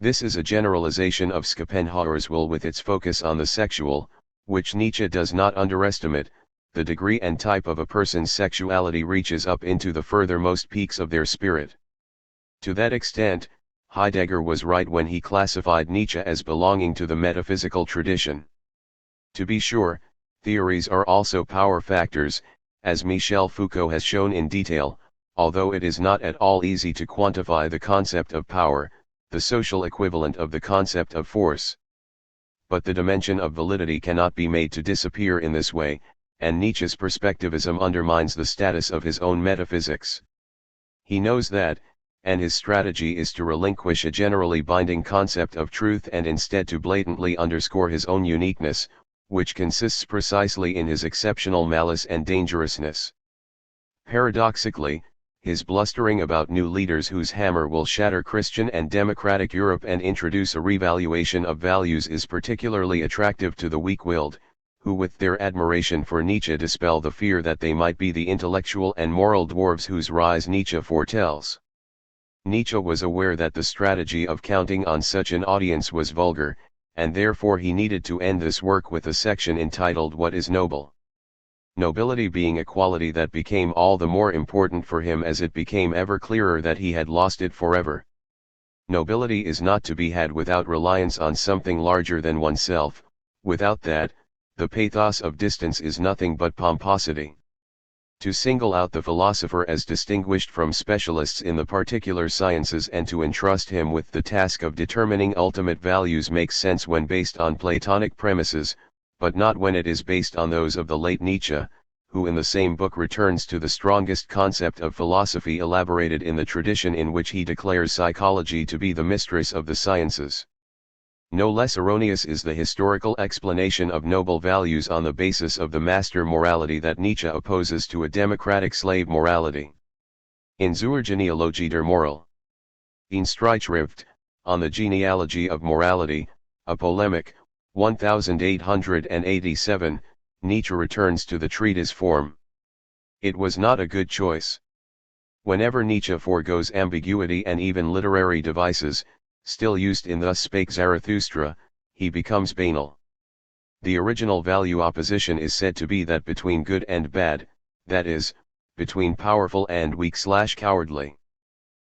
This is a generalization of Schopenhauer's will with its focus on the sexual, which Nietzsche does not underestimate. The degree and type of a person's sexuality reaches up into the furthermost peaks of their spirit. To that extent, Heidegger was right when he classified Nietzsche as belonging to the metaphysical tradition. To be sure, theories are also power factors, as Michel Foucault has shown in detail, although it is not at all easy to quantify the concept of power, the social equivalent of the concept of force. But the dimension of validity cannot be made to disappear in this way, and Nietzsche's perspectivism undermines the status of his own metaphysics. He knows that, and his strategy is to relinquish a generally binding concept of truth and instead to blatantly underscore his own uniqueness, which consists precisely in his exceptional malice and dangerousness. Paradoxically, his blustering about new leaders whose hammer will shatter Christian and democratic Europe and introduce a revaluation of values is particularly attractive to the weak-willed, who with their admiration for Nietzsche dispel the fear that they might be the intellectual and moral dwarves whose rise Nietzsche foretells. Nietzsche was aware that the strategy of counting on such an audience was vulgar, and therefore he needed to end this work with a section entitled What is Noble? Nobility being a quality that became all the more important for him as it became ever clearer that he had lost it forever. Nobility is not to be had without reliance on something larger than oneself. Without that, the pathos of distance is nothing but pomposity. To single out the philosopher as distinguished from specialists in the particular sciences and to entrust him with the task of determining ultimate values makes sense when based on Platonic premises, but not when it is based on those of the late Nietzsche, who in the same book returns to the strongest concept of philosophy elaborated in the tradition in which he declares psychology to be the mistress of the sciences. No less erroneous is the historical explanation of noble values on the basis of the master morality that Nietzsche opposes to a democratic slave morality. In Zur Genealogie der Moral, Een Strijdschrift, on the genealogy of morality, a polemic, 1887, Nietzsche returns to the treatise form. It was not a good choice. Whenever Nietzsche forgoes ambiguity and even literary devices, still used in Thus Spake Zarathustra, he becomes banal. The original value opposition is said to be that between good and bad, that is, between powerful and weak/cowardly.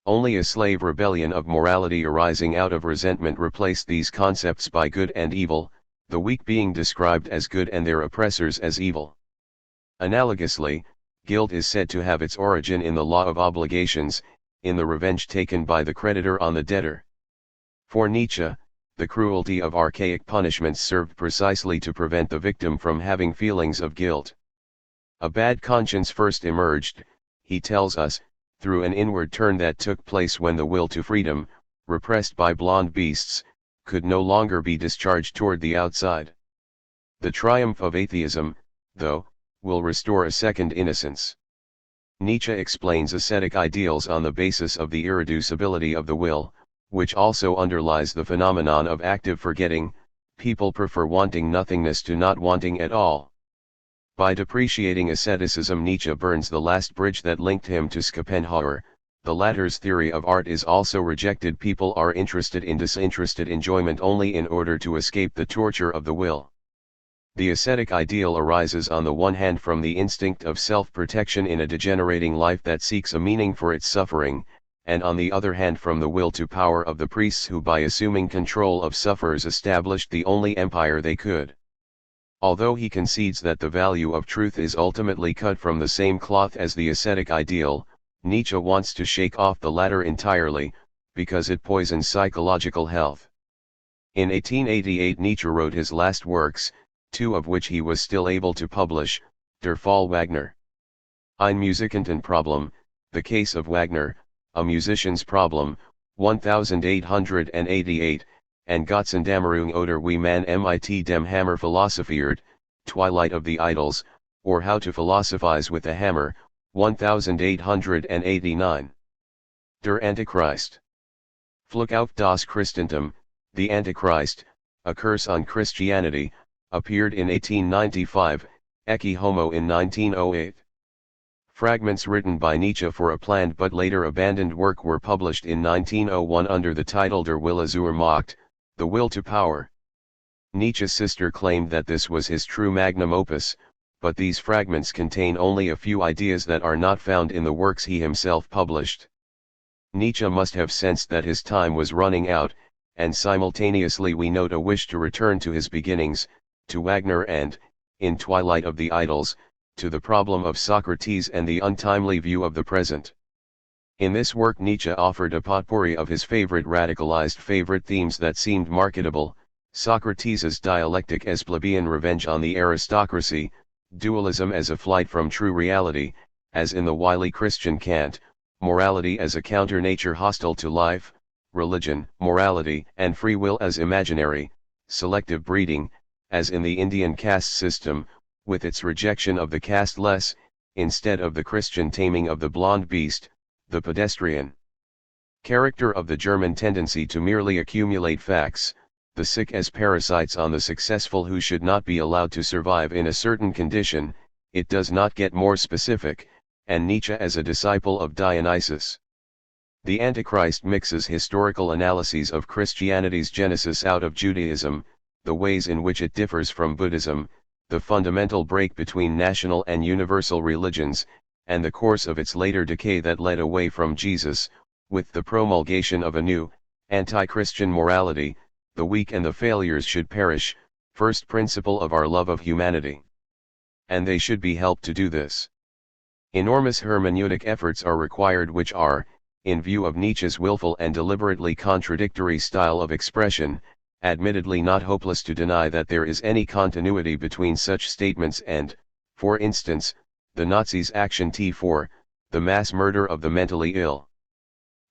Only a slave rebellion of morality arising out of resentment replaced these concepts by good and evil, the weak being described as good and their oppressors as evil. Analogously, guilt is said to have its origin in the law of obligations, in the revenge taken by the creditor on the debtor. For Nietzsche, the cruelty of archaic punishments served precisely to prevent the victim from having feelings of guilt. A bad conscience first emerged, he tells us, through an inward turn that took place when the will to freedom, repressed by blond beasts, could no longer be discharged toward the outside. The triumph of atheism, though, will restore a second innocence. Nietzsche explains ascetic ideals on the basis of the irreducibility of the will, which also underlies the phenomenon of active forgetting. People prefer wanting nothingness to not wanting at all. By depreciating asceticism, Nietzsche burns the last bridge that linked him to Schopenhauer. The latter's theory of art is also rejected. People are interested in disinterested enjoyment only in order to escape the torture of the will. The ascetic ideal arises on the one hand from the instinct of self-protection in a degenerating life that seeks a meaning for its suffering, and on the other hand from the will to power of the priests who by assuming control of sufferers established the only empire they could. Although he concedes that the value of truth is ultimately cut from the same cloth as the ascetic ideal, Nietzsche wants to shake off the latter entirely, because it poisons psychological health. In 1888 Nietzsche wrote his last works, two of which he was still able to publish, Der Fall Wagner. Ein Musikantenproblem, The Case of Wagner, A Musician's Problem, 1888, and Götzendämmerung oder wie man mit dem Hammer philosophiert, Twilight of the Idols, or How to Philosophize with a Hammer, 1889. Der Antichrist. Fluch auf das Christentum, The Antichrist, A Curse on Christianity, appeared in 1895, Ecce Homo in 1908. Fragments written by Nietzsche for a planned but later abandoned work were published in 1901 under the title Der Wille zur Macht, The Will to Power. Nietzsche's sister claimed that this was his true magnum opus, but these fragments contain only a few ideas that are not found in the works he himself published. Nietzsche must have sensed that his time was running out, and simultaneously we note a wish to return to his beginnings, to Wagner and, in Twilight of the Idols, to the problem of Socrates and the untimely view of the present. In this work Nietzsche offered a potpourri of his radicalized favorite themes that seemed marketable: Socrates' dialectic as plebeian revenge on the aristocracy, dualism as a flight from true reality, as in the wily Christian Kant, morality as a counter-nature hostile to life, religion, morality and free will as imaginary, selective breeding, as in the Indian caste system, with its rejection of the casteless, instead of the Christian taming of the blond beast, the pedestrian. Character of the German tendency to merely accumulate facts, the sick as parasites on the successful who should not be allowed to survive in a certain condition. It does not get more specific, and Nietzsche as a disciple of Dionysus. The Antichrist mixes historical analyses of Christianity's genesis out of Judaism, the ways in which it differs from Buddhism, the fundamental break between national and universal religions, and the course of its later decay that led away from Jesus, with the promulgation of a new, anti-Christian morality: the weak and the failures should perish, first principle of our love of humanity. And they should be helped to do this. Enormous hermeneutic efforts are required which are, in view of Nietzsche's willful and deliberately contradictory style of expression, admittedly not hopeless to deny that there is any continuity between such statements and, for instance, the Nazis' Action T4, the mass murder of the mentally ill.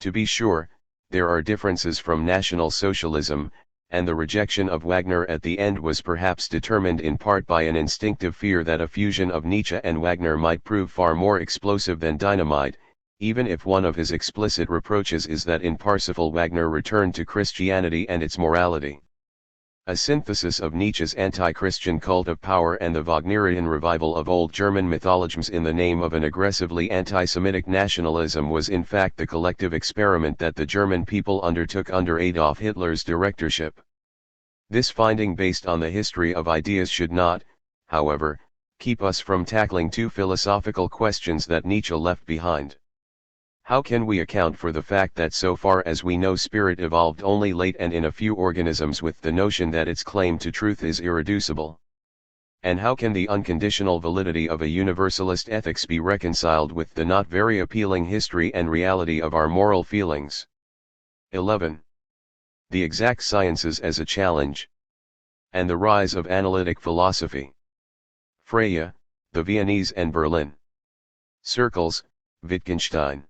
To be sure, there are differences from National Socialism, and the rejection of Wagner at the end was perhaps determined in part by an instinctive fear that a fusion of Nietzsche and Wagner might prove far more explosive than dynamite, even if one of his explicit reproaches is that in Parsifal Wagner returned to Christianity and its morality. A synthesis of Nietzsche's anti-Christian cult of power and the Wagnerian revival of old German mythologisms in the name of an aggressively anti-Semitic nationalism was in fact the collective experiment that the German people undertook under Adolf Hitler's directorship. This finding based on the history of ideas should not, however, keep us from tackling two philosophical questions that Nietzsche left behind. How can we account for the fact that so far as we know spirit evolved only late and in a few organisms with the notion that its claim to truth is irreducible? And how can the unconditional validity of a universalist ethics be reconciled with the not very appealing history and reality of our moral feelings? 11. The exact sciences as a challenge. And the rise of analytic philosophy. Freya, the Viennese and Berlin. Circles, Wittgenstein.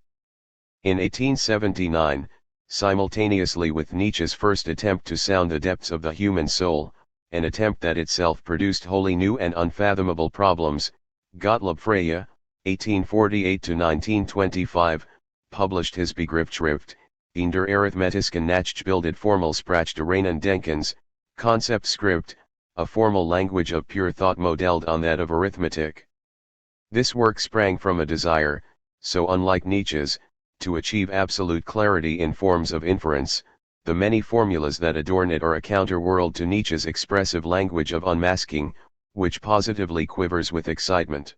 In 1879, simultaneously with Nietzsche's first attempt to sound the depths of the human soul, an attempt that itself produced wholly new and unfathomable problems, Gottlob Frege, 1848–1925, published his Begriffsschrift, in der arithmetischen Nachgebildet Formelsprache Denkens, Konzeptschrift, a formal language of pure thought modelled on that of arithmetic. This work sprang from a desire, so unlike Nietzsche's, to achieve absolute clarity in forms of inference. The many formulas that adorn it are a counter-world to Nietzsche's expressive language of unmasking, which positively quivers with excitement.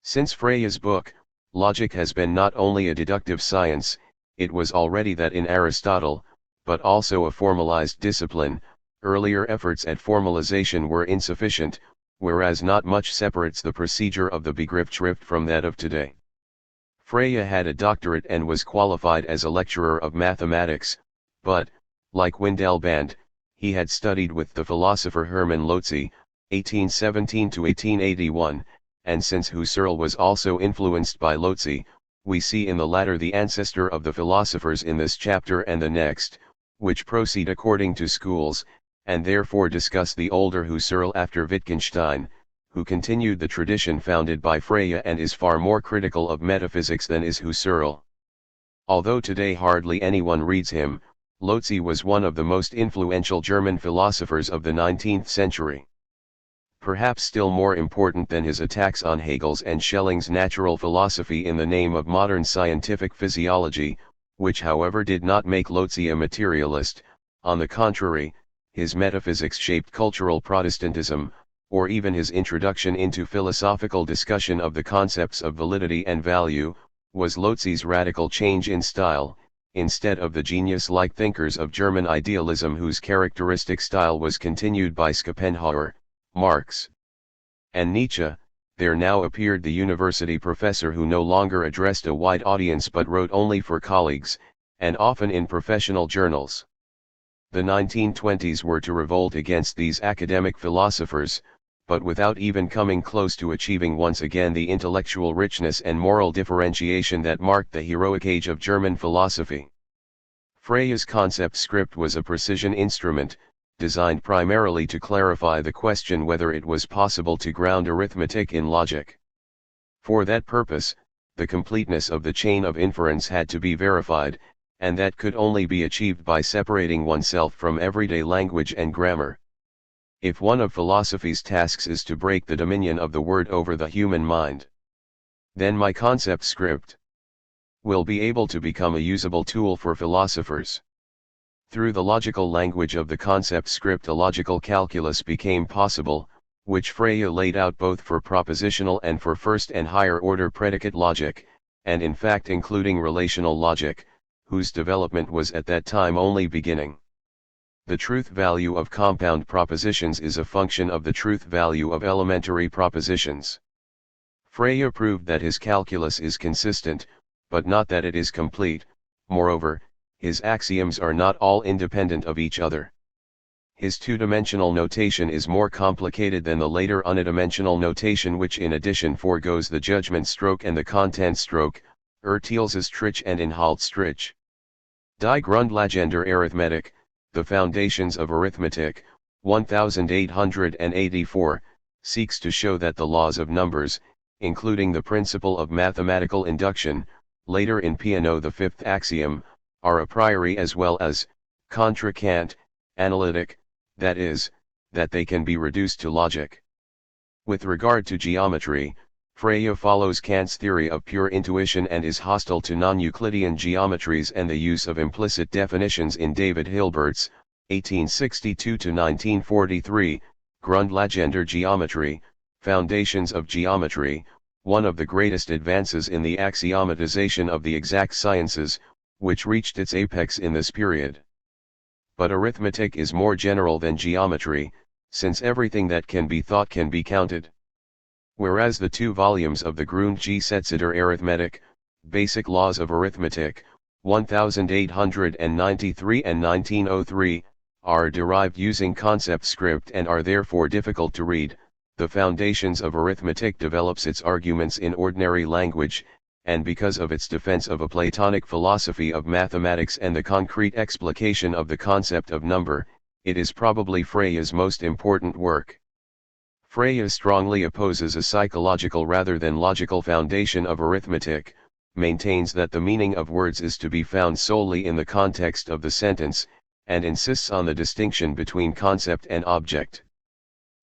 Since Frege's book, logic has been not only a deductive science, it was already that in Aristotle, but also a formalized discipline. Earlier efforts at formalization were insufficient, whereas not much separates the procedure of the Begriffsschrift from that of today. Frege had a doctorate and was qualified as a lecturer of mathematics, but, like Windelband, he had studied with the philosopher Hermann Lotze, 1817–1881, and since Husserl was also influenced by Lotze, we see in the latter the ancestor of the philosophers in this chapter and the next, which proceed according to schools, and therefore discuss the older Husserl after Wittgenstein, who continued the tradition founded by Frege and is far more critical of metaphysics than is Husserl. Although today hardly anyone reads him, Lotze was one of the most influential German philosophers of the 19th century. Perhaps still more important than his attacks on Hegel's and Schelling's natural philosophy in the name of modern scientific physiology, which however did not make Lotze a materialist, on the contrary, his metaphysics shaped cultural Protestantism, or even his introduction into philosophical discussion of the concepts of validity and value, was Lotze's radical change in style, instead of the genius-like thinkers of German idealism whose characteristic style was continued by Schopenhauer, Marx, and Nietzsche. There now appeared the university professor who no longer addressed a wide audience but wrote only for colleagues, and often in professional journals. The 1920s were to revolt against these academic philosophers, but without even coming close to achieving once again the intellectual richness and moral differentiation that marked the heroic age of German philosophy. Frege's Konzeptschrift was a precision instrument, designed primarily to clarify the question whether it was possible to ground arithmetic in logic. For that purpose, the completeness of the chain of inference had to be verified, and that could only be achieved by separating oneself from everyday language and grammar. If one of philosophy's tasks is to break the dominion of the word over the human mind, then my Konzeptschrift will be able to become a usable tool for philosophers. Through the logical language of the Konzeptschrift a logical calculus became possible, which Frege laid out both for propositional and for first and higher order predicate logic, and in fact including relational logic, whose development was at that time only beginning. The truth value of compound propositions is a function of the truth value of elementary propositions. Frege proved that his calculus is consistent, but not that it is complete. Moreover, his axioms are not all independent of each other. His two-dimensional notation is more complicated than the later unidimensional notation, which in addition foregoes the judgment stroke and the content stroke, Strich and Inhaltstrich. Die Grundlagen Arithmetik, The Foundations of Arithmetic, 1884, seeks to show that the laws of numbers, including the principle of mathematical induction, later in Peano the fifth axiom, are a priori as well as, contra Kant, analytic, that is, that they can be reduced to logic. With regard to geometry, Frege follows Kant's theory of pure intuition and is hostile to non-Euclidean geometries and the use of implicit definitions in David Hilbert's, 1862-1943, Grundlagen der Geometrie, Foundations of Geometry, one of the greatest advances in the axiomatization of the exact sciences, which reached its apex in this period. But arithmetic is more general than geometry, since everything that can be thought can be counted. Whereas the two volumes of the Grundgesetze der Arithmetik, Basic Laws of Arithmetic, 1893 and 1903, are derived using concept script and are therefore difficult to read, the Foundations of Arithmetic develops its arguments in ordinary language, and because of its defense of a Platonic philosophy of mathematics and the concrete explication of the concept of number, it is probably Frege's most important work. Frege strongly opposes a psychological rather than logical foundation of arithmetic, maintains that the meaning of words is to be found solely in the context of the sentence, and insists on the distinction between concept and object.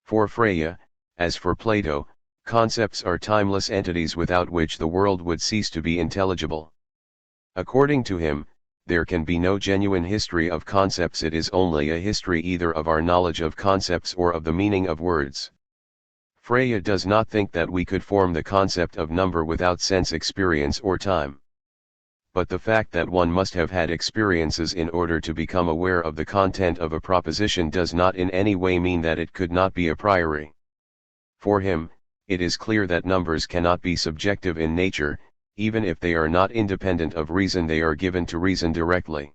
For Frege, as for Plato, concepts are timeless entities without which the world would cease to be intelligible. According to him, there can be no genuine history of concepts, it is only a history either of our knowledge of concepts or of the meaning of words. Frege does not think that we could form the concept of number without sense experience or time. But the fact that one must have had experiences in order to become aware of the content of a proposition does not in any way mean that it could not be a priori. For him, it is clear that numbers cannot be subjective in nature, even if they are not independent of reason, they are given to reason directly.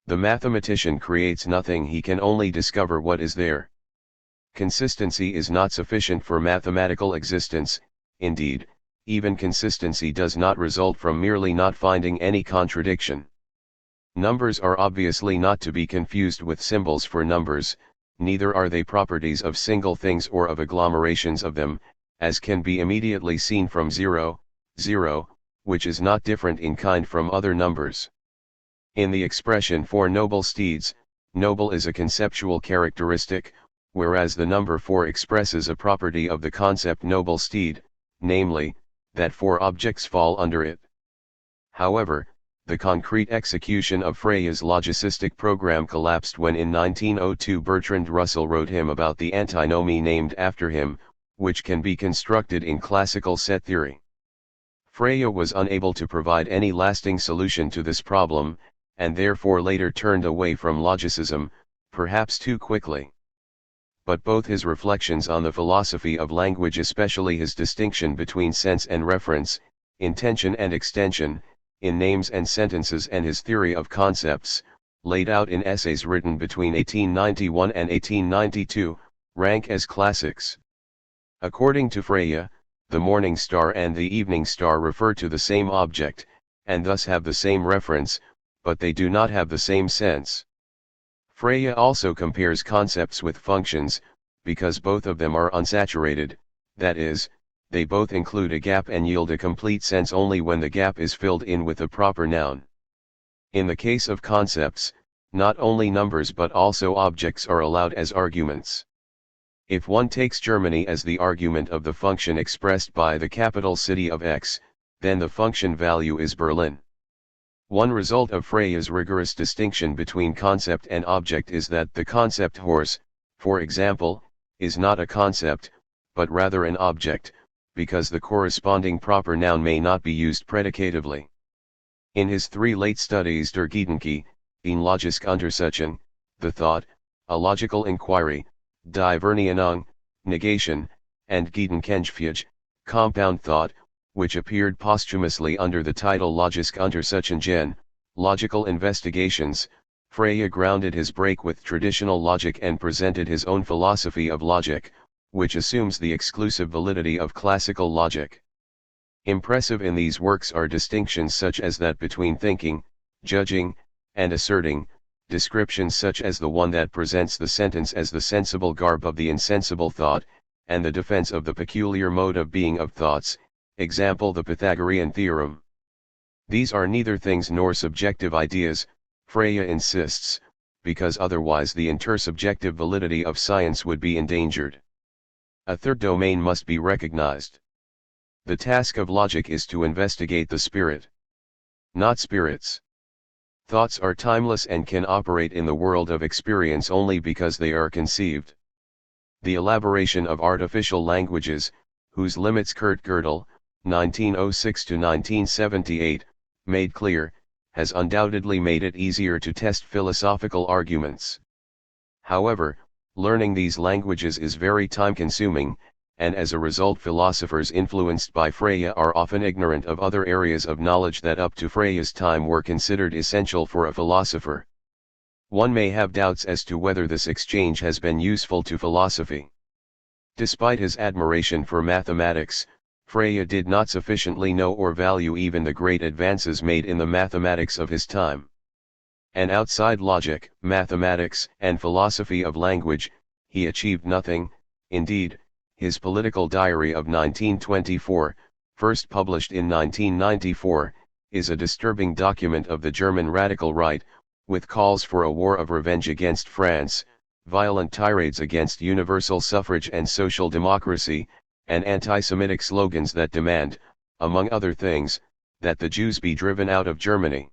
The mathematician creates nothing, he can only discover what is there. Consistency is not sufficient for mathematical existence, indeed, even consistency does not result from merely not finding any contradiction. Numbers are obviously not to be confused with symbols for numbers, neither are they properties of single things or of agglomerations of them, as can be immediately seen from 0, 0, which is not different in kind from other numbers. In the expression "four noble steeds," noble is a conceptual characteristic, whereas the number 4 expresses a property of the concept noble steed, namely, that 4 objects fall under it. However, the concrete execution of Frege's logicistic program collapsed when in 1902 Bertrand Russell wrote him about the antinomy named after him, which can be constructed in classical set theory. Frege was unable to provide any lasting solution to this problem, and therefore later turned away from logicism, perhaps too quickly. But both his reflections on the philosophy of language, especially his distinction between sense and reference, intension and extension, in names and sentences, and his theory of concepts, laid out in essays written between 1891 and 1892, rank as classics. According to Frege, the morning star and the evening star refer to the same object, and thus have the same reference, but they do not have the same sense. Frege also compares concepts with functions, because both of them are unsaturated, that is, they both include a gap and yield a complete sense only when the gap is filled in with a proper noun. In the case of concepts, not only numbers but also objects are allowed as arguments. If one takes Germany as the argument of the function expressed by the capital city of X, then the function value is Berlin. One result of Frege's rigorous distinction between concept and object is that the concept horse, for example, is not a concept, but rather an object, because the corresponding proper noun may not be used predicatively. In his 3 late studies Der Gedanke, ein logische Untersuchung, the thought, a logical inquiry, Die Verneinung, negation, and Gedankenspiel, compound thought, which appeared posthumously under the title Logische Untersuchungen, logical investigations, Freya grounded his break with traditional logic and presented his own philosophy of logic, which assumes the exclusive validity of classical logic. Impressive in these works are distinctions such as that between thinking, judging, and asserting, descriptions such as the one that presents the sentence as the sensible garb of the insensible thought, and the defense of the peculiar mode of being of thoughts, example the Pythagorean theorem. These are neither things nor subjective ideas, Freya insists, because otherwise the intersubjective validity of science would be endangered. A third domain must be recognized. The task of logic is to investigate the spirit, not spirits. Thoughts are timeless and can operate in the world of experience only because they are conceived. The elaboration of artificial languages, whose limits Kurt Gödel, 1906–1978, made clear, has undoubtedly made it easier to test philosophical arguments. However, learning these languages is very time-consuming, and as a result philosophers influenced by Freya are often ignorant of other areas of knowledge that up to Freya's time were considered essential for a philosopher. One may have doubts as to whether this exchange has been useful to philosophy. Despite his admiration for mathematics, Freya did not sufficiently know or value even the great advances made in the mathematics of his time. And outside logic, mathematics, and philosophy of language, he achieved nothing. Indeed, his political diary of 1924, first published in 1994, is a disturbing document of the German radical right, with calls for a war of revenge against France, violent tirades against universal suffrage and social democracy, and anti-Semitic slogans that demand, among other things, that the Jews be driven out of Germany.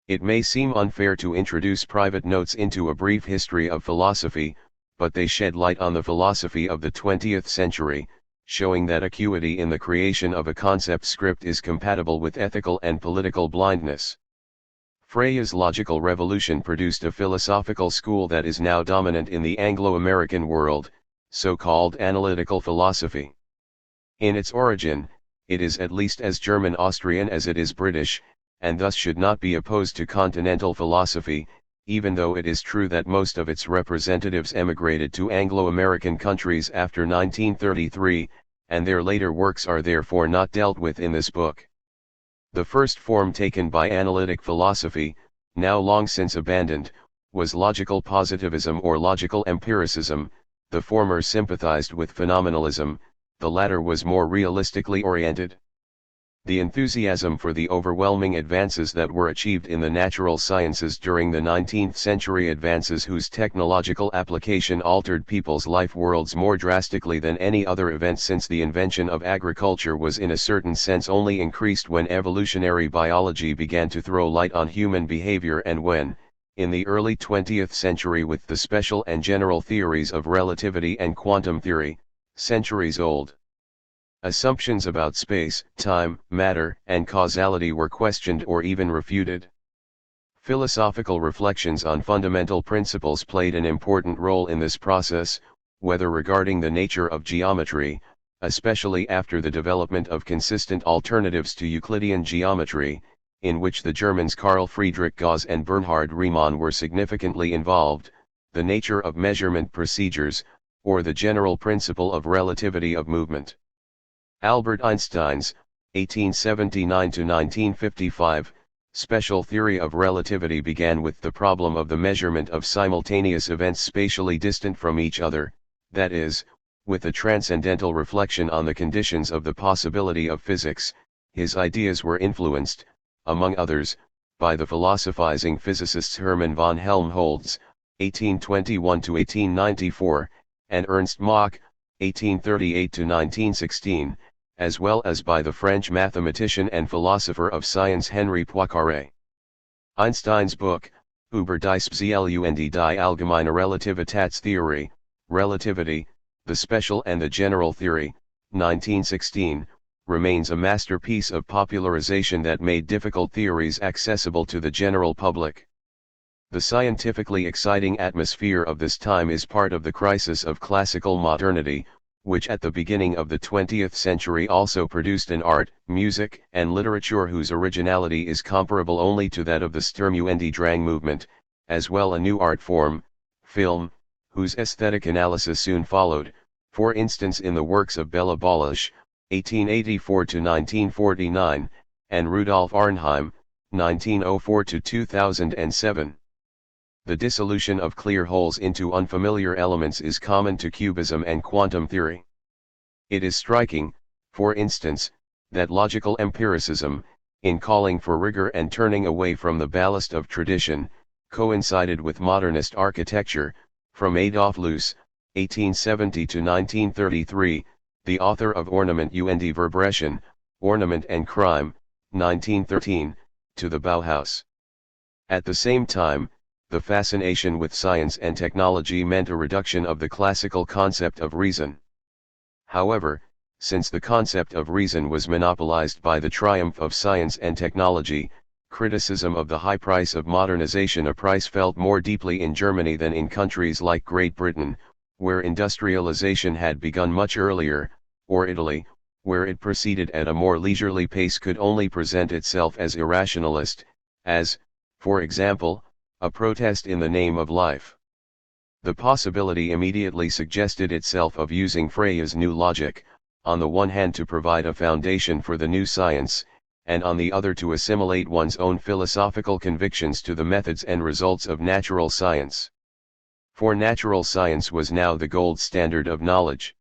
It may seem unfair to introduce private notes into a brief history of philosophy, but they shed light on the philosophy of the 20th century, showing that acuity in the creation of a concept script is compatible with ethical and political blindness. Freya's logical revolution produced a philosophical school that is now dominant in the Anglo-American world, so-called analytical philosophy. In its origin, it is at least as German-Austrian as it is British, and thus should not be opposed to continental philosophy, even though it is true that most of its representatives emigrated to Anglo-American countries after 1933, and their later works are therefore not dealt with in this book. The first form taken by analytic philosophy, now long since abandoned, was logical positivism or logical empiricism. The former sympathized with phenomenalism, the latter was more realistically oriented. The enthusiasm for the overwhelming advances that were achieved in the natural sciences during the 19th century, advances whose technological application altered people's life worlds more drastically than any other event since the invention of agriculture, was in a certain sense only increased when evolutionary biology began to throw light on human behavior, and when, in the early 20th century, with the special and general theories of relativity and quantum theory, centuries old assumptions about space, time, matter, and causality were questioned or even refuted. Philosophical reflections on fundamental principles played an important role in this process, whether regarding the nature of geometry, especially after the development of consistent alternatives to Euclidean geometry, in which the Germans Carl Friedrich Gauss and Bernhard Riemann were significantly involved, the nature of measurement procedures, or the general principle of relativity of movement. Albert Einstein's, 1879–1955, special theory of relativity began with the problem of the measurement of simultaneous events spatially distant from each other, that is, with a transcendental reflection on the conditions of the possibility of physics. His ideas were influenced, among others, by the philosophizing physicists Hermann von Helmholtz, 1821–1894, and Ernst Mach, 1838–1916, as well as by the French mathematician and philosopher of science Henri Poincaré. Einstein's book, Über die Spezielle und die allgemeine Relativitätstheorie, Relativity, the Special and the General Theory, 1916, remains a masterpiece of popularization that made difficult theories accessible to the general public. The scientifically exciting atmosphere of this time is part of the crisis of classical modernity, which at the beginning of the 20th century also produced an art, music, and literature whose originality is comparable only to that of the Sturm und Drang movement, as well a new art form, film, whose aesthetic analysis soon followed, for instance in the works of Bela Balázs, 1884–1949, and Rudolf Arnheim, 1904–2007. The dissolution of clear holes into unfamiliar elements is common to cubism and quantum theory. It is striking, for instance, that logical empiricism, in calling for rigor and turning away from the ballast of tradition, coincided with modernist architecture, from Adolf Loos, 1870–1933, the author of Ornament und Verbrechen, Ornament and Crime, 1913, to the Bauhaus. At the same time, the fascination with science and technology meant a reduction of the classical concept of reason. However, since the concept of reason was monopolized by the triumph of science and technology, criticism of the high price of modernization, a price felt more deeply in Germany than in countries like Great Britain, where industrialization had begun much earlier, or Italy, where it proceeded at a more leisurely pace, could only present itself as irrationalist, as, for example, a protest in the name of life. The possibility immediately suggested itself of using Freya's new logic, on the one hand to provide a foundation for the new science, and on the other to assimilate one's own philosophical convictions to the methods and results of natural science. For natural science was now the gold standard of knowledge.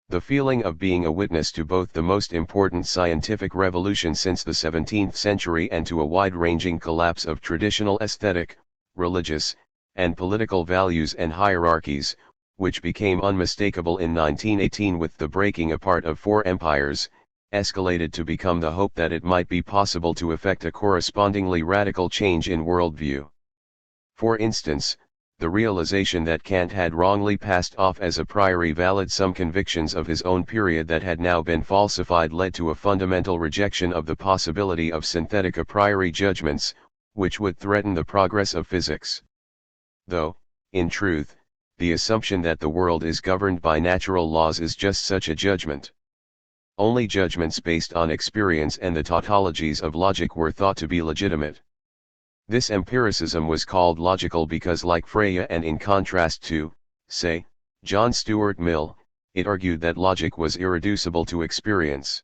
The feeling of being a witness to both the most important scientific revolution since the 17th century and to a wide-ranging collapse of traditional aesthetic, religious, and political values and hierarchies, which became unmistakable in 1918 with the breaking apart of four empires, escalated to become the hope that it might be possible to effect a correspondingly radical change in worldview. For instance, the realization that Kant had wrongly passed off as a priori valid some convictions of his own period that had now been falsified led to a fundamental rejection of the possibility of synthetic a priori judgments, which would threaten the progress of physics. Though, in truth, the assumption that the world is governed by natural laws is just such a judgment. Only judgments based on experience and the tautologies of logic were thought to be legitimate. This empiricism was called logical because, like Freya and in contrast to, say, John Stuart Mill, it argued that logic was irreducible to experience.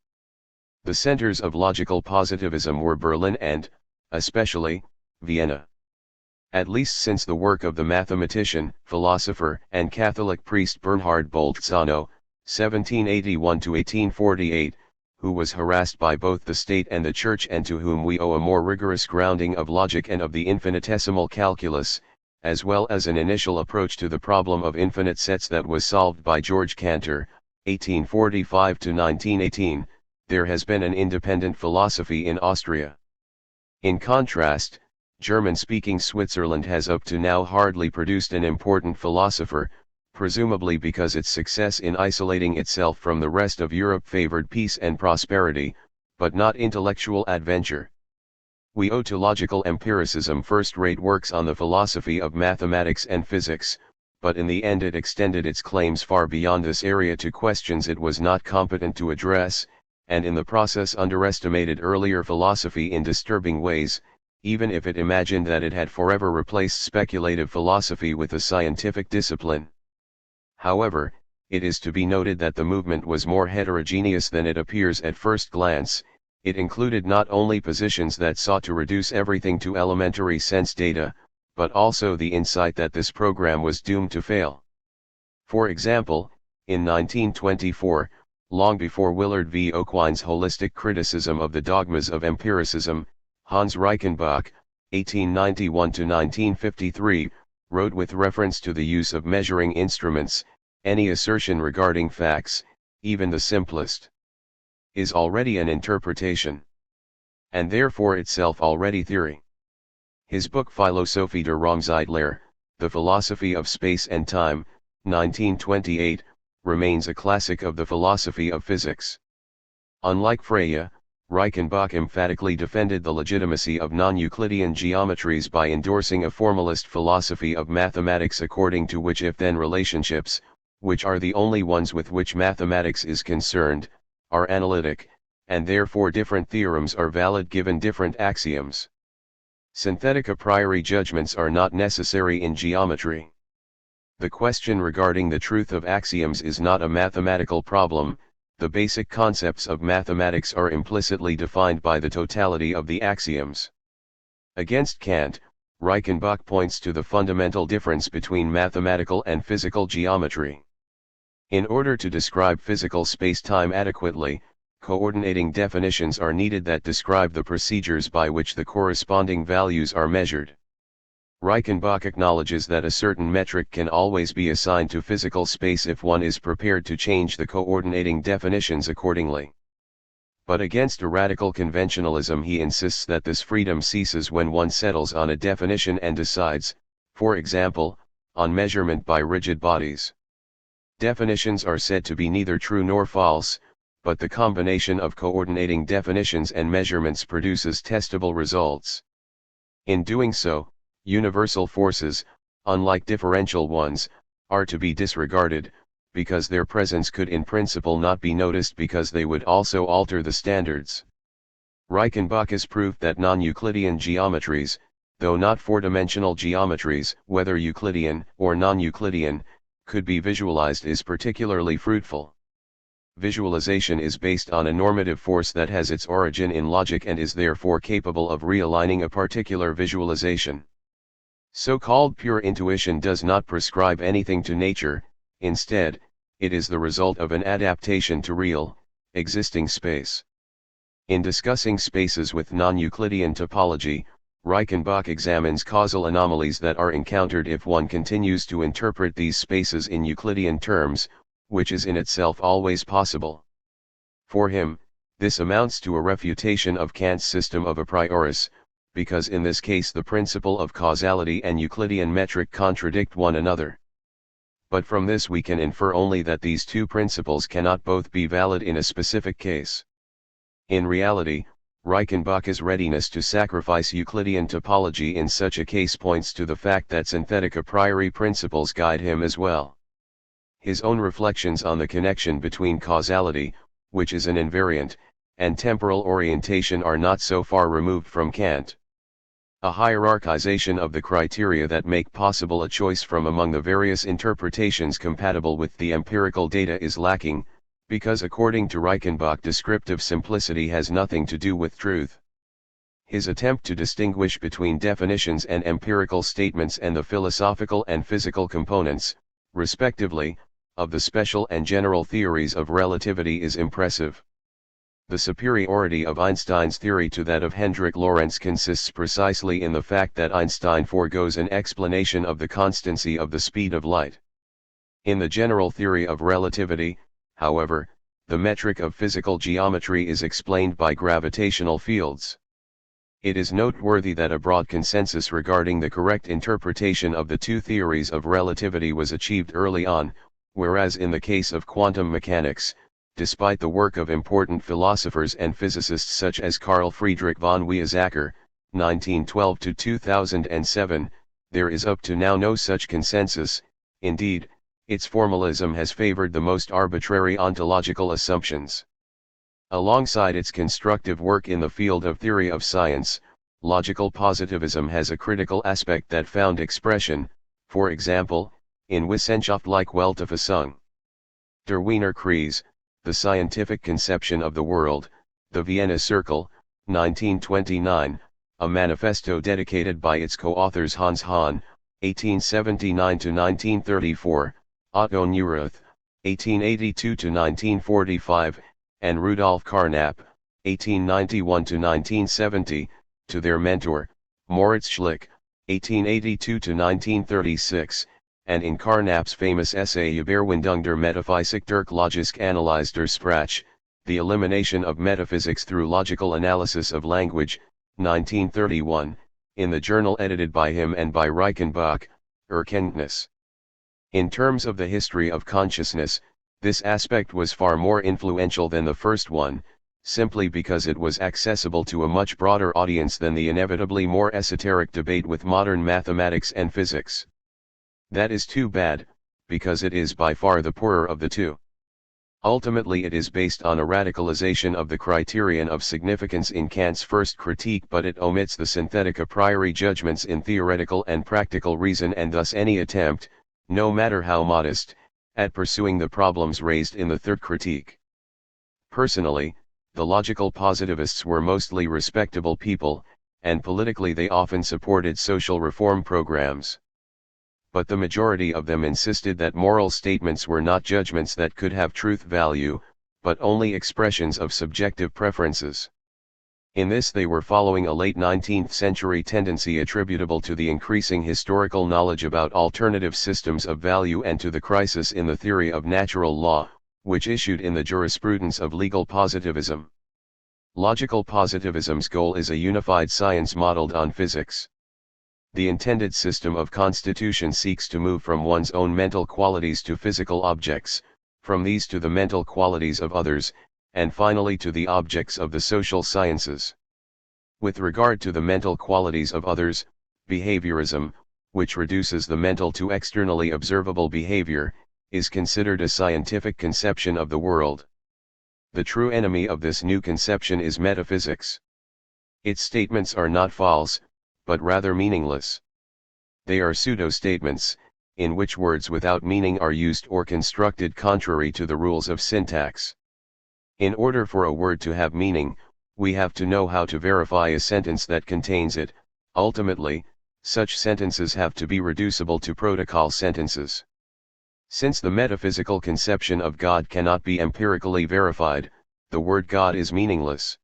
The centers of logical positivism were Berlin and, especially, Vienna. At least since the work of the mathematician, philosopher, and Catholic priest Bernhard Bolzano, 1781–1848, who was harassed by both the state and the church and to whom we owe a more rigorous grounding of logic and of the infinitesimal calculus, as well as an initial approach to the problem of infinite sets that was solved by George Cantor, 1845–1918, there has been an independent philosophy in Austria. In contrast, German-speaking Switzerland has up to now hardly produced an important philosopher, presumably because its success in isolating itself from the rest of Europe favored peace and prosperity, but not intellectual adventure. We owe to logical empiricism first-rate works on the philosophy of mathematics and physics, but in the end it extended its claims far beyond this area to questions it was not competent to address, and in the process underestimated earlier philosophy in disturbing ways, even if it imagined that it had forever replaced speculative philosophy with a scientific discipline. However, it is to be noted that the movement was more heterogeneous than it appears at first glance. It included not only positions that sought to reduce everything to elementary sense data, but also the insight that this program was doomed to fail. For example, in 1924, long before Willard V. Auquin's holistic criticism of the dogmas of empiricism, Hans Reichenbach, 1891–1953, wrote with reference to the use of measuring instruments, any assertion regarding facts, even the simplest, is already an interpretation, and therefore itself already theory. His book Philosophie der Raumzeitlehre, The Philosophy of Space and Time, 1928, remains a classic of the philosophy of physics. Unlike Freya, Reichenbach emphatically defended the legitimacy of non-Euclidean geometries by endorsing a formalist philosophy of mathematics according to which if-then relationships, which are the only ones with which mathematics is concerned, are analytic, and therefore different theorems are valid given different axioms. Synthetic a priori judgments are not necessary in geometry. The question regarding the truth of axioms is not a mathematical problem. The basic concepts of mathematics are implicitly defined by the totality of the axioms. Against Kant, Reichenbach points to the fundamental difference between mathematical and physical geometry. In order to describe physical space-time adequately, coordinating definitions are needed that describe the procedures by which the corresponding values are measured. Reichenbach acknowledges that a certain metric can always be assigned to physical space if one is prepared to change the coordinating definitions accordingly. But against a radical conventionalism he insists that this freedom ceases when one settles on a definition and decides, for example, on measurement by rigid bodies. Definitions are said to be neither true nor false, but the combination of coordinating definitions and measurements produces testable results. In doing so, universal forces, unlike differential ones, are to be disregarded, because their presence could in principle not be noticed because they would also alter the standards. Reichenbach has proved that non-Euclidean geometries, though not four-dimensional geometries, whether Euclidean or non-Euclidean, could be visualized is particularly fruitful. Visualization is based on a normative force that has its origin in logic and is therefore capable of realigning a particular visualization. So-called pure intuition does not prescribe anything to nature, instead, it is the result of an adaptation to real, existing space. In discussing spaces with non-Euclidean topology, Reichenbach examines causal anomalies that are encountered if one continues to interpret these spaces in Euclidean terms, which is in itself always possible. For him, this amounts to a refutation of Kant's system of a prioris, because in this case the principle of causality and Euclidean metric contradict one another. But from this we can infer only that these two principles cannot both be valid in a specific case. In reality, Reichenbach's readiness to sacrifice Euclidean topology in such a case points to the fact that synthetic a priori principles guide him as well. His own reflections on the connection between causality, which is an invariant, and temporal orientation are not so far removed from Kant. A hierarchization of the criteria that make possible a choice from among the various interpretations compatible with the empirical data is lacking, because according to Reichenbach descriptive simplicity has nothing to do with truth. His attempt to distinguish between definitions and empirical statements and the philosophical and physical components, respectively, of the special and general theories of relativity is impressive. The superiority of Einstein's theory to that of Hendrik Lorentz consists precisely in the fact that Einstein foregoes an explanation of the constancy of the speed of light. In the general theory of relativity, however, the metric of physical geometry is explained by gravitational fields. It is noteworthy that a broad consensus regarding the correct interpretation of the two theories of relativity was achieved early on, whereas in the case of quantum mechanics, despite the work of important philosophers and physicists such as Carl Friedrich von Weizsäcker, 1912–2007, there is up to now no such consensus. Indeed, its formalism has favored the most arbitrary ontological assumptions. Alongside its constructive work in the field of theory of science, logical positivism has a critical aspect that found expression, for example, in Wissenschaftliche Weltauffassung. Der Wiener Kreis, The Scientific Conception of the World, The Vienna Circle, 1929, a manifesto dedicated by its co-authors Hans Hahn, 1879–1934, Otto Neurath, 1882–1945, and Rudolf Carnap, 1891–1970, to their mentor, Moritz Schlick, 1882–1936, and in Carnap's famous essay Überwindung der Metaphysik durch Logisch Analyse der Sprache, The Elimination of Metaphysics Through Logical Analysis of Language, 1931, in the journal edited by him and by Reichenbach, Erkenntnis. In terms of the history of consciousness, this aspect was far more influential than the first one, simply because it was accessible to a much broader audience than the inevitably more esoteric debate with modern mathematics and physics. That is too bad, because it is by far the poorer of the two. Ultimately it is based on a radicalization of the criterion of significance in Kant's first critique, but it omits the synthetic a priori judgments in theoretical and practical reason, and thus any attempt, no matter how modest, at pursuing the problems raised in the third critique. Personally, the logical positivists were mostly respectable people, and politically they often supported social reform programs. But the majority of them insisted that moral statements were not judgments that could have truth value, but only expressions of subjective preferences. In this they were following a late 19th century tendency attributable to the increasing historical knowledge about alternative systems of value and to the crisis in the theory of natural law, which issued in the jurisprudence of legal positivism. Logical positivism's goal is a unified science modeled on physics. The intended system of constitution seeks to move from one's own mental qualities to physical objects, from these to the mental qualities of others, and finally to the objects of the social sciences. With regard to the mental qualities of others, behaviorism, which reduces the mental to externally observable behavior, is considered a scientific conception of the world. The true enemy of this new conception is metaphysics. Its statements are not false, but rather meaningless. They are pseudo-statements, in which words without meaning are used or constructed contrary to the rules of syntax. In order for a word to have meaning, we have to know how to verify a sentence that contains it. Ultimately, such sentences have to be reducible to protocol sentences. Since the metaphysical conception of God cannot be empirically verified, the word God is meaningless.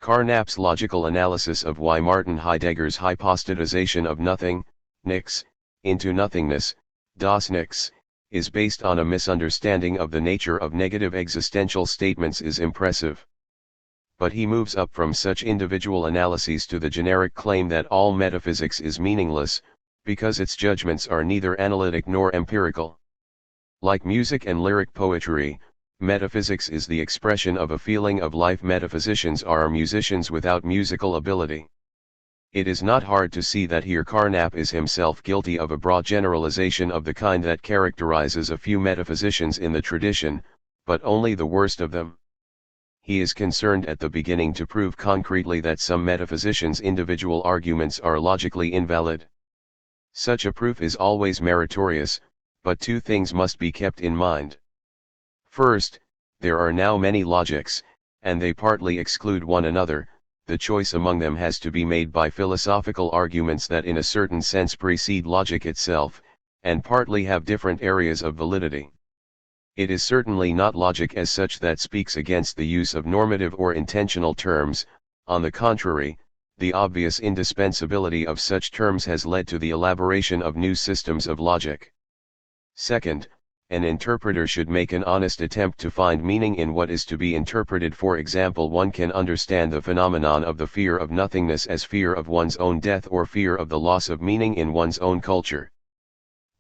Carnap's logical analysis of why Martin Heidegger's hypostatization of nothing, nix, into nothingness, das Nix, is based on a misunderstanding of the nature of negative existential statements is impressive. But he moves up from such individual analyses to the generic claim that all metaphysics is meaningless, because its judgments are neither analytic nor empirical. Like music and lyric poetry, metaphysics is the expression of a feeling of life. Metaphysicians are musicians without musical ability. It is not hard to see that here Carnap is himself guilty of a broad generalization of the kind that characterizes a few metaphysicians in the tradition, but only the worst of them. He is concerned at the beginning to prove concretely that some metaphysicians' individual arguments are logically invalid. Such a proof is always meritorious, but two things must be kept in mind. First, there are now many logics, and they partly exclude one another. The choice among them has to be made by philosophical arguments that in a certain sense precede logic itself, and partly have different areas of validity. It is certainly not logic as such that speaks against the use of normative or intentional terms. On the contrary, the obvious indispensability of such terms has led to the elaboration of new systems of logic. Second, an interpreter should make an honest attempt to find meaning in what is to be interpreted. For example, one can understand the phenomenon of the fear of nothingness as fear of one's own death or fear of the loss of meaning in one's own culture.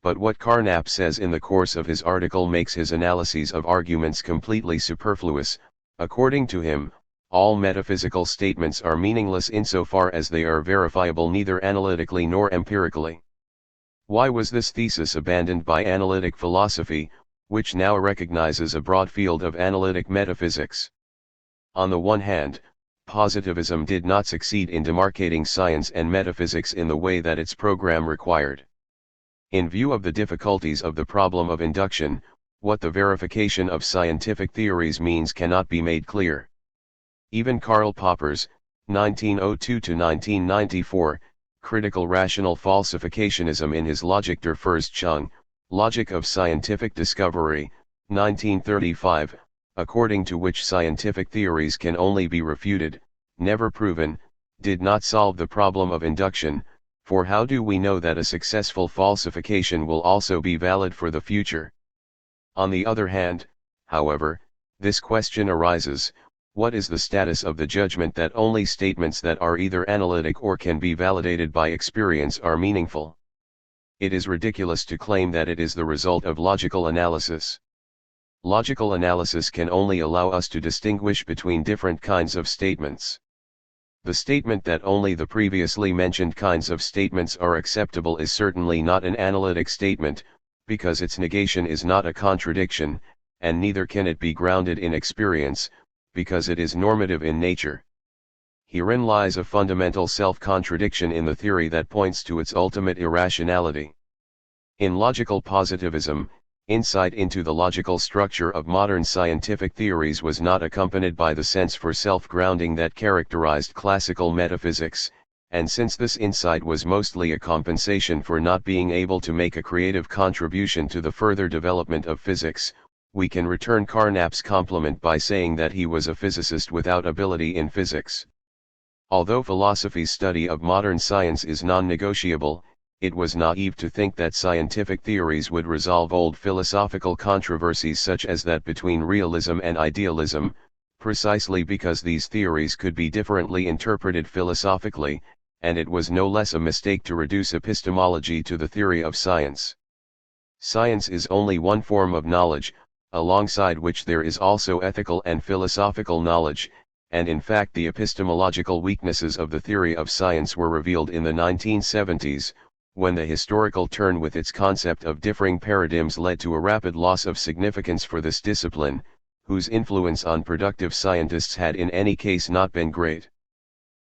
But what Carnap says in the course of his article makes his analyses of arguments completely superfluous. According to him, all metaphysical statements are meaningless insofar as they are verifiable neither analytically nor empirically. Why was this thesis abandoned by analytic philosophy, which now recognizes a broad field of analytic metaphysics? On the one hand, positivism did not succeed in demarcating science and metaphysics in the way that its program required. In view of the difficulties of the problem of induction, what the verification of scientific theories means cannot be made clear. Even Karl Popper's, 1902–1994, critical rational falsificationism in his Logik der Forschung, Logic of Scientific Discovery, 1935, according to which scientific theories can only be refuted, never proven, did not solve the problem of induction, for how do we know that a successful falsification will also be valid for the future? On the other hand, however, this question arises: what is the status of the judgment that only statements that are either analytic or can be validated by experience are meaningful? It is ridiculous to claim that it is the result of logical analysis. Logical analysis can only allow us to distinguish between different kinds of statements. The statement that only the previously mentioned kinds of statements are acceptable is certainly not an analytic statement, because its negation is not a contradiction, and neither can it be grounded in experience, because it is normative in nature. Herein lies a fundamental self-contradiction in the theory that points to its ultimate irrationality. In logical positivism, insight into the logical structure of modern scientific theories was not accompanied by the sense for self-grounding that characterized classical metaphysics, and since this insight was mostly a compensation for not being able to make a creative contribution to the further development of physics, we can return Carnap's compliment by saying that he was a physicist without ability in physics. Although philosophy's study of modern science is non-negotiable, it was naive to think that scientific theories would resolve old philosophical controversies such as that between realism and idealism, precisely because these theories could be differently interpreted philosophically, and it was no less a mistake to reduce epistemology to the theory of science. Science is only one form of knowledge, alongside which there is also ethical and philosophical knowledge, and in fact the epistemological weaknesses of the theory of science were revealed in the 1970s, when the historical turn with its concept of differing paradigms led to a rapid loss of significance for this discipline, whose influence on productive scientists had in any case not been great.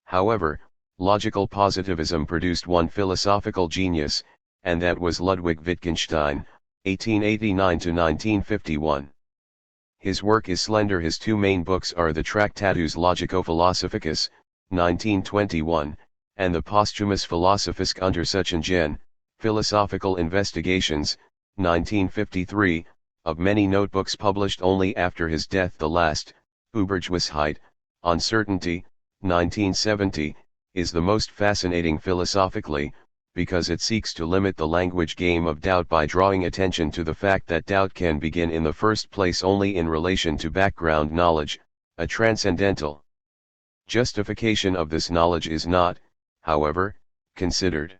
However, logical positivism produced one philosophical genius, and that was Ludwig Wittgenstein, 1889 to 1951. His work is slender. His two main books are the Tractatus Logico-Philosophicus, 1921, and the posthumous Philosophische Untersuchungen, Philosophical Investigations, 1953, of many notebooks published only after his death. The last, Übergewissheit, Uncertainty, 1970, is the most fascinating philosophically, because it seeks to limit the language game of doubt by drawing attention to the fact that doubt can begin in the first place only in relation to background knowledge, a transcendental justification of this knowledge is not, however, considered.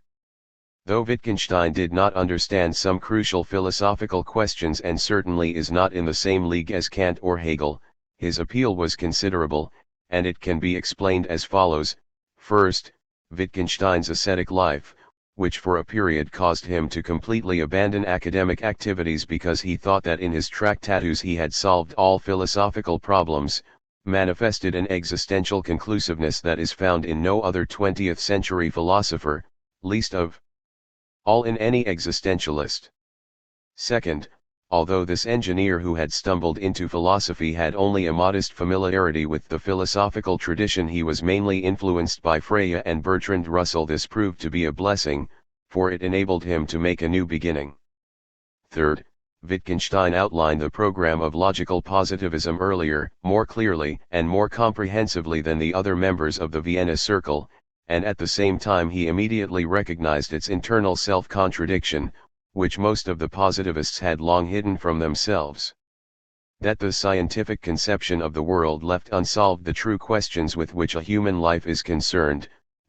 Though Wittgenstein did not understand some crucial philosophical questions and certainly is not in the same league as Kant or Hegel, his appeal was considerable, and it can be explained as follows. First, Wittgenstein's ascetic life, which for a period caused him to completely abandon academic activities because he thought that in his Tractatus he had solved all philosophical problems, manifested an existential conclusiveness that is found in no other 20th century philosopher, least of all in any existentialist. Second, although this engineer who had stumbled into philosophy had only a modest familiarity with the philosophical tradition, he was mainly influenced by Frege and Bertrand Russell. This proved to be a blessing, for it enabled him to make a new beginning. Third, Wittgenstein outlined the program of logical positivism earlier, more clearly and more comprehensively than the other members of the Vienna Circle, and at the same time he immediately recognized its internal self-contradiction, which most of the positivists had long hidden from themselves. That the scientific conception of the world left unsolved the true questions with which a human life is concerned,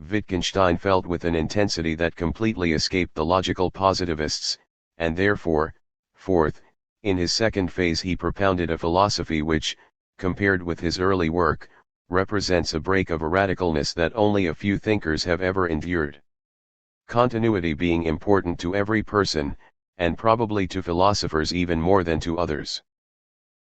Wittgenstein felt with an intensity that completely escaped the logical positivists, and therefore, fourth, in his second phase he propounded a philosophy which, compared with his early work, represents a break of a radicalness that only a few thinkers have ever endured. Continuity being important to every person, and probably to philosophers even more than to others.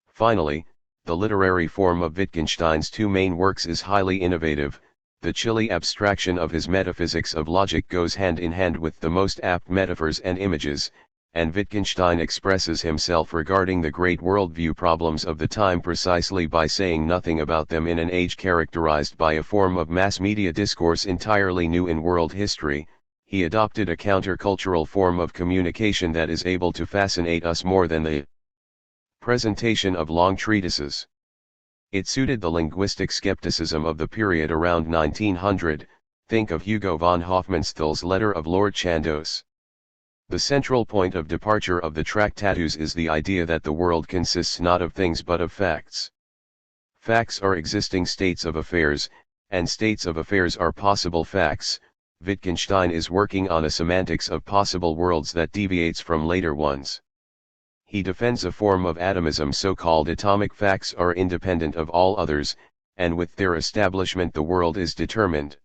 Finally, the literary form of Wittgenstein's two main works is highly innovative. The chilly abstraction of his metaphysics of logic goes hand in hand with the most apt metaphors and images, and Wittgenstein expresses himself regarding the great worldview problems of the time precisely by saying nothing about them in an age characterized by a form of mass media discourse entirely new in world history. He adopted a countercultural form of communication that is able to fascinate us more than the presentation of long treatises. It suited the linguistic skepticism of the period around 1900, think of Hugo von Hofmannsthal's Letter of Lord Chandos. The central point of departure of the Tractatus is the idea that the world consists not of things but of facts. Facts are existing states of affairs, and states of affairs are possible facts. Wittgenstein is working on a semantics of possible worlds that deviates from later ones. He defends a form of atomism. So-called atomic facts are independent of all others, and with their establishment the world is determined.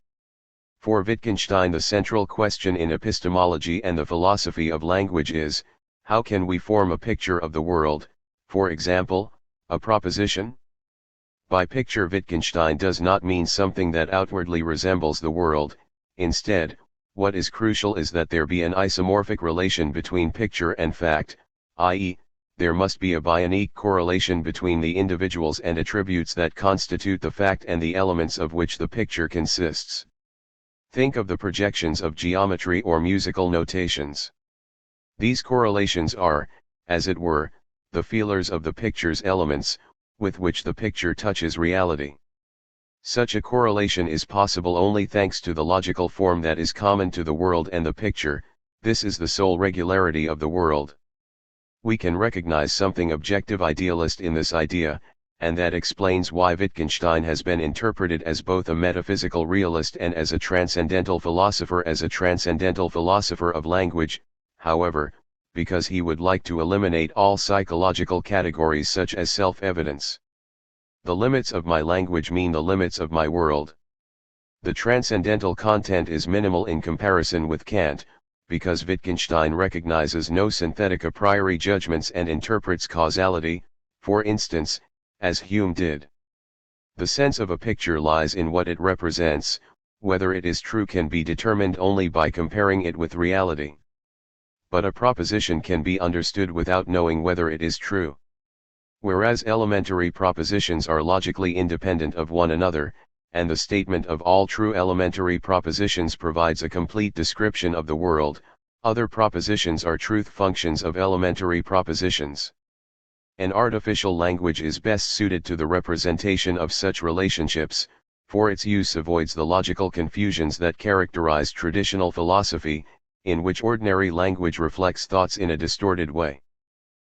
For Wittgenstein the central question in epistemology and the philosophy of language is, how can we form a picture of the world, For example, a proposition. By picture, Wittgenstein does not mean something that outwardly resembles the world. Instead, what is crucial is that there be an isomorphic relation between picture and fact, i.e., there must be a bionic correlation between the individuals and attributes that constitute the fact and the elements of which the picture consists. Think of the projections of geometry or musical notations. These correlations are, as it were, the feelers of the picture's elements, with which the picture touches reality. Such a correlation is possible only thanks to the logical form that is common to the world and the picture. This is the sole regularity of the world. We can recognize something objective idealist in this idea, and that explains why Wittgenstein has been interpreted as both a metaphysical realist and as a transcendental philosopher. As a transcendental philosopher of language, however, because he would like to eliminate all psychological categories such as self-evidence. The limits of my language mean the limits of my world. The transcendental content is minimal in comparison with Kant, because Wittgenstein recognizes no synthetic a priori judgments and interprets causality, for instance, as Hume did. The sense of a picture lies in what it represents. Whether it is true can be determined only by comparing it with reality. But a proposition can be understood without knowing whether it is true. Whereas elementary propositions are logically independent of one another, and the statement of all true elementary propositions provides a complete description of the world, other propositions are truth functions of elementary propositions. An artificial language is best suited to the representation of such relationships, for its use avoids the logical confusions that characterize traditional philosophy, in which ordinary language reflects thoughts in a distorted way.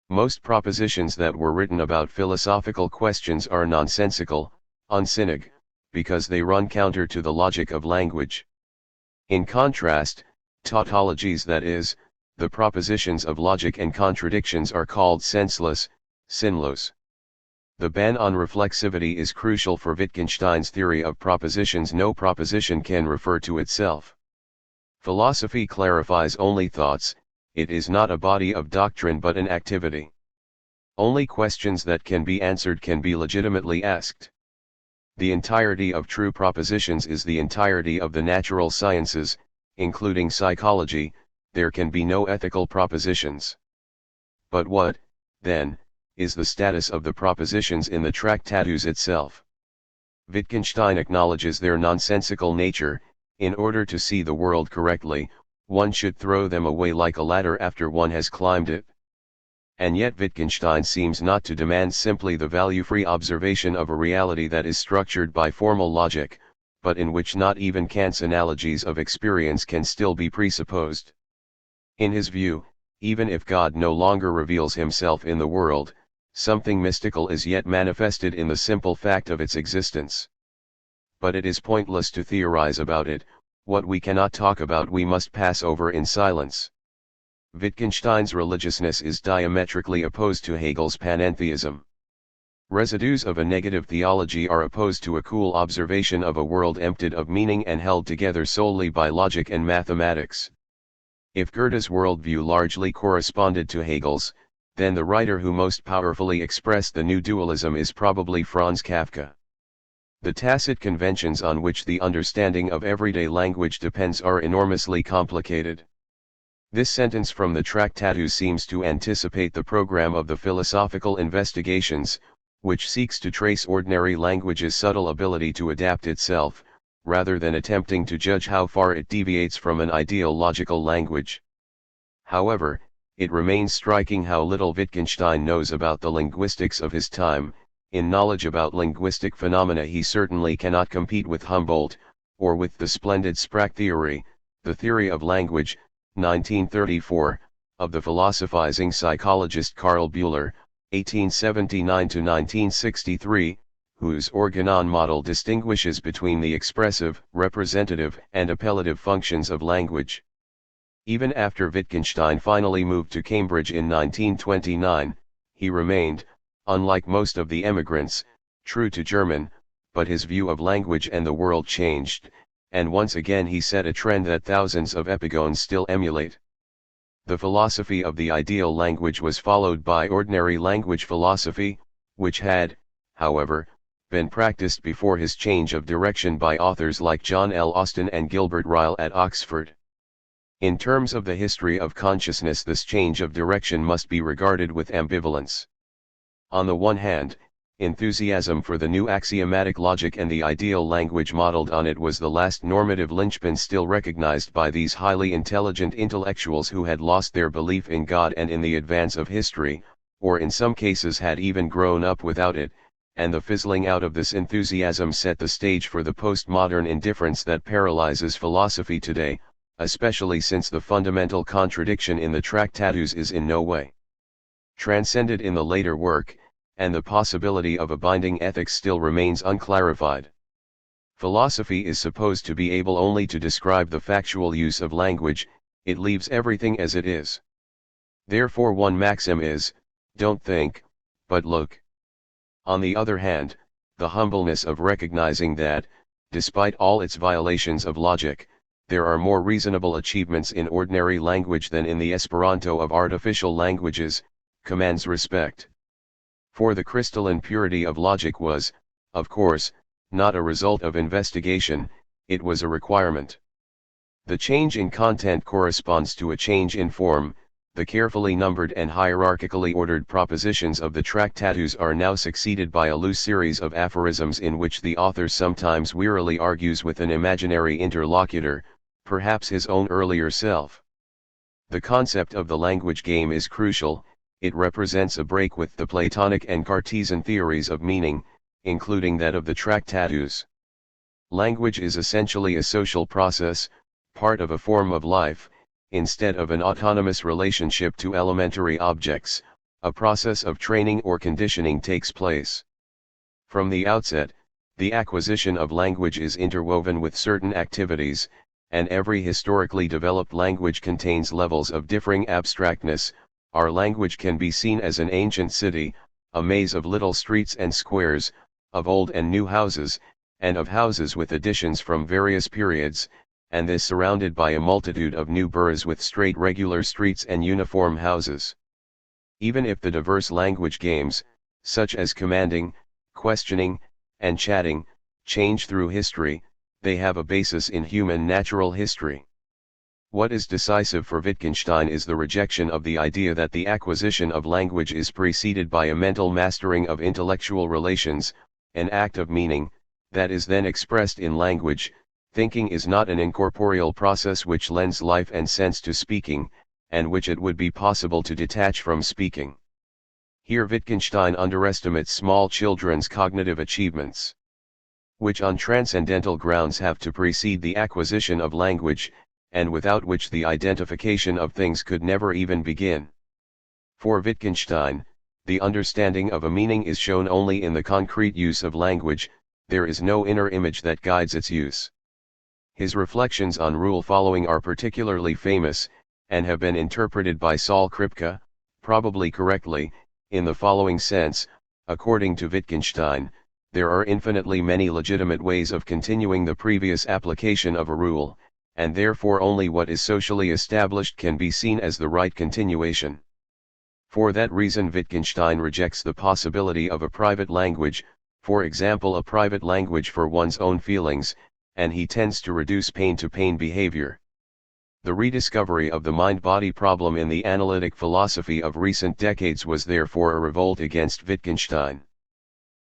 Most propositions that were written about philosophical questions are nonsensical, unsinnig, because they run counter to the logic of language. In contrast, tautologies, that is, the propositions of logic and contradictions, are called senseless, sinless. The ban on reflexivity is crucial for Wittgenstein's theory of propositions. No proposition can refer to itself. Philosophy clarifies only thoughts. It is not a body of doctrine but an activity. Only questions that can be answered can be legitimately asked. The entirety of true propositions is the entirety of the natural sciences, including psychology. There can be no ethical propositions. But what, then, is the status of the propositions in the Tractatus itself? Wittgenstein acknowledges their nonsensical nature. In order to see the world correctly, one should throw them away like a ladder after one has climbed it. And yet Wittgenstein seems not to demand simply the value-free observation of a reality that is structured by formal logic, but in which not even Kant's analogies of experience can still be presupposed. In his view, even if God no longer reveals himself in the world, something mystical is yet manifested in the simple fact of its existence. But it is pointless to theorize about it. What we cannot talk about we must pass over in silence. Wittgenstein's religiousness is diametrically opposed to Hegel's panentheism. Residues of a negative theology are opposed to a cool observation of a world emptied of meaning and held together solely by logic and mathematics. If Goethe's worldview largely corresponded to Hegel's, then the writer who most powerfully expressed the new dualism is probably Franz Kafka. The tacit conventions on which the understanding of everyday language depends are enormously complicated. This sentence from the Tractatus seems to anticipate the program of the philosophical investigations, which seeks to trace ordinary language's subtle ability to adapt itself, rather than attempting to judge how far it deviates from an ideal logical language. However, it remains striking how little Wittgenstein knows about the linguistics of his time. In knowledge about linguistic phenomena he certainly cannot compete with Humboldt, or with the splendid Sprachtheorie, the theory of language, 1934, of the philosophizing psychologist Karl Buehler, 1879–1963, whose organon model distinguishes between the expressive, representative, and appellative functions of language. Even after Wittgenstein finally moved to Cambridge in 1929, he remained, unlike most of the emigrants, true to German, but his view of language and the world changed, and once again he set a trend that thousands of epigones still emulate. The philosophy of the ideal language was followed by ordinary language philosophy, which had, however, been practiced before his change of direction by authors like John L. Austin and Gilbert Ryle at Oxford. In terms of the history of consciousness, this change of direction must be regarded with ambivalence. On the one hand, enthusiasm for the new axiomatic logic and the ideal language modeled on it was the last normative linchpin still recognized by these highly intelligent intellectuals who had lost their belief in God and in the advance of history, or in some cases had even grown up without it, and the fizzling out of this enthusiasm set the stage for the postmodern indifference that paralyzes philosophy today, especially since the fundamental contradiction in the Tractatus is in no way transcended in the later work, and the possibility of a binding ethics still remains unclarified. Philosophy is supposed to be able only to describe the factual use of language, it leaves everything as it is. Therefore one maxim is, don't think, but look. On the other hand, the humbleness of recognizing that, despite all its violations of logic, there are more reasonable achievements in ordinary language than in the Esperanto of artificial languages, commands respect. For the crystalline purity of logic was, of course, not a result of investigation, it was a requirement. The change in content corresponds to a change in form. The carefully numbered and hierarchically ordered propositions of the Tractatus are now succeeded by a loose series of aphorisms in which the author sometimes wearily argues with an imaginary interlocutor, perhaps his own earlier self. The concept of the language game is crucial. It represents a break with the Platonic and Cartesian theories of meaning, including that of the Tractatus. Language is essentially a social process, part of a form of life. Instead of an autonomous relationship to elementary objects, a process of training or conditioning takes place. From the outset, the acquisition of language is interwoven with certain activities, and every historically developed language contains levels of differing abstractness. Our language can be seen as an ancient city, a maze of little streets and squares, of old and new houses, and of houses with additions from various periods, and this surrounded by a multitude of new boroughs with straight regular streets and uniform houses. Even if the diverse language games, such as commanding, questioning, and chatting, change through history, they have a basis in human natural history. What is decisive for Wittgenstein is the rejection of the idea that the acquisition of language is preceded by a mental mastering of intellectual relations, an act of meaning, that is then expressed in language. Thinking is not an incorporeal process which lends life and sense to speaking, and which it would be possible to detach from speaking. Here Wittgenstein underestimates small children's cognitive achievements, which on transcendental grounds have to precede the acquisition of language, and without which the identification of things could never even begin. For Wittgenstein, the understanding of a meaning is shown only in the concrete use of language, there is no inner image that guides its use. His reflections on rule following are particularly famous, and have been interpreted by Saul Kripke, probably correctly, in the following sense: according to Wittgenstein, there are infinitely many legitimate ways of continuing the previous application of a rule, and therefore only what is socially established can be seen as the right continuation. For that reason Wittgenstein rejects the possibility of a private language, for example a private language for one's own feelings, and he tends to reduce pain to pain behavior. The rediscovery of the mind-body problem in the analytic philosophy of recent decades was therefore a revolt against Wittgenstein.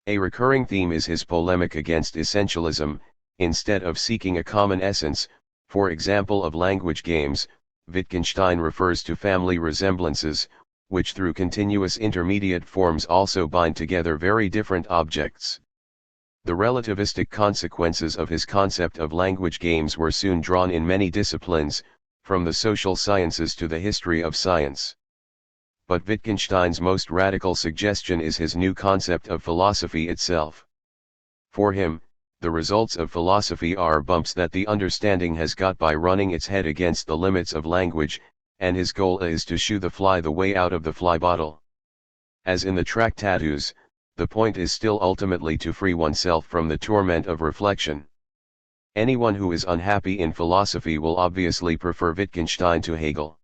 A recurring theme is his polemic against essentialism. Instead of seeking a common essence, for example of language games, Wittgenstein refers to family resemblances, which through continuous intermediate forms also bind together very different objects. The relativistic consequences of his concept of language games were soon drawn in many disciplines, from the social sciences to the history of science. But Wittgenstein's most radical suggestion is his new concept of philosophy itself. For him, the results of philosophy are bumps that the understanding has got by running its head against the limits of language, and his goal is to shoo the fly the way out of the fly bottle. As in the Tractatus, the point is still ultimately to free oneself from the torment of reflection. Anyone who is unhappy in philosophy will obviously prefer Wittgenstein to Hegel.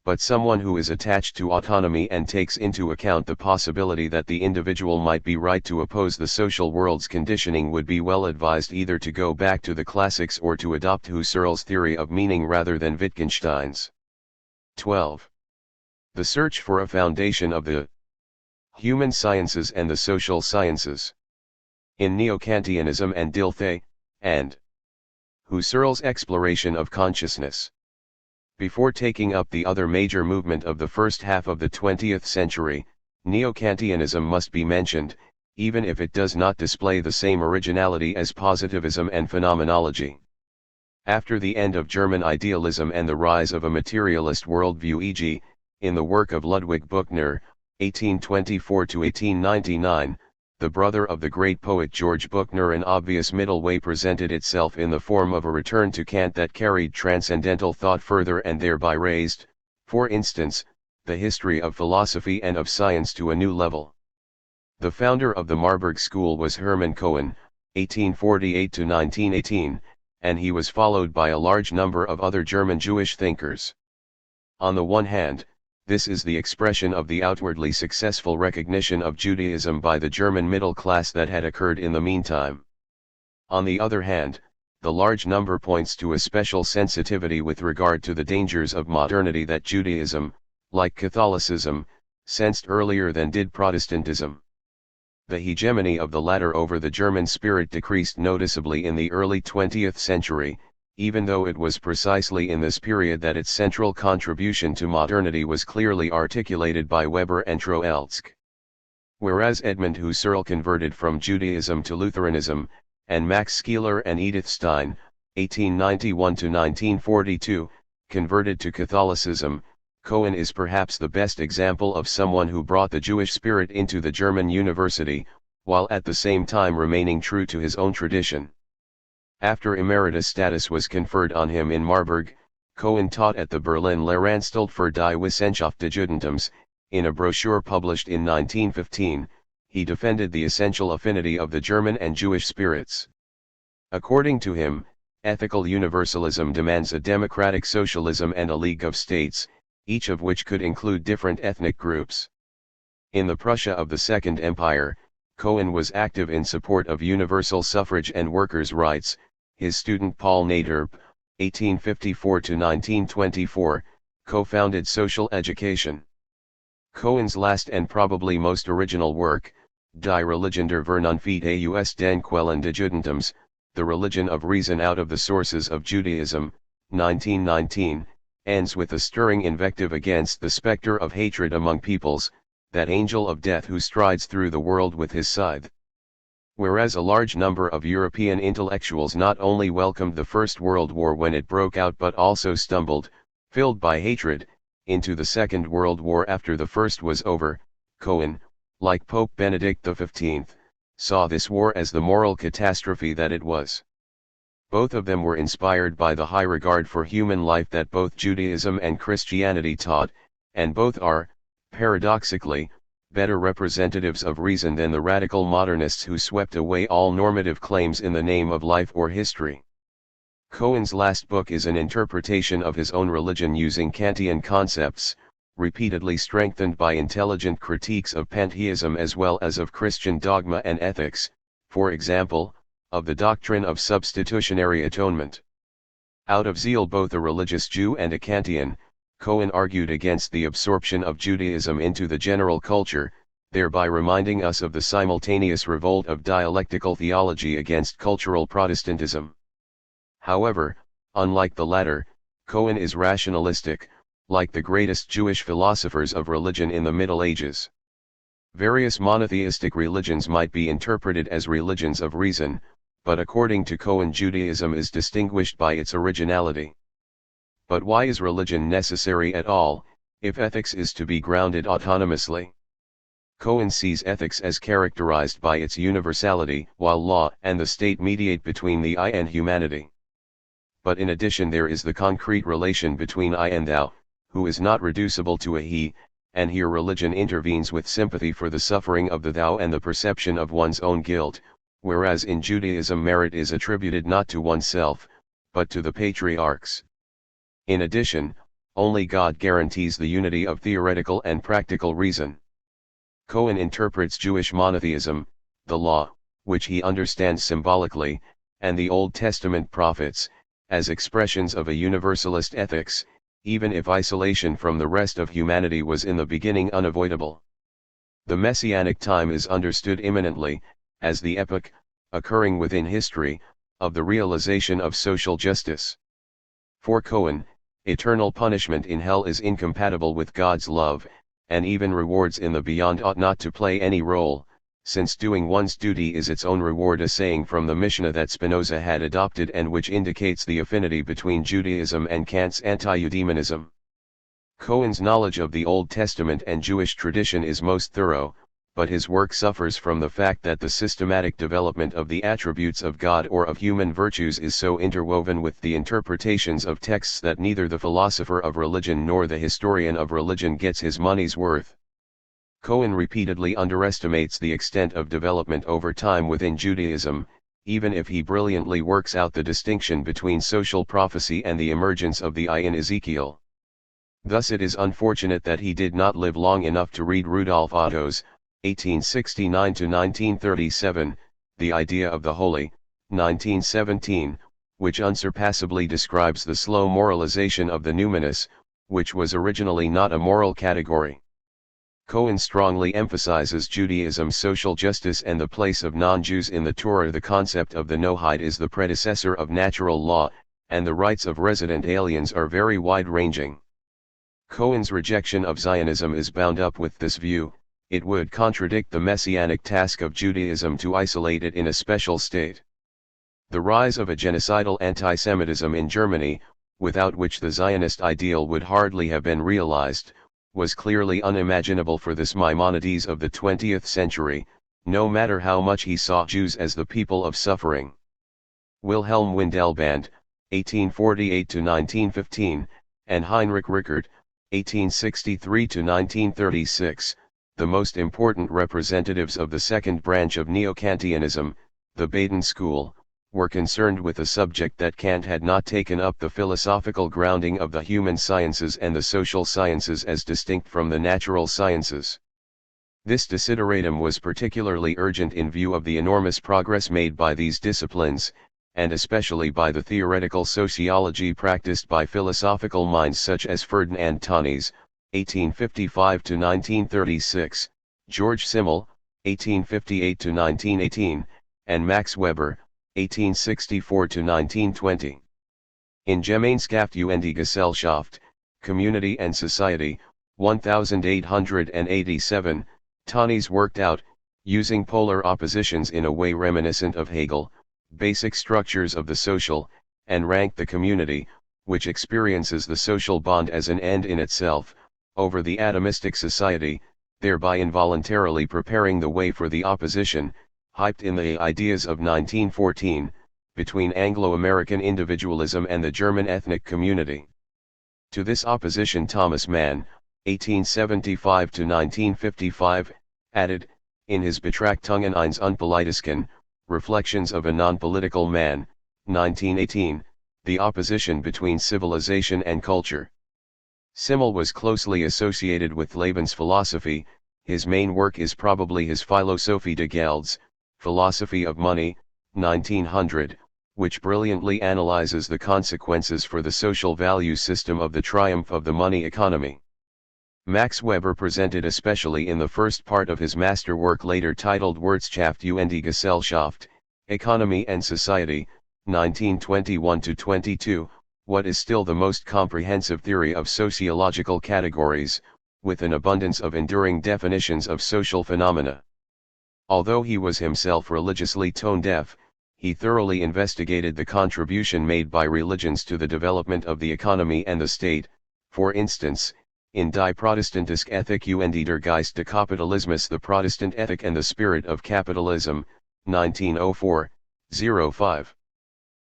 but someone who is attached to autonomy and takes into account the possibility that the individual might be right to oppose the social world's conditioning would be well advised either to go back to the classics or to adopt Husserl's theory of meaning rather than Wittgenstein's. 12. The search for a foundation of the human sciences and the social sciences. In Neo-Kantianism and Dilthey, and Husserl's exploration of consciousness. Before taking up the other major movement of the first half of the 20th century, Neo-Kantianism must be mentioned, even if it does not display the same originality as positivism and phenomenology. After the end of German idealism and the rise of a materialist worldview, e.g., in the work of Ludwig Buchner, 1824–1899, the brother of the great poet George Buchner, an obvious middle way presented itself in the form of a return to Kant that carried transcendental thought further and thereby raised, for instance, the history of philosophy and of science to a new level. The founder of the Marburg School was Hermann Cohen, 1848–1918, and he was followed by a large number of other German Jewish thinkers. On the one hand, this is the expression of the outwardly successful recognition of Judaism by the German middle class that had occurred in the meantime. On the other hand, the large number points to a special sensitivity with regard to the dangers of modernity that Judaism, like Catholicism, sensed earlier than did Protestantism. The hegemony of the latter over the German spirit decreased noticeably in the early 20th century, even though it was precisely in this period that its central contribution to modernity was clearly articulated by Weber and Troeltsch. Whereas Edmund Husserl converted from Judaism to Lutheranism, and Max Scheler and Edith Stein, 1891–1942, converted to Catholicism, Cohen is perhaps the best example of someone who brought the Jewish spirit into the German university, while at the same time remaining true to his own tradition. After emeritus status was conferred on him in Marburg, Cohen taught at the Berlin Lehranstalt für die Wissenschaft des Judentums. In a brochure published in 1915, he defended the essential affinity of the German and Jewish spirits. According to him, ethical universalism demands a democratic socialism and a league of states, each of which could include different ethnic groups. In the Prussia of the Second Empire, Cohen was active in support of universal suffrage and workers' rights. His student Paul Naderp, 1854–1924, co-founded Social Education. Cohen's last and probably most original work, Die Religion der Vernunft aus den Quellen des Judentums, The Religion of Reason Out of the Sources of Judaism, 1919, ends with a stirring invective against the specter of hatred among peoples, that angel of death who strides through the world with his scythe. Whereas a large number of European intellectuals not only welcomed the First World War when it broke out but also stumbled, filled by hatred, into the Second World War after the first was over, Cohen, like Pope Benedict XV, saw this war as the moral catastrophe that it was. Both of them were inspired by the high regard for human life that both Judaism and Christianity taught, and both are, paradoxically, better representatives of reason than the radical modernists who swept away all normative claims in the name of life or history. Cohen's last book is an interpretation of his own religion using Kantian concepts, repeatedly strengthened by intelligent critiques of pantheism as well as of Christian dogma and ethics, for example, of the doctrine of substitutionary atonement. Out of zeal both a religious Jew and a Kantian, Cohen argued against the absorption of Judaism into the general culture, thereby reminding us of the simultaneous revolt of dialectical theology against cultural Protestantism. However, unlike the latter, Cohen is rationalistic, like the greatest Jewish philosophers of religion in the Middle Ages. Various monotheistic religions might be interpreted as religions of reason, but according to Cohen, Judaism is distinguished by its originality. But why is religion necessary at all, if ethics is to be grounded autonomously? Cohen sees ethics as characterized by its universality, while law and the state mediate between the I and humanity. But in addition there is the concrete relation between I and thou, who is not reducible to a he, and here religion intervenes with sympathy for the suffering of the thou and the perception of one's own guilt, whereas in Judaism merit is attributed not to oneself, but to the patriarchs. In addition, only God guarantees the unity of theoretical and practical reason. Cohen interprets Jewish monotheism, the law, which he understands symbolically, and the Old Testament prophets, as expressions of a universalist ethics, even if isolation from the rest of humanity was in the beginning unavoidable. The Messianic time is understood imminently, as the epoch, occurring within history, of the realization of social justice. For Cohen, eternal punishment in hell is incompatible with God's love, and even rewards in the beyond ought not to play any role, since doing one's duty is its own reward, a saying from the Mishnah that Spinoza had adopted and which indicates the affinity between Judaism and Kant's anti-eudaimonism. Cohen's knowledge of the Old Testament and Jewish tradition is most thorough, but his work suffers from the fact that the systematic development of the attributes of God or of human virtues is so interwoven with the interpretations of texts that neither the philosopher of religion nor the historian of religion gets his money's worth. Cohen repeatedly underestimates the extent of development over time within Judaism, even if he brilliantly works out the distinction between social prophecy and the emergence of the I in Ezekiel. Thus it is unfortunate that he did not live long enough to read Rudolf Otto's 1869–1937, The Idea of the Holy, 1917, which unsurpassably describes the slow moralization of the numinous, which was originally not a moral category. Cohen strongly emphasizes Judaism's social justice and the place of non-Jews in the Torah. The concept of the Noahide is the predecessor of natural law, and the rights of resident aliens are very wide-ranging. Cohen's rejection of Zionism is bound up with this view. It would contradict the messianic task of Judaism to isolate it in a special state. The rise of a genocidal anti-Semitism in Germany, without which the Zionist ideal would hardly have been realized, was clearly unimaginable for this Maimonides of the 20th century, no matter how much he saw Jews as the people of suffering. Wilhelm Windelband, 1848–1915, and Heinrich Rickert, 1863–1936, the most important representatives of the second branch of Neo-Kantianism, the Baden School, were concerned with a subject that Kant had not taken up: the philosophical grounding of the human sciences and the social sciences as distinct from the natural sciences. This desideratum was particularly urgent in view of the enormous progress made by these disciplines, and especially by the theoretical sociology practiced by philosophical minds such as Ferdinand Tönnies, 1855–1936, George Simmel, 1858–1918, and Max Weber, 1864–1920. In Gemeinschaft und Gesellschaft, Community and Society, 1887, Tönnies worked out, using polar oppositions in a way reminiscent of Hegel, basic structures of the social, and ranked the community, which experiences the social bond as an end in itself, over the atomistic society, thereby involuntarily preparing the way for the opposition, hyped in the ideas of 1914, between Anglo-American individualism and the German ethnic community. To this opposition Thomas Mann, 1875–1955, added, in his Betrachtungen eines Unpolitischen, Reflections of a Non-Political Man, 1918, the opposition between civilization and culture. Simmel was closely associated with Lebensphilosophy. His main work is probably his Philosophie des Gelds, Philosophy of Money, 1900, which brilliantly analyzes the consequences for the social value system of the triumph of the money economy. Max Weber presented especially in the first part of his masterwork later titled Wirtschaft und Gesellschaft, Economy and Society, 1921–22, what is still the most comprehensive theory of sociological categories, with an abundance of enduring definitions of social phenomena. Although he was himself religiously tone-deaf, he thoroughly investigated the contribution made by religions to the development of the economy and the state. For instance, in Die Protestantische Ethik und der Geist des Kapitalismus, The Protestant Ethic and the Spirit of Capitalism, 1904–05.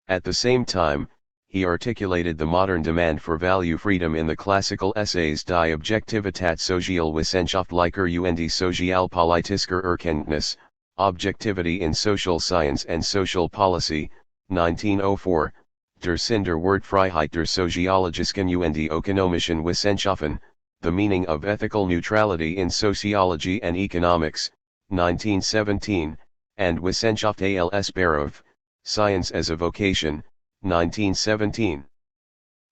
At the same time, he articulated the modern demand for value freedom in the classical essays Die Objektivität Sozialwissenschaftlicher und Sozialpolitischer Erkenntnis, Objectivity in Social Science and Social Policy, 1904, Der Sinn der Wortfreiheit der soziologischen und ökonomischen Wissenschaften, The Meaning of Ethical Neutrality in Sociology and Economics, 1917, and Wissenschaft als Beruf, Science as a Vocation, 1917.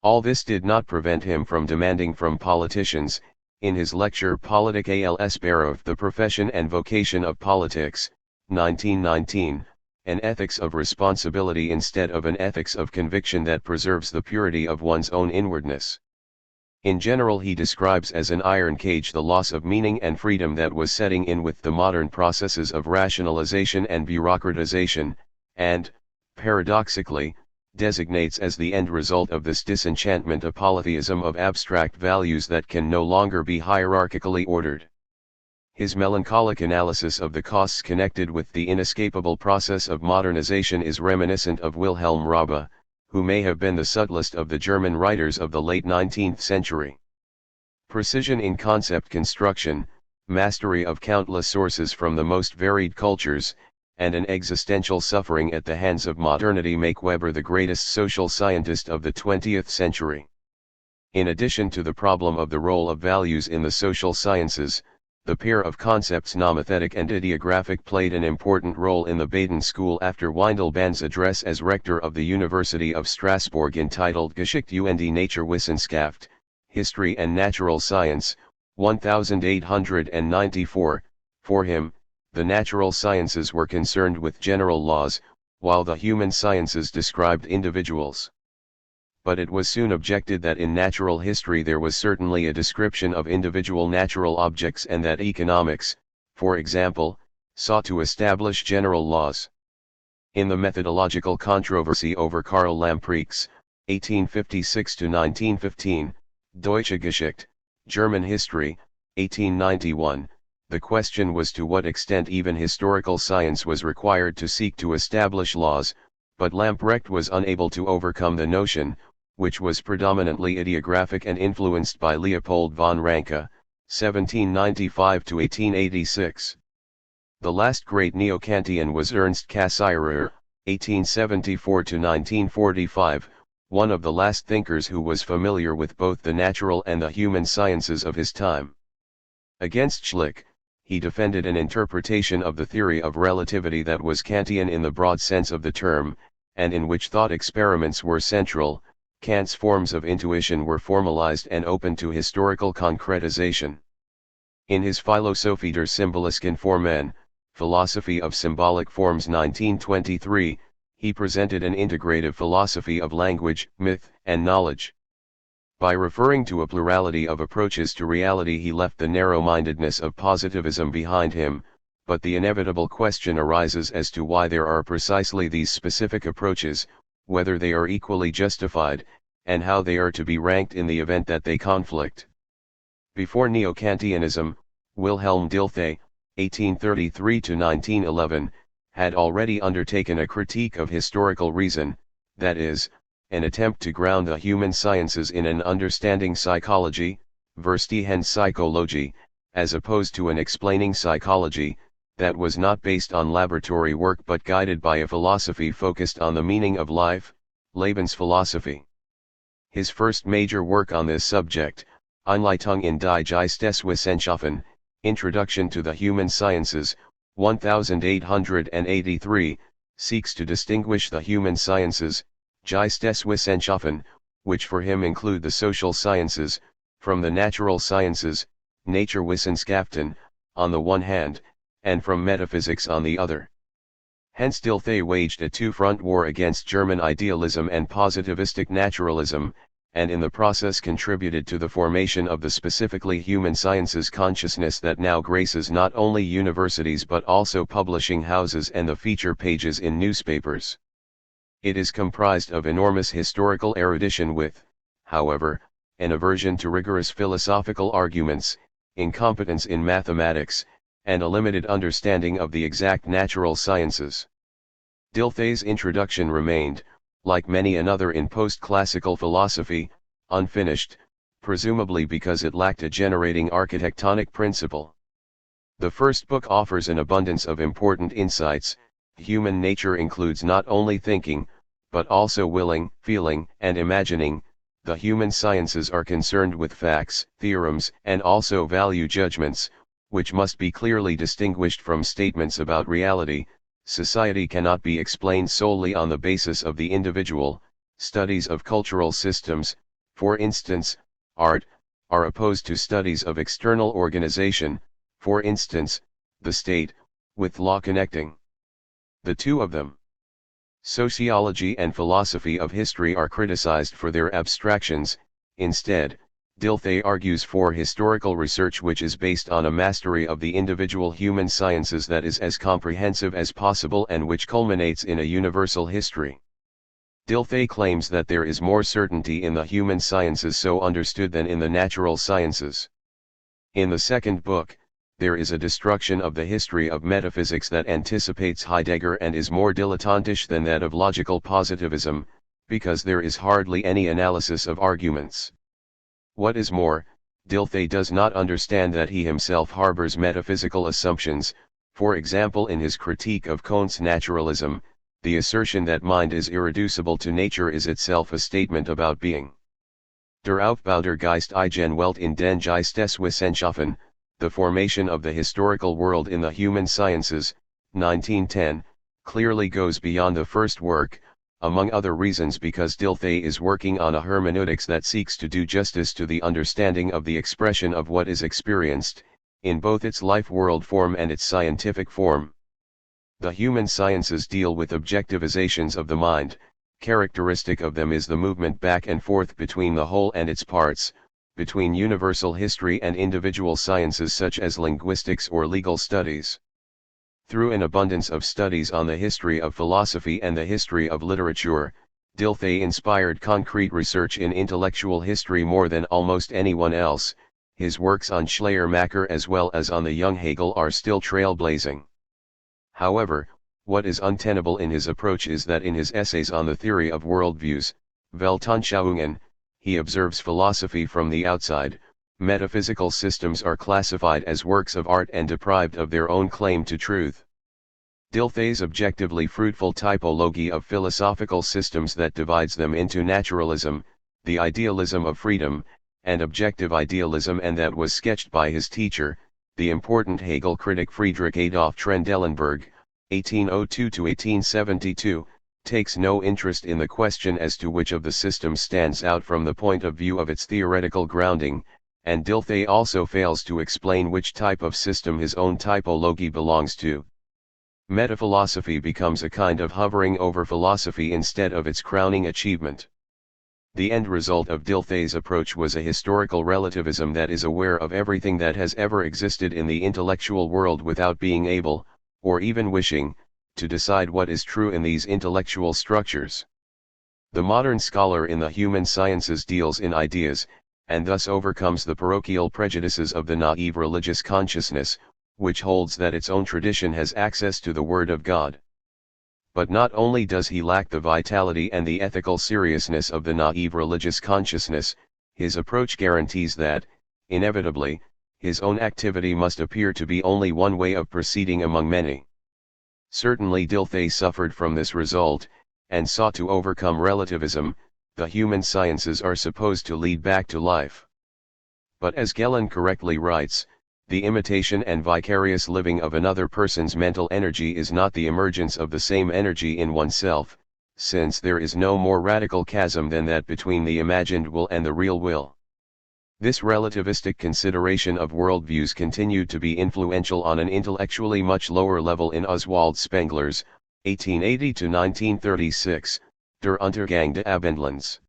All this did not prevent him from demanding from politicians, in his lecture Politik als Beruf, The Profession and Vocation of Politics, 1919, an ethics of responsibility instead of an ethics of conviction that preserves the purity of one's own inwardness. In general, he describes as an iron cage the loss of meaning and freedom that was setting in with the modern processes of rationalization and bureaucratization, and, paradoxically, designates as the end result of this disenchantment a polytheism of abstract values that can no longer be hierarchically ordered. His melancholic analysis of the costs connected with the inescapable process of modernization is reminiscent of Wilhelm Raabe, who may have been the subtlest of the German writers of the late 19th century. Precision in concept construction, mastery of countless sources from the most varied cultures, and an existential suffering at the hands of modernity make Weber the greatest social scientist of the 20th century. In addition to the problem of the role of values in the social sciences, the pair of concepts nomothetic and ideographic played an important role in the Baden School after Windelband's address as rector of the University of Strasbourg entitled Geschichte und Naturwissenschaft, History and Natural Science, 1894. For him, the natural sciences were concerned with general laws, while the human sciences described individuals. But it was soon objected that in natural history there was certainly a description of individual natural objects and that economics, for example, sought to establish general laws. In the methodological controversy over Karl Lamprecht's, 1856–1915, Deutsche Geschichte, German History, 1891, the question was to what extent even historical science was required to seek to establish laws, but Lamprecht was unable to overcome the notion, which was predominantly ideographic and influenced by Leopold von Ranke, 1795–1886. The last great neo-Kantian was Ernst Cassirer, 1874–1945, one of the last thinkers who was familiar with both the natural and the human sciences of his time. Against Schlick, he defended an interpretation of the theory of relativity that was Kantian in the broad sense of the term, and in which thought experiments were central. Kant's forms of intuition were formalized and open to historical concretization. In his Philosophie der symbolischen Formen, Philosophy of Symbolic Forms 1923, he presented an integrative philosophy of language, myth, and knowledge. By referring to a plurality of approaches to reality, he left the narrow-mindedness of positivism behind him, but the inevitable question arises as to why there are precisely these specific approaches, whether they are equally justified, and how they are to be ranked in the event that they conflict. Before Neo-Kantianism, Wilhelm Dilthey, 1833–1911, had already undertaken a critique of historical reason, that is, an attempt to ground the human sciences in an understanding psychology, verstehende Psychologie, as opposed to an explaining psychology, that was not based on laboratory work but guided by a philosophy focused on the meaning of life, Lebensphilosophie. His first major work on this subject, Einleitung in die Geisteswissenschaften, Introduction to the Human Sciences, 1883, seeks to distinguish the human sciences, Geisteswissenschaften, which for him include the social sciences, from the natural sciences, Naturwissenschaften, on the one hand, and from metaphysics on the other. Hence Dilthey waged a two-front war against German idealism and positivistic naturalism, and in the process contributed to the formation of the specifically human sciences consciousness that now graces not only universities but also publishing houses and the feature pages in newspapers. It is comprised of enormous historical erudition with, however, an aversion to rigorous philosophical arguments, incompetence in mathematics, and a limited understanding of the exact natural sciences. Dilthey's introduction remained, like many another in post-classical philosophy, unfinished, presumably because it lacked a generating architectonic principle. The first book offers an abundance of important insights. Human nature includes not only thinking, but also willing, feeling, and imagining. The human sciences are concerned with facts, theorems, and also value judgments, which must be clearly distinguished from statements about reality. Society cannot be explained solely on the basis of the individual. Studies of cultural systems, for instance, art, are opposed to studies of external organization, for instance, the state, with law connecting the two of them. Sociology and philosophy of history are criticized for their abstractions. Instead, Dilthey argues for historical research which is based on a mastery of the individual human sciences that is as comprehensive as possible and which culminates in a universal history. Dilthey claims that there is more certainty in the human sciences so understood than in the natural sciences. In the second book, there is a destruction of the history of metaphysics that anticipates Heidegger and is more dilettantish than that of logical positivism, because there is hardly any analysis of arguments. What is more, Dilthey does not understand that he himself harbors metaphysical assumptions. For example, in his critique of Kant's naturalism, the assertion that mind is irreducible to nature is itself a statement about being. Der Aufbau der geistigen Welt in den Geisteswissenschaften, The Formation of the Historical World in the Human Sciences, 1910, clearly goes beyond the first work, among other reasons because Dilthey is working on a hermeneutics that seeks to do justice to the understanding of the expression of what is experienced, in both its life-world form and its scientific form. The human sciences deal with objectivizations of the mind. Characteristic of them is the movement back and forth between the whole and its parts, between universal history and individual sciences such as linguistics or legal studies. Through an abundance of studies on the history of philosophy and the history of literature, Dilthey inspired concrete research in intellectual history more than almost anyone else. His works on Schleiermacher as well as on the young Hegel are still trailblazing. However, what is untenable in his approach is that in his essays on the theory of worldviews, Weltanschauungen, he observes philosophy from the outside. Metaphysical systems are classified as works of art and deprived of their own claim to truth. Dilthey's objectively fruitful typology of philosophical systems that divides them into naturalism, the idealism of freedom, and objective idealism, and that was sketched by his teacher, the important Hegel critic Friedrich Adolf Trendelenburg, 1802–1872, takes no interest in the question as to which of the systems stands out from the point of view of its theoretical grounding, and Dilthey also fails to explain which type of system his own typology belongs to. Metaphilosophy becomes a kind of hovering over philosophy instead of its crowning achievement. The end result of Dilthey's approach was a historical relativism that is aware of everything that has ever existed in the intellectual world without being able, or even wishing, to decide what is true in these intellectual structures. The modern scholar in the human sciences deals in ideas, and thus overcomes the parochial prejudices of the naive religious consciousness, which holds that its own tradition has access to the Word of God. But not only does he lack the vitality and the ethical seriousness of the naive religious consciousness, his approach guarantees that, inevitably, his own activity must appear to be only one way of proceeding among many. Certainly Dilthey suffered from this result, and sought to overcome relativism. The human sciences are supposed to lead back to life. But as Gellin correctly writes, the imitation and vicarious living of another person's mental energy is not the emergence of the same energy in oneself, since there is no more radical chasm than that between the imagined will and the real will. This relativistic consideration of worldviews continued to be influential on an intellectually much lower level in Oswald Spengler's, 1880–1936, Der Untergang des Abendlands.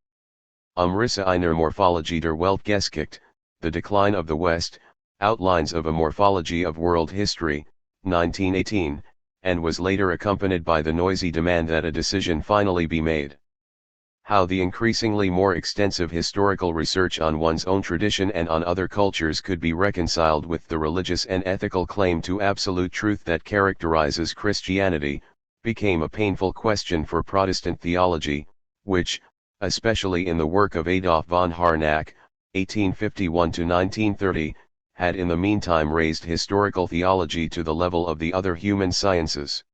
Umrisse einer Morphologie der Weltgeschichte, The Decline of the West, Outlines of a Morphology of World History, 1918, and was later accompanied by the noisy demand that a decision finally be made. How the increasingly more extensive historical research on one's own tradition and on other cultures could be reconciled with the religious and ethical claim to absolute truth that characterizes Christianity, became a painful question for Protestant theology, which, especially in the work of Adolf von Harnack, 1851–1930, had in the meantime raised historical theology to the level of the other human sciences.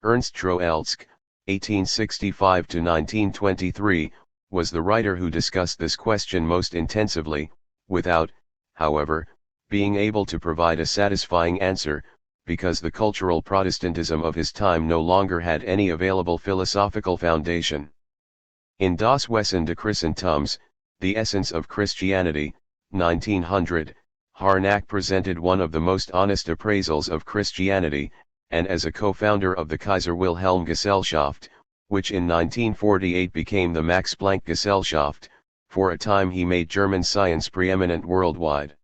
Ernst Troeltsch, 1865 to 1923, was the writer who discussed this question most intensively, without, however, being able to provide a satisfying answer, because the cultural Protestantism of his time no longer had any available philosophical foundation. In Das Wesen des Christentums, The Essence of Christianity, 1900, Harnack presented one of the most honest appraisals of Christianity, and as a co-founder of the Kaiser Wilhelm Gesellschaft, which in 1948 became the Max Planck Gesellschaft, for a time he made German science preeminent worldwide.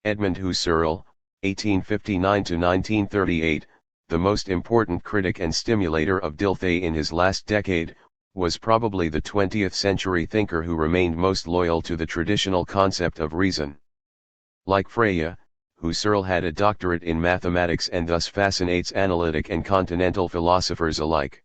Edmund Husserl, 1859–1938, the most important critic and stimulator of Dilthey in his last decade, was probably the 20th century thinker who remained most loyal to the traditional concept of reason. Like Frege, Husserl had a doctorate in mathematics and thus fascinates analytic and continental philosophers alike.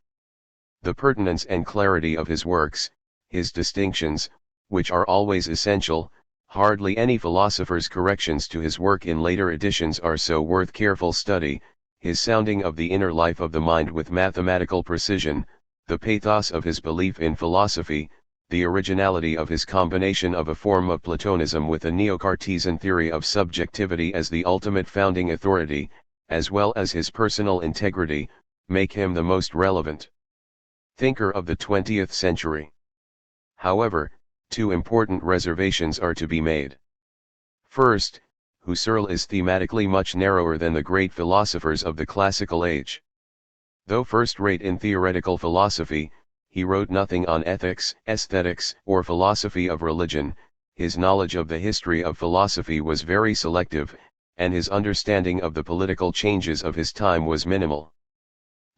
The pertinence and clarity of his works, his distinctions, which are always essential, hardly any philosopher's corrections to his work in later editions are so worth careful study, his sounding of the inner life of the mind with mathematical precision, the pathos of his belief in philosophy, the originality of his combination of a form of Platonism with a Neo-Cartesian theory of subjectivity as the ultimate founding authority, as well as his personal integrity, make him the most relevant thinker of the 20th century. However, two important reservations are to be made. First, Husserl is thematically much narrower than the great philosophers of the classical age. Though first-rate in theoretical philosophy, he wrote nothing on ethics, aesthetics, or philosophy of religion. His knowledge of the history of philosophy was very selective, and his understanding of the political changes of his time was minimal.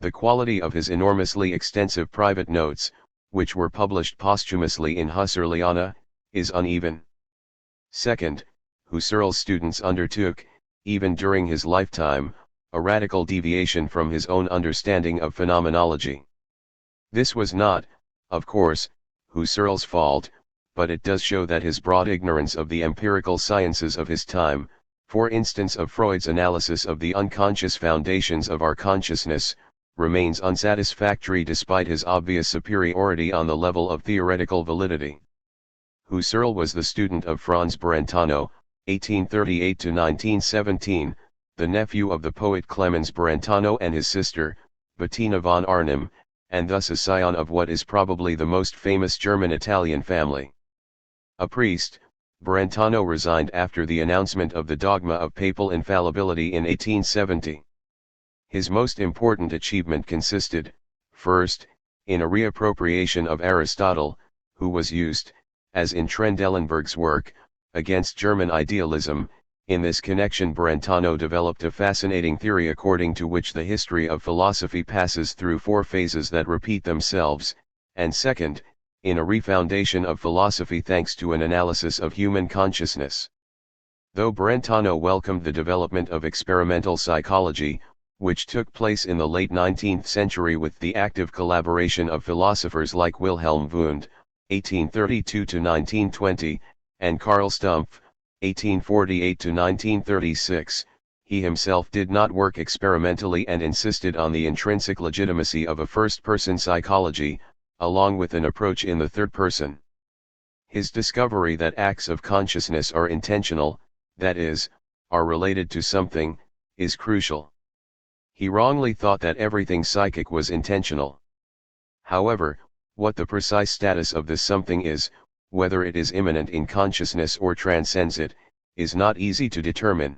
The quality of his enormously extensive private notes, which were published posthumously in Husserliana, is uneven. Second, Husserl's students undertook, even during his lifetime, a radical deviation from his own understanding of phenomenology. This was not, of course, Husserl's fault, but it does show that his broad ignorance of the empirical sciences of his time, for instance of Freud's analysis of the unconscious foundations of our consciousness, remains unsatisfactory despite his obvious superiority on the level of theoretical validity. Husserl was the student of Franz Brentano, 1838–1917, the nephew of the poet Clemens Brentano and his sister, Bettina von Arnim, and thus a scion of what is probably the most famous German-Italian family. A priest, Brentano resigned after the announcement of the dogma of papal infallibility in 1870. His most important achievement consisted, first, in a reappropriation of Aristotle, who was used, as in Trendelenburg's work, against German idealism. In this connection Brentano developed a fascinating theory according to which the history of philosophy passes through four phases that repeat themselves, and second, in a refoundation of philosophy thanks to an analysis of human consciousness. Though Brentano welcomed the development of experimental psychology, which took place in the late 19th century with the active collaboration of philosophers like Wilhelm Wundt, 1832–1920, and Karl Stumpf, 1848–1936, he himself did not work experimentally and insisted on the intrinsic legitimacy of a first-person psychology, along with an approach in the third person. His discovery that acts of consciousness are intentional, that is, are related to something, is crucial. He wrongly thought that everything psychic was intentional. However, what the precise status of this something is, whether it is immanent in consciousness or transcends it, is not easy to determine.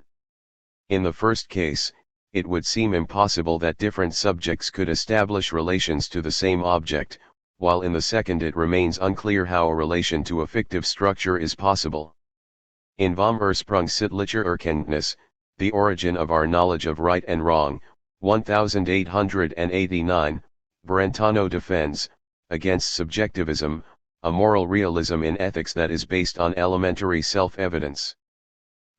In the first case, it would seem impossible that different subjects could establish relations to the same object, while in the second it remains unclear how a relation to a fictive structure is possible. In Vom Ursprungssittlicher Erkenntnis, The Origin of Our Knowledge of Right and Wrong, 1889, Brentano defends, against subjectivism, a moral realism in ethics that is based on elementary self-evidence.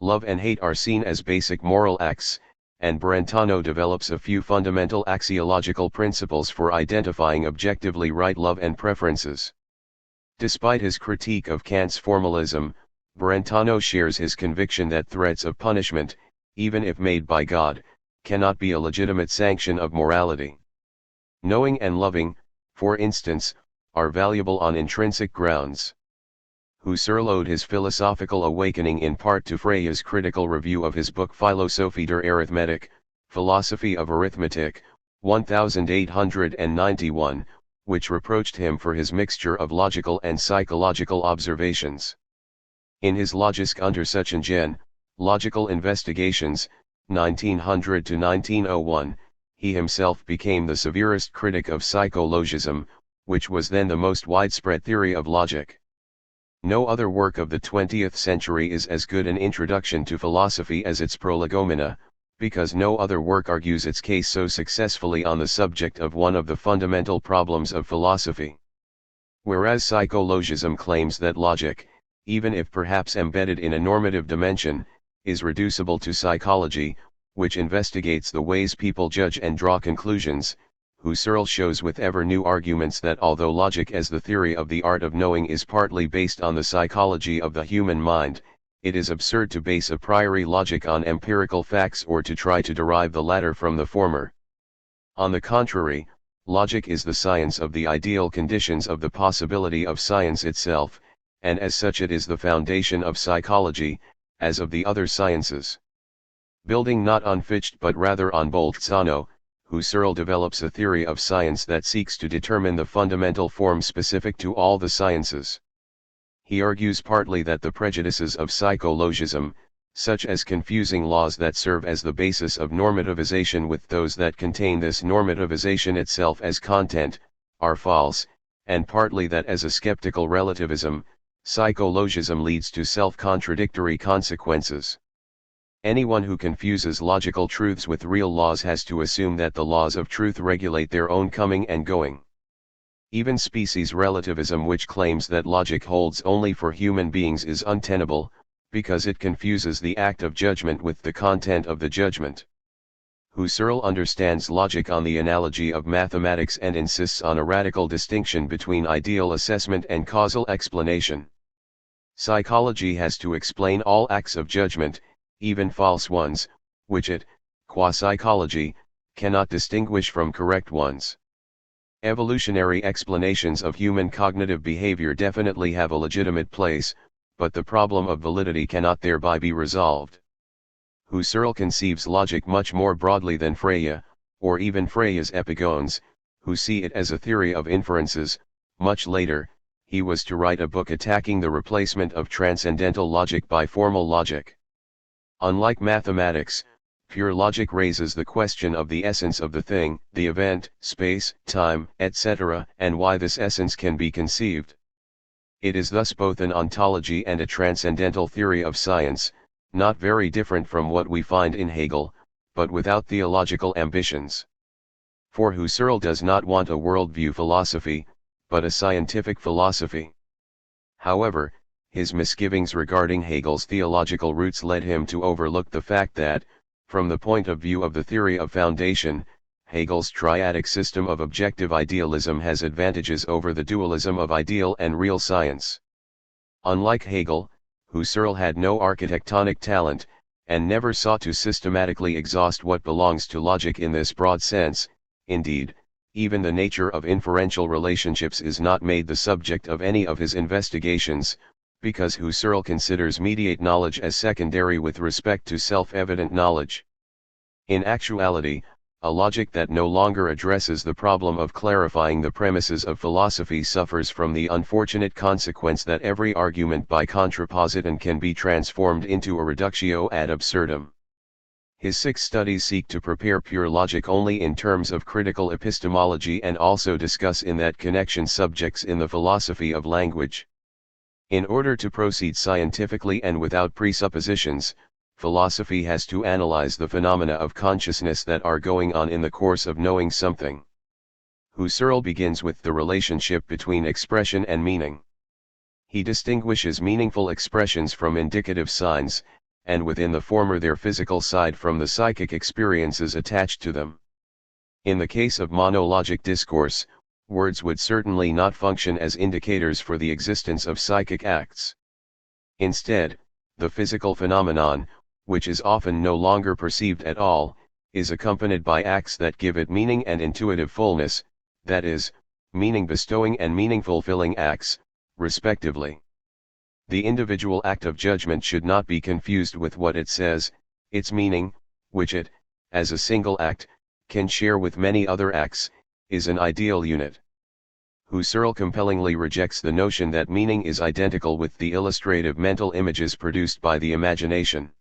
Love and hate are seen as basic moral acts, and Brentano develops a few fundamental axiological principles for identifying objectively right love and preferences. Despite his critique of Kant's formalism, Brentano shares his conviction that threats of punishment, even if made by God, cannot be a legitimate sanction of morality. Knowing and loving, for instance, are valuable on intrinsic grounds. Husserl owed his philosophical awakening in part to Freya's critical review of his book Philosophie der Arithmetik, Philosophy of Arithmetic, 1891, which reproached him for his mixture of logical and psychological observations. In his Logisk Untersuchungen, Logical Investigations, 1900 to 1901, he himself became the severest critic of psychologism, which was then the most widespread theory of logic. No other work of the 20th century is as good an introduction to philosophy as its Prolegomena, because no other work argues its case so successfully on the subject of one of the fundamental problems of philosophy. Whereas psychologism claims that logic, even if perhaps embedded in a normative dimension, is reducible to psychology, which investigates the ways people judge and draw conclusions, Husserl shows with ever new arguments that although logic as the theory of the art of knowing is partly based on the psychology of the human mind, it is absurd to base a priori logic on empirical facts or to try to derive the latter from the former. On the contrary, logic is the science of the ideal conditions of the possibility of science itself, and as such it is the foundation of psychology, as of the other sciences. Building not on Fichte but rather on Bolzano, Husserl develops a theory of science that seeks to determine the fundamental form specific to all the sciences. He argues partly that the prejudices of psychologism, such as confusing laws that serve as the basis of normativization with those that contain this normativization itself as content, are false, and partly that as a skeptical relativism, psychologism leads to self-contradictory consequences. Anyone who confuses logical truths with real laws has to assume that the laws of truth regulate their own coming and going. Even species relativism, which claims that logic holds only for human beings, is untenable, because it confuses the act of judgment with the content of the judgment. Husserl understands logic on the analogy of mathematics and insists on a radical distinction between ideal assessment and causal explanation. Psychology has to explain all acts of judgment, even false ones, which it, qua psychology, cannot distinguish from correct ones. Evolutionary explanations of human cognitive behavior definitely have a legitimate place, but the problem of validity cannot thereby be resolved. Husserl conceives logic much more broadly than Freya, or even Freya's epigones, who see it as a theory of inferences. Much later, he was to write a book attacking the replacement of transcendental logic by formal logic. Unlike mathematics, pure logic raises the question of the essence of the thing, the event, space, time, etc., and why this essence can be conceived. It is thus both an ontology and a transcendental theory of science, not very different from what we find in Hegel, but without theological ambitions. For Husserl does not want a worldview philosophy, but a scientific philosophy. However, his misgivings regarding Hegel's theological roots led him to overlook the fact that, from the point of view of the theory of foundation, Hegel's triadic system of objective idealism has advantages over the dualism of ideal and real science. Unlike Hegel, Husserl had no architectonic talent, and never sought to systematically exhaust what belongs to logic in this broad sense. Indeed, even the nature of inferential relationships is not made the subject of any of his investigations, because Husserl considers mediate knowledge as secondary with respect to self-evident knowledge. In actuality, a logic that no longer addresses the problem of clarifying the premises of philosophy suffers from the unfortunate consequence that every argument by contraposition can be transformed into a reductio ad absurdum. His 6 studies seek to prepare pure logic only in terms of critical epistemology and also discuss in that connection subjects in the philosophy of language. In order to proceed scientifically and without presuppositions, philosophy has to analyze the phenomena of consciousness that are going on in the course of knowing something. Husserl begins with the relationship between expression and meaning. He distinguishes meaningful expressions from indicative signs, and within the former their physical side from the psychic experiences attached to them. In the case of monologic discourse, words would certainly not function as indicators for the existence of psychic acts. Instead, the physical phenomenon, which is often no longer perceived at all, is accompanied by acts that give it meaning and intuitive fullness, that is, meaning-bestowing and meaning-fulfilling acts, respectively. The individual act of judgment should not be confused with what it says, its meaning, which it, as a single act, can share with many other acts, is an ideal unit. Husserl compellingly rejects the notion that meaning is identical with the illustrative mental images produced by the imagination.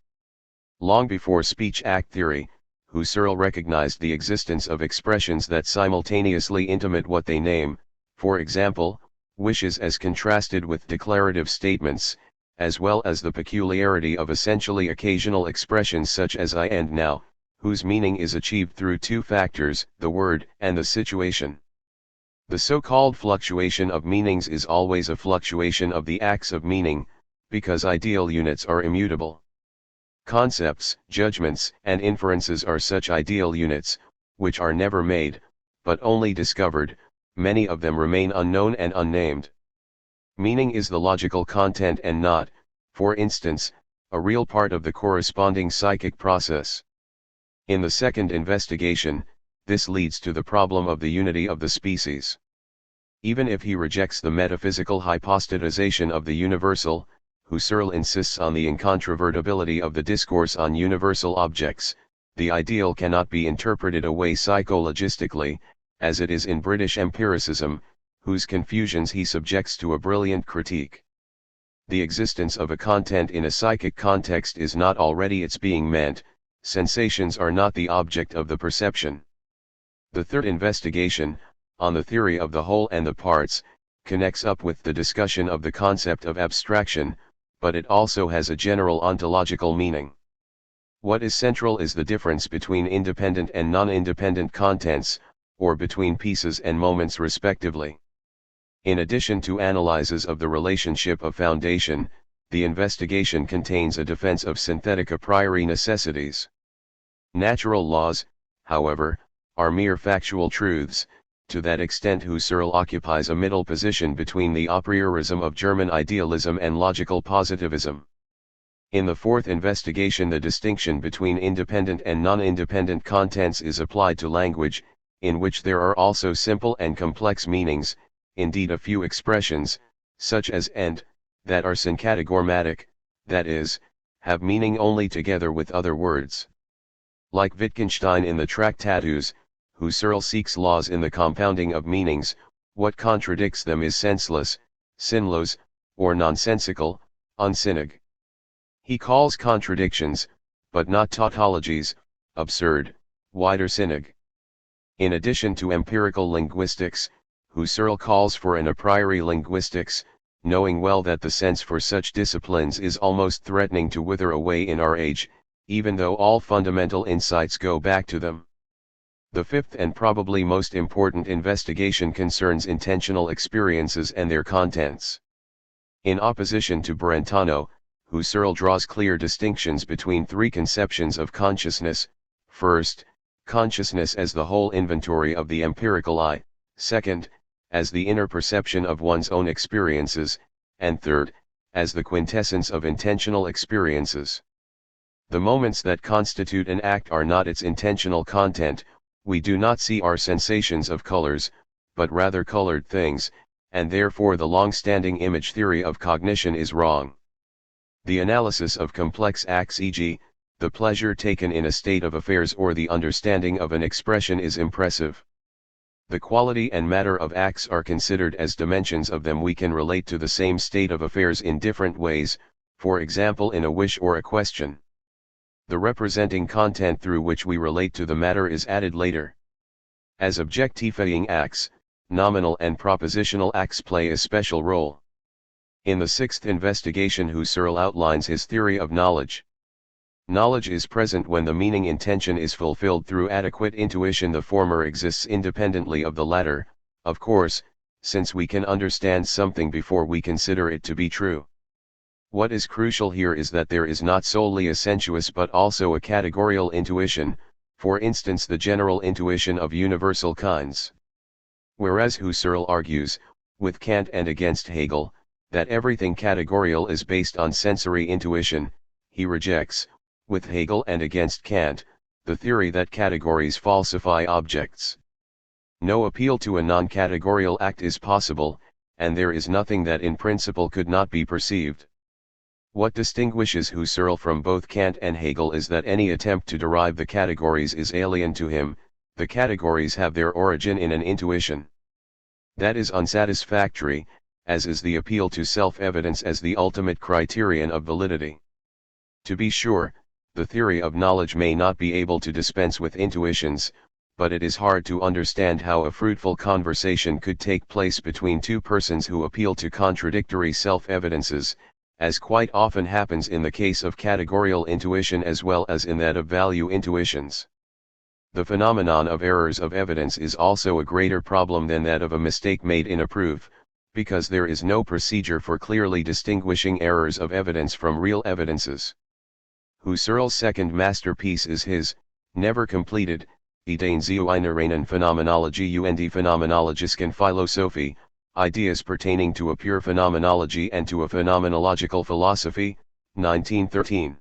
Long before speech-act theory, Husserl recognized the existence of expressions that simultaneously intimate what they name, for example, wishes as contrasted with declarative statements, as well as the peculiarity of essentially occasional expressions such as I and now, whose meaning is achieved through two factors, the word and the situation. The so-called fluctuation of meanings is always a fluctuation of the acts of meaning, because ideal units are immutable. Concepts, judgments, and inferences are such ideal units, which are never made, but only discovered. Many of them remain unknown and unnamed. Meaning is the logical content and not, for instance, a real part of the corresponding psychic process. In the second investigation, this leads to the problem of the unity of the species. Even if he rejects the metaphysical hypostatization of the universal, Husserl insists on the incontrovertibility of the discourse on universal objects. The ideal cannot be interpreted away psychologistically, as it is in British empiricism, whose confusions he subjects to a brilliant critique. The existence of a content in a psychic context is not already its being meant, sensations are not the object of the perception. The third investigation, on the theory of the whole and the parts, connects up with the discussion of the concept of abstraction, but it also has a general ontological meaning. What is central is the difference between independent and non-independent contents, or between pieces and moments respectively. In addition to analyses of the relationship of foundation, the investigation contains a defense of synthetic a priori necessities. Natural laws, however, are mere factual truths. To that extent Husserl occupies a middle position between the a priorism of German idealism and logical positivism. In the fourth investigation the distinction between independent and non-independent contents is applied to language, in which there are also simple and complex meanings, indeed a few expressions, such as and, that are syncategormatic, that is, have meaning only together with other words. Like Wittgenstein in the Tractatus, Husserl seeks laws in the compounding of meanings. What contradicts them is senseless, sinnlos, or nonsensical, unsinnig. He calls contradictions, but not tautologies, absurd, widersinnig. In addition to empirical linguistics, Husserl calls for an a priori linguistics, knowing well that the sense for such disciplines is almost threatening to wither away in our age, even though all fundamental insights go back to them. The fifth and probably most important investigation concerns intentional experiences and their contents. In opposition to Brentano, Husserl draws clear distinctions between three conceptions of consciousness: first, consciousness as the whole inventory of the empirical I; second, as the inner perception of one's own experiences; and third, as the quintessence of intentional experiences. The moments that constitute an act are not its intentional content. We do not see our sensations of colors, but rather colored things, and therefore the long-standing image theory of cognition is wrong. The analysis of complex acts, e.g., the pleasure taken in a state of affairs or the understanding of an expression, is impressive. The quality and matter of acts are considered as dimensions of them. We can relate to the same state of affairs in different ways, for example in a wish or a question. The representing content through which we relate to the matter is added later. As objectifying acts, nominal and propositional acts play a special role. In the sixth investigation Husserl outlines his theory of knowledge. Knowledge is present when the meaning intention is fulfilled through adequate intuition. The former exists independently of the latter, of course, since we can understand something before we consider it to be true. What is crucial here is that there is not solely a sensuous but also a categorical intuition, for instance the general intuition of universal kinds. Whereas Husserl argues, with Kant and against Hegel, that everything categorical is based on sensory intuition, he rejects, with Hegel and against Kant, the theory that categories falsify objects. No appeal to a non-categorial act is possible, and there is nothing that in principle could not be perceived. What distinguishes Husserl from both Kant and Hegel is that any attempt to derive the categories is alien to him. The categories have their origin in an intuition. That is unsatisfactory, as is the appeal to self-evidence as the ultimate criterion of validity. To be sure, the theory of knowledge may not be able to dispense with intuitions, but it is hard to understand how a fruitful conversation could take place between two persons who appeal to contradictory self-evidences, as quite often happens in the case of categorical intuition as well as in that of value intuitions. The phenomenon of errors of evidence is also a greater problem than that of a mistake made in a proof, because there is no procedure for clearly distinguishing errors of evidence from real evidences. Husserl's second masterpiece is his, never completed, Ideen zu einer reinen Phänomenologie und phänomenologischen Philosophie, Ideas pertaining to a pure phenomenology and to a phenomenological philosophy, 1913.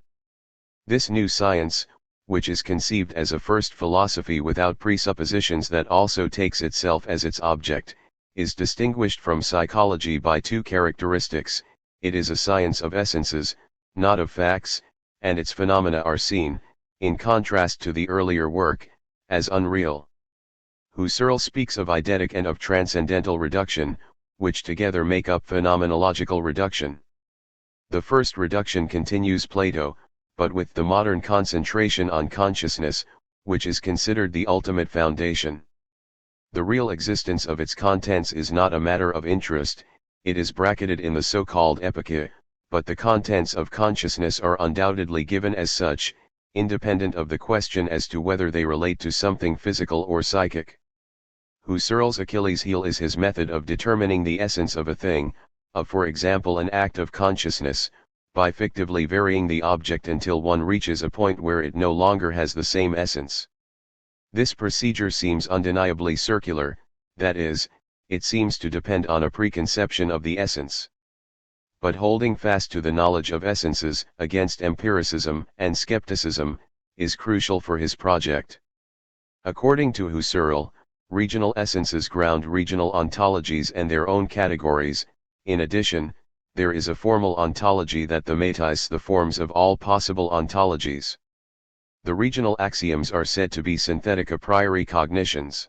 This new science, which is conceived as a first philosophy without presuppositions that also takes itself as its object, is distinguished from psychology by two characteristics: it is a science of essences, not of facts, and its phenomena are seen, in contrast to the earlier work, as unreal. Husserl speaks of eidetic and of transcendental reduction, which together make up phenomenological reduction. The first reduction continues Plato, but with the modern concentration on consciousness, which is considered the ultimate foundation. The real existence of its contents is not a matter of interest, it is bracketed in the so-called epoche, but the contents of consciousness are undoubtedly given as such, independent of the question as to whether they relate to something physical or psychic. Husserl's Achilles' heel is his method of determining the essence of a thing, of for example an act of consciousness, by fictively varying the object until one reaches a point where it no longer has the same essence. This procedure seems undeniably circular, that is, it seems to depend on a preconception of the essence. But holding fast to the knowledge of essences against empiricism and skepticism, is crucial for his project. According to Husserl, regional essences ground regional ontologies and their own categories. In addition, there is a formal ontology that thematisks the forms of all possible ontologies. The regional axioms are said to be synthetic a priori cognitions.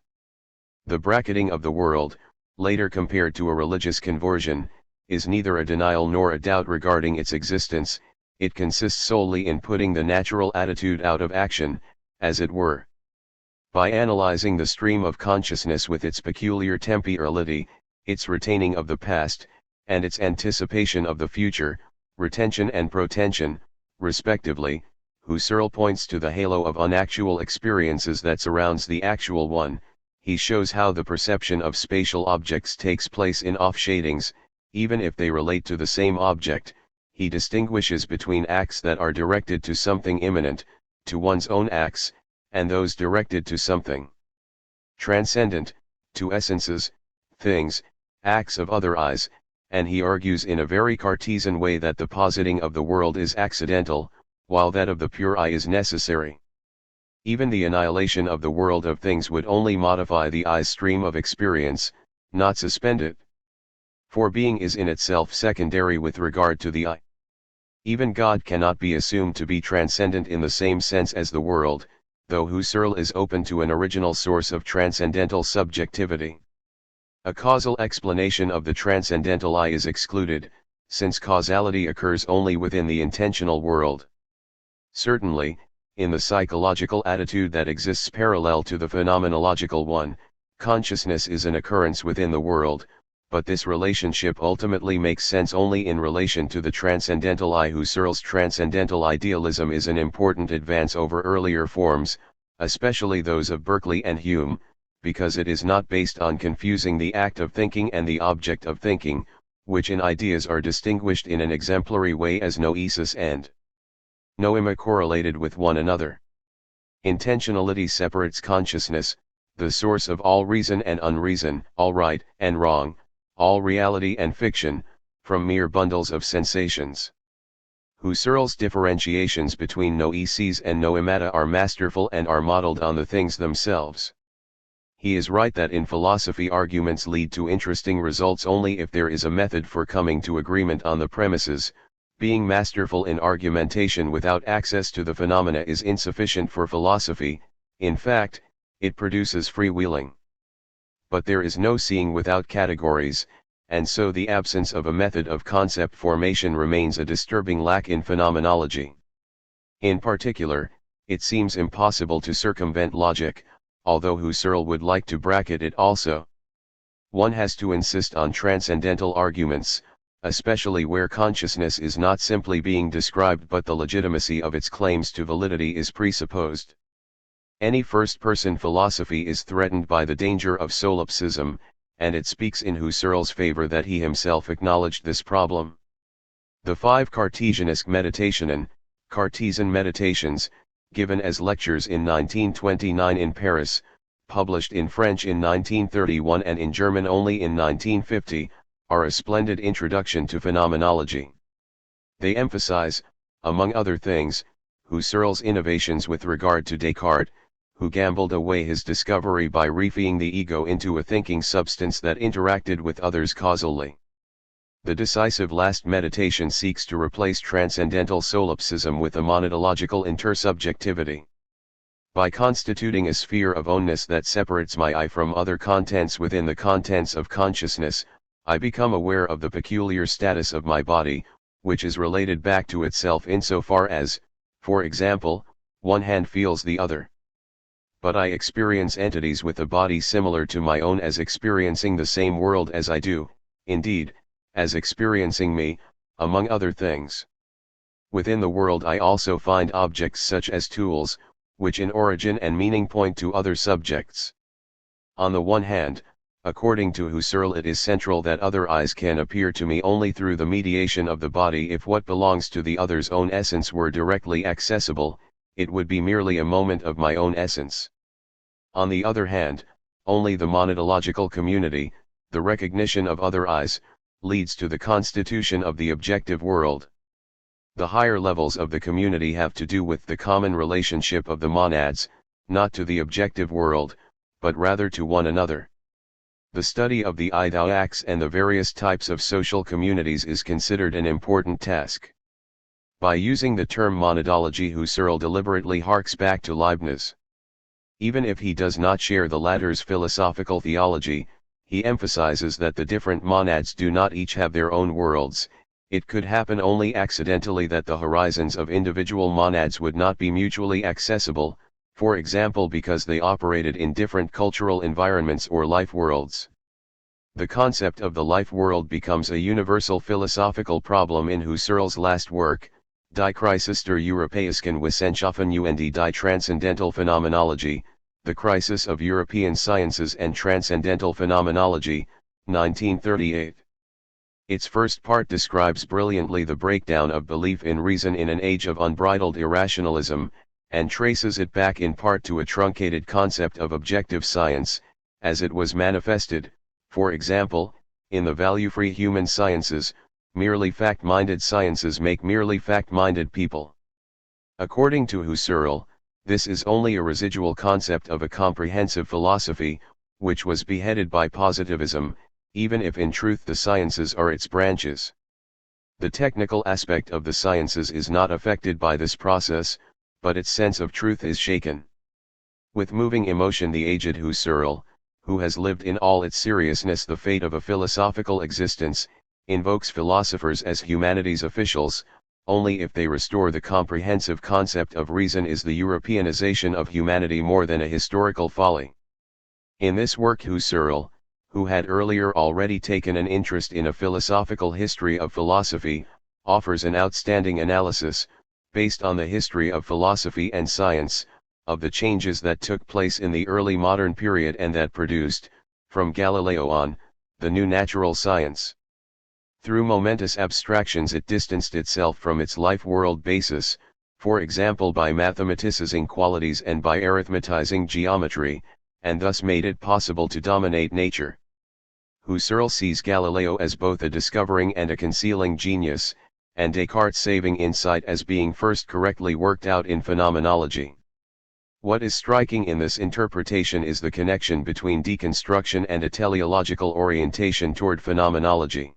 The bracketing of the world, later compared to a religious conversion, is neither a denial nor a doubt regarding its existence, it consists solely in putting the natural attitude out of action, as it were. By analyzing the stream of consciousness with its peculiar temporality, its retaining of the past, and its anticipation of the future, retention and protension, respectively, Husserl points to the halo of unactual experiences that surrounds the actual one. He shows how the perception of spatial objects takes place in off-shadings, even if they relate to the same object. He distinguishes between acts that are directed to something immanent, to one's own acts, and those directed to something transcendent, to essences, things, acts of other eyes, and he argues in a very Cartesian way that the positing of the world is accidental, while that of the pure eye is necessary. Even the annihilation of the world of things would only modify the eye's stream of experience, not suspend it. For being is in itself secondary with regard to the eye. Even God cannot be assumed to be transcendent in the same sense as the world, though Husserl is open to an original source of transcendental subjectivity. A causal explanation of the transcendental eye is excluded, since causality occurs only within the intentional world. Certainly, in the psychological attitude that exists parallel to the phenomenological one, consciousness is an occurrence within the world, but this relationship ultimately makes sense only in relation to the transcendental eye. Husserl's transcendental idealism is an important advance over earlier forms, especially those of Berkeley and Hume, because it is not based on confusing the act of thinking and the object of thinking, which in ideas are distinguished in an exemplary way as noesis and noema correlated with one another. Intentionality separates consciousness, the source of all reason and unreason, all right and wrong, all reality and fiction, from mere bundles of sensations. Husserl's differentiations between noesis and noemata are masterful and are modeled on the things themselves. He is right that in philosophy arguments lead to interesting results only if there is a method for coming to agreement on the premises. Being masterful in argumentation without access to the phenomena is insufficient for philosophy. In fact, it produces freewheeling. But there is no seeing without categories, and so the absence of a method of concept formation remains a disturbing lack in phenomenology. In particular, it seems impossible to circumvent logic, although Husserl would like to bracket it also. One has to insist on transcendental arguments, especially where consciousness is not simply being described but the legitimacy of its claims to validity is presupposed. Any first-person philosophy is threatened by the danger of solipsism, and it speaks in Husserl's favor that he himself acknowledged this problem. The 5 Cartesianische Meditationen, Cartesian Meditations, given as lectures in 1929 in Paris, published in French in 1931 and in German only in 1950, are a splendid introduction to phenomenology. They emphasize, among other things, Husserl's innovations with regard to Descartes, who gambled away his discovery by refeeing the ego into a thinking substance that interacted with others causally. The decisive last meditation seeks to replace transcendental solipsism with a monadological intersubjectivity. By constituting a sphere of ownness that separates my I from other contents within the contents of consciousness, I become aware of the peculiar status of my body, which is related back to itself insofar as, for example, one hand feels the other. But I experience entities with a body similar to my own as experiencing the same world as I do, indeed, as experiencing me, among other things. Within the world I also find objects such as tools, which in origin and meaning point to other subjects. On the one hand, according to Husserl, it is central that other eyes can appear to me only through the mediation of the body. If what belongs to the other's own essence were directly accessible, it would be merely a moment of my own essence. On the other hand, only the monadological community, the recognition of other eyes, leads to the constitution of the objective world. The higher levels of the community have to do with the common relationship of the monads, not to the objective world, but rather to one another. The study of the I-thou acts and the various types of social communities is considered an important task. By using the term monadology, Husserl deliberately harks back to Leibniz. Even if he does not share the latter's philosophical theology, he emphasizes that the different monads do not each have their own worlds. It could happen only accidentally that the horizons of individual monads would not be mutually accessible, for example because they operated in different cultural environments or life worlds. The concept of the life world becomes a universal philosophical problem in Husserl's last work, Die Krisis der Europäischen Wissenschaften und die Transcendental Phenomenologie, The Crisis of European Sciences and Transcendental Phenomenology, 1938. Its first part describes brilliantly the breakdown of belief in reason in an age of unbridled irrationalism, and traces it back in part to a truncated concept of objective science, as it was manifested, for example, in the value-free human sciences. Merely fact-minded sciences make merely fact-minded people. According to Husserl, this is only a residual concept of a comprehensive philosophy, which was beheaded by positivism, even if in truth the sciences are its branches. The technical aspect of the sciences is not affected by this process, but its sense of truth is shaken. With moving emotion the aged Husserl, who has lived in all its seriousness the fate of a philosophical existence, invokes philosophers as humanity's officials. Only if they restore the comprehensive concept of reason is the Europeanization of humanity more than a historical folly. In this work Husserl, who had earlier already taken an interest in a philosophical history of philosophy, offers an outstanding analysis, based on the history of philosophy and science, of the changes that took place in the early modern period and that produced, from Galileo on, the new natural science. Through momentous abstractions it distanced itself from its life-world basis, for example by mathematicizing qualities and by arithmetizing geometry, and thus made it possible to dominate nature. Husserl sees Galileo as both a discovering and a concealing genius, and Descartes' saving insight as being first correctly worked out in phenomenology. What is striking in this interpretation is the connection between deconstruction and a teleological orientation toward phenomenology.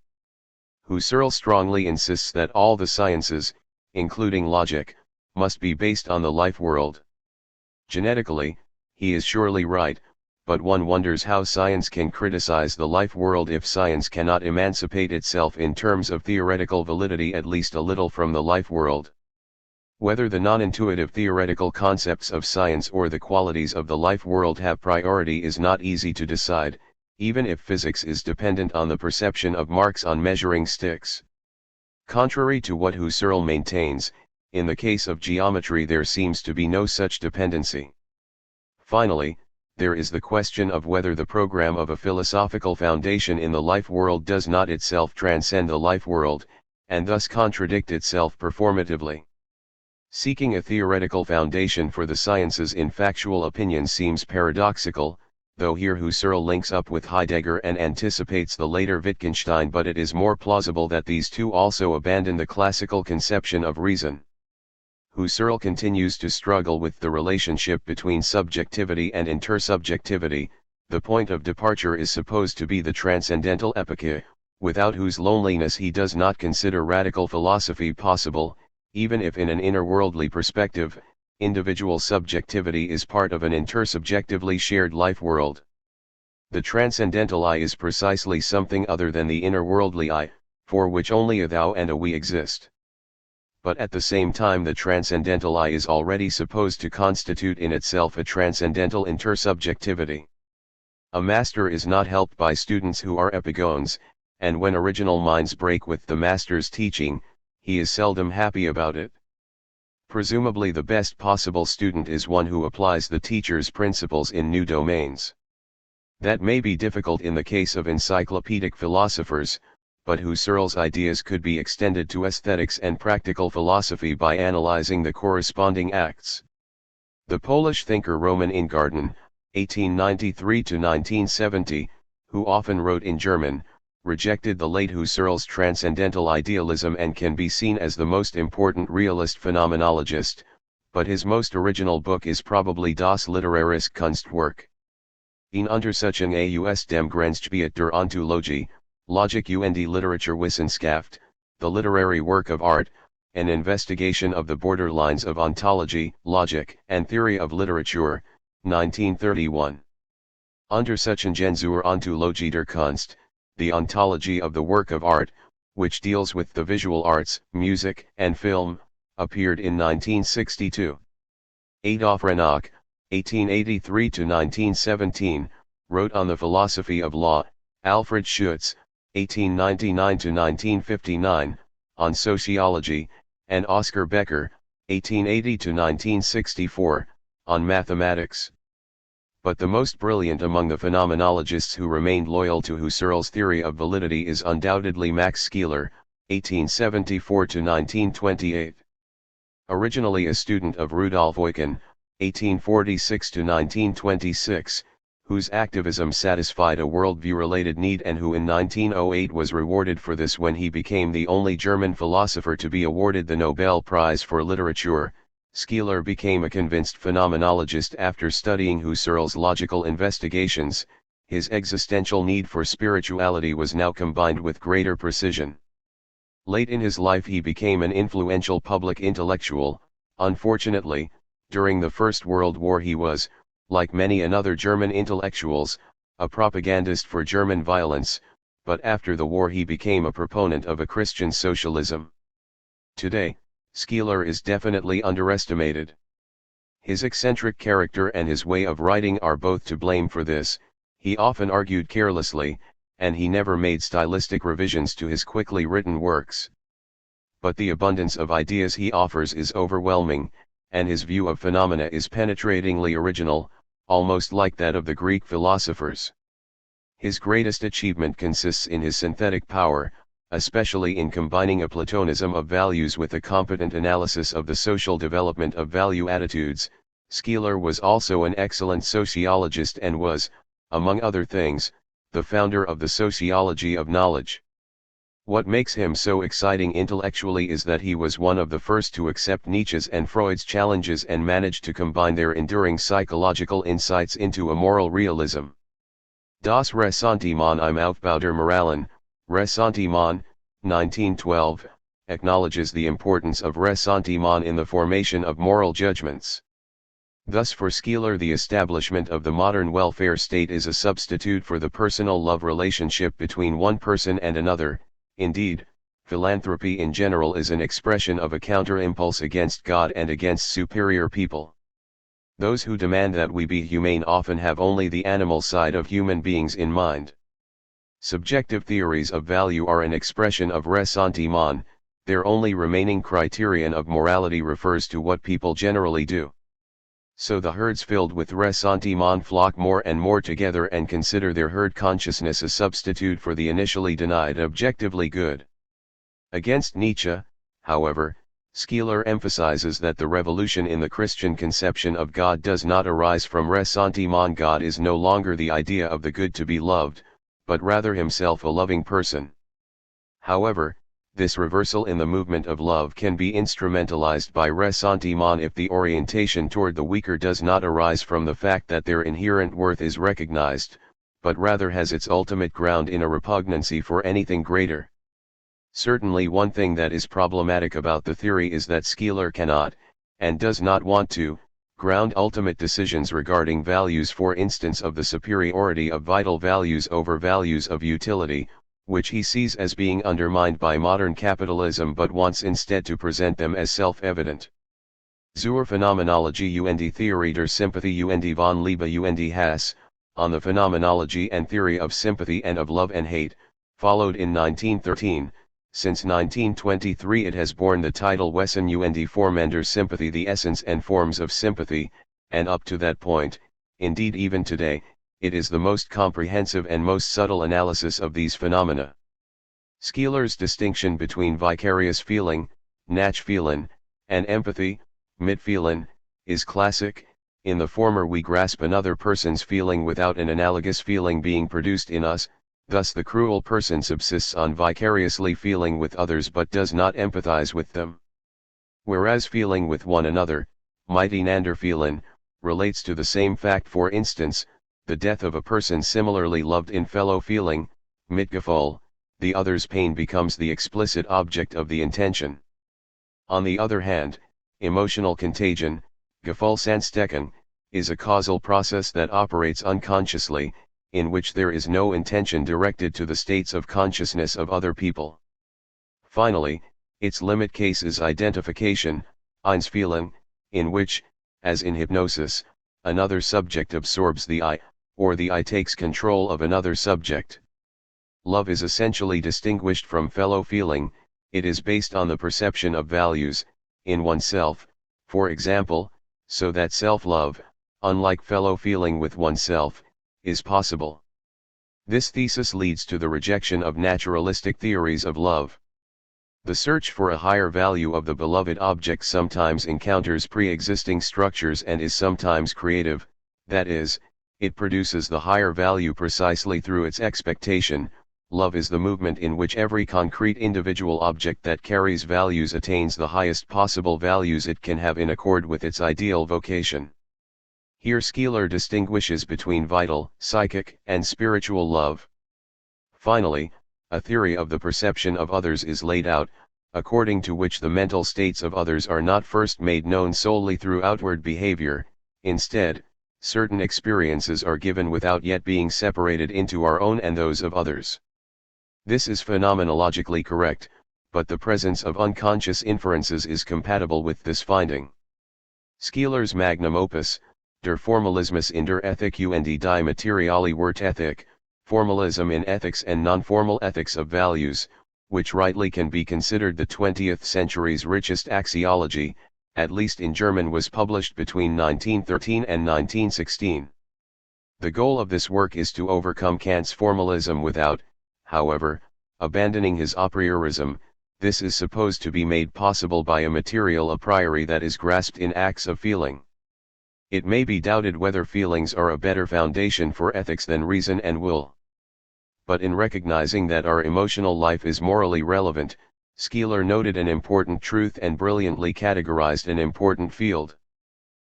Husserl strongly insists that all the sciences, including logic, must be based on the life world. Genetically, he is surely right, but one wonders how science can criticize the life world if science cannot emancipate itself in terms of theoretical validity at least a little from the life world. Whether the non-intuitive theoretical concepts of science or the qualities of the life world have priority is not easy to decide, even if physics is dependent on the perception of marks on measuring sticks. Contrary to what Husserl maintains, in the case of geometry there seems to be no such dependency. Finally, there is the question of whether the program of a philosophical foundation in the life world does not itself transcend the life world, and thus contradict itself performatively. Seeking a theoretical foundation for the sciences in factual opinion seems paradoxical, though here Husserl links up with Heidegger and anticipates the later Wittgenstein, but it is more plausible that these two also abandon the classical conception of reason. Husserl continues to struggle with the relationship between subjectivity and intersubjectivity. The point of departure is supposed to be the transcendental epoche, without whose loneliness he does not consider radical philosophy possible, even if in an inner-worldly perspective, individual subjectivity is part of an intersubjectively shared life world. The transcendental I is precisely something other than the inner-worldly I, for which only a thou and a we exist. But at the same time the transcendental I is already supposed to constitute in itself a transcendental intersubjectivity. A master is not helped by students who are epigones, and when original minds break with the master's teaching, he is seldom happy about it. Presumably the best possible student is one who applies the teacher's principles in new domains. That may be difficult in the case of encyclopedic philosophers, but Husserl's ideas could be extended to aesthetics and practical philosophy by analyzing the corresponding acts. The Polish thinker Roman Ingarden, 1893–1970, who often wrote in German, rejected the late Husserl's transcendental idealism and can be seen as the most important realist phenomenologist, but his most original book is probably Das literarische Kunstwerk. Ihn Untersuchung aus dem Grenzgebiet der Ontologie, Logik und Literaturwissenschaft, the literary work of art, an investigation of the borderlines of ontology, logic, and theory of literature, 1931. Untersuchungen zur Ontologie der Kunst, the ontology of the work of art, which deals with the visual arts, music, and film, appeared in 1962. Adolf Renock, 1883–1917, wrote on the philosophy of law. Alfred Schutz, 1899–1959, on sociology, and Oscar Becker, 1880–1964, on mathematics. But the most brilliant among the phenomenologists who remained loyal to Husserl's theory of validity is undoubtedly Max Scheler, 1874–1928. Originally a student of Rudolf Eucken, 1846–1926, whose activism satisfied a worldview-related need and who in 1908 was rewarded for this when he became the only German philosopher to be awarded the Nobel Prize for Literature, Scheler became a convinced phenomenologist after studying Husserl's logical investigations. His existential need for spirituality was now combined with greater precision. Late in his life he became an influential public intellectual. Unfortunately, during the First World War he was, like many another German intellectuals, a propagandist for German violence, but after the war he became a proponent of a Christian socialism. Today, Scheler is definitely underestimated. His eccentric character and his way of writing are both to blame for this. He often argued carelessly, and he never made stylistic revisions to his quickly written works. But the abundance of ideas he offers is overwhelming, and his view of phenomena is penetratingly original, almost like that of the Greek philosophers. His greatest achievement consists in his synthetic power, especially in combining a Platonism of values with a competent analysis of the social development of value attitudes. Scheler was also an excellent sociologist and was, among other things, the founder of the sociology of knowledge. What makes him so exciting intellectually is that he was one of the first to accept Nietzsche's and Freud's challenges and managed to combine their enduring psychological insights into a moral realism. Das Ressentiment im Aufbau der Moralen, Ressentiment, 1912, acknowledges the importance of ressentiment in the formation of moral judgments. Thus for Schiller the establishment of the modern welfare state is a substitute for the personal love relationship between one person and another. Indeed, philanthropy in general is an expression of a counter-impulse against God and against superior people. Those who demand that we be humane often have only the animal side of human beings in mind. Subjective theories of value are an expression of ressentiment. Their only remaining criterion of morality refers to what people generally do. So the herds filled with ressentiment flock more and more together and consider their herd consciousness a substitute for the initially denied objectively good. Against Nietzsche, however, Schiller emphasizes that the revolution in the Christian conception of God does not arise from ressentiment. God is no longer the idea of the good to be loved, but rather himself a loving person. However, this reversal in the movement of love can be instrumentalized by ressentiment if the orientation toward the weaker does not arise from the fact that their inherent worth is recognized, but rather has its ultimate ground in a repugnancy for anything greater. Certainly one thing that is problematic about the theory is that Schiller cannot, and does not want to, ground ultimate decisions regarding values, for instance of the superiority of vital values over values of utility, which he sees as being undermined by modern capitalism, but wants instead to present them as self-evident. Zur Phänomenologie und Theorie der Sympathie und von Liebe und Hass, on the phenomenology and theory of sympathy and of love and hate, followed in 1913. Since 1923 it has borne the title Wesen und Formen der Sympathie, the essence and forms of sympathy, and up to that point, indeed even today, it is the most comprehensive and most subtle analysis of these phenomena. Schiller's distinction between vicarious feeling, Nachfühlen, and empathy, Mitfühlen, is classic. In the former we grasp another person's feeling without an analogous feeling being produced in us, thus the cruel person subsists on vicariously feeling with others but does not empathize with them. Whereas feeling with one another, Miteinander-Fühlen, relates to the same fact, for instance, the death of a person similarly loved in fellow feeling, Mitgefühl, the other's pain becomes the explicit object of the intention. On the other hand, emotional contagion, Gefühlsansteckung, is a causal process that operates unconsciously, in which there is no intention directed to the states of consciousness of other people. Finally, its limit case is identification, Einsfühlen, in which, as in hypnosis, another subject absorbs the I, or the I takes control of another subject. Love is essentially distinguished from fellow feeling. It is based on the perception of values, in oneself, for example, so that self-love, unlike fellow feeling with oneself, is possible. This thesis leads to the rejection of naturalistic theories of love. The search for a higher value of the beloved object sometimes encounters pre-existing structures and is sometimes creative, that is, it produces the higher value precisely through its expectation. Love is the movement in which every concrete individual object that carries values attains the highest possible values it can have in accord with its ideal vocation. Here Schiller distinguishes between vital, psychic, and spiritual love. Finally, a theory of the perception of others is laid out, according to which the mental states of others are not first made known solely through outward behavior. Instead, certain experiences are given without yet being separated into our own and those of others. This is phenomenologically correct, but the presence of unconscious inferences is compatible with this finding. Schiller's magnum opus, Der Formalismus in der Ethik und die Materiale Wertethik, Formalism in Ethics and Non-Formal Ethics of Values, which rightly can be considered the 20th century's richest axiology, at least in German, was published between 1913 and 1916. The goal of this work is to overcome Kant's formalism without, however, abandoning his a priorism. This is supposed to be made possible by a material a priori that is grasped in acts of feeling. It may be doubted whether feelings are a better foundation for ethics than reason and will. but in recognizing that our emotional life is morally relevant, Skeeler noted an important truth and brilliantly categorized an important field.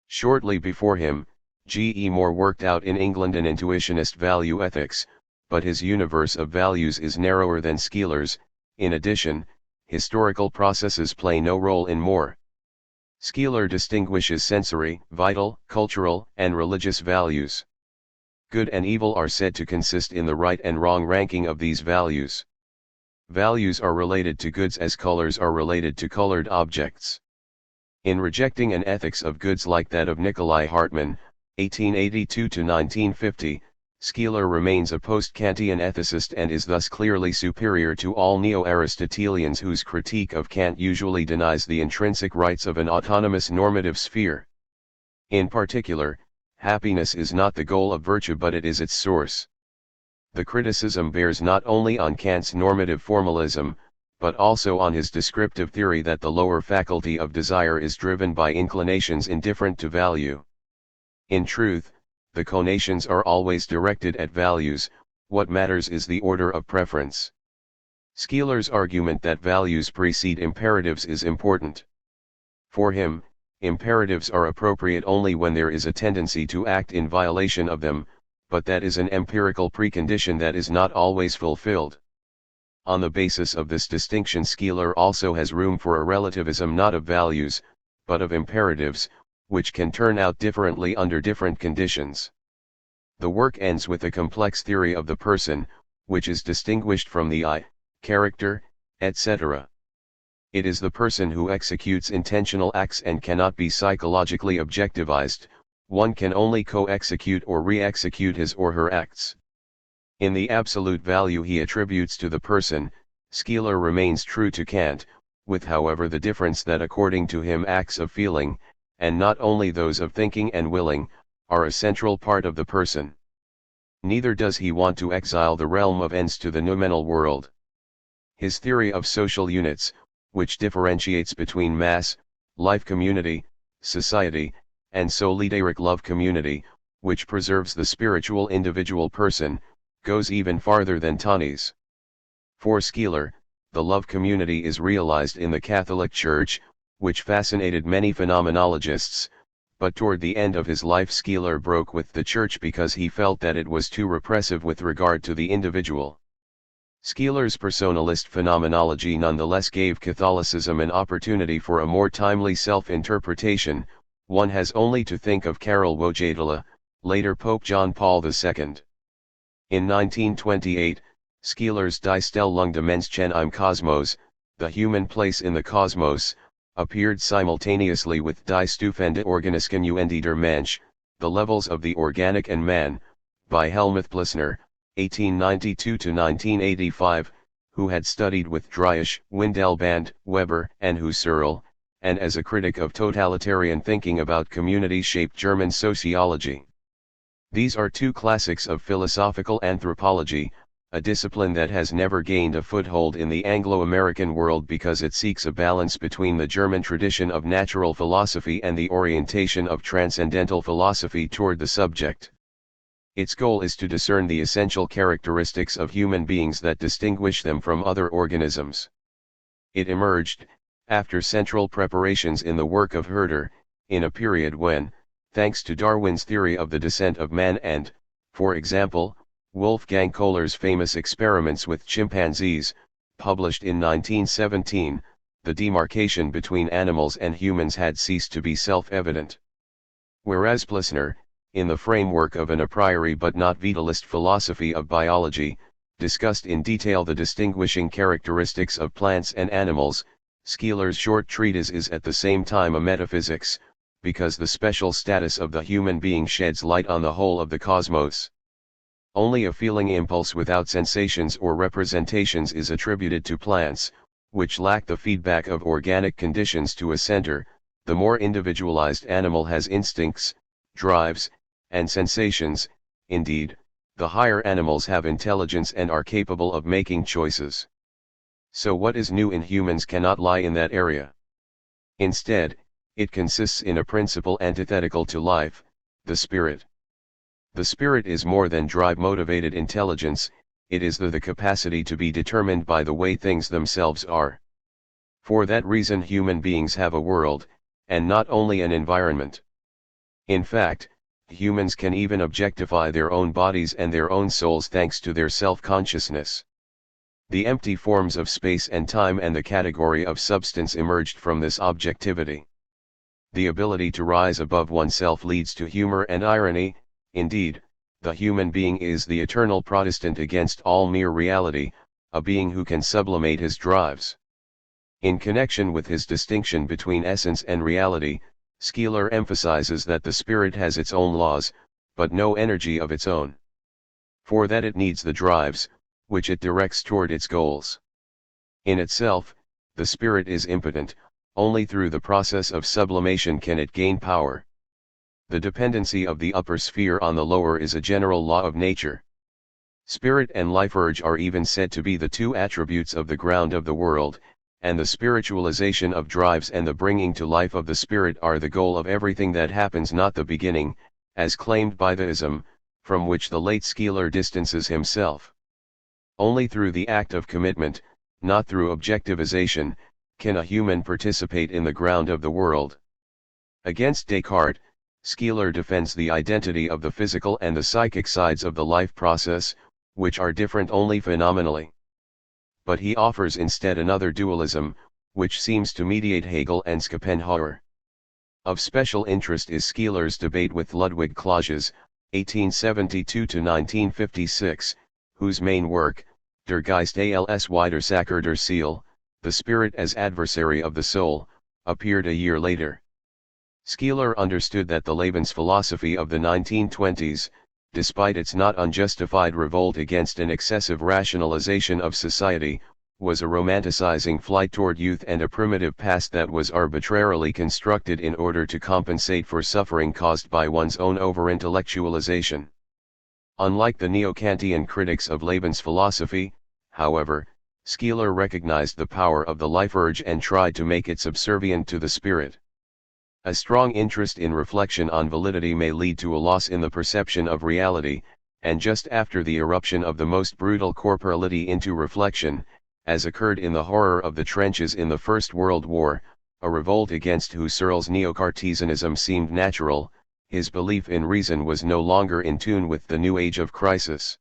Shortly before him, G. E. Moore worked out in England an intuitionist value ethics, but his universe of values is narrower than Skeeler's. In addition, historical processes play no role in Moore. Skeeler distinguishes sensory, vital, cultural, and religious values. Good and evil are said to consist in the right and wrong ranking of these values. Values are related to goods as colors are related to colored objects. In rejecting an ethics of goods like that of Nikolai Hartmann, 1882–1950, Skeeler remains a post-Kantian ethicist and is thus clearly superior to all neo-Aristotelians whose critique of Kant usually denies the intrinsic rights of an autonomous normative sphere. In particular, happiness is not the goal of virtue but it is its source. The criticism bears not only on Kant's normative formalism, but also on his descriptive theory that the lower faculty of desire is driven by inclinations indifferent to value. In truth, the conations are always directed at values, what matters is the order of preference. Skeeler's argument that values precede imperatives is important. For him, imperatives are appropriate only when there is a tendency to act in violation of them, but that is an empirical precondition that is not always fulfilled. On the basis of this distinction, Skeeler also has room for a relativism not of values, but of imperatives, which can turn out differently under different conditions. The work ends with a complex theory of the person, which is distinguished from the I, character, etc. It is the person who executes intentional acts and cannot be psychologically objectivized, one can only co-execute or re-execute his or her acts. In the absolute value he attributes to the person, Skeeler remains true to Kant, with however the difference that according to him acts of feeling, and not only those of thinking and willing, are a central part of the person. Neither does he want to exile the realm of ends to the noumenal world. His theory of social units, which differentiates between mass, life community, society, and solidaric love community, which preserves the spiritual individual person, goes even farther than Tani's. For Skeeler, the love community is realized in the Catholic Church, which fascinated many phenomenologists, but toward the end of his life Skeeler broke with the Church because he felt that it was too repressive with regard to the individual. Skeeler's personalist phenomenology nonetheless gave Catholicism an opportunity for a more timely self-interpretation. One has only to think of Karol Wojtyla, later Pope John Paul II. In 1928, Skeeler's Die Stellung des Menschen im Kosmos, The Human Place in the Cosmos, appeared simultaneously with Die Stufen der Organischen und der Mensch, The Levels of the Organic and Man, by Helmuth Plessner, 1892–1985, who had studied with Driesch, Windelband, Weber, and Husserl, and as a critic of totalitarian thinking about community-shaped German sociology. These are two classics of philosophical anthropology, a discipline that has never gained a foothold in the Anglo-American world because it seeks a balance between the German tradition of natural philosophy and the orientation of transcendental philosophy toward the subject. Its goal is to discern the essential characteristics of human beings that distinguish them from other organisms. It emerged, after central preparations in the work of Herder, in a period when, thanks to Darwin's theory of the descent of man and, for example, Wolfgang Kohler's famous experiments with chimpanzees, published in 1917, the demarcation between animals and humans had ceased to be self-evident. Whereas Plessner, in the framework of an a priori but not vitalist philosophy of biology, discussed in detail the distinguishing characteristics of plants and animals, Skeeler's short treatise is at the same time a metaphysics, because the special status of the human being sheds light on the whole of the cosmos. Only a feeling impulse without sensations or representations is attributed to plants, which lack the feedback of organic conditions to a center. The more individualized animal has instincts, drives, and sensations. Indeed, the higher animals have intelligence and are capable of making choices. So what is new in humans cannot lie in that area. Instead, it consists in a principle antithetical to life, the spirit. The spirit is more than drive-motivated intelligence, it is the capacity to be determined by the way things themselves are. For that reason human beings have a world, and not only an environment. In fact, humans can even objectify their own bodies and their own souls thanks to their self-consciousness. The empty forms of space and time and the category of substance emerged from this objectivity. The ability to rise above oneself leads to humor and irony. Indeed, the human being is the eternal Protestant against all mere reality, a being who can sublimate his drives. In connection with his distinction between essence and reality, Skeeler emphasizes that the spirit has its own laws, but no energy of its own. For that it needs the drives, which it directs toward its goals. In itself, the spirit is impotent, only through the process of sublimation can it gain power. The dependency of the upper sphere on the lower is a general law of nature. Spirit and life urge are even said to be the two attributes of the ground of the world, and the spiritualization of drives and the bringing to life of the spirit are the goal of everything that happens, not the beginning, as claimed by the ism, from which the late Skeeler distances himself. Only through the act of commitment, not through objectivization, can a human participate in the ground of the world. Against Descartes, Skeeler defends the identity of the physical and the psychic sides of the life process, which are different only phenomenally. But he offers instead another dualism, which seems to mediate Hegel and Schopenhauer. Of special interest is Skeeler's debate with Ludwig Clausius, 1872–1956, whose main work, Der Geist als Widersacher der Seele, The Spirit as Adversary of the Soul, appeared a year later. Skeeler understood that the Lebensphilosophy of the 1920s, despite its not unjustified revolt against an excessive rationalization of society, was a romanticizing flight toward youth and a primitive past that was arbitrarily constructed in order to compensate for suffering caused by one's own over-intellectualization. Unlike the neo-Kantian critics of Lebensphilosophy, however, Skeeler recognized the power of the life urge and tried to make it subservient to the spirit. A strong interest in reflection on validity may lead to a loss in the perception of reality, and just after the eruption of the most brutal corporality into reflection, as occurred in the horror of the trenches in the First World War, a revolt against Husserl's neo-Cartesianism seemed natural. His belief in reason was no longer in tune with the new age of crisis.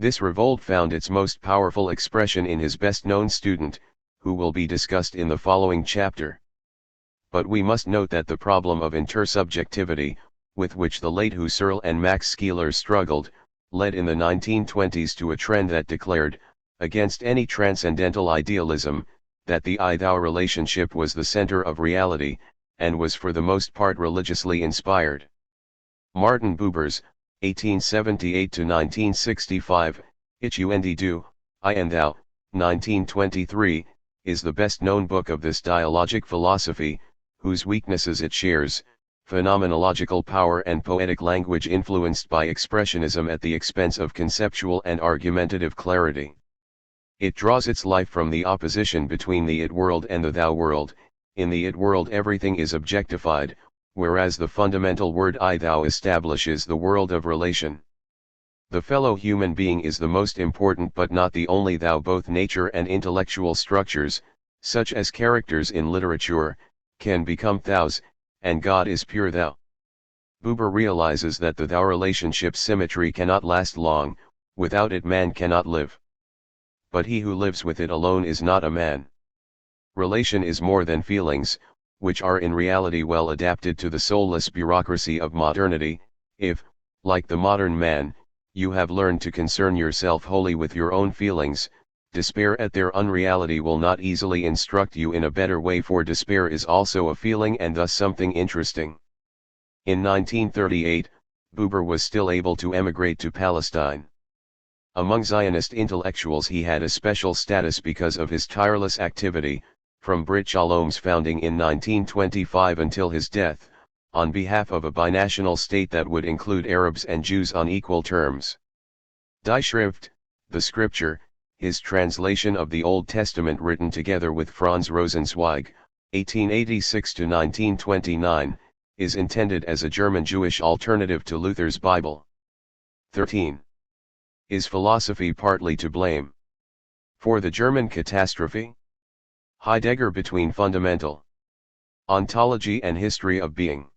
This revolt found its most powerful expression in his best-known student, who will be discussed in the following chapter. But we must note that the problem of intersubjectivity, with which the late Husserl and Max Skeeler struggled, led in the 1920s to a trend that declared, against any transcendental idealism, that the I-thou relationship was the center of reality, and was for the most part religiously inspired. Martin Buber's, 1878–1965, Ich und du, I and thou, 1923, is the best-known book of this dialogic philosophy, whose weaknesses it shares, phenomenological power and poetic language influenced by expressionism at the expense of conceptual and argumentative clarity. It draws its life from the opposition between the it world and the thou world. In the it world everything is objectified, whereas the fundamental word I-thou establishes the world of relation. The fellow human being is the most important but not the only thou. Both nature and intellectual structures, such as characters in literature, can become thous, and God is pure thou. Buber realizes that the thou relationship symmetry cannot last long, without it man cannot live. But he who lives with it alone is not a man. Relation is more than feelings, which are in reality well adapted to the soulless bureaucracy of modernity. If, like the modern man, you have learned to concern yourself wholly with your own feelings, despair at their unreality will not easily instruct you in a better way, for despair is also a feeling and thus something interesting. In 1938, Buber was still able to emigrate to Palestine. Among Zionist intellectuals he had a special status because of his tireless activity, from Brit Shalom's founding in 1925 until his death, on behalf of a binational state that would include Arabs and Jews on equal terms. Die Schrift, the scripture, his translation of the Old Testament written together with Franz Rosenzweig, 1886–1929, is intended as a German Jewish alternative to Luther's Bible. 13. Is philosophy partly to blame for the German catastrophe? Heidegger between fundamental ontology and history of being.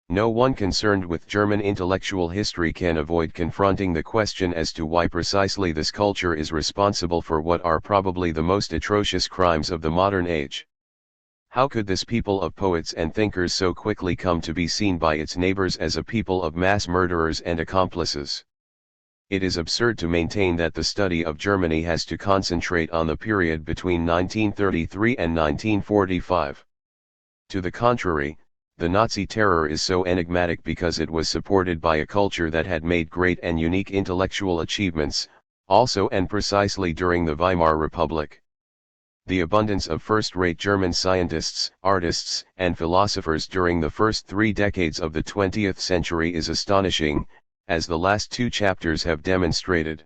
No one concerned with German intellectual history can avoid confronting the question as to why precisely this culture is responsible for what are probably the most atrocious crimes of the modern age. How could this people of poets and thinkers so quickly come to be seen by its neighbors as a people of mass murderers and accomplices? It is absurd to maintain that the study of Germany has to concentrate on the period between 1933 and 1945. To the contrary, the Nazi terror is so enigmatic because it was supported by a culture that had made great and unique intellectual achievements, also and precisely during the Weimar Republic. The abundance of first-rate German scientists, artists, and philosophers during the first 3 decades of the 20th century is astonishing, as the last 2 chapters have demonstrated.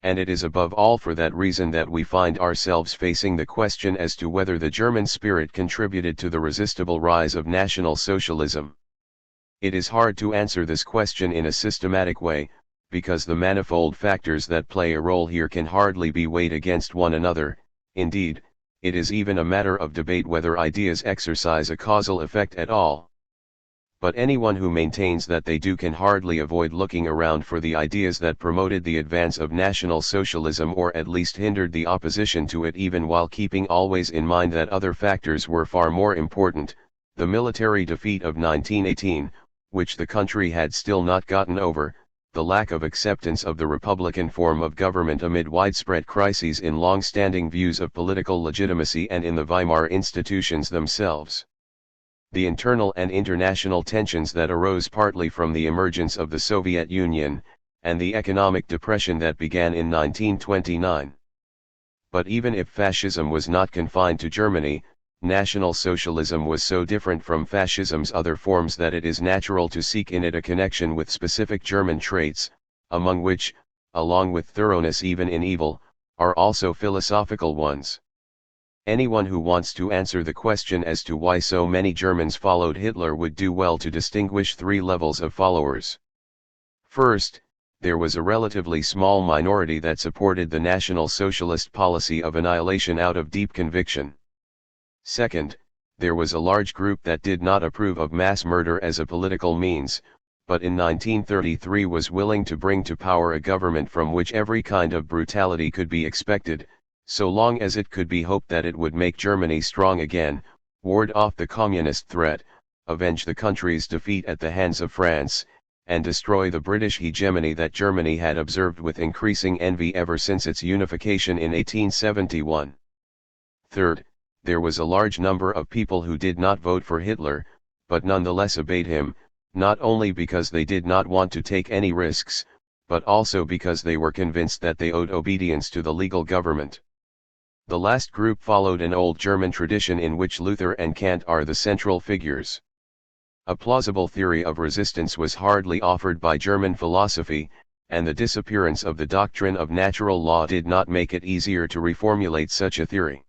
And it is above all for that reason that we find ourselves facing the question as to whether the German spirit contributed to the resistible rise of National Socialism. It is hard to answer this question in a systematic way, because the manifold factors that play a role here can hardly be weighed against one another. Indeed, it is even a matter of debate whether ideas exercise a causal effect at all. But anyone who maintains that they do can hardly avoid looking around for the ideas that promoted the advance of National Socialism or at least hindered the opposition to it, even while keeping always in mind that other factors were far more important: the military defeat of 1918, which the country had still not gotten over, the lack of acceptance of the Republican form of government amid widespread crises in long-standing views of political legitimacy and in the Weimar institutions themselves, the internal and international tensions that arose partly from the emergence of the Soviet Union, and the economic depression that began in 1929. But even if fascism was not confined to Germany, National Socialism was so different from fascism's other forms that it is natural to seek in it a connection with specific German traits, among which, along with thoroughness even in evil, are also philosophical ones. Anyone who wants to answer the question as to why so many Germans followed Hitler would do well to distinguish 3 levels of followers. First, there was a relatively small minority that supported the National Socialist policy of annihilation out of deep conviction. Second, there was a large group that did not approve of mass murder as a political means, but in 1933 was willing to bring to power a government from which every kind of brutality could be expected, so long as it could be hoped that it would make Germany strong again, ward off the communist threat, avenge the country's defeat at the hands of France, and destroy the British hegemony that Germany had observed with increasing envy ever since its unification in 1871. Third, there was a large number of people who did not vote for Hitler, but nonetheless obeyed him, not only because they did not want to take any risks, but also because they were convinced that they owed obedience to the legal government. The last group followed an old German tradition in which Luther and Kant are the central figures. A plausible theory of resistance was hardly offered by German philosophy, and the disappearance of the doctrine of natural law did not make it easier to reformulate such a theory.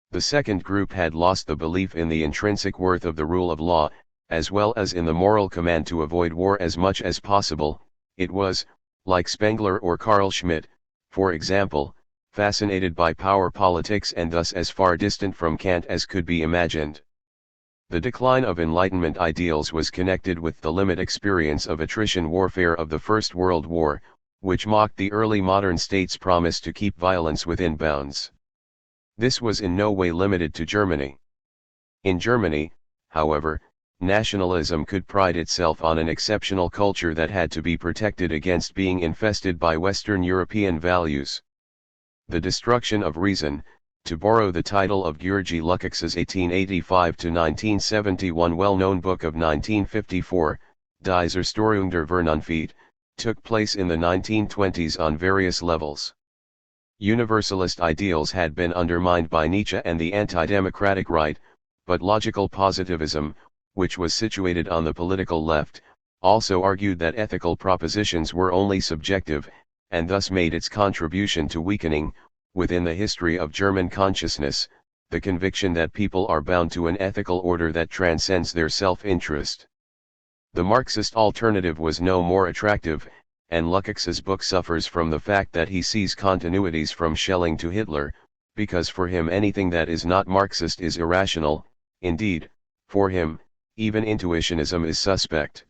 The second group had lost the belief in the intrinsic worth of the rule of law, as well as in the moral command to avoid war as much as possible. It was, like Spengler or Carl Schmitt, for example, fascinated by power politics and thus as far distant from Kant as could be imagined. The decline of Enlightenment ideals was connected with the limit experience of attrition warfare of the First World War, which mocked the early modern state's promise to keep violence within bounds. This was in no way limited to Germany. In Germany, however, nationalism could pride itself on an exceptional culture that had to be protected against being infested by Western European values. The destruction of reason, to borrow the title of György Lukács's 1885-1971 well-known book of 1954, Die Zerstörung der Vernunft, took place in the 1920s on various levels. Universalist ideals had been undermined by Nietzsche and the anti-democratic right, but logical positivism, which was situated on the political left, also argued that ethical propositions were only subjective, and thus made its contribution to weakening, within the history of German consciousness, the conviction that people are bound to an ethical order that transcends their self-interest. The Marxist alternative was no more attractive, and Lukács's book suffers from the fact that he sees continuities from Schelling to Hitler, because for him anything that is not Marxist is irrational. Indeed, for him, even intuitionism is suspect.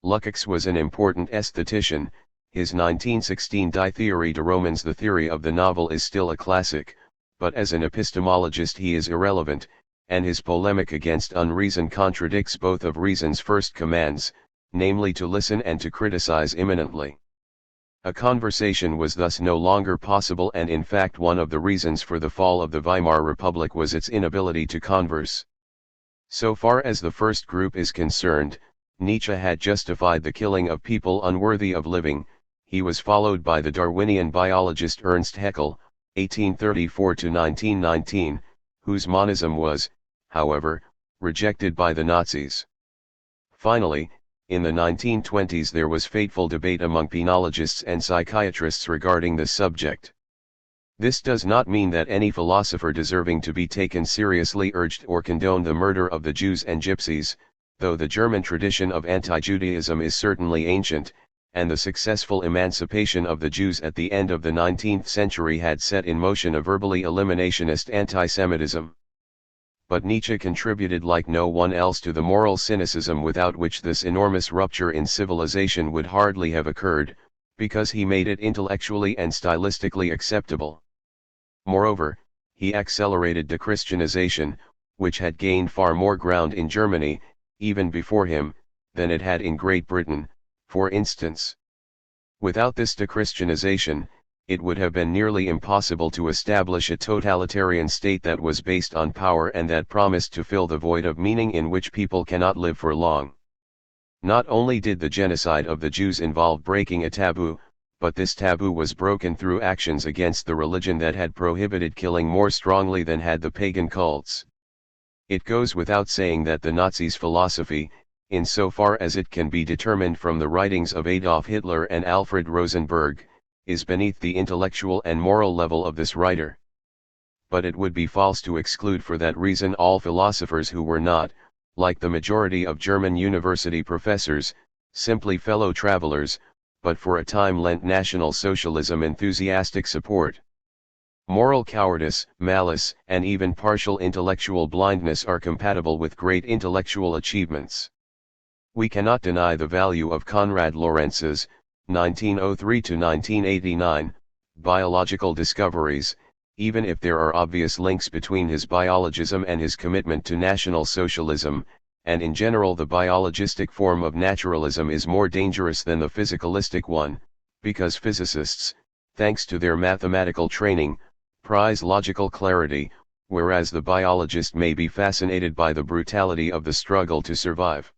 Lukács was an important aesthetician. His 1916 Die Theorie des Romans, the theory of the novel, is still a classic, but as an epistemologist he is irrelevant, and his polemic against unreason contradicts both of reason's first commands, namely to listen and to criticize immanently. A conversation was thus no longer possible, and in fact one of the reasons for the fall of the Weimar Republic was its inability to converse. So far as the first group is concerned, Nietzsche had justified the killing of people unworthy of living. He was followed by the Darwinian biologist Ernst Haeckel, 1834–1919, whose monism was, however, rejected by the Nazis. Finally, in the 1920s there was fateful debate among penologists and psychiatrists regarding this subject. This does not mean that any philosopher deserving to be taken seriously urged or condoned the murder of the Jews and Gypsies, though the German tradition of anti-Judaism is certainly ancient, and the successful emancipation of the Jews at the end of the 19th century had set in motion a verbally eliminationist anti-Semitism. But Nietzsche contributed like no one else to the moral cynicism without which this enormous rupture in civilization would hardly have occurred, because he made it intellectually and stylistically acceptable. Moreover, he accelerated dechristianization, which had gained far more ground in Germany, even before him, than it had in Great Britain, for instance. Without this dechristianization, it would have been nearly impossible to establish a totalitarian state that was based on power and that promised to fill the void of meaning in which people cannot live for long. Not only did the genocide of the Jews involve breaking a taboo, but this taboo was broken through actions against the religion that had prohibited killing more strongly than had the pagan cults. It goes without saying that the Nazis' philosophy, insofar as it can be determined from the writings of Adolf Hitler and Alfred Rosenberg, is beneath the intellectual and moral level of this writer. But it would be false to exclude for that reason all philosophers who were not, like the majority of German university professors, simply fellow travelers, but for a time lent National Socialism enthusiastic support. Moral cowardice, malice, and even partial intellectual blindness are compatible with great intellectual achievements. We cannot deny the value of Konrad Lorenz's, 1903–1989, biological discoveries, even if there are obvious links between his biologism and his commitment to National Socialism, and in general the biologistic form of naturalism is more dangerous than the physicalistic one, because physicists, thanks to their mathematical training, prize logical clarity, whereas the biologist may be fascinated by the brutality of the struggle to survive.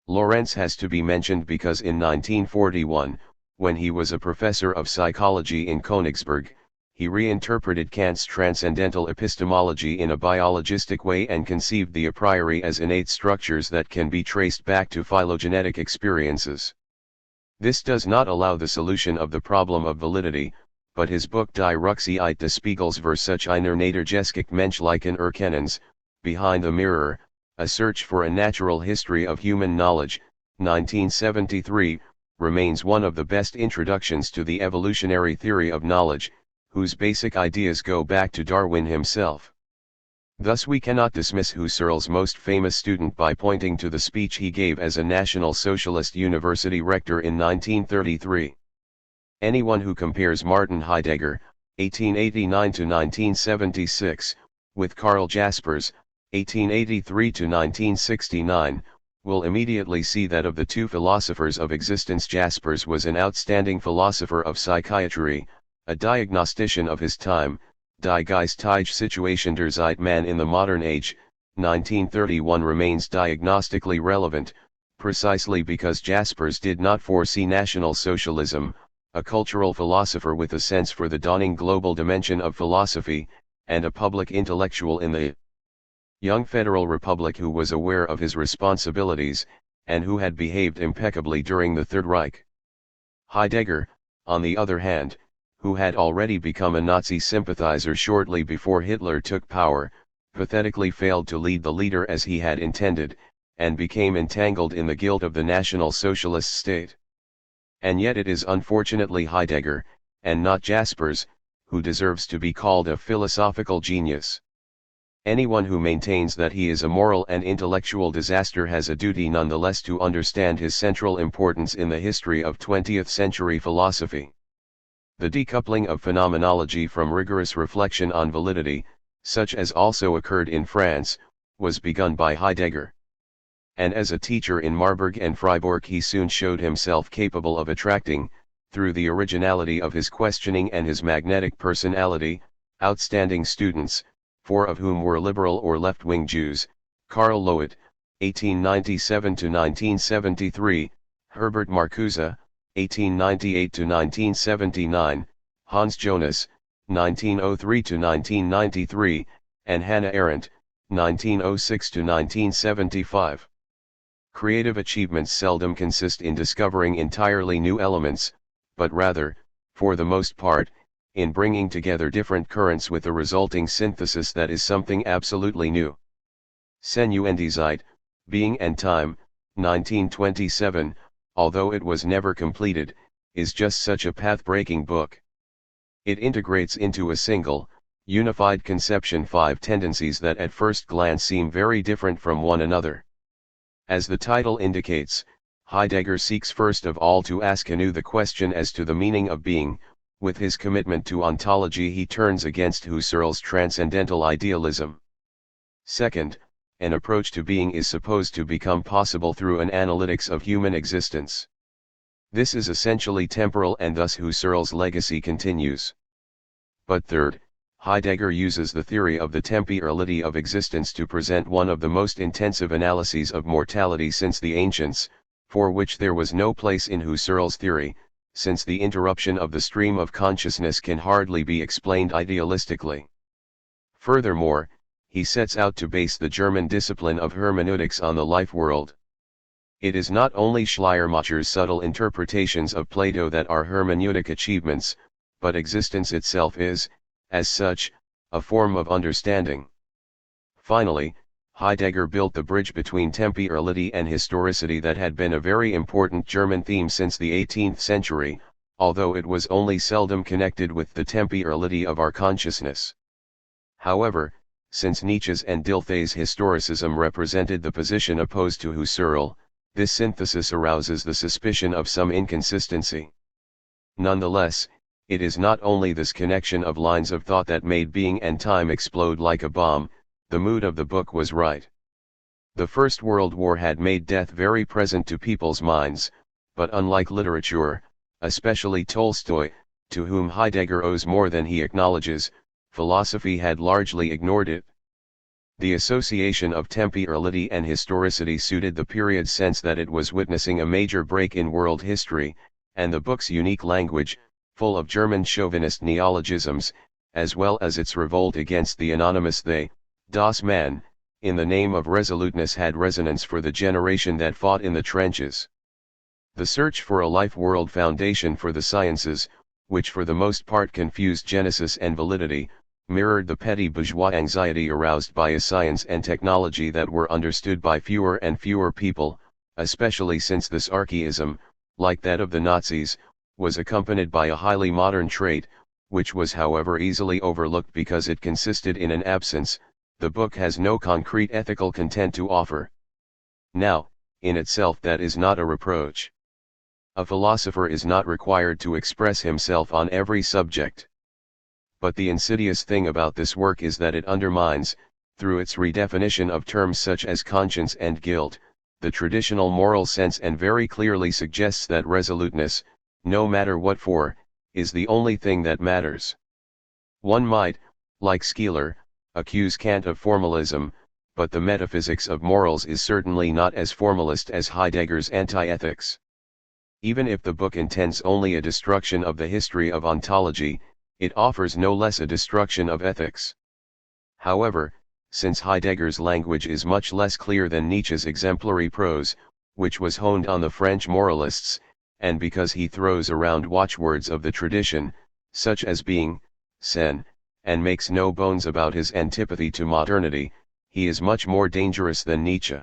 Lorenz has to be mentioned because in 1941, when he was a professor of psychology in Königsberg, he reinterpreted Kant's transcendental epistemology in a biologistic way and conceived the a priori as innate structures that can be traced back to phylogenetic experiences. This does not allow the solution of the problem of validity, but his book Die Rücksicht des Spiegels versus einer Naturgeschichtlichen Menschlichen Erkennens, Behind the Mirror, A Search for a Natural History of Human Knowledge, 1973, remains one of the best introductions to the evolutionary theory of knowledge, whose basic ideas go back to Darwin himself. Thus we cannot dismiss Husserl's most famous student by pointing to the speech he gave as a National Socialist University rector in 1933. Anyone who compares Martin Heidegger, 1889–1976, with Karl Jaspers, 1883–1969, will immediately see that of the two philosophers of existence Jaspers was an outstanding philosopher of psychiatry, a diagnostician of his time, Die geistige Situation der Zeit. Man in the Modern Age, 1931 remains diagnostically relevant, precisely because Jaspers did not foresee National Socialism, a cultural philosopher with a sense for the dawning global dimension of philosophy, and a public intellectual in the young Federal Republic who was aware of his responsibilities, and who had behaved impeccably during the Third Reich. Heidegger, on the other hand, who had already become a Nazi sympathizer shortly before Hitler took power, pathetically failed to lead the leader as he had intended, and became entangled in the guilt of the National Socialist state. And yet it is unfortunately Heidegger, and not Jaspers, who deserves to be called a philosophical genius. Anyone who maintains that he is a moral and intellectual disaster has a duty nonetheless to understand his central importance in the history of 20th century philosophy. The decoupling of phenomenology from rigorous reflection on validity, such as also occurred in France, was begun by Heidegger. And as a teacher in Marburg and Freiburg he soon showed himself capable of attracting, through the originality of his questioning and his magnetic personality, outstanding students, four of whom were liberal or left-wing Jews: Karl Loewit, 1897–1973, Herbert Marcuse, 1898–1979, Hans Jonas, 1903–1993, and Hannah Arendt, 1906–1975. Creative achievements seldom consist in discovering entirely new elements, but rather, for the most part, in bringing together different currents with the resulting synthesis that is something absolutely new. Senuendizeit, Being and Time, 1927, although it was never completed, is just such a path-breaking book. It integrates into a single, unified conception five tendencies that at first glance seem very different from one another. As the title indicates, Heidegger seeks first of all to ask anew the question as to the meaning of being. With his commitment to ontology he turns against Husserl's transcendental idealism. Second, an approach to being is supposed to become possible through an analytics of human existence. This is essentially temporal and thus Husserl's legacy continues. But third, Heidegger uses the theory of the temporality of existence to present one of the most intensive analyses of mortality since the ancients, for which there was no place in Husserl's theory, since the interruption of the stream of consciousness can hardly be explained idealistically. Furthermore, he sets out to base the German discipline of hermeneutics on the life world. It is not only Schleiermacher's subtle interpretations of Plato that are hermeneutic achievements, but existence itself is, as such, a form of understanding. Finally, Heidegger built the bridge between temporality and historicity that had been a very important German theme since the 18th century, although it was only seldom connected with the temporality of our consciousness. However, since Nietzsche's and Dilthey's historicism represented the position opposed to Husserl, this synthesis arouses the suspicion of some inconsistency. Nonetheless, it is not only this connection of lines of thought that made being and time explode like a bomb. The mood of the book was right. The First World War had made death very present to people's minds, but unlike literature, especially Tolstoy, to whom Heidegger owes more than he acknowledges, philosophy had largely ignored it. The association of temporality and historicity suited the period since that it was witnessing a major break in world history, and the book's unique language, full of German chauvinist neologisms, as well as its revolt against the anonymous they, Das Man, in the name of resoluteness had resonance for the generation that fought in the trenches. The search for a life-world foundation for the sciences, which for the most part confused genesis and validity, mirrored the petty bourgeois anxiety aroused by a science and technology that were understood by fewer and fewer people, especially since this archaism, like that of the Nazis, was accompanied by a highly modern trait, which was however easily overlooked because it consisted in an absence. The book has no concrete ethical content to offer. Now, in itself that is not a reproach. A philosopher is not required to express himself on every subject. But the insidious thing about this work is that it undermines, through its redefinition of terms such as conscience and guilt, the traditional moral sense and very clearly suggests that resoluteness, no matter what for, is the only thing that matters. One might, like Skeeler, accuse Kant of formalism, but the metaphysics of morals is certainly not as formalist as Heidegger's anti-ethics. Even if the book intends only a destruction of the history of ontology, it offers no less a destruction of ethics. However, since Heidegger's language is much less clear than Nietzsche's exemplary prose, which was honed on the French moralists, and because he throws around watchwords of the tradition, such as being, sen, and makes no bones about his antipathy to modernity, he is much more dangerous than Nietzsche.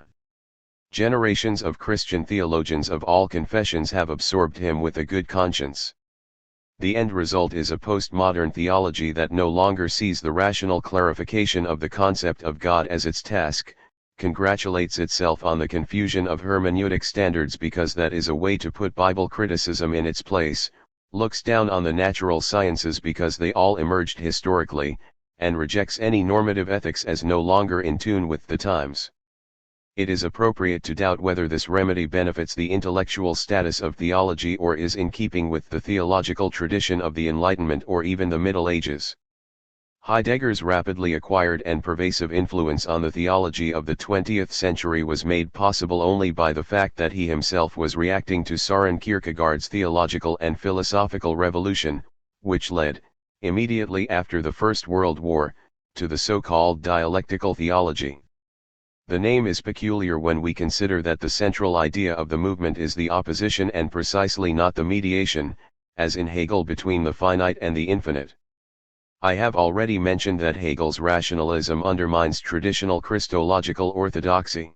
Generations of Christian theologians of all confessions have absorbed him with a good conscience. The end result is a postmodern theology that no longer sees the rational clarification of the concept of God as its task, congratulates itself on the confusion of hermeneutic standards because that is a way to put Bible criticism in its place, looks down on the natural sciences because they all emerged historically, and rejects any normative ethics as no longer in tune with the times. It is appropriate to doubt whether this remedy benefits the intellectual status of theology or is in keeping with the theological tradition of the Enlightenment or even the Middle Ages. Heidegger's rapidly acquired and pervasive influence on the theology of the 20th century was made possible only by the fact that he himself was reacting to Søren Kierkegaard's theological and philosophical revolution, which led, immediately after the First World War, to the so-called dialectical theology. The name is peculiar when we consider that the central idea of the movement is the opposition and precisely not the mediation, as in Hegel between the finite and the infinite. I have already mentioned that Hegel's rationalism undermines traditional Christological orthodoxy.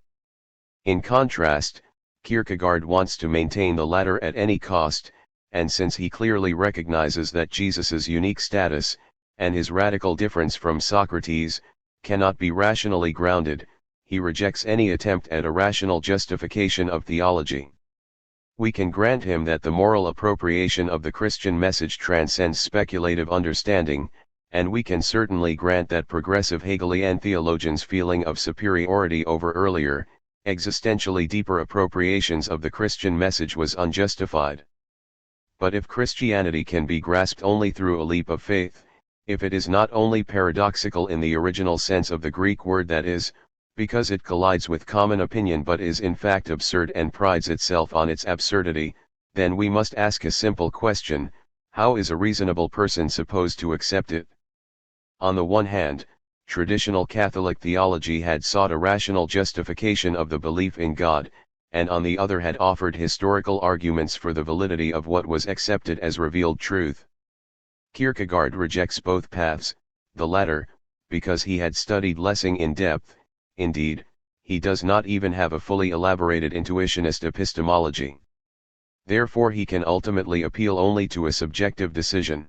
In contrast, Kierkegaard wants to maintain the latter at any cost, and since he clearly recognizes that Jesus's unique status, and his radical difference from Socrates, cannot be rationally grounded, he rejects any attempt at a rational justification of theology. We can grant him that the moral appropriation of the Christian message transcends speculative understanding, and we can certainly grant that progressive Hegelian theologians' feeling of superiority over earlier, existentially deeper appropriations of the Christian message was unjustified. But if Christianity can be grasped only through a leap of faith, if it is not only paradoxical in the original sense of the Greek word, that is, because it collides with common opinion but is in fact absurd and prides itself on its absurdity, then we must ask a simple question: how is a reasonable person supposed to accept it? On the one hand, traditional Catholic theology had sought a rational justification of the belief in God, and on the other had offered historical arguments for the validity of what was accepted as revealed truth. Kierkegaard rejects both paths, the latter, because he had studied Lessing in depth. Indeed, he does not even have a fully elaborated intuitionist epistemology. Therefore he can ultimately appeal only to a subjective decision.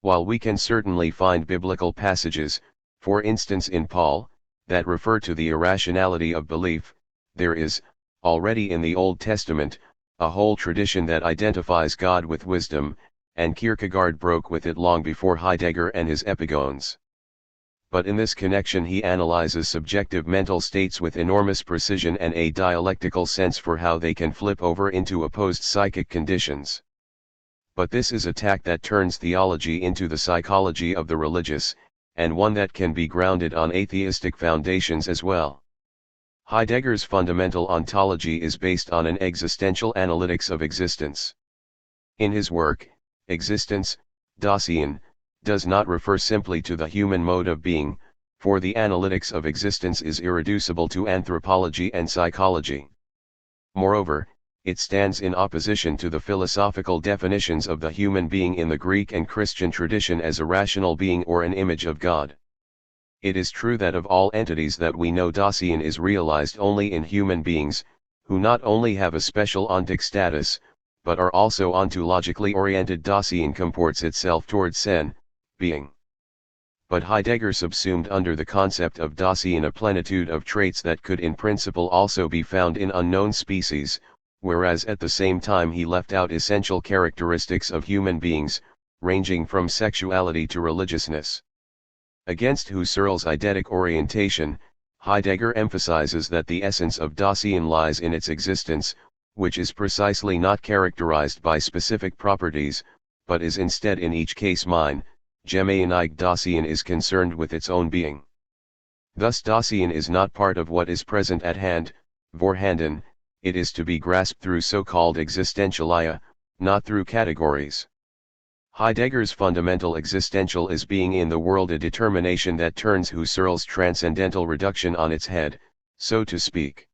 While we can certainly find biblical passages, for instance in Paul, that refer to the irrationality of belief, there is, already in the Old Testament, a whole tradition that identifies God with wisdom, and Kierkegaard broke with it long before Heidegger and his epigones. But in this connection he analyzes subjective mental states with enormous precision and a dialectical sense for how they can flip over into opposed psychic conditions. But this is a tack that turns theology into the psychology of the religious, and one that can be grounded on atheistic foundations as well. Heidegger's fundamental ontology is based on an existential analytics of existence. In his work, Existence, Dasein, does not refer simply to the human mode of being, for the analytics of existence is irreducible to anthropology and psychology. Moreover, it stands in opposition to the philosophical definitions of the human being in the Greek and Christian tradition as a rational being or an image of God. It is true that of all entities that we know, Dasein is realized only in human beings, who not only have a special ontic status, but are also ontologically oriented. Dasein comports itself towards sen, being. But Heidegger subsumed under the concept of Dasein a plenitude of traits that could in principle also be found in unknown species, whereas at the same time he left out essential characteristics of human beings, ranging from sexuality to religiousness. Against Husserl's eidetic orientation, Heidegger emphasizes that the essence of Dasein lies in its existence, which is precisely not characterized by specific properties, but is instead in each case mine. Gemeinic Dasein is concerned with its own being. Thus Dasein is not part of what is present at hand, vorhanden, it is to be grasped through so-called existentialia, not through categories. Heidegger's fundamental existential is being in the world a determination that turns Husserl's transcendental reduction on its head, so to speak.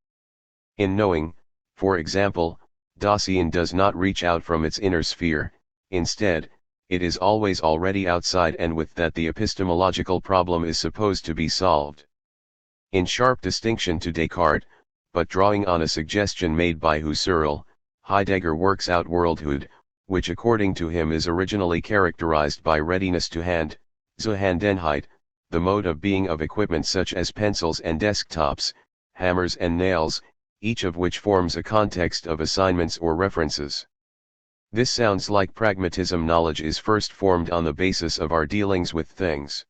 In knowing, for example, Dasein does not reach out from its inner sphere, instead, it is always already outside, and with that the epistemological problem is supposed to be solved. In sharp distinction to Descartes, but drawing on a suggestion made by Husserl, Heidegger works out worldhood, which according to him is originally characterized by readiness to hand, Zuhandenheit, the mode of being of equipment such as pencils and desktops, hammers and nails, each of which forms a context of assignments or references. This sounds like pragmatism. Knowledge is first formed on the basis of our dealings with things.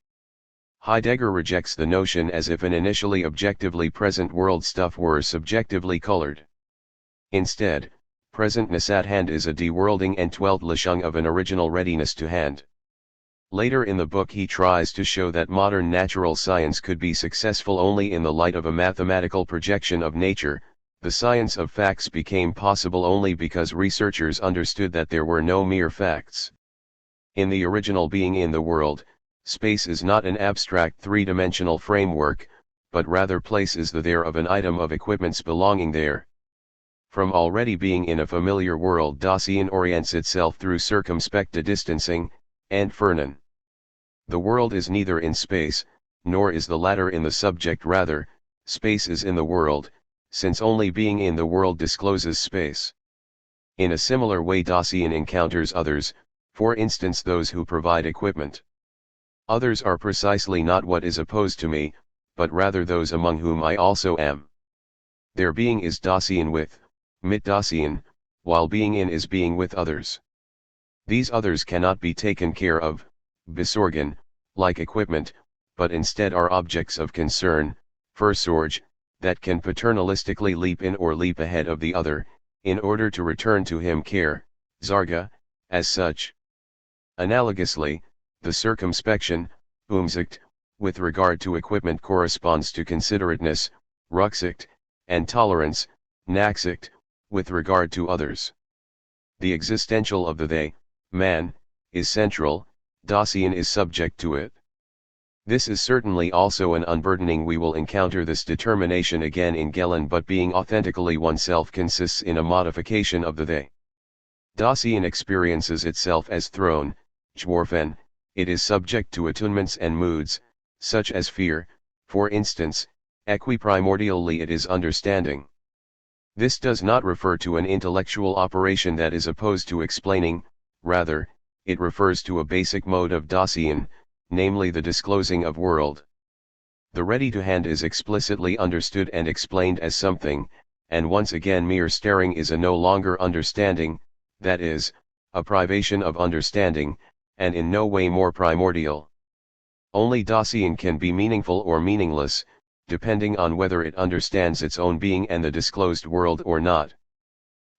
Heidegger rejects the notion as if an initially objectively present world stuff were subjectively colored. Instead, presentness at hand is a de-worlding Entweltlichung of an original readiness to hand. Later in the book he tries to show that modern natural science could be successful only in the light of a mathematical projection of nature. The science of facts became possible only because researchers understood that there were no mere facts. In the original being in the world, space is not an abstract three-dimensional framework, but rather places the there of an item of equipments belonging there. From already being in a familiar world, Dasein orients itself through circumspect distancing, Entfernen. The world is neither in space, nor is the latter in the subject. Rather, space is in the world, since only being in the world discloses space. In a similar way Dasein encounters others, for instance those who provide equipment. Others are precisely not what is opposed to me, but rather those among whom I also am. Their being is Dasein with, mit Dasein, while being in is being with others. These others cannot be taken care of, besorgen, like equipment, but instead are objects of concern, Fürsorge, that can paternalistically leap in or leap ahead of the other, in order to return to him care, Zarga, as such. Analogously, the circumspection, Umsicht, with regard to equipment corresponds to considerateness, Rücksicht, and tolerance, Nachsicht, with regard to others. The existential of the they, man, is central, Dasein is subject to it. This is certainly also an unburdening. We will encounter this determination again in Gelen, but being authentically oneself consists in a modification of the they. Dasein experiences itself as thrown, geworfen, it is subject to attunements and moods, such as fear, for instance, equiprimordially it is understanding. This does not refer to an intellectual operation that is opposed to explaining, rather, it refers to a basic mode of Dasein, namely the disclosing of world. The ready-to-hand is explicitly understood and explained as something, and once again mere staring is a no longer understanding, that is, a privation of understanding, and in no way more primordial. Only Dasein can be meaningful or meaningless, depending on whether it understands its own being and the disclosed world or not.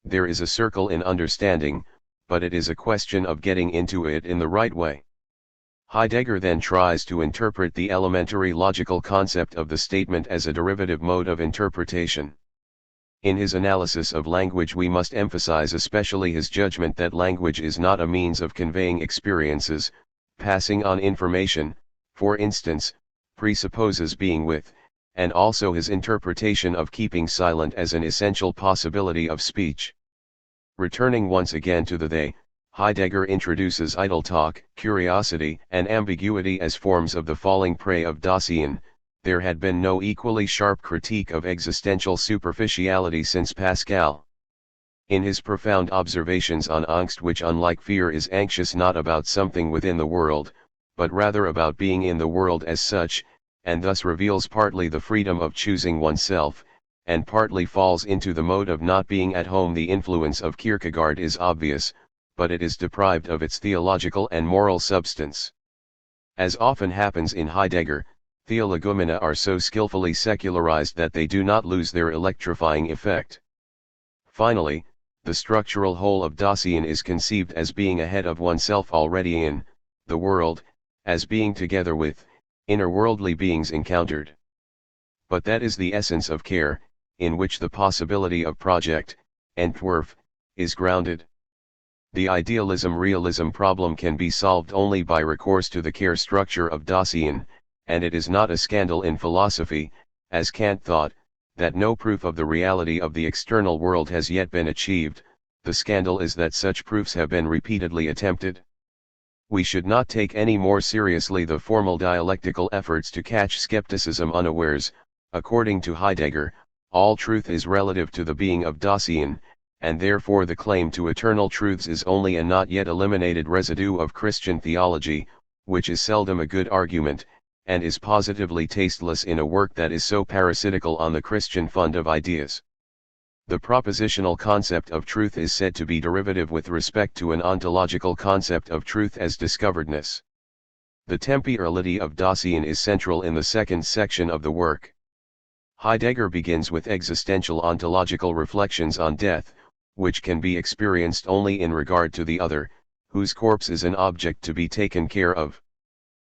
There is a circle in understanding, but it is a question of getting into it in the right way. Heidegger then tries to interpret the elementary logical concept of the statement as a derivative mode of interpretation. In his analysis of language we must emphasize especially his judgment that language is not a means of conveying experiences, passing on information, for instance, presupposes being with, and also his interpretation of keeping silent as an essential possibility of speech. Returning once again to the they, Heidegger introduces idle talk, curiosity, and ambiguity as forms of the falling prey of Dasein. There had been no equally sharp critique of existential superficiality since Pascal. In his profound observations on angst, which unlike fear is anxious not about something within the world, but rather about being in the world as such, and thus reveals partly the freedom of choosing oneself, and partly falls into the mode of not being at home, the influence of Kierkegaard is obvious, but it is deprived of its theological and moral substance. As often happens in Heidegger, theologumena are so skillfully secularized that they do not lose their electrifying effect. Finally, the structural whole of Dasein is conceived as being ahead of oneself already in the world, as being together with inner-worldly beings encountered. But that is the essence of care, in which the possibility of project, Entwurf, is grounded. The idealism-realism problem can be solved only by recourse to the care structure of Dasein, and it is not a scandal in philosophy, as Kant thought, that no proof of the reality of the external world has yet been achieved. The scandal is that such proofs have been repeatedly attempted. We should not take any more seriously the formal dialectical efforts to catch skepticism unawares. According to Heidegger, All truth is relative to the being of Dasein, and therefore the claim to eternal truths is only a not yet eliminated residue of Christian theology, which is seldom a good argument, and is positively tasteless in a work that is so parasitical on the Christian fund of ideas. The propositional concept of truth is said to be derivative with respect to an ontological concept of truth as discoveredness. The temporality of Dasein is central in the second section of the work. Heidegger begins with existential ontological reflections on death, which can be experienced only in regard to the other, whose corpse is an object to be taken care of.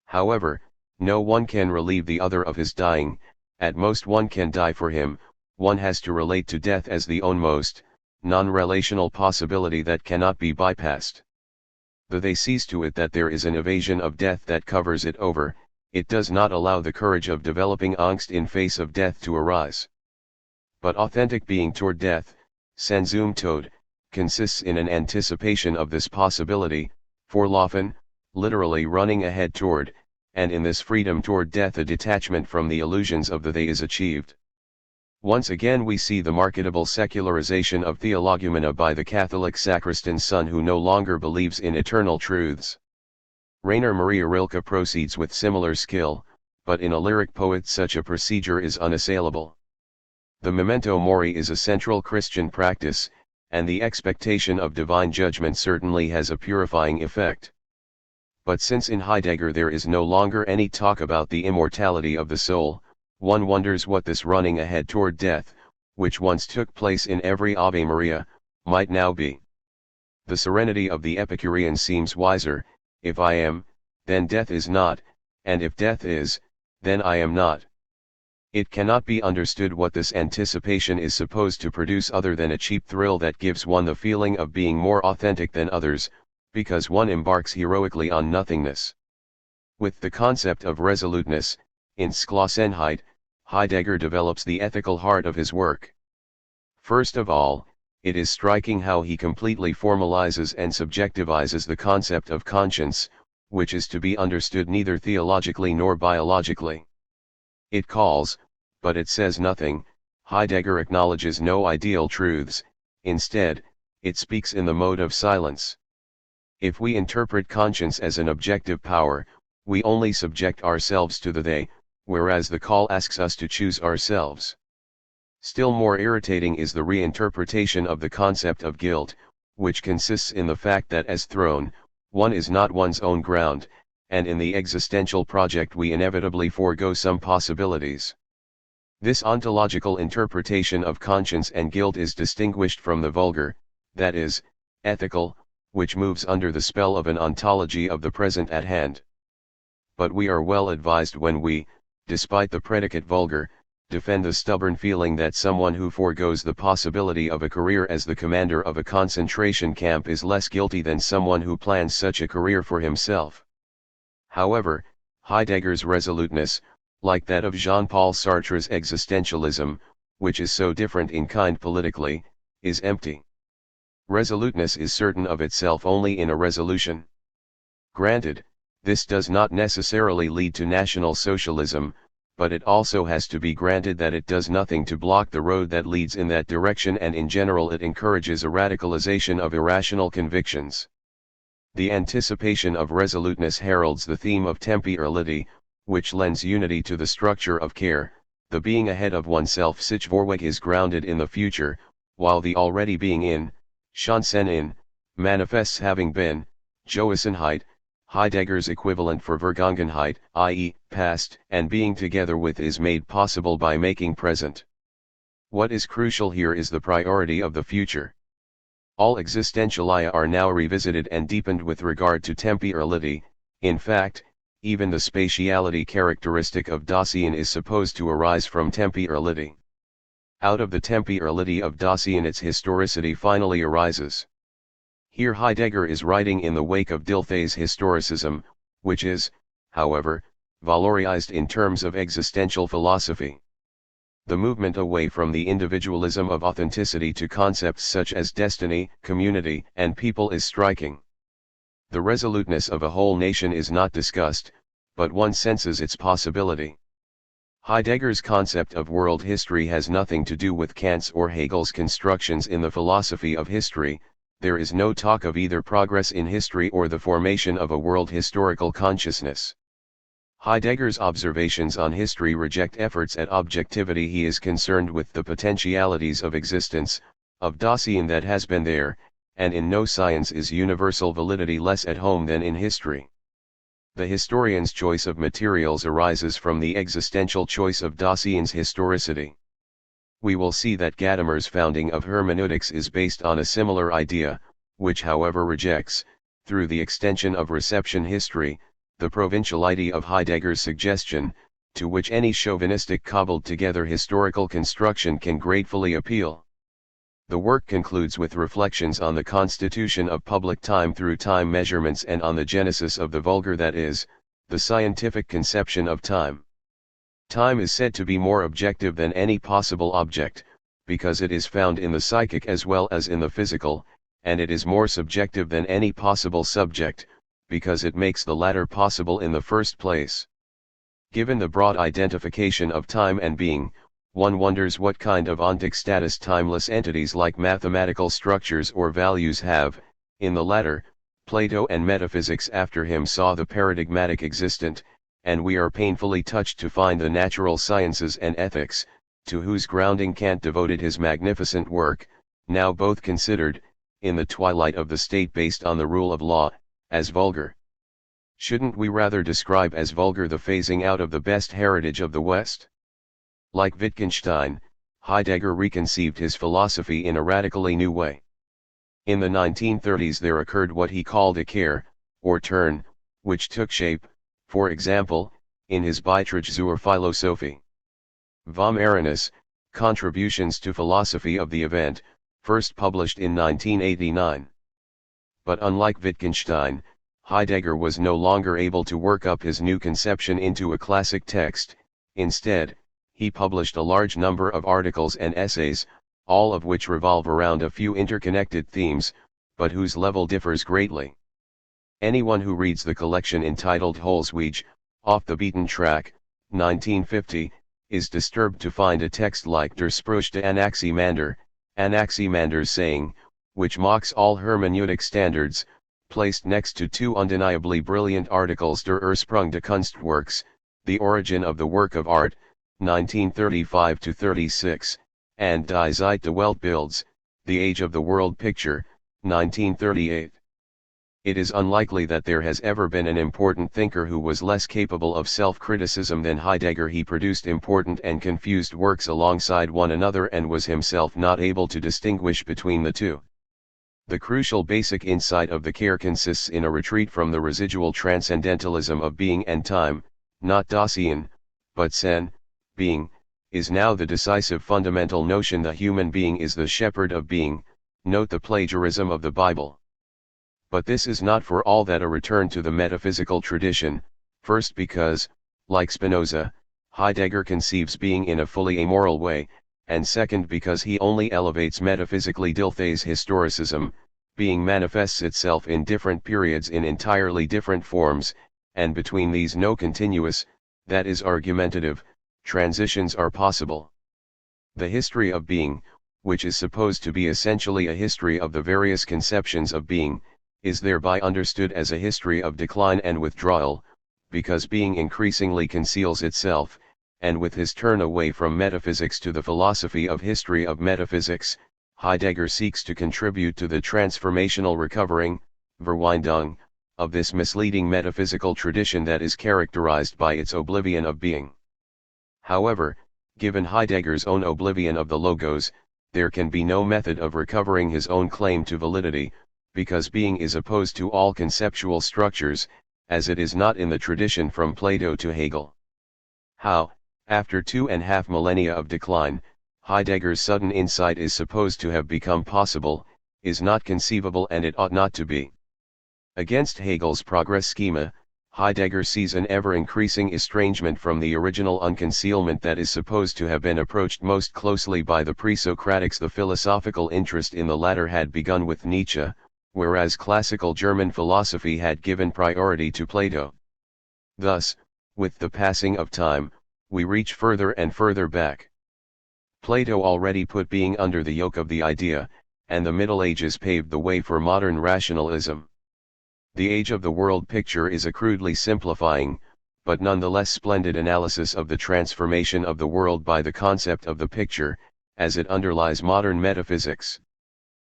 However, no one can relieve the other of his dying, at most one can die for him. One has to relate to death as the most non-relational possibility that cannot be bypassed. Though they sees to it that there is an evasion of death that covers it over, it does not allow the courage of developing angst in face of death to arise. But authentic being toward death, Sein zum Tod, consists in an anticipation of this possibility, vorlaufen, literally running ahead toward, and in this freedom toward death a detachment from the illusions of the they is achieved. Once again we see the marketable secularization of theologumena by the Catholic sacristan's son who no longer believes in eternal truths. Rainer Maria Rilke proceeds with similar skill, but in a lyric poet such a procedure is unassailable. The memento mori is a central Christian practice, and the expectation of divine judgment certainly has a purifying effect. But since in Heidegger there is no longer any talk about the immortality of the soul, one wonders what this running ahead toward death, which once took place in every Ave Maria, might now be. The serenity of the Epicurean seems wiser: if I am, then death is not, and if death is, then I am not. It cannot be understood what this anticipation is supposed to produce other than a cheap thrill that gives one the feeling of being more authentic than others, because one embarks heroically on nothingness. With the concept of resoluteness, in Entschlossenheit, Heidegger develops the ethical heart of his work. First of all, it is striking how he completely formalizes and subjectivizes the concept of conscience, which is to be understood neither theologically nor biologically. It calls, but it says nothing. Heidegger acknowledges no ideal truths, instead, it speaks in the mode of silence. If we interpret conscience as an objective power, we only subject ourselves to the they, whereas the call asks us to choose ourselves. Still more irritating is the reinterpretation of the concept of guilt, which consists in the fact that as thrown, one is not one's own ground, and in the existential project we inevitably forego some possibilities. This ontological interpretation of conscience and guilt is distinguished from the vulgar, that is, ethical, which moves under the spell of an ontology of the present at hand. But we are well advised when we, despite the predicate vulgar, defend the stubborn feeling that someone who forgoes the possibility of a career as the commander of a concentration camp is less guilty than someone who plans such a career for himself. However, Heidegger's resoluteness, like that of Jean-Paul Sartre's existentialism, which is so different in kind politically, is empty. Resoluteness is certain of itself only in a resolution. Granted, this does not necessarily lead to National Socialism, but it also has to be granted that it does nothing to block the road that leads in that direction, and in general it encourages a radicalization of irrational convictions. The anticipation of resoluteness heralds the theme of temporality, which lends unity to the structure of care. The being ahead of oneself sich Vorweg is grounded in the future, while the already being in, Chancen in, manifests having been, Gewissenheit, Heidegger's equivalent for Vergangenheit, i.e., past, and being together with is made possible by making present. What is crucial here is the priority of the future. All existentialia are now revisited and deepened with regard to temporality. In fact, even the spatiality characteristic of Dasein is supposed to arise from temporality. Out of the temporality of Dasein its historicity finally arises. Here Heidegger is writing in the wake of Dilthey's historicism, which is, however, valorized in terms of existential philosophy. The movement away from the individualism of authenticity to concepts such as destiny, community, and people is striking. The resoluteness of a whole nation is not discussed, but one senses its possibility. Heidegger's concept of world history has nothing to do with Kant's or Hegel's constructions in the philosophy of history. There is no talk of either progress in history or the formation of a world historical consciousness. Heidegger's observations on history reject efforts at objectivity. He is concerned with the potentialities of existence, of Dasein that has been there, and in no science is universal validity less at home than in history. The historian's choice of materials arises from the existential choice of Dasein's historicity. We will see that Gadamer's founding of hermeneutics is based on a similar idea, which however rejects, through the extension of reception history, the provinciality of Heidegger's suggestion, to which any chauvinistic cobbled-together historical construction can gratefully appeal. The work concludes with reflections on the constitution of public time through time measurements and on the genesis of the vulgar, that is, the scientific conception of time. Time is said to be more objective than any possible object, because it is found in the psychic as well as in the physical, and it is more subjective than any possible subject, because it makes the latter possible in the first place. Given the broad identification of time and being, one wonders what kind of ontic status timeless entities like mathematical structures or values have. In the latter, Plato and metaphysics after him saw the paradigmatic existent, and we are painfully touched to find the natural sciences and ethics, to whose grounding Kant devoted his magnificent work, now both considered, in the twilight of the state based on the rule of law, as vulgar. Shouldn't we rather describe as vulgar the phasing out of the best heritage of the West? Like Wittgenstein, Heidegger reconceived his philosophy in a radically new way. In the 1930s there occurred what he called a care, or turn, which took shape, for example, in his Beitrag zur Philosophie. Vom Erinners, Contributions to Philosophy of the Event, first published in 1989. But unlike Wittgenstein, Heidegger was no longer able to work up his new conception into a classic text. Instead, he published a large number of articles and essays, all of which revolve around a few interconnected themes, but whose level differs greatly. Anyone who reads the collection entitled Holzweg, Off the Beaten Track, 1950, is disturbed to find a text like Der Spruch de Anaximander's saying, which mocks all hermeneutic standards, placed next to two undeniably brilliant articles Der Ursprung des Kunstwerks, The Origin of the Work of Art, 1935-36, and Die Zeit des Weltbilds, The Age of the World Picture, 1938. It is unlikely that there has ever been an important thinker who was less capable of self-criticism than Heidegger. He produced important and confused works alongside one another and was himself not able to distinguish between the two. The crucial basic insight of the care consists in a retreat from the residual transcendentalism of being and time, not Dasein, but Sen. Being, is now the decisive fundamental notion. The human being is the shepherd of being, note the plagiarism of the Bible. But this is not for all that a return to the metaphysical tradition, first because, like Spinoza, Heidegger conceives being in a fully amoral way, and second because he only elevates metaphysically Dilthey's historicism. Being manifests itself in different periods in entirely different forms, and between these no continuous, that is argumentative, transitions are possible. The history of being, which is supposed to be essentially a history of the various conceptions of being, is thereby understood as a history of decline and withdrawal, because being increasingly conceals itself, and with his turn away from metaphysics to the philosophy of history of metaphysics, Heidegger seeks to contribute to the transformational recovering, Verwindung, of this misleading metaphysical tradition that is characterized by its oblivion of being. However, given Heidegger's own oblivion of the logos, there can be no method of recovering his own claim to validity, because being is opposed to all conceptual structures, as it is not in the tradition from Plato to Hegel. How, after 2.5 millennia of decline, Heidegger's sudden insight is supposed to have become possible, is not conceivable, and it ought not to be. Against Hegel's progress schema, Heidegger sees an ever-increasing estrangement from the original unconcealment that is supposed to have been approached most closely by the pre-Socratics. The philosophical interest in the latter had begun with Nietzsche, whereas classical German philosophy had given priority to Plato. Thus, with the passing of time, we reach further and further back. Plato already put being under the yoke of the idea, and the Middle Ages paved the way for modern rationalism. The age of the world picture is a crudely simplifying, but nonetheless splendid analysis of the transformation of the world by the concept of the picture, as it underlies modern metaphysics.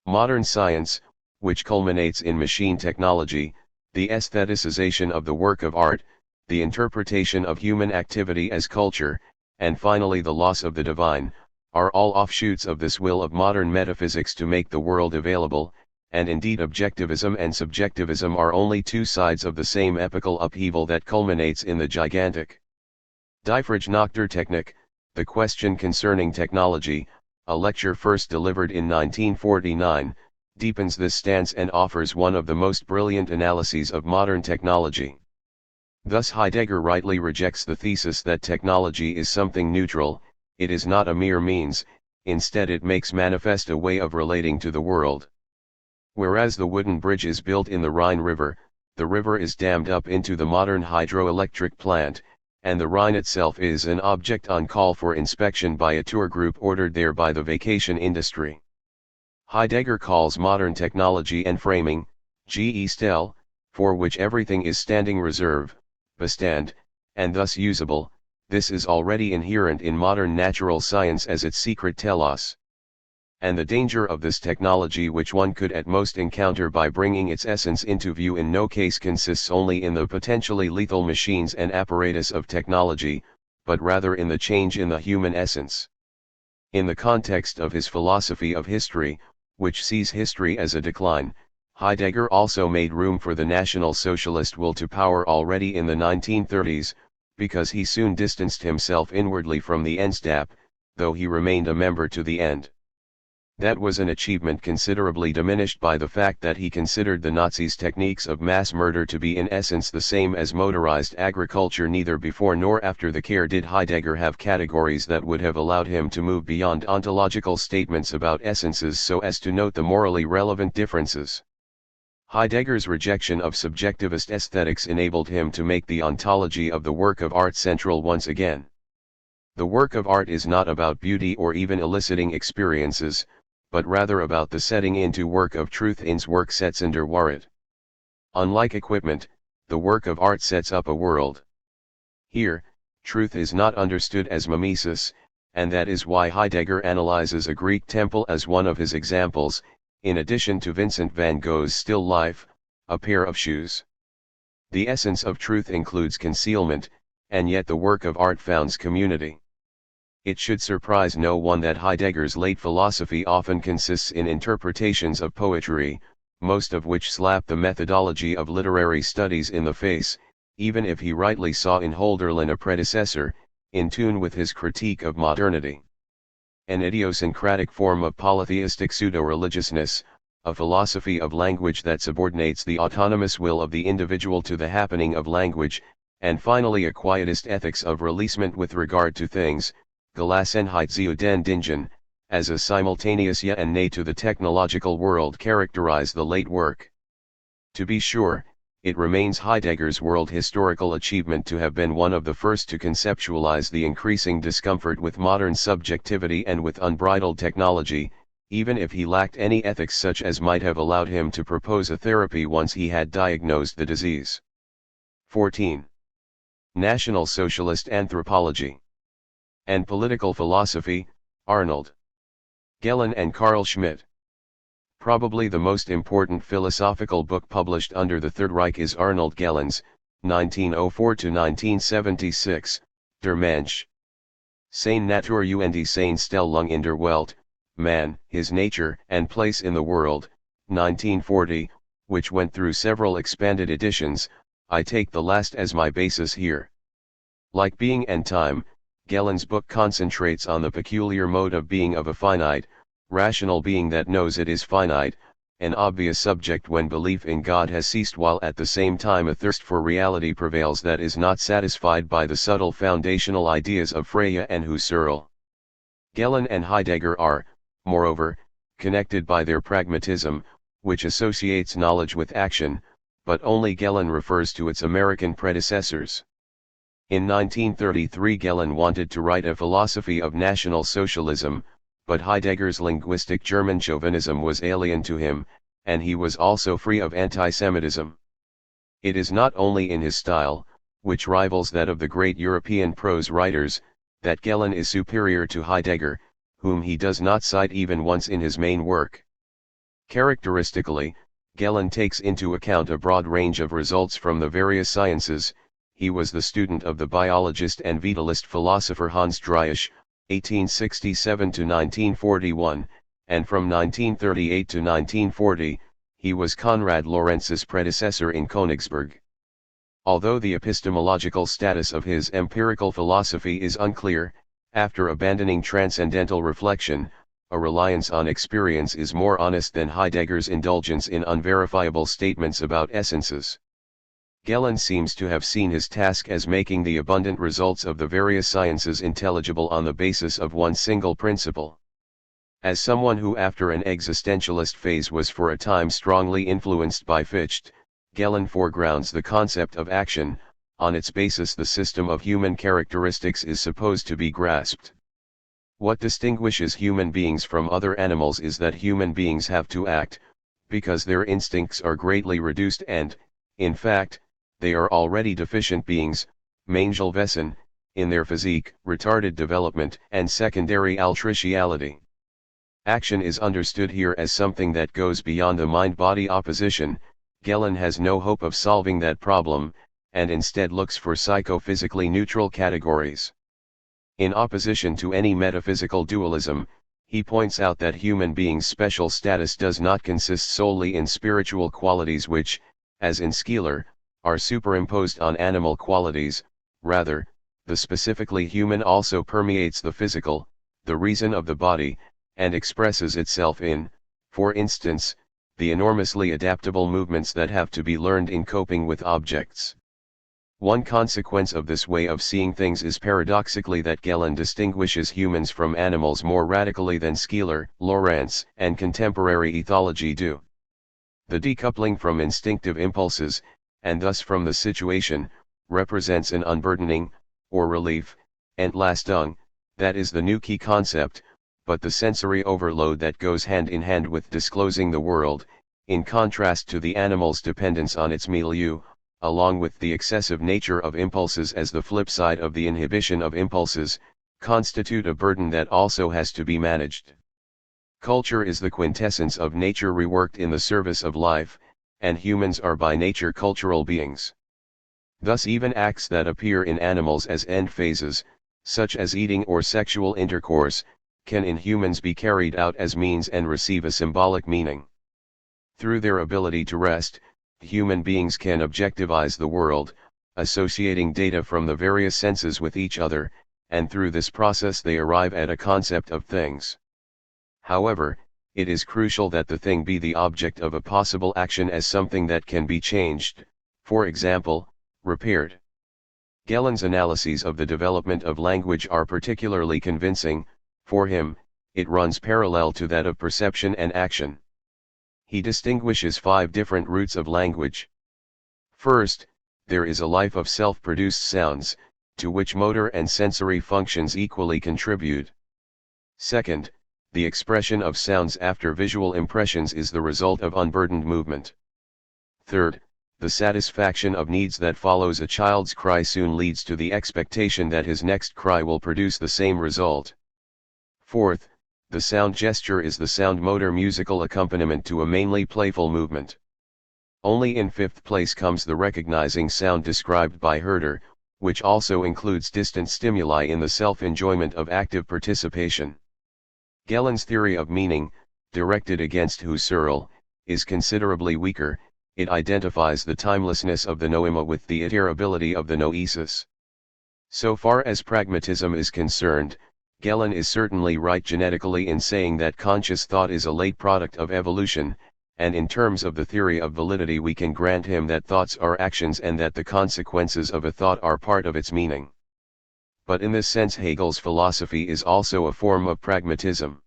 Modern science, which culminates in machine technology, the aestheticization of the work of art, the interpretation of human activity as culture, and finally the loss of the divine, are all offshoots of this will of modern metaphysics to make the world available, and indeed objectivism and subjectivism are only two sides of the same epical upheaval that culminates in the gigantic Die Frage nach der Technik, the question concerning technology, a lecture first delivered in 1949, deepens this stance and offers one of the most brilliant analyses of modern technology. Thus Heidegger rightly rejects the thesis that technology is something neutral, it is not a mere means, instead it makes manifest a way of relating to the world. Whereas the wooden bridge is built in the Rhine River, the river is dammed up into the modern hydroelectric plant, and the Rhine itself is an object on call for inspection by a tour group ordered there by the vacation industry. Heidegger calls modern technology enframing, Gestell, for which everything is standing reserve, Bestand, and thus usable. This is already inherent in modern natural science as its secret telos. And the danger of this technology, which one could at most encounter by bringing its essence into view, in no case consists only in the potentially lethal machines and apparatus of technology, but rather in the change in the human essence. In the context of his philosophy of history, which sees history as a decline, Heidegger also made room for the National Socialist will to power already in the 1930s, because he soon distanced himself inwardly from the Endstab, though he remained a member to the end. That was an achievement considerably diminished by the fact that he considered the Nazis' techniques of mass murder to be in essence the same as motorized agriculture. Neither before nor after the care did Heidegger have categories that would have allowed him to move beyond ontological statements about essences so as to note the morally relevant differences. Heidegger's rejection of subjectivist aesthetics enabled him to make the ontology of the work of art central once again. The work of art is not about beauty or even eliciting experiences, but rather about the setting into work of truth ins Werksetzen der Wahrheit. Unlike equipment, the work of art sets up a world. Here, truth is not understood as mimesis, and that is why Heidegger analyzes a Greek temple as one of his examples, in addition to Vincent van Gogh's still life, a pair of shoes. The essence of truth includes concealment, and yet the work of art founds community. It should surprise no one that Heidegger's late philosophy often consists in interpretations of poetry, most of which slap the methodology of literary studies in the face, even if he rightly saw in Hölderlin a predecessor, in tune with his critique of modernity. An idiosyncratic form of polytheistic pseudo-religiousness, a philosophy of language that subordinates the autonomous will of the individual to the happening of language, and finally a quietist ethics of releasement with regard to things, Gelassenheit zu den Dingen, as a simultaneous ja and nay to the technological world characterize the late work. To be sure, it remains Heidegger's world historical achievement to have been one of the first to conceptualize the increasing discomfort with modern subjectivity and with unbridled technology, even if he lacked any ethics such as might have allowed him to propose a therapy once he had diagnosed the disease. 14. National Socialist Anthropology and Political Philosophy, Arnold Gehlen and Carl Schmitt. Probably the most important philosophical book published under the Third Reich is Arnold Gehlen's, 1904-1976, Der Mensch. Seine Natur und seine Stellung in der Welt, Man, His Nature and Place in the World, 1940, which went through several expanded editions. I take the last as my basis here. Like Being and Time, Gehlen's book concentrates on the peculiar mode of being of a finite, rational being that knows it is finite, an obvious subject when belief in God has ceased, while at the same time a thirst for reality prevails that is not satisfied by the subtle foundational ideas of Freya and Husserl. Gehlen and Heidegger are, moreover, connected by their pragmatism, which associates knowledge with action, but only Gehlen refers to its American predecessors. In 1933 Gehlen wanted to write a philosophy of National Socialism, but Heidegger's linguistic German chauvinism was alien to him, and he was also free of anti-Semitism. It is not only in his style, which rivals that of the great European prose writers, that Gehlen is superior to Heidegger, whom he does not cite even once in his main work. Characteristically, Gehlen takes into account a broad range of results from the various sciences. He was the student of the biologist and vitalist philosopher Hans Driesch, 1867 to 1941, and from 1938 to 1940, he was Konrad Lorenz's predecessor in Königsberg. Although the epistemological status of his empirical philosophy is unclear, after abandoning transcendental reflection, a reliance on experience is more honest than Heidegger's indulgence in unverifiable statements about essences. Gehlen seems to have seen his task as making the abundant results of the various sciences intelligible on the basis of one single principle. As someone who after an existentialist phase was for a time strongly influenced by Fichte, Gehlen foregrounds the concept of action. On its basis the system of human characteristics is supposed to be grasped. What distinguishes human beings from other animals is that human beings have to act, because their instincts are greatly reduced and, in fact, they are already deficient beings, Menschelwesen, in their physique, retarded development and secondary altriciality. Action is understood here as something that goes beyond the mind-body opposition. Gehlen has no hope of solving that problem, and instead looks for psychophysically neutral categories. In opposition to any metaphysical dualism, he points out that human beings' special status does not consist solely in spiritual qualities which, as in Skeeler, are superimposed on animal qualities. Rather, the specifically human also permeates the physical, the reason of the body, and expresses itself in, for instance, the enormously adaptable movements that have to be learned in coping with objects. One consequence of this way of seeing things is paradoxically that Gehlen distinguishes humans from animals more radically than Skeeler, Lorenz, and contemporary ethology do. The decoupling from instinctive impulses, and thus from the situation, represents an unburdening, or relief, Entlastung, that is the new key concept, but the sensory overload that goes hand in hand with disclosing the world, in contrast to the animal's dependence on its milieu, along with the excessive nature of impulses as the flip side of the inhibition of impulses, constitute a burden that also has to be managed. Culture is the quintessence of nature reworked in the service of life, and humans are by nature cultural beings. Thus even acts that appear in animals as end phases, such as eating or sexual intercourse, can in humans be carried out as means and receive a symbolic meaning. Through their ability to rest, human beings can objectivize the world, associating data from the various senses with each other, and through this process they arrive at a concept of things. However, it is crucial that the thing be the object of a possible action as something that can be changed, for example, repaired. Gehlen's analyses of the development of language are particularly convincing. For him, it runs parallel to that of perception and action. He distinguishes 5 different roots of language. First, there is a life of self-produced sounds, to which motor and sensory functions equally contribute. Second, the expression of sounds after visual impressions is the result of unburdened movement. Third, the satisfaction of needs that follows a child's cry soon leads to the expectation that his next cry will produce the same result. Fourth, the sound gesture is the sound motor musical accompaniment to a mainly playful movement. Only in 5th place comes the recognizing sound described by Herder, which also includes distant stimuli in the self-enjoyment of active participation. Gehlen's theory of meaning, directed against Husserl, is considerably weaker. It identifies the timelessness of the noema with the iterability of the noesis. So far as pragmatism is concerned, Gehlen is certainly right genetically in saying that conscious thought is a late product of evolution, and in terms of the theory of validity we can grant him that thoughts are actions and that the consequences of a thought are part of its meaning. But in this sense Hegel's philosophy is also a form of pragmatism.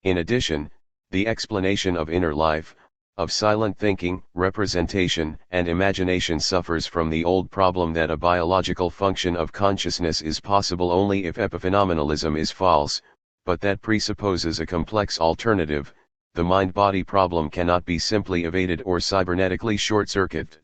In addition, the explanation of inner life, of silent thinking, representation, and imagination suffers from the old problem that a biological function of consciousness is possible only if epiphenomenalism is false, but that presupposes a complex alternative. The mind-body problem cannot be simply evaded or cybernetically short-circuited.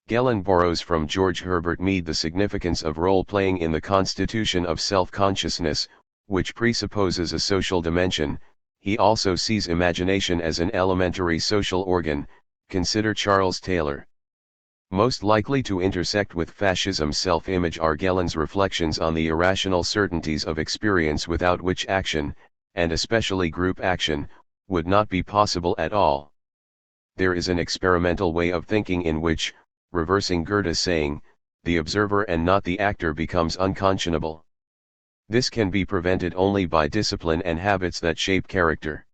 Gellin borrows from George Herbert Mead the significance of role-playing in the constitution of self-consciousness, which presupposes a social dimension. He also sees imagination as an elementary social organ. Consider Charles Taylor. Most likely to intersect with fascism's self-image are Gellin's reflections on the irrational certainties of experience without which action, and especially group action, would not be possible at all. There is an experimental way of thinking in which, reversing Goethe's saying, the observer and not the actor becomes unconscionable. This can be prevented only by discipline and habits that shape character.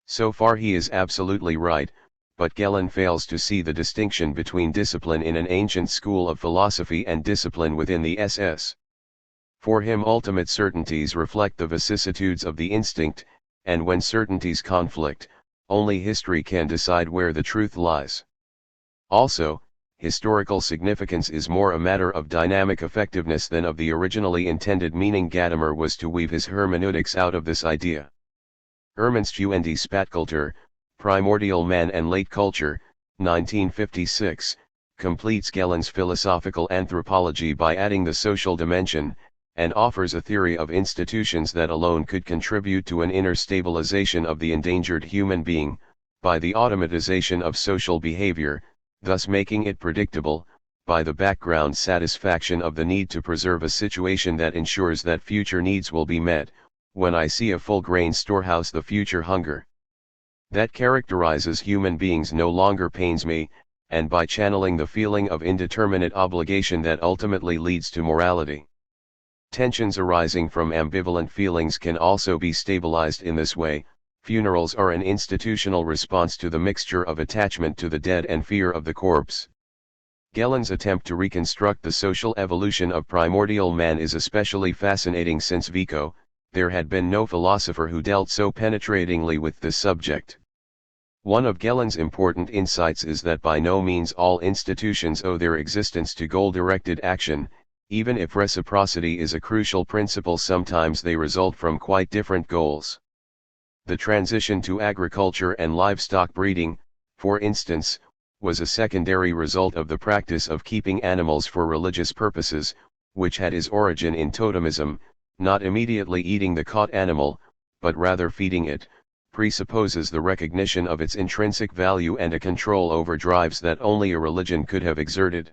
So far he is absolutely right, but Gellin fails to see the distinction between discipline in an ancient school of philosophy and discipline within the SS. For him ultimate certainties reflect the vicissitudes of the instinct, and when certainties conflict, only history can decide where the truth lies. Also, historical significance is more a matter of dynamic effectiveness than of the originally intended meaning. Gadamer was to weave his hermeneutics out of this idea. Ermenstu and die Spatkultur, Primordial Man and Late Culture, 1956, completes Gellin's philosophical anthropology by adding the social dimension, and offers a theory of institutions that alone could contribute to an inner stabilization of the endangered human being, by the automatization of social behavior, thus making it predictable, by the background satisfaction of the need to preserve a situation that ensures that future needs will be met. When I see a full grain storehouse, the future hunger that characterizes human beings no longer pains me, and by channeling the feeling of indeterminate obligation that ultimately leads to morality. Tensions arising from ambivalent feelings can also be stabilized in this way. Funerals are an institutional response to the mixture of attachment to the dead and fear of the corpse. Gellin's attempt to reconstruct the social evolution of primordial man is especially fascinating since Vico, there had been no philosopher who dealt so penetratingly with this subject. One of Gellin's important insights is that by no means all institutions owe their existence to goal-directed action. Even if reciprocity is a crucial principle, sometimes they result from quite different goals. The transition to agriculture and livestock breeding, for instance, was a secondary result of the practice of keeping animals for religious purposes, which had its origin in totemism. Not immediately eating the caught animal, but rather feeding it, presupposes the recognition of its intrinsic value and a control over drives that only a religion could have exerted.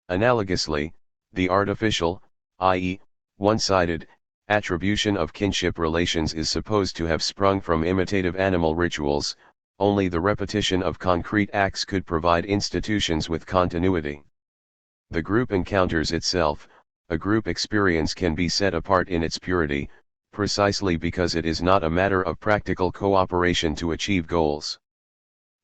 Analogously, the artificial, i.e., one-sided, attribution of kinship relations is supposed to have sprung from imitative animal rituals. Only the repetition of concrete acts could provide institutions with continuity. The group encounters itself. A group experience can be set apart in its purity, precisely because it is not a matter of practical cooperation to achieve goals.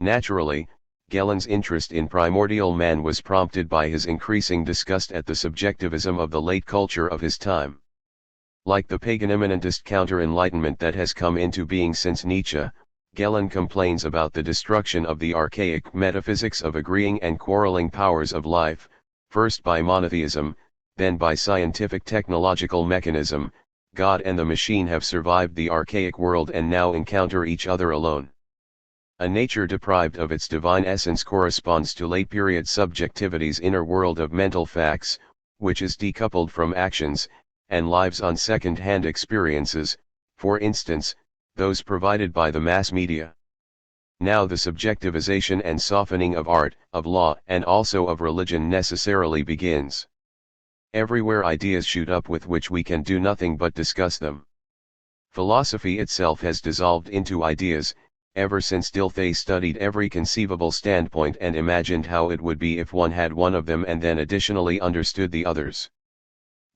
Naturally, Gellin's interest in primordial man was prompted by his increasing disgust at the subjectivism of the late culture of his time. Like the pagan immanentist counter-enlightenment that has come into being since Nietzsche, Gellin complains about the destruction of the archaic metaphysics of agreeing and quarreling powers of life, first by monotheism, then by scientific technological mechanism. God and the machine have survived the archaic world and now encounter each other alone. A nature deprived of its divine essence corresponds to late-period subjectivity's inner world of mental facts, which is decoupled from actions, and lives on second-hand experiences, for instance, those provided by the mass media. Now the subjectivization and softening of art, of law, and also of religion necessarily begins. Everywhere ideas shoot up with which we can do nothing but discuss them. Philosophy itself has dissolved into ideas. Ever since Dilthey studied every conceivable standpoint and imagined how it would be if one had one of them and then additionally understood the others.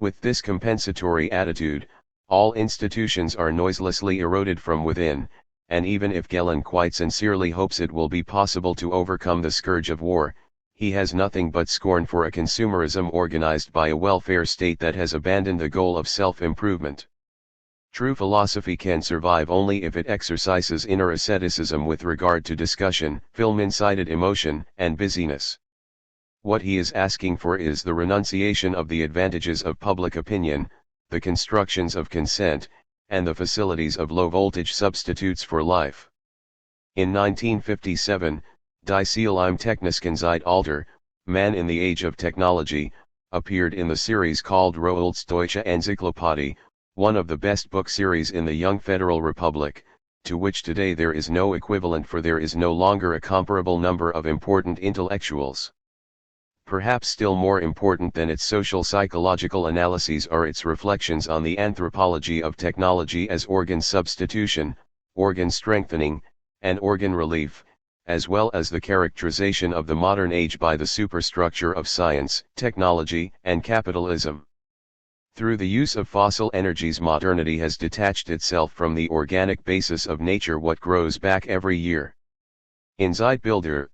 With this compensatory attitude, all institutions are noiselessly eroded from within, and even if Gellin quite sincerely hopes it will be possible to overcome the scourge of war, he has nothing but scorn for a consumerism organized by a welfare state that has abandoned the goal of self-improvement. True philosophy can survive only if it exercises inner asceticism with regard to discussion, film-incited emotion, and busyness. What he is asking for is the renunciation of the advantages of public opinion, the constructions of consent, and the facilities of low-voltage substitutes for life. In 1957, Die Ziele im technischen Zeitalter, Man in the Age of Technology, appeared in the series called Rohlts Deutsche Enzyklopädie, one of the best book series in the young Federal Republic, to which today there is no equivalent, for there is no longer a comparable number of important intellectuals. Perhaps still more important than its social psychological analyses are its reflections on the anthropology of technology as organ substitution, organ strengthening, and organ relief, as well as the characterization of the modern age by the superstructure of science, technology, and capitalism. Through the use of fossil energies, modernity has detached itself from the organic basis of nature, what grows back every year. In Zeitbilder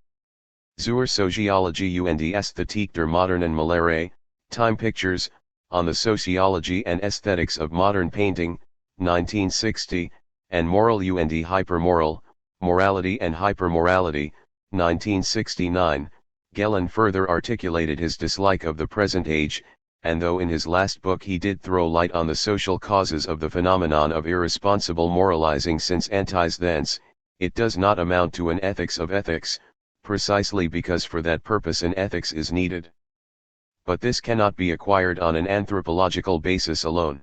zur Soziologie und Ästhetik der modernen Malerei, Time Pictures, on the Sociology and Aesthetics of Modern Painting, 1960, and Moral und Hypermoral, Morality and Hypermorality, 1969, Gellin further articulated his dislike of the present age, and though in his last book he did throw light on the social causes of the phenomenon of irresponsible moralizing since antis thence, it does not amount to an ethics of ethics, precisely because for that purpose an ethics is needed. But this cannot be acquired on an anthropological basis alone.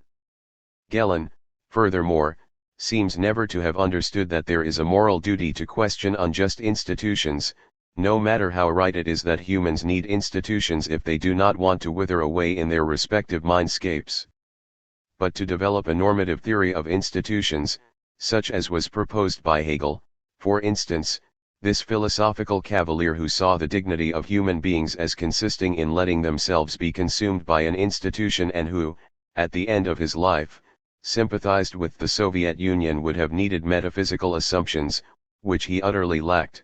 Gellin, furthermore, seems never to have understood that there is a moral duty to question unjust institutions, no matter how right it is that humans need institutions if they do not want to wither away in their respective mindscapes. But to develop a normative theory of institutions, such as was proposed by Hegel, for instance, this philosophical cavalier who saw the dignity of human beings as consisting in letting themselves be consumed by an institution, and who, at the end of his life, sympathized with the Soviet Union, would have needed metaphysical assumptions, which he utterly lacked.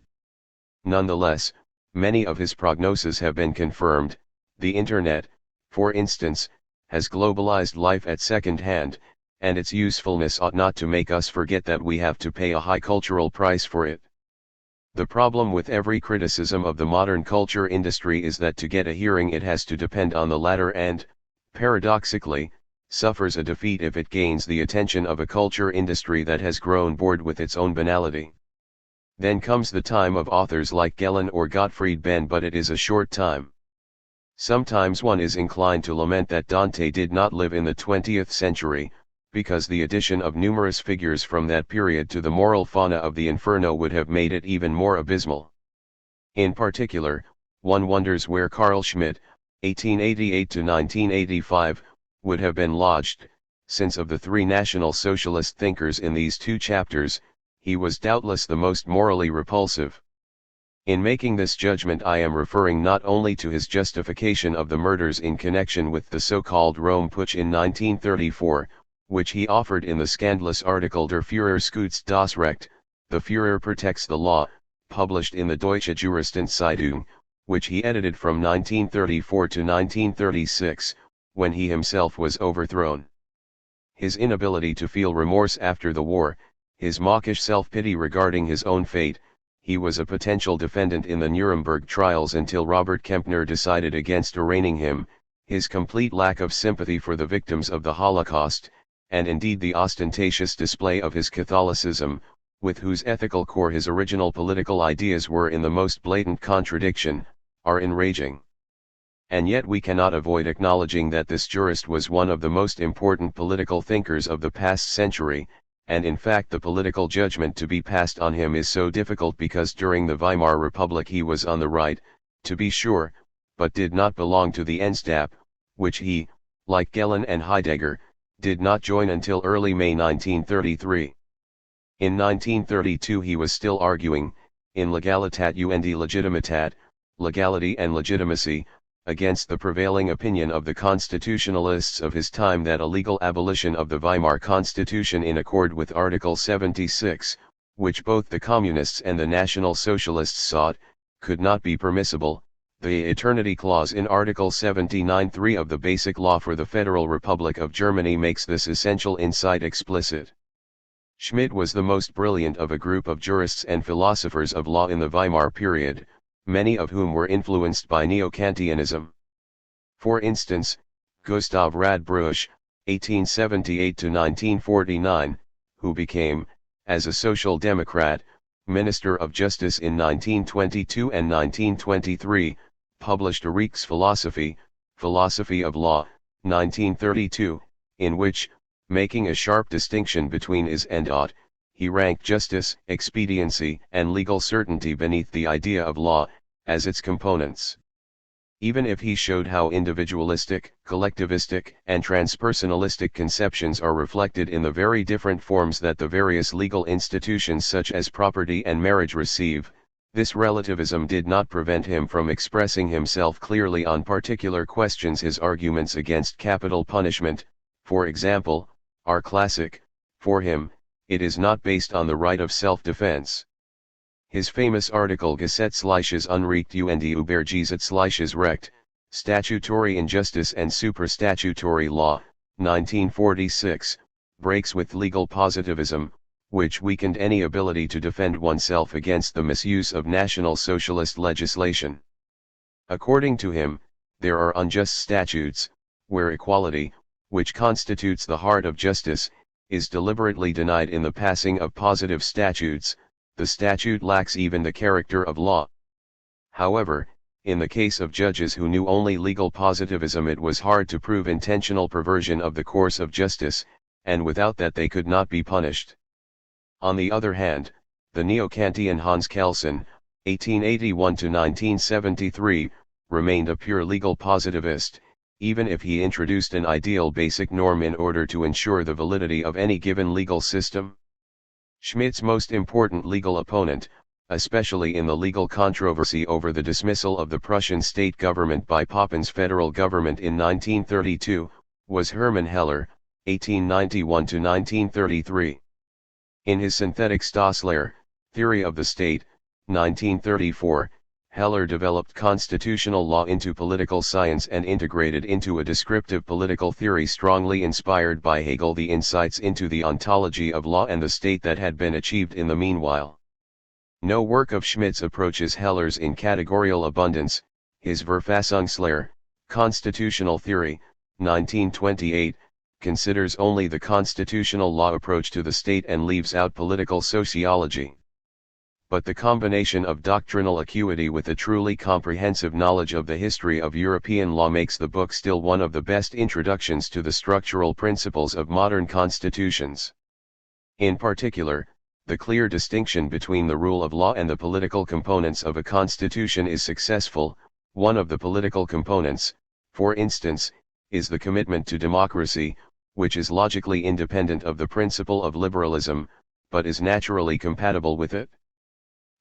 Nonetheless, many of his prognoses have been confirmed. The Internet, for instance, has globalized life at second hand, and its usefulness ought not to make us forget that we have to pay a high cultural price for it. The problem with every criticism of the modern culture industry is that to get a hearing it has to depend on the latter and, paradoxically, suffers a defeat if it gains the attention of a culture industry that has grown bored with its own banality. Then comes the time of authors like Gellin or Gottfried Benn, but it is a short time. Sometimes one is inclined to lament that Dante did not live in the 20th century, because the addition of numerous figures from that period to the moral fauna of the Inferno would have made it even more abysmal. In particular, one wonders where Carl Schmitt, 1888 to 1985, would have been lodged, since of the three National Socialist thinkers in these two chapters, he was doubtless the most morally repulsive. In making this judgment I am referring not only to his justification of the murders in connection with the so-called Rome Putsch in 1934, which he offered in the scandalous article Der Führer schützt das Recht, the Führer protects the law, published in the Deutsche Juristenszeitung, which he edited from 1934 to 1936, when he himself was overthrown. His inability to feel remorse after the war, his mawkish self-pity regarding his own fate, he was a potential defendant in the Nuremberg trials until Robert Kempner decided against arraigning him, his complete lack of sympathy for the victims of the Holocaust, and indeed the ostentatious display of his Catholicism, with whose ethical core his original political ideas were in the most blatant contradiction, are enraging. And yet we cannot avoid acknowledging that this jurist was one of the most important political thinkers of the past century, and in fact the political judgment to be passed on him is so difficult because during the Weimar Republic he was on the right, to be sure, but did not belong to the Endstab, which he, like Gellin and Heidegger, did not join until early May 1933. In 1932 he was still arguing, in Legalitat und Legitimitat, legality and legitimacy, against the prevailing opinion of the constitutionalists of his time that a legal abolition of the Weimar Constitution in accord with Article 76, which both the Communists and the National Socialists sought, could not be permissible, The Eternity Clause in Article 79(3) of the Basic Law for the Federal Republic of Germany makes this essential insight explicit. Schmidt was the most brilliant of a group of jurists and philosophers of law in the Weimar period, many of whom were influenced by Neo-Kantianism. For instance, Gustav Radbruch, 1878–1949, who became, as a social democrat, Minister of Justice in 1922 and 1923, published a Reichsphilosophie, Philosophy of Law, 1932, in which, making a sharp distinction between is and ought, he ranked justice, expediency, and legal certainty beneath the idea of law, as its components. Even if he showed how individualistic, collectivistic, and transpersonalistic conceptions are reflected in the very different forms that the various legal institutions such as property and marriage receive, this relativism did not prevent him from expressing himself clearly on particular questions. His arguments against capital punishment, for example, are classic. For him, it is not based on the right of self-defense. His famous article Gesetzliches Unrecht und Übergesetzliches Recht, Statutory Injustice and Superstatutory Law, 1946, breaks with legal positivism, which weakened any ability to defend oneself against the misuse of National Socialist legislation. According to him, there are unjust statutes, where equality, which constitutes the heart of justice, is deliberately denied in the passing of positive statutes. The statute lacks even the character of law. However, in the case of judges who knew only legal positivism, it was hard to prove intentional perversion of the course of justice, and without that they could not be punished. On the other hand, the Neo-Kantian Hans Kelsen, 1881–1973, remained a pure legal positivist, even if he introduced an ideal basic norm in order to ensure the validity of any given legal system. Schmidt's most important legal opponent, especially in the legal controversy over the dismissal of the Prussian state government by Papen's federal government in 1932, was Hermann Heller, 1891–1933. In his synthetic Staatslehre, Theory of the State, 1934, Heller developed constitutional law into political science and integrated into a descriptive political theory strongly inspired by Hegel the insights into the ontology of law and the state that had been achieved in the meanwhile. No work of Schmidt's approaches Heller's in categorical abundance. His Verfassungslehre, Constitutional Theory, 1928, considers only the constitutional law approach to the state and leaves out political sociology. But the combination of doctrinal acuity with a truly comprehensive knowledge of the history of European law makes the book still one of the best introductions to the structural principles of modern constitutions. In particular, the clear distinction between the rule of law and the political components of a constitution is successful. One of the political components, for instance, is the commitment to democracy, which is logically independent of the principle of liberalism, but is naturally compatible with it.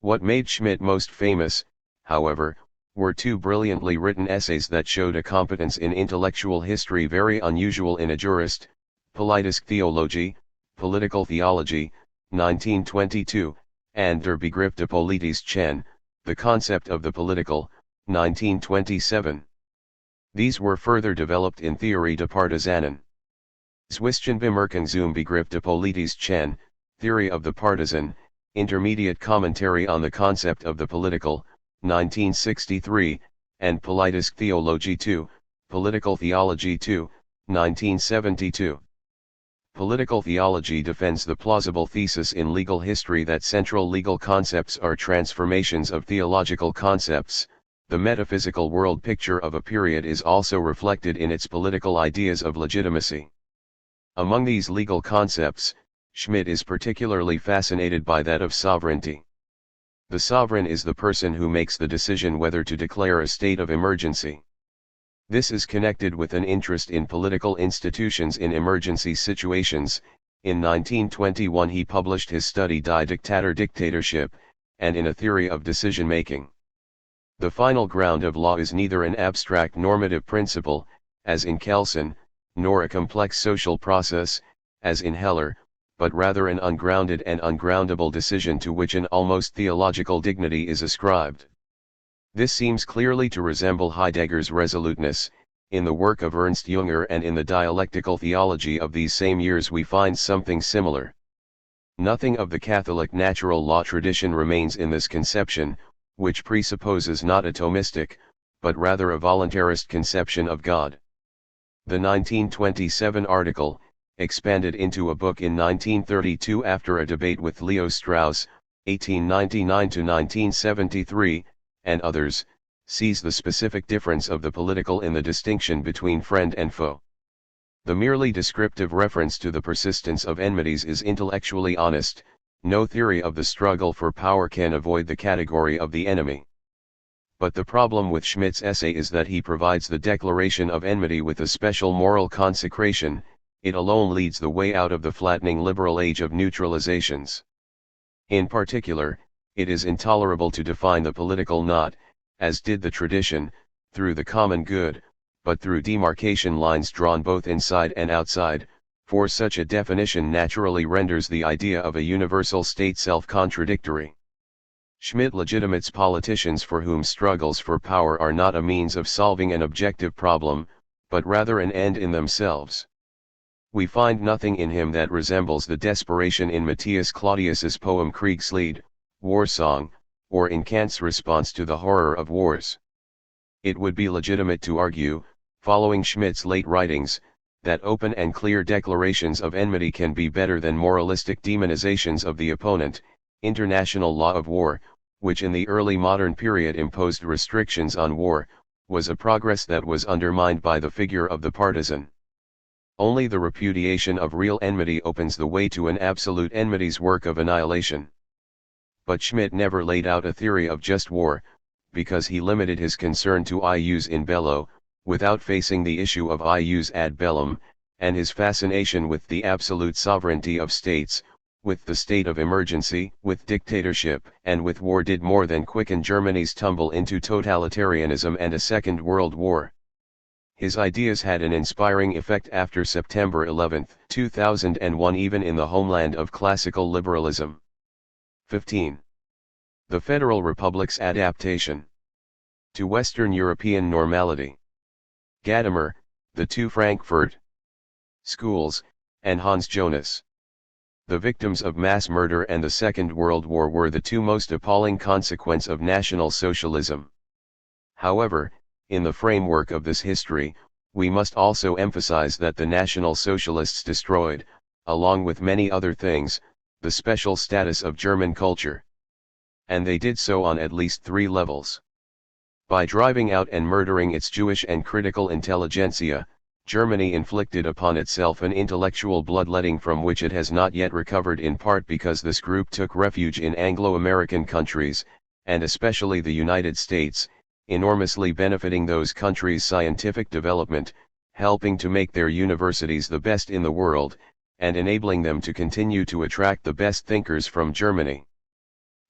What made Schmidt most famous, however, were two brilliantly written essays that showed a competence in intellectual history very unusual in a jurist: Politische Theologie, Political Theology, 1922, and Der Begriff des Politischen, The Concept of the Political, 1927. These were further developed in Theorie der Partisanen. Zwischenbemerkung zum Begriff des Politischen, Theory of the Partisan, Intermediate Commentary on the Concept of the Political, 1963, and Politische Theologie II, Political Theology II, 1972. Political theology defends the plausible thesis in legal history that central legal concepts are transformations of theological concepts. The metaphysical world picture of a period is also reflected in its political ideas of legitimacy. Among these legal concepts, Schmidt is particularly fascinated by that of sovereignty. The sovereign is the person who makes the decision whether to declare a state of emergency. This is connected with an interest in political institutions in emergency situations. In 1921 he published his study Die Diktatur Dictatorship, and in A Theory of Decision-Making. The final ground of law is neither an abstract normative principle, as in Kelsen, nor a complex social process, as in Heller, but rather an ungrounded and ungroundable decision to which an almost theological dignity is ascribed. This seems clearly to resemble Heidegger's resoluteness. In the work of Ernst Jünger and in the dialectical theology of these same years we find something similar. Nothing of the Catholic natural law tradition remains in this conception, which presupposes not a Thomistic, but rather a voluntarist conception of God. The 1927 article, expanded into a book in 1932 after a debate with Leo Strauss, 1899–1973, and others, sees the specific difference of the political in the distinction between friend and foe. The merely descriptive reference to the persistence of enmities is intellectually honest. No theory of the struggle for power can avoid the category of the enemy. But the problem with Schmidt's essay is that he provides the declaration of enmity with a special moral consecration. It alone leads the way out of the flattening liberal age of neutralizations. In particular, it is intolerable to define the political not, as did the tradition, through the common good, but through demarcation lines drawn both inside and outside, for such a definition naturally renders the idea of a universal state self-contradictory. Schmidt legitimates politicians for whom struggles for power are not a means of solving an objective problem, but rather an end in themselves. We find nothing in him that resembles the desperation in Matthias Claudius's poem Kriegslied, War Song, or in Kant's response to the horror of wars. It would be legitimate to argue, following Schmidt's late writings, that open and clear declarations of enmity can be better than moralistic demonizations of the opponent. International law of war, which in the early modern period imposed restrictions on war, was a progress that was undermined by the figure of the partisan. Only the repudiation of real enmity opens the way to an absolute enmity's work of annihilation. But Schmidt never laid out a theory of just war, because he limited his concern to ius in bello, without facing the issue of ius ad bellum, and his fascination with the absolute sovereignty of states, with the state of emergency, with dictatorship, and with war did more than quicken Germany's tumble into totalitarianism and a Second World War. His ideas had an inspiring effect after September 11, 2001, even in the homeland of classical liberalism. 15. The Federal Republic's adaptation to Western European normality. Gadamer, the two Frankfurt schools, and Hans Jonas. The victims of mass murder and the Second World War were the two most appalling consequences of National Socialism. However, in the framework of this history, we must also emphasize that the National Socialists destroyed, along with many other things, the special status of German culture. And they did so on at least three levels. By driving out and murdering its Jewish and critical intelligentsia, Germany inflicted upon itself an intellectual bloodletting from which it has not yet recovered, in part because this group took refuge in Anglo-American countries, and especially the United States, enormously benefiting those countries' scientific development, helping to make their universities the best in the world, and enabling them to continue to attract the best thinkers from Germany.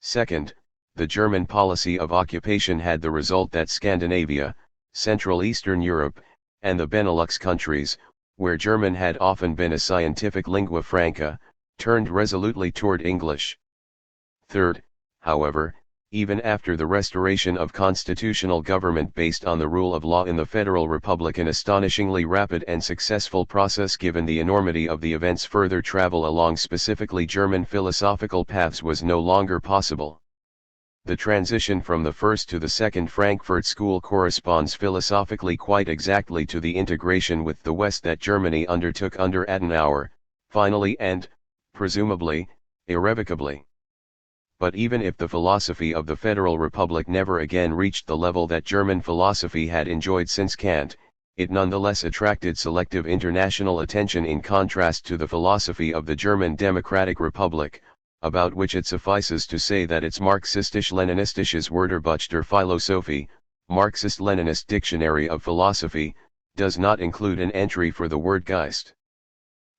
Second, the German policy of occupation had the result that Scandinavia, Central Eastern Europe, and the Benelux countries, where German had often been a scientific lingua franca, turned resolutely toward English. Third, however, even after the restoration of constitutional government based on the rule of law in the Federal Republic, an astonishingly rapid and successful process given the enormity of the events, further travel along specifically German philosophical paths was no longer possible. The transition from the first to the second Frankfurt School corresponds philosophically quite exactly to the integration with the West that Germany undertook under Adenauer, finally and, presumably, irrevocably. But even if the philosophy of the Federal Republic never again reached the level that German philosophy had enjoyed since Kant, it nonetheless attracted selective international attention in contrast to the philosophy of the German Democratic Republic, about which it suffices to say that its Marxistisch-Leninistisches Wörterbuch der Philosophie, Marxist-Leninist Dictionary of Philosophy, does not include an entry for the word Geist.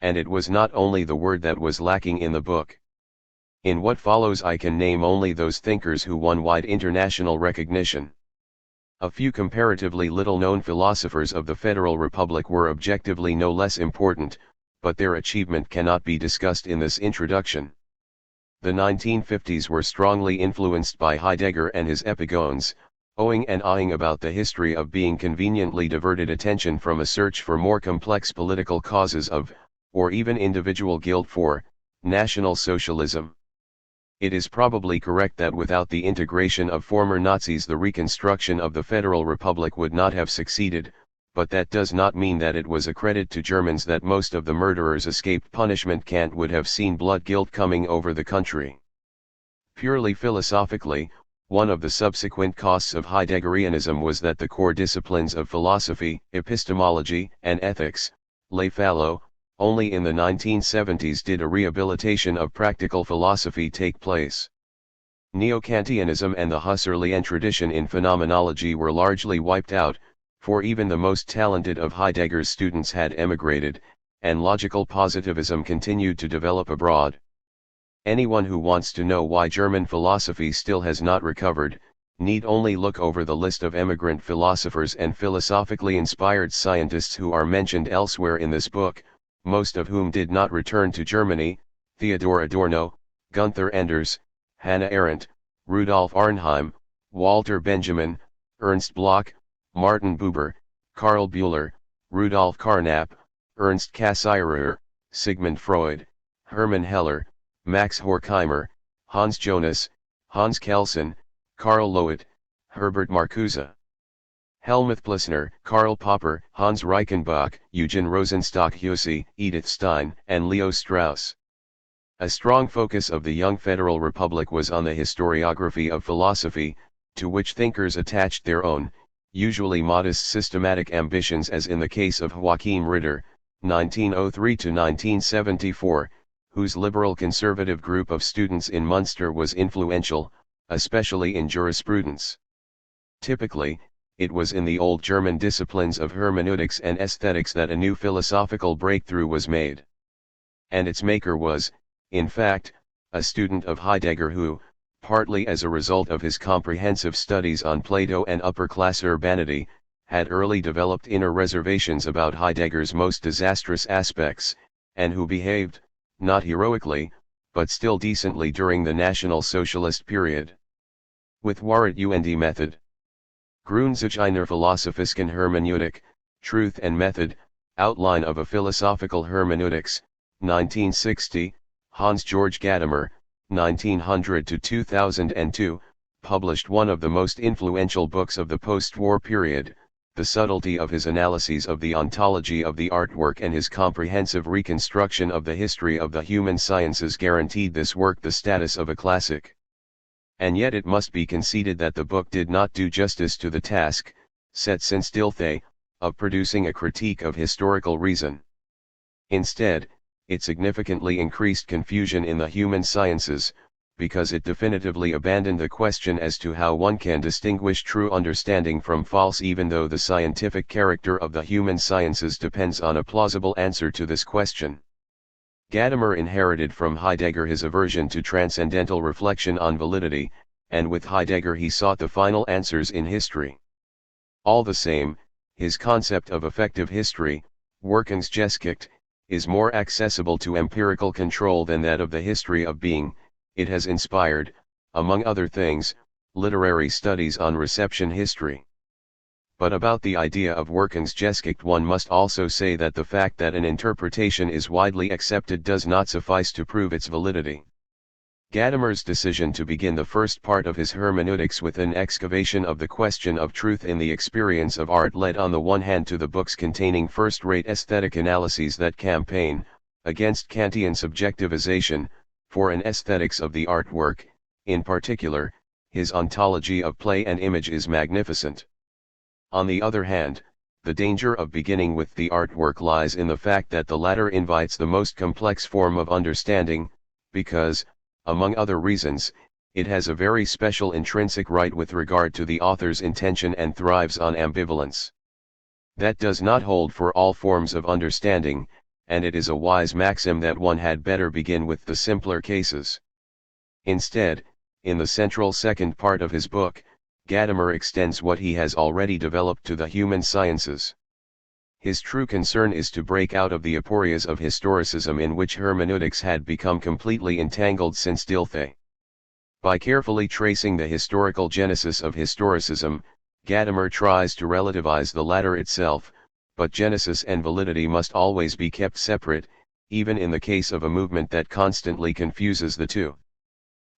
And it was not only the word that was lacking in the book. In what follows I can name only those thinkers who won wide international recognition. A few comparatively little-known philosophers of the Federal Republic were objectively no less important, but their achievement cannot be discussed in this introduction. The 1950s were strongly influenced by Heidegger and his epigones, Owing and awing about the history of being conveniently diverted attention from a search for more complex political causes of, or even individual guilt for, National Socialism. It is probably correct that without the integration of former Nazis the reconstruction of the Federal Republic would not have succeeded, but that does not mean that it was a credit to Germans that most of the murderers escaped punishment. Kant would have seen blood guilt coming over the country. Purely philosophically, one of the subsequent costs of Heideggerianism was that the core disciplines of philosophy, epistemology, and ethics, lay fallow. Only in the 1970s did a rehabilitation of practical philosophy take place. Neo-Kantianism and the Husserlian tradition in phenomenology were largely wiped out, for even the most talented of Heidegger's students had emigrated, and logical positivism continued to develop abroad. Anyone who wants to know why German philosophy still has not recovered, need only look over the list of emigrant philosophers and philosophically inspired scientists who are mentioned elsewhere in this book, most of whom did not return to Germany: Theodor Adorno, Gunther Enders, Hannah Arendt, Rudolf Arnheim, Walter Benjamin, Ernst Bloch, Martin Buber, Karl Bueller, Rudolf Carnap, Ernst Cassirer, Sigmund Freud, Hermann Heller, Max Horkheimer, Hans Jonas, Hans Kelsen, Karl Loewe, Herbert Marcuse, Helmuth Plessner, Karl Popper, Hans Reichenbach, Eugen Rosenstock Hussey, Edith Stein, and Leo Strauss. A strong focus of the young Federal Republic was on the historiography of philosophy, to which thinkers attached their own, usually modest systematic ambitions, as in the case of Joachim Ritter, 1903–1974, whose liberal conservative group of students in Munster was influential, especially in jurisprudence. Typically, it was in the old German disciplines of hermeneutics and aesthetics that a new philosophical breakthrough was made. And its maker was, in fact, a student of Heidegger who, partly as a result of his comprehensive studies on Plato and upper-class urbanity, had early developed inner reservations about Heidegger's most disastrous aspects, and who behaved, not heroically, but still decently during the National Socialist period. With Wahrheit und Method. Grundzüge einer philosophischen Hermeneutik, Truth and Method, Outline of a Philosophical Hermeneutics, 1960, Hans-Georg Gadamer, 1900–2002, published one of the most influential books of the post-war period. The subtlety of his analyses of the ontology of the artwork and his comprehensive reconstruction of the history of the human sciences guaranteed this work the status of a classic. And yet it must be conceded that the book did not do justice to the task, set since Dilthey, of producing a critique of historical reason. Instead, it significantly increased confusion in the human sciences, because it definitively abandoned the question as to how one can distinguish true understanding from false, even though the scientific character of the human sciences depends on a plausible answer to this question. Gadamer inherited from Heidegger his aversion to transcendental reflection on validity, and with Heidegger he sought the final answers in history. All the same, his concept of effective history, Wirkungsgeschichte, is more accessible to empirical control than that of the history of being. It has inspired, among other things, literary studies on reception history. But about the idea of Wirkungsgeschichte one must also say that the fact that an interpretation is widely accepted does not suffice to prove its validity. Gadamer's decision to begin the first part of his hermeneutics with an excavation of the question of truth in the experience of art led on the one hand to the books containing first-rate aesthetic analyses that campaign, against Kantian subjectivization, for an aesthetics of the artwork. In particular, his ontology of play and image is magnificent. On the other hand, the danger of beginning with the artwork lies in the fact that the latter invites the most complex form of understanding, because, among other reasons, it has a very special intrinsic right with regard to the author's intention and thrives on ambivalence. That does not hold for all forms of understanding, and it is a wise maxim that one had better begin with the simpler cases. Instead, in the central second part of his book, Gadamer extends what he has already developed to the human sciences. His true concern is to break out of the aporias of historicism in which hermeneutics had become completely entangled since Dilthey. By carefully tracing the historical genesis of historicism, Gadamer tries to relativize the latter itself, but genesis and validity must always be kept separate, even in the case of a movement that constantly confuses the two.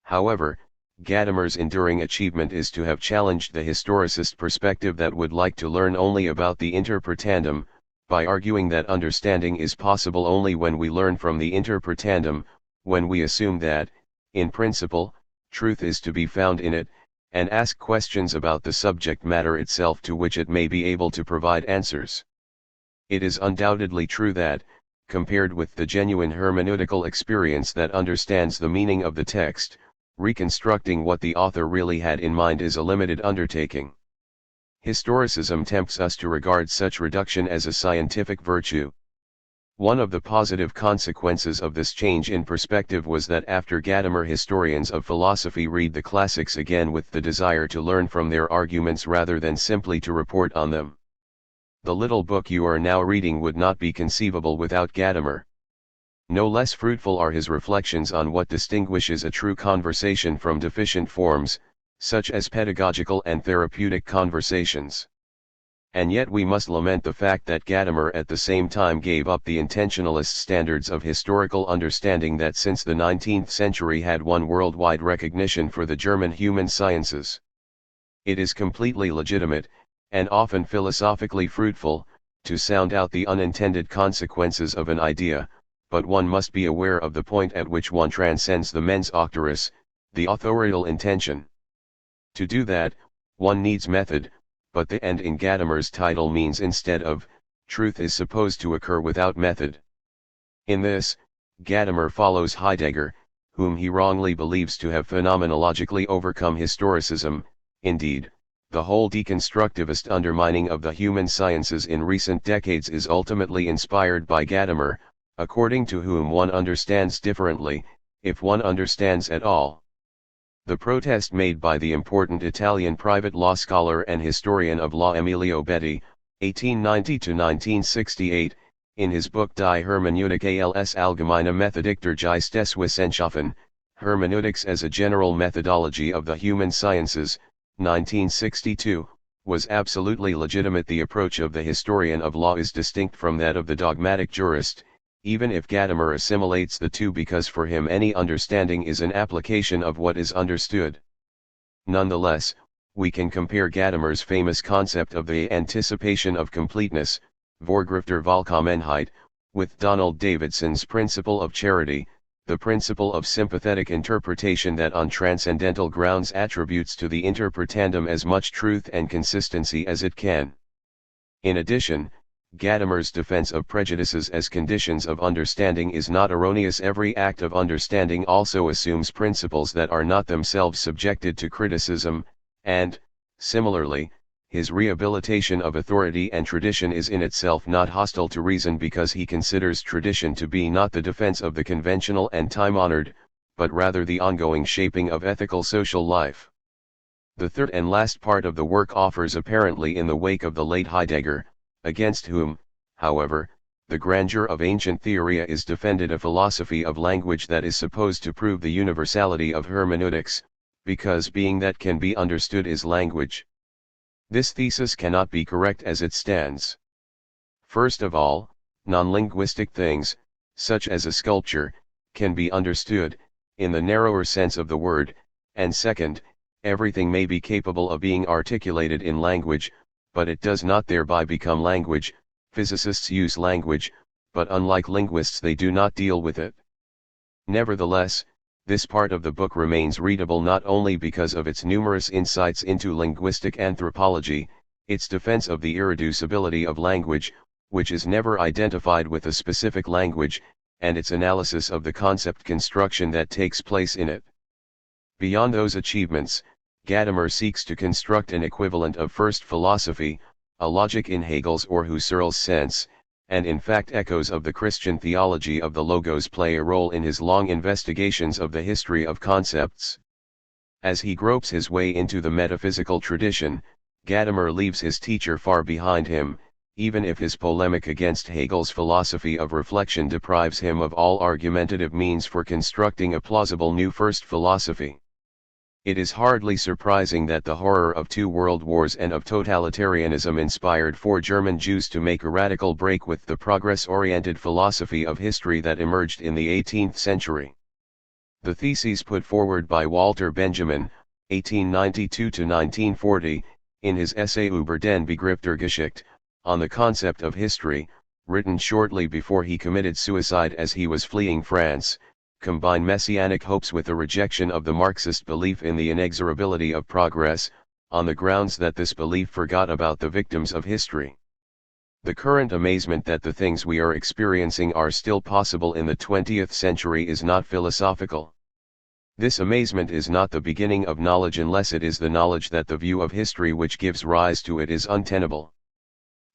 However, Gadamer's enduring achievement is to have challenged the historicist perspective that would like to learn only about the interpretandum, by arguing that understanding is possible only when we learn from the interpretandum, when we assume that, in principle, truth is to be found in it, and ask questions about the subject matter itself to which it may be able to provide answers. It is undoubtedly true that, compared with the genuine hermeneutical experience that understands the meaning of the text, reconstructing what the author really had in mind is a limited undertaking. Historicism tempts us to regard such reduction as a scientific virtue. One of the positive consequences of this change in perspective was that after Gadamer, historians of philosophy read the classics again with the desire to learn from their arguments rather than simply to report on them. The little book you are now reading would not be conceivable without Gadamer. No less fruitful are his reflections on what distinguishes a true conversation from deficient forms, such as pedagogical and therapeutic conversations. And yet we must lament the fact that Gadamer at the same time gave up the intentionalist standards of historical understanding that since the 19th century had won worldwide recognition for the German human sciences. It is completely legitimate, and often philosophically fruitful, to sound out the unintended consequences of an idea, but one must be aware of the point at which one transcends the mens auctoris, the authorial intention. To do that, one needs method, but the end in Gadamer's title means instead of, truth is supposed to occur without method. In this, Gadamer follows Heidegger, whom he wrongly believes to have phenomenologically overcome historicism. Indeed, the whole deconstructivist undermining of the human sciences in recent decades is ultimately inspired by Gadamer, according to whom one understands differently, if one understands at all. The protest made by the important Italian private law scholar and historian of law Emilio Betti, 1890–1968, in his book Die Hermeneutik als allgemeine Methodik der Geisteswissenschaften, Hermeneutics as a General Methodology of the Human Sciences, 1962, was absolutely legitimate. The approach of the historian of law is distinct from that of the dogmatic jurist, even if Gadamer assimilates the two, because for him any understanding is an application of what is understood. Nonetheless, we can compare Gadamer's famous concept of the anticipation of completeness, Voorschrift der Volkomenheid, with Donald Davidson's principle of charity, the principle of sympathetic interpretation that on transcendental grounds attributes to the interpretandum as much truth and consistency as it can. In addition, Gadamer's defense of prejudices as conditions of understanding is not erroneous. Every act of understanding also assumes principles that are not themselves subjected to criticism, and, similarly, his rehabilitation of authority and tradition is in itself not hostile to reason, because he considers tradition to be not the defense of the conventional and time-honored, but rather the ongoing shaping of ethical social life. The third and last part of the work offers apparently in the wake of the late Heidegger, against whom, however, the grandeur of ancient theoria is defended, a philosophy of language that is supposed to prove the universality of hermeneutics, because being that can be understood is language. This thesis cannot be correct as it stands. First of all, non-linguistic things, such as a sculpture, can be understood, in the narrower sense of the word, and second, everything may be capable of being articulated in language, but it does not thereby become language. Physicists use language, but unlike linguists they do not deal with it. Nevertheless, this part of the book remains readable not only because of its numerous insights into linguistic anthropology, its defense of the irreducibility of language, which is never identified with a specific language, and its analysis of the concept construction that takes place in it. Beyond those achievements, Gadamer seeks to construct an equivalent of first philosophy, a logic in Hegel's or Husserl's sense, and in fact echoes of the Christian theology of the Logos play a role in his long investigations of the history of concepts. As he gropes his way into the metaphysical tradition, Gadamer leaves his teacher far behind him, even if his polemic against Hegel's philosophy of reflection deprives him of all argumentative means for constructing a plausible new first philosophy. It is hardly surprising that the horror of 2 world wars and of totalitarianism inspired 4 German Jews to make a radical break with the progress-oriented philosophy of history that emerged in the 18th century. The theses put forward by Walter Benjamin, 1892–1940, in his essay Über den Begriff der Geschichte, on the concept of history, written shortly before he committed suicide as he was fleeing France, combine messianic hopes with a rejection of the Marxist belief in the inexorability of progress, on the grounds that this belief forgot about the victims of history. The current amazement that the things we are experiencing are still possible in the 20th century is not philosophical. This amazement is not the beginning of knowledge unless it is the knowledge that the view of history which gives rise to it is untenable.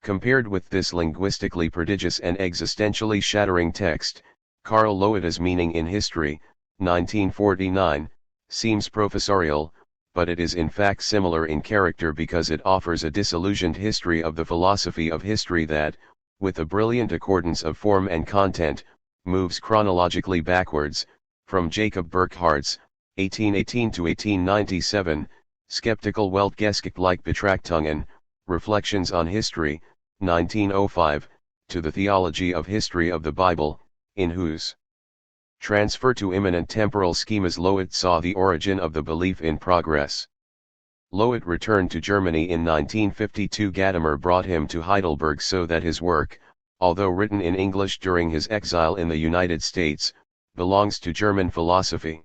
Compared with this linguistically prodigious and existentially shattering text, Karl Loewen's Meaning in History, 1949, seems professorial, but it is in fact similar in character because it offers a disillusioned history of the philosophy of history that, with a brilliant accordance of form and content, moves chronologically backwards, from Jacob Burckhardt's, 1818–1897, Skeptical Weltgeschichtliche Betrachtungen, Reflections on History, 1905, to the Theology of History of the Bible, in whose transfer to immanent temporal schemas Loewen saw the origin of the belief in progress. Loewen returned to Germany in 1952. Gadamer brought him to Heidelberg so that his work, although written in English during his exile in the United States, belongs to German philosophy.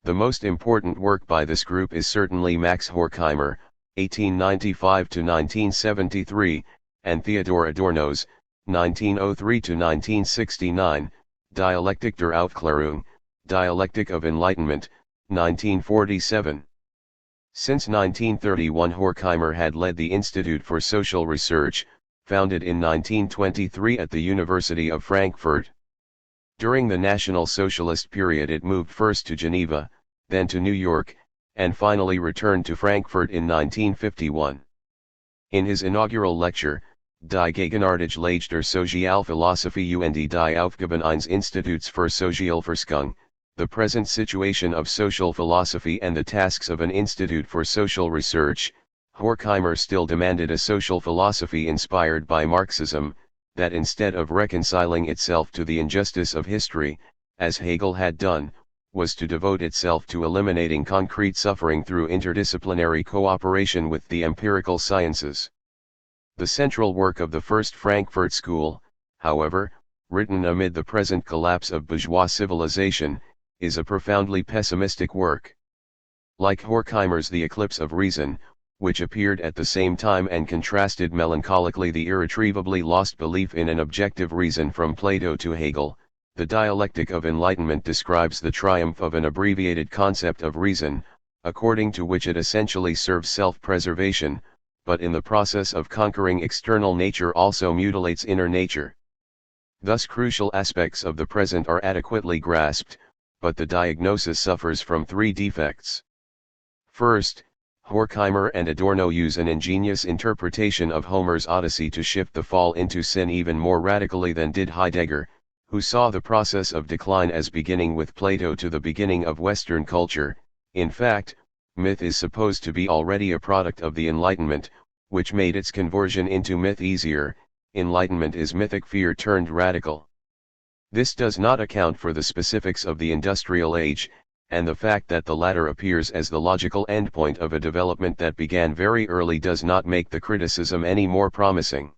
The most important work by this group is certainly Max Horkheimer, 1895–1973, and Theodor Adorno's, 1903–1969, Dialektik der Aufklärung, Dialectic of Enlightenment, 1947. Since 1931 Horkheimer had led the Institute for Social Research, founded in 1923 at the University of Frankfurt. During the National Socialist period it moved first to Geneva, then to New York, and finally returned to Frankfurt in 1951. In his inaugural lecture, Die Gegenwärtige Lage der Sozialphilosophie und die Aufgaben eines Instituts für Sozialforschung, the present situation of social philosophy and the tasks of an institute for social research, Horkheimer still demanded a social philosophy inspired by Marxism, that instead of reconciling itself to the injustice of history, as Hegel had done, was to devote itself to eliminating concrete suffering through interdisciplinary cooperation with the empirical sciences. The central work of the First Frankfurt School, however, written amid the present collapse of bourgeois civilization, is a profoundly pessimistic work. Like Horkheimer's The Eclipse of Reason, which appeared at the same time and contrasted melancholically the irretrievably lost belief in an objective reason from Plato to Hegel, the Dialectic of Enlightenment describes the triumph of an abbreviated concept of reason, according to which it essentially serves self-preservation, but in the process of conquering external nature also mutilates inner nature. Thus crucial aspects of the present are adequately grasped, but the diagnosis suffers from 3 defects. First, Horkheimer and Adorno use an ingenious interpretation of Homer's Odyssey to shift the fall into sin even more radically than did Heidegger, who saw the process of decline as beginning with Plato to the beginning of Western culture. In fact, myth is supposed to be already a product of the Enlightenment, which made its conversion into myth easier. Enlightenment is mythic fear turned radical. This does not account for the specifics of the industrial age, and the fact that the latter appears as the logical endpoint of a development that began very early does not make the criticism any more promising.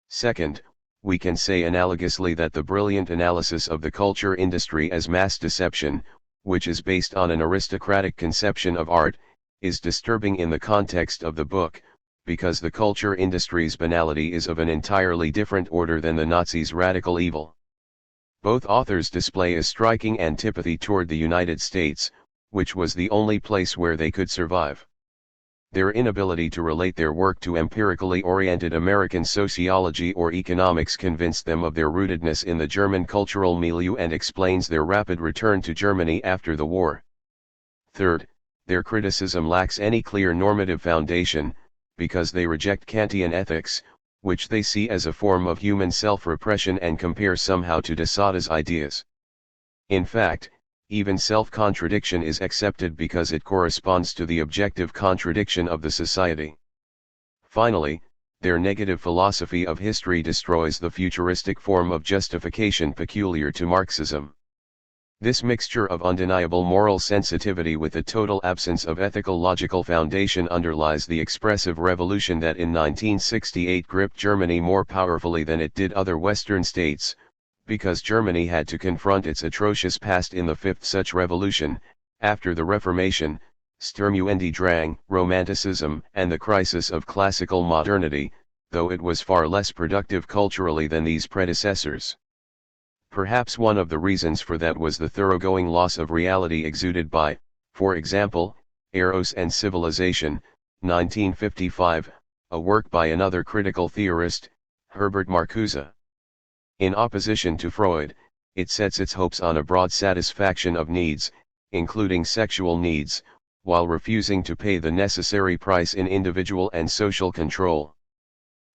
Second, we can say analogously that the brilliant analysis of the culture industry as mass deception, which is based on an aristocratic conception of art, is disturbing in the context of the book, because the culture industry's banality is of an entirely different order than the Nazis' radical evil. Both authors display a striking antipathy toward the United States, which was the only place where they could survive. Their inability to relate their work to empirically oriented American sociology or economics convinced them of their rootedness in the German cultural milieu and explains their rapid return to Germany after the war. Third, their criticism lacks any clear normative foundation, because they reject Kantian ethics, which they see as a form of human self-repression and compare somehow to de Saude's ideas. In fact, Even self-contradiction is accepted because it corresponds to the objective contradiction of the society. Finally, their negative philosophy of history destroys the futuristic form of justification peculiar to Marxism. This mixture of undeniable moral sensitivity with a total absence of ethical logical foundation underlies the expressive revolution that in 1968 gripped Germany more powerfully than it did other Western states, because Germany had to confront its atrocious past in the fifth such revolution, after the Reformation, Sturmwende-Drang, Romanticism, and the crisis of classical modernity, though it was far less productive culturally than these predecessors. Perhaps one of the reasons for that was the thoroughgoing loss of reality exuded by, for example, Eros and Civilization, 1955, a work by another critical theorist, Herbert Marcuse. In opposition to Freud, it sets its hopes on a broad satisfaction of needs, including sexual needs, while refusing to pay the necessary price in individual and social control.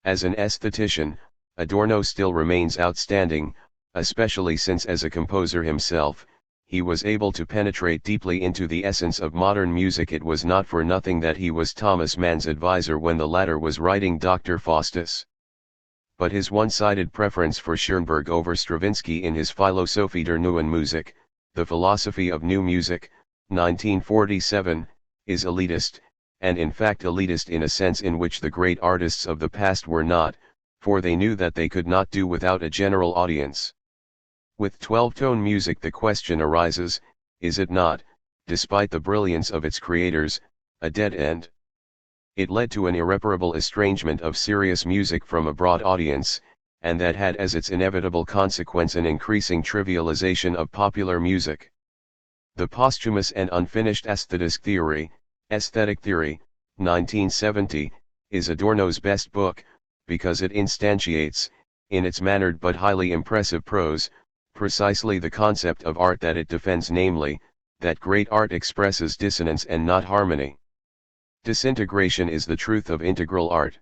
As an aesthetician, Adorno still remains outstanding, especially since as a composer himself, he was able to penetrate deeply into the essence of modern music. It was not for nothing that he was Thomas Mann's advisor when the latter was writing Dr. Faustus. But his one-sided preference for Schoenberg over Stravinsky in his Philosophie der Neuen Musik, The Philosophy of New Music, 1947, is elitist, and in fact elitist in a sense in which the great artists of the past were not, for they knew that they could not do without a general audience. With 12-tone music the question arises, is it not, despite the brilliance of its creators, a dead end? It led to an irreparable estrangement of serious music from a broad audience, and that had as its inevitable consequence an increasing trivialization of popular music. The Posthumous and Unfinished Aesthetic Theory, 1970, is Adorno's best book, because it instantiates, in its mannered but highly impressive prose, precisely the concept of art that it defends, namely, that great art expresses dissonance and not harmony. Disintegration is the truth of integral art.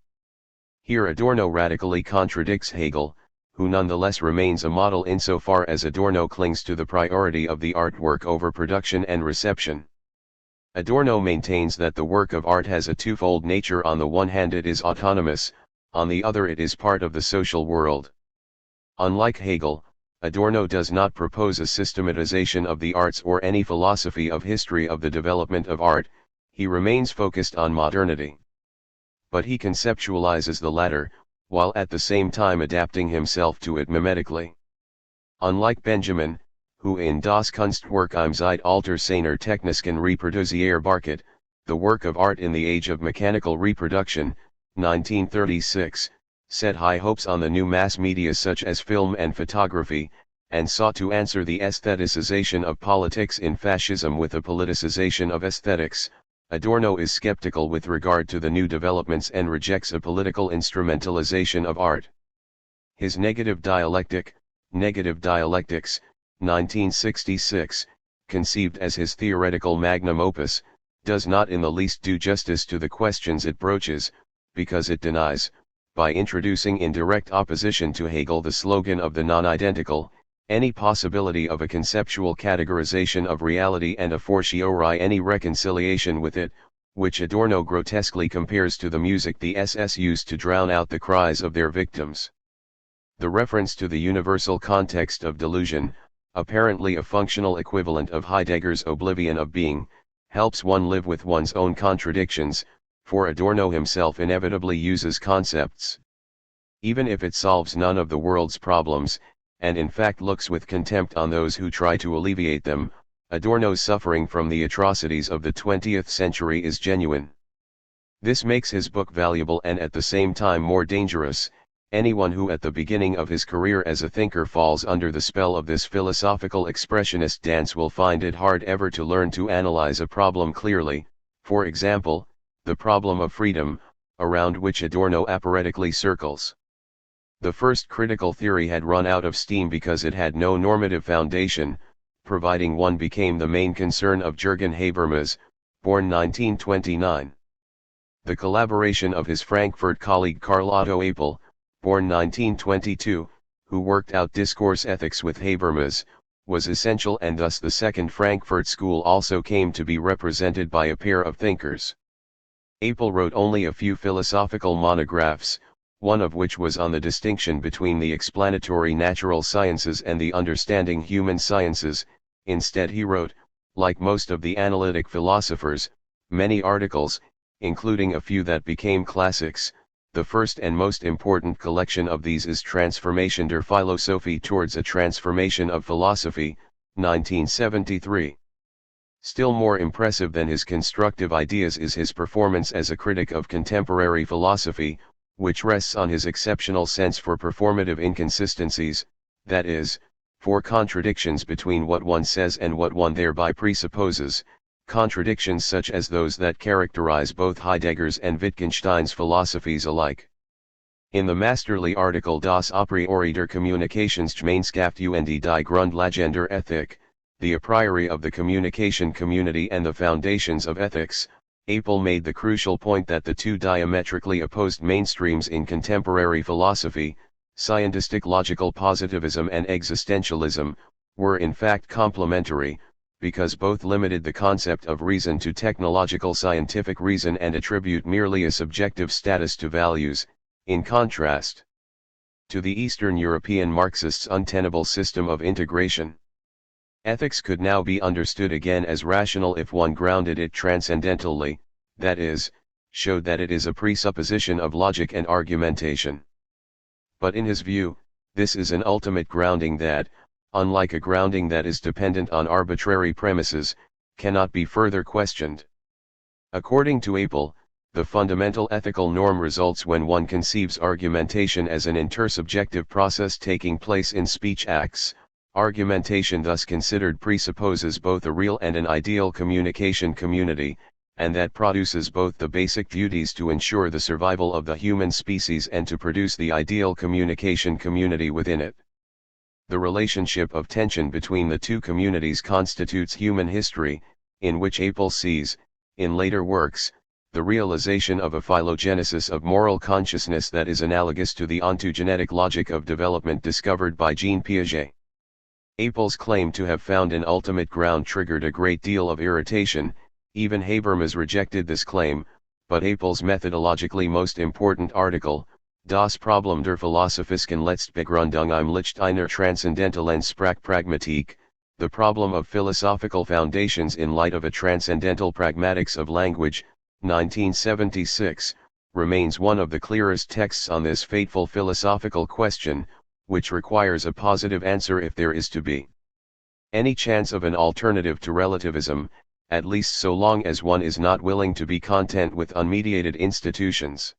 Here Adorno radically contradicts Hegel, who nonetheless remains a model insofar as Adorno clings to the priority of the artwork over production and reception. Adorno maintains that the work of art has a twofold nature: on the one hand it is autonomous, on the other it is part of the social world. Unlike Hegel, Adorno does not propose a systematization of the arts or any philosophy of history of the development of art, he remains focused on modernity. But he conceptualizes the latter, while at the same time adapting himself to it mimetically. Unlike Benjamin, who in Das Kunstwerk im Zeitalter seiner Technisken Reproducierbarkeit, the work of art in the age of mechanical reproduction, 1936, set high hopes on the new mass media such as film and photography, and sought to answer the aestheticization of politics in fascism with a politicization of aesthetics, Adorno is skeptical with regard to the new developments and rejects a political instrumentalization of art. His Negative Dialectics, 1966, conceived as his theoretical magnum opus, does not in the least do justice to the questions it broaches, because it denies, by introducing in direct opposition to Hegel the slogan of the non-identical, any possibility of a conceptual categorization of reality and a fortiori any reconciliation with it, which Adorno grotesquely compares to the music the SS used to drown out the cries of their victims. The reference to the universal context of delusion, apparently a functional equivalent of Heidegger's oblivion of being, helps one live with one's own contradictions, for Adorno himself inevitably uses concepts. Even if it solves none of the world's problems, and in fact looks with contempt on those who try to alleviate them, Adorno's suffering from the atrocities of the 20th century is genuine. This makes his book valuable and at the same time more dangerous. Anyone who at the beginning of his career as a thinker falls under the spell of this philosophical expressionist dance will find it hard ever to learn to analyze a problem clearly, for example, the problem of freedom, around which Adorno aphoretically circles. The first critical theory had run out of steam because it had no normative foundation, providing one became the main concern of Jürgen Habermas, born 1929. The collaboration of his Frankfurt colleague Carl Otto Apel, born 1922, who worked out discourse ethics with Habermas, was essential, and thus the Second Frankfurt School also came to be represented by a pair of thinkers. Apel wrote only a few philosophical monographs, one of which was on the distinction between the explanatory natural sciences and the understanding human sciences. Instead he wrote, like most of the analytic philosophers, many articles, including a few that became classics. The first and most important collection of these is Transformation der Philosophie towards a Transformation of Philosophy, 1973. Still more impressive than his constructive ideas is his performance as a critic of contemporary philosophy, which rests on his exceptional sense for performative inconsistencies, that is, for contradictions between what one says and what one thereby presupposes, contradictions such as those that characterize both Heidegger's and Wittgenstein's philosophies alike. In the masterly article Das a priori der Kommunikationsgemeinschaft und die Grundlagen der Ethik, the a priori of the communication community and the foundations of ethics, Apel made the crucial point that the two diametrically opposed mainstreams in contemporary philosophy, scientistic logical positivism and existentialism, were in fact complementary, because both limited the concept of reason to technological scientific reason and attribute merely a subjective status to values, in contrast to the Eastern European Marxists' untenable system of integration. Ethics could now be understood again as rational if one grounded it transcendentally, that is, showed that it is a presupposition of logic and argumentation. But in his view, this is an ultimate grounding that, unlike a grounding that is dependent on arbitrary premises, cannot be further questioned. According to Apel, the fundamental ethical norm results when one conceives argumentation as an intersubjective process taking place in speech acts. Argumentation thus considered presupposes both a real and an ideal communication community, and that produces both the basic duties to ensure the survival of the human species and to produce the ideal communication community within it. The relationship of tension between the two communities constitutes human history, in which Apel sees, in later works, the realization of a phylogenesis of moral consciousness that is analogous to the ontogenetic logic of development discovered by Jean Piaget. Apel's claim to have found an ultimate ground triggered a great deal of irritation. Even Habermas rejected this claim, but Apel's methodologically most important article, Das Problem der philosophischen Letztbegründung im Licht einer transzendentalen Sprachpragmatik, the problem of philosophical foundations in light of a transcendental pragmatics of language, 1976, remains one of the clearest texts on this fateful philosophical question, which requires a positive answer if there is to be any chance of an alternative to relativism, at least so long as one is not willing to be content with unmediated institutions.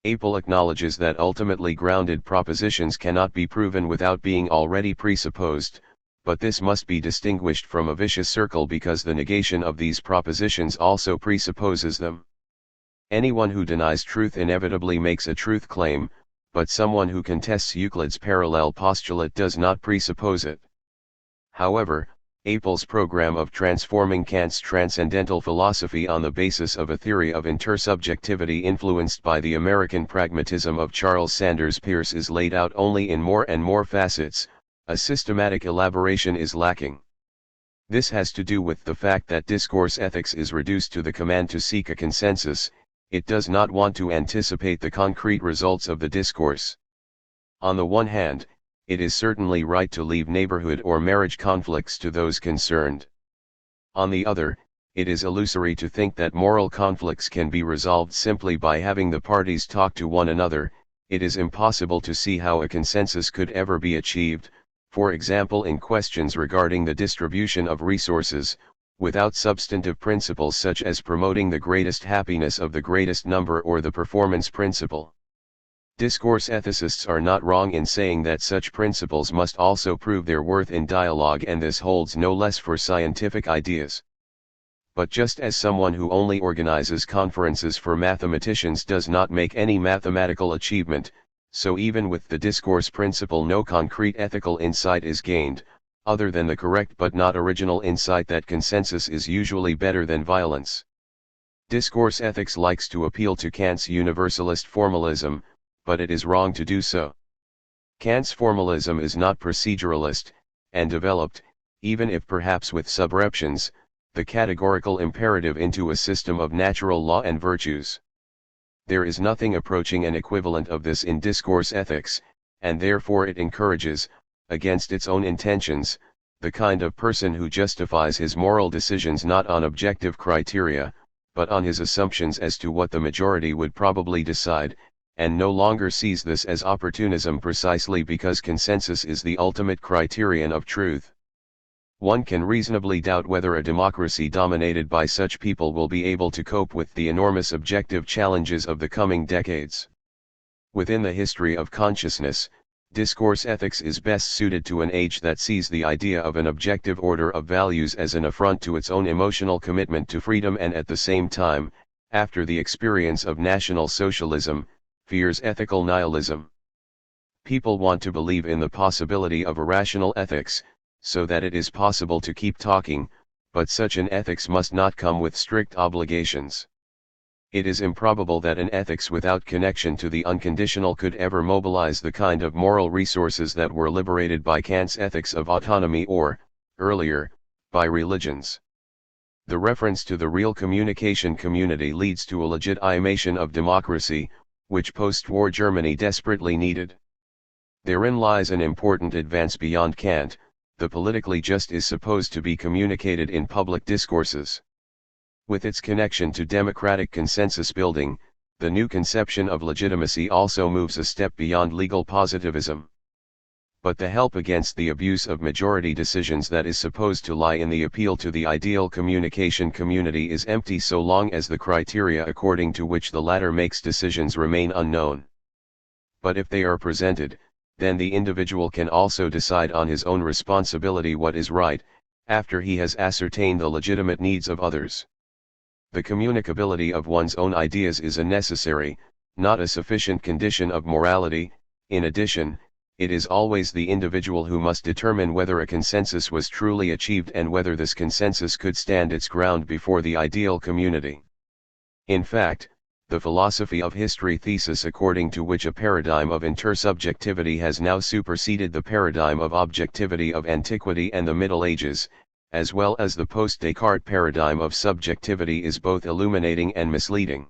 Apel acknowledges that ultimately grounded propositions cannot be proven without being already presupposed, but this must be distinguished from a vicious circle because the negation of these propositions also presupposes them. Anyone who denies truth inevitably makes a truth claim, but someone who contests Euclid's parallel postulate does not presuppose it. However, Apel's program of transforming Kant's transcendental philosophy on the basis of a theory of intersubjectivity influenced by the American pragmatism of Charles Sanders Peirce is laid out only in more and more facets. A systematic elaboration is lacking. This has to do with the fact that discourse ethics is reduced to the command to seek a consensus. It does not want to anticipate the concrete results of the discourse. On the one hand, it is certainly right to leave neighborhood or marriage conflicts to those concerned. On the other, it is illusory to think that moral conflicts can be resolved simply by having the parties talk to one another. It is impossible to see how a consensus could ever be achieved, for example in questions regarding the distribution of resources, without substantive principles such as promoting the greatest happiness of the greatest number or the performance principle. Discourse ethicists are not wrong in saying that such principles must also prove their worth in dialogue, and this holds no less for scientific ideas. But just as someone who only organizes conferences for mathematicians does not make any mathematical achievement, so even with the discourse principle no concrete ethical insight is gained, other than the correct but not original insight that consensus is usually better than violence. Discourse ethics likes to appeal to Kant's universalist formalism, but it is wrong to do so. Kant's formalism is not proceduralist, and developed, even if perhaps with subreptions, the categorical imperative into a system of natural law and virtues. There is nothing approaching an equivalent of this in discourse ethics, and therefore it encourages, against its own intentions, the kind of person who justifies his moral decisions not on objective criteria, but on his assumptions as to what the majority would probably decide, and no longer sees this as opportunism precisely because consensus is the ultimate criterion of truth. One can reasonably doubt whether a democracy dominated by such people will be able to cope with the enormous objective challenges of the coming decades. Within the history of consciousness, discourse ethics is best suited to an age that sees the idea of an objective order of values as an affront to its own emotional commitment to freedom and at the same time, after the experience of National Socialism, fears ethical nihilism. People want to believe in the possibility of a rational ethics, so that it is possible to keep talking, but such an ethics must not come with strict obligations. It is improbable that an ethics without connection to the unconditional could ever mobilize the kind of moral resources that were liberated by Kant's ethics of autonomy or, earlier, by religions. The reference to the real communication community leads to a legitimation of democracy, which post-war Germany desperately needed. Therein lies an important advance beyond Kant. The politically just is supposed to be communicated in public discourses. With its connection to democratic consensus building, the new conception of legitimacy also moves a step beyond legal positivism. But the help against the abuse of majority decisions that is supposed to lie in the appeal to the ideal communication community is empty so long as the criteria according to which the latter makes decisions remain unknown. But if they are presented, then the individual can also decide on his own responsibility what is right, after he has ascertained the legitimate needs of others. The communicability of one's own ideas is a necessary, not a sufficient condition of morality. In addition, it is always the individual who must determine whether a consensus was truly achieved and whether this consensus could stand its ground before the ideal community. In fact, the philosophy of history thesis according to which a paradigm of intersubjectivity has now superseded the paradigm of objectivity of antiquity and the Middle Ages, as well as the post-Descartes paradigm of subjectivity is both illuminating and misleading.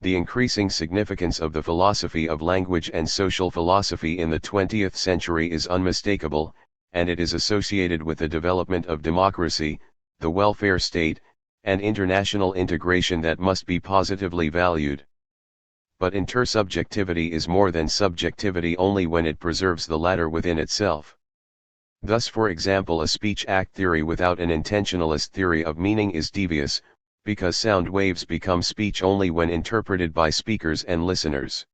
The increasing significance of the philosophy of language and social philosophy in the 20th century is unmistakable, and it is associated with the development of democracy, the welfare state, and international integration that must be positively valued. But intersubjectivity is more than subjectivity only when it preserves the latter within itself. Thus, for example, a speech-act theory without an intentionalist theory of meaning is devious, because sound waves become speech only when interpreted by speakers and listeners.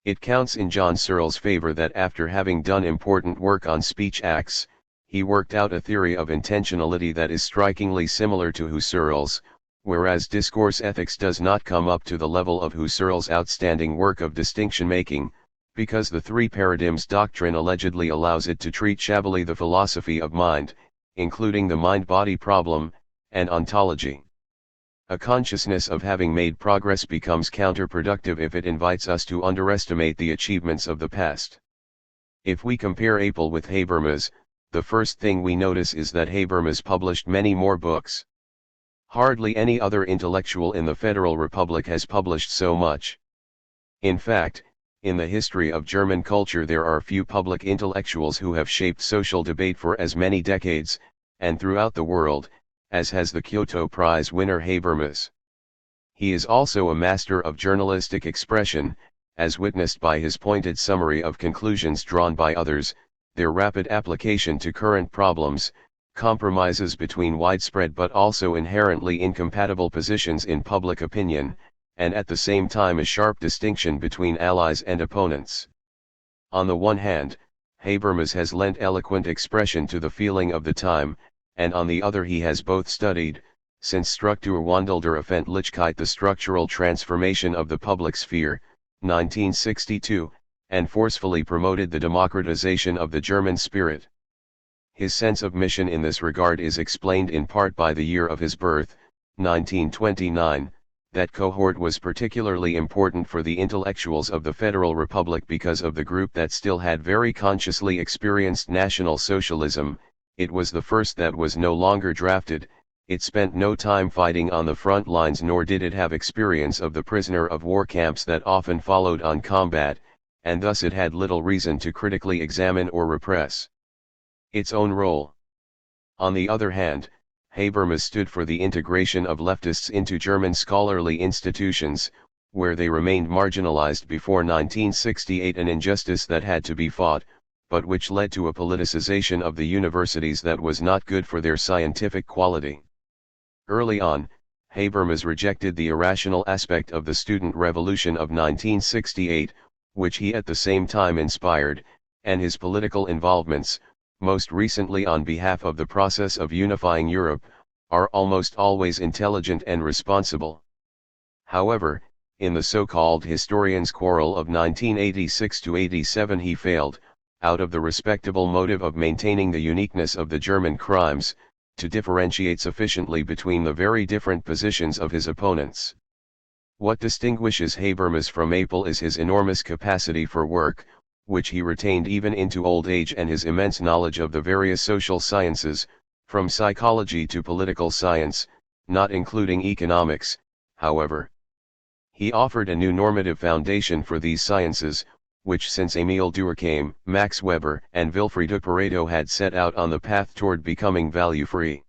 It counts in John Searle's favor that after having done important work on speech acts, he worked out a theory of intentionality that is strikingly similar to Husserl's, whereas discourse ethics does not come up to the level of Husserl's outstanding work of distinction-making, because the three paradigms doctrine allegedly allows it to treat shabbily the philosophy of mind, including the mind-body problem, and ontology. A consciousness of having made progress becomes counterproductive if it invites us to underestimate the achievements of the past. If we compare Apel with Habermas, the first thing we notice is that Habermas published many more books. Hardly any other intellectual in the Federal Republic has published so much. In fact, in the history of German culture there are few public intellectuals who have shaped social debate for as many decades, and throughout the world, as has the Kyoto Prize winner Habermas. He is also a master of journalistic expression, as witnessed by his pointed summary of conclusions drawn by others, their rapid application to current problems, compromises between widespread but also inherently incompatible positions in public opinion, and at the same time a sharp distinction between allies and opponents. On the one hand, Habermas has lent eloquent expression to the feeling of the time, and on the other he has both studied, since Strukturwandel der Öffentlichkeit, the structural transformation of the public sphere, 1962, and forcefully promoted the democratization of the German spirit. His sense of mission in this regard is explained in part by the year of his birth, 1929, That cohort was particularly important for the intellectuals of the Federal Republic because of the group that still had very consciously experienced National Socialism. It was the first that was no longer drafted, it spent no time fighting on the front lines, nor did it have experience of the prisoner of war camps that often followed on combat, and thus it had little reason to critically examine or repress its own role. On the other hand, Habermas stood for the integration of leftists into German scholarly institutions, where they remained marginalized before 1968, an injustice that had to be fought, but which led to a politicization of the universities that was not good for their scientific quality. Early on, Habermas rejected the irrational aspect of the student revolution of 1968, which he at the same time inspired, and his political involvements, most recently on behalf of the process of unifying Europe, are almost always intelligent and responsible. However, in the so-called historians' quarrel of 1986–87 he failed, out of the respectable motive of maintaining the uniqueness of the German crimes, to differentiate sufficiently between the very different positions of his opponents. What distinguishes Habermas from Apel is his enormous capacity for work, which he retained even into old age, and his immense knowledge of the various social sciences, from psychology to political science, not including economics, however. He offered a new normative foundation for these sciences, which since Émile Durkheim, Max Weber, and Wilfried Pareto had set out on the path toward becoming value-free.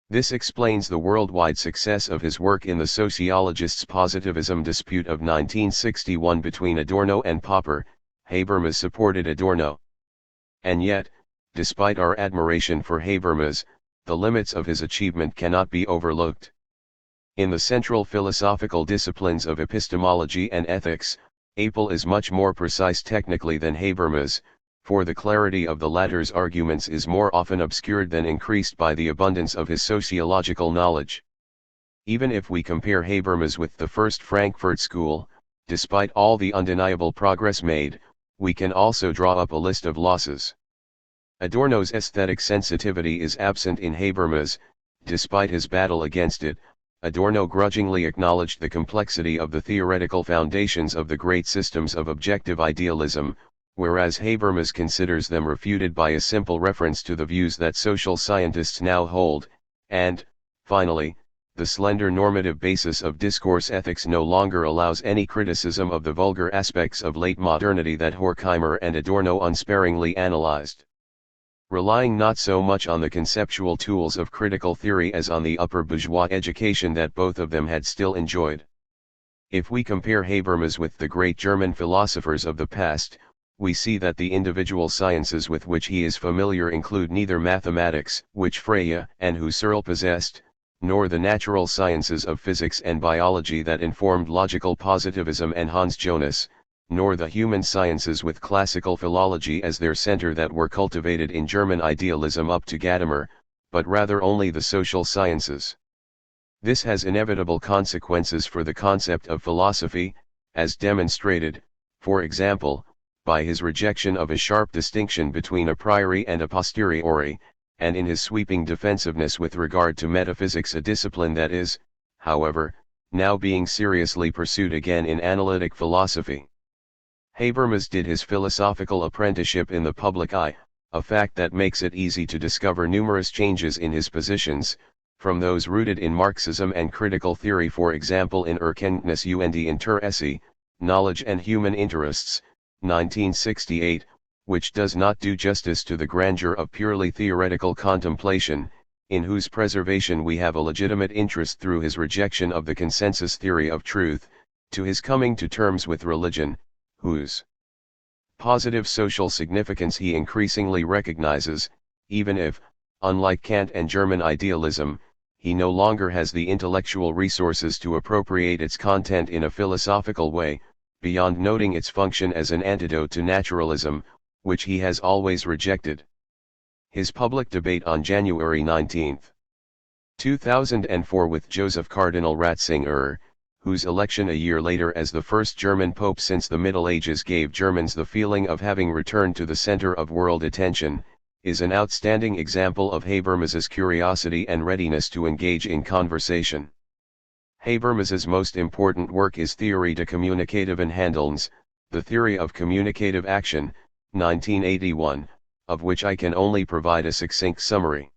This explains the worldwide success of his work in the sociologists' positivism dispute of 1961 between Adorno and Popper. Habermas supported Adorno. And yet, despite our admiration for Habermas, the limits of his achievement cannot be overlooked. In the central philosophical disciplines of epistemology and ethics, Apel is much more precise technically than Habermas, for the clarity of the latter's arguments is more often obscured than increased by the abundance of his sociological knowledge. Even if we compare Habermas with the first Frankfurt School, despite all the undeniable progress made, we can also draw up a list of losses. Adorno's aesthetic sensitivity is absent in Habermas. Despite his battle against it, Adorno grudgingly acknowledged the complexity of the theoretical foundations of the great systems of objective idealism, whereas Habermas considers them refuted by a simple reference to the views that social scientists now hold, and, finally, the slender normative basis of discourse ethics no longer allows any criticism of the vulgar aspects of late modernity that Horkheimer and Adorno unsparingly analyzed. Relying not so much on the conceptual tools of critical theory as on the upper bourgeois education that both of them had still enjoyed. If we compare Habermas with the great German philosophers of the past, we see that the individual sciences with which he is familiar include neither mathematics, which Frege and Husserl possessed, nor the natural sciences of physics and biology that informed logical positivism and Hans Jonas, nor the human sciences with classical philology as their center that were cultivated in German idealism up to Gadamer, but rather only the social sciences. This has inevitable consequences for the concept of philosophy, as demonstrated, for example, by his rejection of a sharp distinction between a priori and a posteriori, and in his sweeping defensiveness with regard to metaphysics, a discipline that is, however, now being seriously pursued again in analytic philosophy. Habermas did his philosophical apprenticeship in the public eye, a fact that makes it easy to discover numerous changes in his positions, from those rooted in Marxism and critical theory, for example in Erkenntnis und Interesse, Knowledge and Human Interests, 1968, which does not do justice to the grandeur of purely theoretical contemplation, in whose preservation we have a legitimate interest through his rejection of the consensus theory of truth, to his coming to terms with religion, whose positive social significance he increasingly recognizes, even if, unlike Kant and German idealism, he no longer has the intellectual resources to appropriate its content in a philosophical way, beyond noting its function as an antidote to naturalism, which he has always rejected. His public debate on January 19, 2004 with Joseph Cardinal Ratzinger, whose election a year later as the first German pope since the Middle Ages gave Germans the feeling of having returned to the center of world attention, is an outstanding example of Habermas's curiosity and readiness to engage in conversation. Habermas's most important work is Theorie de communicatieve handelens, the theory of communicative action, 1981, of which I can only provide a succinct summary.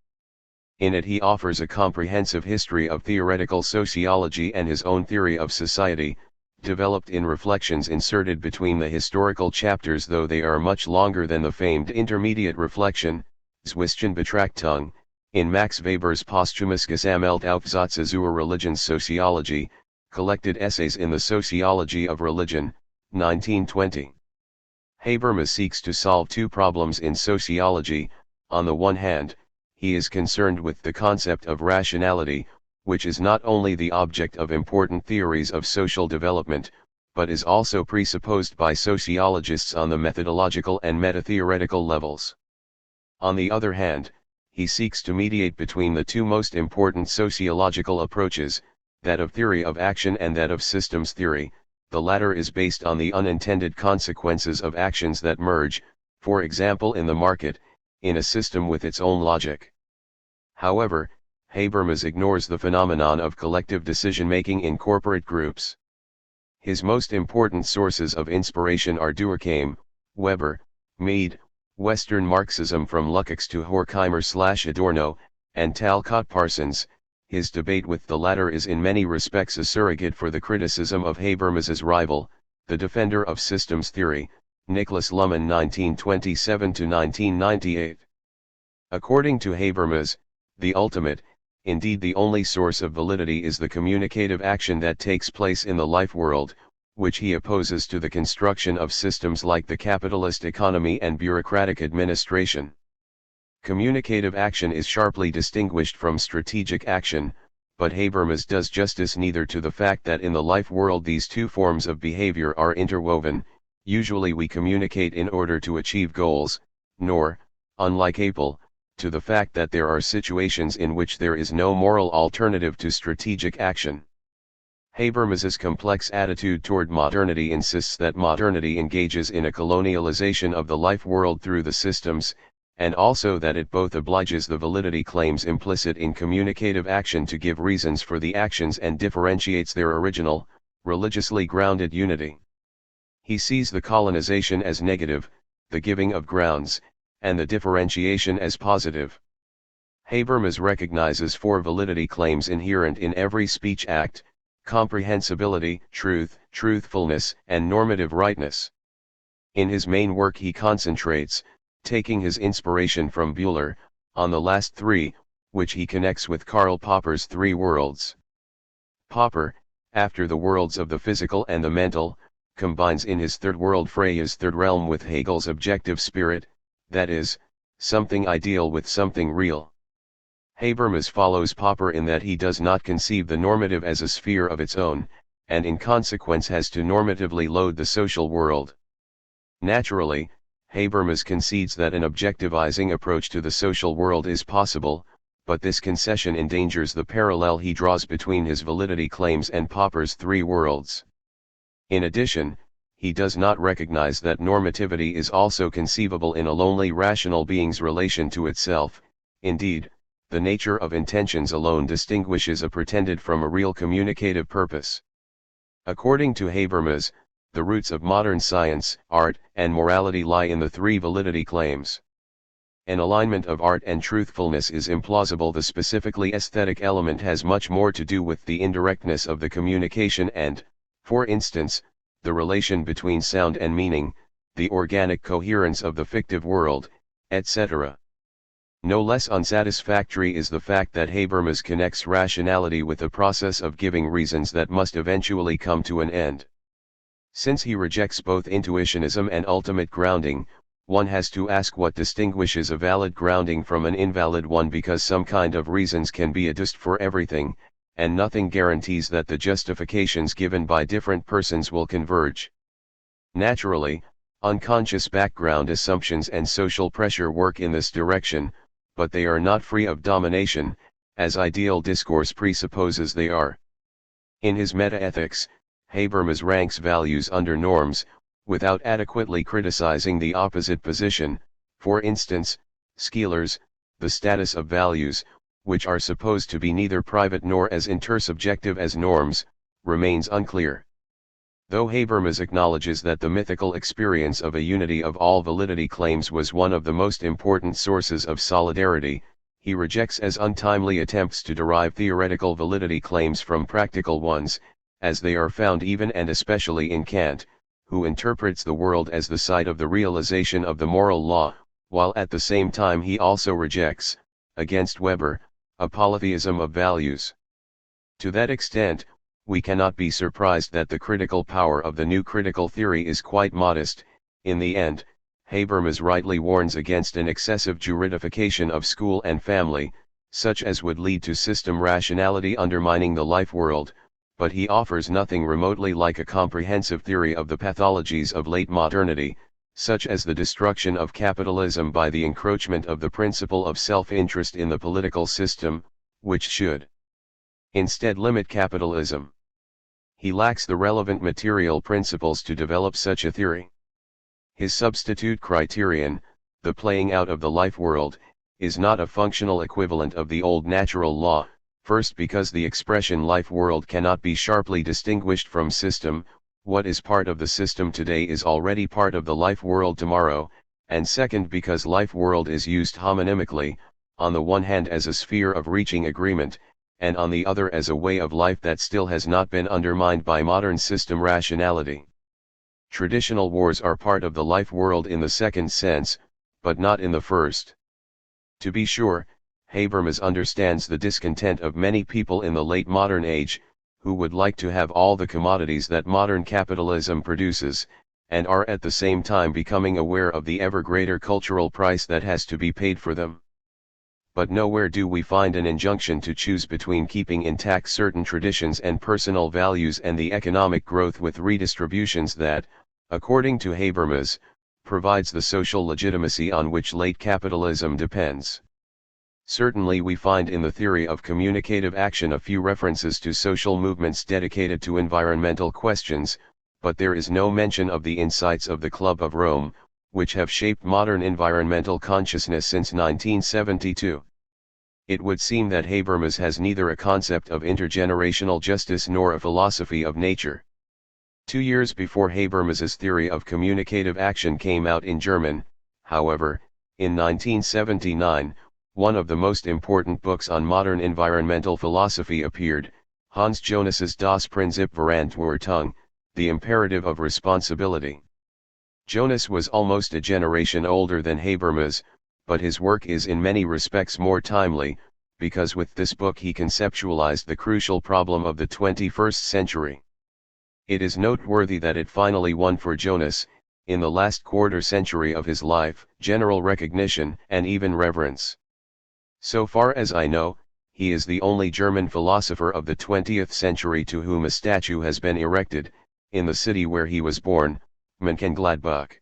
In it he offers a comprehensive history of theoretical sociology and his own theory of society, developed in reflections inserted between the historical chapters, though they are much longer than the famed intermediate reflection, Zwischenbetrachtung, in Max Weber's posthumous Gesammelt Aufsätze zur Religionssoziologie, Collected Essays in the Sociology of Religion, 1920. Habermas seeks to solve two problems in sociology. On the one hand, he is concerned with the concept of rationality, which is not only the object of important theories of social development, but is also presupposed by sociologists on the methodological and meta-theoretical levels. On the other hand, he seeks to mediate between the two most important sociological approaches, that of theory of action and that of systems theory. The latter is based on the unintended consequences of actions that merge, for example in the market, in a system with its own logic. However, Habermas ignores the phenomenon of collective decision-making in corporate groups. His most important sources of inspiration are Durkheim, Weber, Mead, Western Marxism from Lukács to Horkheimer/Adorno, and Talcott Parsons. His debate with the latter is in many respects a surrogate for the criticism of Habermas's rival, the defender of systems theory, Nicholas Luhmann, 1927–1998. According to Habermas, the ultimate, indeed the only source of validity is the communicative action that takes place in the life world, which he opposes to the construction of systems like the capitalist economy and bureaucratic administration. Communicative action is sharply distinguished from strategic action, but Habermas does justice neither to the fact that in the life world these two forms of behavior are interwoven. Usually we communicate in order to achieve goals, nor, unlike Apel, to the fact that there are situations in which there is no moral alternative to strategic action. Habermas's complex attitude toward modernity insists that modernity engages in a colonialization of the life world through the systems, and also that it both obliges the validity claims implicit in communicative action to give reasons for the actions and differentiates their original, religiously grounded unity. He sees the colonization as negative, the giving of grounds, and the differentiation as positive. Habermas recognizes four validity claims inherent in every speech act: comprehensibility, truth, truthfulness, and normative rightness. In his main work he concentrates, taking his inspiration from Buhler, on the last three, which he connects with Karl Popper's three worlds. Popper, after the worlds of the physical and the mental, combines in his third world Freya's third realm with Hegel's objective spirit, that is, something ideal with something real. Habermas follows Popper in that he does not conceive the normative as a sphere of its own, and in consequence has to normatively load the social world. Naturally, Habermas concedes that an objectivizing approach to the social world is possible, but this concession endangers the parallel he draws between his validity claims and Popper's three worlds. In addition, he does not recognize that normativity is also conceivable in a lonely rational being's relation to itself. Indeed, the nature of intentions alone distinguishes a pretended from a real communicative purpose. According to Habermas, the roots of modern science, art, and morality lie in the three validity claims. An alignment of art and truthfulness is implausible. The specifically aesthetic element has much more to do with the indirectness of the communication and, for instance, the relation between sound and meaning, the organic coherence of the fictive world, etc. No less unsatisfactory is the fact that Habermas connects rationality with the process of giving reasons that must eventually come to an end. Since he rejects both intuitionism and ultimate grounding, one has to ask what distinguishes a valid grounding from an invalid one, because some kind of reasons can be adduced for everything, and nothing guarantees that the justifications given by different persons will converge. Naturally, unconscious background assumptions and social pressure work in this direction, but they are not free of domination, as ideal discourse presupposes they are. In his metaethics, Habermas ranks values under norms, without adequately criticizing the opposite position. For instance, Skeeler's The Status of Values, which are supposed to be neither private nor as intersubjective as norms, remains unclear. Though Habermas acknowledges that the mythical experience of a unity of all validity claims was one of the most important sources of solidarity, he rejects as untimely attempts to derive theoretical validity claims from practical ones, as they are found even and especially in Kant, who interprets the world as the site of the realization of the moral law, while at the same time he also rejects, against Weber, a polytheism of values. To that extent, we cannot be surprised that the critical power of the new critical theory is quite modest. In the end, Habermas rightly warns against an excessive juridification of school and family, such as would lead to system rationality undermining the life world, but he offers nothing remotely like a comprehensive theory of the pathologies of late modernity, such as the destruction of capitalism by the encroachment of the principle of self-interest in the political system, which should instead limit capitalism. He lacks the relevant material principles to develop such a theory. His substitute criterion, the playing out of the life world, is not a functional equivalent of the old natural law, first because the expression life world cannot be sharply distinguished from system. What is part of the system today is already part of the life world tomorrow, and second because life world is used homonymically, on the one hand as a sphere of reaching agreement, and on the other as a way of life that still has not been undermined by modern system rationality. Traditional wars are part of the life world in the second sense, but not in the first. To be sure, Habermas understands the discontent of many people in the late modern age, who would like to have all the commodities that modern capitalism produces, and are at the same time becoming aware of the ever greater cultural price that has to be paid for them. But nowhere do we find an injunction to choose between keeping intact certain traditions and personal values and the economic growth with redistributions that, according to Habermas, provides the social legitimacy on which late capitalism depends. Certainly we find in the theory of communicative action a few references to social movements dedicated to environmental questions, but there is no mention of the insights of the Club of Rome, which have shaped modern environmental consciousness since 1972. It would seem that Habermas has neither a concept of intergenerational justice nor a philosophy of nature. 2 years before Habermas's theory of communicative action came out in German, however, in 1979, one of the most important books on modern environmental philosophy appeared, Hans Jonas's Das Prinzip Verantwortung, The Imperative of Responsibility. Jonas was almost a generation older than Habermas, but his work is in many respects more timely, because with this book he conceptualized the crucial problem of the 21st century. It is noteworthy that it finally won for Jonas, in the last quarter century of his life, general recognition and even reverence. So far as I know, he is the only German philosopher of the 20th century to whom a statue has been erected, in the city where he was born, Mönchengladbach.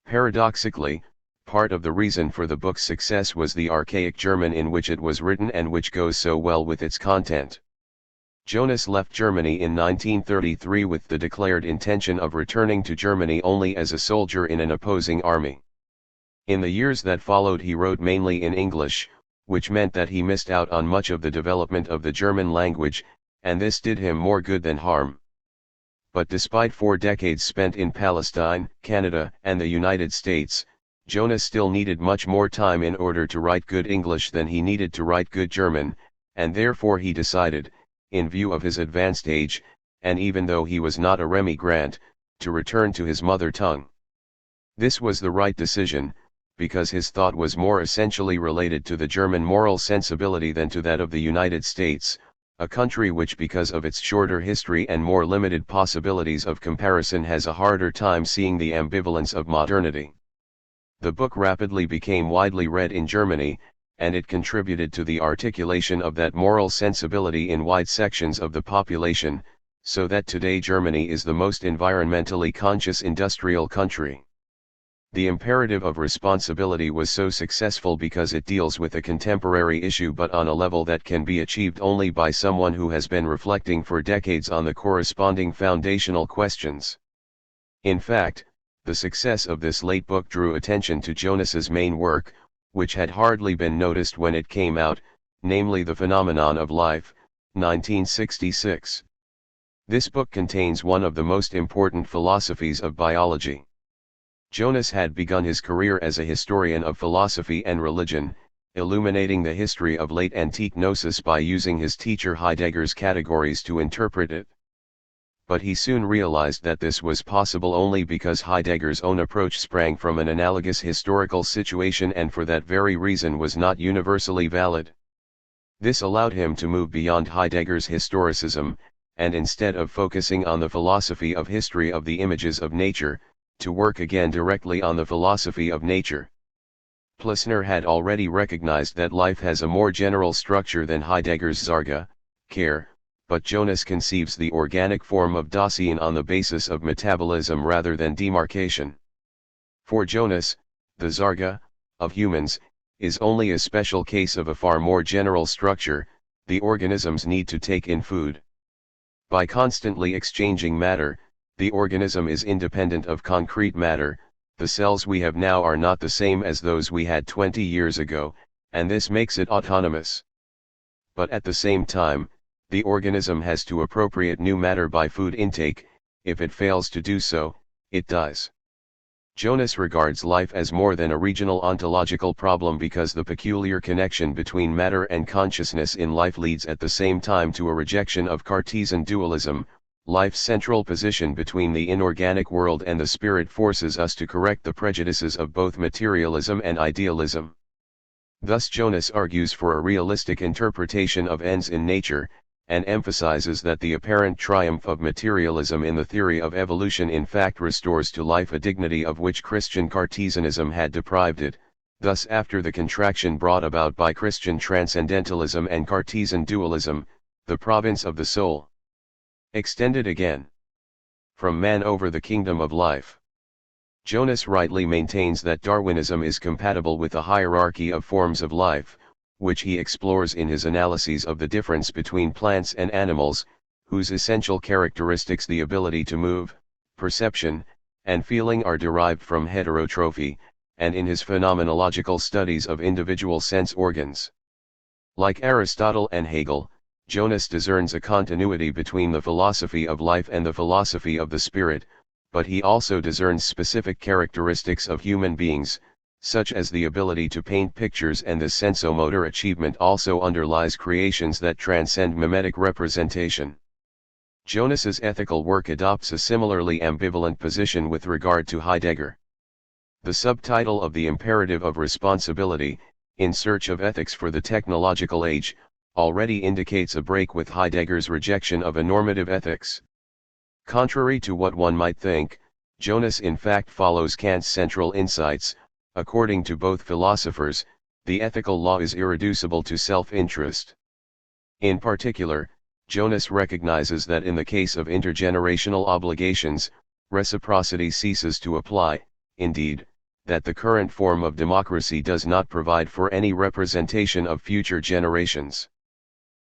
Paradoxically, part of the reason for the book's success was the archaic German in which it was written and which goes so well with its content. Jonas left Germany in 1933 with the declared intention of returning to Germany only as a soldier in an opposing army. In the years that followed he wrote mainly in English, which meant that he missed out on much of the development of the German language, and this did him more good than harm. But despite 4 decades spent in Palestine, Canada, and the United States, Jonas still needed much more time in order to write good English than he needed to write good German, and therefore he decided, in view of his advanced age, and even though he was not a remigrant, to return to his mother tongue. This was the right decision, because his thought was more essentially related to the German moral sensibility than to that of the United States, a country which because of its shorter history and more limited possibilities of comparison has a harder time seeing the ambivalence of modernity. The book rapidly became widely read in Germany, and it contributed to the articulation of that moral sensibility in wide sections of the population, so that today Germany is the most environmentally conscious industrial country. The imperative of responsibility was so successful because it deals with a contemporary issue but on a level that can be achieved only by someone who has been reflecting for decades on the corresponding foundational questions. In fact, the success of this late book drew attention to Jonas's main work, which had hardly been noticed when it came out, namely The Phenomenon of Life, 1966. This book contains one of the most important philosophies of biology. Jonas had begun his career as a historian of philosophy and religion, illuminating the history of late antique gnosis by using his teacher Heidegger's categories to interpret it. But he soon realized that this was possible only because Heidegger's own approach sprang from an analogous historical situation and for that very reason was not universally valid. This allowed him to move beyond Heidegger's historicism, and instead of focusing on the philosophy of history of the images of nature, to work again directly on the philosophy of nature. Plessner had already recognized that life has a more general structure than Heidegger's Sorge, care, but Jonas conceives the organic form of Dasein on the basis of metabolism rather than demarcation. For Jonas, the Sorge, of humans, is only a special case of a far more general structure, the organism's need to take in food. By constantly exchanging matter, the organism is independent of concrete matter. The cells we have now are not the same as those we had 20 years ago, and this makes it autonomous. But at the same time, the organism has to appropriate new matter by food intake. If it fails to do so, it dies. Jonas regards life as more than a regional ontological problem because the peculiar connection between matter and consciousness in life leads at the same time to a rejection of Cartesian dualism. Life's central position between the inorganic world and the spirit forces us to correct the prejudices of both materialism and idealism. Thus Jonas argues for a realistic interpretation of ends in nature, and emphasizes that the apparent triumph of materialism in the theory of evolution in fact restores to life a dignity of which Christian Cartesianism had deprived it. Thus, after the contraction brought about by Christian transcendentalism and Cartesian dualism, the province of the soul extended again from man over the kingdom of life. Jonas rightly maintains that Darwinism is compatible with a hierarchy of forms of life, which he explores in his analyses of the difference between plants and animals, whose essential characteristics, the ability to move, perception, and feeling, are derived from heterotrophy, and in his phenomenological studies of individual sense organs. Like Aristotle and Hegel, Jonas discerns a continuity between the philosophy of life and the philosophy of the spirit, but he also discerns specific characteristics of human beings, such as the ability to paint pictures, and this sensomotor achievement also underlies creations that transcend mimetic representation. Jonas's ethical work adopts a similarly ambivalent position with regard to Heidegger. The subtitle of The Imperative of Responsibility, In Search of Ethics for the Technological Age, already indicates a break with Heidegger's rejection of a normative ethics. Contrary to what one might think, Jonas in fact follows Kant's central insights. According to both philosophers, the ethical law is irreducible to self-interest. In particular, Jonas recognizes that in the case of intergenerational obligations, reciprocity ceases to apply, indeed, that the current form of democracy does not provide for any representation of future generations.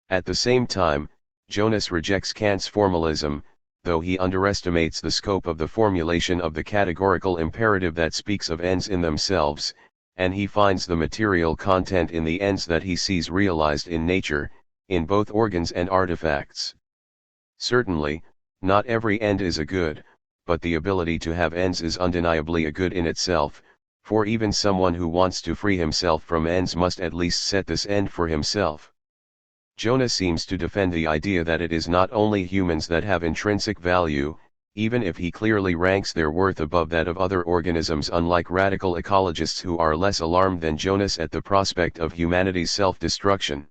At the same time, Jonas rejects Kant's formalism, though he underestimates the scope of the formulation of the categorical imperative that speaks of ends in themselves, and he finds the material content in the ends that he sees realized in nature, in both organs and artifacts. Certainly, not every end is a good, but the ability to have ends is undeniably a good in itself, for even someone who wants to free himself from ends must at least set this end for himself. Jonas seems to defend the idea that it is not only humans that have intrinsic value, even if he clearly ranks their worth above that of other organisms, unlike radical ecologists who are less alarmed than Jonas at the prospect of humanity's self-destruction.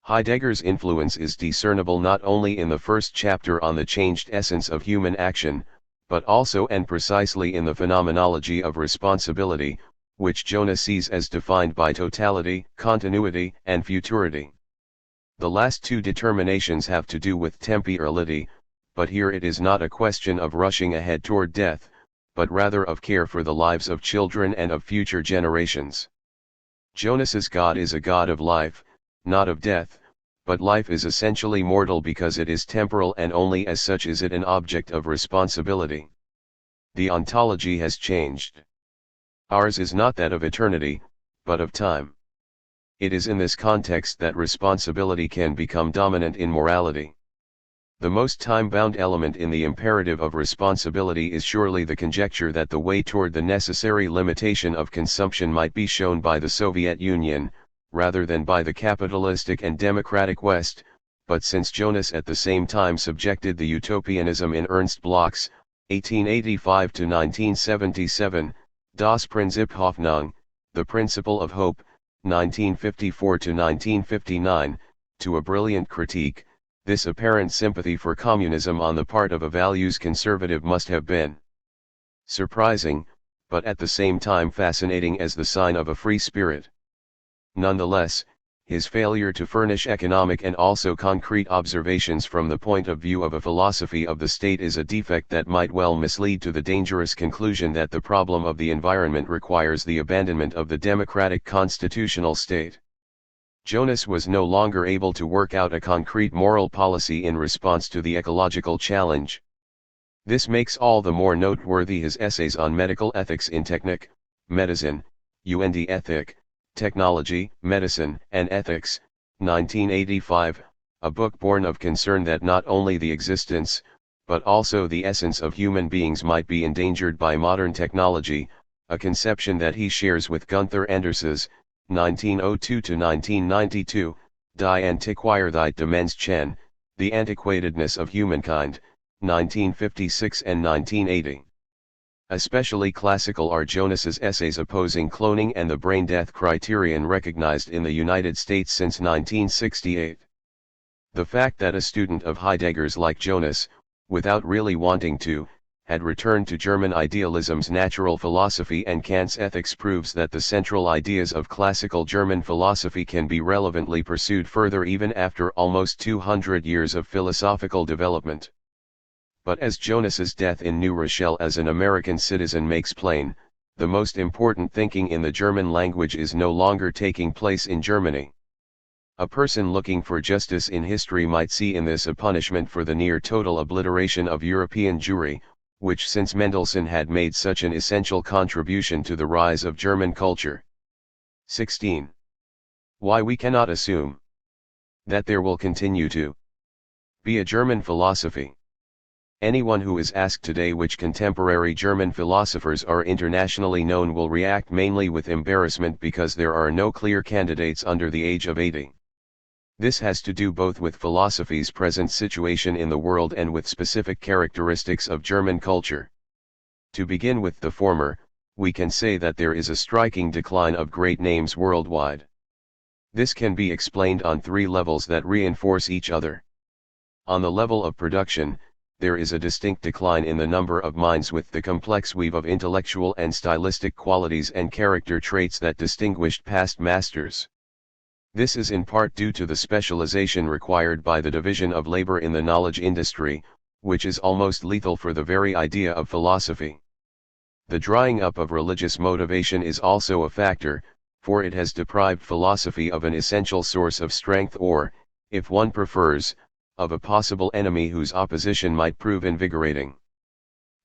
Heidegger's influence is discernible not only in the first chapter on the changed essence of human action, but also and precisely in the phenomenology of responsibility, which Jonas sees as defined by totality, continuity, and futurity. The last two determinations have to do with temporality, but here it is not a question of rushing ahead toward death, but rather of care for the lives of children and of future generations. Jonas's God is a God of life, not of death, but life is essentially mortal because it is temporal, and only as such is it an object of responsibility. The ontology has changed. Ours is not that of eternity, but of time. It is in this context that responsibility can become dominant in morality. The most time-bound element in the imperative of responsibility is surely the conjecture that the way toward the necessary limitation of consumption might be shown by the Soviet Union, rather than by the capitalistic and democratic West, but since Jonas at the same time subjected the utopianism in Ernst Bloch's, 1885–1977, Das Prinzip Hoffnung, The Principle of Hope, 1954–1959, to a brilliant critique, this apparent sympathy for communism on the part of a values conservative must have been surprising, but at the same time fascinating as the sign of a free spirit. Nonetheless, his failure to furnish economic and also concrete observations from the point of view of a philosophy of the state is a defect that might well mislead to the dangerous conclusion that the problem of the environment requires the abandonment of the democratic constitutional state. Jonas was no longer able to work out a concrete moral policy in response to the ecological challenge. This makes all the more noteworthy his essays on medical ethics in Technik, Medicine, und Ethik, Technology, Medicine, and Ethics, 1985, a book born of concern that not only the existence, but also the essence of human beings might be endangered by modern technology, a conception that he shares with Gunther Anders's, 1902–1992, Die Antiquiertheit des Menschen, The Antiquatedness of Humankind, 1956 and 1980. Especially classical are Jonas's essays opposing cloning and the brain death criterion recognized in the United States since 1968. The fact that a student of Heidegger's like Jonas, without really wanting to, had returned to German idealism's natural philosophy and Kant's ethics proves that the central ideas of classical German philosophy can be relevantly pursued further even after almost 200 years of philosophical development. But as Jonas's death in New Rochelle as an American citizen makes plain, the most important thinking in the German language is no longer taking place in Germany. A person looking for justice in history might see in this a punishment for the near total obliteration of European Jewry, which since Mendelssohn had made such an essential contribution to the rise of German culture. 16. Why we cannot assume that there will continue to be a German philosophy. Anyone who is asked today which contemporary German philosophers are internationally known will react mainly with embarrassment because there are no clear candidates under the age of 80. This has to do both with philosophy's present situation in the world and with specific characteristics of German culture. To begin with the former, we can say that there is a striking decline of great names worldwide. This can be explained on three levels that reinforce each other. On the level of production, there is a distinct decline in the number of minds with the complex weave of intellectual and stylistic qualities and character traits that distinguished past masters. This is in part due to the specialization required by the division of labor in the knowledge industry, which is almost lethal for the very idea of philosophy. The drying up of religious motivation is also a factor, for it has deprived philosophy of an essential source of strength or, if one prefers, of a possible enemy whose opposition might prove invigorating.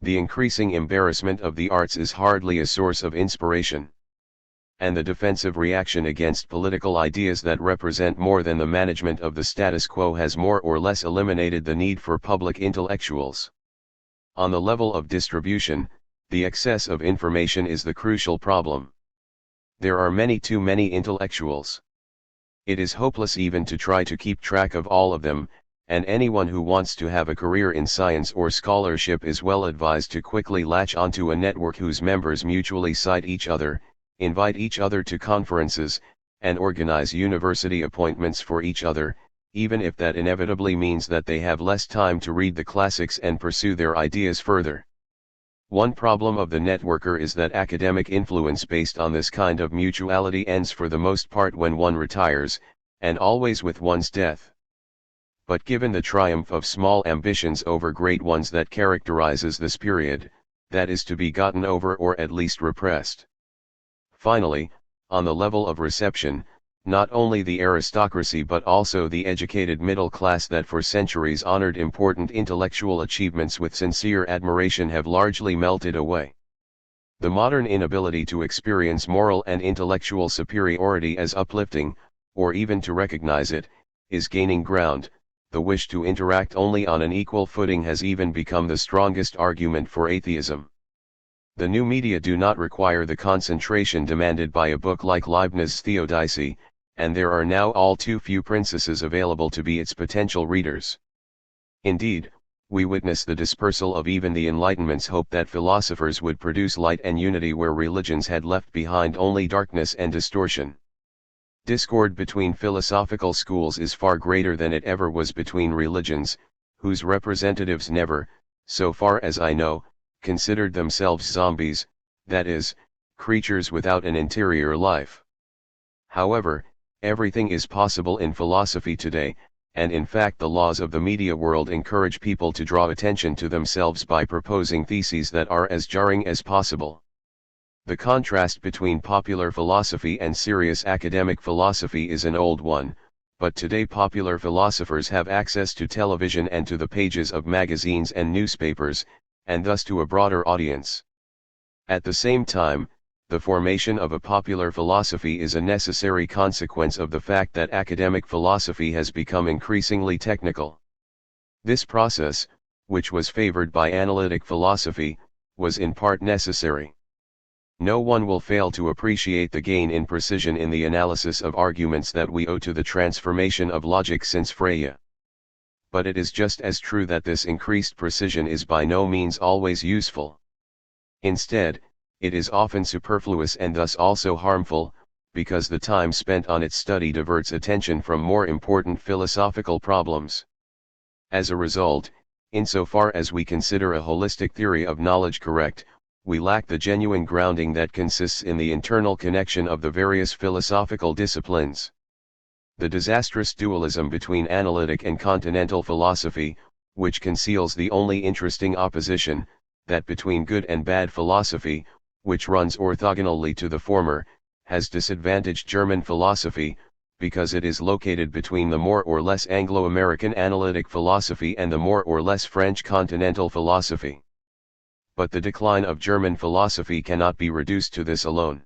The increasing embarrassment of the arts is hardly a source of inspiration. And the defensive reaction against political ideas that represent more than the management of the status quo has more or less eliminated the need for public intellectuals. On the level of distribution, the excess of information is the crucial problem. There are too many intellectuals. It is hopeless even to try to keep track of all of them, and anyone who wants to have a career in science or scholarship is well advised to quickly latch onto a network whose members mutually cite each other, invite each other to conferences, and organize university appointments for each other, even if that inevitably means that they have less time to read the classics and pursue their ideas further. One problem of the networker is that academic influence based on this kind of mutuality ends for the most part when one retires, and always with one's death. But given the triumph of small ambitions over great ones that characterizes this period, that is to be gotten over or at least repressed. Finally, on the level of reception, not only the aristocracy but also the educated middle class that for centuries honored important intellectual achievements with sincere admiration have largely melted away. The modern inability to experience moral and intellectual superiority as uplifting, or even to recognize it, is gaining ground. The wish to interact only on an equal footing has even become the strongest argument for atheism. The new media do not require the concentration demanded by a book like Leibniz's Theodicee, and there are now all too few princesses available to be its potential readers. Indeed, we witness the dispersal of even the Enlightenment's hope that philosophers would produce light and unity where religions had left behind only darkness and distortion. Discord between philosophical schools is far greater than it ever was between religions, whose representatives never, so far as I know, considered themselves zombies, that is, creatures without an interior life. However, everything is possible in philosophy today, and in fact the laws of the media world encourage people to draw attention to themselves by proposing theses that are as jarring as possible. The contrast between popular philosophy and serious academic philosophy is an old one, but today popular philosophers have access to television and to the pages of magazines and newspapers, and thus to a broader audience. At the same time, the formation of a popular philosophy is a necessary consequence of the fact that academic philosophy has become increasingly technical. This process, which was favored by analytic philosophy, was in part necessary. No one will fail to appreciate the gain in precision in the analysis of arguments that we owe to the transformation of logic since Freya. But it is just as true that this increased precision is by no means always useful. Instead, it is often superfluous and thus also harmful, because the time spent on its study diverts attention from more important philosophical problems. As a result, insofar as we consider a holistic theory of knowledge correct, we lack the genuine grounding that consists in the internal connection of the various philosophical disciplines. The disastrous dualism between analytic and continental philosophy, which conceals the only interesting opposition, that between good and bad philosophy, which runs orthogonally to the former, has disadvantaged German philosophy, because it is located between the more or less Anglo-American analytic philosophy and the more or less French continental philosophy. But the decline of German philosophy cannot be reduced to this alone.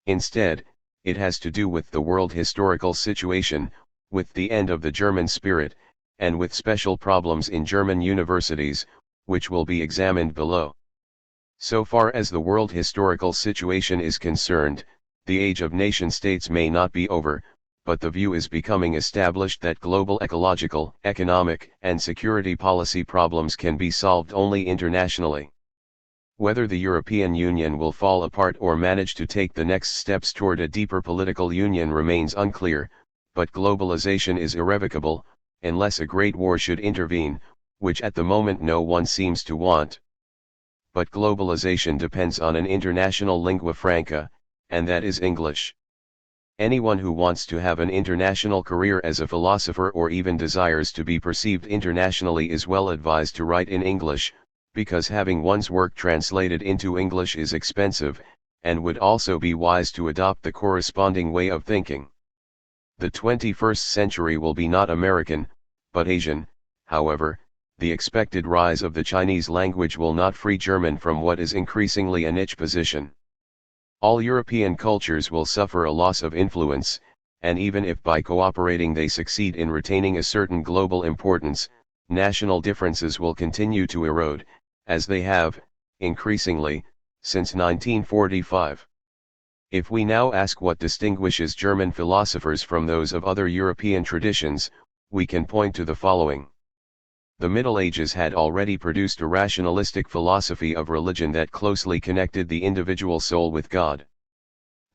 Instead, it has to do with the world historical situation, with the end of the German spirit, and with special problems in German universities, which will be examined below. So far as the world historical situation is concerned, the age of nation-states may not be over, but the view is becoming established that global ecological, economic, and security policy problems can be solved only internationally. Whether the European Union will fall apart or manage to take the next steps toward a deeper political union remains unclear, but globalization is irrevocable, unless a great war should intervene, which at the moment no one seems to want. But globalization depends on an international lingua franca, and that is English. Anyone who wants to have an international career as a philosopher or even desires to be perceived internationally is well advised to write in English, because having one's work translated into English is expensive, and would also be wise to adopt the corresponding way of thinking. The 21st century will be not American, but Asian. However, the expected rise of the Chinese language will not free German from what is increasingly a niche position. All European cultures will suffer a loss of influence, and even if by cooperating they succeed in retaining a certain global importance, national differences will continue to erode, as they have, increasingly, since 1945. If we now ask what distinguishes German philosophers from those of other European traditions, we can point to the following. The Middle Ages had already produced a rationalistic philosophy of religion that closely connected the individual soul with God.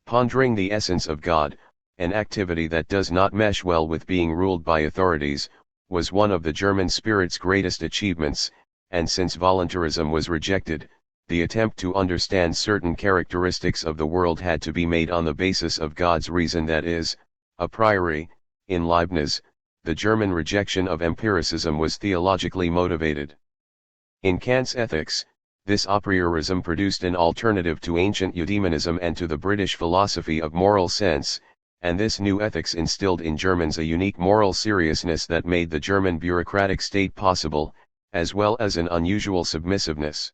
Pondering the essence of God, an activity that does not mesh well with being ruled by authorities, was one of the German spirit's greatest achievements, and since voluntarism was rejected, the attempt to understand certain characteristics of the world had to be made on the basis of God's reason, that is, a priori. In Leibniz, the German rejection of empiricism was theologically motivated. In Kant's Ethics, this a priorism produced an alternative to ancient eudaimonism and to the British philosophy of moral sense, and this new ethics instilled in Germans a unique moral seriousness that made the German bureaucratic state possible, as well as an unusual submissiveness.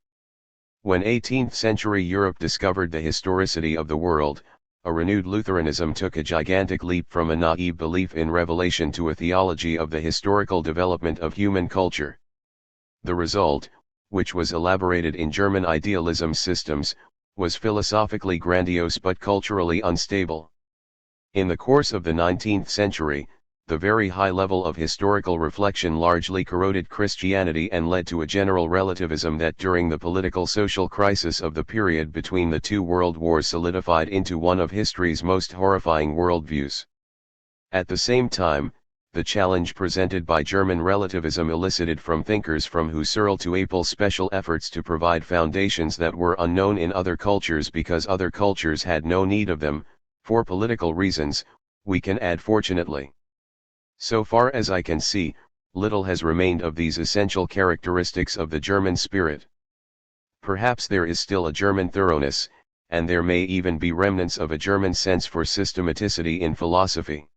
When 18th century Europe discovered the historicity of the world, a renewed Lutheranism took a gigantic leap from a naive belief in revelation to a theology of the historical development of human culture. The result, which was elaborated in German idealism systems, was philosophically grandiose but culturally unstable. In the course of the 19th century, the very high level of historical reflection largely corroded Christianity and led to a general relativism that during the political-social crisis of the period between the two world wars solidified into one of history's most horrifying worldviews. At the same time, the challenge presented by German relativism elicited from thinkers from Husserl to Apel special efforts to provide foundations that were unknown in other cultures because other cultures had no need of them, for political reasons, we can add fortunately. So far as I can see, little has remained of these essential characteristics of the German spirit. Perhaps there is still a German thoroughness, and there may even be remnants of a German sense for systematicity in philosophy.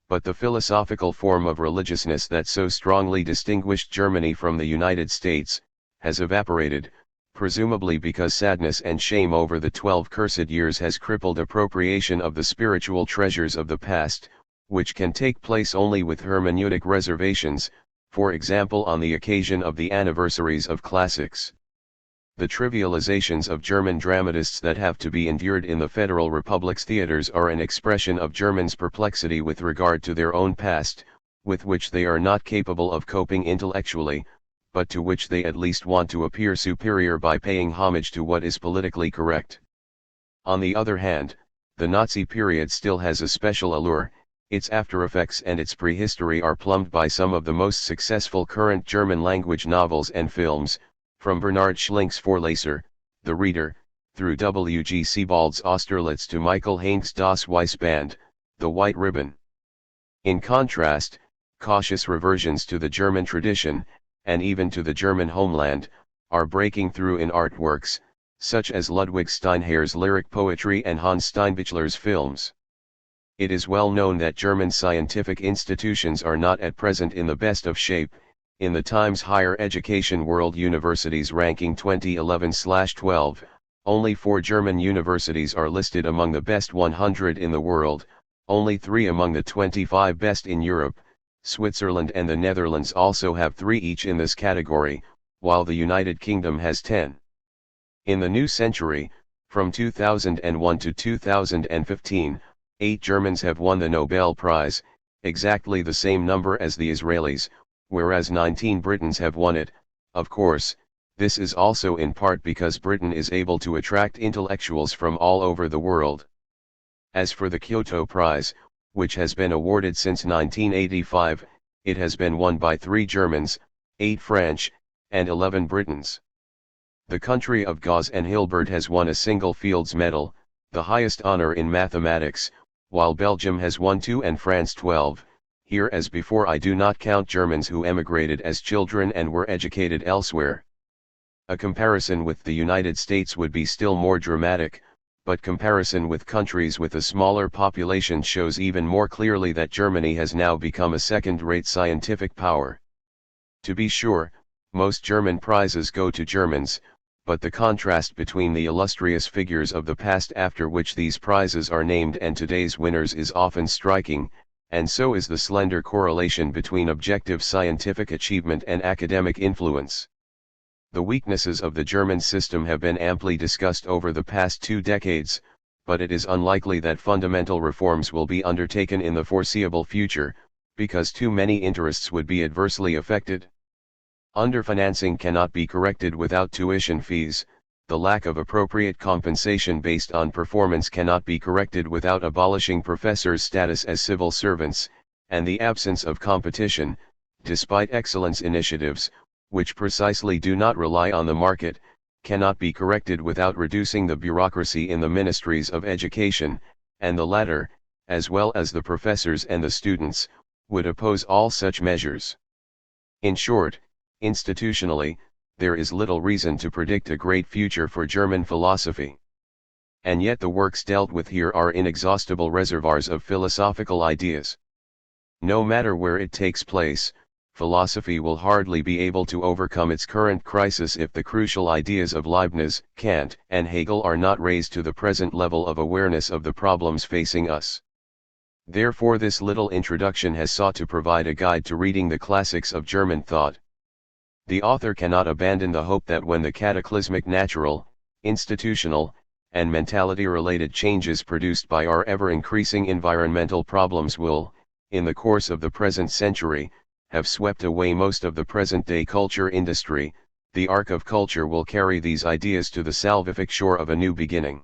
But the philosophical form of religiousness that so strongly distinguished Germany from the United States, has evaporated, presumably because sadness and shame over the 12 cursed years has crippled appropriation of the spiritual treasures of the past, which can take place only with hermeneutic reservations, for example on the occasion of the anniversaries of classics. The trivializations of German dramatists that have to be endured in the Federal Republic's theaters are an expression of Germans' perplexity with regard to their own past, with which they are not capable of coping intellectually, but to which they at least want to appear superior by paying homage to what is politically correct. On the other hand, the Nazi period still has a special allure. Its aftereffects and its prehistory are plumbed by some of the most successful current German-language novels and films, from Bernhard Schlink's Vorleser, The Reader, through W. G. Sebald's Austerlitz to Michael Hanke's Das Weiße Band, The White Ribbon. In contrast, cautious reversions to the German tradition, and even to the German homeland, are breaking through in artworks, such as Ludwig Steinhaier's lyric poetry and Hans Steinbichler's films. It is well known that German scientific institutions are not at present in the best of shape. In the Times Higher Education World Universities Ranking 2011/12, only 4 German universities are listed among the best 100 in the world, only 3 among the 25 best in Europe. Switzerland and the Netherlands also have 3 each in this category, while the United Kingdom has 10. In the new century, from 2001 to 2015, 8 Germans have won the Nobel Prize, exactly the same number as the Israelis, whereas 19 Britons have won it. Of course, this is also in part because Britain is able to attract intellectuals from all over the world. As for the Kyoto Prize, which has been awarded since 1985, it has been won by 3 Germans, 8 French, and 11 Britons. The country of Gauss and Hilbert has won a single Fields Medal, the highest honor in mathematics, while Belgium has won 2 and France 12. Here as before I do not count Germans who emigrated as children and were educated elsewhere. A comparison with the United States would be still more dramatic, but comparison with countries with a smaller population shows even more clearly that Germany has now become a second-rate scientific power. To be sure, most German prizes go to Germans, but the contrast between the illustrious figures of the past after which these prizes are named and today's winners is often striking, and so is the slender correlation between objective scientific achievement and academic influence. The weaknesses of the German system have been amply discussed over the past 2 decades, but it is unlikely that fundamental reforms will be undertaken in the foreseeable future, because too many interests would be adversely affected. Underfinancing cannot be corrected without tuition fees, the lack of appropriate compensation based on performance cannot be corrected without abolishing professors' status as civil servants, and the absence of competition, despite excellence initiatives, which precisely do not rely on the market, cannot be corrected without reducing the bureaucracy in the ministries of education, and the latter, as well as the professors and the students, would oppose all such measures. In short, institutionally, there is little reason to predict a great future for German philosophy. And yet the works dealt with here are inexhaustible reservoirs of philosophical ideas. No matter where it takes place, philosophy will hardly be able to overcome its current crisis if the crucial ideas of Leibniz, Kant, and Hegel are not raised to the present level of awareness of the problems facing us. Therefore, this little introduction has sought to provide a guide to reading the classics of German thought. The author cannot abandon the hope that when the cataclysmic natural, institutional, and mentality-related changes produced by our ever-increasing environmental problems will, in the course of the present century, have swept away most of the present-day culture industry, the ark of culture will carry these ideas to the salvific shore of a new beginning.